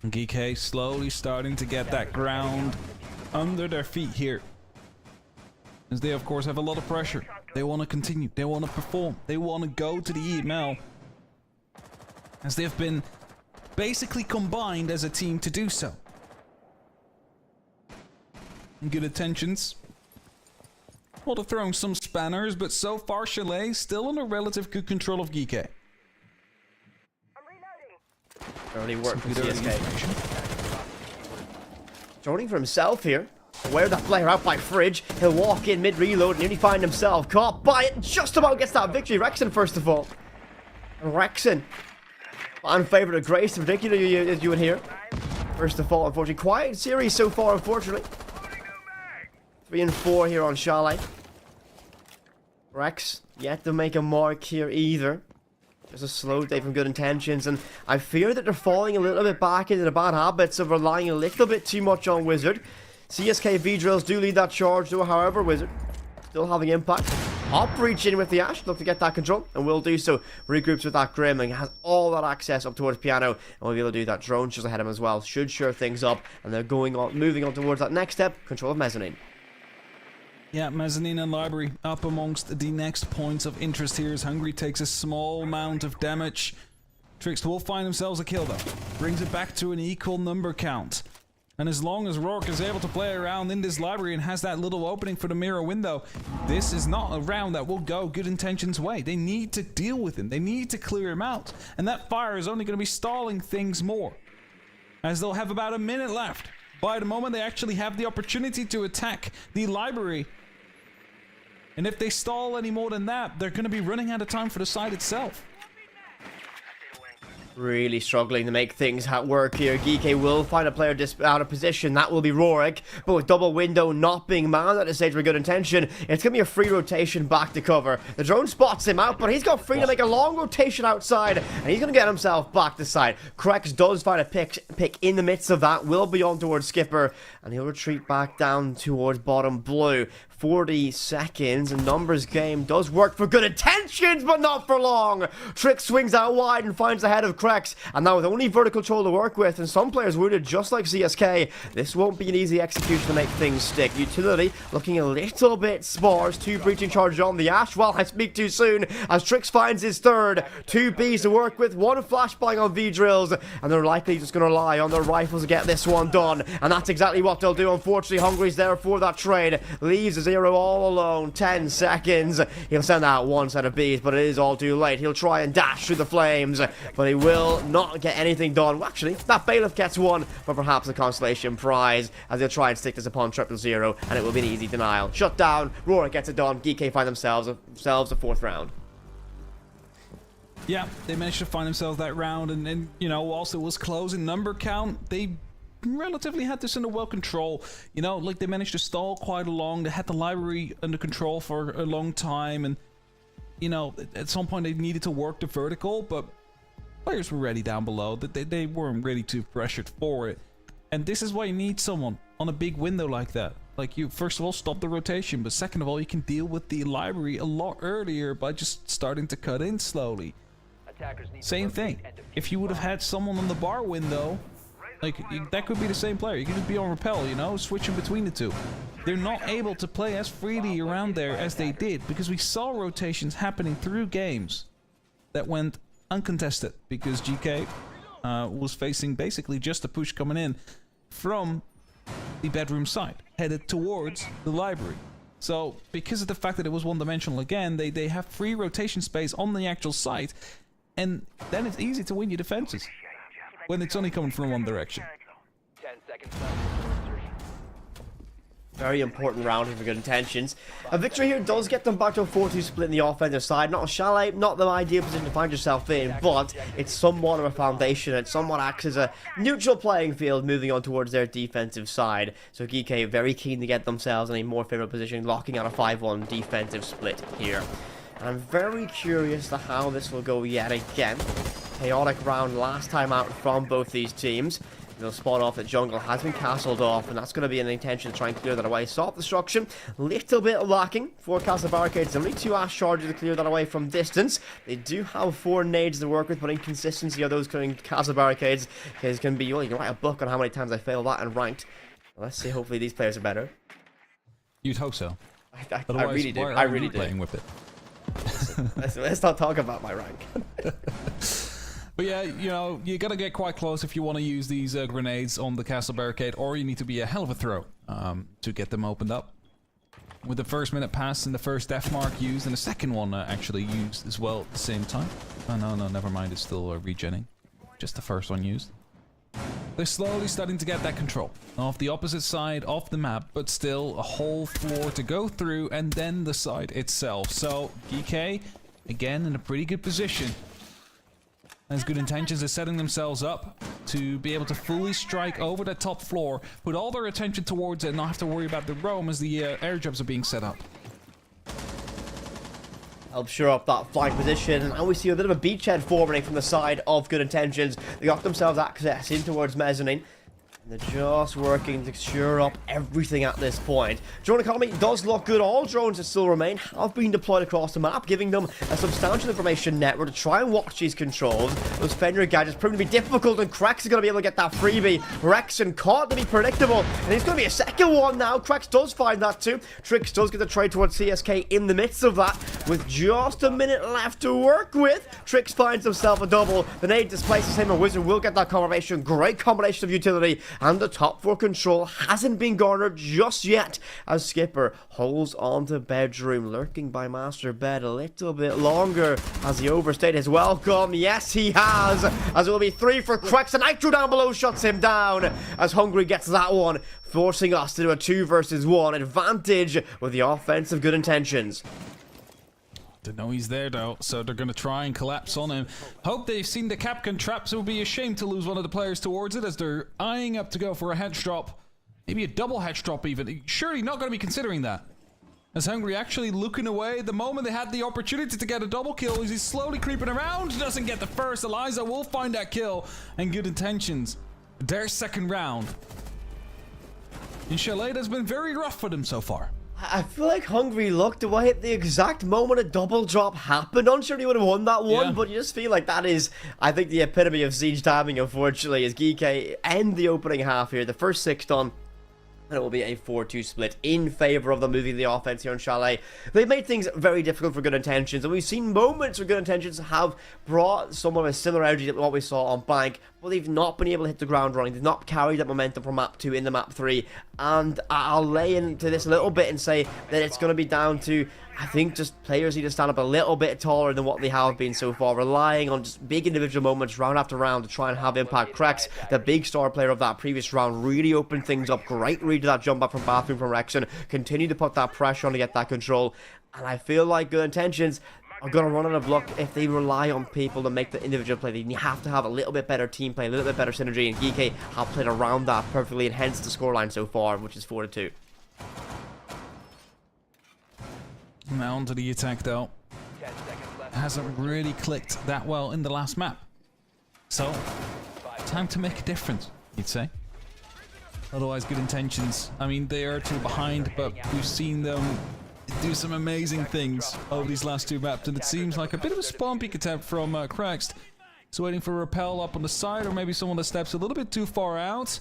GK slowly starting to get that ground under their feet here, as they of course have a lot of pressure. They want to continue, they want to perform, they want to go to the EML, as they've been basically combined as a team to do so. Good Intentions will have thrown some spanners, but so far Chalet still under relative good control of Geeky. Early work from CSK. Joining for himself here. Wear that player out by Fridge. He'll walk in mid-reload and nearly find himself caught by it. Just about gets that victory. Rexon first of all. And Rexon, fan favourite of Grace, particularly as you would hear. First of all, unfortunately. Quiet series so far, unfortunately. 3 and 4 here on Chalet. Rex yet to make a mark here either. Just a slow day from Good Intentions, and I fear that they're falling a little bit back into the bad habits of relying a little bit too much on Wizard. CSK V-Drills do lead that charge though, however, Wizard still having impact. Up reach in with the Ash, look to get that control, and will do so. Regroups with that Grim and has all that access up towards Piano, and will be able to do that. Drone just ahead of him as well, should shore things up, and they're moving on towards that next step, control of Mezzanine. Yeah, Mezzanine and Library up amongst the next points of interest here as Hungry takes a small amount of damage. Trix will find themselves a kill though. Brings it back to an equal number count. And as long as Rourke is able to play around in this library and has that little opening for the mirror window, this is not a round that will go Good Intentions' way. They need to deal with him. They need to clear him out. And that fire is only going to be stalling things more, as they'll have about a minute left. By the moment they actually have the opportunity to attack the library. And if they stall any more than that, they're going to be running out of time for the site itself. Really struggling to make things work here. Geeky will find a player out of position. That will be Rorik. But with double window not being manned at this stage for Good Intention, it's going to be a free rotation back to cover. The drone spots him out, but he's got free to make a long rotation outside, and he's going to get himself back to side. Krex does find a pick in the midst of that. Will be on towards Skipper, and he'll retreat back down towards bottom blue. 40 seconds, and numbers game does work for Good Intentions, but not for long. Trick swings out wide and finds the head of Krex, and now with only vertical control to work with, and some players wounded just like CSK, this won't be an easy execution to make things stick. Utility looking a little bit sparse. 2 breaching charges on the Ash. Well, I speak too soon, as Trix finds his third. 2 Bs to work with, 1 flashbang on V-Drills, and they're likely just going to rely on their rifles to get this one done, and that's exactly what they'll do. Unfortunately, Hungry's there for that trade. Leaves his Zero all alone. 10 seconds. He'll send out 1 set of Bs, but it is all too late. He'll try and dash through the flames, but he will not get anything done. Well, actually, that Bailiff gets 1, but perhaps a consolation prize, as he'll try and stick this upon 000, and it will be an easy denial. Shut down. Rorik gets it done. GK find themselves a 4th round. Yeah, they managed to find themselves that round, and you know, whilst it was close in number count, they relatively had this under well control. You know, like they managed to stall quite along. They had the library under control for a long time, and you know, at some point they needed to work the vertical, but players were ready down below. They weren't really too pressured for it. And this is why you need someone on a big window like that. Like, you first of all stop the rotation, but second of all you can deal with the library a lot earlier by just starting to cut in slowly. Same thing. If you would have had someone on the bar window, like, that could be the same player. You could just be on rappel, you know, switching between the two. They're not able to play as freely around there as they did because we saw rotations happening through games that went uncontested because GK was facing basically just a push coming in from the bedroom side, headed towards the library. So because of the fact that it was one-dimensional again, they have free rotation space on the actual site, and then it's easy to win your defenses when it's only coming from one direction. 10 seconds left until insertion. Very important round here for Good Intentions. A victory here does get them back to a 4-2 split in the offensive side. Not a Chalet, not the ideal position to find yourself in, but it's somewhat of a foundation. It somewhat acts as a neutral playing field moving on towards their defensive side. So GK very keen to get themselves in a more favorable position, locking out a 5-1 defensive split here. And I'm very curious to how this will go yet again. Chaotic round last time out from both these teams. They'll spawn off that jungle has been castled off, and that's going to be an intention to try and clear that away. Soft destruction, little bit lacking for castle barricades. Only 2 ash charges to clear that away from distance. They do have 4 nades to work with, but inconsistency of those clearing castle barricades can be, well, you can write a book on how many times I failed that in ranked. Let's see, hopefully these players are better. You'd hope so. I really do. I really do. Playing with it. Let's not talk about my rank. But yeah, you know, you gotta get quite close if you want to use these grenades on the castle barricade, or you need to be a hell of a throw to get them opened up. With the first minute pass and the first death mark used, and the second one actually used as well at the same time. Oh no, never mind, it's still regenning. Just the first one used. They're slowly starting to get that control off the opposite side of the map, but still a whole floor to go through, and then the side itself. So GK, again, in a pretty good position. As Good Intentions are setting themselves up to be able to fully strike over the top floor, put all their attention towards it, and not have to worry about the roam as the airdrops are being set up. Help shore up that flank position, and now we see a bit of a beachhead forming from the side of Good Intentions. They got themselves access in towards mezzanine. They're just working to shore up everything at this point. Drone economy does look good. All drones that still remain have been deployed across the map, giving them a substantial information network to try and watch these controls. Those Fender gadgets proving to be difficult, and Krex is going to be able to get that freebie. Rexon caught to be predictable, and it's going to be a second one now. Krex does find that too. Trix does get the trade towards CSK in the midst of that, with just a minute left to work with. Trix finds himself a double. The nade displaces him, and Wizard will get that confirmation. Great combination of utility. And the top 4 control hasn't been garnered just yet, as Skipper holds on to bedroom, lurking by master bed a little bit longer as he overstayed his welcome. Yes, he has, as it will be 3 for Krex, and Nitro down below shuts him down as Hungry gets that one, forcing us to do a 2 versus 1 advantage with the offense of Good Intentions. They know he's there though, so they're going to try and collapse on him. Hope they've seen the Capcan traps. It would be a shame to lose one of the players towards it as they're eyeing up to go for a hedge drop. Maybe a double hedge drop even. Surely not going to be considering that. As Hungry actually looking away the moment they had the opportunity to get a double kill. He's slowly creeping around, doesn't get the first. Eliza will find that kill, and Good Intentions, their second round. And Chalet has been very rough for them so far. I feel like Hungry looked away at the exact moment a double drop happened. I'm sure he would have won that one, Yeah. but you just feel like that is, I think, the epitome of siege timing, unfortunately, as GK end the opening half here. The first 6 done, and it will be a 4-2 split in favor of them moving the offense here on Chalet. They've made things very difficult for Good Intentions, and we've seen moments where Good Intentions have brought some of a similar energy to what we saw on Bank, but they've not been able to hit the ground running. They've not carried that momentum from map 2 into map 3, and I'll lay into this a little bit and say that it's going to be down to, I think, just players need to stand up a little bit taller than what they have been so far, relying on just big individual moments round after round to try and have impact. Krex, the big star player of that previous round, really opened things up. Great read to that jump back from bathroom from Rexon. Continue to put that pressure on to get that control. And I feel like Good Intentions, are going to run out of luck if they rely on people to make the individual play. They have to have a little bit better team play, a little bit better synergy, and GK have played around that perfectly, and hence the scoreline so far, which is 4-2. Now onto the attack though. 10 seconds left. Hasn't really clicked that well in the last map. So, time to make a difference, you'd say. Otherwise, good intentions. I mean, they are 2 behind, but we've seen them do some amazing things over these last 2 maps, and it seems like a bit of a spawn peek attempt from Craxed. He's waiting for a rappel up on the side, or maybe someone that steps a little bit too far out.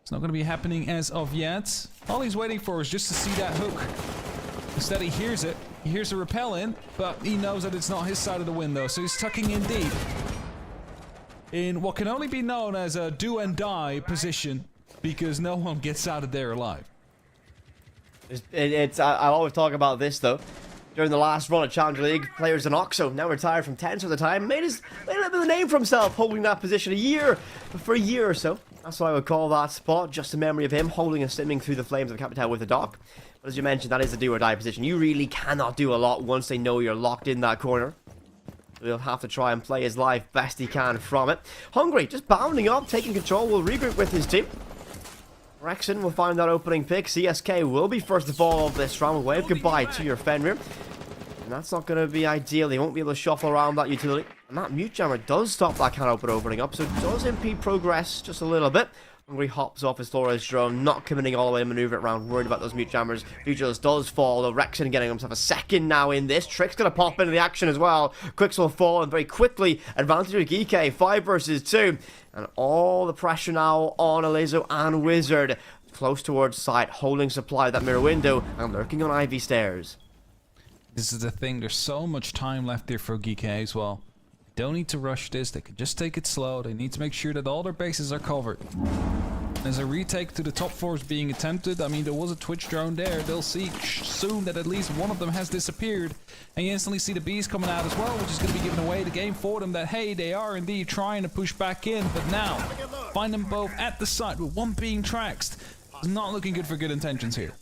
It's not going to be happening as of yet. All he's waiting for is just to see that hook. Instead, he hears it. He hears the rappel in, but he knows that it's not his side of the window, so he's tucking in deep. In what can only be known as a do and die position, because no one gets out of there alive. I always talk about this though. During the last run of Challenger League, players in Oxo, now retired from Tens for the time, made a little bit of a name for himself holding that position for a year or so. That's what I would call that spot, just a memory of him holding and stimming through the flames of the Capital with the dock. But as you mentioned, that is a do or die position. You really cannot do a lot once they know you're locked in that corner. So he'll have to try and play his life best he can from it. Hungry, just bounding up, taking control, will regroup with his team. Rexon will find that opening pick. CSK will be first of all of this round. Wave goodbye to your Fenrir. And that's not going to be ideal. They won't be able to shuffle around that utility. And that mute jammer does stop that can open opening up. So it does impede progress just a little bit. Hungry hops off his Flores drone, not committing all the way to maneuver it around, worried about those mute jammers. Vigils does fall, though Rexon getting himself a second now in this. Trick's going to pop into the action as well. Quicks will fall, and very quickly, advantage of GK, 5 versus 2. And all the pressure now on Alizo and Wizard. Close towards site, holding supply of that mirror window, and lurking on Ivy stairs. This is the thing, there's so much time left there for GK as well. Don't need to rush this, they can just take it slow. They need to make sure that all their bases are covered. There's a retake to the top floors being attempted. I mean, there was a Twitch drone there. They'll see soon that at least one of them has disappeared. And you instantly see the bees coming out as well, which is going to be giving away the game for them that, hey, they are indeed trying to push back in. But now, find them both at the site with one being traxed. It's not looking good for good intentions here.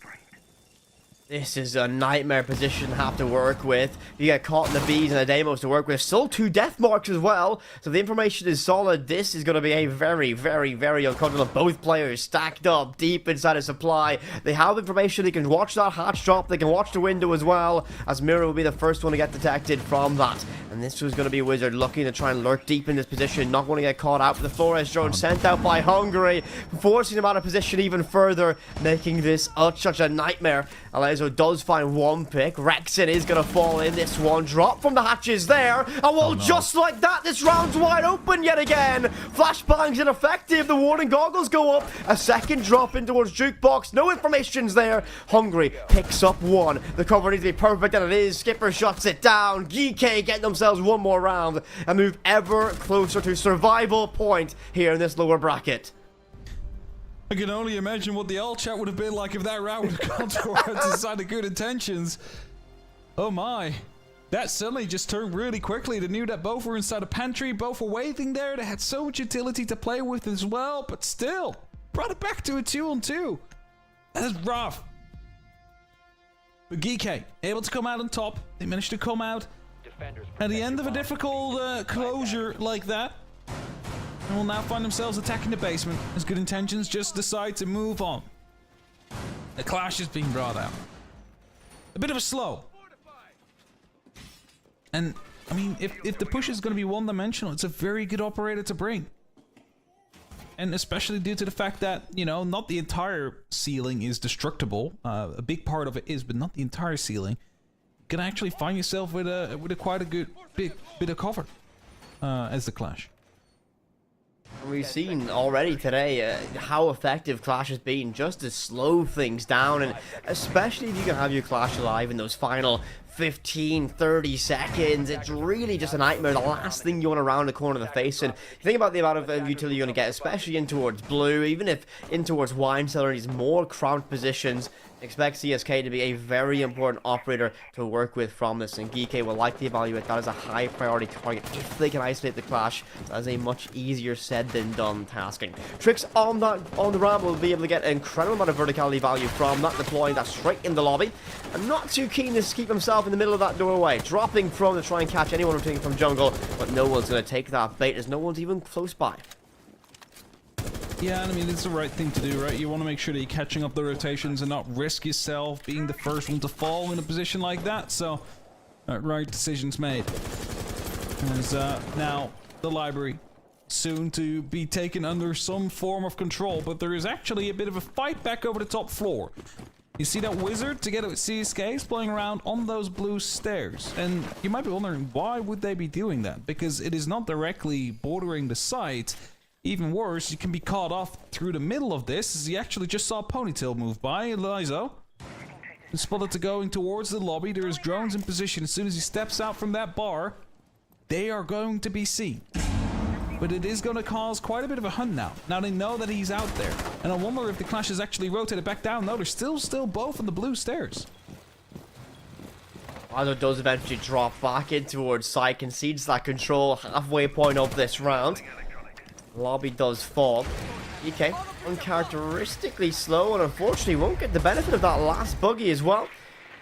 This is a nightmare position to have to work with. You get caught in the bees and the demos to work with. Still 2 death marks as well. So the information is solid. This is going to be a very, very, very uncomfortable. Both players stacked up deep inside a supply. They have information. They can watch that hatch drop. They can watch the window as well, as Mira will be the first one to get detected from that. And this was going to be Wizard looking to try and lurk deep in this position. Not going to get caught out. The Flores drone sent out by Hungary, forcing him out of position even further, making this such a nightmare. Alezo does find one pick. Rexon is going to fall in. This one drop from the hatches there. And well, just like that, this round's wide open yet again. Flashbang's ineffective. The warning goggles go up. A second drop in towards Jukebox. No information's there. Hungry picks up one. The cover needs to be perfect, and it is. Skipper shuts it down. GK getting themselves one more round and move ever closer to survival point here in this lower bracket. I can only imagine what the alt chat would have been like if that round would have gone towards the side of good intentions. Oh my. That suddenly just turned really quickly. They knew that both were inside a pantry, both were waiting there. They had so much utility to play with as well, but still, brought it back to a 2-on-2. That's rough. But GK, able to come out on top. They managed to come out at the end of a difficult closure like that. And will now find themselves attacking the basement as good intentions just decide to move on. The clash is being brought out. A bit of a slow. And, I mean, if the push is going to be one-dimensional, it's a very good operator to bring. And especially due to the fact that, you know, not the entire ceiling is destructible. A big part of it is, but not the entire ceiling. You can actually find yourself with a quite a good big bit of cover as the clash. We've seen already today how effective Clash has been just to slow things down, and especially if you can have your Clash alive in those final 15-30 seconds. It's really just a nightmare. The last thing you want around the corner of the face. And think about the amount of utility you're going to get, especially in towards blue, even if in towards wine cellar needs more crouched positions. Expect CSK to be a very important operator to work with from this, and GK will likely evaluate that as a high priority target if they can isolate the clash. That is a much easier said than done tasking. Tricks on the ramp will be able to get an incredible amount of verticality value from that, deploying that straight in the lobby. And not too keen to keep himself himself in the middle of that doorway, dropping from to try and catch anyone rotating from jungle, but no one's going to take that bait as no one's even close by. Yeah, and I mean, it's the right thing to do, right? You want to make sure that you're catching up the rotations and not risk yourself being the first one to fall in a position like that. So, right decisions made. There's now the library soon to be taken under some form of control, but there is actually a bit of a fight back over the top floor. You see that wizard together with CSK is playing around on those blue stairs, and you might be wondering why would they be doing that? Because it is not directly bordering the site. Even worse, you can be caught off through the middle of this, as he actually just saw Ponytail move by. Elizo is spotted to going towards the lobby. There is drones in position. As soon as he steps out from that bar, they are going to be seen. But it is going to cause quite a bit of a hunt now. Now they know that he's out there. And I wonder if the Clash has actually rotated back down. No, they're still both on the blue stairs. Lizo does eventually drop back in towards side, concedes that control halfway point of this round. Lobby does fall. EK uncharacteristically slow and unfortunately won't get the benefit of that last buggy as well.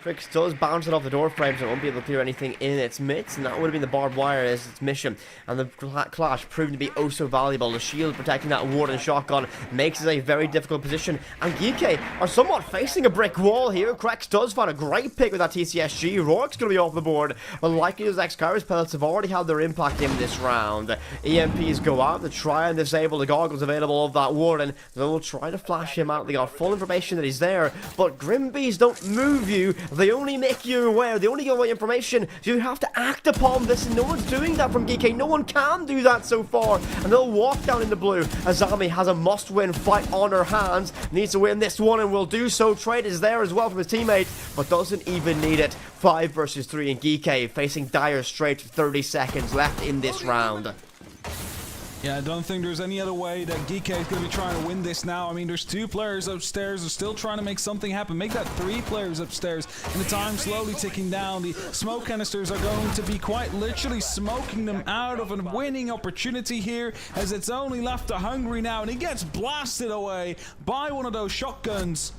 Trix does bounce it off the door frames and won't be able to clear anything in its midst, and that would have been the barbed wire as its mission. And the Clash proved to be oh so valuable. The shield protecting that ward and shotgun makes it a very difficult position. And GK are somewhat facing a brick wall here. Krex does find a great pick with that TCSG. Rourke's going to be off the board, but likely those X-Kairos pellets have already had their impact in this round. EMPs go out to try and disable the goggles available of that warden. They'll try to flash him out. They got full information that he's there, but Grimbees don't move you. They only make you aware, they only give away information, so you have to act upon this, and no one's doing that from GK. No one can do that so far, and they'll walk down in the blue. Azami has a must-win fight on her hands, needs to win this one, and will do so. Trade is there as well from his teammate, but doesn't even need it. 5 versus 3 in GK, facing Dire Straits with 30 seconds left in this round. Yeah, I don't think there's any other way that GK is going to be trying to win this now. I mean, there's 2 players upstairs. They're still trying to make something happen. Make that 3 players upstairs. And the time slowly ticking down. The smoke canisters are going to be quite literally smoking them out of a winning opportunity here, as it's only left to Hungry now. And he gets blasted away by one of those shotguns.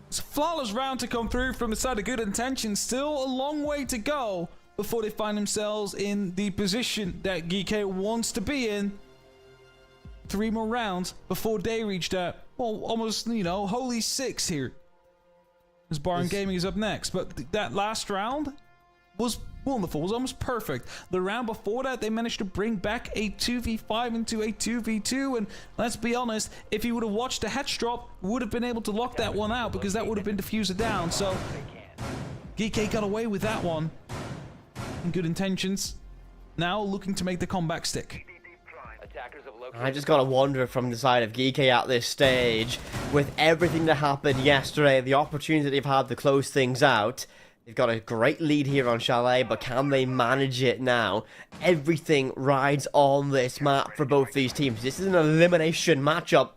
It's a flawless round to come through from the side of Good Intentions. Still a long way to go before they find themselves in the position that GK wants to be in. 3 more rounds before they reach that, well, almost, you know, holy 6 here. As Baron Gaming is up next. But that last round was wonderful, was almost perfect. The round before that, they managed to bring back a 2v5 into a 2v2, and let's be honest, if he would have watched the hatch drop, would have been able to lock that one out, because that would have been diffuser down. So GK got away with that one. And Good Intentions now looking to make the comeback stick. I just gotta wonder from the side of GK at this stage, with everything that happened yesterday, the opportunity that they've had to close things out, they've got a great lead here on Chalet, but can they manage it now? Everything rides on this map for both these teams. This is an elimination matchup.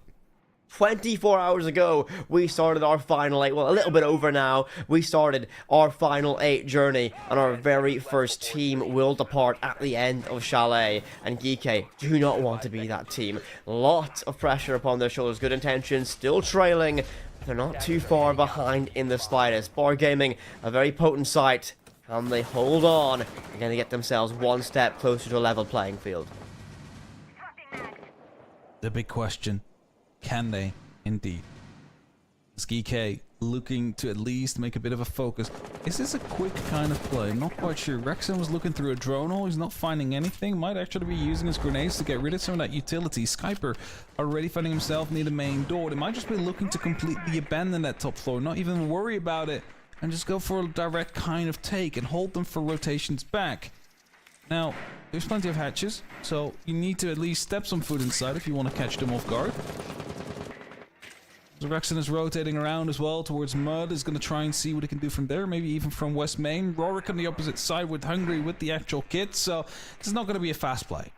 24 hours ago, we started our final 8, well, a little bit over now, we started our final 8 journey, and our very first team will depart at the end of Chalet, and GK do not want to be that team. Lots of pressure upon their shoulders. Good Intentions still trailing, they're not too far behind in the slightest. Bar Gaming, a very potent site. Can they hold on? They're going to get themselves one step closer to a level playing field. The big question. Can they indeed? GK looking to at least make a bit of a focus. Is this a quick kind of play? Not quite sure. Rexon was looking through a drone hole. He's not finding anything. Might actually be using his grenades to get rid of some of that utility. Skyper already finding himself near the main door. They might just be looking to completely abandon that top floor, not even worry about it, and just go for a direct kind of take and hold them for rotations back. Now, there's plenty of hatches, so you need to at least step some foot inside if you want to catch them off guard. Rexon is rotating around as well towards Mud, is going to try and see what he can do from there, maybe even from West Main. Rorik on the opposite side with Hungry with the actual kit, so this is not going to be a fast play.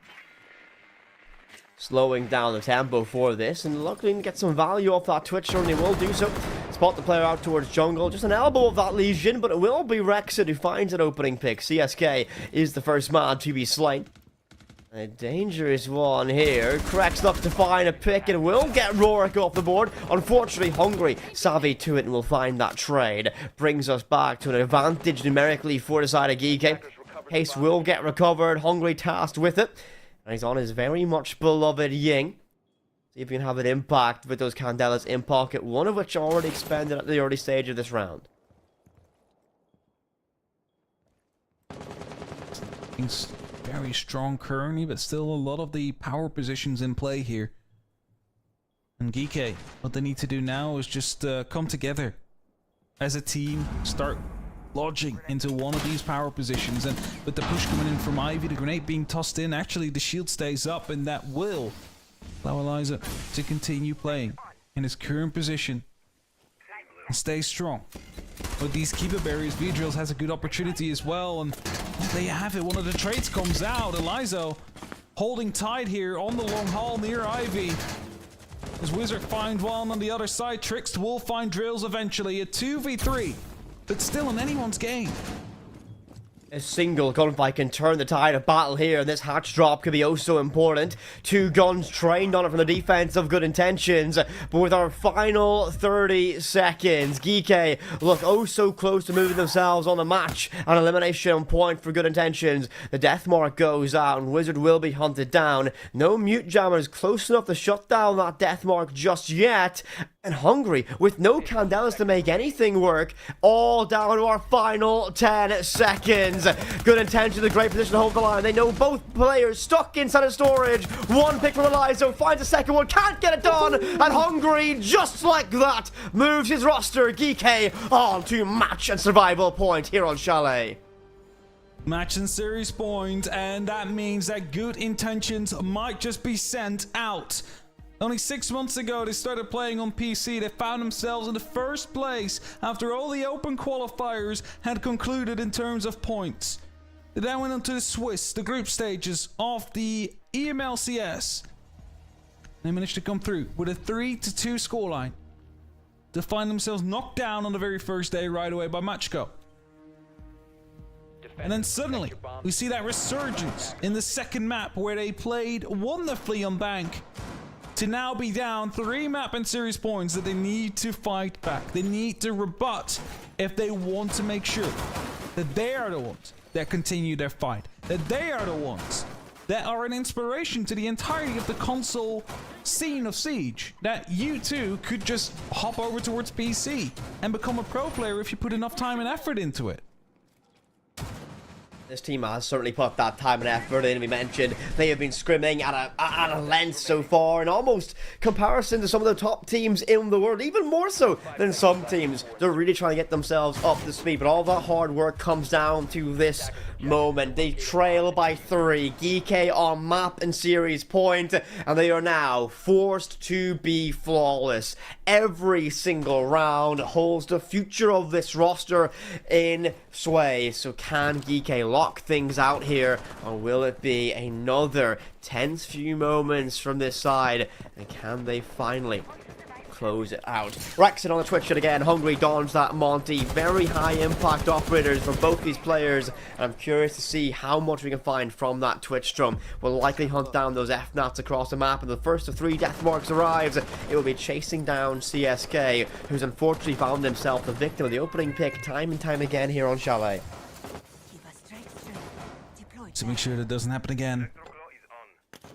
Slowing down the tempo for this, and looking to get some value off that Twitch, certainly will do so. Spot the player out towards jungle, just an elbow of that Legion, but it will be Rexon who finds an opening pick. CSK is the first man to be slain. A dangerous one here. Krex looks to find a pick and will get Rorik off the board. Unfortunately, Hungry savvy to it and will find that trade. Brings us back to an advantage numerically for the side of Geeke. Case will get recovered. Hungry tasked with it. And he's on his very much beloved Ying. See if he can have an impact with those Candelas in pocket. One of which already expended at the early stage of this round. He's very strong currently, but still a lot of the power positions in play here. And Geeke, what they need to do now is just come together as a team, start lodging into one of these power positions, and with the push coming in from Ivy, the grenade being tossed in, actually the shield stays up, and that will allow Eliza to continue playing in his current position and stay strong. With these keeper barriers, V-Drills has a good opportunity as well, and there you have it. One of the trades comes out. Eliza holding tight here on the long haul near Ivy. As Wizard find one on the other side, Trixt will find Drills eventually. A 2v3, but still in anyone's game. A single gunfight can turn the tide of battle here, and this hatch drop could be oh so important. 2 guns trained on it from the defense of Good Intentions, but with our final 30 seconds, Geeke look oh so close to moving themselves on the match. An elimination point for Good Intentions. The death mark goes out, and Wizard will be hunted down. No mute jammers close enough to shut down that death mark just yet. And Hungry, with no Candelas to make anything work, all down to our final 10 seconds. Good Intentions, a great position to hold the line. They know both players stuck inside of storage. One pick from Elizo, finds a second one, can't get it done. And Hungry, just like that, moves his roster, Geeke, on to match and survival point here on Chalet. Match and series point, and that means that Good Intentions might just be sent out. Only 6 months ago, they started playing on PC. They found themselves in the first place after all the open qualifiers had concluded in terms of points. They then went on to the Swiss, the group stages of the EMLCS. They managed to come through with a 3-2 scoreline to find themselves knocked down on the very first day right away by Matchco. And then suddenly, we see that resurgence in the second map where they played wonderfully on Bank, to now be down 3 map and series points that they need to fight back. They need to rebut if they want to make sure that they are the ones that continue their fight, that they are the ones that are an inspiration to the entirety of the console scene of Siege, that you too could just hop over towards PC and become a pro player if you put enough time and effort into it. This team has certainly put that time and effort in. We mentioned they have been scrimming at a length so far, in almost comparison to some of the top teams in the world, even more so than some teams. They're really trying to get themselves up to speed, but all that hard work comes down to this moment. They trail by 3. Geeke on map and series point, and they are now forced to be flawless. Every single round holds the future of this roster in sway. So can Geeke lock things out here, or will it be another tense few moments from this side, and can they finally close it out? Rexon on the Twitch chat again. Hungry dons that Monty. Very high impact operators from both these players, and I'm curious to see how much we can find from that Twitch strum. We'll likely hunt down those FNATs across the map, and the first of 3 death marks arrives. It will be chasing down CSK, who's unfortunately found himself the victim of the opening pick time and time again here on Chalet. So make sure that doesn't happen again.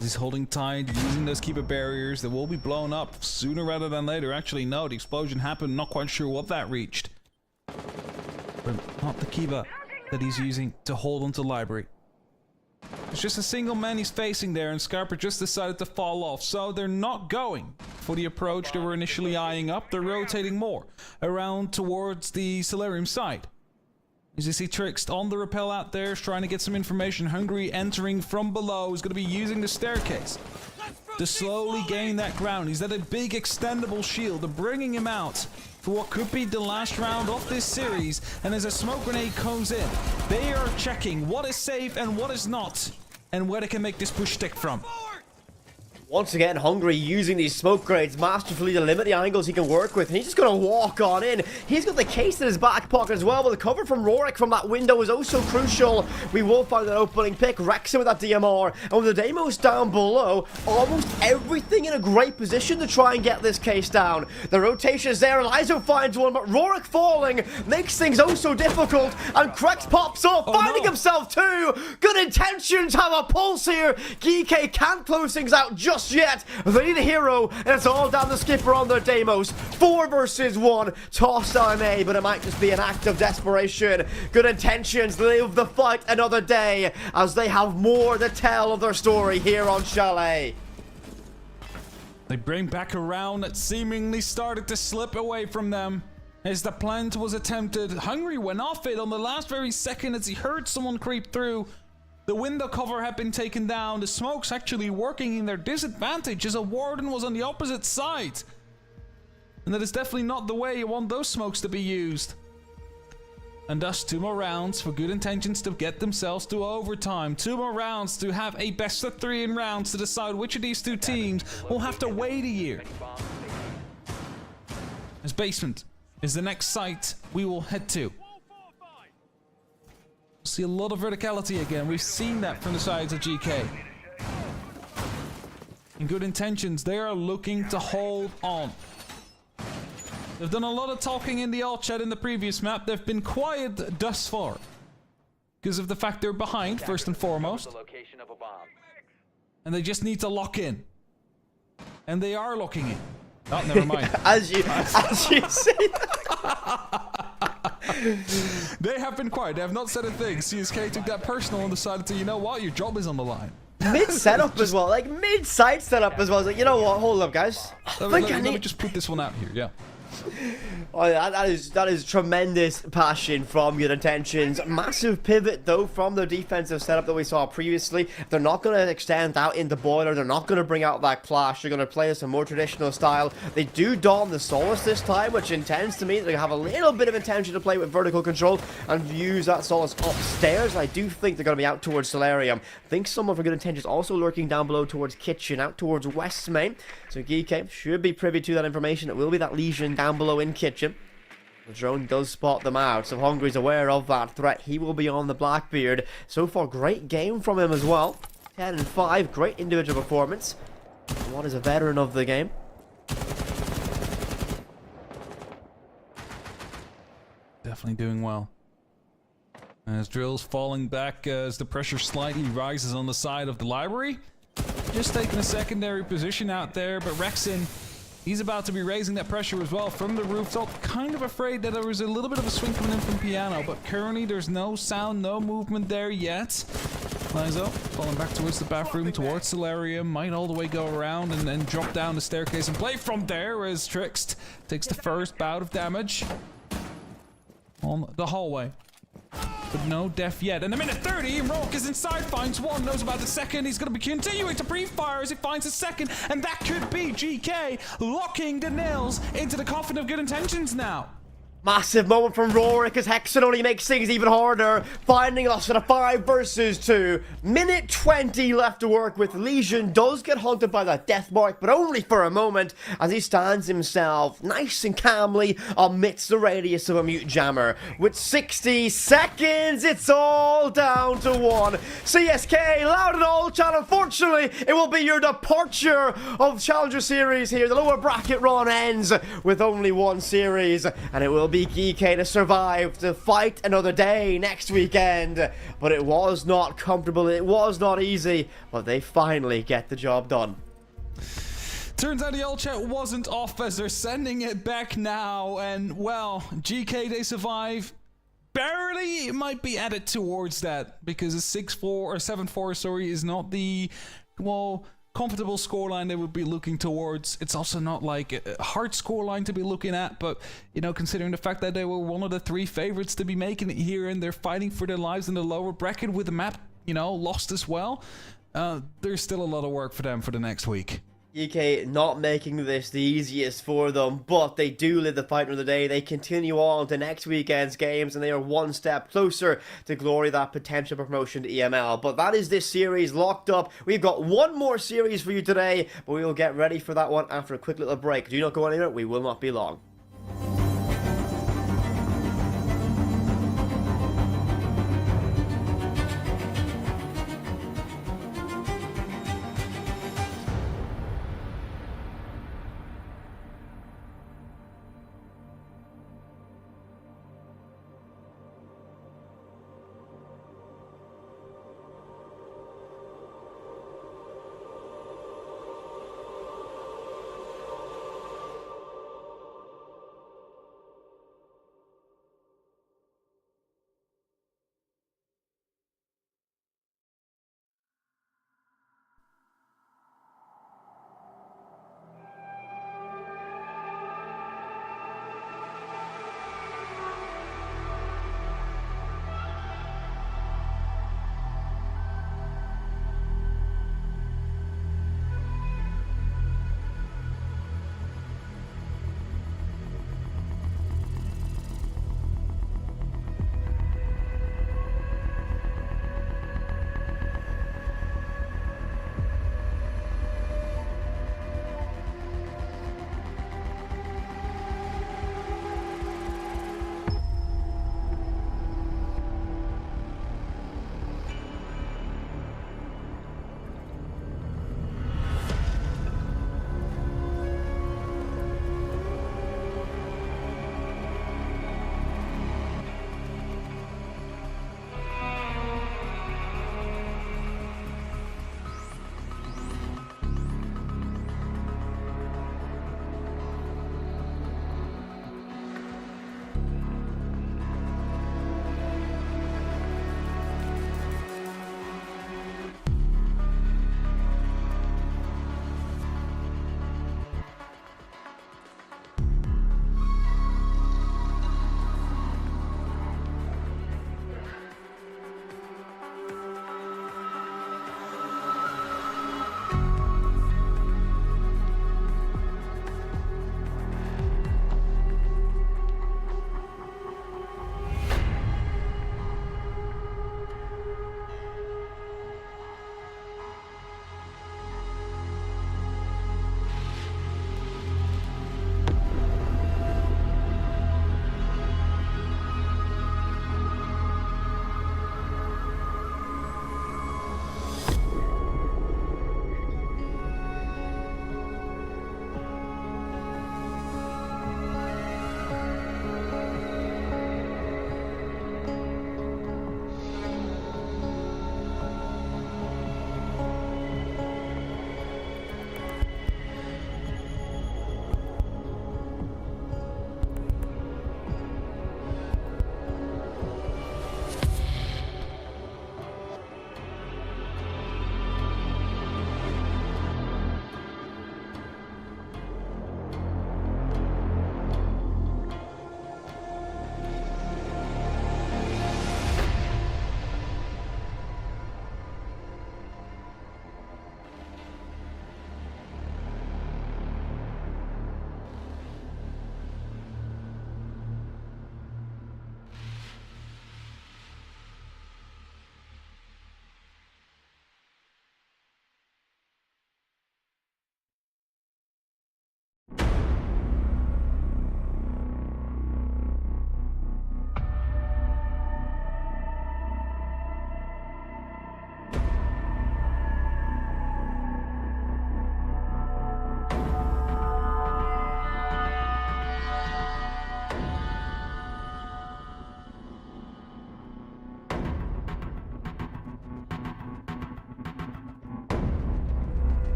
He's holding tight, using those keeper barriers that will be blown up sooner rather than later. Actually, no, the explosion happened. Not quite sure what that reached. But not the keeper that he's using to hold onto library. It's just a single man he's facing there, and Skyscraper just decided to fall off. So they're not going for the approach they were initially eyeing up. They're rotating more around towards the Solarium side. As you see Trixt on the rappel out there, trying to get some information. Hungry entering from below, is going to be using the staircase to slowly gain that ground. He's at a big extendable shield. They're bringing him out for what could be the last round of this series. And as a smoke grenade comes in, they are checking what is safe and what is not, and where they can make this push stick from. Once again, Hungry using these smoke grades masterfully to limit the angles he can work with, and he's just going to walk on in. He's got the case in his back pocket as well, but the cover from Rorik from that window is also crucial. We will find an opening pick. Rexon with that DMR, and with the Deimos down below, almost everything in a great position to try and get this case down. The rotation is there, and Izo finds one, but Rorik falling makes things oh so difficult, and Krex pops up, finding himself too. Good intentions have a pulse here. GK can't close things out just yet. They need a hero, and it's all down the skipper on their Deimos. 4 versus 1. Tossed on A, but it might just be an act of desperation. Good intentions live the fight another day as they have more to tell of their story here on Chalet. They bring back a round that seemingly started to slip away from them. As the plant was attempted, Hungry went off it on the last very second as he heard someone creep through. The window cover had been taken down. The smoke's actually working in their disadvantage as a warden was on the opposite side. And that is definitely not the way you want those smokes to be used. And thus 2 more rounds for Good Intentions to get themselves to overtime. 2 more rounds to have a best of 3 in rounds to decide which of these 2 teams will have to wait a year. As basement is the next site we will head to. See a lot of verticality again. We've seen that from the sides of GK. In Good Intentions, they are looking to hold on. They've done a lot of talking in the alt chat in the previous map. They've been quiet thus far because of the fact they're behind, first and foremost. And they just need to lock in. And they are locking in. Oh, never mind. as you say They have been quiet. They have not said a thing. CSK took that personal and decided to, you know what, your job is on the line. Mid setup as well, like mid site setup as well. It's like, you know what? Hold up, guys. Let me just put this one out here. Yeah. Oh, that is tremendous passion from Good Intentions. Massive pivot though from the defensive setup that we saw previously. They're not going to extend out in the boiler. They're not going to bring out that clash. They're going to play us a more traditional style. They do don the Solace this time, which intends to mean they have a little bit of intention to play with vertical control and use that Solace upstairs. I do think they're going to be out towards Solarium. I think someone for Good Intentions also lurking down below towards Kitchen, out towards West Main. So GK should be privy to that information. It will be that Legion down below in Kitchen. The drone does spot them out, so Hungry's aware of that threat. He will be on the Blackbeard. So far, great game from him as well. 10 and 5, great individual performance. What is a veteran of the game? Definitely doing well. As Drill's falling back as the pressure slightly rises on the side of the library. Just taking a secondary position out there, but Rexon, he's about to be raising that pressure as well from the rooftop. Kind of afraid that there was a little bit of a swing coming in from Piano, but currently there's no sound, no movement there yet. Lizo falling back towards the bathroom, towards Solarium, might all the way go around and then drop down the staircase and play from there as Trixt takes the first bout of damage on the hallway. But no death yet. And a minute 30, and Rourke is inside, finds one, knows about the second. He's going to be continuing to pre-fire as he finds a second. And that could be GK locking the nails into the coffin of Good Intentions now. Massive moment from Rorik as Hexen only makes things even harder, finding us at a 5 versus 2. Minute 20 left to work with. Legion does get hunted by that death mark, but only for a moment as he stands himself nice and calmly amidst the radius of a mute jammer. With 60 seconds, it's all down to 1. CSK, loud and all chat. Unfortunately, it will be your departure of Challenger Series here. The lower bracket run ends with only 1 series, and it will be GK to survive to fight another day next weekend. But it was not comfortable, it was not easy, but they finally get the job done. Turns out the old chat wasn't off as they're sending it back now, and well, GK, they survive. Barely, it might be added towards that, because a 6-4 or 7-4, sorry, is not the, well, comfortable scoreline they would be looking towards. It's also not like a hard scoreline to be looking at, but you know, considering the fact that they were one of the 3 favorites to be making it here and they're fighting for their lives in the lower bracket with the map, you know, lost as well, there's still a lot of work for them for the next week. EK not making this the easiest for them, but they do live the fight of the day. They continue on to next weekend's games, and they are one step closer to glory that potential promotion to EML. But that is this series locked up. We've got one more series for you today, but we will get ready for that one after a quick little break. Do not go anywhere, we will not be long.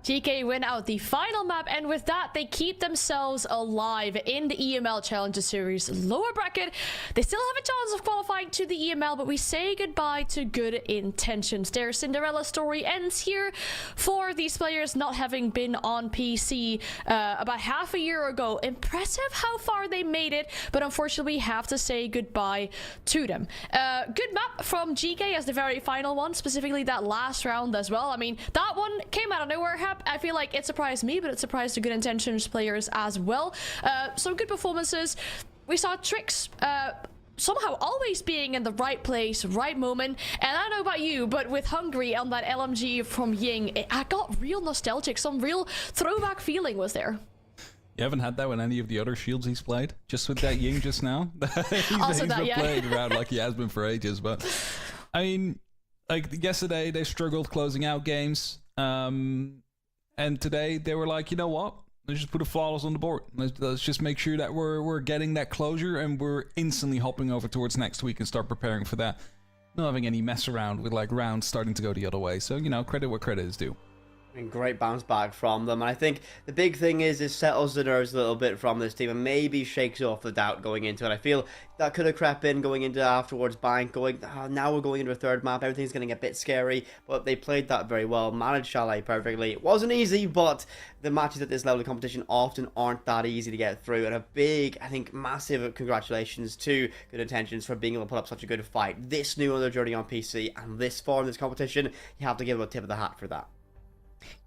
GK win out the final map, and with that, they keep themselves alive in the EML Challenger Series lower bracket. They still have a chance of qualifying to the EML, but we say goodbye to good intentions. Their Cinderella story ends here for these players not having been on PC about half a year ago. Impressive how far they made it, but unfortunately, we have to say goodbye to them. Good map from GK as the very final one, specifically that last round as well. I mean, that one came out of nowhere. I feel like it surprised me, but it surprised the good intentions players as well. Some good performances. We saw Tricks somehow always being in the right place, right moment. And I don't know about you, but with Hungry on that LMG from Ying, I got real nostalgic. Some real throwback feeling was there. You haven't had that with any of the other shields he's played? Just with that Ying just now? Also he's that, been yeah. playing around like he has been for ages. But, I mean, like yesterday they struggled closing out games. And today they were like, you know what? Let's just put a flawless on the board. Let's just make sure that we're getting that closure and we're instantly hopping over towards next week and start preparing for that. Not having any mess around with like rounds starting to go the other way. So, you know, credit where credit is due. And great bounce back from them. And I think the big thing is it settles the nerves a little bit from this team and maybe shakes off the doubt going into it. I feel that could have crept in going into afterwards, Bank going, now we're going into a third map, everything's getting a bit scary, but they played that very well, managed Chalet perfectly. It wasn't easy, but the matches at this level of competition often aren't that easy to get through, and a big, I think, massive congratulations to Good Intentions for being able to put up such a good fight. This new on their journey on PC, and this far in this competition, you have to give them a tip of the hat for that.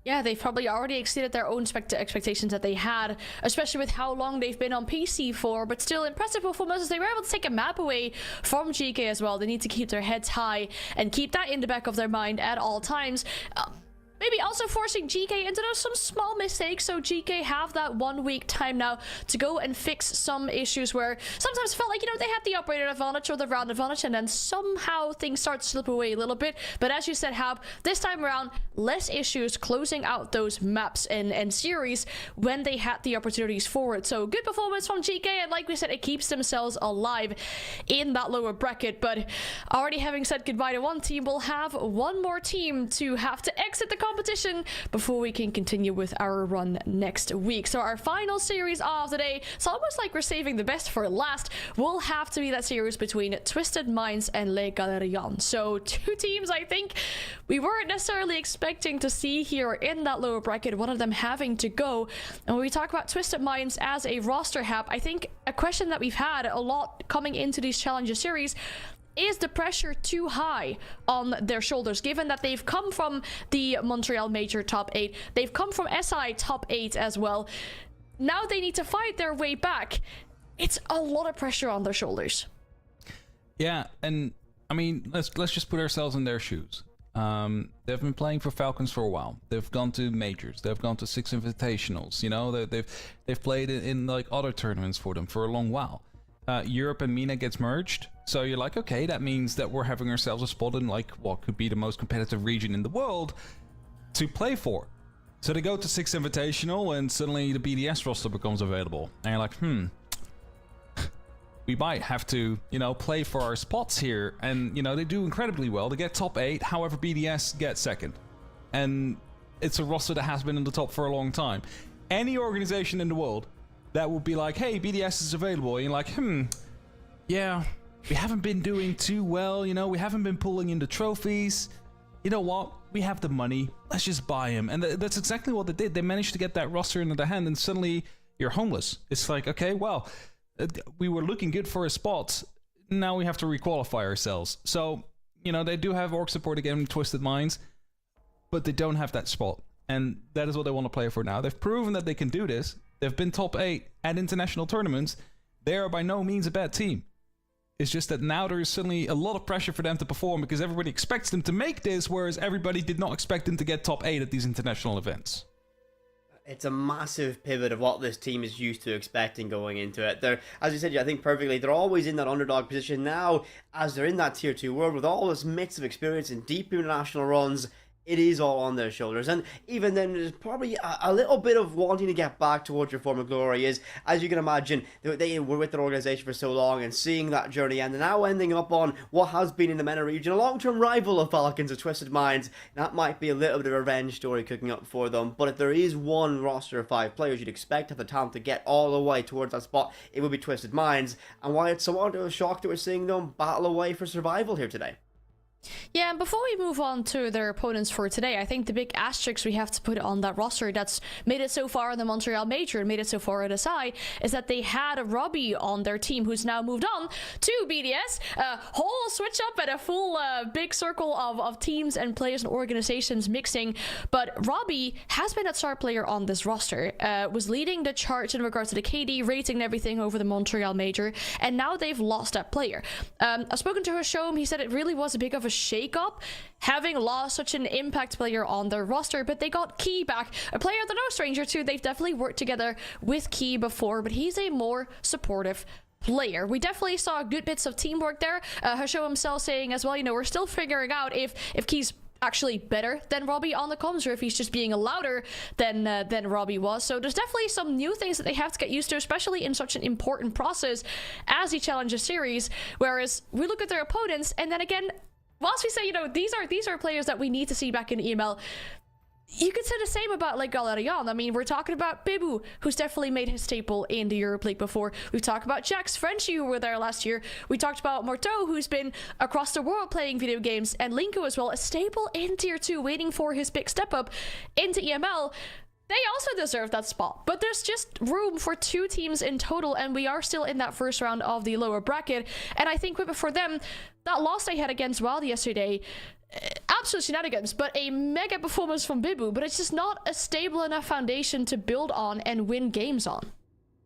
Yeah, they've probably already exceeded their own expectations that they had, especially with how long they've been on PC for, but still impressive performances. They were able to take a map away from GK as well. They need to keep their heads high and keep that in the back of their mind at all times. Maybe also forcing GK into some small mistakes, so GK have that 1 week time now to go and fix some issues where sometimes felt like, you know, they had the operator advantage or the round advantage, and then somehow things start to slip away a little bit. But as you said, Hab, this time around, less issues closing out those maps and series when they had the opportunities for it. So good performance from GK, and like we said, it keeps themselves alive in that lower bracket. But already having said goodbye to one team, we'll have one more team to have to exit the competition before we can continue with our run next week. So our final series of the day, it's almost like we're saving the best for last, will have to be that series between Twisted Minds and Le Galerian. So two teams I think we weren't necessarily expecting to see here in that lower bracket, one of them having to go. And when we talk about Twisted Minds as a roster, Hap, I think a question that we've had a lot coming into these Challenger series: is the pressure too high on their shoulders, given that they've come from the Montreal Major top 8, they've come from SI top 8 as well, now they need to fight their way back? It's a lot of pressure on their shoulders. Yeah, and I mean, let's just put ourselves in their shoes. They've been playing for Falcons for a while. They've gone to majors. They've gone to 6 invitationals. You know, they've played in like other tournaments for them for a long while. Europe and MENA gets merged, so you're like, okay, that means that we're having ourselves a spot in like what could be the most competitive region in the world to play for. So they go to 6 invitational, and suddenly the BDS roster becomes available, and you're like, we might have to, you know, play for our spots here. And you know, they do incredibly well. They get top 8, however BDS gets second, and it's a roster that has been in the top for a long time. Any organization in the world that would be like, hey, BDS is available, and you're like, yeah, we haven't been doing too well, you know, we haven't been pulling in the trophies. You know what? We have the money. Let's just buy him. And that's exactly what they did. They managed to get that roster into their hand, and suddenly you're homeless. It's like, okay, well, we were looking good for a spot. Now we have to requalify ourselves. So, you know, they do have org support again, Twisted Minds, but they don't have that spot. And that is what they want to play for now. They've proven that they can do this. They've been top 8 at international tournaments. They are by no means a bad team. It's just that now there is suddenly a lot of pressure for them to perform because everybody expects them to make this, whereas everybody did not expect them to get top 8 at these international events. It's a massive pivot of what this team is used to expecting going into it. They're, as you said, I think perfectly, they're always in that underdog position. Now, as they're in that tier 2 world with all this mix of experience and deep international runs, It is all on their shoulders, and even then there's probably a little bit of wanting to get back towards your former glory. Is, as you can imagine, they were with their organization for so long, and seeing that journey end, and now ending up on what has been in the MENA region a long-term rival of Falcons, of Twisted Minds. That might be a little bit of a revenge story cooking up for them, but if there is one roster of 5 players you'd expect to have the talent to get all the way towards that spot, it would be Twisted Minds, and why it's somewhat of a shock that we're seeing them battle away for survival here today. Yeah, and before we move on to their opponents for today, I think the big asterisk we have to put on that roster that's made it so far in the Montreal Major and made it so far at SI is that they had a Robbie on their team who's now moved on to BDS. A whole switch up and a full big circle of teams and players and organizations mixing. But Robbie has been a star player on this roster, was leading the charge in regards to the KD rating and everything over the Montreal Major, and now they've lost that player. I've spoken to Hashom. He said it really was a big of a shake-up having lost such an impact player on their roster, but they got Key back, a player they're no stranger to. They've definitely worked together with Key before, but he's a more supportive player. We definitely saw good bits of teamwork there. Hashom himself saying as well, you know, we're still figuring out if Key's actually better than Robbie on the comms, or if he's just being louder than Robbie was. So there's definitely some new things that they have to get used to, especially in such an important process as the Challenger Series. Whereas we look at their opponents, and then again, whilst we say, you know, these are players that we need to see back in EML, you could say the same about like Galerion. I mean, we're talking about Bibu, who's definitely made his staple in the Europe League before. We've talked about Jax, Frenchie, who were there last year. We talked about Morteau, who's been across the world playing video games, and Linko as well, a staple in Tier 2, waiting for his big step up into EML. They also deserve that spot, but there's just room for 2 teams in total, and we are still in that first round of the lower bracket. And I think for them, that loss they had against Wild yesterday, absolute shenanigans, but a mega performance from Bibu, but it's just not a stable enough foundation to build on and win games on.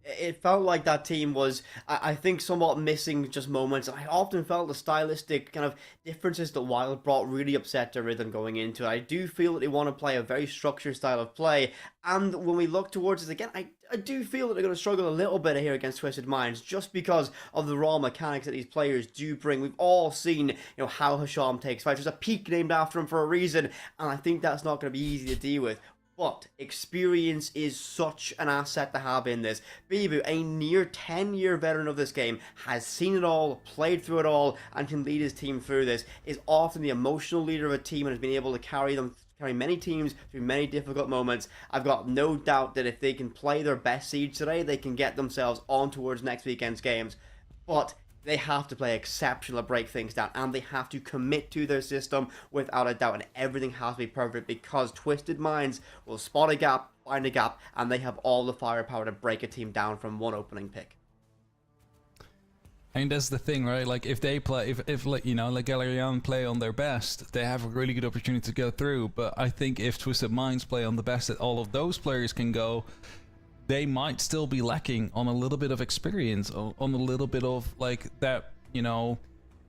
It felt like that team was, I think, somewhat missing just moments. I often felt the stylistic kind of differences that Wild brought really upset their rhythm going into it. I do feel that they want to play a very structured style of play, and when we look towards it again, I do feel that they're going to struggle a little bit here against Twisted Minds, just because of the raw mechanics that these players do bring. We've all seen, you know, how Hasham takes fights. There's a peak named after him for a reason, and I think that's not going to be easy to deal with. But experience is such an asset to have in this. Bibu, a near 10-year veteran of this game, has seen it all, played through it all, and can lead his team through this, is often the emotional leader of a team and has been able to carry many teams through many difficult moments. I've got no doubt that if they can play their best Siege today, they can get themselves on towards next weekend's games. But they have to play exceptional to break things down, and they have to commit to their system without a doubt, and everything has to be perfect, because Twisted Minds will spot a gap, find a gap, and they have all the firepower to break a team down from one opening pick. I mean, that's the thing, right? Like, if they play, if like, you know, like Galerian play on their best, they have a really good opportunity to go through. But I think if Twisted Minds play on the best that all of those players can go, they might still be lacking on a little bit of experience, on a little bit of like that, you know,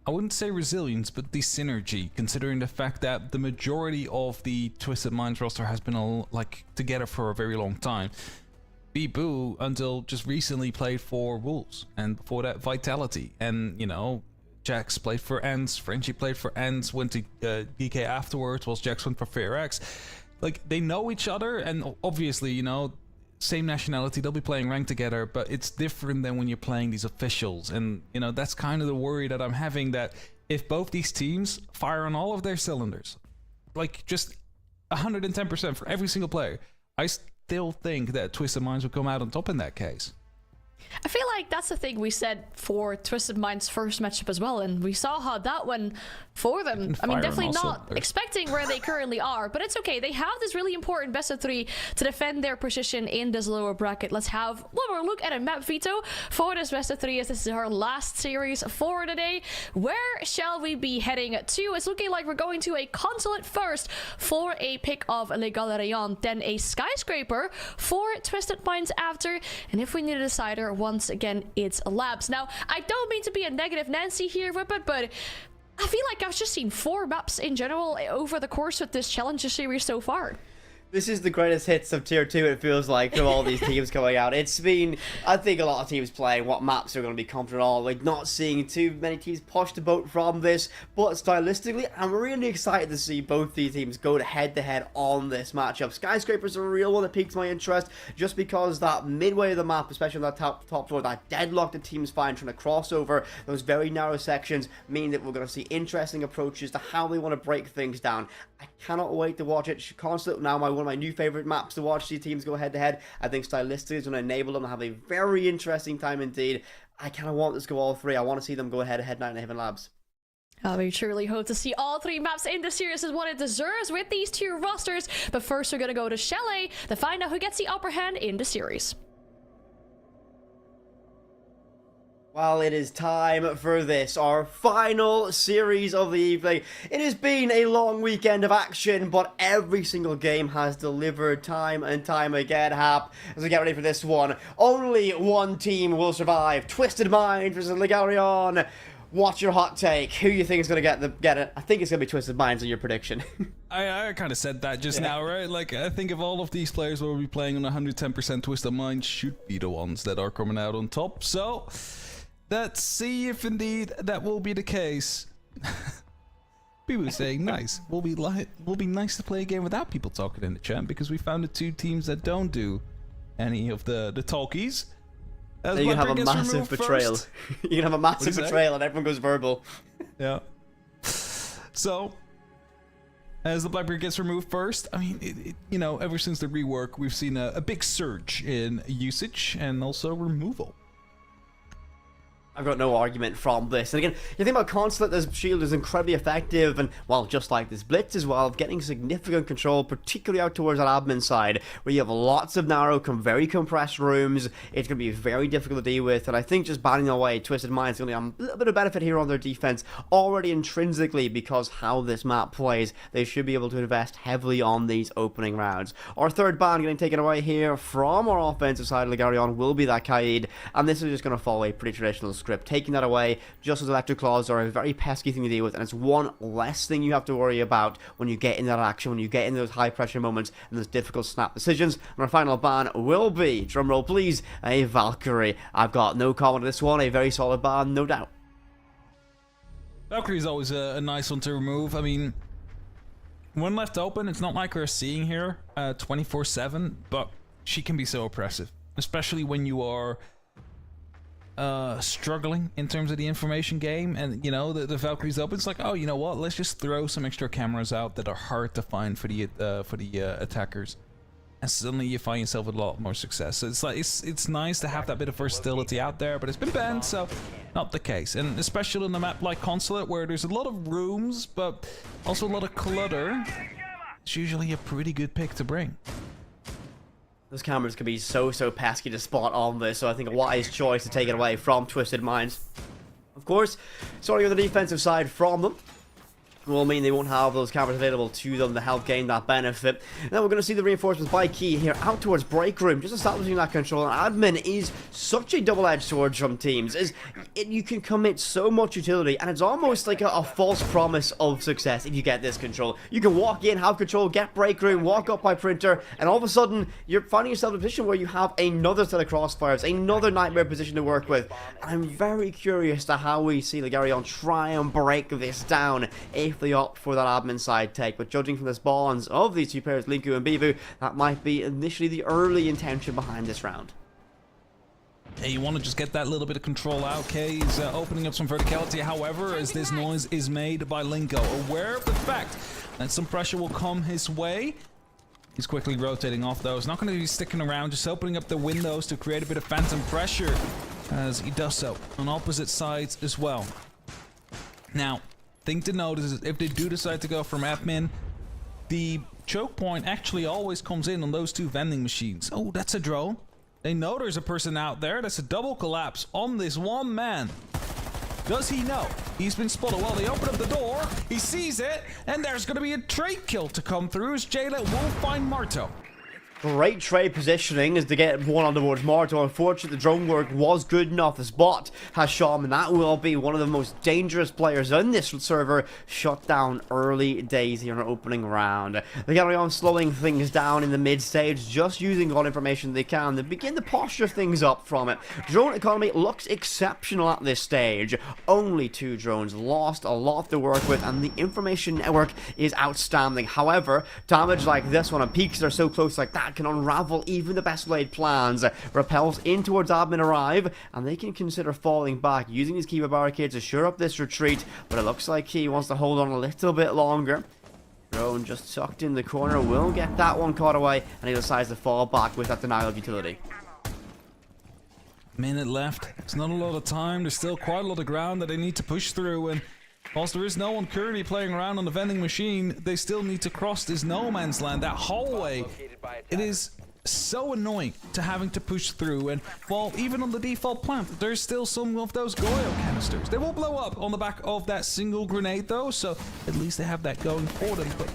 I wouldn't say resilience, but the synergy, considering the fact that the majority of the Twisted Minds roster has been like together for a very long time. Bibu, until just recently, played for Wolves, and before that Vitality, and you know, Jax played for Ents, Frenchie played for Ents, went to DK afterwards, whilst Jax went for FairX. Like, they know each other, and obviously, you know, same nationality, they'll be playing ranked together, but it's different than when you're playing these officials. And you know, that's kind of the worry that I'm having, that if both these teams fire on all of their cylinders, like just 110% for every single player, I still think that Twisted Minds will come out on top in that case. I feel like that's the thing we said for Twisted Mind's first matchup as well, and we saw how that went for them. I mean, definitely not expecting where they currently are, but it's okay. They have this really important best of 3 to defend their position in this lower bracket. Let's have one more look at a map veto for this best of 3, as this is our last series for today. Where shall we be heading to? It's looking like we're going to a Consulate first for a pick of Le Galerion, then a Skyscraper for Twisted Minds after, and if we need a decider, once again, it's Labs. Now, I don't mean to be a negative Nancy here, Whippet, but I feel like I've just seen 4 maps in general over the course of this Challenger series so far. This is the greatest hits of Tier 2, it feels like, from all these teams coming out. It's been, I think, a lot of teams playing what maps are going to be confident on. Like, not seeing too many teams push the boat from this, but stylistically, I'm really excited to see both these teams go head-to-head on this matchup. Skyscraper's a real one that piques my interest, just because that midway of the map, especially on that top floor, that deadlock the teams find trying to cross over those very narrow sections, mean that we're going to see interesting approaches to how they want to break things down. I cannot wait to watch it. Consulate now one of my new favorite maps to watch these teams go head to head. I think stylistically is going to enable them to have a very interesting time indeed. I kind of want this to go all three. I want to see them go head to head now in Haven Labs. We truly hope to see all three maps in the series as what it deserves with these two rosters. But first, we're going to go to Chalet to find out who gets the upper hand in the series. Well, it is time for this, our final series of the evening. It has been a long weekend of action, but every single game has delivered time and time again, Hap. As we get ready for this one, only one team will survive. Twisted Mind versus Legarion. What's your hot take? Who you think is going to get it? I think it's going to be Twisted Minds in your prediction. I kind of said that just now, right? Like, I think if all of these players will be playing on 110% Twisted Minds, should be the ones that are coming out on top. So let's see if indeed that will be the case. People are saying nice. Will be nice to play a game without people talking in the chat, because we found the two teams that don't do any of the talkies. You can have a massive betrayal. You can have a massive betrayal and everyone goes verbal. Yeah. So, as the Blackbeard gets removed first, I mean, you know, ever since the rework, we've seen a big surge in usage and also removal. I've got no argument from this. And again, you think about Consulate, this shield is incredibly effective, and, well, just like this Blitz as well, of getting significant control, particularly out towards that admin side, where you have lots of narrow, very compressed rooms. It's going to be very difficult to deal with, and I think just banning away Twisted Minds is going to have a little bit of benefit here on their defense, already intrinsically, because how this map plays, they should be able to invest heavily on these opening rounds. Our third ban getting taken away here from our offensive side of Legarion will be that Kaid, and this is just going to follow a pretty traditional script. Taking that away, just as electric claws are a very pesky thing to deal with, and it's one less thing you have to worry about when you get in that action, when you get in those high pressure moments and those difficult snap decisions. And our final ban will be, drumroll please, a Valkyrie. I've got no comment on this one, a very solid ban, no doubt. Valkyrie is always a nice one to remove. I mean, when left open, it's not like we're seeing here 24/7, but she can be so oppressive, especially when you are struggling in terms of the information game, and you know the Valkyrie's open. It's like, oh, you know what? Let's just throw some extra cameras out that are hard to find for the attackers, and suddenly you find yourself with a lot more success. So it's like it's nice to have that bit of versatility out there, but it's been banned, so not the case. And especially on a map like Consulate, where there's a lot of rooms, but also a lot of clutter, it's usually a pretty good pick to bring. Those cameras can be so pesky to spot on this, so I think a wise choice to take it away from Twisted Minds. Of course, starting on the defensive side from them will mean they won't have those cameras available to them to help gain that benefit. Now we're going to see the reinforcements by Key here out towards Break Room, just establishing that control. And admin is such a double-edged sword from teams. You can commit so much utility, and it's almost like a false promise of success if you get this control. You can walk in, have control, get Break Room, walk up by Printer, and all of a sudden you're finding yourself in a position where you have another set of crossfires, another nightmare position to work with. And I'm very curious to how we see Legarion try and break this down if they opt for that admin side take. But judging from the spawns of these two players, Linku and Bivu, that might be initially the early intention behind this round. Hey, you want to just get that little bit of control out. Kay is opening up some verticality, however, as this noise is made by Linko, aware of the fact that some pressure will come his way. He's quickly rotating off though. He's not going to be sticking around, just opening up the windows to create a bit of phantom pressure as he does so on opposite sides as well. Now, thing to note is if they do decide to go from admin, the choke point actually always comes in on those two vending machines. Oh, that's a drone. They know there's a person out there. That's a double collapse on this one man. Does he know? He's been spotted. Well, they open up the door, he sees it, and there's going to be a trade kill to come through as Chalet will find Marto. Great trade positioning as to get one on towards Marto. Unfortunately, the drone work was good enough to spot Hasham, and that will be one of the most dangerous players in this server, shut down early days here in our opening round. They carry on slowing things down in the mid stage, just using all information they can. They begin to posture things up from it. Drone economy looks exceptional at this stage. Only 2 drones, lost a lot to work with, and the information network is outstanding. However, damage like this one, and peaks that are so close like that, can unravel even the best laid plans. Repels in towards admin arrive, and they can consider falling back, using his keeper barricades to shore up this retreat, but it looks like he wants to hold on a little bit longer. Drone just tucked in the corner, will get that one caught away, and he decides to fall back with that denial of utility. Minute left. It's not a lot of time. There's still quite a lot of ground that they need to push through, and whilst there is no one currently playing around on the vending machine, they still need to cross this no man's land, that hallway. It is so annoying to having to push through, and while even on the default plant, there's still some of those Goyo canisters. They will blow up on the back of that single grenade though, so at least they have that going for them, but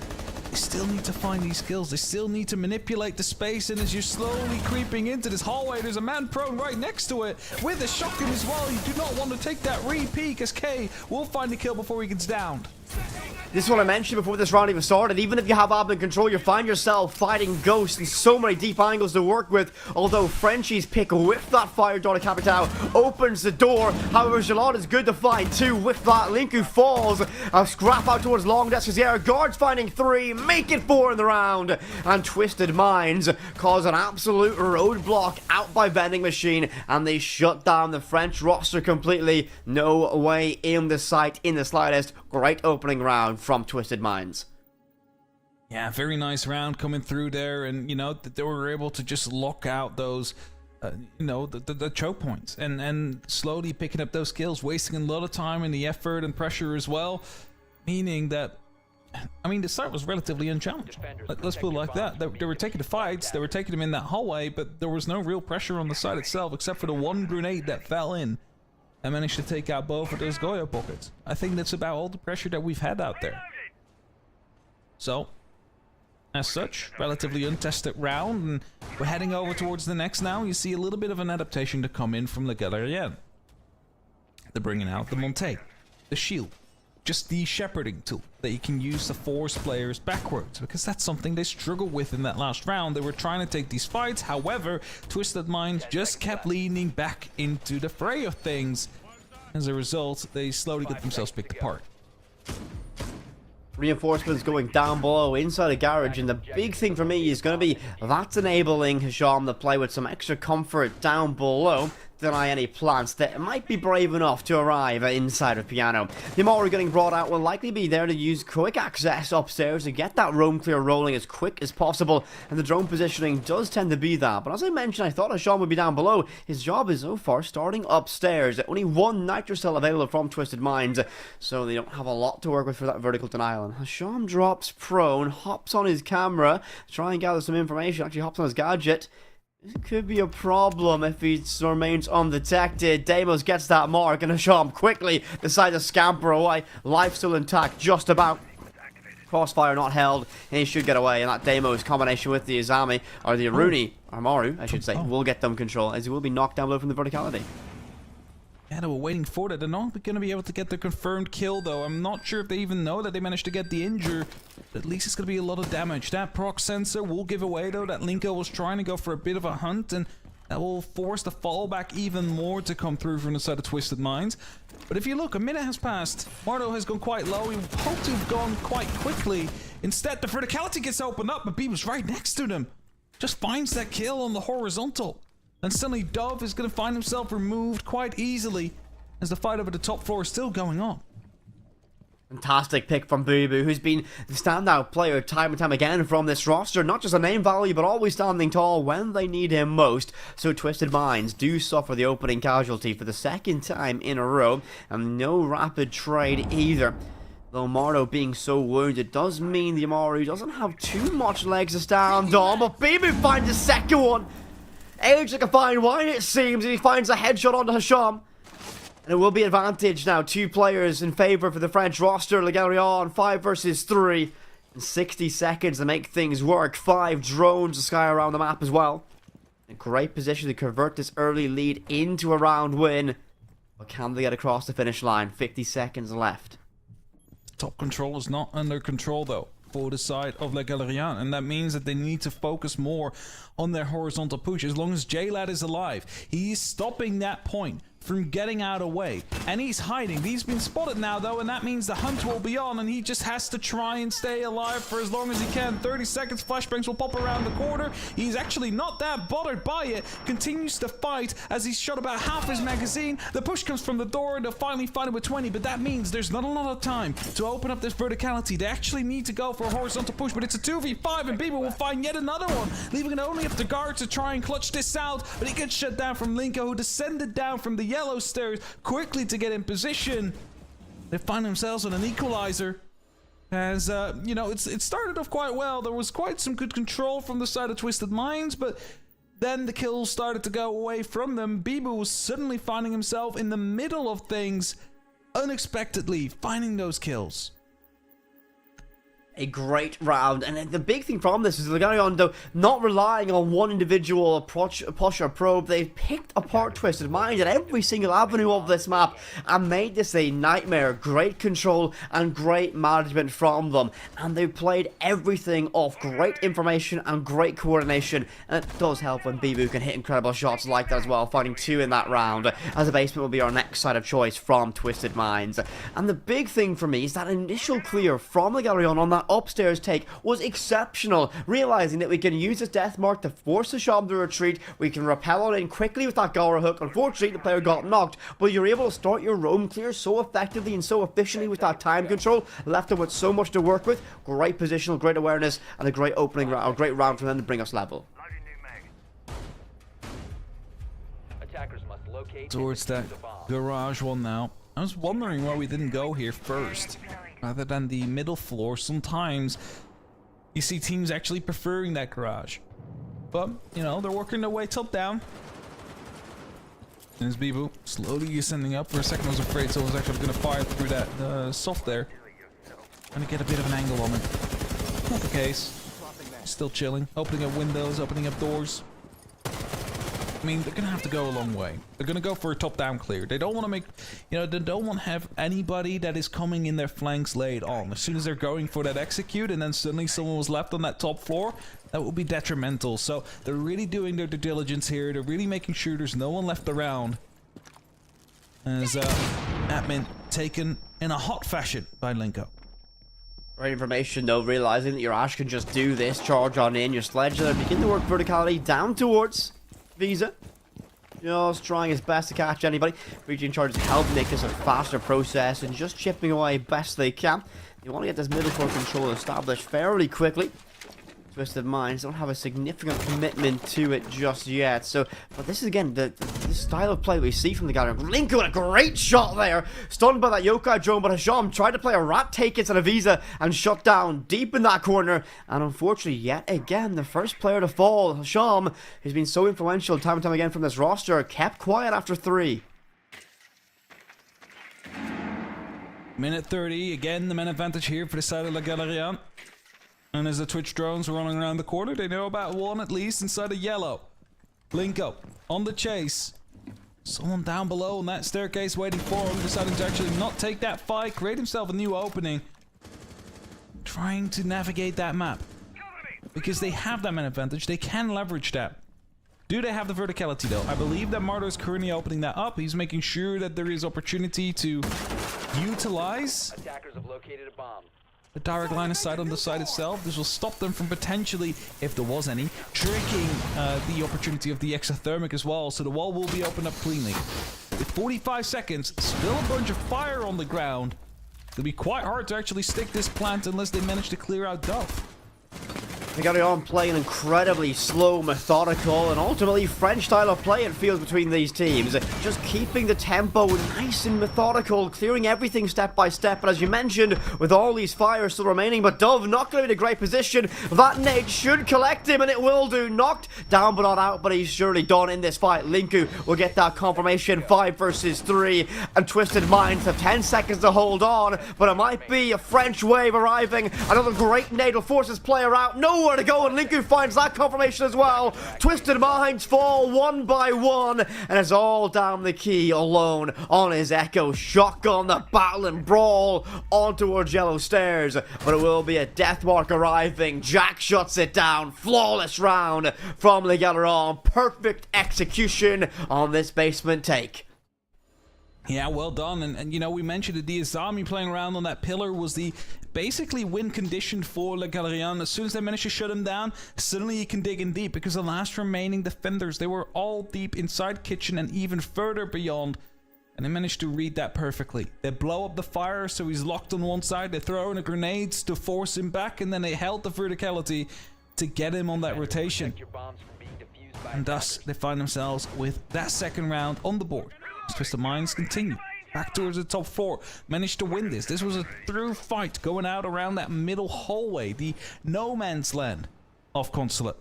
they still need to find these kills. They still need to manipulate the space, and as you're slowly creeping into this hallway, there's a man prone right next to it with a shotgun as well. You do not want to take that re-peek, as K will find the kill before he gets downed. This is what I mentioned before this round even started. Even if you have admin control, you find yourself fighting ghosts and so many deep angles to work with. Although Frenchie's pick with that fire daughter Capitao opens the door. However, Jalad is good to find 2 with that. Linku falls. A scrap out towards long desk as the air guards finding 3. Make it 4 in the round. And Twisted Minds cause an absolute roadblock out by vending machine. And they shut down the French roster completely. No way in the sight in the slightest. Great opening round from Twisted Minds. Yeah, very nice round coming through there, and you know they were able to just lock out those, the choke points, and slowly picking up those kills, wasting a lot of time in the effort and pressure as well, meaning that, I mean, the start was relatively unchallenged. Let's put it like that. They were taking the fights, they were taking them in that hallway, but there was no real pressure on the side itself, except for the one grenade that fell in and managed to take out both of those Goyo pockets. I think that's about all the pressure that we've had out there. So, as such, relatively untested round, and we're heading over towards the next now. You see a little bit of an adaptation to come in from the Galerian. They're bringing out the Monte, the shield, just the shepherding tool that you can use to force players backwards, because that's something they struggled with in that last round. They were trying to take these fights, however, Twisted Minds just kept leaning back into the fray of things. As a result, they slowly get themselves picked apart. Reinforcements going down below inside the garage, and the big thing for me is going to be that's enabling Hisham to play with some extra comfort down below. Deny any plants that might be brave enough to arrive inside of Piano. The Amari getting brought out will likely be there to use quick access upstairs to get that roam clear rolling as quick as possible, and the drone positioning does tend to be that. But as I mentioned, I thought Hasham would be down below. His job is so far starting upstairs. Only 1 nitro cell available from Twisted Minds, so they don't have a lot to work with for that vertical denial. And Hasham drops prone, hops on his camera, try and gather some information, actually hops on his gadget. It could be a problem if he remains undetected. Deimos gets that mark, and Hasham quickly decides to scamper away. Life still intact, just about. Crossfire not held, and he should get away. And that Deimos combination with the Izami, or the Aruni, or Maru, I should say, will get them control, as he will be knocked down low from the verticality. Yeah, they were waiting for that. They're not going to be able to get the confirmed kill, though. I'm not sure if they even know that they managed to get the injure. But at least it's going to be a lot of damage. That proc sensor will give away, though, that Linko was trying to go for a bit of a hunt, and that will force the fallback even more to come through from the side of Twisted Minds. But if you look, a minute has passed. Mardo has gone quite low. He hoped to have gone quite quickly. Instead, the verticality gets opened up, but B was right next to them. Just finds that kill on the horizontal. And suddenly Dove is going to find himself removed quite easily as the fight over the top floor is still going on. Fantastic pick from Boo Boo, who's been the standout player time and time again from this roster. Not just a name value, but always standing tall when they need him most. So Twisted Minds do suffer the opening casualty for the 2nd time in a row, and no rapid trade either. Though Mardo being so wounded does mean the Amaru doesn't have too much legs to stand on, but Boo Boo finds the second one. Age like a fine wine, it seems, and he finds a headshot onto Hasham. And it will be advantage now. 2 players in favour for the French roster. Le Galerian, 5 versus 3. 60 seconds to make things work. 5 drones to sky around the map as well. A great position to convert this early lead into a round win. But can they get across the finish line? 50 seconds left. Top control is not under control though for the side of Le Galerian, and that means that they need to focus more on their horizontal push. As long as Chalet is alive, he's stopping that point from getting out of the way, and he's hiding. He's been spotted now though, and that means the hunt will be on, and he just has to try and stay alive for as long as he can. 30 seconds, flashbangs will pop around the corner. He's actually not that bothered by it, continues to fight as he's shot about half his magazine. The push comes from the door, and they'll finally find it with 20, but that means there's not a lot of time to open up this verticality. They actually need to go for a horizontal push, but it's a 2v5, and Bieber will find yet another one, leaving it only up to Guard to try and clutch this out, but he gets shut down from Linko, who descended down from the yellow stairs quickly to get in position. They find themselves on an equalizer. As you know, it started off quite well. There was quite some good control from the side of Twisted Minds, but then the kills started to go away from them. Bibu was suddenly finding himself in the middle of things, unexpectedly finding those kills. A great round, and the big thing from this is they're going on though not relying on one individual push or probe. They've picked apart Twisted Minds at every single avenue of this map and made this a nightmare. Great control and great management from them, and they've played everything off great information and great coordination, and it does help when Bibu can hit incredible shots like that as well, finding 2 in that round, as the basement will be our next side of choice from Twisted Minds. And the big thing for me is that initial clear from the Galerion on that upstairs take was exceptional, realizing that we can use this death mark to force the Sham to retreat. We can repel on in quickly with that Gara hook. Unfortunately, the player got knocked, but you're able to start your roam clear so effectively and so efficiently with that time control, left them with so much to work with. Great positional, great awareness, and a great opening round, great round for them to bring us level. Attackers must locate Towards that garage one now. I was wondering why we didn't go here first rather than the middle floor. Sometimes you see teams actually preferring that garage, but you know, they're working their way top down. There's Bibu slowly ascending up. For a second I was afraid someone was actually going to fire through that soft there, trying to get a bit of an angle on it. Not the case. Still chilling, opening up windows, opening up doors. I mean, they're going to have to go a long way. They're going to go for a top-down clear. They don't want to make, you know, they don't want to have anybody that is coming in their flanks laid on. As soon as they're going for that execute and then suddenly someone was left on that top floor, that would be detrimental. So they're really doing their due diligence here. They're really making sure there's no one left around. As admin taken in a hot fashion by Linko. Great information though, realizing that your Ash can just do this, charge on in, your Sledgehammer, begin to work verticality down towards Visa, just trying his best to catch anybody. Reaching charges help make this a faster process and just chipping away best they can. You want to get this middle floor control established fairly quickly. Twisted Minds don't have a significant commitment to it just yet. So, but this is again the style of play we see from the Gallery. Linko with a great shot there, stunned by that Yokai drone, but Hasham tried to play a rat take it to the Visa and shut down deep in that corner. And unfortunately, yet again, the first player to fall, Hasham, who's been so influential time and time again from this roster, kept quiet after 3. Minute 30, again the man advantage here for the side of La Galerian. And as the Twitch drones are running around the corner, they know about one at least inside of yellow. Linko on the chase. Someone down below on that staircase waiting for him, deciding to actually not take that fight, create himself a new opening. Trying to navigate that map. Because they have that man advantage, they can leverage that. Do they have the verticality though? I believe that Mardo is currently opening that up. He's making sure that there is opportunity to utilize Attackers have located a bomb. the direct line of sight on the side itself. This will stop them from potentially, if there was any, tricking the opportunity of the exothermic as well, so the wall will be opened up cleanly. With 45 seconds, still a bunch of fire on the ground. It'll be quite hard to actually stick this plant unless they manage to clear out Duff. They carry on playing incredibly slow, methodical, and ultimately French style of play it feels between these teams. Just keeping the tempo nice and methodical, clearing everything step by step. But as you mentioned, with all these fires still remaining, but Dove not going to be in a great position. That nade should collect him, and it will do. Knocked down but not out, but he's surely done in this fight. Linku will get that confirmation. 5 versus 3, and Twisted Minds have 10 seconds to hold on, but it might be a French wave arriving. Another great nade will force this player out. Nowhere to go, and Linku finds that confirmation as well. Twisted Minds fall one by one, and it's all down the key alone on his Echo. Shotgun, the battle and brawl on towards Yellow Stairs, but it will be a death mark arriving. Jack shuts it down. Flawless round from Le Galeron. Perfect execution on this basement take. Yeah, well done. And you know, we mentioned that the Azami playing around on that pillar was the basically win condition for Le Galerian. As soon as they managed to shut him down, suddenly he can dig in deep, because the last remaining defenders, they were all deep inside kitchen and even further beyond. And they managed to read that perfectly. They blow up the fire, so he's locked on one side. They throw in the grenades to force him back, and then they held the verticality to get him on that rotation. And thus, they find themselves with that second round on the board. Twisted Minds continue back towards the top 4. Managed to win this. This was a through fight going out around that middle hallway, the no man's land of Consulate.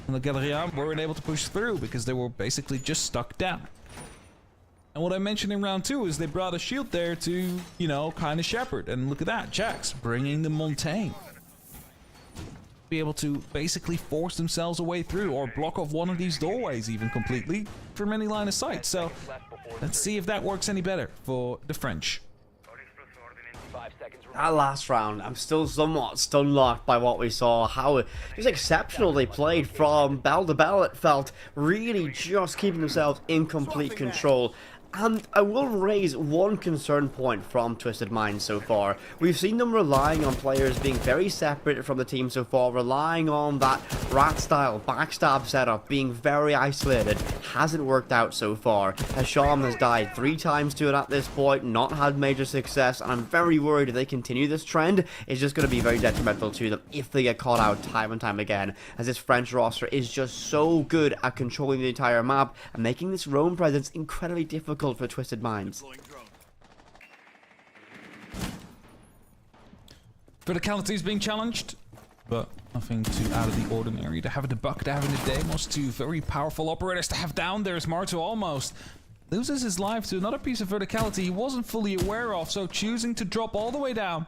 And the Galerian weren't able to push through because they were basically just stuck down. And what I mentioned in round 2 is they brought a shield there to, you know, kind of shepherd. And look at that, Jax bringing the Montaigne. Be able to basically force themselves a way through, or block off one of these doorways even completely from any line of sight. So let's see if that works any better for the French. That last round, I'm still somewhat stun-locked by what we saw. How just exceptional they played from bell to bell, it felt. Really just keeping themselves in complete control. And I will raise one concern point from Twisted Minds so far. We've seen them relying on players being very separated from the team so far, relying on that rat-style backstab setup, being very isolated. Hasn't worked out so far. Hasham has died 3 times to it at this point, not had major success, and I'm very worried if they continue this trend, it's just going to be very detrimental to them if they get caught out time and time again, as this French roster is just so good at controlling the entire map and making this roam presence incredibly difficult for Twisted Minds. Verticality is being challenged, but nothing too out of the ordinary. To have the buck, to have in the Demos, 2 very powerful operators to have down. There's Marto almost loses his life to another piece of verticality he wasn't fully aware of, so choosing to drop all the way down,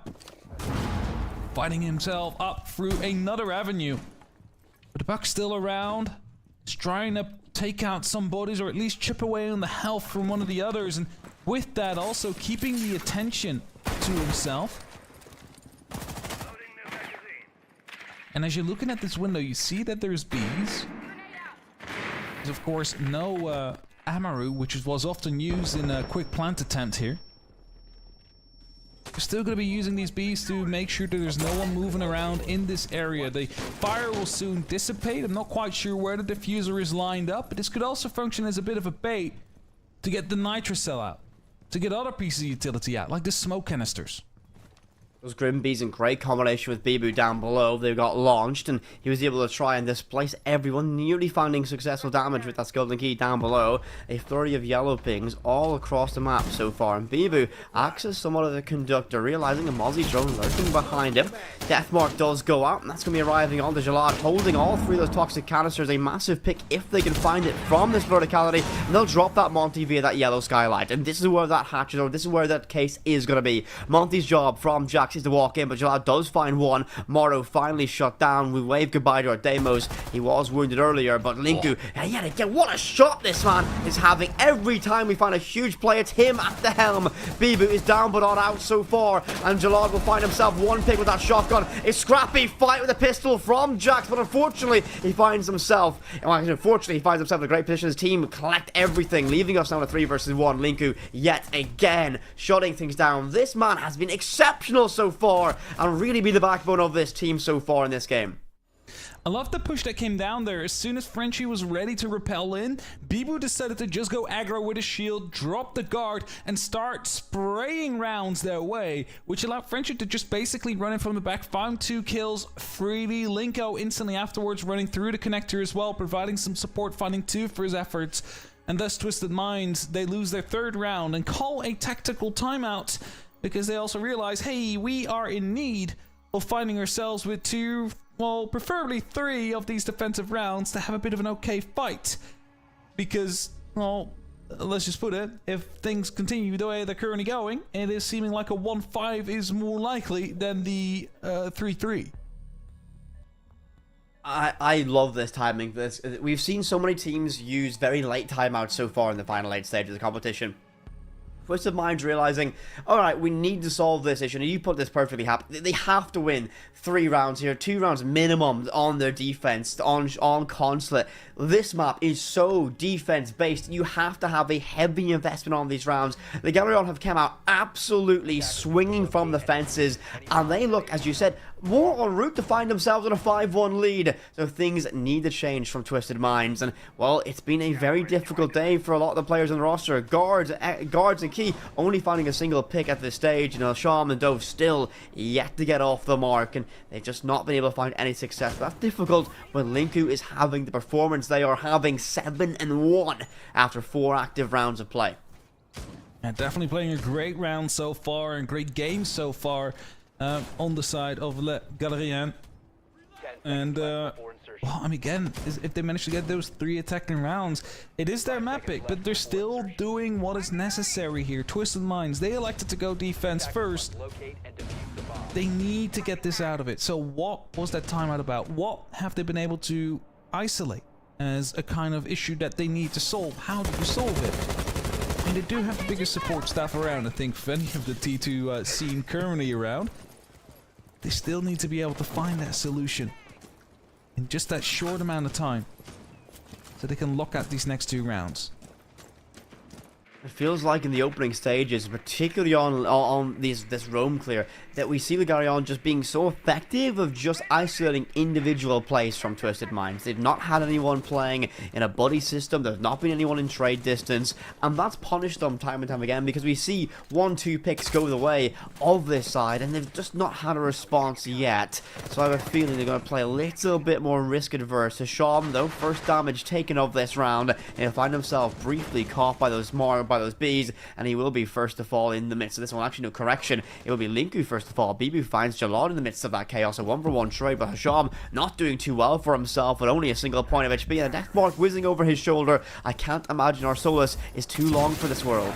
fighting himself up through another avenue. But the buck's still around. He's trying to take out some bodies, or at least chip away on the health from one of the others, and with that also keeping the attention to himself. And as you're looking at this window, you see that there's bees. There's of course no Amaru, which was often used in a quick plant attempt here. We're still going to be using these bees to make sure that there's no one moving around in this area. The fire will soon dissipate. I'm not quite sure where the diffuser is lined up, but this could also function as a bit of a bait to get the nitrocell out, to get other pieces of utility out, like the smoke canisters. Those Grim Bees in great combination with Bibu down below. They got launched, and he was able to try and displace everyone, nearly finding successful damage with that golden key down below. A flurry of yellow pings all across the map so far, and Bibu acts as somewhat of a conductor, realizing a Mozzie drone lurking behind him. Deathmark does go out, and that's going to be arriving on the Gelad, holding all 3 of those toxic canisters. A massive pick if they can find it from this verticality, and they'll drop that Monty via that yellow skylight. And this is where that hatches, or this is where that case is going to be. Monty's job from Jax is to walk in, but Gelad does find one. Moro finally shut down. We wave goodbye to our Demos. He was wounded earlier, but Linku, yet again, what a shot this man is having. Every time we find a huge play, it's him at the helm. Bibu is down but not out so far, and Gelad will find himself one pick with that shotgun. A scrappy fight with a pistol from Jax, but unfortunately he finds himself in a great position. His team collect everything, leaving us now to 3 versus 1. Linku yet again shutting things down. This man has been exceptional so far and really be the backbone of this team so far in this game. I love the push that came down there. As soon as Frenchie was ready to repel in, Bibu decided to just go aggro with his shield, drop the guard, and start spraying rounds their way, which allowed Frenchie to just basically run in from the back, found 2 kills freely. Linko instantly afterwards running through the connector as well, providing some support, finding 2 for his efforts. And thus Twisted Minds, they lose their 3rd round and call a tactical timeout because they also realize, hey, we are in need of finding ourselves with 2, well, preferably 3 of these defensive rounds to have a bit of an okay fight. Because, well, let's just put it, if things continue the way they're currently going, it is seeming like a 1-5 is more likely than the 3-3. I love this timing. We've seen so many teams use very late timeouts so far in the final 8 stage of the competition. Twisted Minds realizing, alright, we need to solve this issue, and you put this perfectly, they have to win 3 rounds here, 2 rounds minimum on their defense, on Consulate. This map is so defense-based, you have to have a heavy investment on these rounds. The Galerion have come out absolutely swinging from the fences, and they look, as you said, more en route to find themselves in a 5-1 lead. So things need to change from Twisted Minds, and, well, it's been a very difficult day for a lot of the players on the roster. Guards and Key only finding a single pick at this stage, and Sham and Dove still yet to get off the mark, and they've just not been able to find any success. That's difficult when Linku is having the performance they are having, 7-1 after 4 active rounds of play. And definitely playing a great round so far and great game so far on the side of Le Galérien. And well, I mean, again, if they manage to get those 3 attacking rounds, it is their map pick, but they're still doing what is necessary here. Twisted Minds, they elected to go defense first. They need to get this out of it. So what was that timeout about? What have they been able to isolate as a kind of issue that they need to solve? How do you solve it? I mean, they do have the biggest support staff around, I think, for any of the T2 scene currently around. They still need to be able to find that solution in just that short amount of time so they can lock out these next 2 rounds. It feels like in the opening stages, particularly on this roam clear, that we see the Galerion just being so effective of just isolating individual plays from Twisted Minds. They've not had anyone playing in a buddy system, there's not been anyone in trade distance, and that's punished them time and time again because we see 1-2 picks go the way of this side, and they've just not had a response yet. So I have a feeling they're going to play a little bit more risk adverse. Hisham, though, first damage taken of this round, and he'll find himself briefly caught by those bees, and he will be first to fall in the midst of this one. Actually, no, correction, it will be Linku first to fall. Bibu finds Jalad in the midst of that chaos. A 1-for-1 trade, but Hisham not doing too well for himself with only a single point of HP and a death mark whizzing over his shoulder. I can't imagine our Solus is too long for this world.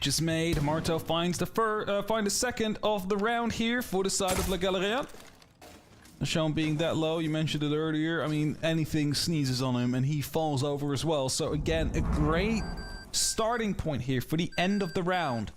Just made. Marto finds the second of the round here for the side of La Galérien. Sean being that low, you mentioned it earlier. I mean, anything sneezes on him and he falls over as well. So again, a great starting point here for the end of the round.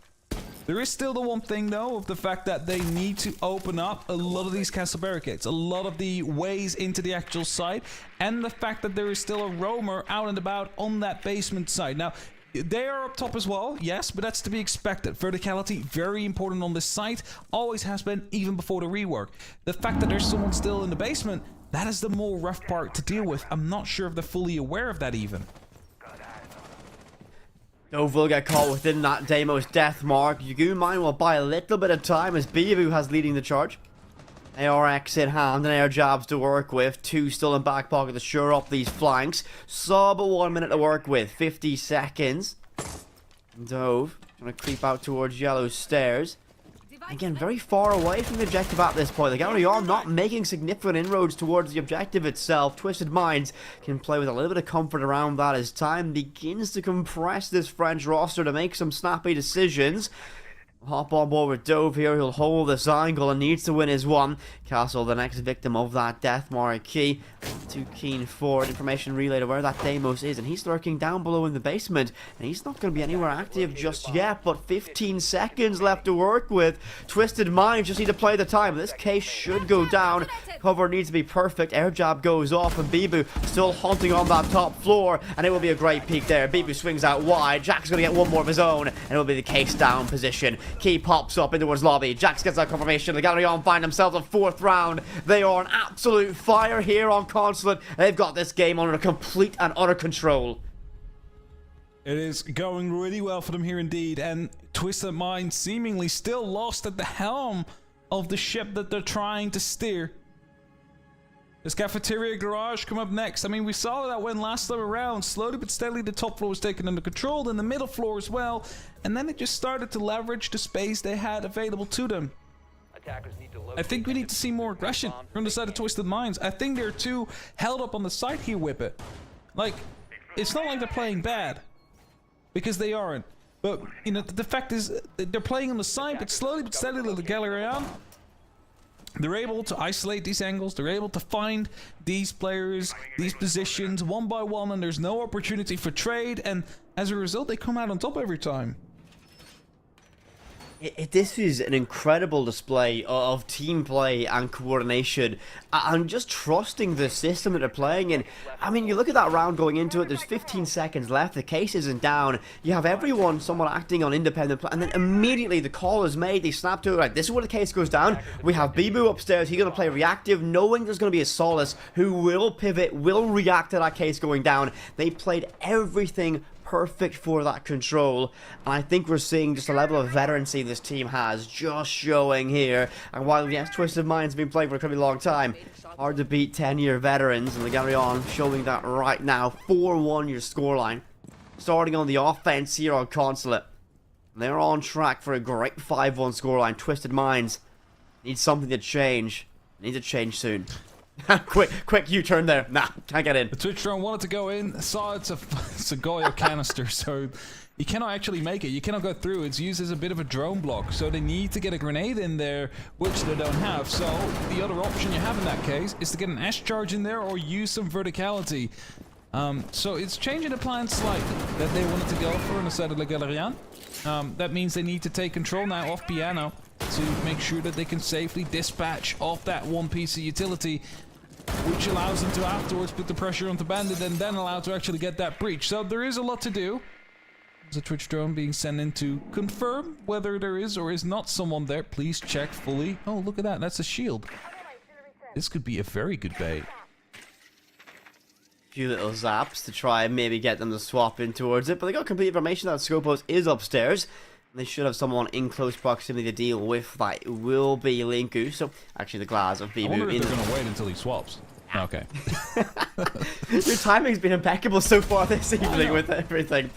There is still the one thing though, of the fact that they need to open up a lot of these castle barricades, a lot of the ways into the actual site, and the fact that there is still a roamer out and about on that basement side. Now, they are up top as well, yes, but that's to be expected. Verticality, very important on this site, always has been, even before the rework. The fact that there's someone still in the basement, that is the more rough part to deal with. I'm not sure if they're fully aware of that even. Dove will get caught within that Deimos death mark. Yagoon Mine will buy a little bit of time as Bivu has leading the charge. ARX in hand and air jabs to work with. 2 still in back pocket to shore up these flanks. Sub 1 minute to work with. 50 seconds. Dove trying to creep out towards Yellow Stairs. Again, very far away from the objective at this point. The Galerion not making significant inroads towards the objective itself. Twisted Minds can play with a little bit of comfort around that as time begins to compress this French roster to make some snappy decisions. Hop on board with Dove here, he'll hold this angle and needs to win his one. Castle, the next victim of that death marquee. too keen for an information relay to where that Deimos is, and he's lurking down below in the basement, and he's not going to be anywhere active just yet, but 15 seconds left to work with. Twisted Minds just need to play the time. This case should go down. Cover needs to be perfect. Air jab goes off, and Bibu still haunting on that top floor, and it will be a great peek there. Bibu swings out wide. Jack's going to get one more of his own, and it will be the case down position. Key pops up into his lobby. Jax gets that confirmation. The Galleon find themselves a 4th round. They are on absolute fire here on Consulate. They've got this game under complete and utter control. It is going really well for them here indeed, and Twisted Mind seemingly still lost at the helm of the ship that they're trying to steer. This cafeteria garage come up next. I mean, we saw that when last time around. Slowly but steadily, the top floor was taken under control, then the middle floor as well, and then it just started to leverage the space they had available to them. Attackers need to I think we need to see more aggression from the side of Twisted Minds. I think they're too held up on the side here, Whippet. Like, it's not like they're playing bad, because they aren't. But, you know, the fact is, they're playing on the side, but slowly but steadily, the Galleon, they're able to isolate these angles, they're able to find these players, these positions, one by one, and there's no opportunity for trade, and as a result, they come out on top every time. This is an incredible display of team play and coordination and just trusting the system that they're playing in. I mean, you look at that round going into it, there's 15 seconds left, the case isn't down, you have everyone somewhat acting on independent play, and then immediately the call is made, they snap to it, right, this is where the case goes down. We have Bibu upstairs, he's going to play reactive, knowing there's going to be a Solace who will pivot, will react to that case going down. They played everything perfect for that control, and I think we're seeing just a level of veterancy this team has just showing here. And while yes, Twisted Minds have been playing for a pretty long time, hard to beat 10-year veterans, and the Galleon showing that right now. 4-1 your scoreline, starting on the offense here on Consulate. They're on track for a great 5-1 scoreline. Twisted Minds need something to change, need to change soon. quick U-turn there. Nah, can't get in. The Twitch drone wanted to go in, saw it's a Goyo canister, so you cannot actually make it. You cannot go through. It's used as a bit of a drone block, so they need to get a grenade in there, which they don't have. So the other option you have in that case is to get an S charge in there or use some verticality. So it's changing the plan slightly that they wanted to go for on the side of the Galleon. That means they need to take control now off Piano to make sure that they can safely dispatch off that one piece of utility, which allows them to afterwards put the pressure onto Bandit and then allow to actually get that breach. So there is a lot to do. There's a Twitch drone being sent in to confirm whether there is or is not someone there. Please check fully. Oh, look at that. That's a shield. This could be a very good bait. Few little zaps to try and maybe get them to swap in towards it, but they got complete information that Scopos is upstairs. They should have someone in close proximity to deal with. That will be Linku. So actually the glass of Bibu. I wonder if they're going to wait until he swaps. Okay. Your timing's been impeccable so far this evening with everything.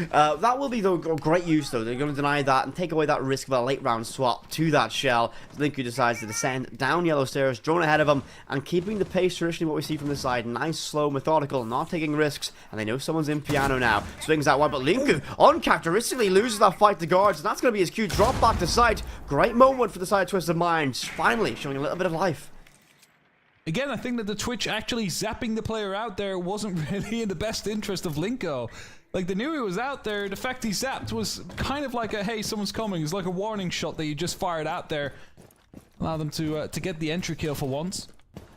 That will be though great use though. They're going to deny that and take away that risk of a late round swap to that shell. Linku decides to descend down yellow stairs, drone ahead of him, and keeping the pace traditionally what we see from the side. Nice, slow, methodical, not taking risks. And they know someone's in Piano now. Swings that one, but Linku uncharacteristically loses that fight to guards, and that's going to be his cue. Drop back to site. Great moment for the side Twisted Minds. Finally showing a little bit of life. Again, I think that the Twitch actually zapping the player out there wasn't really in the best interest of Linko. Like, they knew he was out there. The fact he zapped was kind of like a, hey, someone's coming. It's like a warning shot that you just fired out there. Allow them to get the entry kill for once.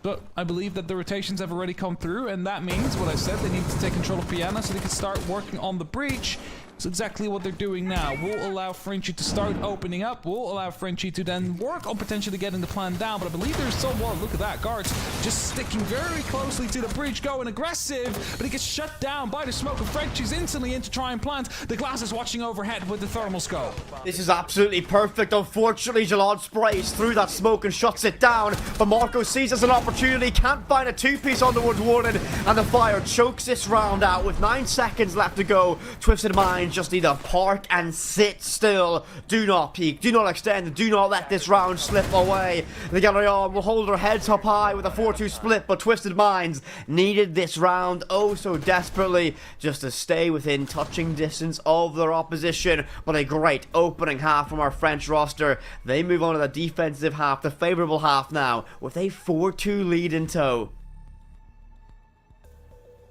But I believe that the rotations have already come through, and that means what I said, they need to take control of Piano so they can start working on the breach. It's exactly what they're doing now. We'll allow Frenchie to start opening up. We'll allow Frenchie to then work on potentially getting the plan down. But I believe there's someone, look at that, guards just sticking very closely to the breach, going aggressive. But he gets shut down by the smoke, and Frenchie's instantly in to try and plant. The glass is watching overhead with the thermal scope. This is absolutely perfect. Unfortunately, Jalad sprays through that smoke and shuts it down. But Marco sees as an opportunity, can't find a two-piece underwood warning, and the fire chokes this round out with 9 seconds left to go. Twisted Minds just need to park and sit still. Do not peek, do not extend, do not let this round slip away. The Galleon will hold their heads up high with a 4-2 split, but Twisted Minds needed this round oh so desperately just to stay within touching distance of their opposition. But a great opening half from our French roster. They move on to the defensive half, the favourable half now, with a 4-2 lead in tow.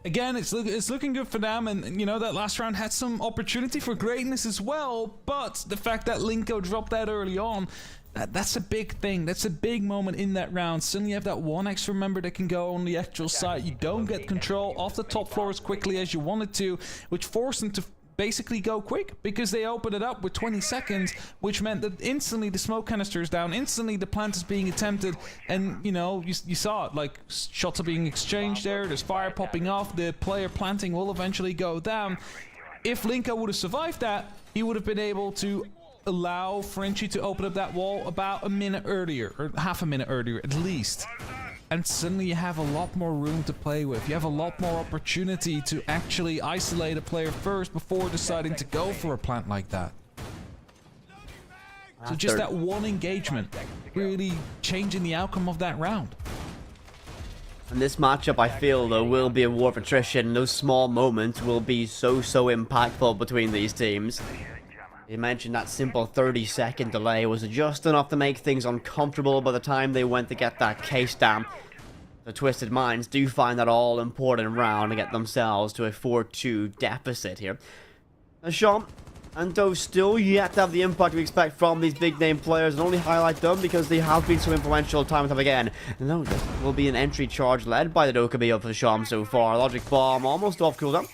again, it's looking good for them, and you know that last round had some opportunity for greatness as well. But the fact that Linko dropped that early on, that's a big thing. That's a big moment in that round. Suddenly you have that one extra member that can go on the actual site. You don't get control off the top floor as quickly as you wanted to, which forced them to basically go quick because they opened it up with 20 seconds, which meant that instantly the smoke canister is down, instantly the plant is being attempted, and you know, you saw it, like shots are being exchanged there, there's fire popping off, the player planting will eventually go down. If Linko would have survived that, he would have been able to allow Frenchie to open up that wall about a minute earlier, or half a minute earlier at least. And suddenly you have a lot more room to play with. You have a lot more opportunity to actually isolate a player first before deciding to go for a plant like that. So just that one engagement really changing the outcome of that round. And this matchup, I feel, though, will be a war of attrition. Those small moments will be so impactful between these teams. You mentioned that simple 30-second delay was just enough to make things uncomfortable by the time they went to get that case down. The Twisted Minds do find that all-important round to get themselves to a 4-2 deficit here. Now, Sean and Dove still yet to have the impact we expect from these big-name players, and only highlight them because they have been so influential time and time again. No, this will be an entry charge led by the Dokkaebi of the Sham so far. Logic Bomb almost off cooldown.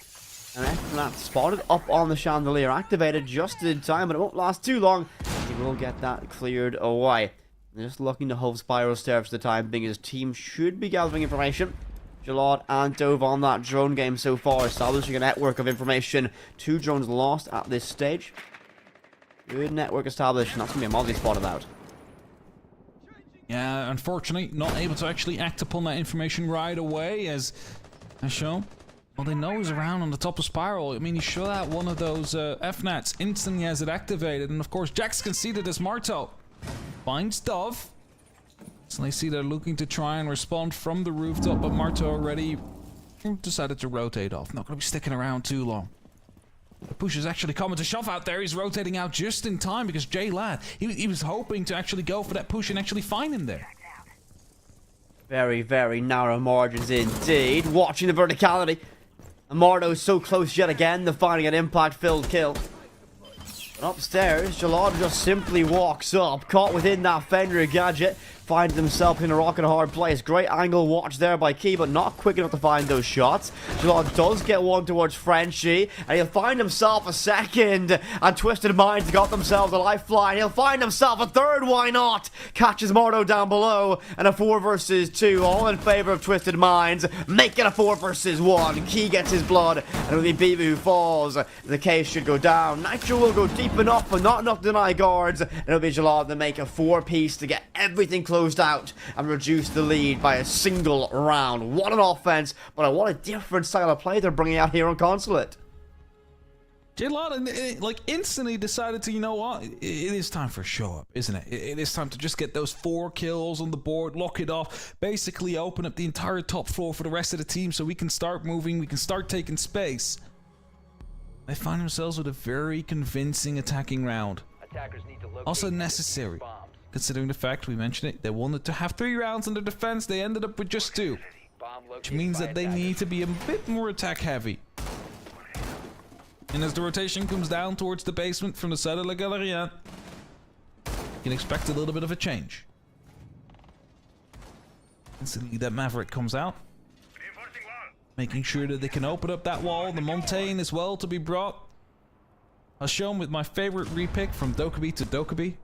And after that, spotted up on the chandelier, activated just in time, but it won't last too long. He will get that cleared away. Just looking to hold Spiral Stairs for the time being. His team should be gathering information. Jalad and Dove on that drone game so far, establishing a network of information. 2 drones lost at this stage. Good network established, and that's going to be a Mozzie spotted out. Yeah, unfortunately, not able to actually act upon that information right away, as shown. Well, they know he's around on the top of Spiral. I mean, he shot out one of those FNATs instantly as it activated. And of course, Jax conceded as Marto finds Dove. So they see they're looking to try and respond from the rooftop, but Marto already decided to rotate off. Not going to be sticking around too long. The push is actually coming to shove out there. He's rotating out just in time because Jay Ladd, he was hoping to actually go for that push and actually find him there. Very narrow margins indeed. Watching the verticality. Amardo's so close yet again to finding an impact-filled kill. Upstairs, Jalad just simply walks up, caught within that Fender gadget, finds himself in a rock and a hard place. Great angle watch there by Key, but not quick enough to find those shots. Jalad does get one towards Frenchie, and he'll find himself a second. And Twisted Minds got themselves a lifeline. He'll find himself a third, why not? Catches Marto down below, and a 4 versus 2, all in favor of Twisted Minds. Make it a 4 versus 1. Key gets his blood, and it'll be Biba who falls. The case should go down. Nitro will go deep enough, but not enough to deny guards. And it'll be Jalad to make a 4-piece to get everything closed out and reduce the lead by a single round. What an offense, but what a different style of play they're bringing out here on Consulate. J-Lot, like, instantly decided to, you know what, it is time for a show-up, isn't it? It is time to just get those 4 kills on the board, lock it off, basically open up the entire top floor for the rest of the team so we can start moving, we can start taking space. They find themselves with a very convincing attacking round. Also necessary, considering the fact, we mentioned it, they wanted to have 3 rounds under defense, they ended up with just 2. Which means that they need to be a bit more attack heavy. And as the rotation comes down towards the basement from the side of La Galeria, you can expect a little bit of a change. Instantly that Maverick comes out, making sure that they can open up that wall. The Montaigne as well to be brought. I'll show them with my favorite repick from Dokkaebi to Dokkaebi.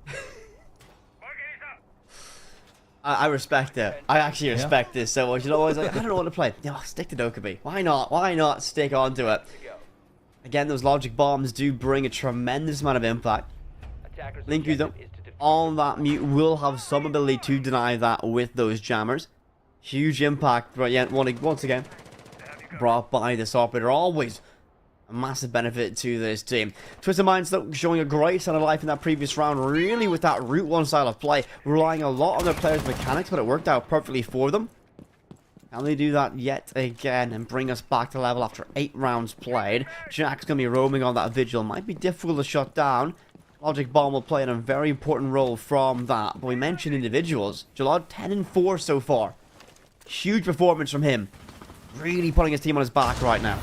I respect it. I actually respect this so much. You know, I was like, I don't know what to play. Yeah, stick to Dokkaebi. Why not? Why not stick onto it? Again, those logic bombs do bring a tremendous amount of impact. Linku, though, on that mute will have some ability to deny that with those jammers. Huge impact, but yet once again brought by this operator. Always a massive benefit to this team. Twisted Minds, though, showing a great sign of life in that previous round, really with that Route 1 style of play, relying a lot on their players' mechanics, but it worked out perfectly for them. Can they do that yet again and bring us back to level after 8 rounds played? Jack's going to be roaming on that Vigil. Might be difficult to shut down. Logic Bomb will play in a very important role from that. But we mentioned individuals. Jalad 10 and 4 so far. Huge performance from him. really putting his team on his back right now.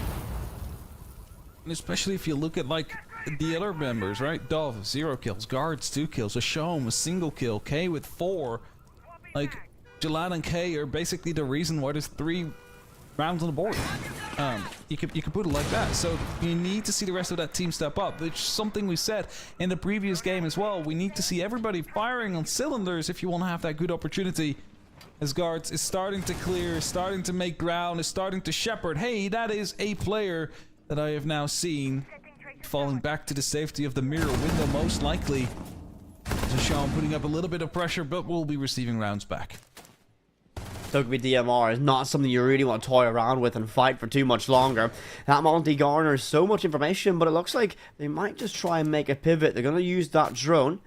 And especially if you look at like the other members, right? Dove, 0 kills. Guards, 2 kills. Ashom, a single kill. K with 4. Like, Jalad and K are basically the reason why there's 3 rounds on the board. You could put it like that. So you need to see the rest of that team step up, which is something we said in the previous game as well. We need to see everybody firing on cylinders if you want to have that good opportunity. As Guards is starting to clear, is starting to make ground, is starting to shepherd. Hey, that is a player that I have now seen falling back to the safety of the mirror window, most likely. So Sean putting up a little bit of pressure, but will be receiving rounds back. Togepi DMR is not something you really want to toy around with and fight for too much longer. That Monty garners so much information, but it looks like they might just try and make a pivot. They're going to use that drone.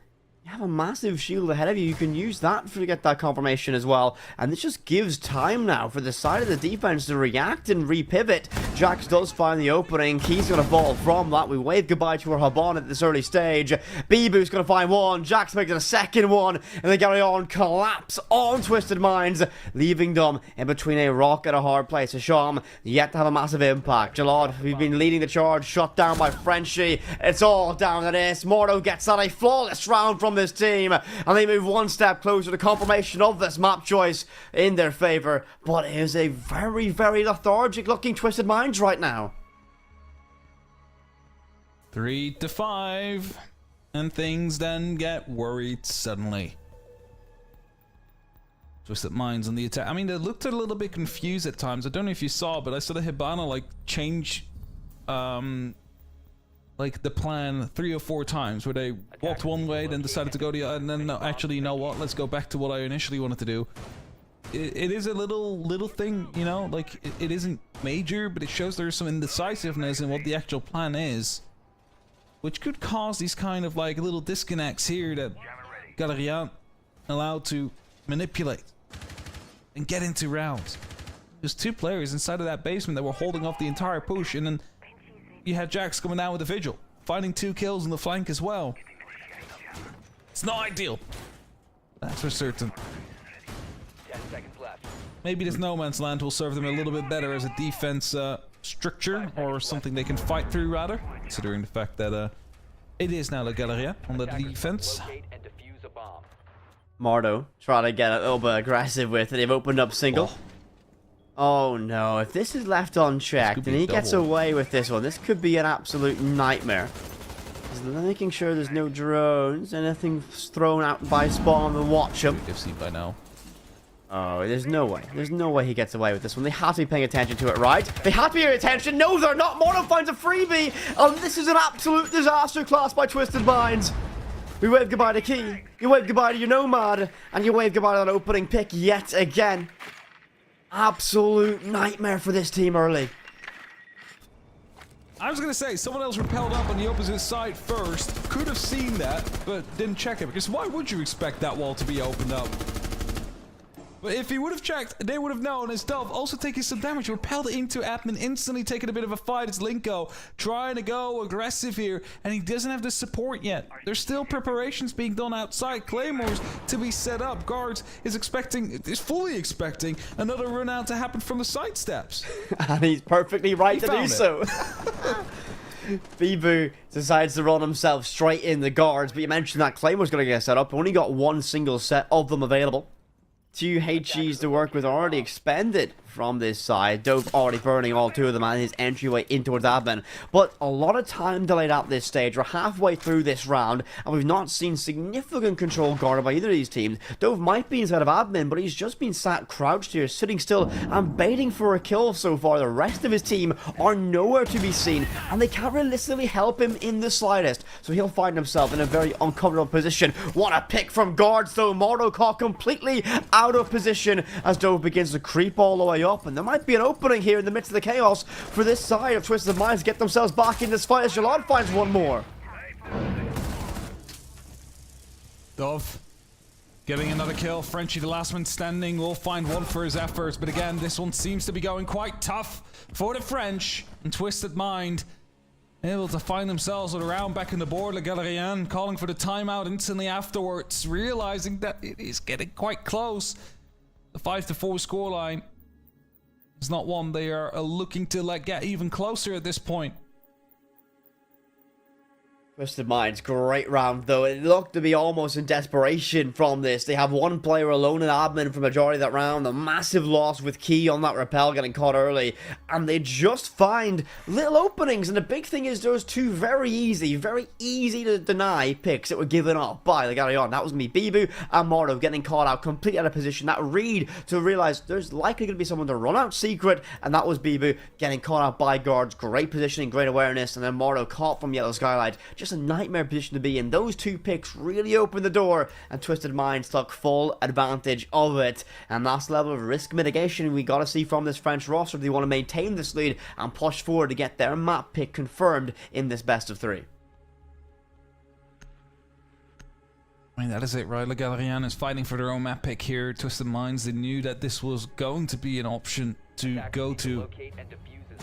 You have a massive shield ahead of you. You can use that to get that confirmation as well. And this just gives time now for the side of the defense to react and repivot. Jax does find the opening. Key's going to fall from that. We wave goodbye to our Habon at this early stage. Bibu's going to find one. Jax makes it a second one. And they carry on collapse on Twisted Minds, leaving them in between a rock and a hard place. Asham yet to have a massive impact. Jalad, we've been leading the charge, shut down by Frenchie. It's all down to this. Mordo gets out a flawless round from this team, and they move one step closer to confirmation of this map choice in their favor. But it is a very, very lethargic looking Twisted Minds right now. 3-5, and things then get worried suddenly. Twisted Minds on the attack. I mean, they looked a little bit confused at times. I don't know if you saw, but I saw the Hibana like change like the plan 3 or 4 times, where they walked one way, then decided to go the other, and then no, actually, you know what? Let's go back to what I initially wanted to do. It is a little thing, you know, like it isn't major, but it shows there's some indecisiveness in what the actual plan is, which could cause these kind of like little disconnects here that Galerian allowed to manipulate and get into rounds. There's 2 players inside of that basement that were holding off the entire push, and then you had Jax coming down with a vigil, finding 2 kills on the flank as well. It's not ideal, that's for certain. 10 seconds left. Maybe this no man's land will serve them a little bit better as a defense structure, or something they can fight through rather, considering the fact that it is now the Galeria on the defense. Locate and defuse a bomb. Mardo trying to get a little bit aggressive with it. They've opened up single. Oh no, if this is left unchecked and he gets away with this one, this could be an absolute nightmare. Just making sure there's no drones, anything thrown out by Spawn to watch him. You've seen by now. Oh, there's no way. There's no way he gets away with this one. They have to be paying attention to it, right? They have to be paying attention. No, they're not. Mordo finds a freebie. Oh, this is an absolute disaster class by Twisted Minds. We wave goodbye to Key. You wave goodbye to your Nomad. And you wave goodbye to that opening pick yet again. Absolute nightmare for this team early. I was gonna say, someone else repelled up on the opposite side first. Could have seen that, but didn't check it, because why would you expect that wall to be opened up? But if he would have checked, they would have known. As Dove also taking some damage, repelled into admin, instantly taking a bit of a fight. It's Linko trying to go aggressive here, and he doesn't have the support yet. There's still preparations being done outside. Claymores to be set up. Guards is fully expecting another run out to happen from the side steps. And he's perfectly right to do so. Bibu decides to run himself straight in the guards, but you mentioned that Claymore's going to get set up. Only got 1 single set of them available. 2 HGs to work with already expended from this side. Dove already burning all 2 of them and his entryway in towards admin. But a lot of time delayed at this stage. We're halfway through this round and we've not seen significant control guarded by either of these teams. Dove might be inside of admin, but he's just been sat crouched here, sitting still and baiting for a kill so far. The rest of his team are nowhere to be seen and they can't realistically help him in the slightest. So he'll find himself in a very uncomfortable position. What a pick from guards though. Mordo caught completely out of position as Dove begins to creep all the way up, and there might be an opening here in the midst of the chaos for this side of Twisted Minds to get themselves back in this fight as Jalad finds one more. Dove getting another kill. Frenchie, the last one standing, will find one for his efforts, but again, this one seems to be going quite tough for the French. And Twisted Mind able to find themselves with a round back in the board. Le Galerian calling for the timeout instantly afterwards, realizing that it is getting quite close. The 5-4 scoreline It's not one they are looking to like get even closer at this point. Twisted Minds, great round though. It looked to be almost in desperation from this. They have one player alone in admin for majority of that round. A massive loss with Key on that rappel getting caught early. And they just find little openings. And the big thing is those two very easy to deny picks that were given up by the Garyon. That was going to be Bibu and Mordo getting caught out completely out of position. That read to realize there's likely going to be someone to run out secret. And that was Bibu getting caught out by guards. Great positioning, great awareness. And then Mordo caught from Yellow Skylight. Just a nightmare position to be in. Those two picks really opened the door, and Twisted Minds took full advantage of it. And that's the level of risk mitigation we got to see from this French roster if they want to maintain this lead and push forward to get their map pick confirmed in this best of 3. I mean, that is it, right? Le Galerian is fighting for their own map pick here. Twisted Minds, they knew that this was going to be an option to go to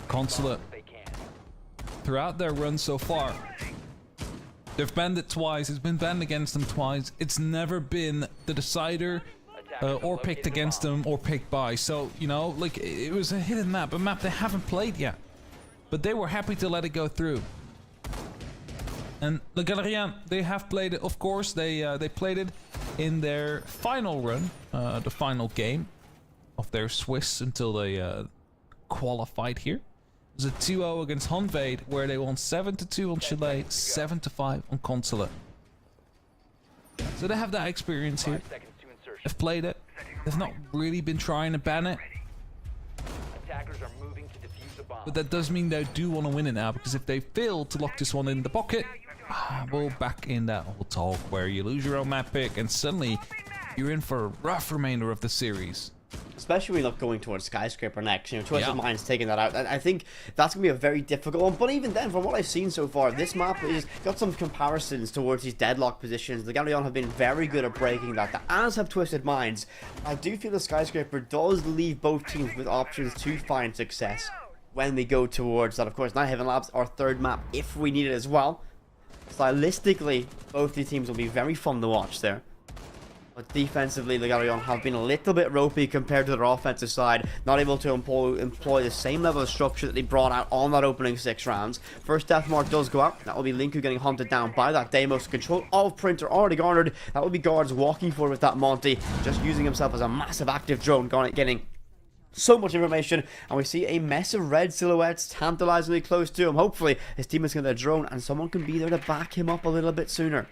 Consulate throughout their run so far. They've banned it twice. It's been banned against them twice. It's never been the decider or picked against them or picked by. So, you know, like, it was a hidden map, a map they haven't played yet. But they were happy to let it go through. And Le Galerian, they have played it, of course. They played it in their final run, the final game of their Swiss until they qualified here. It was a 2-0 against Honved, where they won 7-2 on Chalet, 7-5 on Consulate. So they have that experience here. They've played it. They've not really been trying to ban it. But that does mean they do want to win it now, because if they fail to lock this one in the pocket, we're back in that whole talk where you lose your own map pick and suddenly you're in for a rough remainder of the series. Especially when you look going towards Skyscraper next, you know, Twisted Minds taking that out. And I think that's going to be a very difficult one. But even then, from what I've seen so far, this map has got some comparisons towards these deadlock positions. The Galleon have been very good at breaking that, as have Twisted Minds. I do feel the Skyscraper does leave both teams with options to find success when we go towards that. Of course, Night Haven Labs, our third map, if we need it as well. Stylistically, both these teams will be very fun to watch there. But defensively, the Galleon have been a little bit ropey compared to their offensive side. Not able to employ the same level of structure that they brought out on that opening 6 rounds. First death mark does go out. That will be Linku getting hunted down by that Deimos. Control of Printer already garnered. That will be guards walking forward with that Monty. Just using himself as a massive active drone. Getting so much information. And we see a mess of red silhouettes tantalizingly close to him. Hopefully, his team is going to drone and someone can be there to back him up a little bit sooner.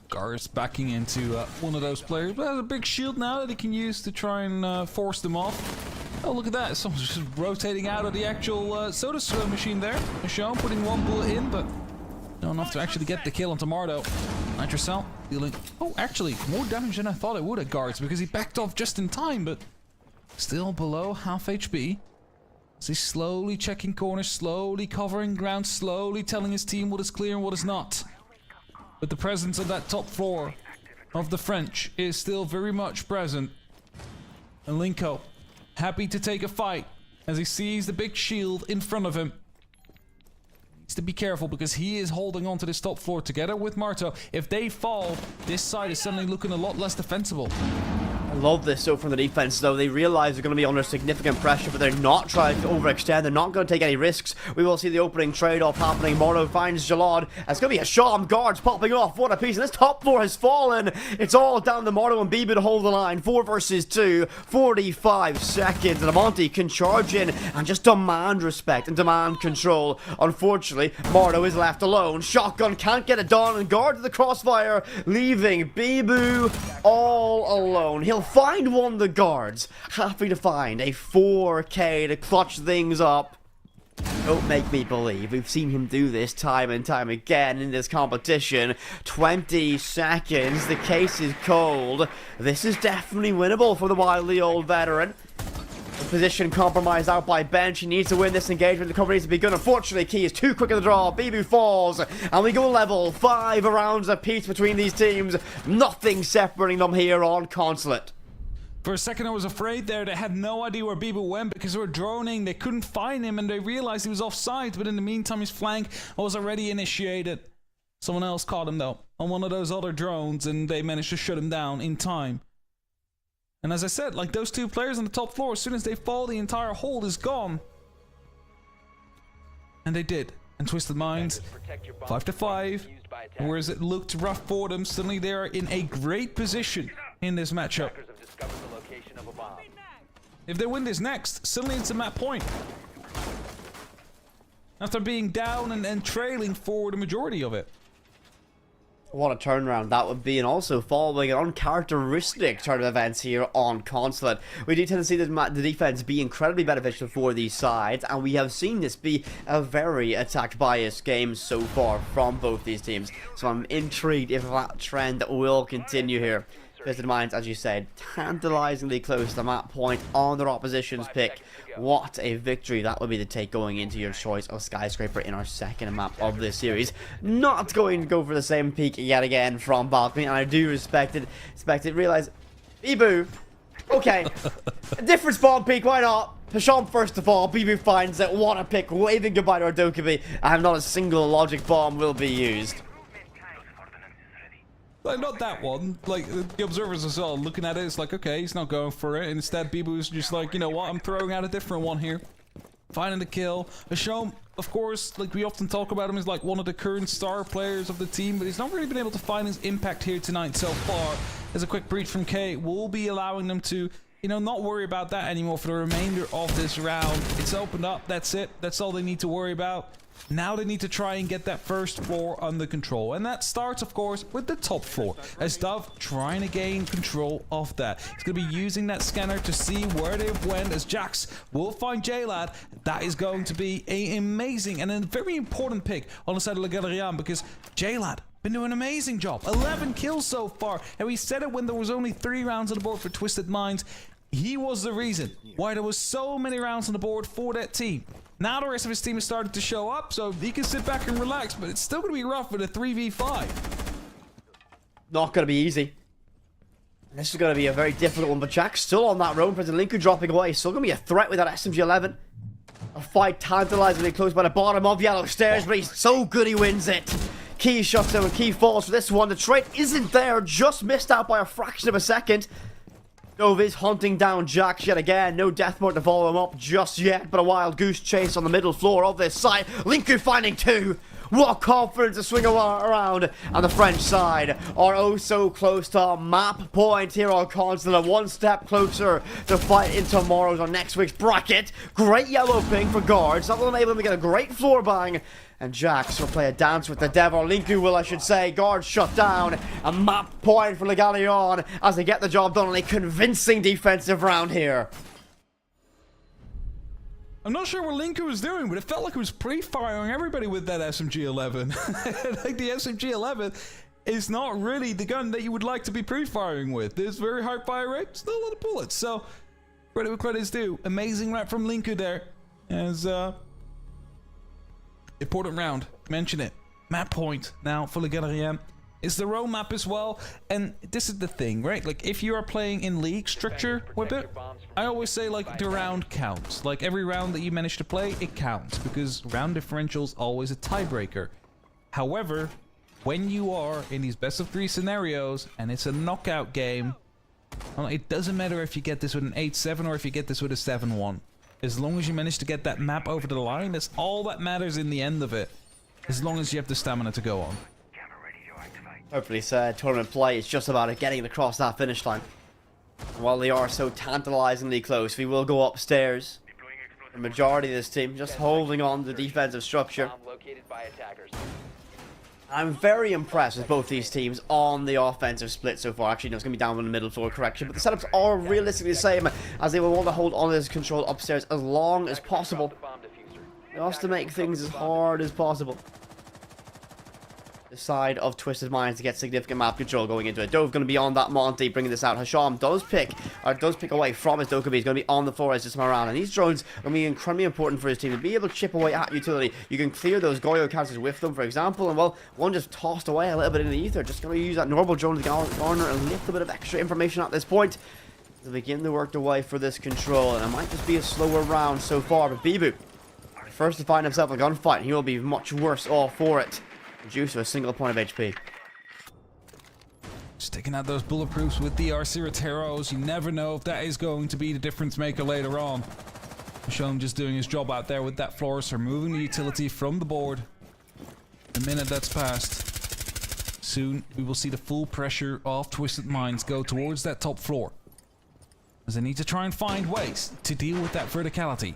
Gar's backing into one of those players, but has a big shield now that he can use to try and force them off. Oh, look at that. Someone's just rotating out of the actual soda machine there. Michonne putting one bullet in, but not enough to actually get the kill on Tomardo. Nitrocell dealing, oh, actually, more damage than I thought it would at Guards, because he backed off just in time, but still below half HP. As he's slowly checking corners, slowly covering ground, slowly telling his team what is clear and what is not. But the presence of that top floor of the French is still very much present. And Linko, happy to take a fight as he sees the big shield in front of him. Needs to be careful because he is holding on to this top floor together with Marto. If they fall, this side is suddenly looking a lot less defensible. I love this. So from the defense, though, they realize they're going to be under significant pressure, but they're not trying to overextend. They're not going to take any risks. We will see the opening trade-off happening. Mordo finds Jalad. It's going to be a shot. Guards popping off. What a piece. And this top floor has fallen. It's all down to Mordo and Bibu to hold the line. 4 versus 2. 45 seconds. And Amonte can charge in and just demand respect and demand control. Unfortunately, Mordo is left alone. Shotgun can't get it done. And guard to the crossfire, leaving Bibu all alone. He'll find one of the guards. Happy to find a 4K to clutch things up. Don't make me believe. We've seen him do this time and time again in this competition. 20 seconds. The case is cold. This is definitely winnable for the wily old veteran. The position compromised out by Bench. He needs to win this engagement. The cover needs to be good. Unfortunately, Key is too quick at the draw. Bibu falls. And we go level. 5 rounds apiece between these teams. Nothing separating them here on Consulate. For a second I was afraid there. They had no idea where Bibu went because they were droning. They couldn't find him and they realized he was offside. But in the meantime, his flank was already initiated. Someone else caught him though on one of those other drones and they managed to shut him down in time. And as I said, like those two players on the top floor, as soon as they fall, the entire hold is gone. And they did. And Twisted Minds, 5-5. Whereas it looked rough for them, suddenly they are in a great position in this matchup. If they win this next, suddenly it's a map point. After being down and trailing for the majority of it. What a turnaround that would be, and also following an uncharacteristic turn of events here on Consulate. We do tend to see the defense be incredibly beneficial for these sides, and we have seen this be a very attack-biased game so far from both these teams. So I'm intrigued if that trend will continue here. Twisted Minds, as you said, tantalizingly close to the map point on their opposition's pick. What a victory that would be to take going into your choice of Skyscraper in our second map of this series. Not going to go for the same peak yet again from Balcony, and I do respect it. Realize, Bibu, okay, a different spawn peak, why not? Hisham first of all, Bibu finds it, what a pick, waving goodbye to our Dokkaebi, and not a single logic bomb will be used. Like, not that one. Like, the observers as well, looking at it, it's like, okay, he's not going for it. Instead, Bibu's just like, you know what, I'm throwing out a different one here. Finding the kill. Hisham, of course, like we often talk about him, is like one of the current star players of the team, but he's not really been able to find his impact here tonight so far. As a quick breach from K will be allowing them to, you know, not worry about that anymore for the remainder of this round. It's opened up, that's it. That's all they need to worry about. Now they need to try and get that first floor under control. And that starts, of course, with the top floor. As Dove trying to gain control of that. He's going to be using that scanner to see where they went. As Jax will find J-Lad. That is going to be an amazing and a very important pick on the side of Le Galerian, because J-Lad been doing an amazing job. 11 kills so far. And we said it when there was only 3 rounds on the board for Twisted Minds. He was the reason why there was so many rounds on the board for that team. Now the rest of his team has started to show up, so he can sit back and relax, but it's still going to be rough with a 3v5. Not going to be easy. This is going to be a very difficult one, but Jack's still on that road. President Linku dropping away. Still going to be a threat with that SMG-11. A fight tantalizingly close by the bottom of Yellow Stairs, but he's so good he wins it. Key shuts down and Key falls for this one. The trait isn't there, just missed out by a fraction of a second. Dove is hunting down Jax yet again. No death mode to follow him up just yet, but a wild goose chase on the middle floor of this site. Linku finding 2. What confidence to swing around. And the French side are oh so close to a map point here on Consulate. One step closer to fight in tomorrow's or next week's bracket. Great yellow ping for guards. That will enable him to get a great floor bang. And Jax will play a dance with the devil. Linku will, I should say. Guards shut down. A map point for Le Galerian as they get the job done on a convincing defensive round here. I'm not sure what Linku was doing, but it felt like he was pre-firing everybody with that SMG-11. Like the SMG-11 is not really the gun that you would like to be pre-firing with. There's very high fire rate, still a lot of bullets. So, credit where credit is due. Amazing rap from Linku there. As, important round. Mention it. Map point now for Le Galerian. It's their own map as well, and this is the thing, right? Like, if you are playing in league structure with it, I always say, like, the round counts. Like, every round that you manage to play, it counts, because round differential's always a tiebreaker. However, when you are in these best of 3 scenarios, and it's a knockout game, well, it doesn't matter if you get this with an 8-7 or if you get this with a 7-1. As long as you manage to get that map over the line, that's all that matters in the end of it. As long as you have the stamina to go on. Hopefully, tournament play is just about it, getting it across that finish line. And while they are so tantalizingly close, we will go upstairs. The majority of this team just holding on to the defensive structure. I'm very impressed with both these teams on the offensive split so far. Actually, no, it's going to be down on the middle floor correction, but the setups are realistically the same, as they will want to hold on to this control upstairs as long as possible. Just to make things as hard as possible. The side of Twisted Minds to get significant map control going into it. Dove going to be on that Monty, bringing this out. Hisham does pick away from his Dokkaebi. He's going to be on the floor as this time around. And these drones are going to be incredibly important for his team to be able to chip away at utility. You can clear those Goyo counters with them, for example. And, well, one just tossed away a little bit in the ether. Just going to use that normal drone to garner a little bit of extra information at this point to begin to work their way for this control. And it might just be a slower round so far. But Bibu, first to find himself a gunfight, he will be much worse off for it. Reduced to a single point of HP. Sticking out those bulletproofs with the Arcirateros. You never know if that is going to be the difference maker later on. Michonne just doing his job out there with that Florist, removing the utility from the board. The minute that's passed, soon we will see the full pressure of Twisted Minds go towards that top floor, as they need to try and find ways to deal with that verticality.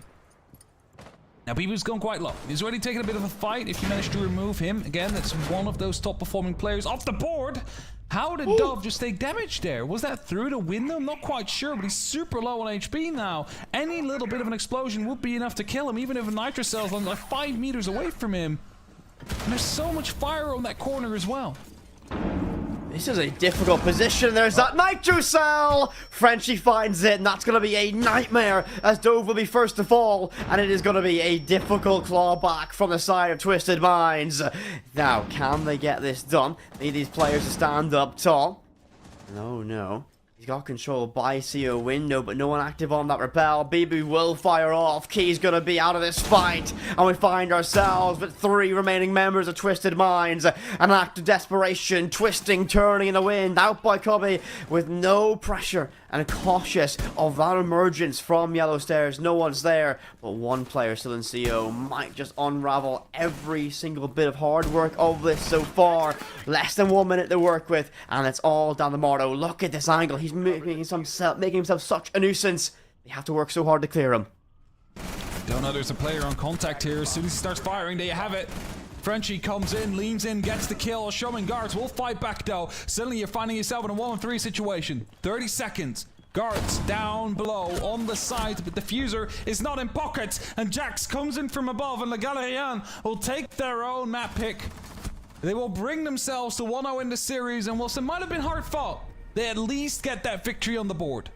Now, BB's gone quite low. He's already taken a bit of a fight. If you manage to remove him, again, that's one of those top-performing players off the board. How did Dove just take damage there? Was that through the window? I'm not quite sure, but he's super low on HP now. Any little bit of an explosion would be enough to kill him, even if a Nitro Cell's like 5 meters away from him. And there's so much fire on that corner as well. This is a difficult position. There's that Nitro Cell! Frenchie finds it, and that's going to be a nightmare, as Dove will be first to fall, and it is going to be a difficult clawback from the side of Twisted Minds. Now, can they get this done? Need these players to stand up tall. No. He's got control by CO window, but no one active on that rappel. BB will fire off. Key's gonna be out of this fight. And we find ourselves with 3 remaining members of Twisted Minds. An act of desperation, twisting, turning in the wind. Out by Cubby with no pressure and cautious of that emergence from Yellow Stairs. No one's there, but one player still in CO might just unravel every single bit of hard work of this so far. Less than 1 minute to work with, and it's all down the Mardo. Look at this angle. He's making himself such a nuisance. They have to work so hard to clear him. Don't know there's a player on contact here. As soon as he starts firing, there you have it. Frenchie comes in, leans in, gets the kill. Showing guards will fight back though. Suddenly you're finding yourself in a 1-on-3 situation. 30 seconds. Guards down below on the side, but the diffuser is not in pocket. And Jax comes in from above, and Le Galérian will take their own map pick. They will bring themselves to 1-0 in the series, and whilst it might have been hard fought, they at least get that victory on the board.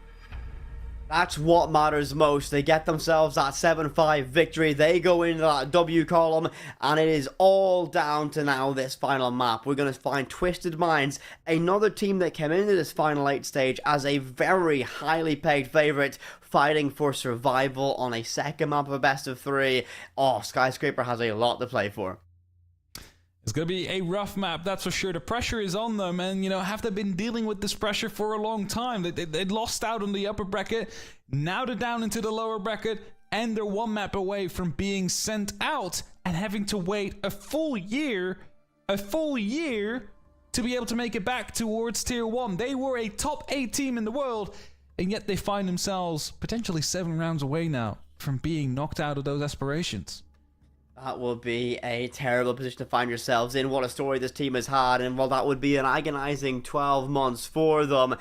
That's what matters most. They get themselves that 7-5 victory. They go into that W column, and it is all down to now this final map. We're going to find Twisted Minds, another team that came into this final 8 stage as a very highly pegged favourite, fighting for survival on a second map of a best of 3. Oh, Skyscraper has a lot to play for. It's going to be a rough map, that's for sure. The pressure is on them, and, you know, have they been dealing with this pressure for a long time? They lost out on the upper bracket, now they're down into the lower bracket, and they're 1 map away from being sent out and having to wait a full year to be able to make it back towards Tier 1. They were a top 8 team in the world, and yet they find themselves potentially 7 rounds away now from being knocked out of those aspirations. That will be a terrible position to find yourselves in. What a story this team has had, and well, that would be an agonizing 12 months for them.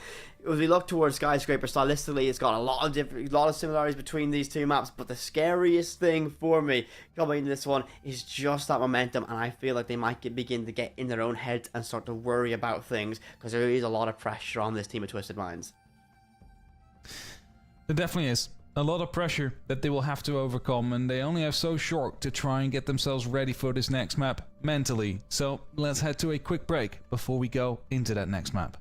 As we look towards Skyscraper, stylistically, it's got a lot of similarities between these two maps, but the scariest thing for me coming into this one is just that momentum, and I feel like they might begin to get in their own heads and start to worry about things, because there is a lot of pressure on this team of Twisted Minds. There definitely is. A lot of pressure that they will have to overcome, and they only have so short to try and get themselves ready for this next map mentally. So let's head to a quick break before we go into that next map.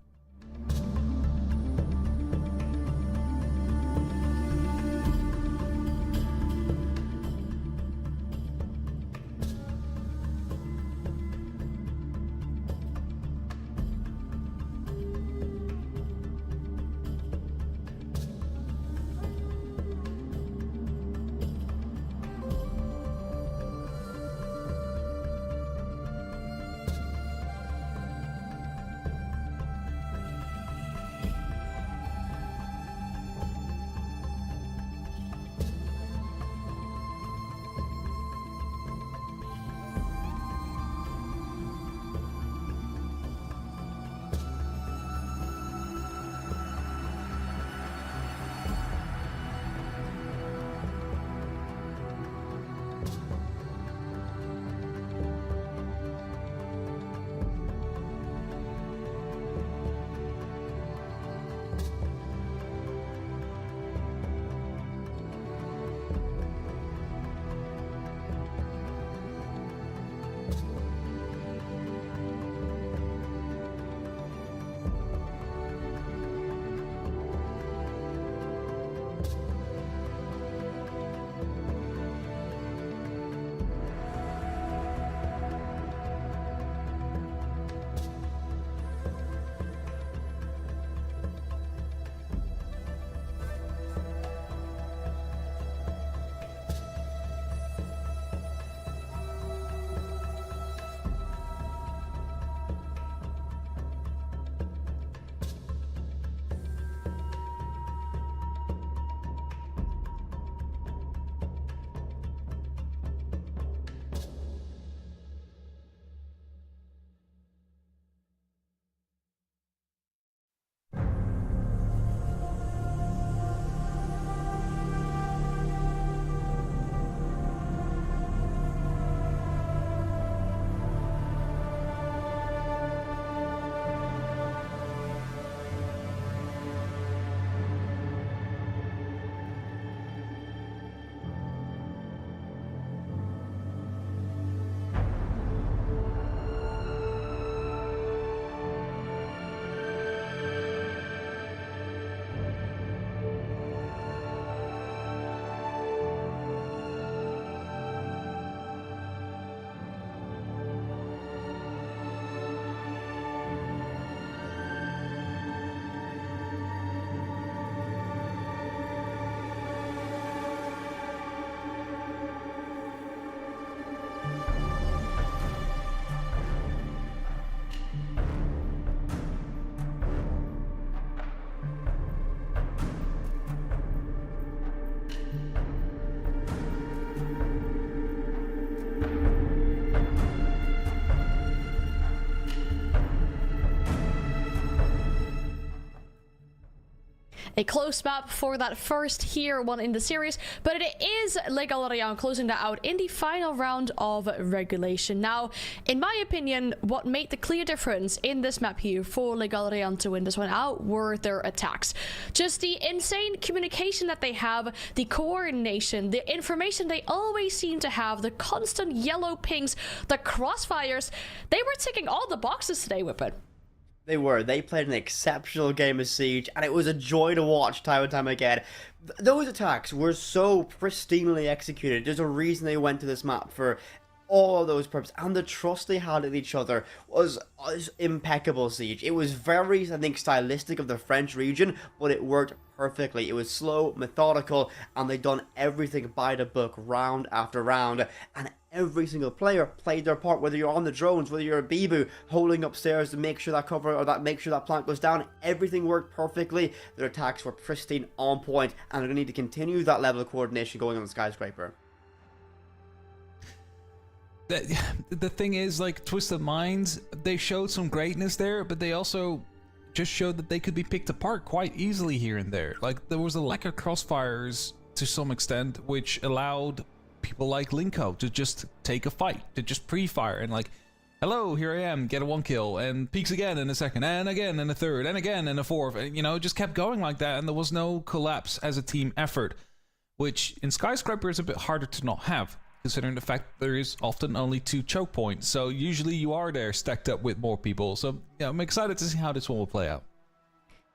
a close map for that first here one in the series, but it is Le Galerian closing that out in the final round of regulation. Now, in my opinion, what made the clear difference in this map here for Le Galerian to win this one out were their attacks. Just the insane communication that they have, the coordination, the information they always seem to have, the constant yellow pings, the crossfires. They were ticking all the boxes today with it. They were. They played an exceptional game of Siege, and it was a joy to watch time and time again. Those attacks were so pristinely executed. There's a reason they went to this map for all of those purposes, and the trust they had in each other was impeccable. Siege. It was very, I think, stylistic of the French region, but it worked perfectly. It was slow, methodical, and they done everything by the book, round after round, and every single player played their part, whether you're on the drones, whether you're a Bibu holding upstairs to make sure that cover or that make sure that plant goes down. Everything worked perfectly. Their attacks were pristine, on point, and they're going to need to continue that level of coordination going on the Skyscraper. The thing is, like, Twisted Minds, they showed some greatness there, but they also just showed that they could be picked apart quite easily here and there. Like, there was a lack of crossfires to some extent, which allowed people like Linko to just take a fight, to just pre-fire and like, hello, here I am, get a 1 kill, and peeks again in a second, and again in a third, and again in a fourth, and, you know, it just kept going like that, and there was no collapse as a team effort, which in Skyscraper is a bit harder to not have, considering the fact there is often only 2 choke points, so usually you are there stacked up with more people. So yeah, I'm excited to see how this one will play out.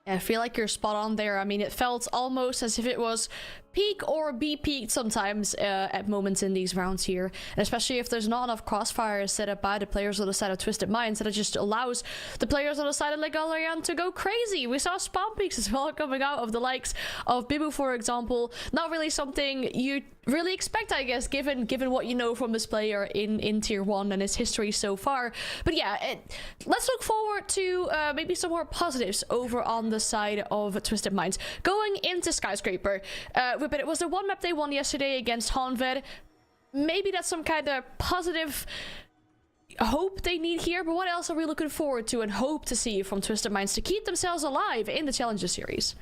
I feel like you're spot on there. I mean, it felt almost as if it was peak or be peaked sometimes at moments in these rounds here, and especially if there's not enough crossfires set up by the players on the side of Twisted Minds, that it just allows the players on the side of Le Galerian to go crazy. We saw spawn peaks as well coming out of the likes of Bibu, for example. Not really something you really expect, I guess, given what you know from this player in tier 1 and his history so far. But yeah, let's look forward to maybe some more positives over on the side of Twisted Minds going into Skyscraper. But it was the one map they won yesterday against Hanved. Maybe that's some kind of positive hope they need here, but what else are we looking forward to and hope to see from Twisted Minds to keep themselves alive in the Challenger series?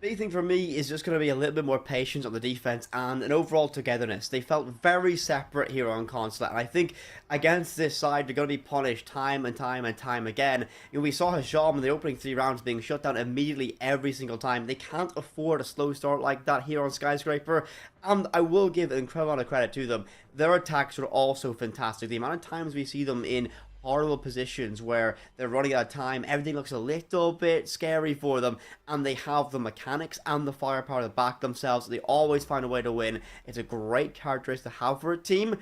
Big thing for me is just going to be a little bit more patience on the defense and an overall togetherness. They felt very separate here on Consulate, and I think against this side they're going to be punished time and time and time again. You know, we saw Hajam in the opening 3 rounds being shut down immediately every single time. They can't afford a slow start like that here on Skyscraper, and I will give an incredible amount of credit to them. Their attacks are also fantastic. The amount of times we see them in horrible positions where they're running out of time, everything looks a little bit scary for them, and they have the mechanics and the firepower to back themselves. They always find a way to win. It's a great characteristic to have for a team,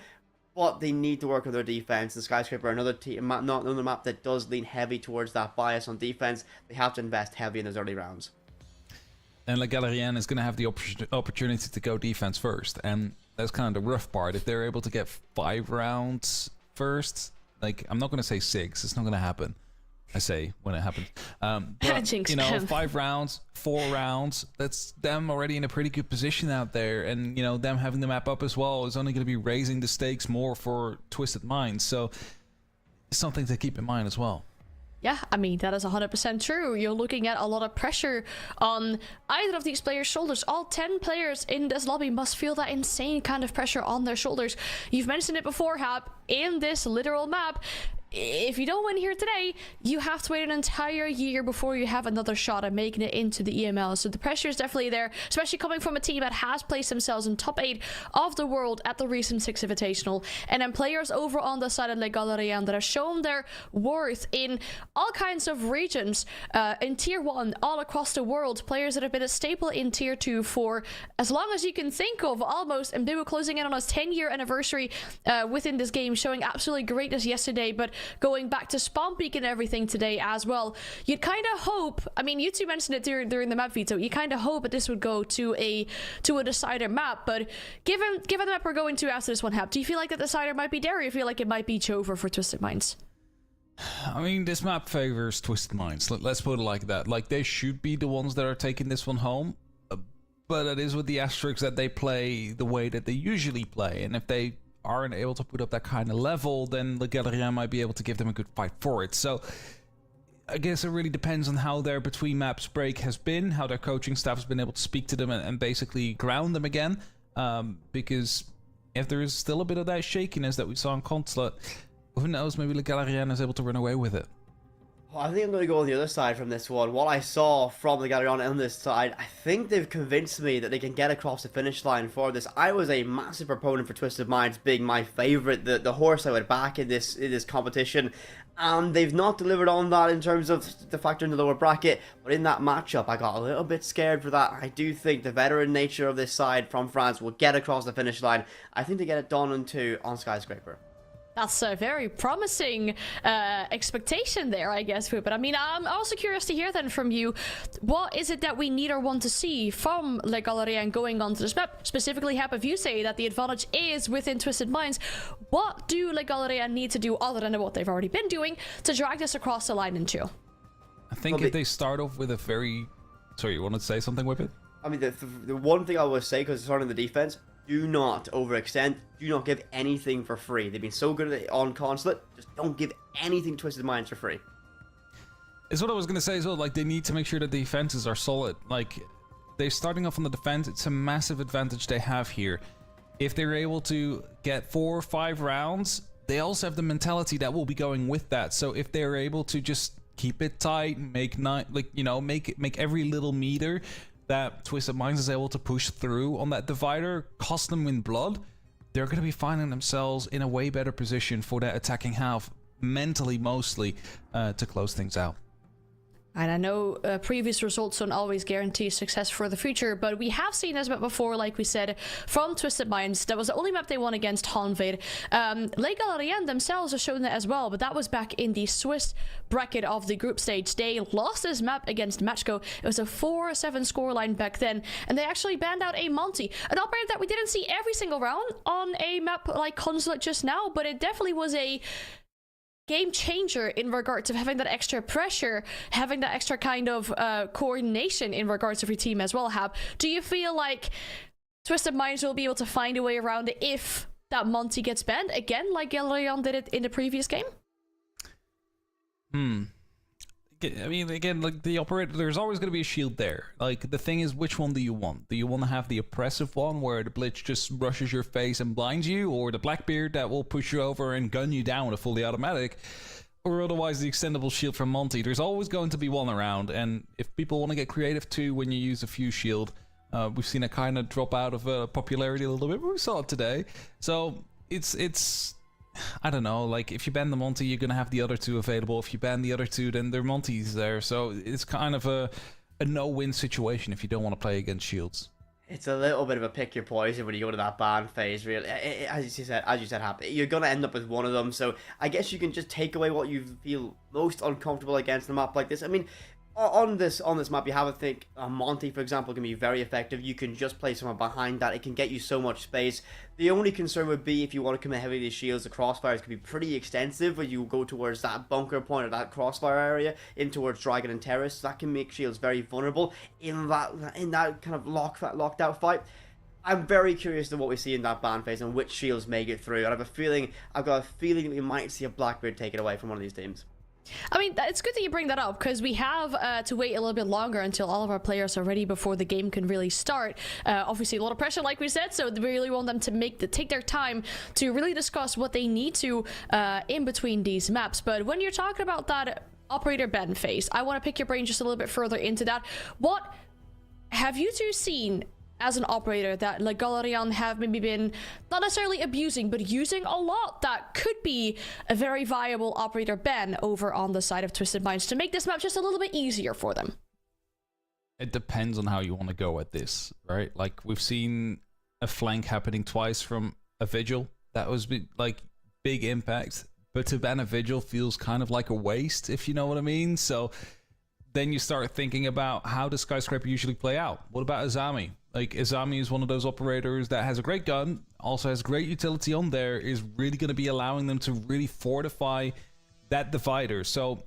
but they need to work on their defense. The Skyscraper, another map that does lean heavy towards that bias on defense. They have to invest heavy in those early rounds. And Le Galerian is going to have the opportunity to go defense first, and that's kind of the rough part. If they're able to get 5 rounds first, like, I'm not going to say 6. It's not going to happen. I say when it happens. But, you know, 5 rounds, 4 rounds, that's them already in a pretty good position out there. And, you know, them having the map up as well is only going to be raising the stakes more for Twisted Minds. So it's something to keep in mind as well. Yeah, I mean, that is 100% true. You're looking at a lot of pressure on either of these players' shoulders. All 10 players in this lobby must feel that insane kind of pressure on their shoulders. You've mentioned it before, Hap, in this literal map. If you don't win here today, you have to wait an entire year before you have another shot at making it into the EML. So the pressure is definitely there, especially coming from a team that has placed themselves in top 8 of the world at the recent 6 Invitational. And then players over on the side of Le Galerian that have shown their worth in all kinds of regions, in tier 1, all across the world. Players that have been a staple in tier 2 for as long as you can think of, almost. And they were closing in on his 10-year anniversary within this game, showing absolutely greatness yesterday, but going back to spawn peak and everything today as well. You'd kind of hope, I mean, you two mentioned it during the map veto, you kind of hope that this would go to a decider map, but given the map we're going to after this one, Hap, do you feel like the decider might be there, or you feel like it might be Chover for Twisted Minds? I mean, this map favors Twisted Minds. Let's put it like that. Like, they should be the ones that are taking this one home, but it is with the asterisk that they play the way that they usually play, and if they aren't able to put up that kind of level, then Le Galerian might be able to give them a good fight for it. So I guess it really depends on how their between maps break has been, how their coaching staff has been able to speak to them and basically ground them again. Because if there is still a bit of that shakiness that we saw in Consulate, who knows, maybe Le Galarian is able to run away with it. Well, I think I'm going to go on the other side from this one. What I saw from the Galarian on this side, I think they've convinced me that they can get across the finish line for this. I was a massive proponent for Twisted Minds being my favourite, the horse I would back in this competition. And they've not delivered on that in terms of the factor in the lower bracket. But in that matchup, I got a little bit scared for that. I do think the veteran nature of this side from France will get across the finish line. I think they get it done on Skyscraper. That's a very promising expectation there, I guess, but I mean, I'm also curious to hear then from you, what is it that we need or want to see from Le Galarian going onto this map? Specifically, Hap, if you say that the advantage is within Twisted Minds, what do Le Galarian need to do other than what they've already been doing to drag this across the line in 2? I think if they start off with a very... Sorry, you want to say something with it? I mean, the one thing I will say, because it's starting the defense, do not overextend. Do not give anything for free. They've been so good at it on Consulate. Just don't give anything Twisted Minds for free. It's what I was going to say as well. Like, they need to make sure that the defenses are solid. Like, they're starting off on the defense. It's a massive advantage they have here. If they're able to get 4 or 5 rounds, they also have the mentality that will be going with that. So if they're able to just keep it tight, make every little meter that Twisted Minds is able to push through on that divider cost them in blood, they're going to be finding themselves in a way better position for that attacking half, mentally mostly, to close things out. And I know previous results don't always guarantee success for the future, but we have seen this map before, like we said, from Twisted Minds. That was the only map they won against Hanved. Le Galarian themselves have shown that as well, but that was back in the Swiss bracket of the group stage. They lost this map against Matchco. It was a 4-7 scoreline back then, and they actually banned out a Monty, an operator that we didn't see every single round on a map like Consulate just now, but it definitely was a game changer in regards of having that extra pressure, having that extra kind of coordination in regards of your team as well. Hab, do you feel like Twisted Minds will be able to find a way around it if that Monty gets banned again, like Galarian did it in the previous game? I mean, again, like the operator, there's always going to be a shield there. Like, the thing is, which one do you want? Do you want to have the oppressive one where the Blitz just rushes your face and blinds you, or the Blackbeard that will push you over and gun you down with a fully automatic, or otherwise the extendable shield from Monty? There's always going to be one around, and if people want to get creative too when you use a fuse shield, we've seen it kind of drop out of popularity a little bit, but we saw it today. So it's I don't know, like, if you ban the Monty, you're gonna have the other two available. If you ban the other two, then their Monty's there. So it's kind of a no-win situation if you don't want to play against shields. It's a little bit of a pick your poison when you go to that ban phase, really. As you said, Hap, you're gonna end up with one of them. So I guess you can just take away what you feel most uncomfortable against a map like this. I mean, on this map, you have a think Monty, for example, can be very effective. You can just play someone behind that. It can get you so much space. The only concern would be if you want to commit heavily to shields, the crossfires can be pretty extensive when you go towards that bunker point or that crossfire area in towards Dragon and Terrace. That can make shields very vulnerable in that kind of locked out fight. I'm very curious to what we see in that ban phase and which shields make it through. And I've got a feeling we might see a Blackbeard take it away from one of these teams. I mean, it's good that you bring that up, because we have to wait a little bit longer until all of our players are ready before the game can really start. Obviously, a lot of pressure, like we said, so we really want them to take their time to really discuss what they need to in between these maps. But when you're talking about that operator ban phase, I want to pick your brain just a little bit further into that. What have you two seen as an operator that Le Galarian have maybe been not necessarily abusing, but using a lot that could be a very viable operator ban over on the side of Twisted Minds to make this map just a little bit easier for them? It depends on how you want to go at this, right? Like, we've seen a flank happening twice from a Vigil. That was big impact, but to ban a Vigil feels kind of like a waste, if you know what I mean. So then you start thinking about, how does Skyscraper usually play out? What about Azami? Like, Azami is one of those operators that has a great gun, also has great utility on there, is really going to be allowing them to really fortify that divider. So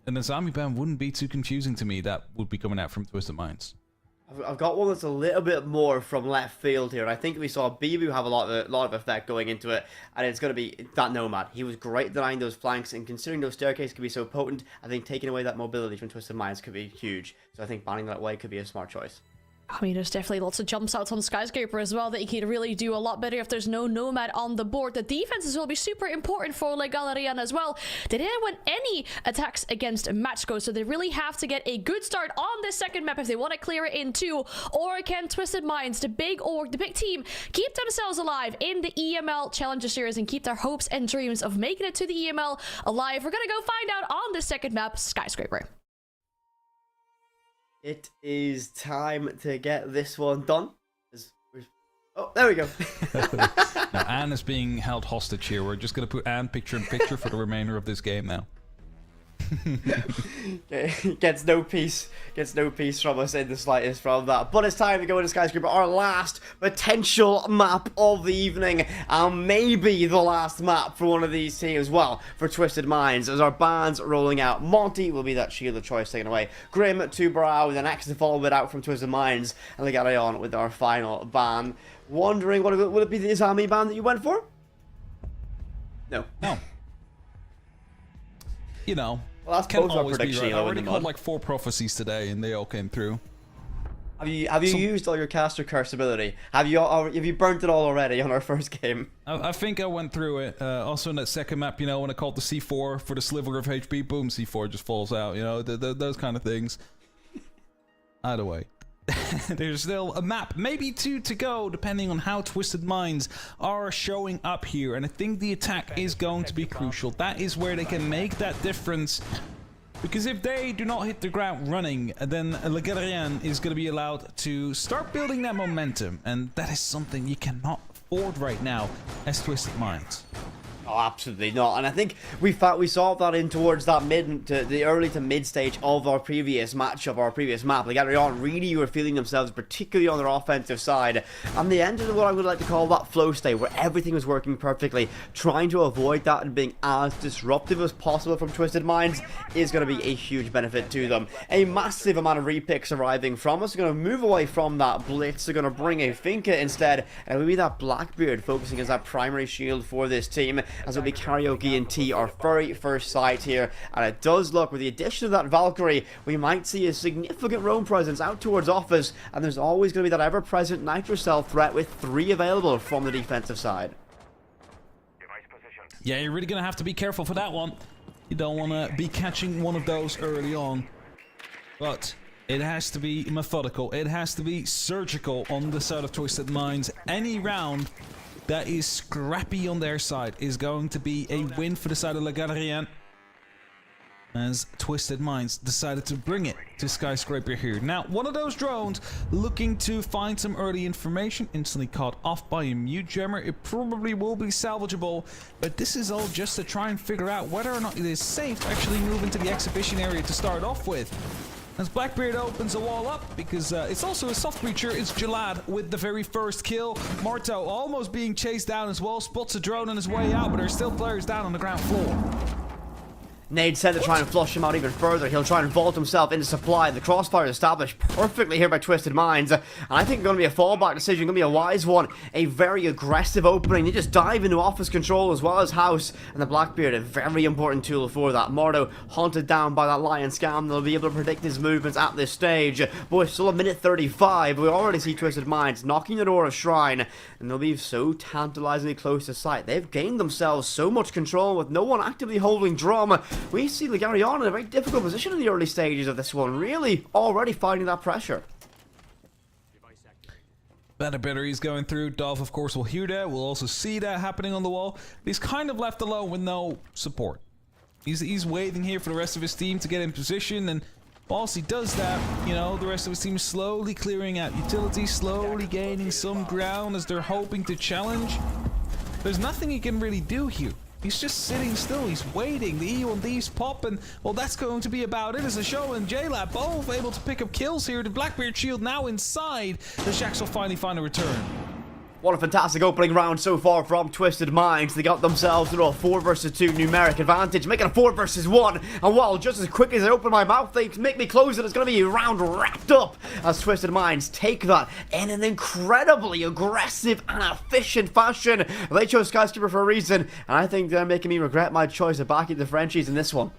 an Azami ban wouldn't be too confusing to me that would be coming out from Twisted Minds. I've got one that's a little bit more from left field here. And I think we saw Bibu have a lot of effect going into it, and it's going to be that Nomad. He was great denying those flanks, and considering those staircases could be so potent, I think taking away that mobility from Twisted Minds could be huge. So I think banning that away could be a smart choice. I mean, there's definitely lots of jumps outs on Skyscraper as well that you can really do a lot better if there's no Nomad on the board. The defenses will be super important for Le Galerian as well. They didn't win any attacks against Matchgo, so they really have to get a good start on this second map if they want to clear it in 2. Or can Twisted Minds, the big team, keep themselves alive in the EML Challenger Series and keep their hopes and dreams of making it to the EML alive? We're gonna go find out on this second map, Skyscraper. It is time to get this one done. Oh, there we go. Now, Anne is being held hostage here. We're just going to put Anne picture in picture for the remainder of this game now. Gets no peace from us in the slightest from that. But it's time to go into Skyscraper, our last potential map of the evening, and maybe the last map for one of these teams. Well, for Twisted Minds, as our bans rolling out. Monty will be that shield of choice taken away. Grim to Brow, with an axe to follow it out from Twisted Minds, and we get on with our final ban. Wondering, will it be the Izami ban that you went for? No. You know, well, that's can't both our always be prediction. right. I already called like 4 prophecies today, and they all came through. Have you used all your caster curse ability? Have you burnt it all already on our first game? I think I went through it. Also in that second map, you know, when I called the C4 for the sliver of HP, boom, C4 just falls out. You know, those kind of things. Either way. There's still a map, maybe 2 to go, depending on how Twisted Minds are showing up here. And I think the attack is going to be crucial. That is where they can make that difference. Because if they do not hit the ground running, then Le Galerian is going to be allowed to start building that momentum. And that is something you cannot afford right now as Twisted Minds. Oh, absolutely not. And I think we saw that in towards that the early to mid stage of our previous matchup, our previous map. Like, on really were feeling themselves, particularly on their offensive side. And they ended what I would like to call that flow state, where everything was working perfectly. Trying to avoid that and being as disruptive as possible from Twisted Minds is going to be a huge benefit to them. A massive amount of repicks arriving from us. They're going to move away from that blitz. They're going to bring a Finka instead. And it will be that Blackbeard focusing as that primary shield for this team, as it'll be Karaoke and T, our very first side here. And it does look, with the addition of that Valkyrie, we might see a significant roam presence out towards Office, and there's always going to be that ever-present Nitrocell threat with 3 available from the defensive side. Yeah, you're really going to have to be careful for that one. You don't want to be catching one of those early on. But it has to be methodical. It has to be surgical on the side of Twisted Minds. Any round that is scrappy on their side is going to be a win for the side of Le Galerian, as Twisted Minds decided to bring it to Skyscraper here. Now, one of those drones looking to find some early information, instantly caught off by a mute jammer. It probably will be salvageable, but this is all just to try and figure out whether or not it is safe to actually move into the exhibition area to start off with. As Blackbeard opens the wall up, because it's also a soft creature, it's Jalad with the very first kill. Marto almost being chased down as well, spots a drone on his way out, but there's still players down on the ground floor. Nade said to try and flush him out even further. He'll try and vault himself into supply. The crossfire is established perfectly here by Twisted Minds. And I think it's going to be a fallback decision, going to be a wise one. A very aggressive opening. They just dive into Office control as well as House. And the Blackbeard, a very important tool for that. Marto hunted down by that Lion Scam. They'll be able to predict his movements at this stage. But it's still a minute 35. We already see Twisted Minds knocking the door of Shrine. And they'll be so tantalizingly close to sight. They've gained themselves so much control with no one actively holding drum. We see Le Galerian in a very difficult position in the early stages of this one, really already fighting that pressure. Better he's going through. Dove, of course, will hear that. We'll also see that happening on the wall. He's kind of left alone with no support. He's waiting here for the rest of his team to get in position, and whilst he does that, you know, the rest of his team is slowly clearing out utilities, slowly gaining some ground as they're hoping to challenge. There's nothing he can really do here. He's just sitting still, he's waiting, the E1Ds pop, and well, that's going to be about it as the show and J-Lab both able to pick up kills here. The Blackbeard shield now inside. The Shaxx will finally find a return. What a fantastic opening round so far from Twisted Minds. They got themselves into a 4 versus 2 numeric advantage, making a 4 versus 1. And while just as quick as I open my mouth, they make me close it. It's going to be a round wrapped up as Twisted Minds take that in an incredibly aggressive and efficient fashion. They chose Skyscraper for a reason, and I think they're making me regret my choice of backing the Frenchies in this one.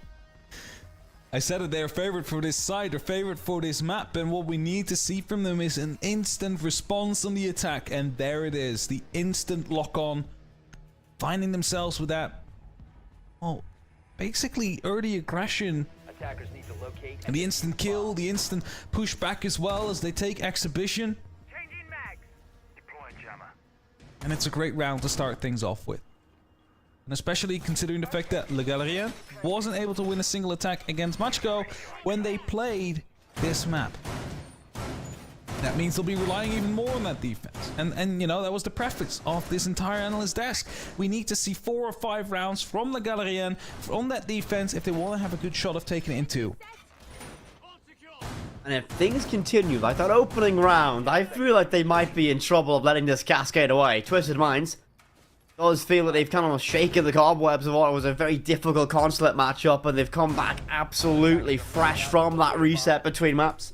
I said it, they're favourite for this side, they're favourite for this map, and what we need to see from them is an instant response on the attack, and there it is, the instant lock-on, finding themselves with that, well, basically early aggression, Attackers need to locate and the instant kill, the instant pushback as well as they take exhibition, Changing mags. Deploying jammer. and it's a great round to start things off with. And especially considering the fact that Le Galérien wasn't able to win a single attack against Machko when they played this map. That means they'll be relying even more on that defense. And you know, that was the preface of this entire analyst desk. We need to see 4 or 5 rounds from Le Galérien on that defense if they want to have a good shot of taking it in 2. And if things continue like that opening round, I feel like they might be in trouble of letting this cascade away. Twisted Minds does feel that they've kind of shaken the cobwebs of what was a very difficult Consulate matchup, and they've come back absolutely fresh from that reset between maps.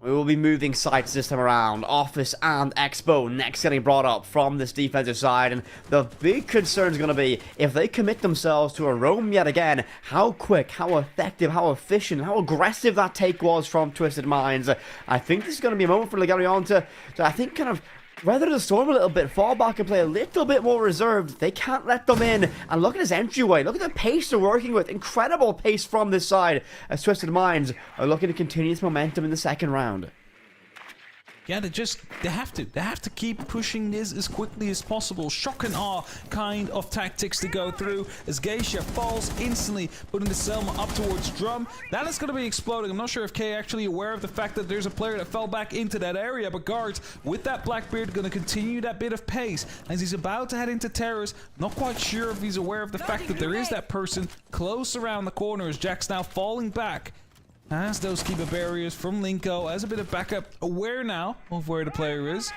We will be moving sites this time around. Office and Expo next getting brought up from this defensive side, and the big concern is going to be if they commit themselves to a roam yet again, how quick, how effective, how efficient, how aggressive that take was from Twisted Minds. I think this is going to be a moment for Le Galérien to I think kind of weather the storm a little bit, fall back and play a little bit more reserved. They can't let them in. And look at his entryway. Look at the pace they're working with. Incredible pace from this side as Twisted Minds are looking to continue this momentum in the second round. Yeah, they have to keep pushing this as quickly as possible. Shock and awe kind of tactics to go through as Geisha falls instantly, putting the Selma up towards Drum. That is going to be exploding. I'm not sure if Kay actually aware of the fact that there's a player that fell back into that area, but guards with that Blackbeard going to continue that bit of pace as he's about to head into Terrace. Not quite sure if he's aware of the fact that there is that person close around the corner as Jack's now falling back. As those keep a barriers from Linko, as a bit of backup, aware now of where the player is.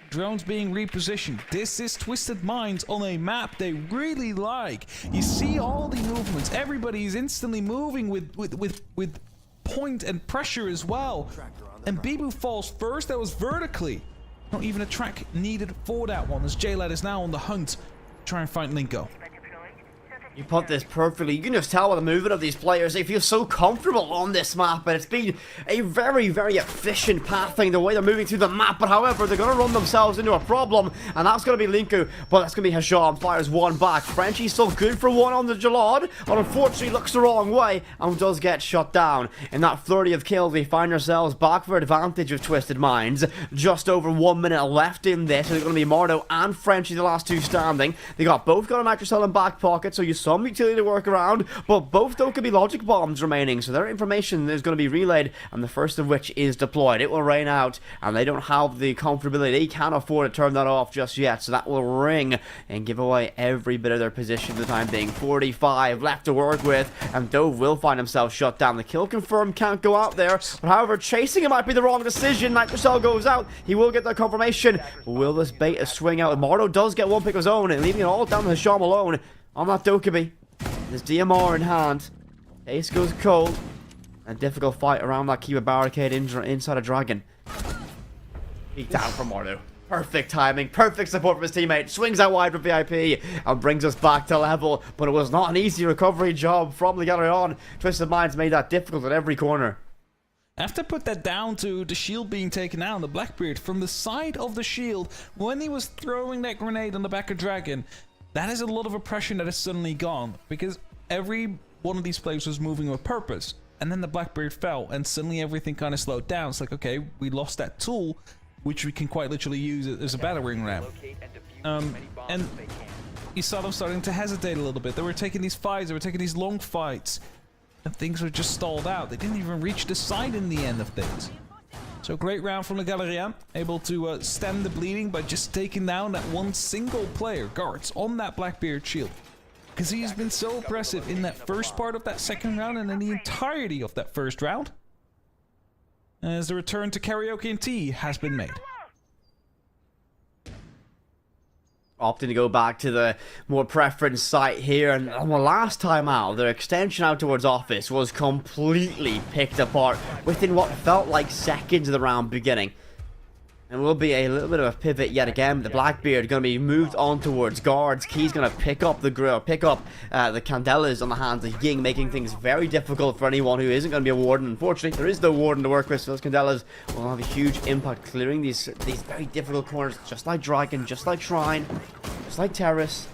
Drones being repositioned. This is Twisted Minds on a map they really like. You see all the movements. Everybody is instantly moving with point and pressure as well. And Bibu falls first. That was vertically. Not even a track needed for that one, as J-Lad is now on the hunt to try and find Linko. You put this perfectly. You can just tell by the movement of these players. They feel so comfortable on this map, and it's been a very, very efficient pathing the way they're moving through the map. But however, they're going to run themselves into a problem, and that's going to be Linku. But that's going to be Hasham. Fires one back. Frenchie's still good for one on the Jalad, but unfortunately looks the wrong way and does get shut down. In that flurry of kills, we find ourselves back for advantage of Twisted Minds. Just over 1 minute left in this, and it's going to be Mardo and Frenchie, the last two standing. They both got a nitrocell in back pocket, so you some utility to work around, but both though could be logic bombs remaining, so their information is going to be relayed, and the first of which is deployed. It will rain out, and they don't have the comfortability. They can't afford to turn that off just yet, so that will ring and give away every bit of their position for the time being. 45 left to work with, and Dove will find himself shut down. The kill confirmed can't go out there, but however, chasing it might be the wrong decision. Nitrocell goes out. He will get that confirmation. Will this bait a swing out? Mardo does get one pick of his own, and leaving it all down to Hisham alone on that Dokkaebi. There's DMR in hand. Ace goes cold. A difficult fight around that Kiba barricade inside a dragon. Beat down from Mardo. Perfect timing, perfect support from his teammate. Swings out wide for VIP and brings us back to level. But it was not an easy recovery job from the Galérien. Twisted Minds made that difficult at every corner. I have to put that down to the shield being taken out, the Blackbeard from the side of the shield when he was throwing that grenade on the back of Dragon. That is a lot of oppression that is suddenly gone, because every one of these players was moving with purpose, and then the Blackbeard fell, and suddenly everything kind of slowed down. It's like, okay, we lost that tool, which we can quite literally use as a battering ram. And you saw them starting to hesitate a little bit. They were taking these fights, they were taking these long fights, and things were just stalled out. They didn't even reach the side in the end of things. So great round from the Galérien, able to stem the bleeding by just taking down that one single player, guards, on that Blackbeard shield. Because he's been so oppressive in that first part of that second round and in the entirety of that first round. As the return to karaoke and tea has been made. opting to go back to the more preference site here, and on the last time out, their extension out towards office was completely picked apart within what felt like seconds of the round beginning. And will be a little bit of a pivot yet again. The Blackbeard going to be moved on towards guards. Key's going to pick up the grill, pick up the Candelas on the hands of Ying, making things very difficult for anyone who isn't going to be a warden. Unfortunately, there is no warden to work with, so those Candelas will have a huge impact clearing these very difficult corners, just like Dragon, just like Shrine, just like Terrace.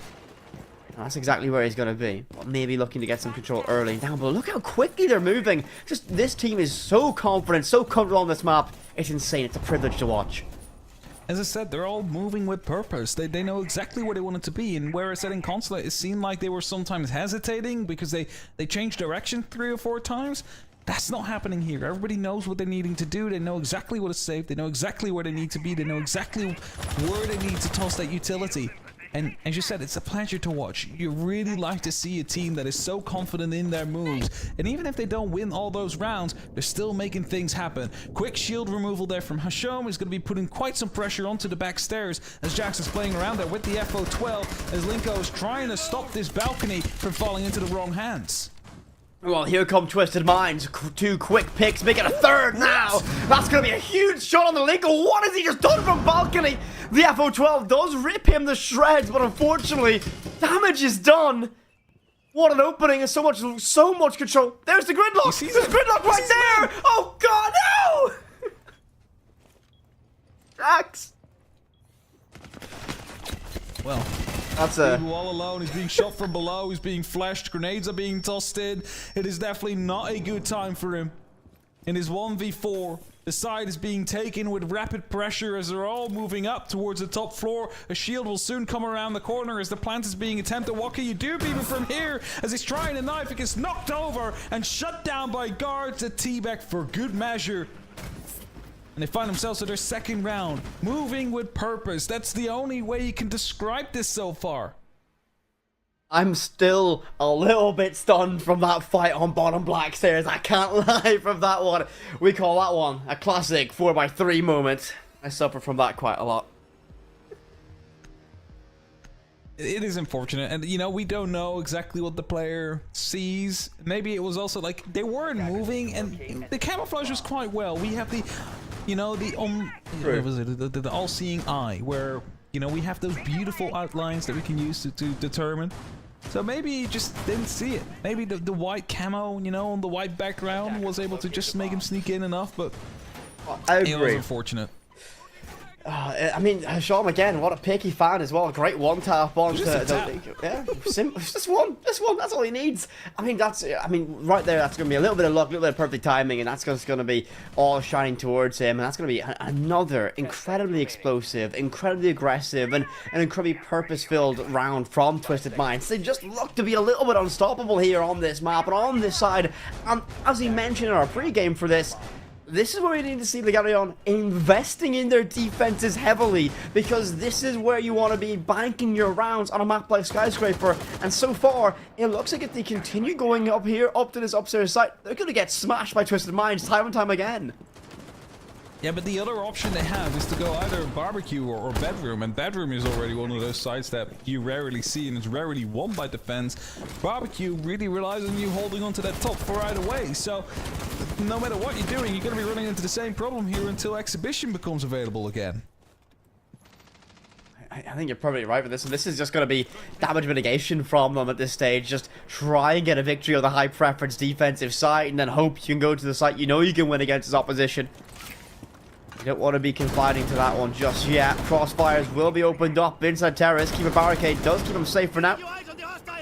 And that's exactly where he's going to be. But maybe looking to get some control early and down. But look how quickly they're moving. Just this team is so confident, so comfortable on this map. It's insane. It's a privilege to watch. As I said, they're all moving with purpose. They know exactly where they want it to be. And whereas in Consulate, it seemed like they were sometimes hesitating because they changed direction 3 or 4 times. That's not happening here. Everybody knows what they're needing to do. They know exactly what is safe. They know exactly where they need to be. They know exactly where they need to toss that utility. And as you said, it's a pleasure to watch. You really like to see a team that is so confident in their moves. And even if they don't win all those rounds, they're still making things happen. Quick shield removal there from Hashom is going to be putting quite some pressure onto the back stairs as Jax is playing around there with the FO12 as Linko is trying to stop this balcony from falling into the wrong hands. Well, here come Twisted Minds. 2 quick picks, make it a third now. That's going to be a huge shot on the Linko. What has he just done from balcony? The FO12 does rip him to shreds, but unfortunately, damage is done. What an opening and so much control. There's the gridlock. There's gridlock right there. Oh, God, no. Jax. Well, that's a... all alone. He's being shot from below. He's being flashed. Grenades are being tossed in. It is definitely not a good time for him. In his 1v4, the side is being taken with rapid pressure as they're all moving up towards the top floor. A shield will soon come around the corner as the plant is being attempted. What can you do, even from here? As he's trying a knife, he gets knocked over and shut down by guards at T-Back for good measure. And they find themselves at their second round, moving with purpose. That's the only way you can describe this so far. I'm still a little bit stunned from that fight on bottom black stairs. I can't lie from that one. We call that one a classic 4x3 moment. I suffer from that quite a lot. It is unfortunate, and you know, we don't know exactly what the player sees. Maybe it was also like they weren't moving, and the camouflage was quite well. We have the, you know, the all-seeing eye, where you know we have those beautiful outlines that we can use to determine. So maybe he just didn't see it. Maybe the white camo, you know, on the white background was able to just make him sneak in enough, but I agree. It was unfortunate. I mean, Hasham again, what a pick he found as well. Great one tap on yeah, simple. Just one. That's all he needs. I mean, right there, that's going to be a little bit of luck, a little bit of perfect timing, and that's just going to be all shining towards him. And that's going to be another incredibly explosive, incredibly aggressive, and an incredibly purpose-filled round from Twisted Minds. They just look to be a little bit unstoppable here on this map and on this side. As he mentioned in our pregame for this is where we need to see Legarion investing in their defenses heavily, because this is where you want to be banking your rounds on a map like Skyscraper. And so far, it looks like if they continue going up here, up to this upstairs site, they're going to get smashed by Twisted Minds time and time again. Yeah, but the other option they have is to go either barbecue or bedroom, and bedroom is already one of those sites that you rarely see and is rarely won by defense. Barbecue really relies on you holding onto that top for right away, so no matter what you're doing, you're going to be running into the same problem here until Exhibition becomes available again. I think you're probably right with this, and this is just going to be damage mitigation from them at this stage. Just try and get a victory on the high preference defensive side, and then hope you can go to the site you know you can win against his opposition. You don't want to be confiding to that one just yet. Crossfires will be opened up inside Terrace. Keep a barricade, does keep him safe for now.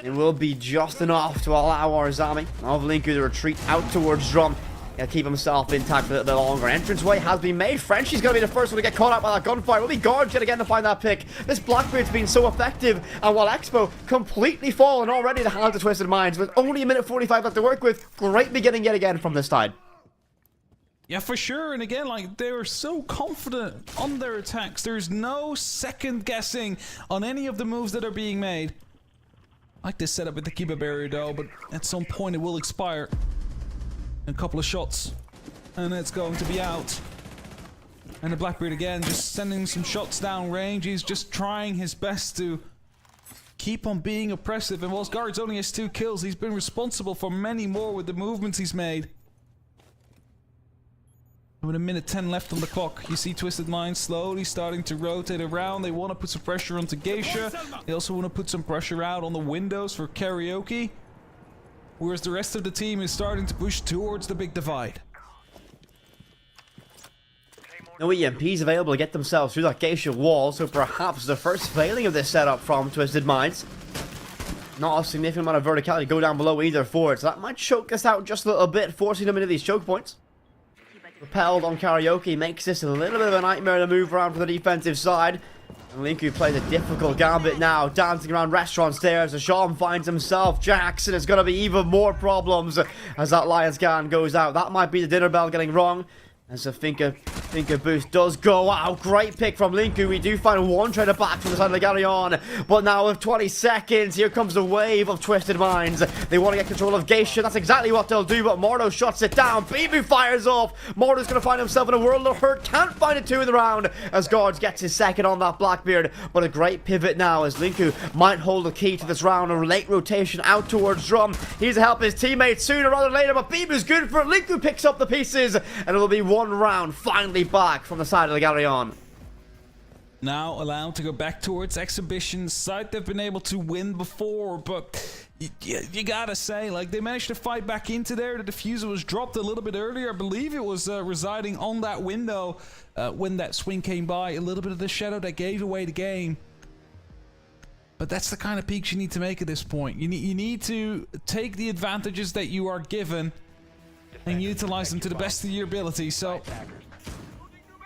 It will be just enough to allow Arzami of Linku to retreat out towards Drum. He'll keep himself intact for a little bit longer. Entranceway has been made. Frenchie's going to be the first one to get caught out by that gunfire. Will be Guards yet again to find that pick. This Blackbeard's been so effective. And while Expo completely fallen already to hand to Twisted Minds, with only a minute 45 left to work with, great beginning yet again from this side. Yeah, for sure. And again, like, they're so confident on their attacks. There's no second guessing on any of the moves that are being made. I like this setup with the Kiba barrier though, but at some point it will expire. A couple of shots, and it's going to be out. And the Blackbeard again, just sending some shots down range. He's just trying his best to keep on being oppressive. And whilst Guards only has 2 kills, he's been responsible for many more with the movements he's made. With a minute 10 left on the clock, you see Twisted Minds slowly starting to rotate around. They want to put some pressure onto Geisha. They also want to put some pressure out on the windows for Karaoke. Whereas the rest of the team is starting to push towards the big divide. No EMPs available to get themselves through that Geisha wall, so perhaps the first failing of this setup from Twisted Minds. Not a significant amount of verticality to go down below either for it, so that might choke us out just a little bit, forcing them into these choke points. Repelled on Karaoke makes this a little bit of a nightmare to move around from the defensive side. And Linku plays a difficult gambit now, dancing around restaurant stairs as Sean finds himself. Jackson is going to be even more problems as that Lion's Gan goes out. That might be the dinner bell getting rung. As the Finker boost does go out. Great pick from Linku. We do find one trader back from the side of the Galleon. But now with 20 seconds, here comes the wave of Twisted Minds. They want to get control of Geisha. That's exactly what they'll do. But Mordo shuts it down. Bibu fires off. Mordo's going to find himself in a world of hurt. Can't find it 2 in the round as Guards gets his second on that Blackbeard. But a great pivot now as Linku might hold the key to this round. A late rotation out towards Drum. He's to help his teammates sooner rather than later. But Bibu's good for it. Linku picks up the pieces. And it'll be one round finally back from the side of the Galleon. Now allowed to go back towards Exhibition side. They've been able to win before, but you gotta say, like, they managed to fight back into there. The diffuser was dropped a little bit earlier. I believe it was residing on that window when that swing came by. A little bit of the shadow that gave away the game. But that's the kind of peaks you need to make at this point. You need to take the advantages that you are given and utilize them to the best of your ability. So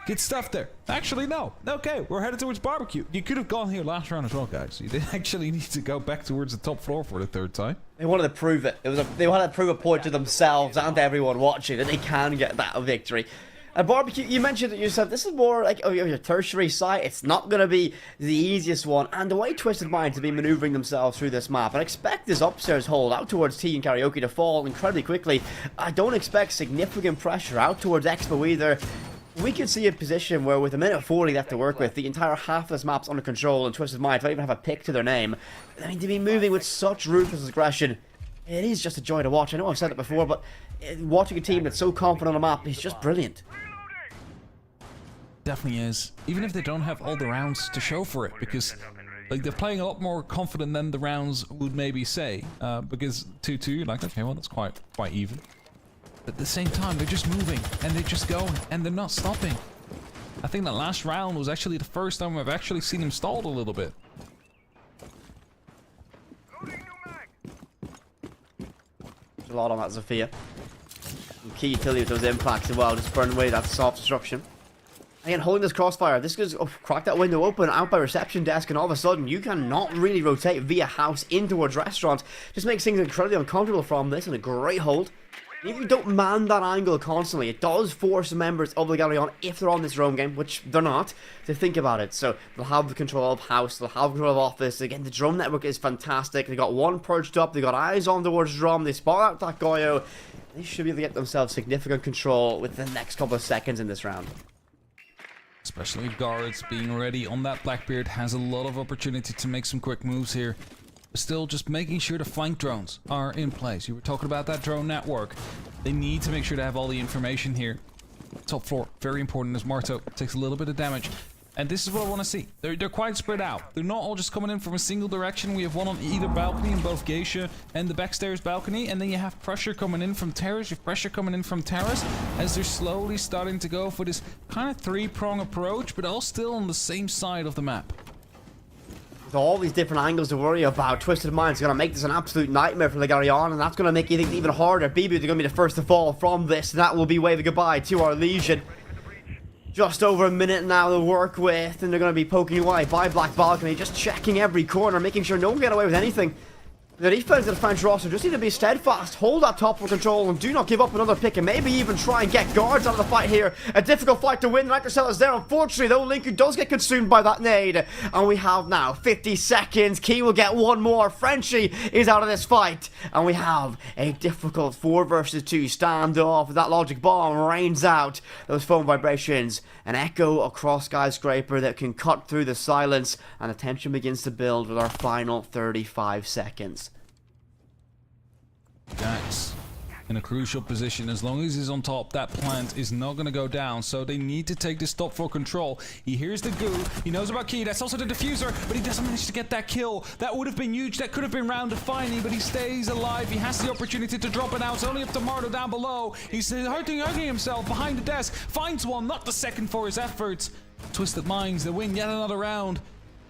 good stuff there. Actually, no. Okay, we're headed towards barbecue. You could have gone here last round as well, guys. You didn't actually need to go back towards the top floor for the 3rd time. They wanted to prove it. They wanted to prove a point to themselves and to everyone watching that they can get that victory. And barbecue, you mentioned it yourself, this is more like your tertiary site. It's not going to be the easiest one. And the way Twisted Minds have been maneuvering themselves through this map, I expect this upstairs hold out towards T and Karaoke to fall incredibly quickly. I don't expect significant pressure out towards Expo either. We could see a position where with a minute 40 left to work with, the entire half of this map's under control and Twisted Minds don't even have a pick to their name. I mean, to be moving with such ruthless aggression, it is just a joy to watch. I know I've said it before, but watching a team that's so confident on the map is just brilliant. Definitely is. Even if they don't have all the rounds to show for it, because like they're playing a lot more confident than the rounds would maybe say. Because 2-2, you're like, okay, well that's quite even. But at the same time, they're just moving and they're just going and they're not stopping. I think that last round was actually the first time I've actually seen him stalled a little bit. There's a lot on that Zofia. And key utility with those impacts as well, just burn away that soft destruction. Again, holding this crossfire, this goes crack that window open out by reception desk, and all of a sudden you cannot really rotate via house in towards restaurant. Just makes things incredibly uncomfortable from this, and a great hold. And if you don't man that angle constantly, it does force members of the Galleon, if they're on this roam game, which they're not, to think about it. So they'll have the control of house, they'll have control of office. Again, the drone network is fantastic. They got one perched up, they got eyes on towards drum, they spot out that Goyo. They should be able to get themselves significant control with the next couple of seconds in this round. Especially Guards being ready on that Blackbeard has a lot of opportunity to make some quick moves here. Still just making sure the flank drones are in place. You were talking about that drone network. They need to make sure to have all the information here. Top floor, very important as Marto takes a little bit of damage. And this is what I want to see. They're quite spread out. They're not all just coming in from a single direction. We have one on either balcony in both Geisha and the backstairs balcony. And then you have pressure coming in from terrace. You have pressure coming in from terrace as they're slowly starting to go for this kind of three-prong approach, but all still on the same side of the map. With all these different angles to worry about, Twisted Minds are going to make this an absolute nightmare for the Galleon, and that's going to make it even harder. Bibu, they're going to be the first to fall from this, and that will be waving goodbye to our Legion. Just over a minute now to work with, and they're going to be poking away by Black Balcony, just checking every corner, making sure no one can get away with anything. The defense of the French roster just need to be steadfast, hold that top for control, and do not give up another pick, and maybe even try and get guards out of the fight here. A difficult fight to win. Nitrocell is there. Unfortunately, though, Linku does get consumed by that nade. And we have now 50 seconds. Key will get one more. Frenchie is out of this fight. And we have a difficult 4 versus 2 standoff. That logic bomb rains out those foam vibrations. An echo across Skyscraper that can cut through the silence, and the tension begins to build with our final 35 seconds. Jax in a crucial position. As long as he's on top, that plant is not going to go down, so they need to take this top for control. He hears the goo, he knows about Key, that's also the diffuser, but he doesn't manage to get that kill. That would have been huge, that could have been round defining, but he stays alive. He has the opportunity to drop it out. It's only up to Mardo down below. He's hurting himself behind the desk, finds one, not the second for his efforts. Twisted Minds, they win yet another round.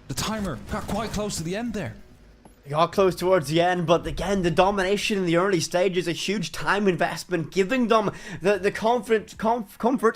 The timer got quite close to the end there. Got close towards the end, but again, the domination in the early stages, a huge time investment, giving them the comfort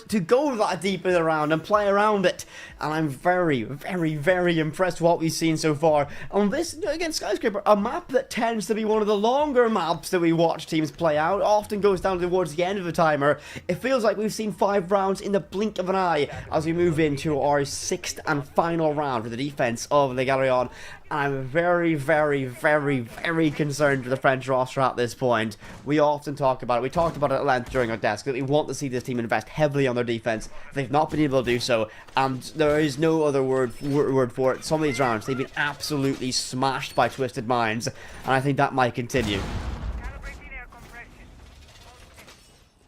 to go that deep in the round and play around it. And I'm very, very, very impressed with what we've seen so far on this, again, Skyscraper, a map that tends to be one of the longer maps that we watch teams play out, often goes down towards the end of the timer. It feels like we've seen 5 rounds in the blink of an eye as we move into our 6th and final round for the defense of Le Galerion. I'm very, very, very, very concerned for the French roster at this point. We often talk about it. We talked about it at length during our desk, that we want to see this team invest heavily on their defense. They've not been able to do so, and there is no other word for it. Some of these rounds, they've been absolutely smashed by Twisted Minds, and I think that might continue.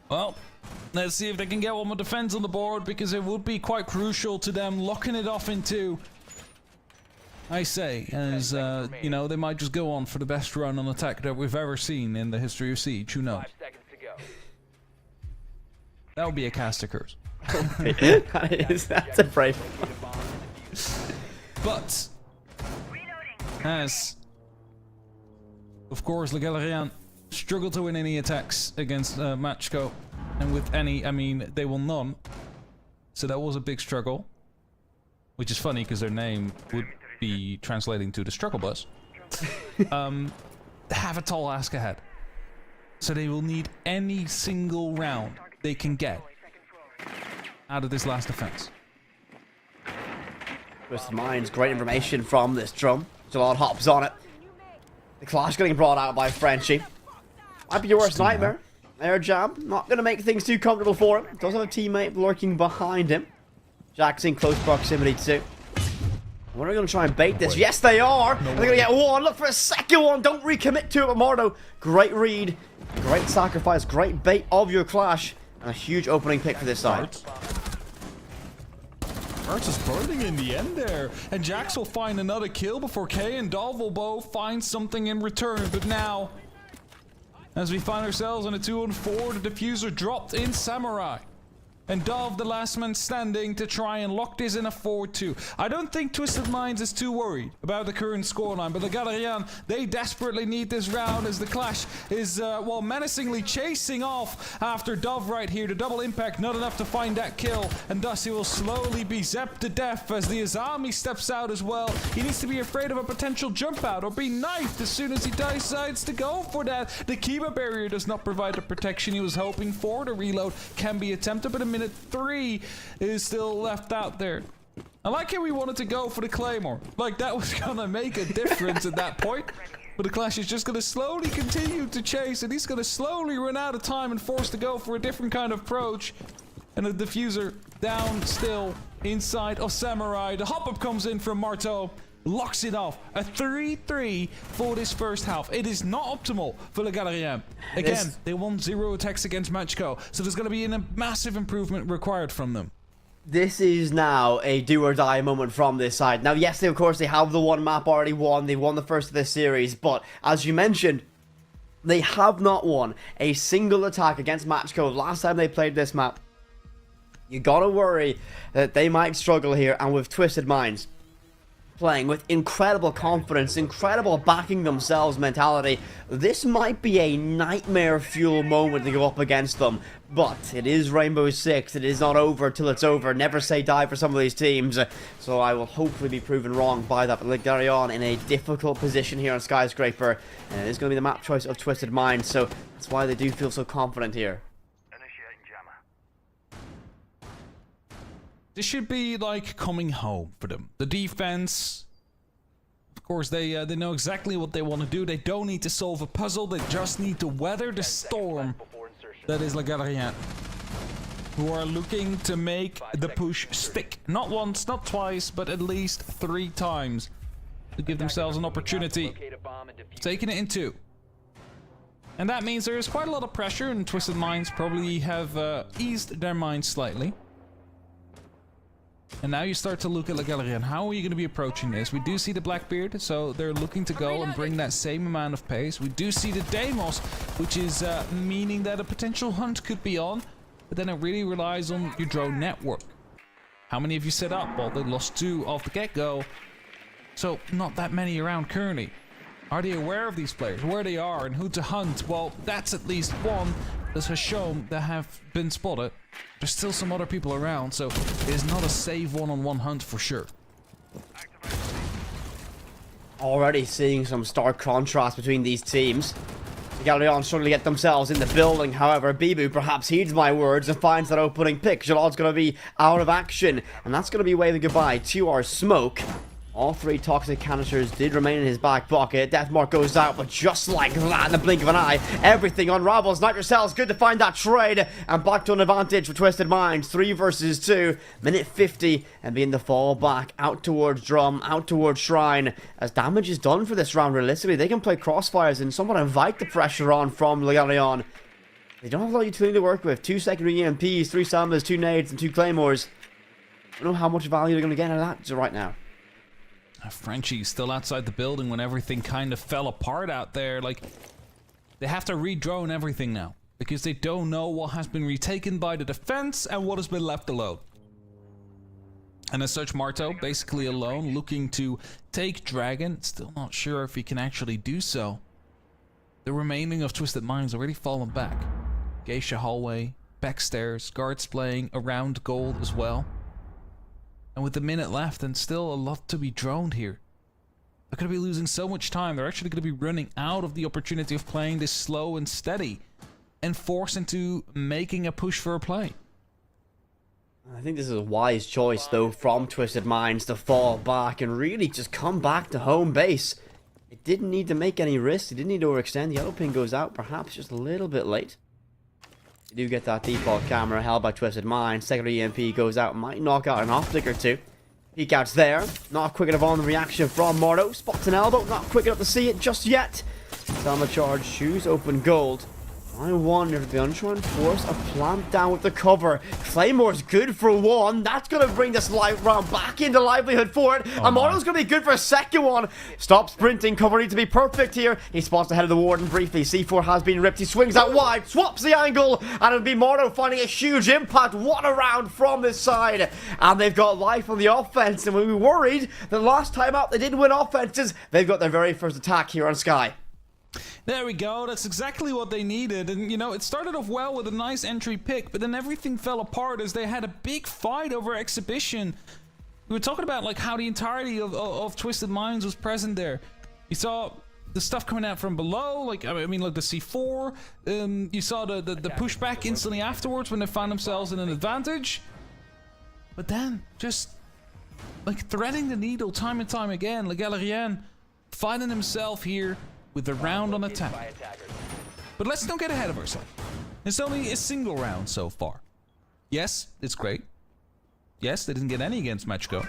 Well, let's see if they can get one more defense on the board, because it would be quite crucial to them locking it off in 2. I say, as, you know, they might just go on for the best run on attack that we've ever seen in the history of Siege. Who knows? 5 seconds to go. That would be a caster curse. That's a brave. But, as, of course, Le Galerian struggle to win any attacks against Machko, and with any, I mean, they will none. So that was a big struggle. Which is funny, because their name would be translating to the struggle bus. Have a tall ask ahead. So they will need any single round they can get out of this last defense. Twisted Minds, great information from this drum. There's a lot of hops on it. The clash getting brought out by Frenchie. Might be your worst nightmare. Air jam, not going to make things too comfortable for him. Does have a teammate lurking behind him. Jack's in close proximity too. What are they going to try and bait this? Yes, they are. They're going to get one. Look for a second one. Don't recommit to it, Mardo. Great read. Great sacrifice. Great bait of your clash. And a huge opening pick for this side. Arts is burning in the end there. And Jax will find another kill before Kay and Dov will both find something in return. But now, as we find ourselves on a 2-on-4, the diffuser dropped in Samurai. And Dov, the last man standing, to try and lock this in a 4-2. I don't think Twisted Minds is too worried about the current scoreline, but the Galerian, they desperately need this round as the clash is, well, menacingly chasing off after Dov right here. The double impact, not enough to find that kill, and thus he will slowly be zapped to death as the Azami steps out as well. He needs to be afraid of a potential jump out or be knifed as soon as he decides to go for that. The Kiba barrier does not provide the protection he was hoping for. The reload can be attempted, but minute 3 is still left out there. I like how we wanted to go for the Claymore. Like, that was gonna make a difference at that point. But the Clash is just gonna slowly continue to chase, and he's gonna slowly run out of time and forced to go for a different kind of approach. And the diffuser down still inside of Samurai. The hop-up comes in from Marteau. Locks it off. A 3-3 for this first half. It is not optimal for Le Galerian. Again, they won 0 attacks against Machko, so there's going to be a massive improvement required from them. This is now a do-or-die moment from this side. Now, yes, of course, they have the one map already won. They won the first of this series, but as you mentioned, they have not won a single attack against Machko last time they played this map. You gotta worry that they might struggle here, and with Twisted Minds, playing with incredible confidence, incredible backing themselves mentality. This might be a nightmare fuel moment to go up against them, but it is Rainbow Six. It is not over till it's over. Never say die for some of these teams, so I will hopefully be proven wrong by that. But Legarion in a difficult position here on Skyscraper, and it is going to be the map choice of Twisted Minds, so that's why they do feel so confident here. Initiating jammer. This should be like coming home for them. The defense, of course, they know exactly what they want to do. They don't need to solve a puzzle. They just need to weather the storm Before insertion. that is La Galerienne, who are looking to make the push stick. Not once, not twice, but at least 3 times to give themselves an opportunity. Locate a bomb and defuse. Taking it in 2. And that means there is quite a lot of pressure, and Twisted Minds probably have eased their minds slightly. And now you start to look at La Galerienne. How are you going to be approaching this? We do see the Blackbeard, so they're looking to go and bring that same amount of pace. We do see the Deimos, which is meaning that a potential hunt could be on. But then it really relies on your drone network. How many have you set up? Well, they lost 2 off the get-go. So not that many around currently. Are they aware of these players, where they are, and who to hunt? Well, that's at least one that has shown that have been spotted. There's still some other people around, so it's not a safe one-on-one hunt for sure. Already seeing some stark contrast between these teams. Galerion struggling to get themselves in the building. However, Bibu perhaps heeds my words and finds that opening pick. Jalod's going to be out of action, and that's going to be waving goodbye to our smoke. All 3 toxic canisters did remain in his back pocket. Deathmark goes out, but just like that, in the blink of an eye, everything unravels. Nitrocells, good to find that trade. And back to an advantage for Twisted Minds. 3 versus 2. Minute 50, and being the fall back out towards Drum, out towards Shrine. As damage is done for this round, realistically, they can play crossfires and somewhat invite the pressure on from Legarion. They don't have a lot of utility to work with. 2 secondary EMPs, 3 Sambas, 2 nades, and 2 claymores. I don't know how much value they're going to get out of that right now. Frenchie's still outside the building when everything kind of fell apart out there. Like, they have to re-drone everything now because they don't know what has been retaken by the defense and what has been left alone. And as such, Marto basically alone, looking to take Dragon. Still not sure if he can actually do so. The remaining of Twisted Minds already fallen back. Geisha hallway, backstairs, guards playing around gold as well. And with the minute left and still a lot to be droned here, they're going to be losing so much time. They're actually going to be running out of the opportunity of playing this slow and steady and forced into making a push for a play. I think this is a wise choice, though, from Twisted Minds to fall back and really just come back to home base. It didn't need to make any risks. It didn't need to overextend. The yellow pin goes out, perhaps just a little bit late. You do get that default camera held by Twisted Minds. Secondary EMP goes out, might knock out an optic or 2. Peek out's there. Not quick enough on the reaction from Mordo. Spots an elbow, not quick enough to see it just yet. Selma charge, shoes open gold. I wonder if the Untron force a plant down with the cover. Claymore's good for 1. That's going to bring this live round back into livelihood for it. And Mordo's going to be good for a second one. Stop sprinting. Cover needs to be perfect here. He spots the head of the Warden briefly. C4 has been ripped. He swings out wide. Swaps the angle. And it'll be Mordo finding a huge impact. What a round from this side. And they've got life on the offense. And we were worried that last time out they didn't win offenses. They've got their very first attack here on Sky. There we go, that's exactly what they needed. And you know, it started off well with a nice entry pick, but then everything fell apart as they had a big fight over exhibition. We were talking about like how the entirety of Twisted Minds was present there. You saw the stuff coming out from below, like I mean like the C4. You saw the pushback instantly afterwards when they found themselves in an advantage. But then just like threading the needle time and time again, Le Galerienne finding himself here with the round on attack. But let's not get ahead of ourselves. It's only a single round so far. Yes, it's great. Yes, they didn't get any against Matchgo.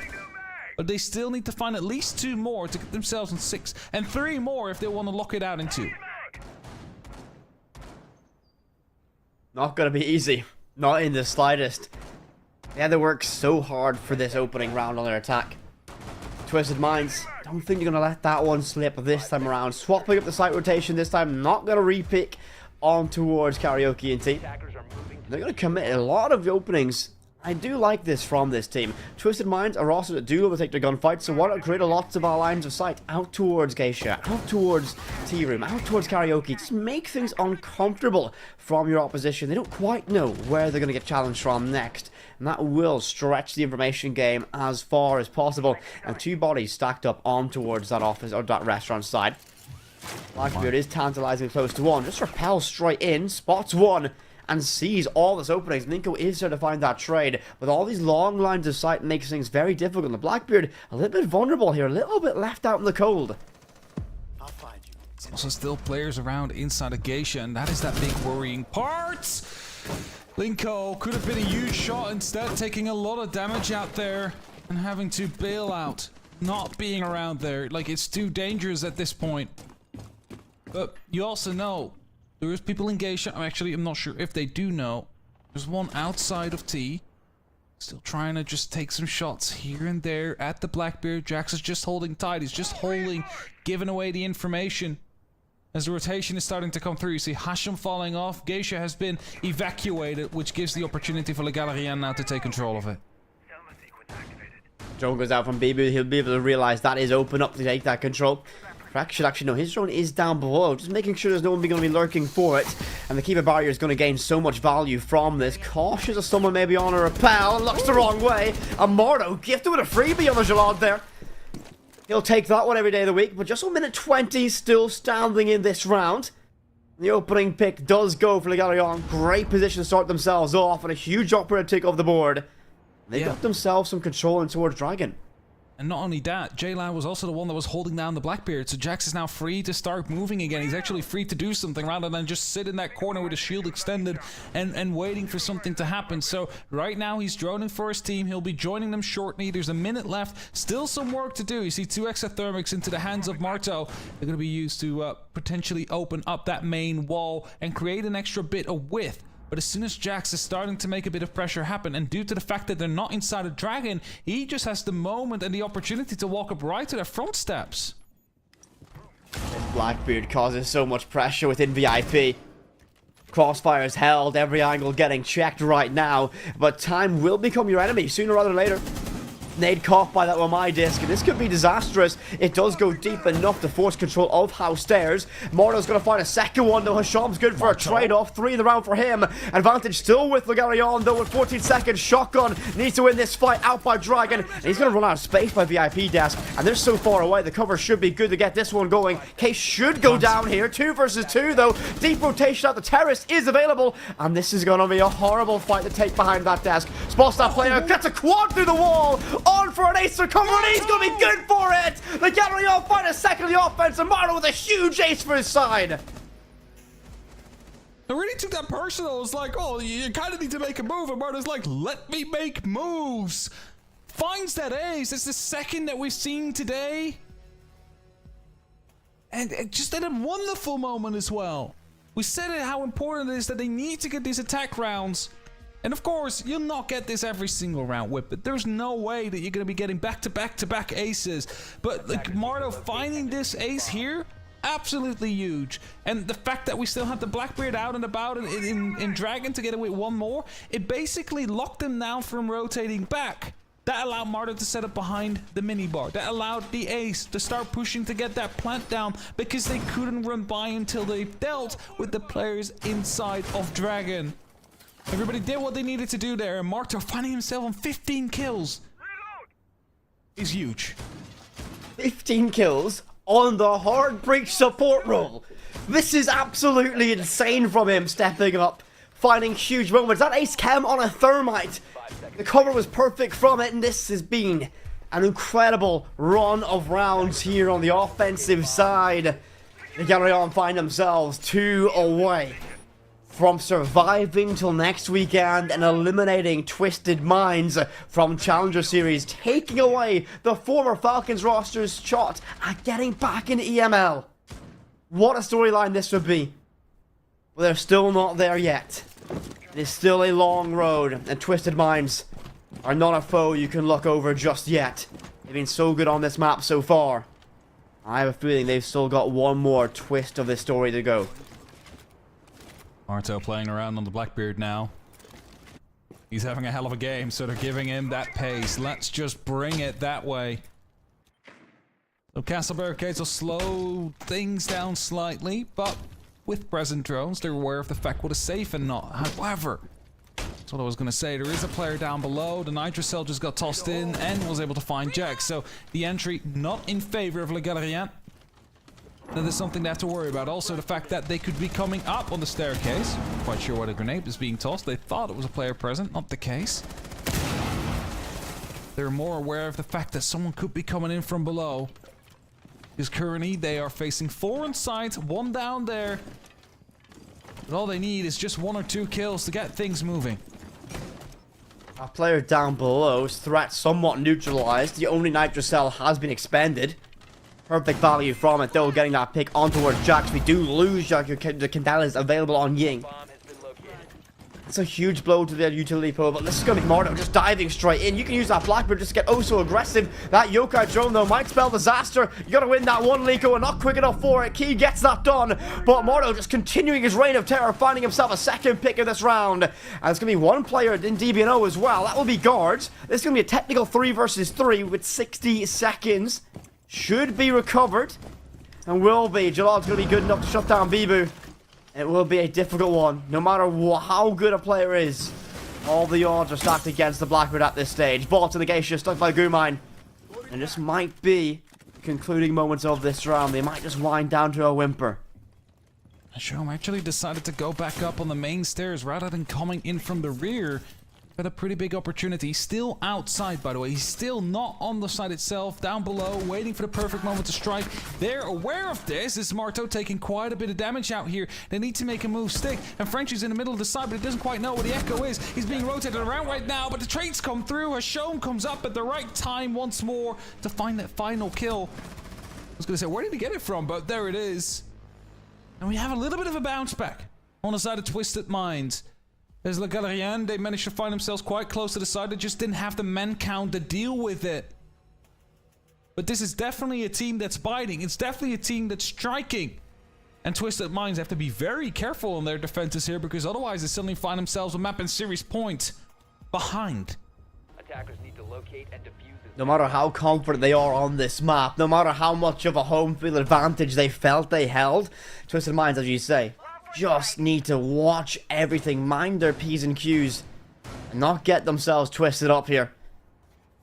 But they still need to find at least 2 more to get themselves in 6. And 3 more if they want to lock it out in 2. Not gonna be easy. Not in the slightest. They had to work so hard for this opening round on their attack. Twisted Minds, don't think you're going to let that one slip this time around. Swapping up the site rotation this time, not going to repick on towards Karaoke and T. They're going to commit a lot of openings I do like this from this team. Twisted Minds are also a duo that take the gunfight, so why not create lots of our lines of sight out towards Geisha, out towards Tea Room, out towards Karaoke. Just make things uncomfortable from your opposition. They don't quite know where they're going to get challenged from next, and that will stretch the information game as far as possible. And 2 bodies stacked up on towards that office or that restaurant side. Blackbeard is tantalizing close to one, just repels straight in, spots one, and sees all those openings. Ninko is there to find that trade, but all these long lines of sight makes things very difficult. The Blackbeard a little bit vulnerable here, a little bit left out in the cold. There's also still players around inside of Geisha, and that is that big worrying part. Linko could have been a huge shot, instead taking a lot of damage out there and having to bail out, not being around there. Like, it's too dangerous at this point. But you also know there is people in Geisha. I'm not sure if they do know. There's one outside of T. Still trying to just take some shots here and there at the Blackbeard. Jax is just holding tight. He's just holding, giving away the information. As the rotation is starting to come through, you see Hashem falling off. Geisha has been evacuated, which gives the opportunity for Le Galérien now to take control of it. Drone goes out from BB. He'll be able to realize that is open up to take that control. Actually, no, his drone is down below, just making sure there's no one going to be lurking for it. And the Keeper Barrier is going to gain so much value from this. Cautious of someone maybe on a rappel, looks the wrong way. And Mardo gifted with a freebie on the Jalad there. He'll take that one every day of the week, but just on minute 20, still standing in this round. The opening pick does go for Le Galérien. Great position to start themselves off, and a huge operator take off the board. They got themselves some control in towards Dragon. And not only that, J-Lan was also the one that was holding down the Blackbeard, so Jax is now free to start moving again. He's actually free to do something rather than just sit in that corner with his shield extended and waiting for something to happen. So right now he's droning for his team. He'll be joining them shortly. There's a minute left. Still some work to do. You see 2 extra thermics into the hands of Marto. They're going to be used to potentially open up that main wall and create an extra bit of width. But as soon as Jax is starting to make a bit of pressure happen, and due to the fact that they're not inside a Dragon, he just has the moment and the opportunity to walk up right to their front steps. Blackbeard causes so much pressure within VIP. Crossfires held, every angle getting checked right now, but time will become your enemy sooner rather than later. Nade caught by that Wamai disc, and this could be disastrous. It does go deep enough to force control of House Stairs. Mordo's going to find a second one, though. Hasham's good for a trade-off. 3 in the round for him. Advantage still with Le Galérien, though, with 14 seconds. Shotgun needs to win this fight out by Dragon, and he's going to run out of space by VIP desk, and they're so far away. The cover should be good to get this one going. Case should go down here. 2 versus 2, though. Deep rotation out the terrace is available, and this is going to be a horrible fight to take behind that desk. Spots that player, gets a quad through the wall. On for an ace recovery, and he's going to be good for it! The Galérien find a second of the offense, and Mardo with a huge ace for his side. I really took that personal. It's like, oh, you kind of need to make a move, and Mardo's like, let me make moves. Finds that ace. It's the second that we've seen today. And just at a wonderful moment as well. We said it, how important it is that they need to get these attack rounds. And of course, you'll not get this every single round, Whip, but there's no way that you're going to be getting back-to-back-to-back aces. But like Mardo finding this ace here, absolutely huge. And the fact that we still have the Blackbeard out and about in Dragon to get away one more, it basically locked them down from rotating back. That allowed Mardo to set up behind the minibar. That allowed the ace to start pushing to get that plant down because they couldn't run by until they dealt with the players inside of Dragon. Everybody did what they needed to do there, and Marto finding himself on 15 kills is huge. 15 kills on the hard breach support role. This is absolutely insane from him, stepping up, finding huge moments. That ace cam on a thermite. The cover was perfect from it, and this has been an incredible run of rounds here on the offensive side. The Galérien find themselves 2 away from surviving till next weekend and eliminating Twisted Minds from Challenger Series, taking away the former Falcons roster's shot at getting back into EML. What a storyline this would be. But they're still not there yet. It is still a long road, and Twisted Minds are not a foe you can look over just yet. They've been so good on this map so far. I have a feeling they've still got one more twist of this story to go. Marto playing around on the Blackbeard now. He's having a hell of a game, so they're giving him that pace. Let's just bring it that way. So castle barricades will slow things down slightly, but with present drones, they're aware of the fact what is safe and not. However, that's what I was going to say. There is a player down below. The nitro cell just got tossed in and was able to find Jack. So the entry not in favor of Le Galérien. That is something they have to worry about. Also, the fact that they could be coming up on the staircase. Not quite sure why the grenade was being tossed. They thought it was a player present. Not the case. They're more aware of the fact that someone could be coming in from below. Because currently they are facing 4 on site, 1 down there. But all they need is just 1 or 2 kills to get things moving. Our player down below's threat somewhat neutralized. The only nitro cell has been expended. Perfect value from it, though, getting that pick on towards Jax. We do lose Jack. The Candela is available on Ying. It's a huge blow to the utility pole, but this is going to be Mardo just diving straight in. You can use that Blackbird just to get oh so aggressive. That Yokai drone, though, might spell disaster. You got to win that one, Liko, and not quick enough for it. Key gets that done, but Mardo just continuing his reign of terror, finding himself a second pick of this round. And it's going to be one player in DBNO as well. That will be guards. This is going to be a technical 3 versus 3 with 60 seconds. Should be recovered, and will be. Jalad's going to be good enough to shut down Bibu. It will be a difficult one, no matter how good a player is. All the odds are stacked against the Blackbird at this stage. Ball to the Geisha, stuck by Gumine. And this might be the concluding moments of this round. They might just wind down to a whimper. Shom actually decided to go back up on the main stairs rather than coming in from the rear. Got a pretty big opportunity. Still outside, by the way. He's still not on the side itself. Down below, waiting for the perfect moment to strike. They're aware of this. This is Marto taking quite a bit of damage out here. They need to make a move stick. And Frenchie's in the middle of the side, but he doesn't quite know what the echo is. He's being rotated around right now, but the trades come through. Hashom comes up at the right time once more to find that final kill. I was going to say, where did he get it from? But there it is. And we have a little bit of a bounce back on the side of Twisted Minds. There's Le Galérien. They managed to find themselves quite close to the side. They just didn't have the men count to deal with it. But this is definitely a team that's biting. It's definitely a team that's striking. And Twisted Minds have to be very careful on their defenses here, because otherwise they suddenly find themselves a map and series point behind. Attackers need to locate and defuse this. No matter how confident they are on this map, no matter how much of a home field advantage they felt they held, Twisted Minds, as you say, just need to watch everything, mind their P's and Q's, and not get themselves twisted up here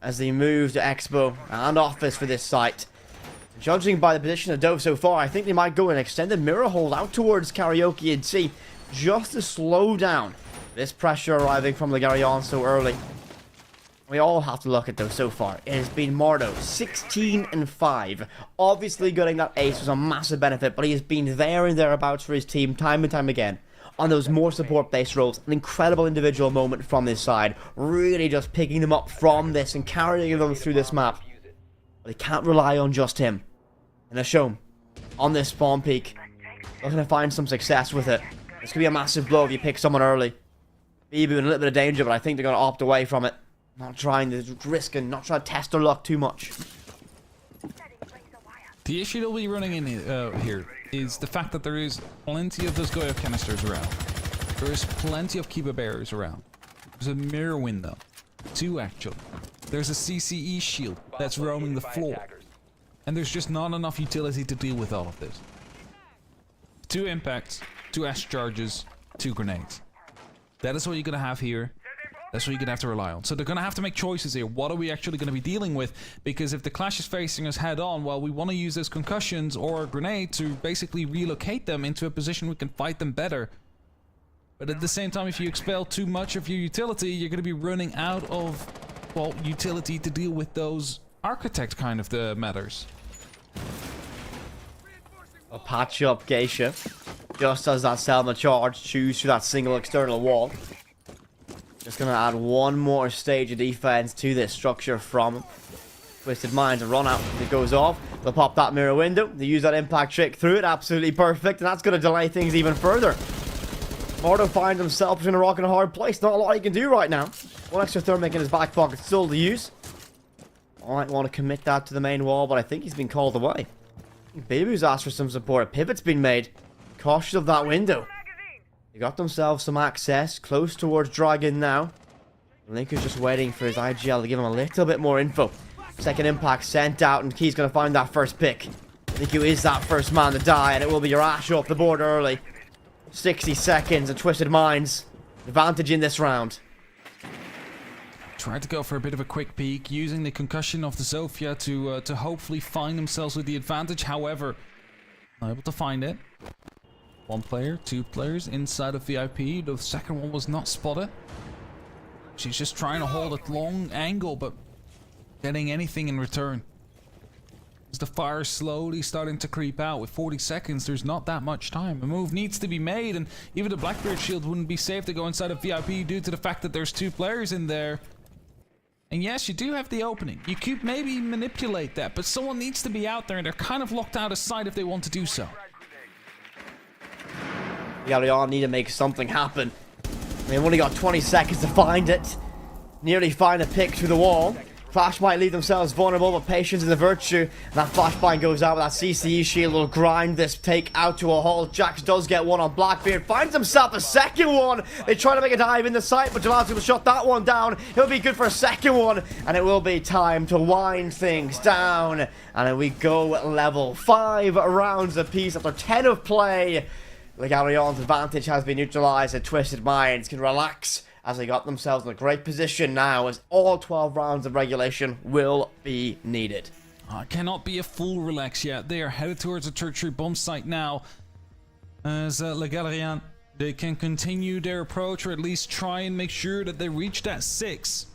as they move to Expo and Office for this site. Judging by the position of Dove so far, I think they might go an extended mirror hold out towards Karaoke and C, just to slow down this pressure arriving from Le Galérien so early. We all have to look at those so far. It has been Mardo, 16-5. Obviously, getting that ace was a massive benefit, but he has been there and thereabouts for his team time and time again on those more support-based roles. An incredible individual moment from this side, really just picking them up from this and carrying them through this map. But they can't rely on just him. And Hashom, on this spawn peak, looking to find some success with it. This could be a massive blow if you pick someone early. Bibu in a little bit of danger, but I think they're going to opt away from it. Not trying to risk and not trying to test their luck too much. The issue they'll be running in here is the fact that there is plenty of those Goyo canisters around. There is plenty of Kiba bearers around. There's a mirror window. 2 actually. There's a CCE shield that's roaming the floor. And there's just not enough utility to deal with all of this. 2 impacts, 2 ash charges, 2 grenades. That is what you're going to have here. That's what you're going to have to rely on. So they're going to have to make choices here. What are we actually going to be dealing with? Because if the Clash is facing us head on, well, we want to use those concussions or a grenade to basically relocate them into a position we can fight them better. But at the same time, if you expel too much of your utility, you're going to be running out of, well, utility to deal with those architect kind of the matters. A patch up Geisha, just as that Selma charge chews through that single external wall. Just going to add one more stage of defense to this structure from Twisted Minds. A run out, it goes off. They'll pop that mirror window. They use that impact trick through it. Absolutely perfect. And that's going to delay things even further. Mardo finds himself between a rock and a hard place. Not a lot he can do right now. One extra thermic in his back pocket still to use. I might want to commit that to the main wall, but I think he's been called away. Bibu's asked for some support. A pivot's been made. Cautious of that window. They got themselves some access close towards Dragon now. Lincoln's just waiting for his IGL to give him a little bit more info. Second impact sent out, and Key's going to find that first pick. Niku is that first man to die, and it will be your Ash off the board early. 60 seconds, and Twisted Minds advantage in this round. Tried to go for a bit of a quick peek, using the concussion of the Zofia to hopefully find themselves with the advantage. However, not able to find it. One player, two players inside of VIP. The second one was not spotted. She's just trying to hold a long angle, but getting anything in return. As the fire slowly starting to creep out, with 40 seconds, there's not that much time. A move needs to be made, and even the Blackbeard shield wouldn't be safe to go inside of VIP due to the fact that there's two players in there. And yes, you do have the opening. You could maybe manipulate that, but someone needs to be out there, and they're kind of locked out of sight if they want to do so. Galleon need to make something happen. They've only got 20 seconds to find it. Nearly find a pick through the wall. Flash might leave themselves vulnerable, but patience is a virtue. And that flashbang goes out with that CCE shield. Will grind this take out to a halt. Jax does get one on Blackbeard. Finds himself a second one. They try to make a dive in the sight, but Jamal's will shut that one down. He'll be good for a second one. And it will be time to wind things down. And then we go at level 5 rounds apiece after 10 of play. Legalion's advantage has been neutralized, and Twisted Minds can relax as they got themselves in a great position now, as all 12 rounds of regulation will be needed. It cannot be a full relax yet. They are headed towards a tertiary bomb site now. As Le Galerian, they can continue their approach, or at least try and make sure that they reach that 6.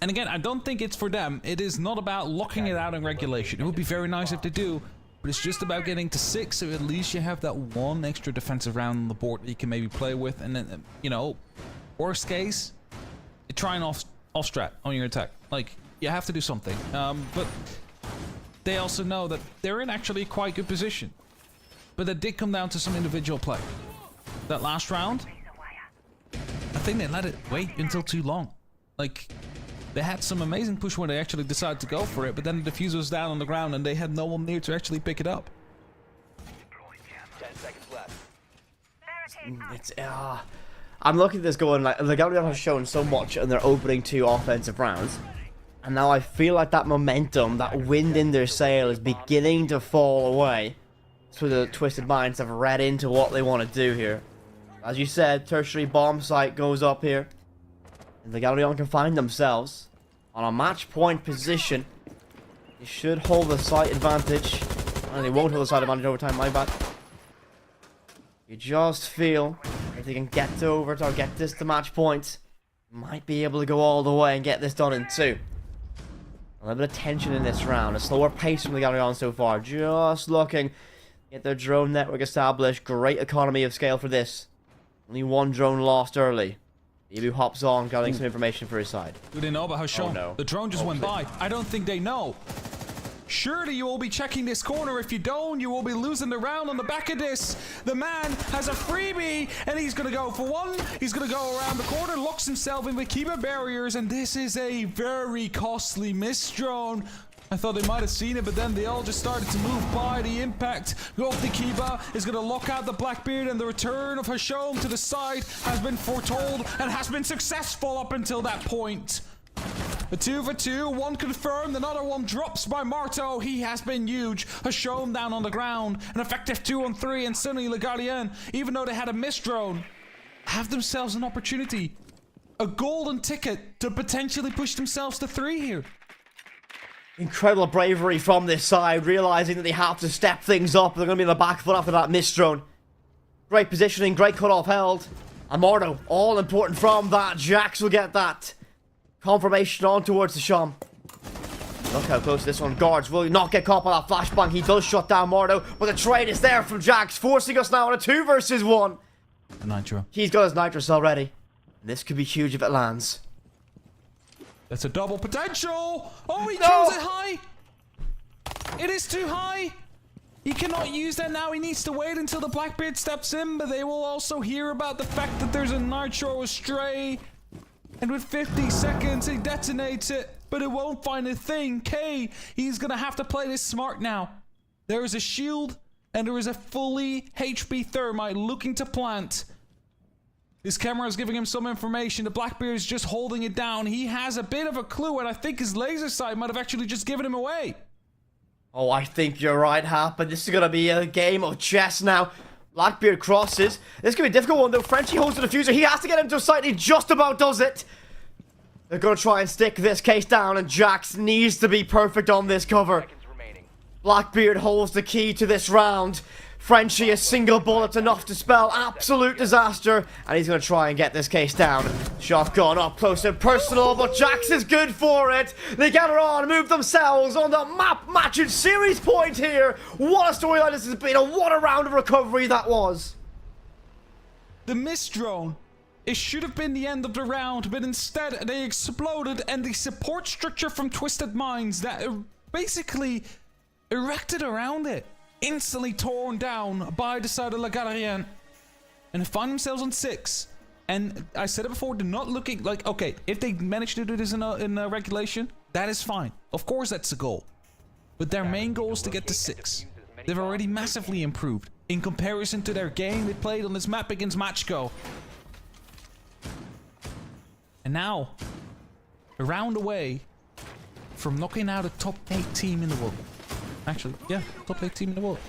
And again, I don't think it's for them. It is not about locking it out in regulation. It would be very nice if they do, but it's just about getting to 6, so at least you have that one extra defensive round on the board that you can maybe play with, and then, you know, worst case, you try and off strat on your attack. Like, you have to do something. But they also know that they're in actually quite good position. But that did come down to some individual play. That last round, I think they let it wait until too long. Like, they had some amazing push when they actually decided to go for it, but then the diffuser was down on the ground and they had no one near to actually pick it up. 10 seconds left. It's I'm looking at this going like Legalion has shown so much in their opening 2 offensive rounds, and now I feel like that momentum, that wind in their sail, is beginning to fall away. So the Twisted Minds have read into what they want to do here. As you said, tertiary bomb site goes up here, and Legalion can find themselves on a match point position. They should hold the site advantage. And they won't hold the site advantage over time, my bad. You just feel if they can get over to, or get this to match points, might be able to go all the way and get this done in 2. A little bit of tension in this round. A slower pace from the Galleon so far. Just looking. Get their drone network established. Great economy of scale for this. Only one drone lost early. Ibu hops on, getting some information for his side. Do they know about Hashon? Oh, no. The drone just went by. I don't think they know. Surely you will be checking this corner. If you don't, you will be losing the round on the back of this. The man has a freebie, and he's going to go for one. He's going to go around the corner, locks himself in with keeper barriers, and this is a very costly miss drone. I thought they might have seen it, but then they all just started to move by. The impact of the Kiba is going to lock out the Blackbeard, and the return of Hashom to the side has been foretold and has been successful up until that point. A 2 for 2, one confirmed, another one drops by Marto. He has been huge. Hashom down on the ground. An effective 2 on 3, and suddenly Le Gardien, even though they had a missed drone, have themselves an opportunity. A golden ticket to potentially push themselves to 3 here. Incredible bravery from this side, realizing that they have to step things up. They're going to be on the back foot after that missed drone. Great positioning, great cutoff held. Amorto, all important from that. Jax will get that. Confirmation on towards the Sham. Look how close this one guards. Will not get caught by that flashbang. He does shut down Mordo, but the trade is there from Jax, forcing us now on a 2 versus 1. Nitro. He's got his nitrous already. This could be huge if it lands. That's a double potential. Oh, he throws it high. It is too high. He cannot use that now. He needs to wait until the Blackbeard steps in, but they will also hear about the fact that there's a Nitro Astray. And with 50 seconds, he detonates it, but it won't find a thing. K, he's going to have to play this smart now. There is a shield, and there is a fully HP Thermite looking to plant. His camera is giving him some information. The Blackbeard is just holding it down. He has a bit of a clue, and I think his laser sight might have actually just given him away. Oh, I think you're right, Hap, and this is going to be a game of chess now. Blackbeard crosses. This could be a difficult one, though. Frenchie holds the diffuser. He has to get into a sight. He just about does it. They're going to try and stick this case down, and Jax needs to be perfect on this cover. Blackbeard holds the key to this round. Frenchie, a single bullet enough to spell absolute disaster, and he's going to try and get this case down. Shotgun up close and personal, but Jax is good for it. They get her on, move themselves on the map matching series point here. What a storyline this has been, and what a round of recovery that was. The mist drone. It should have been the end of the round, but instead they exploded, and the support structure from Twisted Minds that basically erected around it, instantly torn down by the side of La Galérienne, and find themselves on 6. And I said it before, they're not looking like, okay, if they manage to do this in regulation, that is fine. Of course that's the goal. But their main goal is to get to 6. They've already massively improved in comparison to their game they played on this map against Matchco. And now, a round away from knocking out a top 8 team in the world. Actually, yeah, top 8 team in the world.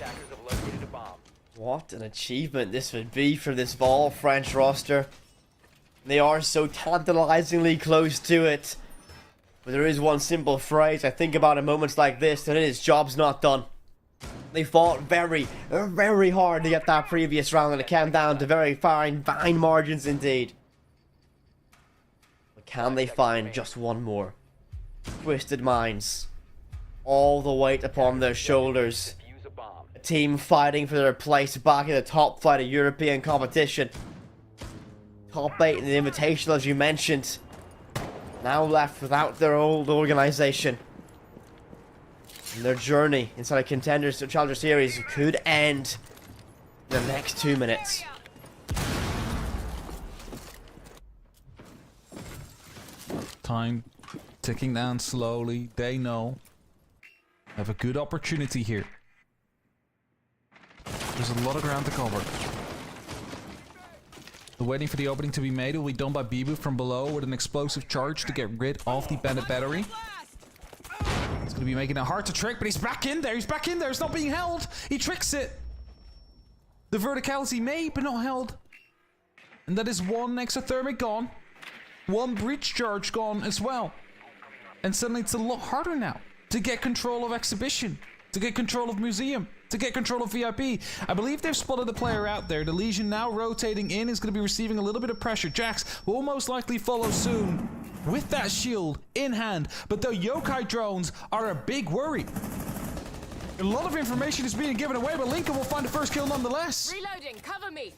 What an achievement this would be for this Vol French roster. They are so tantalizingly close to it. But there is one simple phrase I think about in moments like this, and it is job's not done. They fought very, very hard to get that previous round, and it came down to very fine margins indeed. But can they find just one more? Twisted Minds. All the weight upon their shoulders. A team fighting for their place back in the top flight of European competition. Top 8 in the Invitational, as you mentioned. Now left without their old organization. And their journey inside a Contenders to Challenger Series could end in the next 2 minutes. Time ticking down slowly. They know. Have a good opportunity here. There's a lot of ground to cover. They're waiting for the opening to be made. It will be done by Bibu from below with an explosive charge to get rid of the bandit battery. He's going to be making it hard to trick, but he's back in there. He's back in there. It's not being held. He tricks it. The verticality may, but not held. And that is one exothermic gone. One breach charge gone as well. And suddenly it's a lot harder now to get control of Exhibition, to get control of Museum, to get control of VIP. I believe they've spotted the player out there. The Legion now rotating in is going to be receiving a little bit of pressure. Jax will most likely follow soon with that shield in hand. But the yokai drones are a big worry. A lot of information is being given away, but Lincoln will find the first kill nonetheless. Reloading, cover me.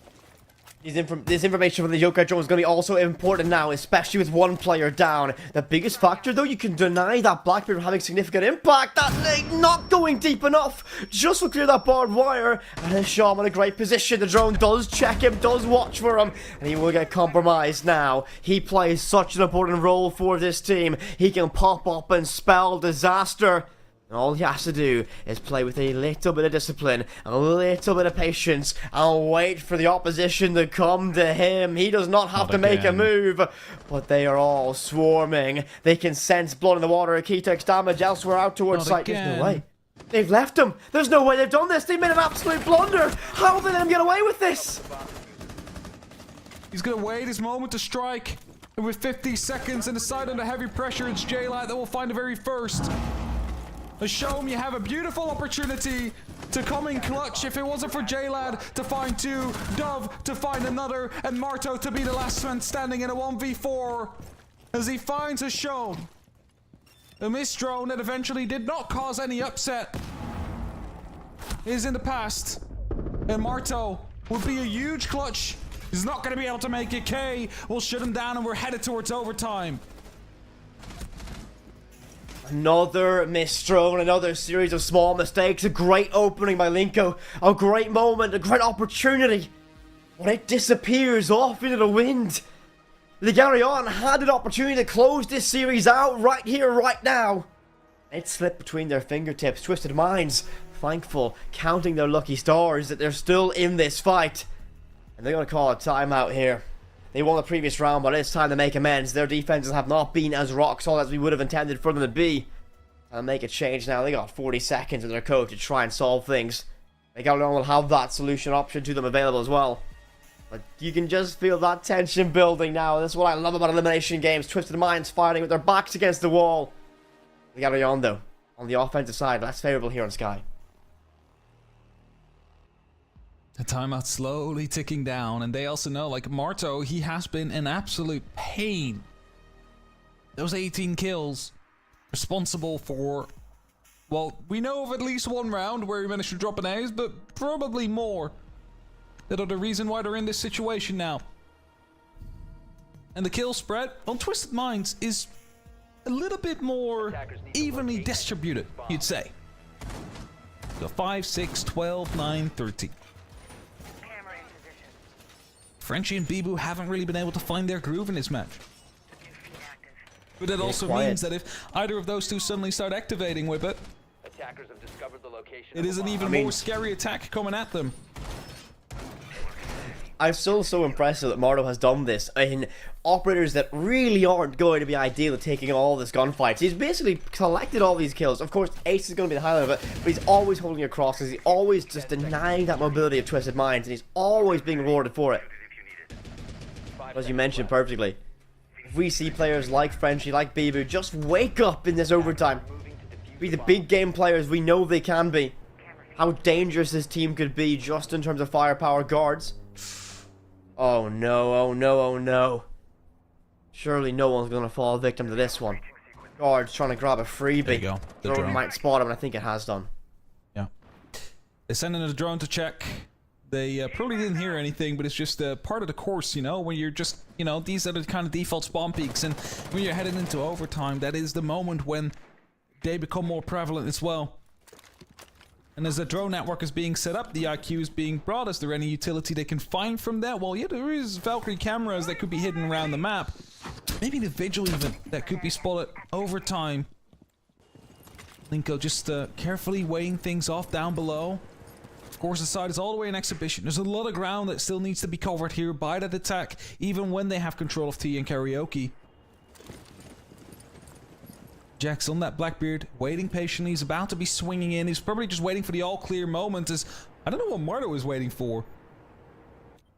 This information from the yokai drone is going to be also important now, especially with one player down. The biggest factor, though, you can deny that Blackbeard having significant impact. That leg not going deep enough just to clear that barbed wire. And Sham in a great position. The drone does check him, does watch for him, and he will get compromised now. He plays such an important role for this team. He can pop up and spell disaster. All he has to do is play with a little bit of discipline, a little bit of patience, and wait for the opposition to come to him. He does not have to make a move, but they are all swarming. They can sense blood in the water. Akitex damage elsewhere out towards site. There's no way. They've left him. There's no way they've done this. They've made an absolute blunder. How did they let him get away with this? He's going to wait his moment to strike. And with 50 seconds and the side under heavy pressure, it's Chalet that will find the very first. Shom, you have a beautiful opportunity to come in clutch if it wasn't for J-Lad to find 2, Dove to find another, and Marto to be the last man standing in a 1v4 as he finds a Shom. A mist drone that eventually did not cause any upset is in the past, and Marto would be a huge clutch. He's not going to be able to make it. K will shut him down, and we're headed towards overtime. Another misthrow and another series of small mistakes. A great opening by Linko. A great moment, a great opportunity. But it disappears off into the wind. Ligarion had an opportunity to close this series out right here, right now. It slipped between their fingertips. Twisted Minds, thankful, counting their lucky stars that they're still in this fight. And they're going to call a timeout here. They won the previous round, but it's time to make amends. Their defenses have not been as rock solid as we would have intended for them to be. And make a change now. They got 40 seconds in their code to try and solve things. They will have that solution option to them available as well. But you can just feel that tension building now. That's what I love about elimination games. Twisted Minds fighting with their backs against the wall. We got on though. On the offensive side, that's favorable here on Sky. The timeout slowly ticking down, and they also know, like, Marto, he has been an absolute pain. Those 18 kills, responsible for, well, we know of at least one round where he managed to drop an ace, but probably more that are the reason why they're in this situation now. And the kill spread on Twisted Minds is a little bit more evenly distributed, you'd say. So 5, 6, 12, 9, 13. Frenchie and Bibu haven't really been able to find their groove in this match. But that also means that if either of those two suddenly start activating with it, Attackers have discovered the location it is an even more scary attack coming at them. I'm still so impressed that Marto has done this in operators that really aren't going to be ideal at taking all this gunfights. He's basically collected all these kills. Of course, Ace is going to be the highlight of it, but he's always holding across because he's always just denying that mobility of Twisted Minds, and he's always being rewarded for it. As you mentioned perfectly, if we see players like Frenchie, like Bibu, just wake up in this overtime, be the big game players we know they can be, how dangerous this team could be just in terms of firepower guards. Oh no, oh no, oh no. Surely no one's going to fall victim to this one. Guards trying to grab a freebie. There you go. The drone might spot him, and I think it has done. Yeah. They sent in a drone to check. They probably didn't hear anything, but it's just part of the course, you know, when you're just, you know, these are the kind of default spawn peaks, and when you're heading into overtime, that is the moment when they become more prevalent as well. And as the drone network is being set up, the IQ is being brought. Is there any utility they can find from that? Well, yeah, there is Valkyrie cameras that could be hidden around the map. Maybe the vigil even that could be spotted over time. Linko just carefully weighing things off down below. Of course, the side is all the way in exhibition. There's a lot of ground that still needs to be covered here by that attack, even when they have control of T and Karaoke. Jack's on that Blackbeard, waiting patiently. He's about to be swinging in. He's probably just waiting for the all-clear moment. I don't know what Marto is waiting for.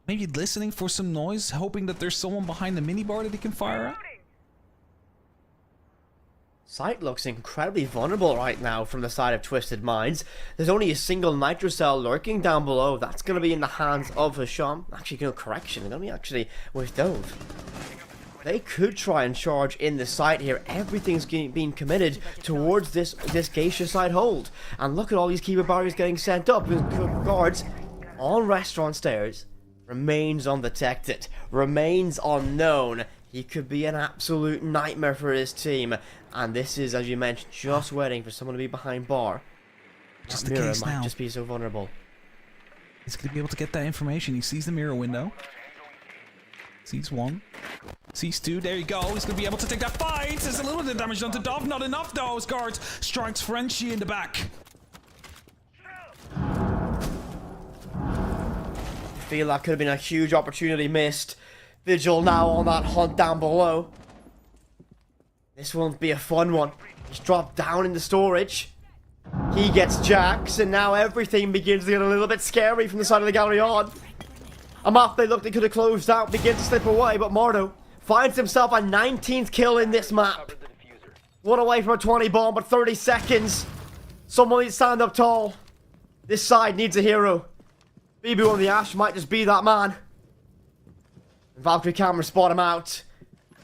Maybe listening for some noise, hoping that there's someone behind the minibar that he can fire at. Site looks incredibly vulnerable right now from the side of Twisted Minds. There's only a single nitrocell lurking down below. That's going to be in the hands of Hisham. Actually, no correction. They're going to be actually with Dove. They could try and charge in the site here. Everything's being committed towards this Geisha side hold. And look at all these keeper barriers getting sent up. Guards on restaurant stairs. Remains undetected. Remains unknown. He could be an absolute nightmare for his team. And this is, as you mentioned, just waiting for someone to be behind bar. Just the case now. Might just be so vulnerable. He's going to be able to get that information. He sees the mirror window. Sees one. Sees two. There you go. He's going to be able to take that fight. There's a little bit of damage done to Dove. Not enough, though. As guards strikes Frenchie in the back. I feel that could have been a huge opportunity missed. Vigil now on that hunt down below. This won't be a fun one. He's dropped down in the storage. He gets Jax, and now everything begins to get a little bit scary from the side of the gallery on. A map they looked they could have closed out begins to slip away, but Marto finds himself a 19th kill in this map. One away from a 20 bomb, but 30 seconds. Someone needs to stand up tall. This side needs a hero. Bibu on the Ash might just be that man. Valkyrie camera spot him out.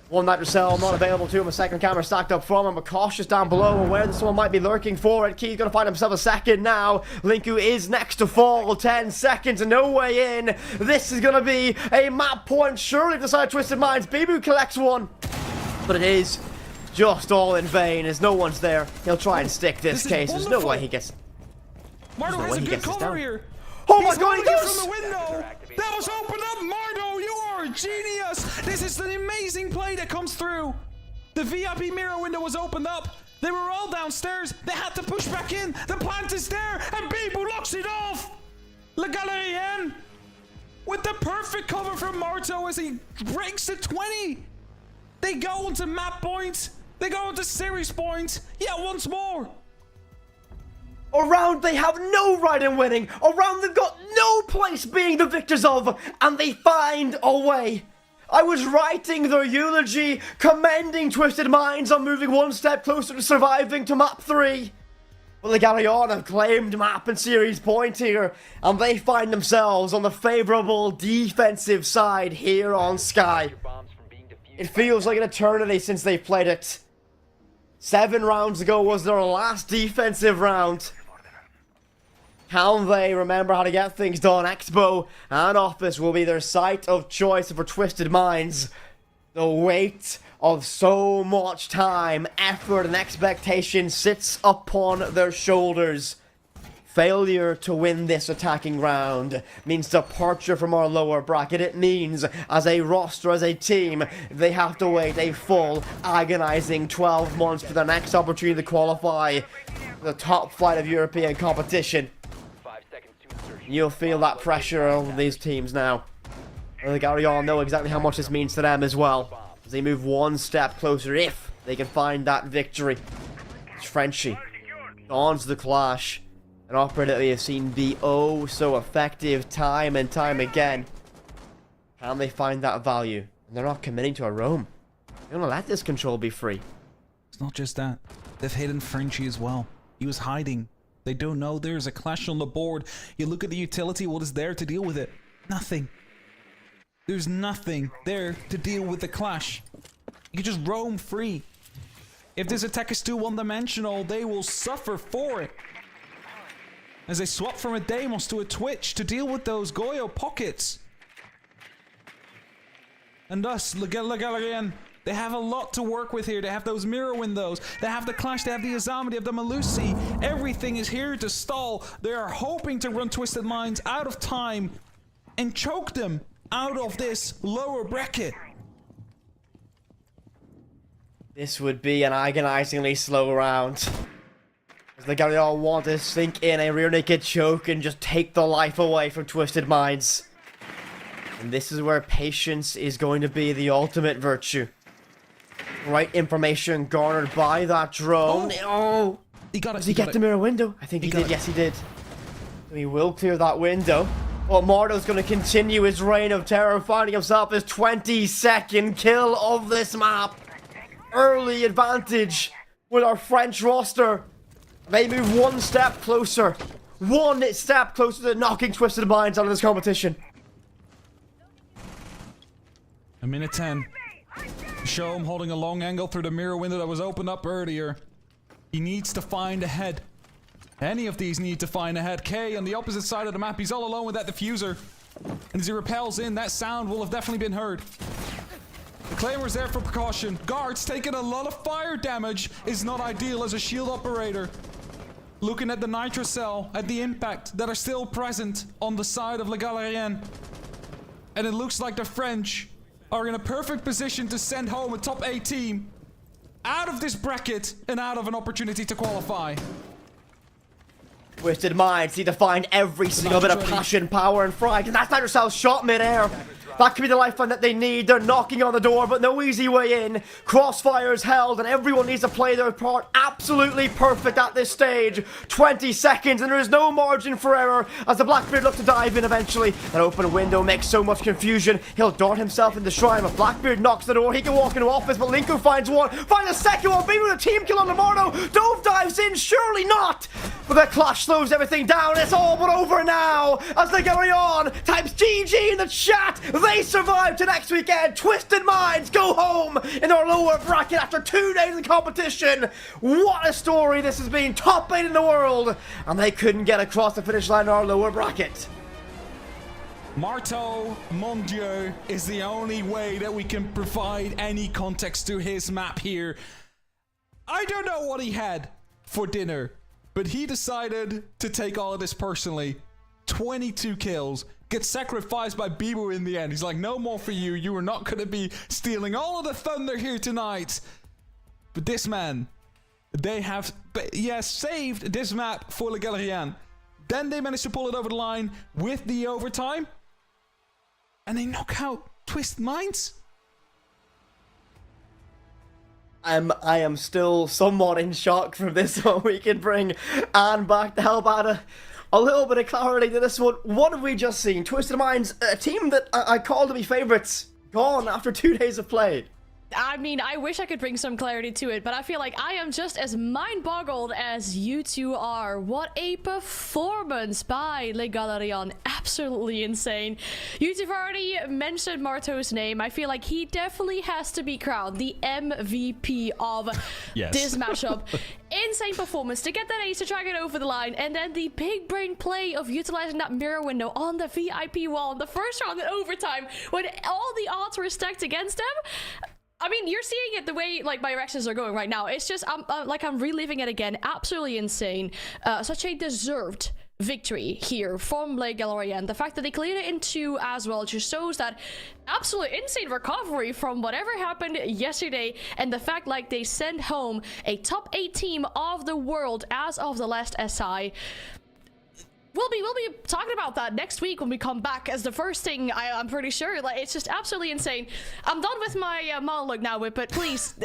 One nitrocell not available to him. A second camera stacked up from him, but cautious down below, aware that someone might be lurking for it. Key's gonna find himself a second now. Linku is next to fall. 10 seconds and no way in. This is gonna be a map point. Surely the side of Twisted Minds. Bibu collects one, but it is just all in vain as no one's there. He'll try and stick this case. There's no way he gets. Marto has a good cover here. Oh my god, he does! From the window. That was opened up, Marto. You are a genius. This is an amazing play that comes through. The VIP mirror window was opened up. They were all downstairs. They had to push back in. The plant is there, and Bibu locks it off. Le Galérien. with the perfect cover from Marto as he breaks the 20. They go into map points. They go into series points. Yeah, once more. Around they have no right in winning. Around they've got no place being the victors of. And they find a way. I was writing their eulogy, commending Twisted Minds on moving one step closer to surviving to map 3. Well, the Galleon have claimed map and series point here, and they find themselves on the favourable defensive side here on Sky. It feels like an eternity since they played it. 7 rounds ago was their last defensive round. Can they remember how to get things done? Expo and Office will be their site of choice for Twisted Minds. The weight of so much time, effort, and expectation sits upon their shoulders. Failure to win this attacking round means departure from our lower bracket. It means, as a roster, as a team, they have to wait a full, agonizing 12 months for their next opportunity to qualify for the top flight of European competition. You'll feel that pressure on these teams now. I think we all know exactly how much this means to them as well, as they move one step closer if they can find that victory. It's Frenchie dons the clash, an operator that we have seen be oh so effective time and time again. Can they find that value? And they're not committing to a roam. They're gonna let this control be free. It's not just that. They've hidden Frenchie as well. He was hiding. They don't know there's a clash on the board. You look at the utility, what is there to deal with it? Nothing. There's nothing there to deal with the clash. You can just roam free. If this attack is too one-dimensional, they will suffer for it. As they swap from a Deimos to a Twitch to deal with those Goyo pockets. And thus, look again. They have a lot to work with here. They have those mirror windows. They have the Clash. They have the Azami. They have the Malusi. Everything is here to stall. They are hoping to run Twisted Minds out of time and choke them out of this lower bracket. This would be an agonizingly slow round. As the Galleon want to sink in a rear naked choke and just take the life away from Twisted Minds. And this is where patience is going to be the ultimate virtue. Right information garnered by that drone. Oh! He got it. Does he get the mirror window? I think he did. Yes, he did. So he will clear that window. Well, Mardo's going to continue his reign of terror, finding himself his 22nd kill of this map. Early advantage with our French roster. They move one step closer. One step closer to knocking Twisted Minds out of this competition. A minute 10. Show him holding a long angle through the mirror window that was opened up earlier. He needs to find a head. Any of these need to find a head. K on the opposite side of the map. He's all alone with that diffuser. And as he repels in, that sound will have definitely been heard. The Claymore's there for precaution. Guards taking a lot of fire damage is not ideal as a shield operator. Looking at the nitro cell, at the impact that are still present on the side of Le Galérien. And it looks like the French are in a perfect position to send home a top 8 team out of this bracket and out of an opportunity to qualify. Twisted Minds need to find every single bit of passion, power, and fright, and that's not yourself shot mid-air. That could be the lifeline that they need. They're knocking on the door, but no easy way in. Crossfire's held, and everyone needs to play their part absolutely perfect at this stage. 20 seconds, and there is no margin for error as the Blackbeard look to dive in eventually. That open window makes so much confusion. He'll dart himself in the shrine, but Blackbeard knocks the door. He can walk into Office, but Linko finds one. Finds a second one. Maybe with a team kill on Lamardo. Dove dives in. Surely not. But the clash slows everything down. It's all but over now as they carry on. Types GG in the chat. They survive to next weekend. Twisted Minds go home in our lower bracket after 2 days of competition. What a story this has been. Top 8 in the world. And they couldn't get across the finish line in our lower bracket. Marteau, mon Dieu, is the only way that we can provide any context to his map here. I don't know what he had for dinner, but he decided to take all of this personally. 22 kills. Gets sacrificed by Bebo in the end. He's like, no more for you. You are not going to be stealing all of the thunder here tonight. But this man, they have, saved this map for Le Galérien. Then they managed to pull it over the line with the overtime. and they knock out Twisted Minds. I am still somewhat in shock from this one. We can bring Anne back to help add a little bit of clarity to this one. What have we just seen? Twisted Minds, a team that I call to be favourites, gone after 2 days of play. I mean, I wish I could bring some clarity to it, but I feel like I am just as mind-boggled as you two are. What a performance by Le Galerion. Absolutely insane. You two have already mentioned Marteau's name. I feel like he definitely has to be crowned the MVP of this matchup. Insane performance to get that ace to drag it over the line, and then the big brain play of utilizing that mirror window on the VIP wall in the first round in overtime when all the odds were stacked against him. I mean, you're seeing it the way, like, my reactions are going right now. It's just, I'm reliving it again. Absolutely insane. Such a deserved victory here from Le Galerion. The fact that they cleared it in 2 as well just shows that absolute insane recovery from whatever happened yesterday, and the fact, like, they send home a top 8 team of the world as of the last SI. We'll be talking about that next week when we come back as the first thing. I'm pretty sure. Like, it's just absolutely insane. I'm done with my monologue now, but please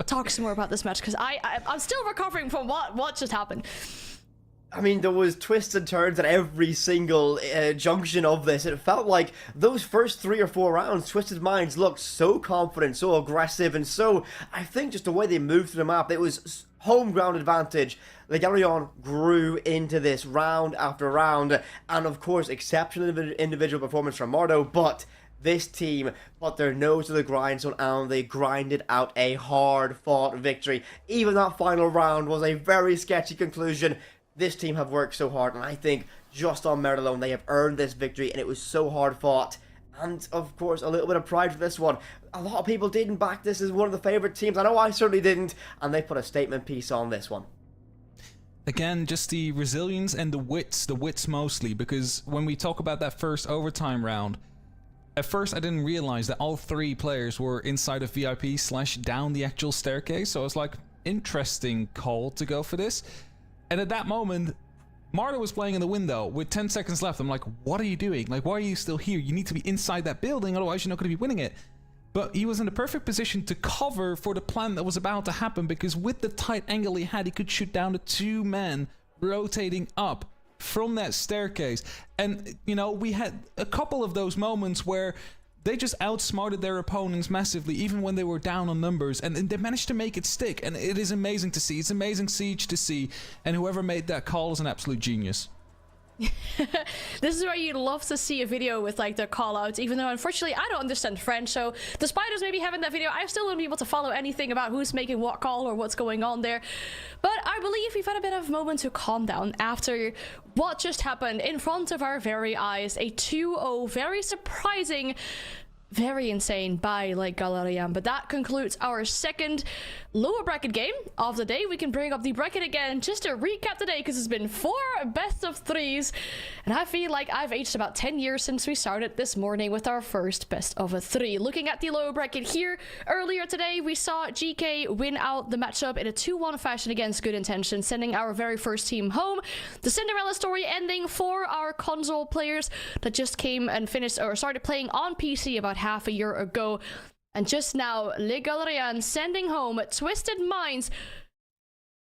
talk some more about this match, because I'm still recovering from what just happened. I mean, there was twists and turns at every single junction of this. It felt like those first 3 or 4 rounds, Twisted Minds looked so confident, so aggressive, and so, I think just the way they moved through the map, it was home ground advantage. Le Galerion grew into this round after round, and of course, exceptional individual performance from Mardo, but this team put their nose to the grindstone and they grinded out a hard-fought victory. Even that final round was a very sketchy conclusion. This team have worked so hard, and I think just on merit alone, they have earned this victory, and it was so hard-fought. And, of course, a little bit of pride for this one. A lot of people didn't back this as one of the favourite teams. I know I certainly didn't, and they put a statement piece on this one. Again, just the resilience and the wits mostly, because when we talk about that first overtime round, at first I didn't realize that all 3 players were inside of VIP / down the actual staircase, so I was like, interesting call to go for this. And at that moment, Marta was playing in the window with 10 seconds left. I'm like, what are you doing? Like, why are you still here? You need to be inside that building, otherwise you're not going to be winning it. But he was in the perfect position to cover for the plan that was about to happen, because with the tight angle he had, he could shoot down the 2 men rotating up from that staircase. And, you know, we had a couple of those moments where they just outsmarted their opponents massively, even when they were down on numbers, and they managed to make it stick. And it is amazing to see. It's amazing Siege to see. And whoever made that call is an absolute genius. This is where you'd love to see a video with, like, the call outs, even though unfortunately I don't understand French, so despite us maybe having that video, I still wouldn't be able to follow anything about who's making what call or what's going on there. But I believe we've had a bit of a moment to calm down after what just happened in front of our very eyes. A 2-0, very surprising, very insane by Le Galerion. But that concludes our second lower bracket game of the day. We can bring up the bracket again just to recap the day, because it's been 4 best of 3s, and I feel like I've aged about 10 years since we started this morning with our first best of a 3. Looking at the lower bracket here, earlier today we saw GK win out the matchup in a 2-1 fashion against Good Intentions, sending our very first team home. The Cinderella story ending for our console players that just came and finished or started playing on PC about half a year ago. And just now, Le Galerion sending home Twisted Minds.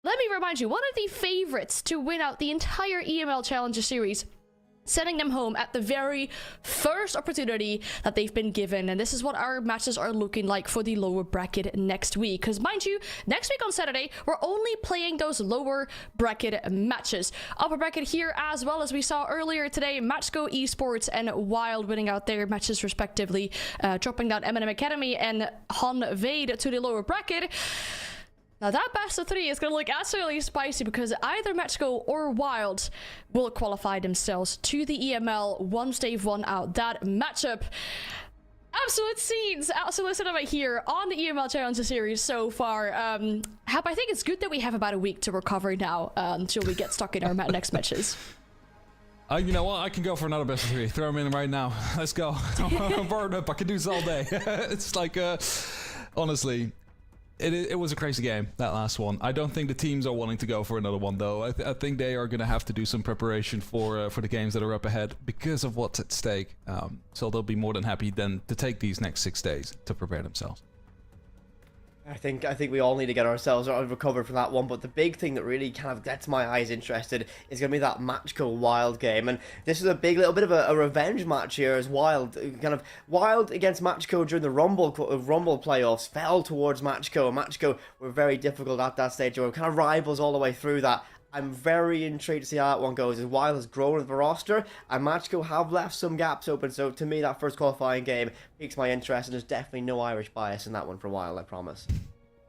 Let me remind you, one of the favorites to win out the entire EML Challenger Series, sending them home at the very first opportunity that they've been given. And this is what our matches are looking like for the lower bracket next week. Because mind you, next week on Saturday, we're only playing those lower bracket matches. Upper bracket here, as well as we saw earlier today, Matchgo Esports and Wild winning out their matches respectively, dropping down M&M Academy and Han Vade to the lower bracket. Now that best of 3 is going to look absolutely spicy, because either Matchgo or Wild will qualify themselves to the EML once they've won out that matchup. Absolute scenes, absolute cinema here on the EML Challenger Series so far. Hap, I think it's good that we have about a week to recover now until we get stuck in our next matches. You know what? I can go for another best of 3. Throw them in right now. Let's go. I'm bored up. I can do this all day. It's like, honestly... it was a crazy game, that last one. I don't think the teams are wanting to go for another one, though. I think they are going to have to do some preparation for the games that are up ahead because of what's at stake. So they'll be more than happy then to take these next 6 days to prepare themselves. I think we all need to get ourselves recovered from that one, but the big thing that really kind of gets my eyes interested is going to be that Matchco Wild game, and this is a big little bit of a revenge match here as Wild against Matchco during the Rumble playoffs fell towards Matchco, and Matchco were very difficult at that stage. They were kind of rivals all the way through that. I'm very intrigued to see how that one goes, as Wild has grown with the roster, and Matchco have left some gaps open, so to me that first qualifying game piques my interest, and there's definitely no Irish bias in that one for Wild, I promise.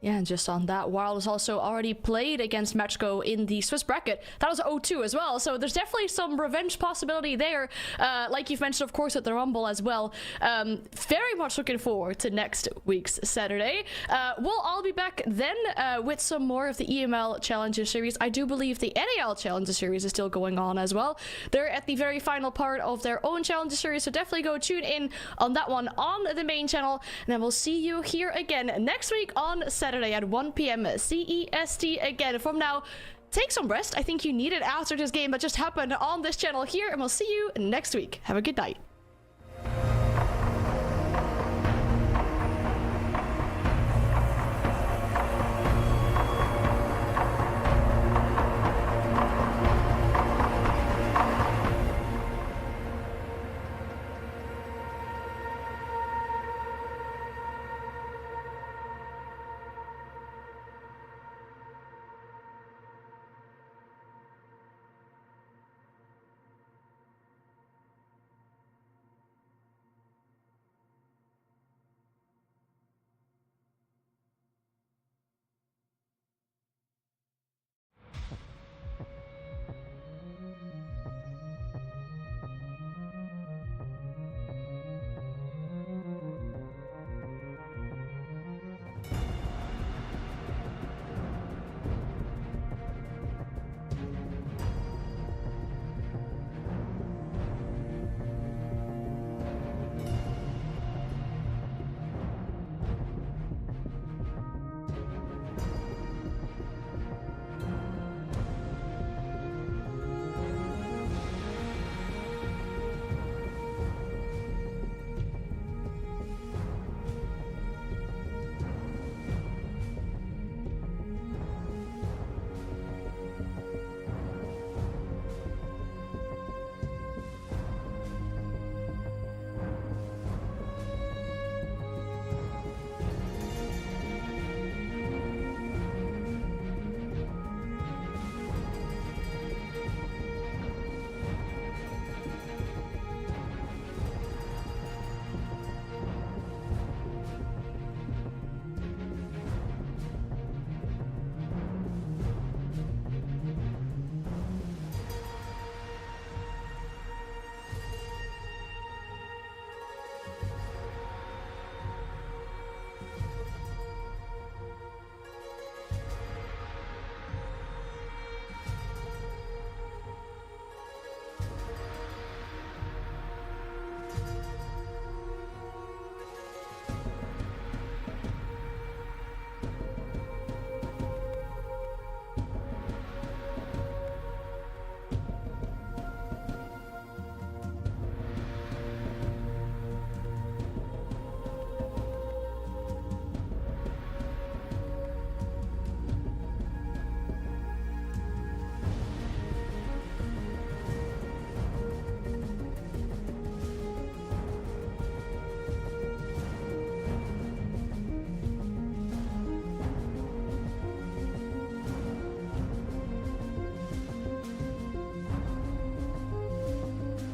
Yeah, and just on that, Wild has also already played against Matchco in the Swiss bracket. That was 0-2 as well, so there's definitely some revenge possibility there. Like you've mentioned, of course, with the Rumble as well. Very much looking forward to next week's Saturday. We'll all be back then with some more of the EML Challenger Series. I do believe the NAL Challenger Series is still going on as well. They're at the very final part of their own Challenger Series, so definitely go tune in on that one on the main channel. And then we'll see you here again next week on Saturday at 1 p.m. CEST again. From now, take some rest. I think you need it after this game that just happened on this channel here, and we'll see you next week. Have a good night.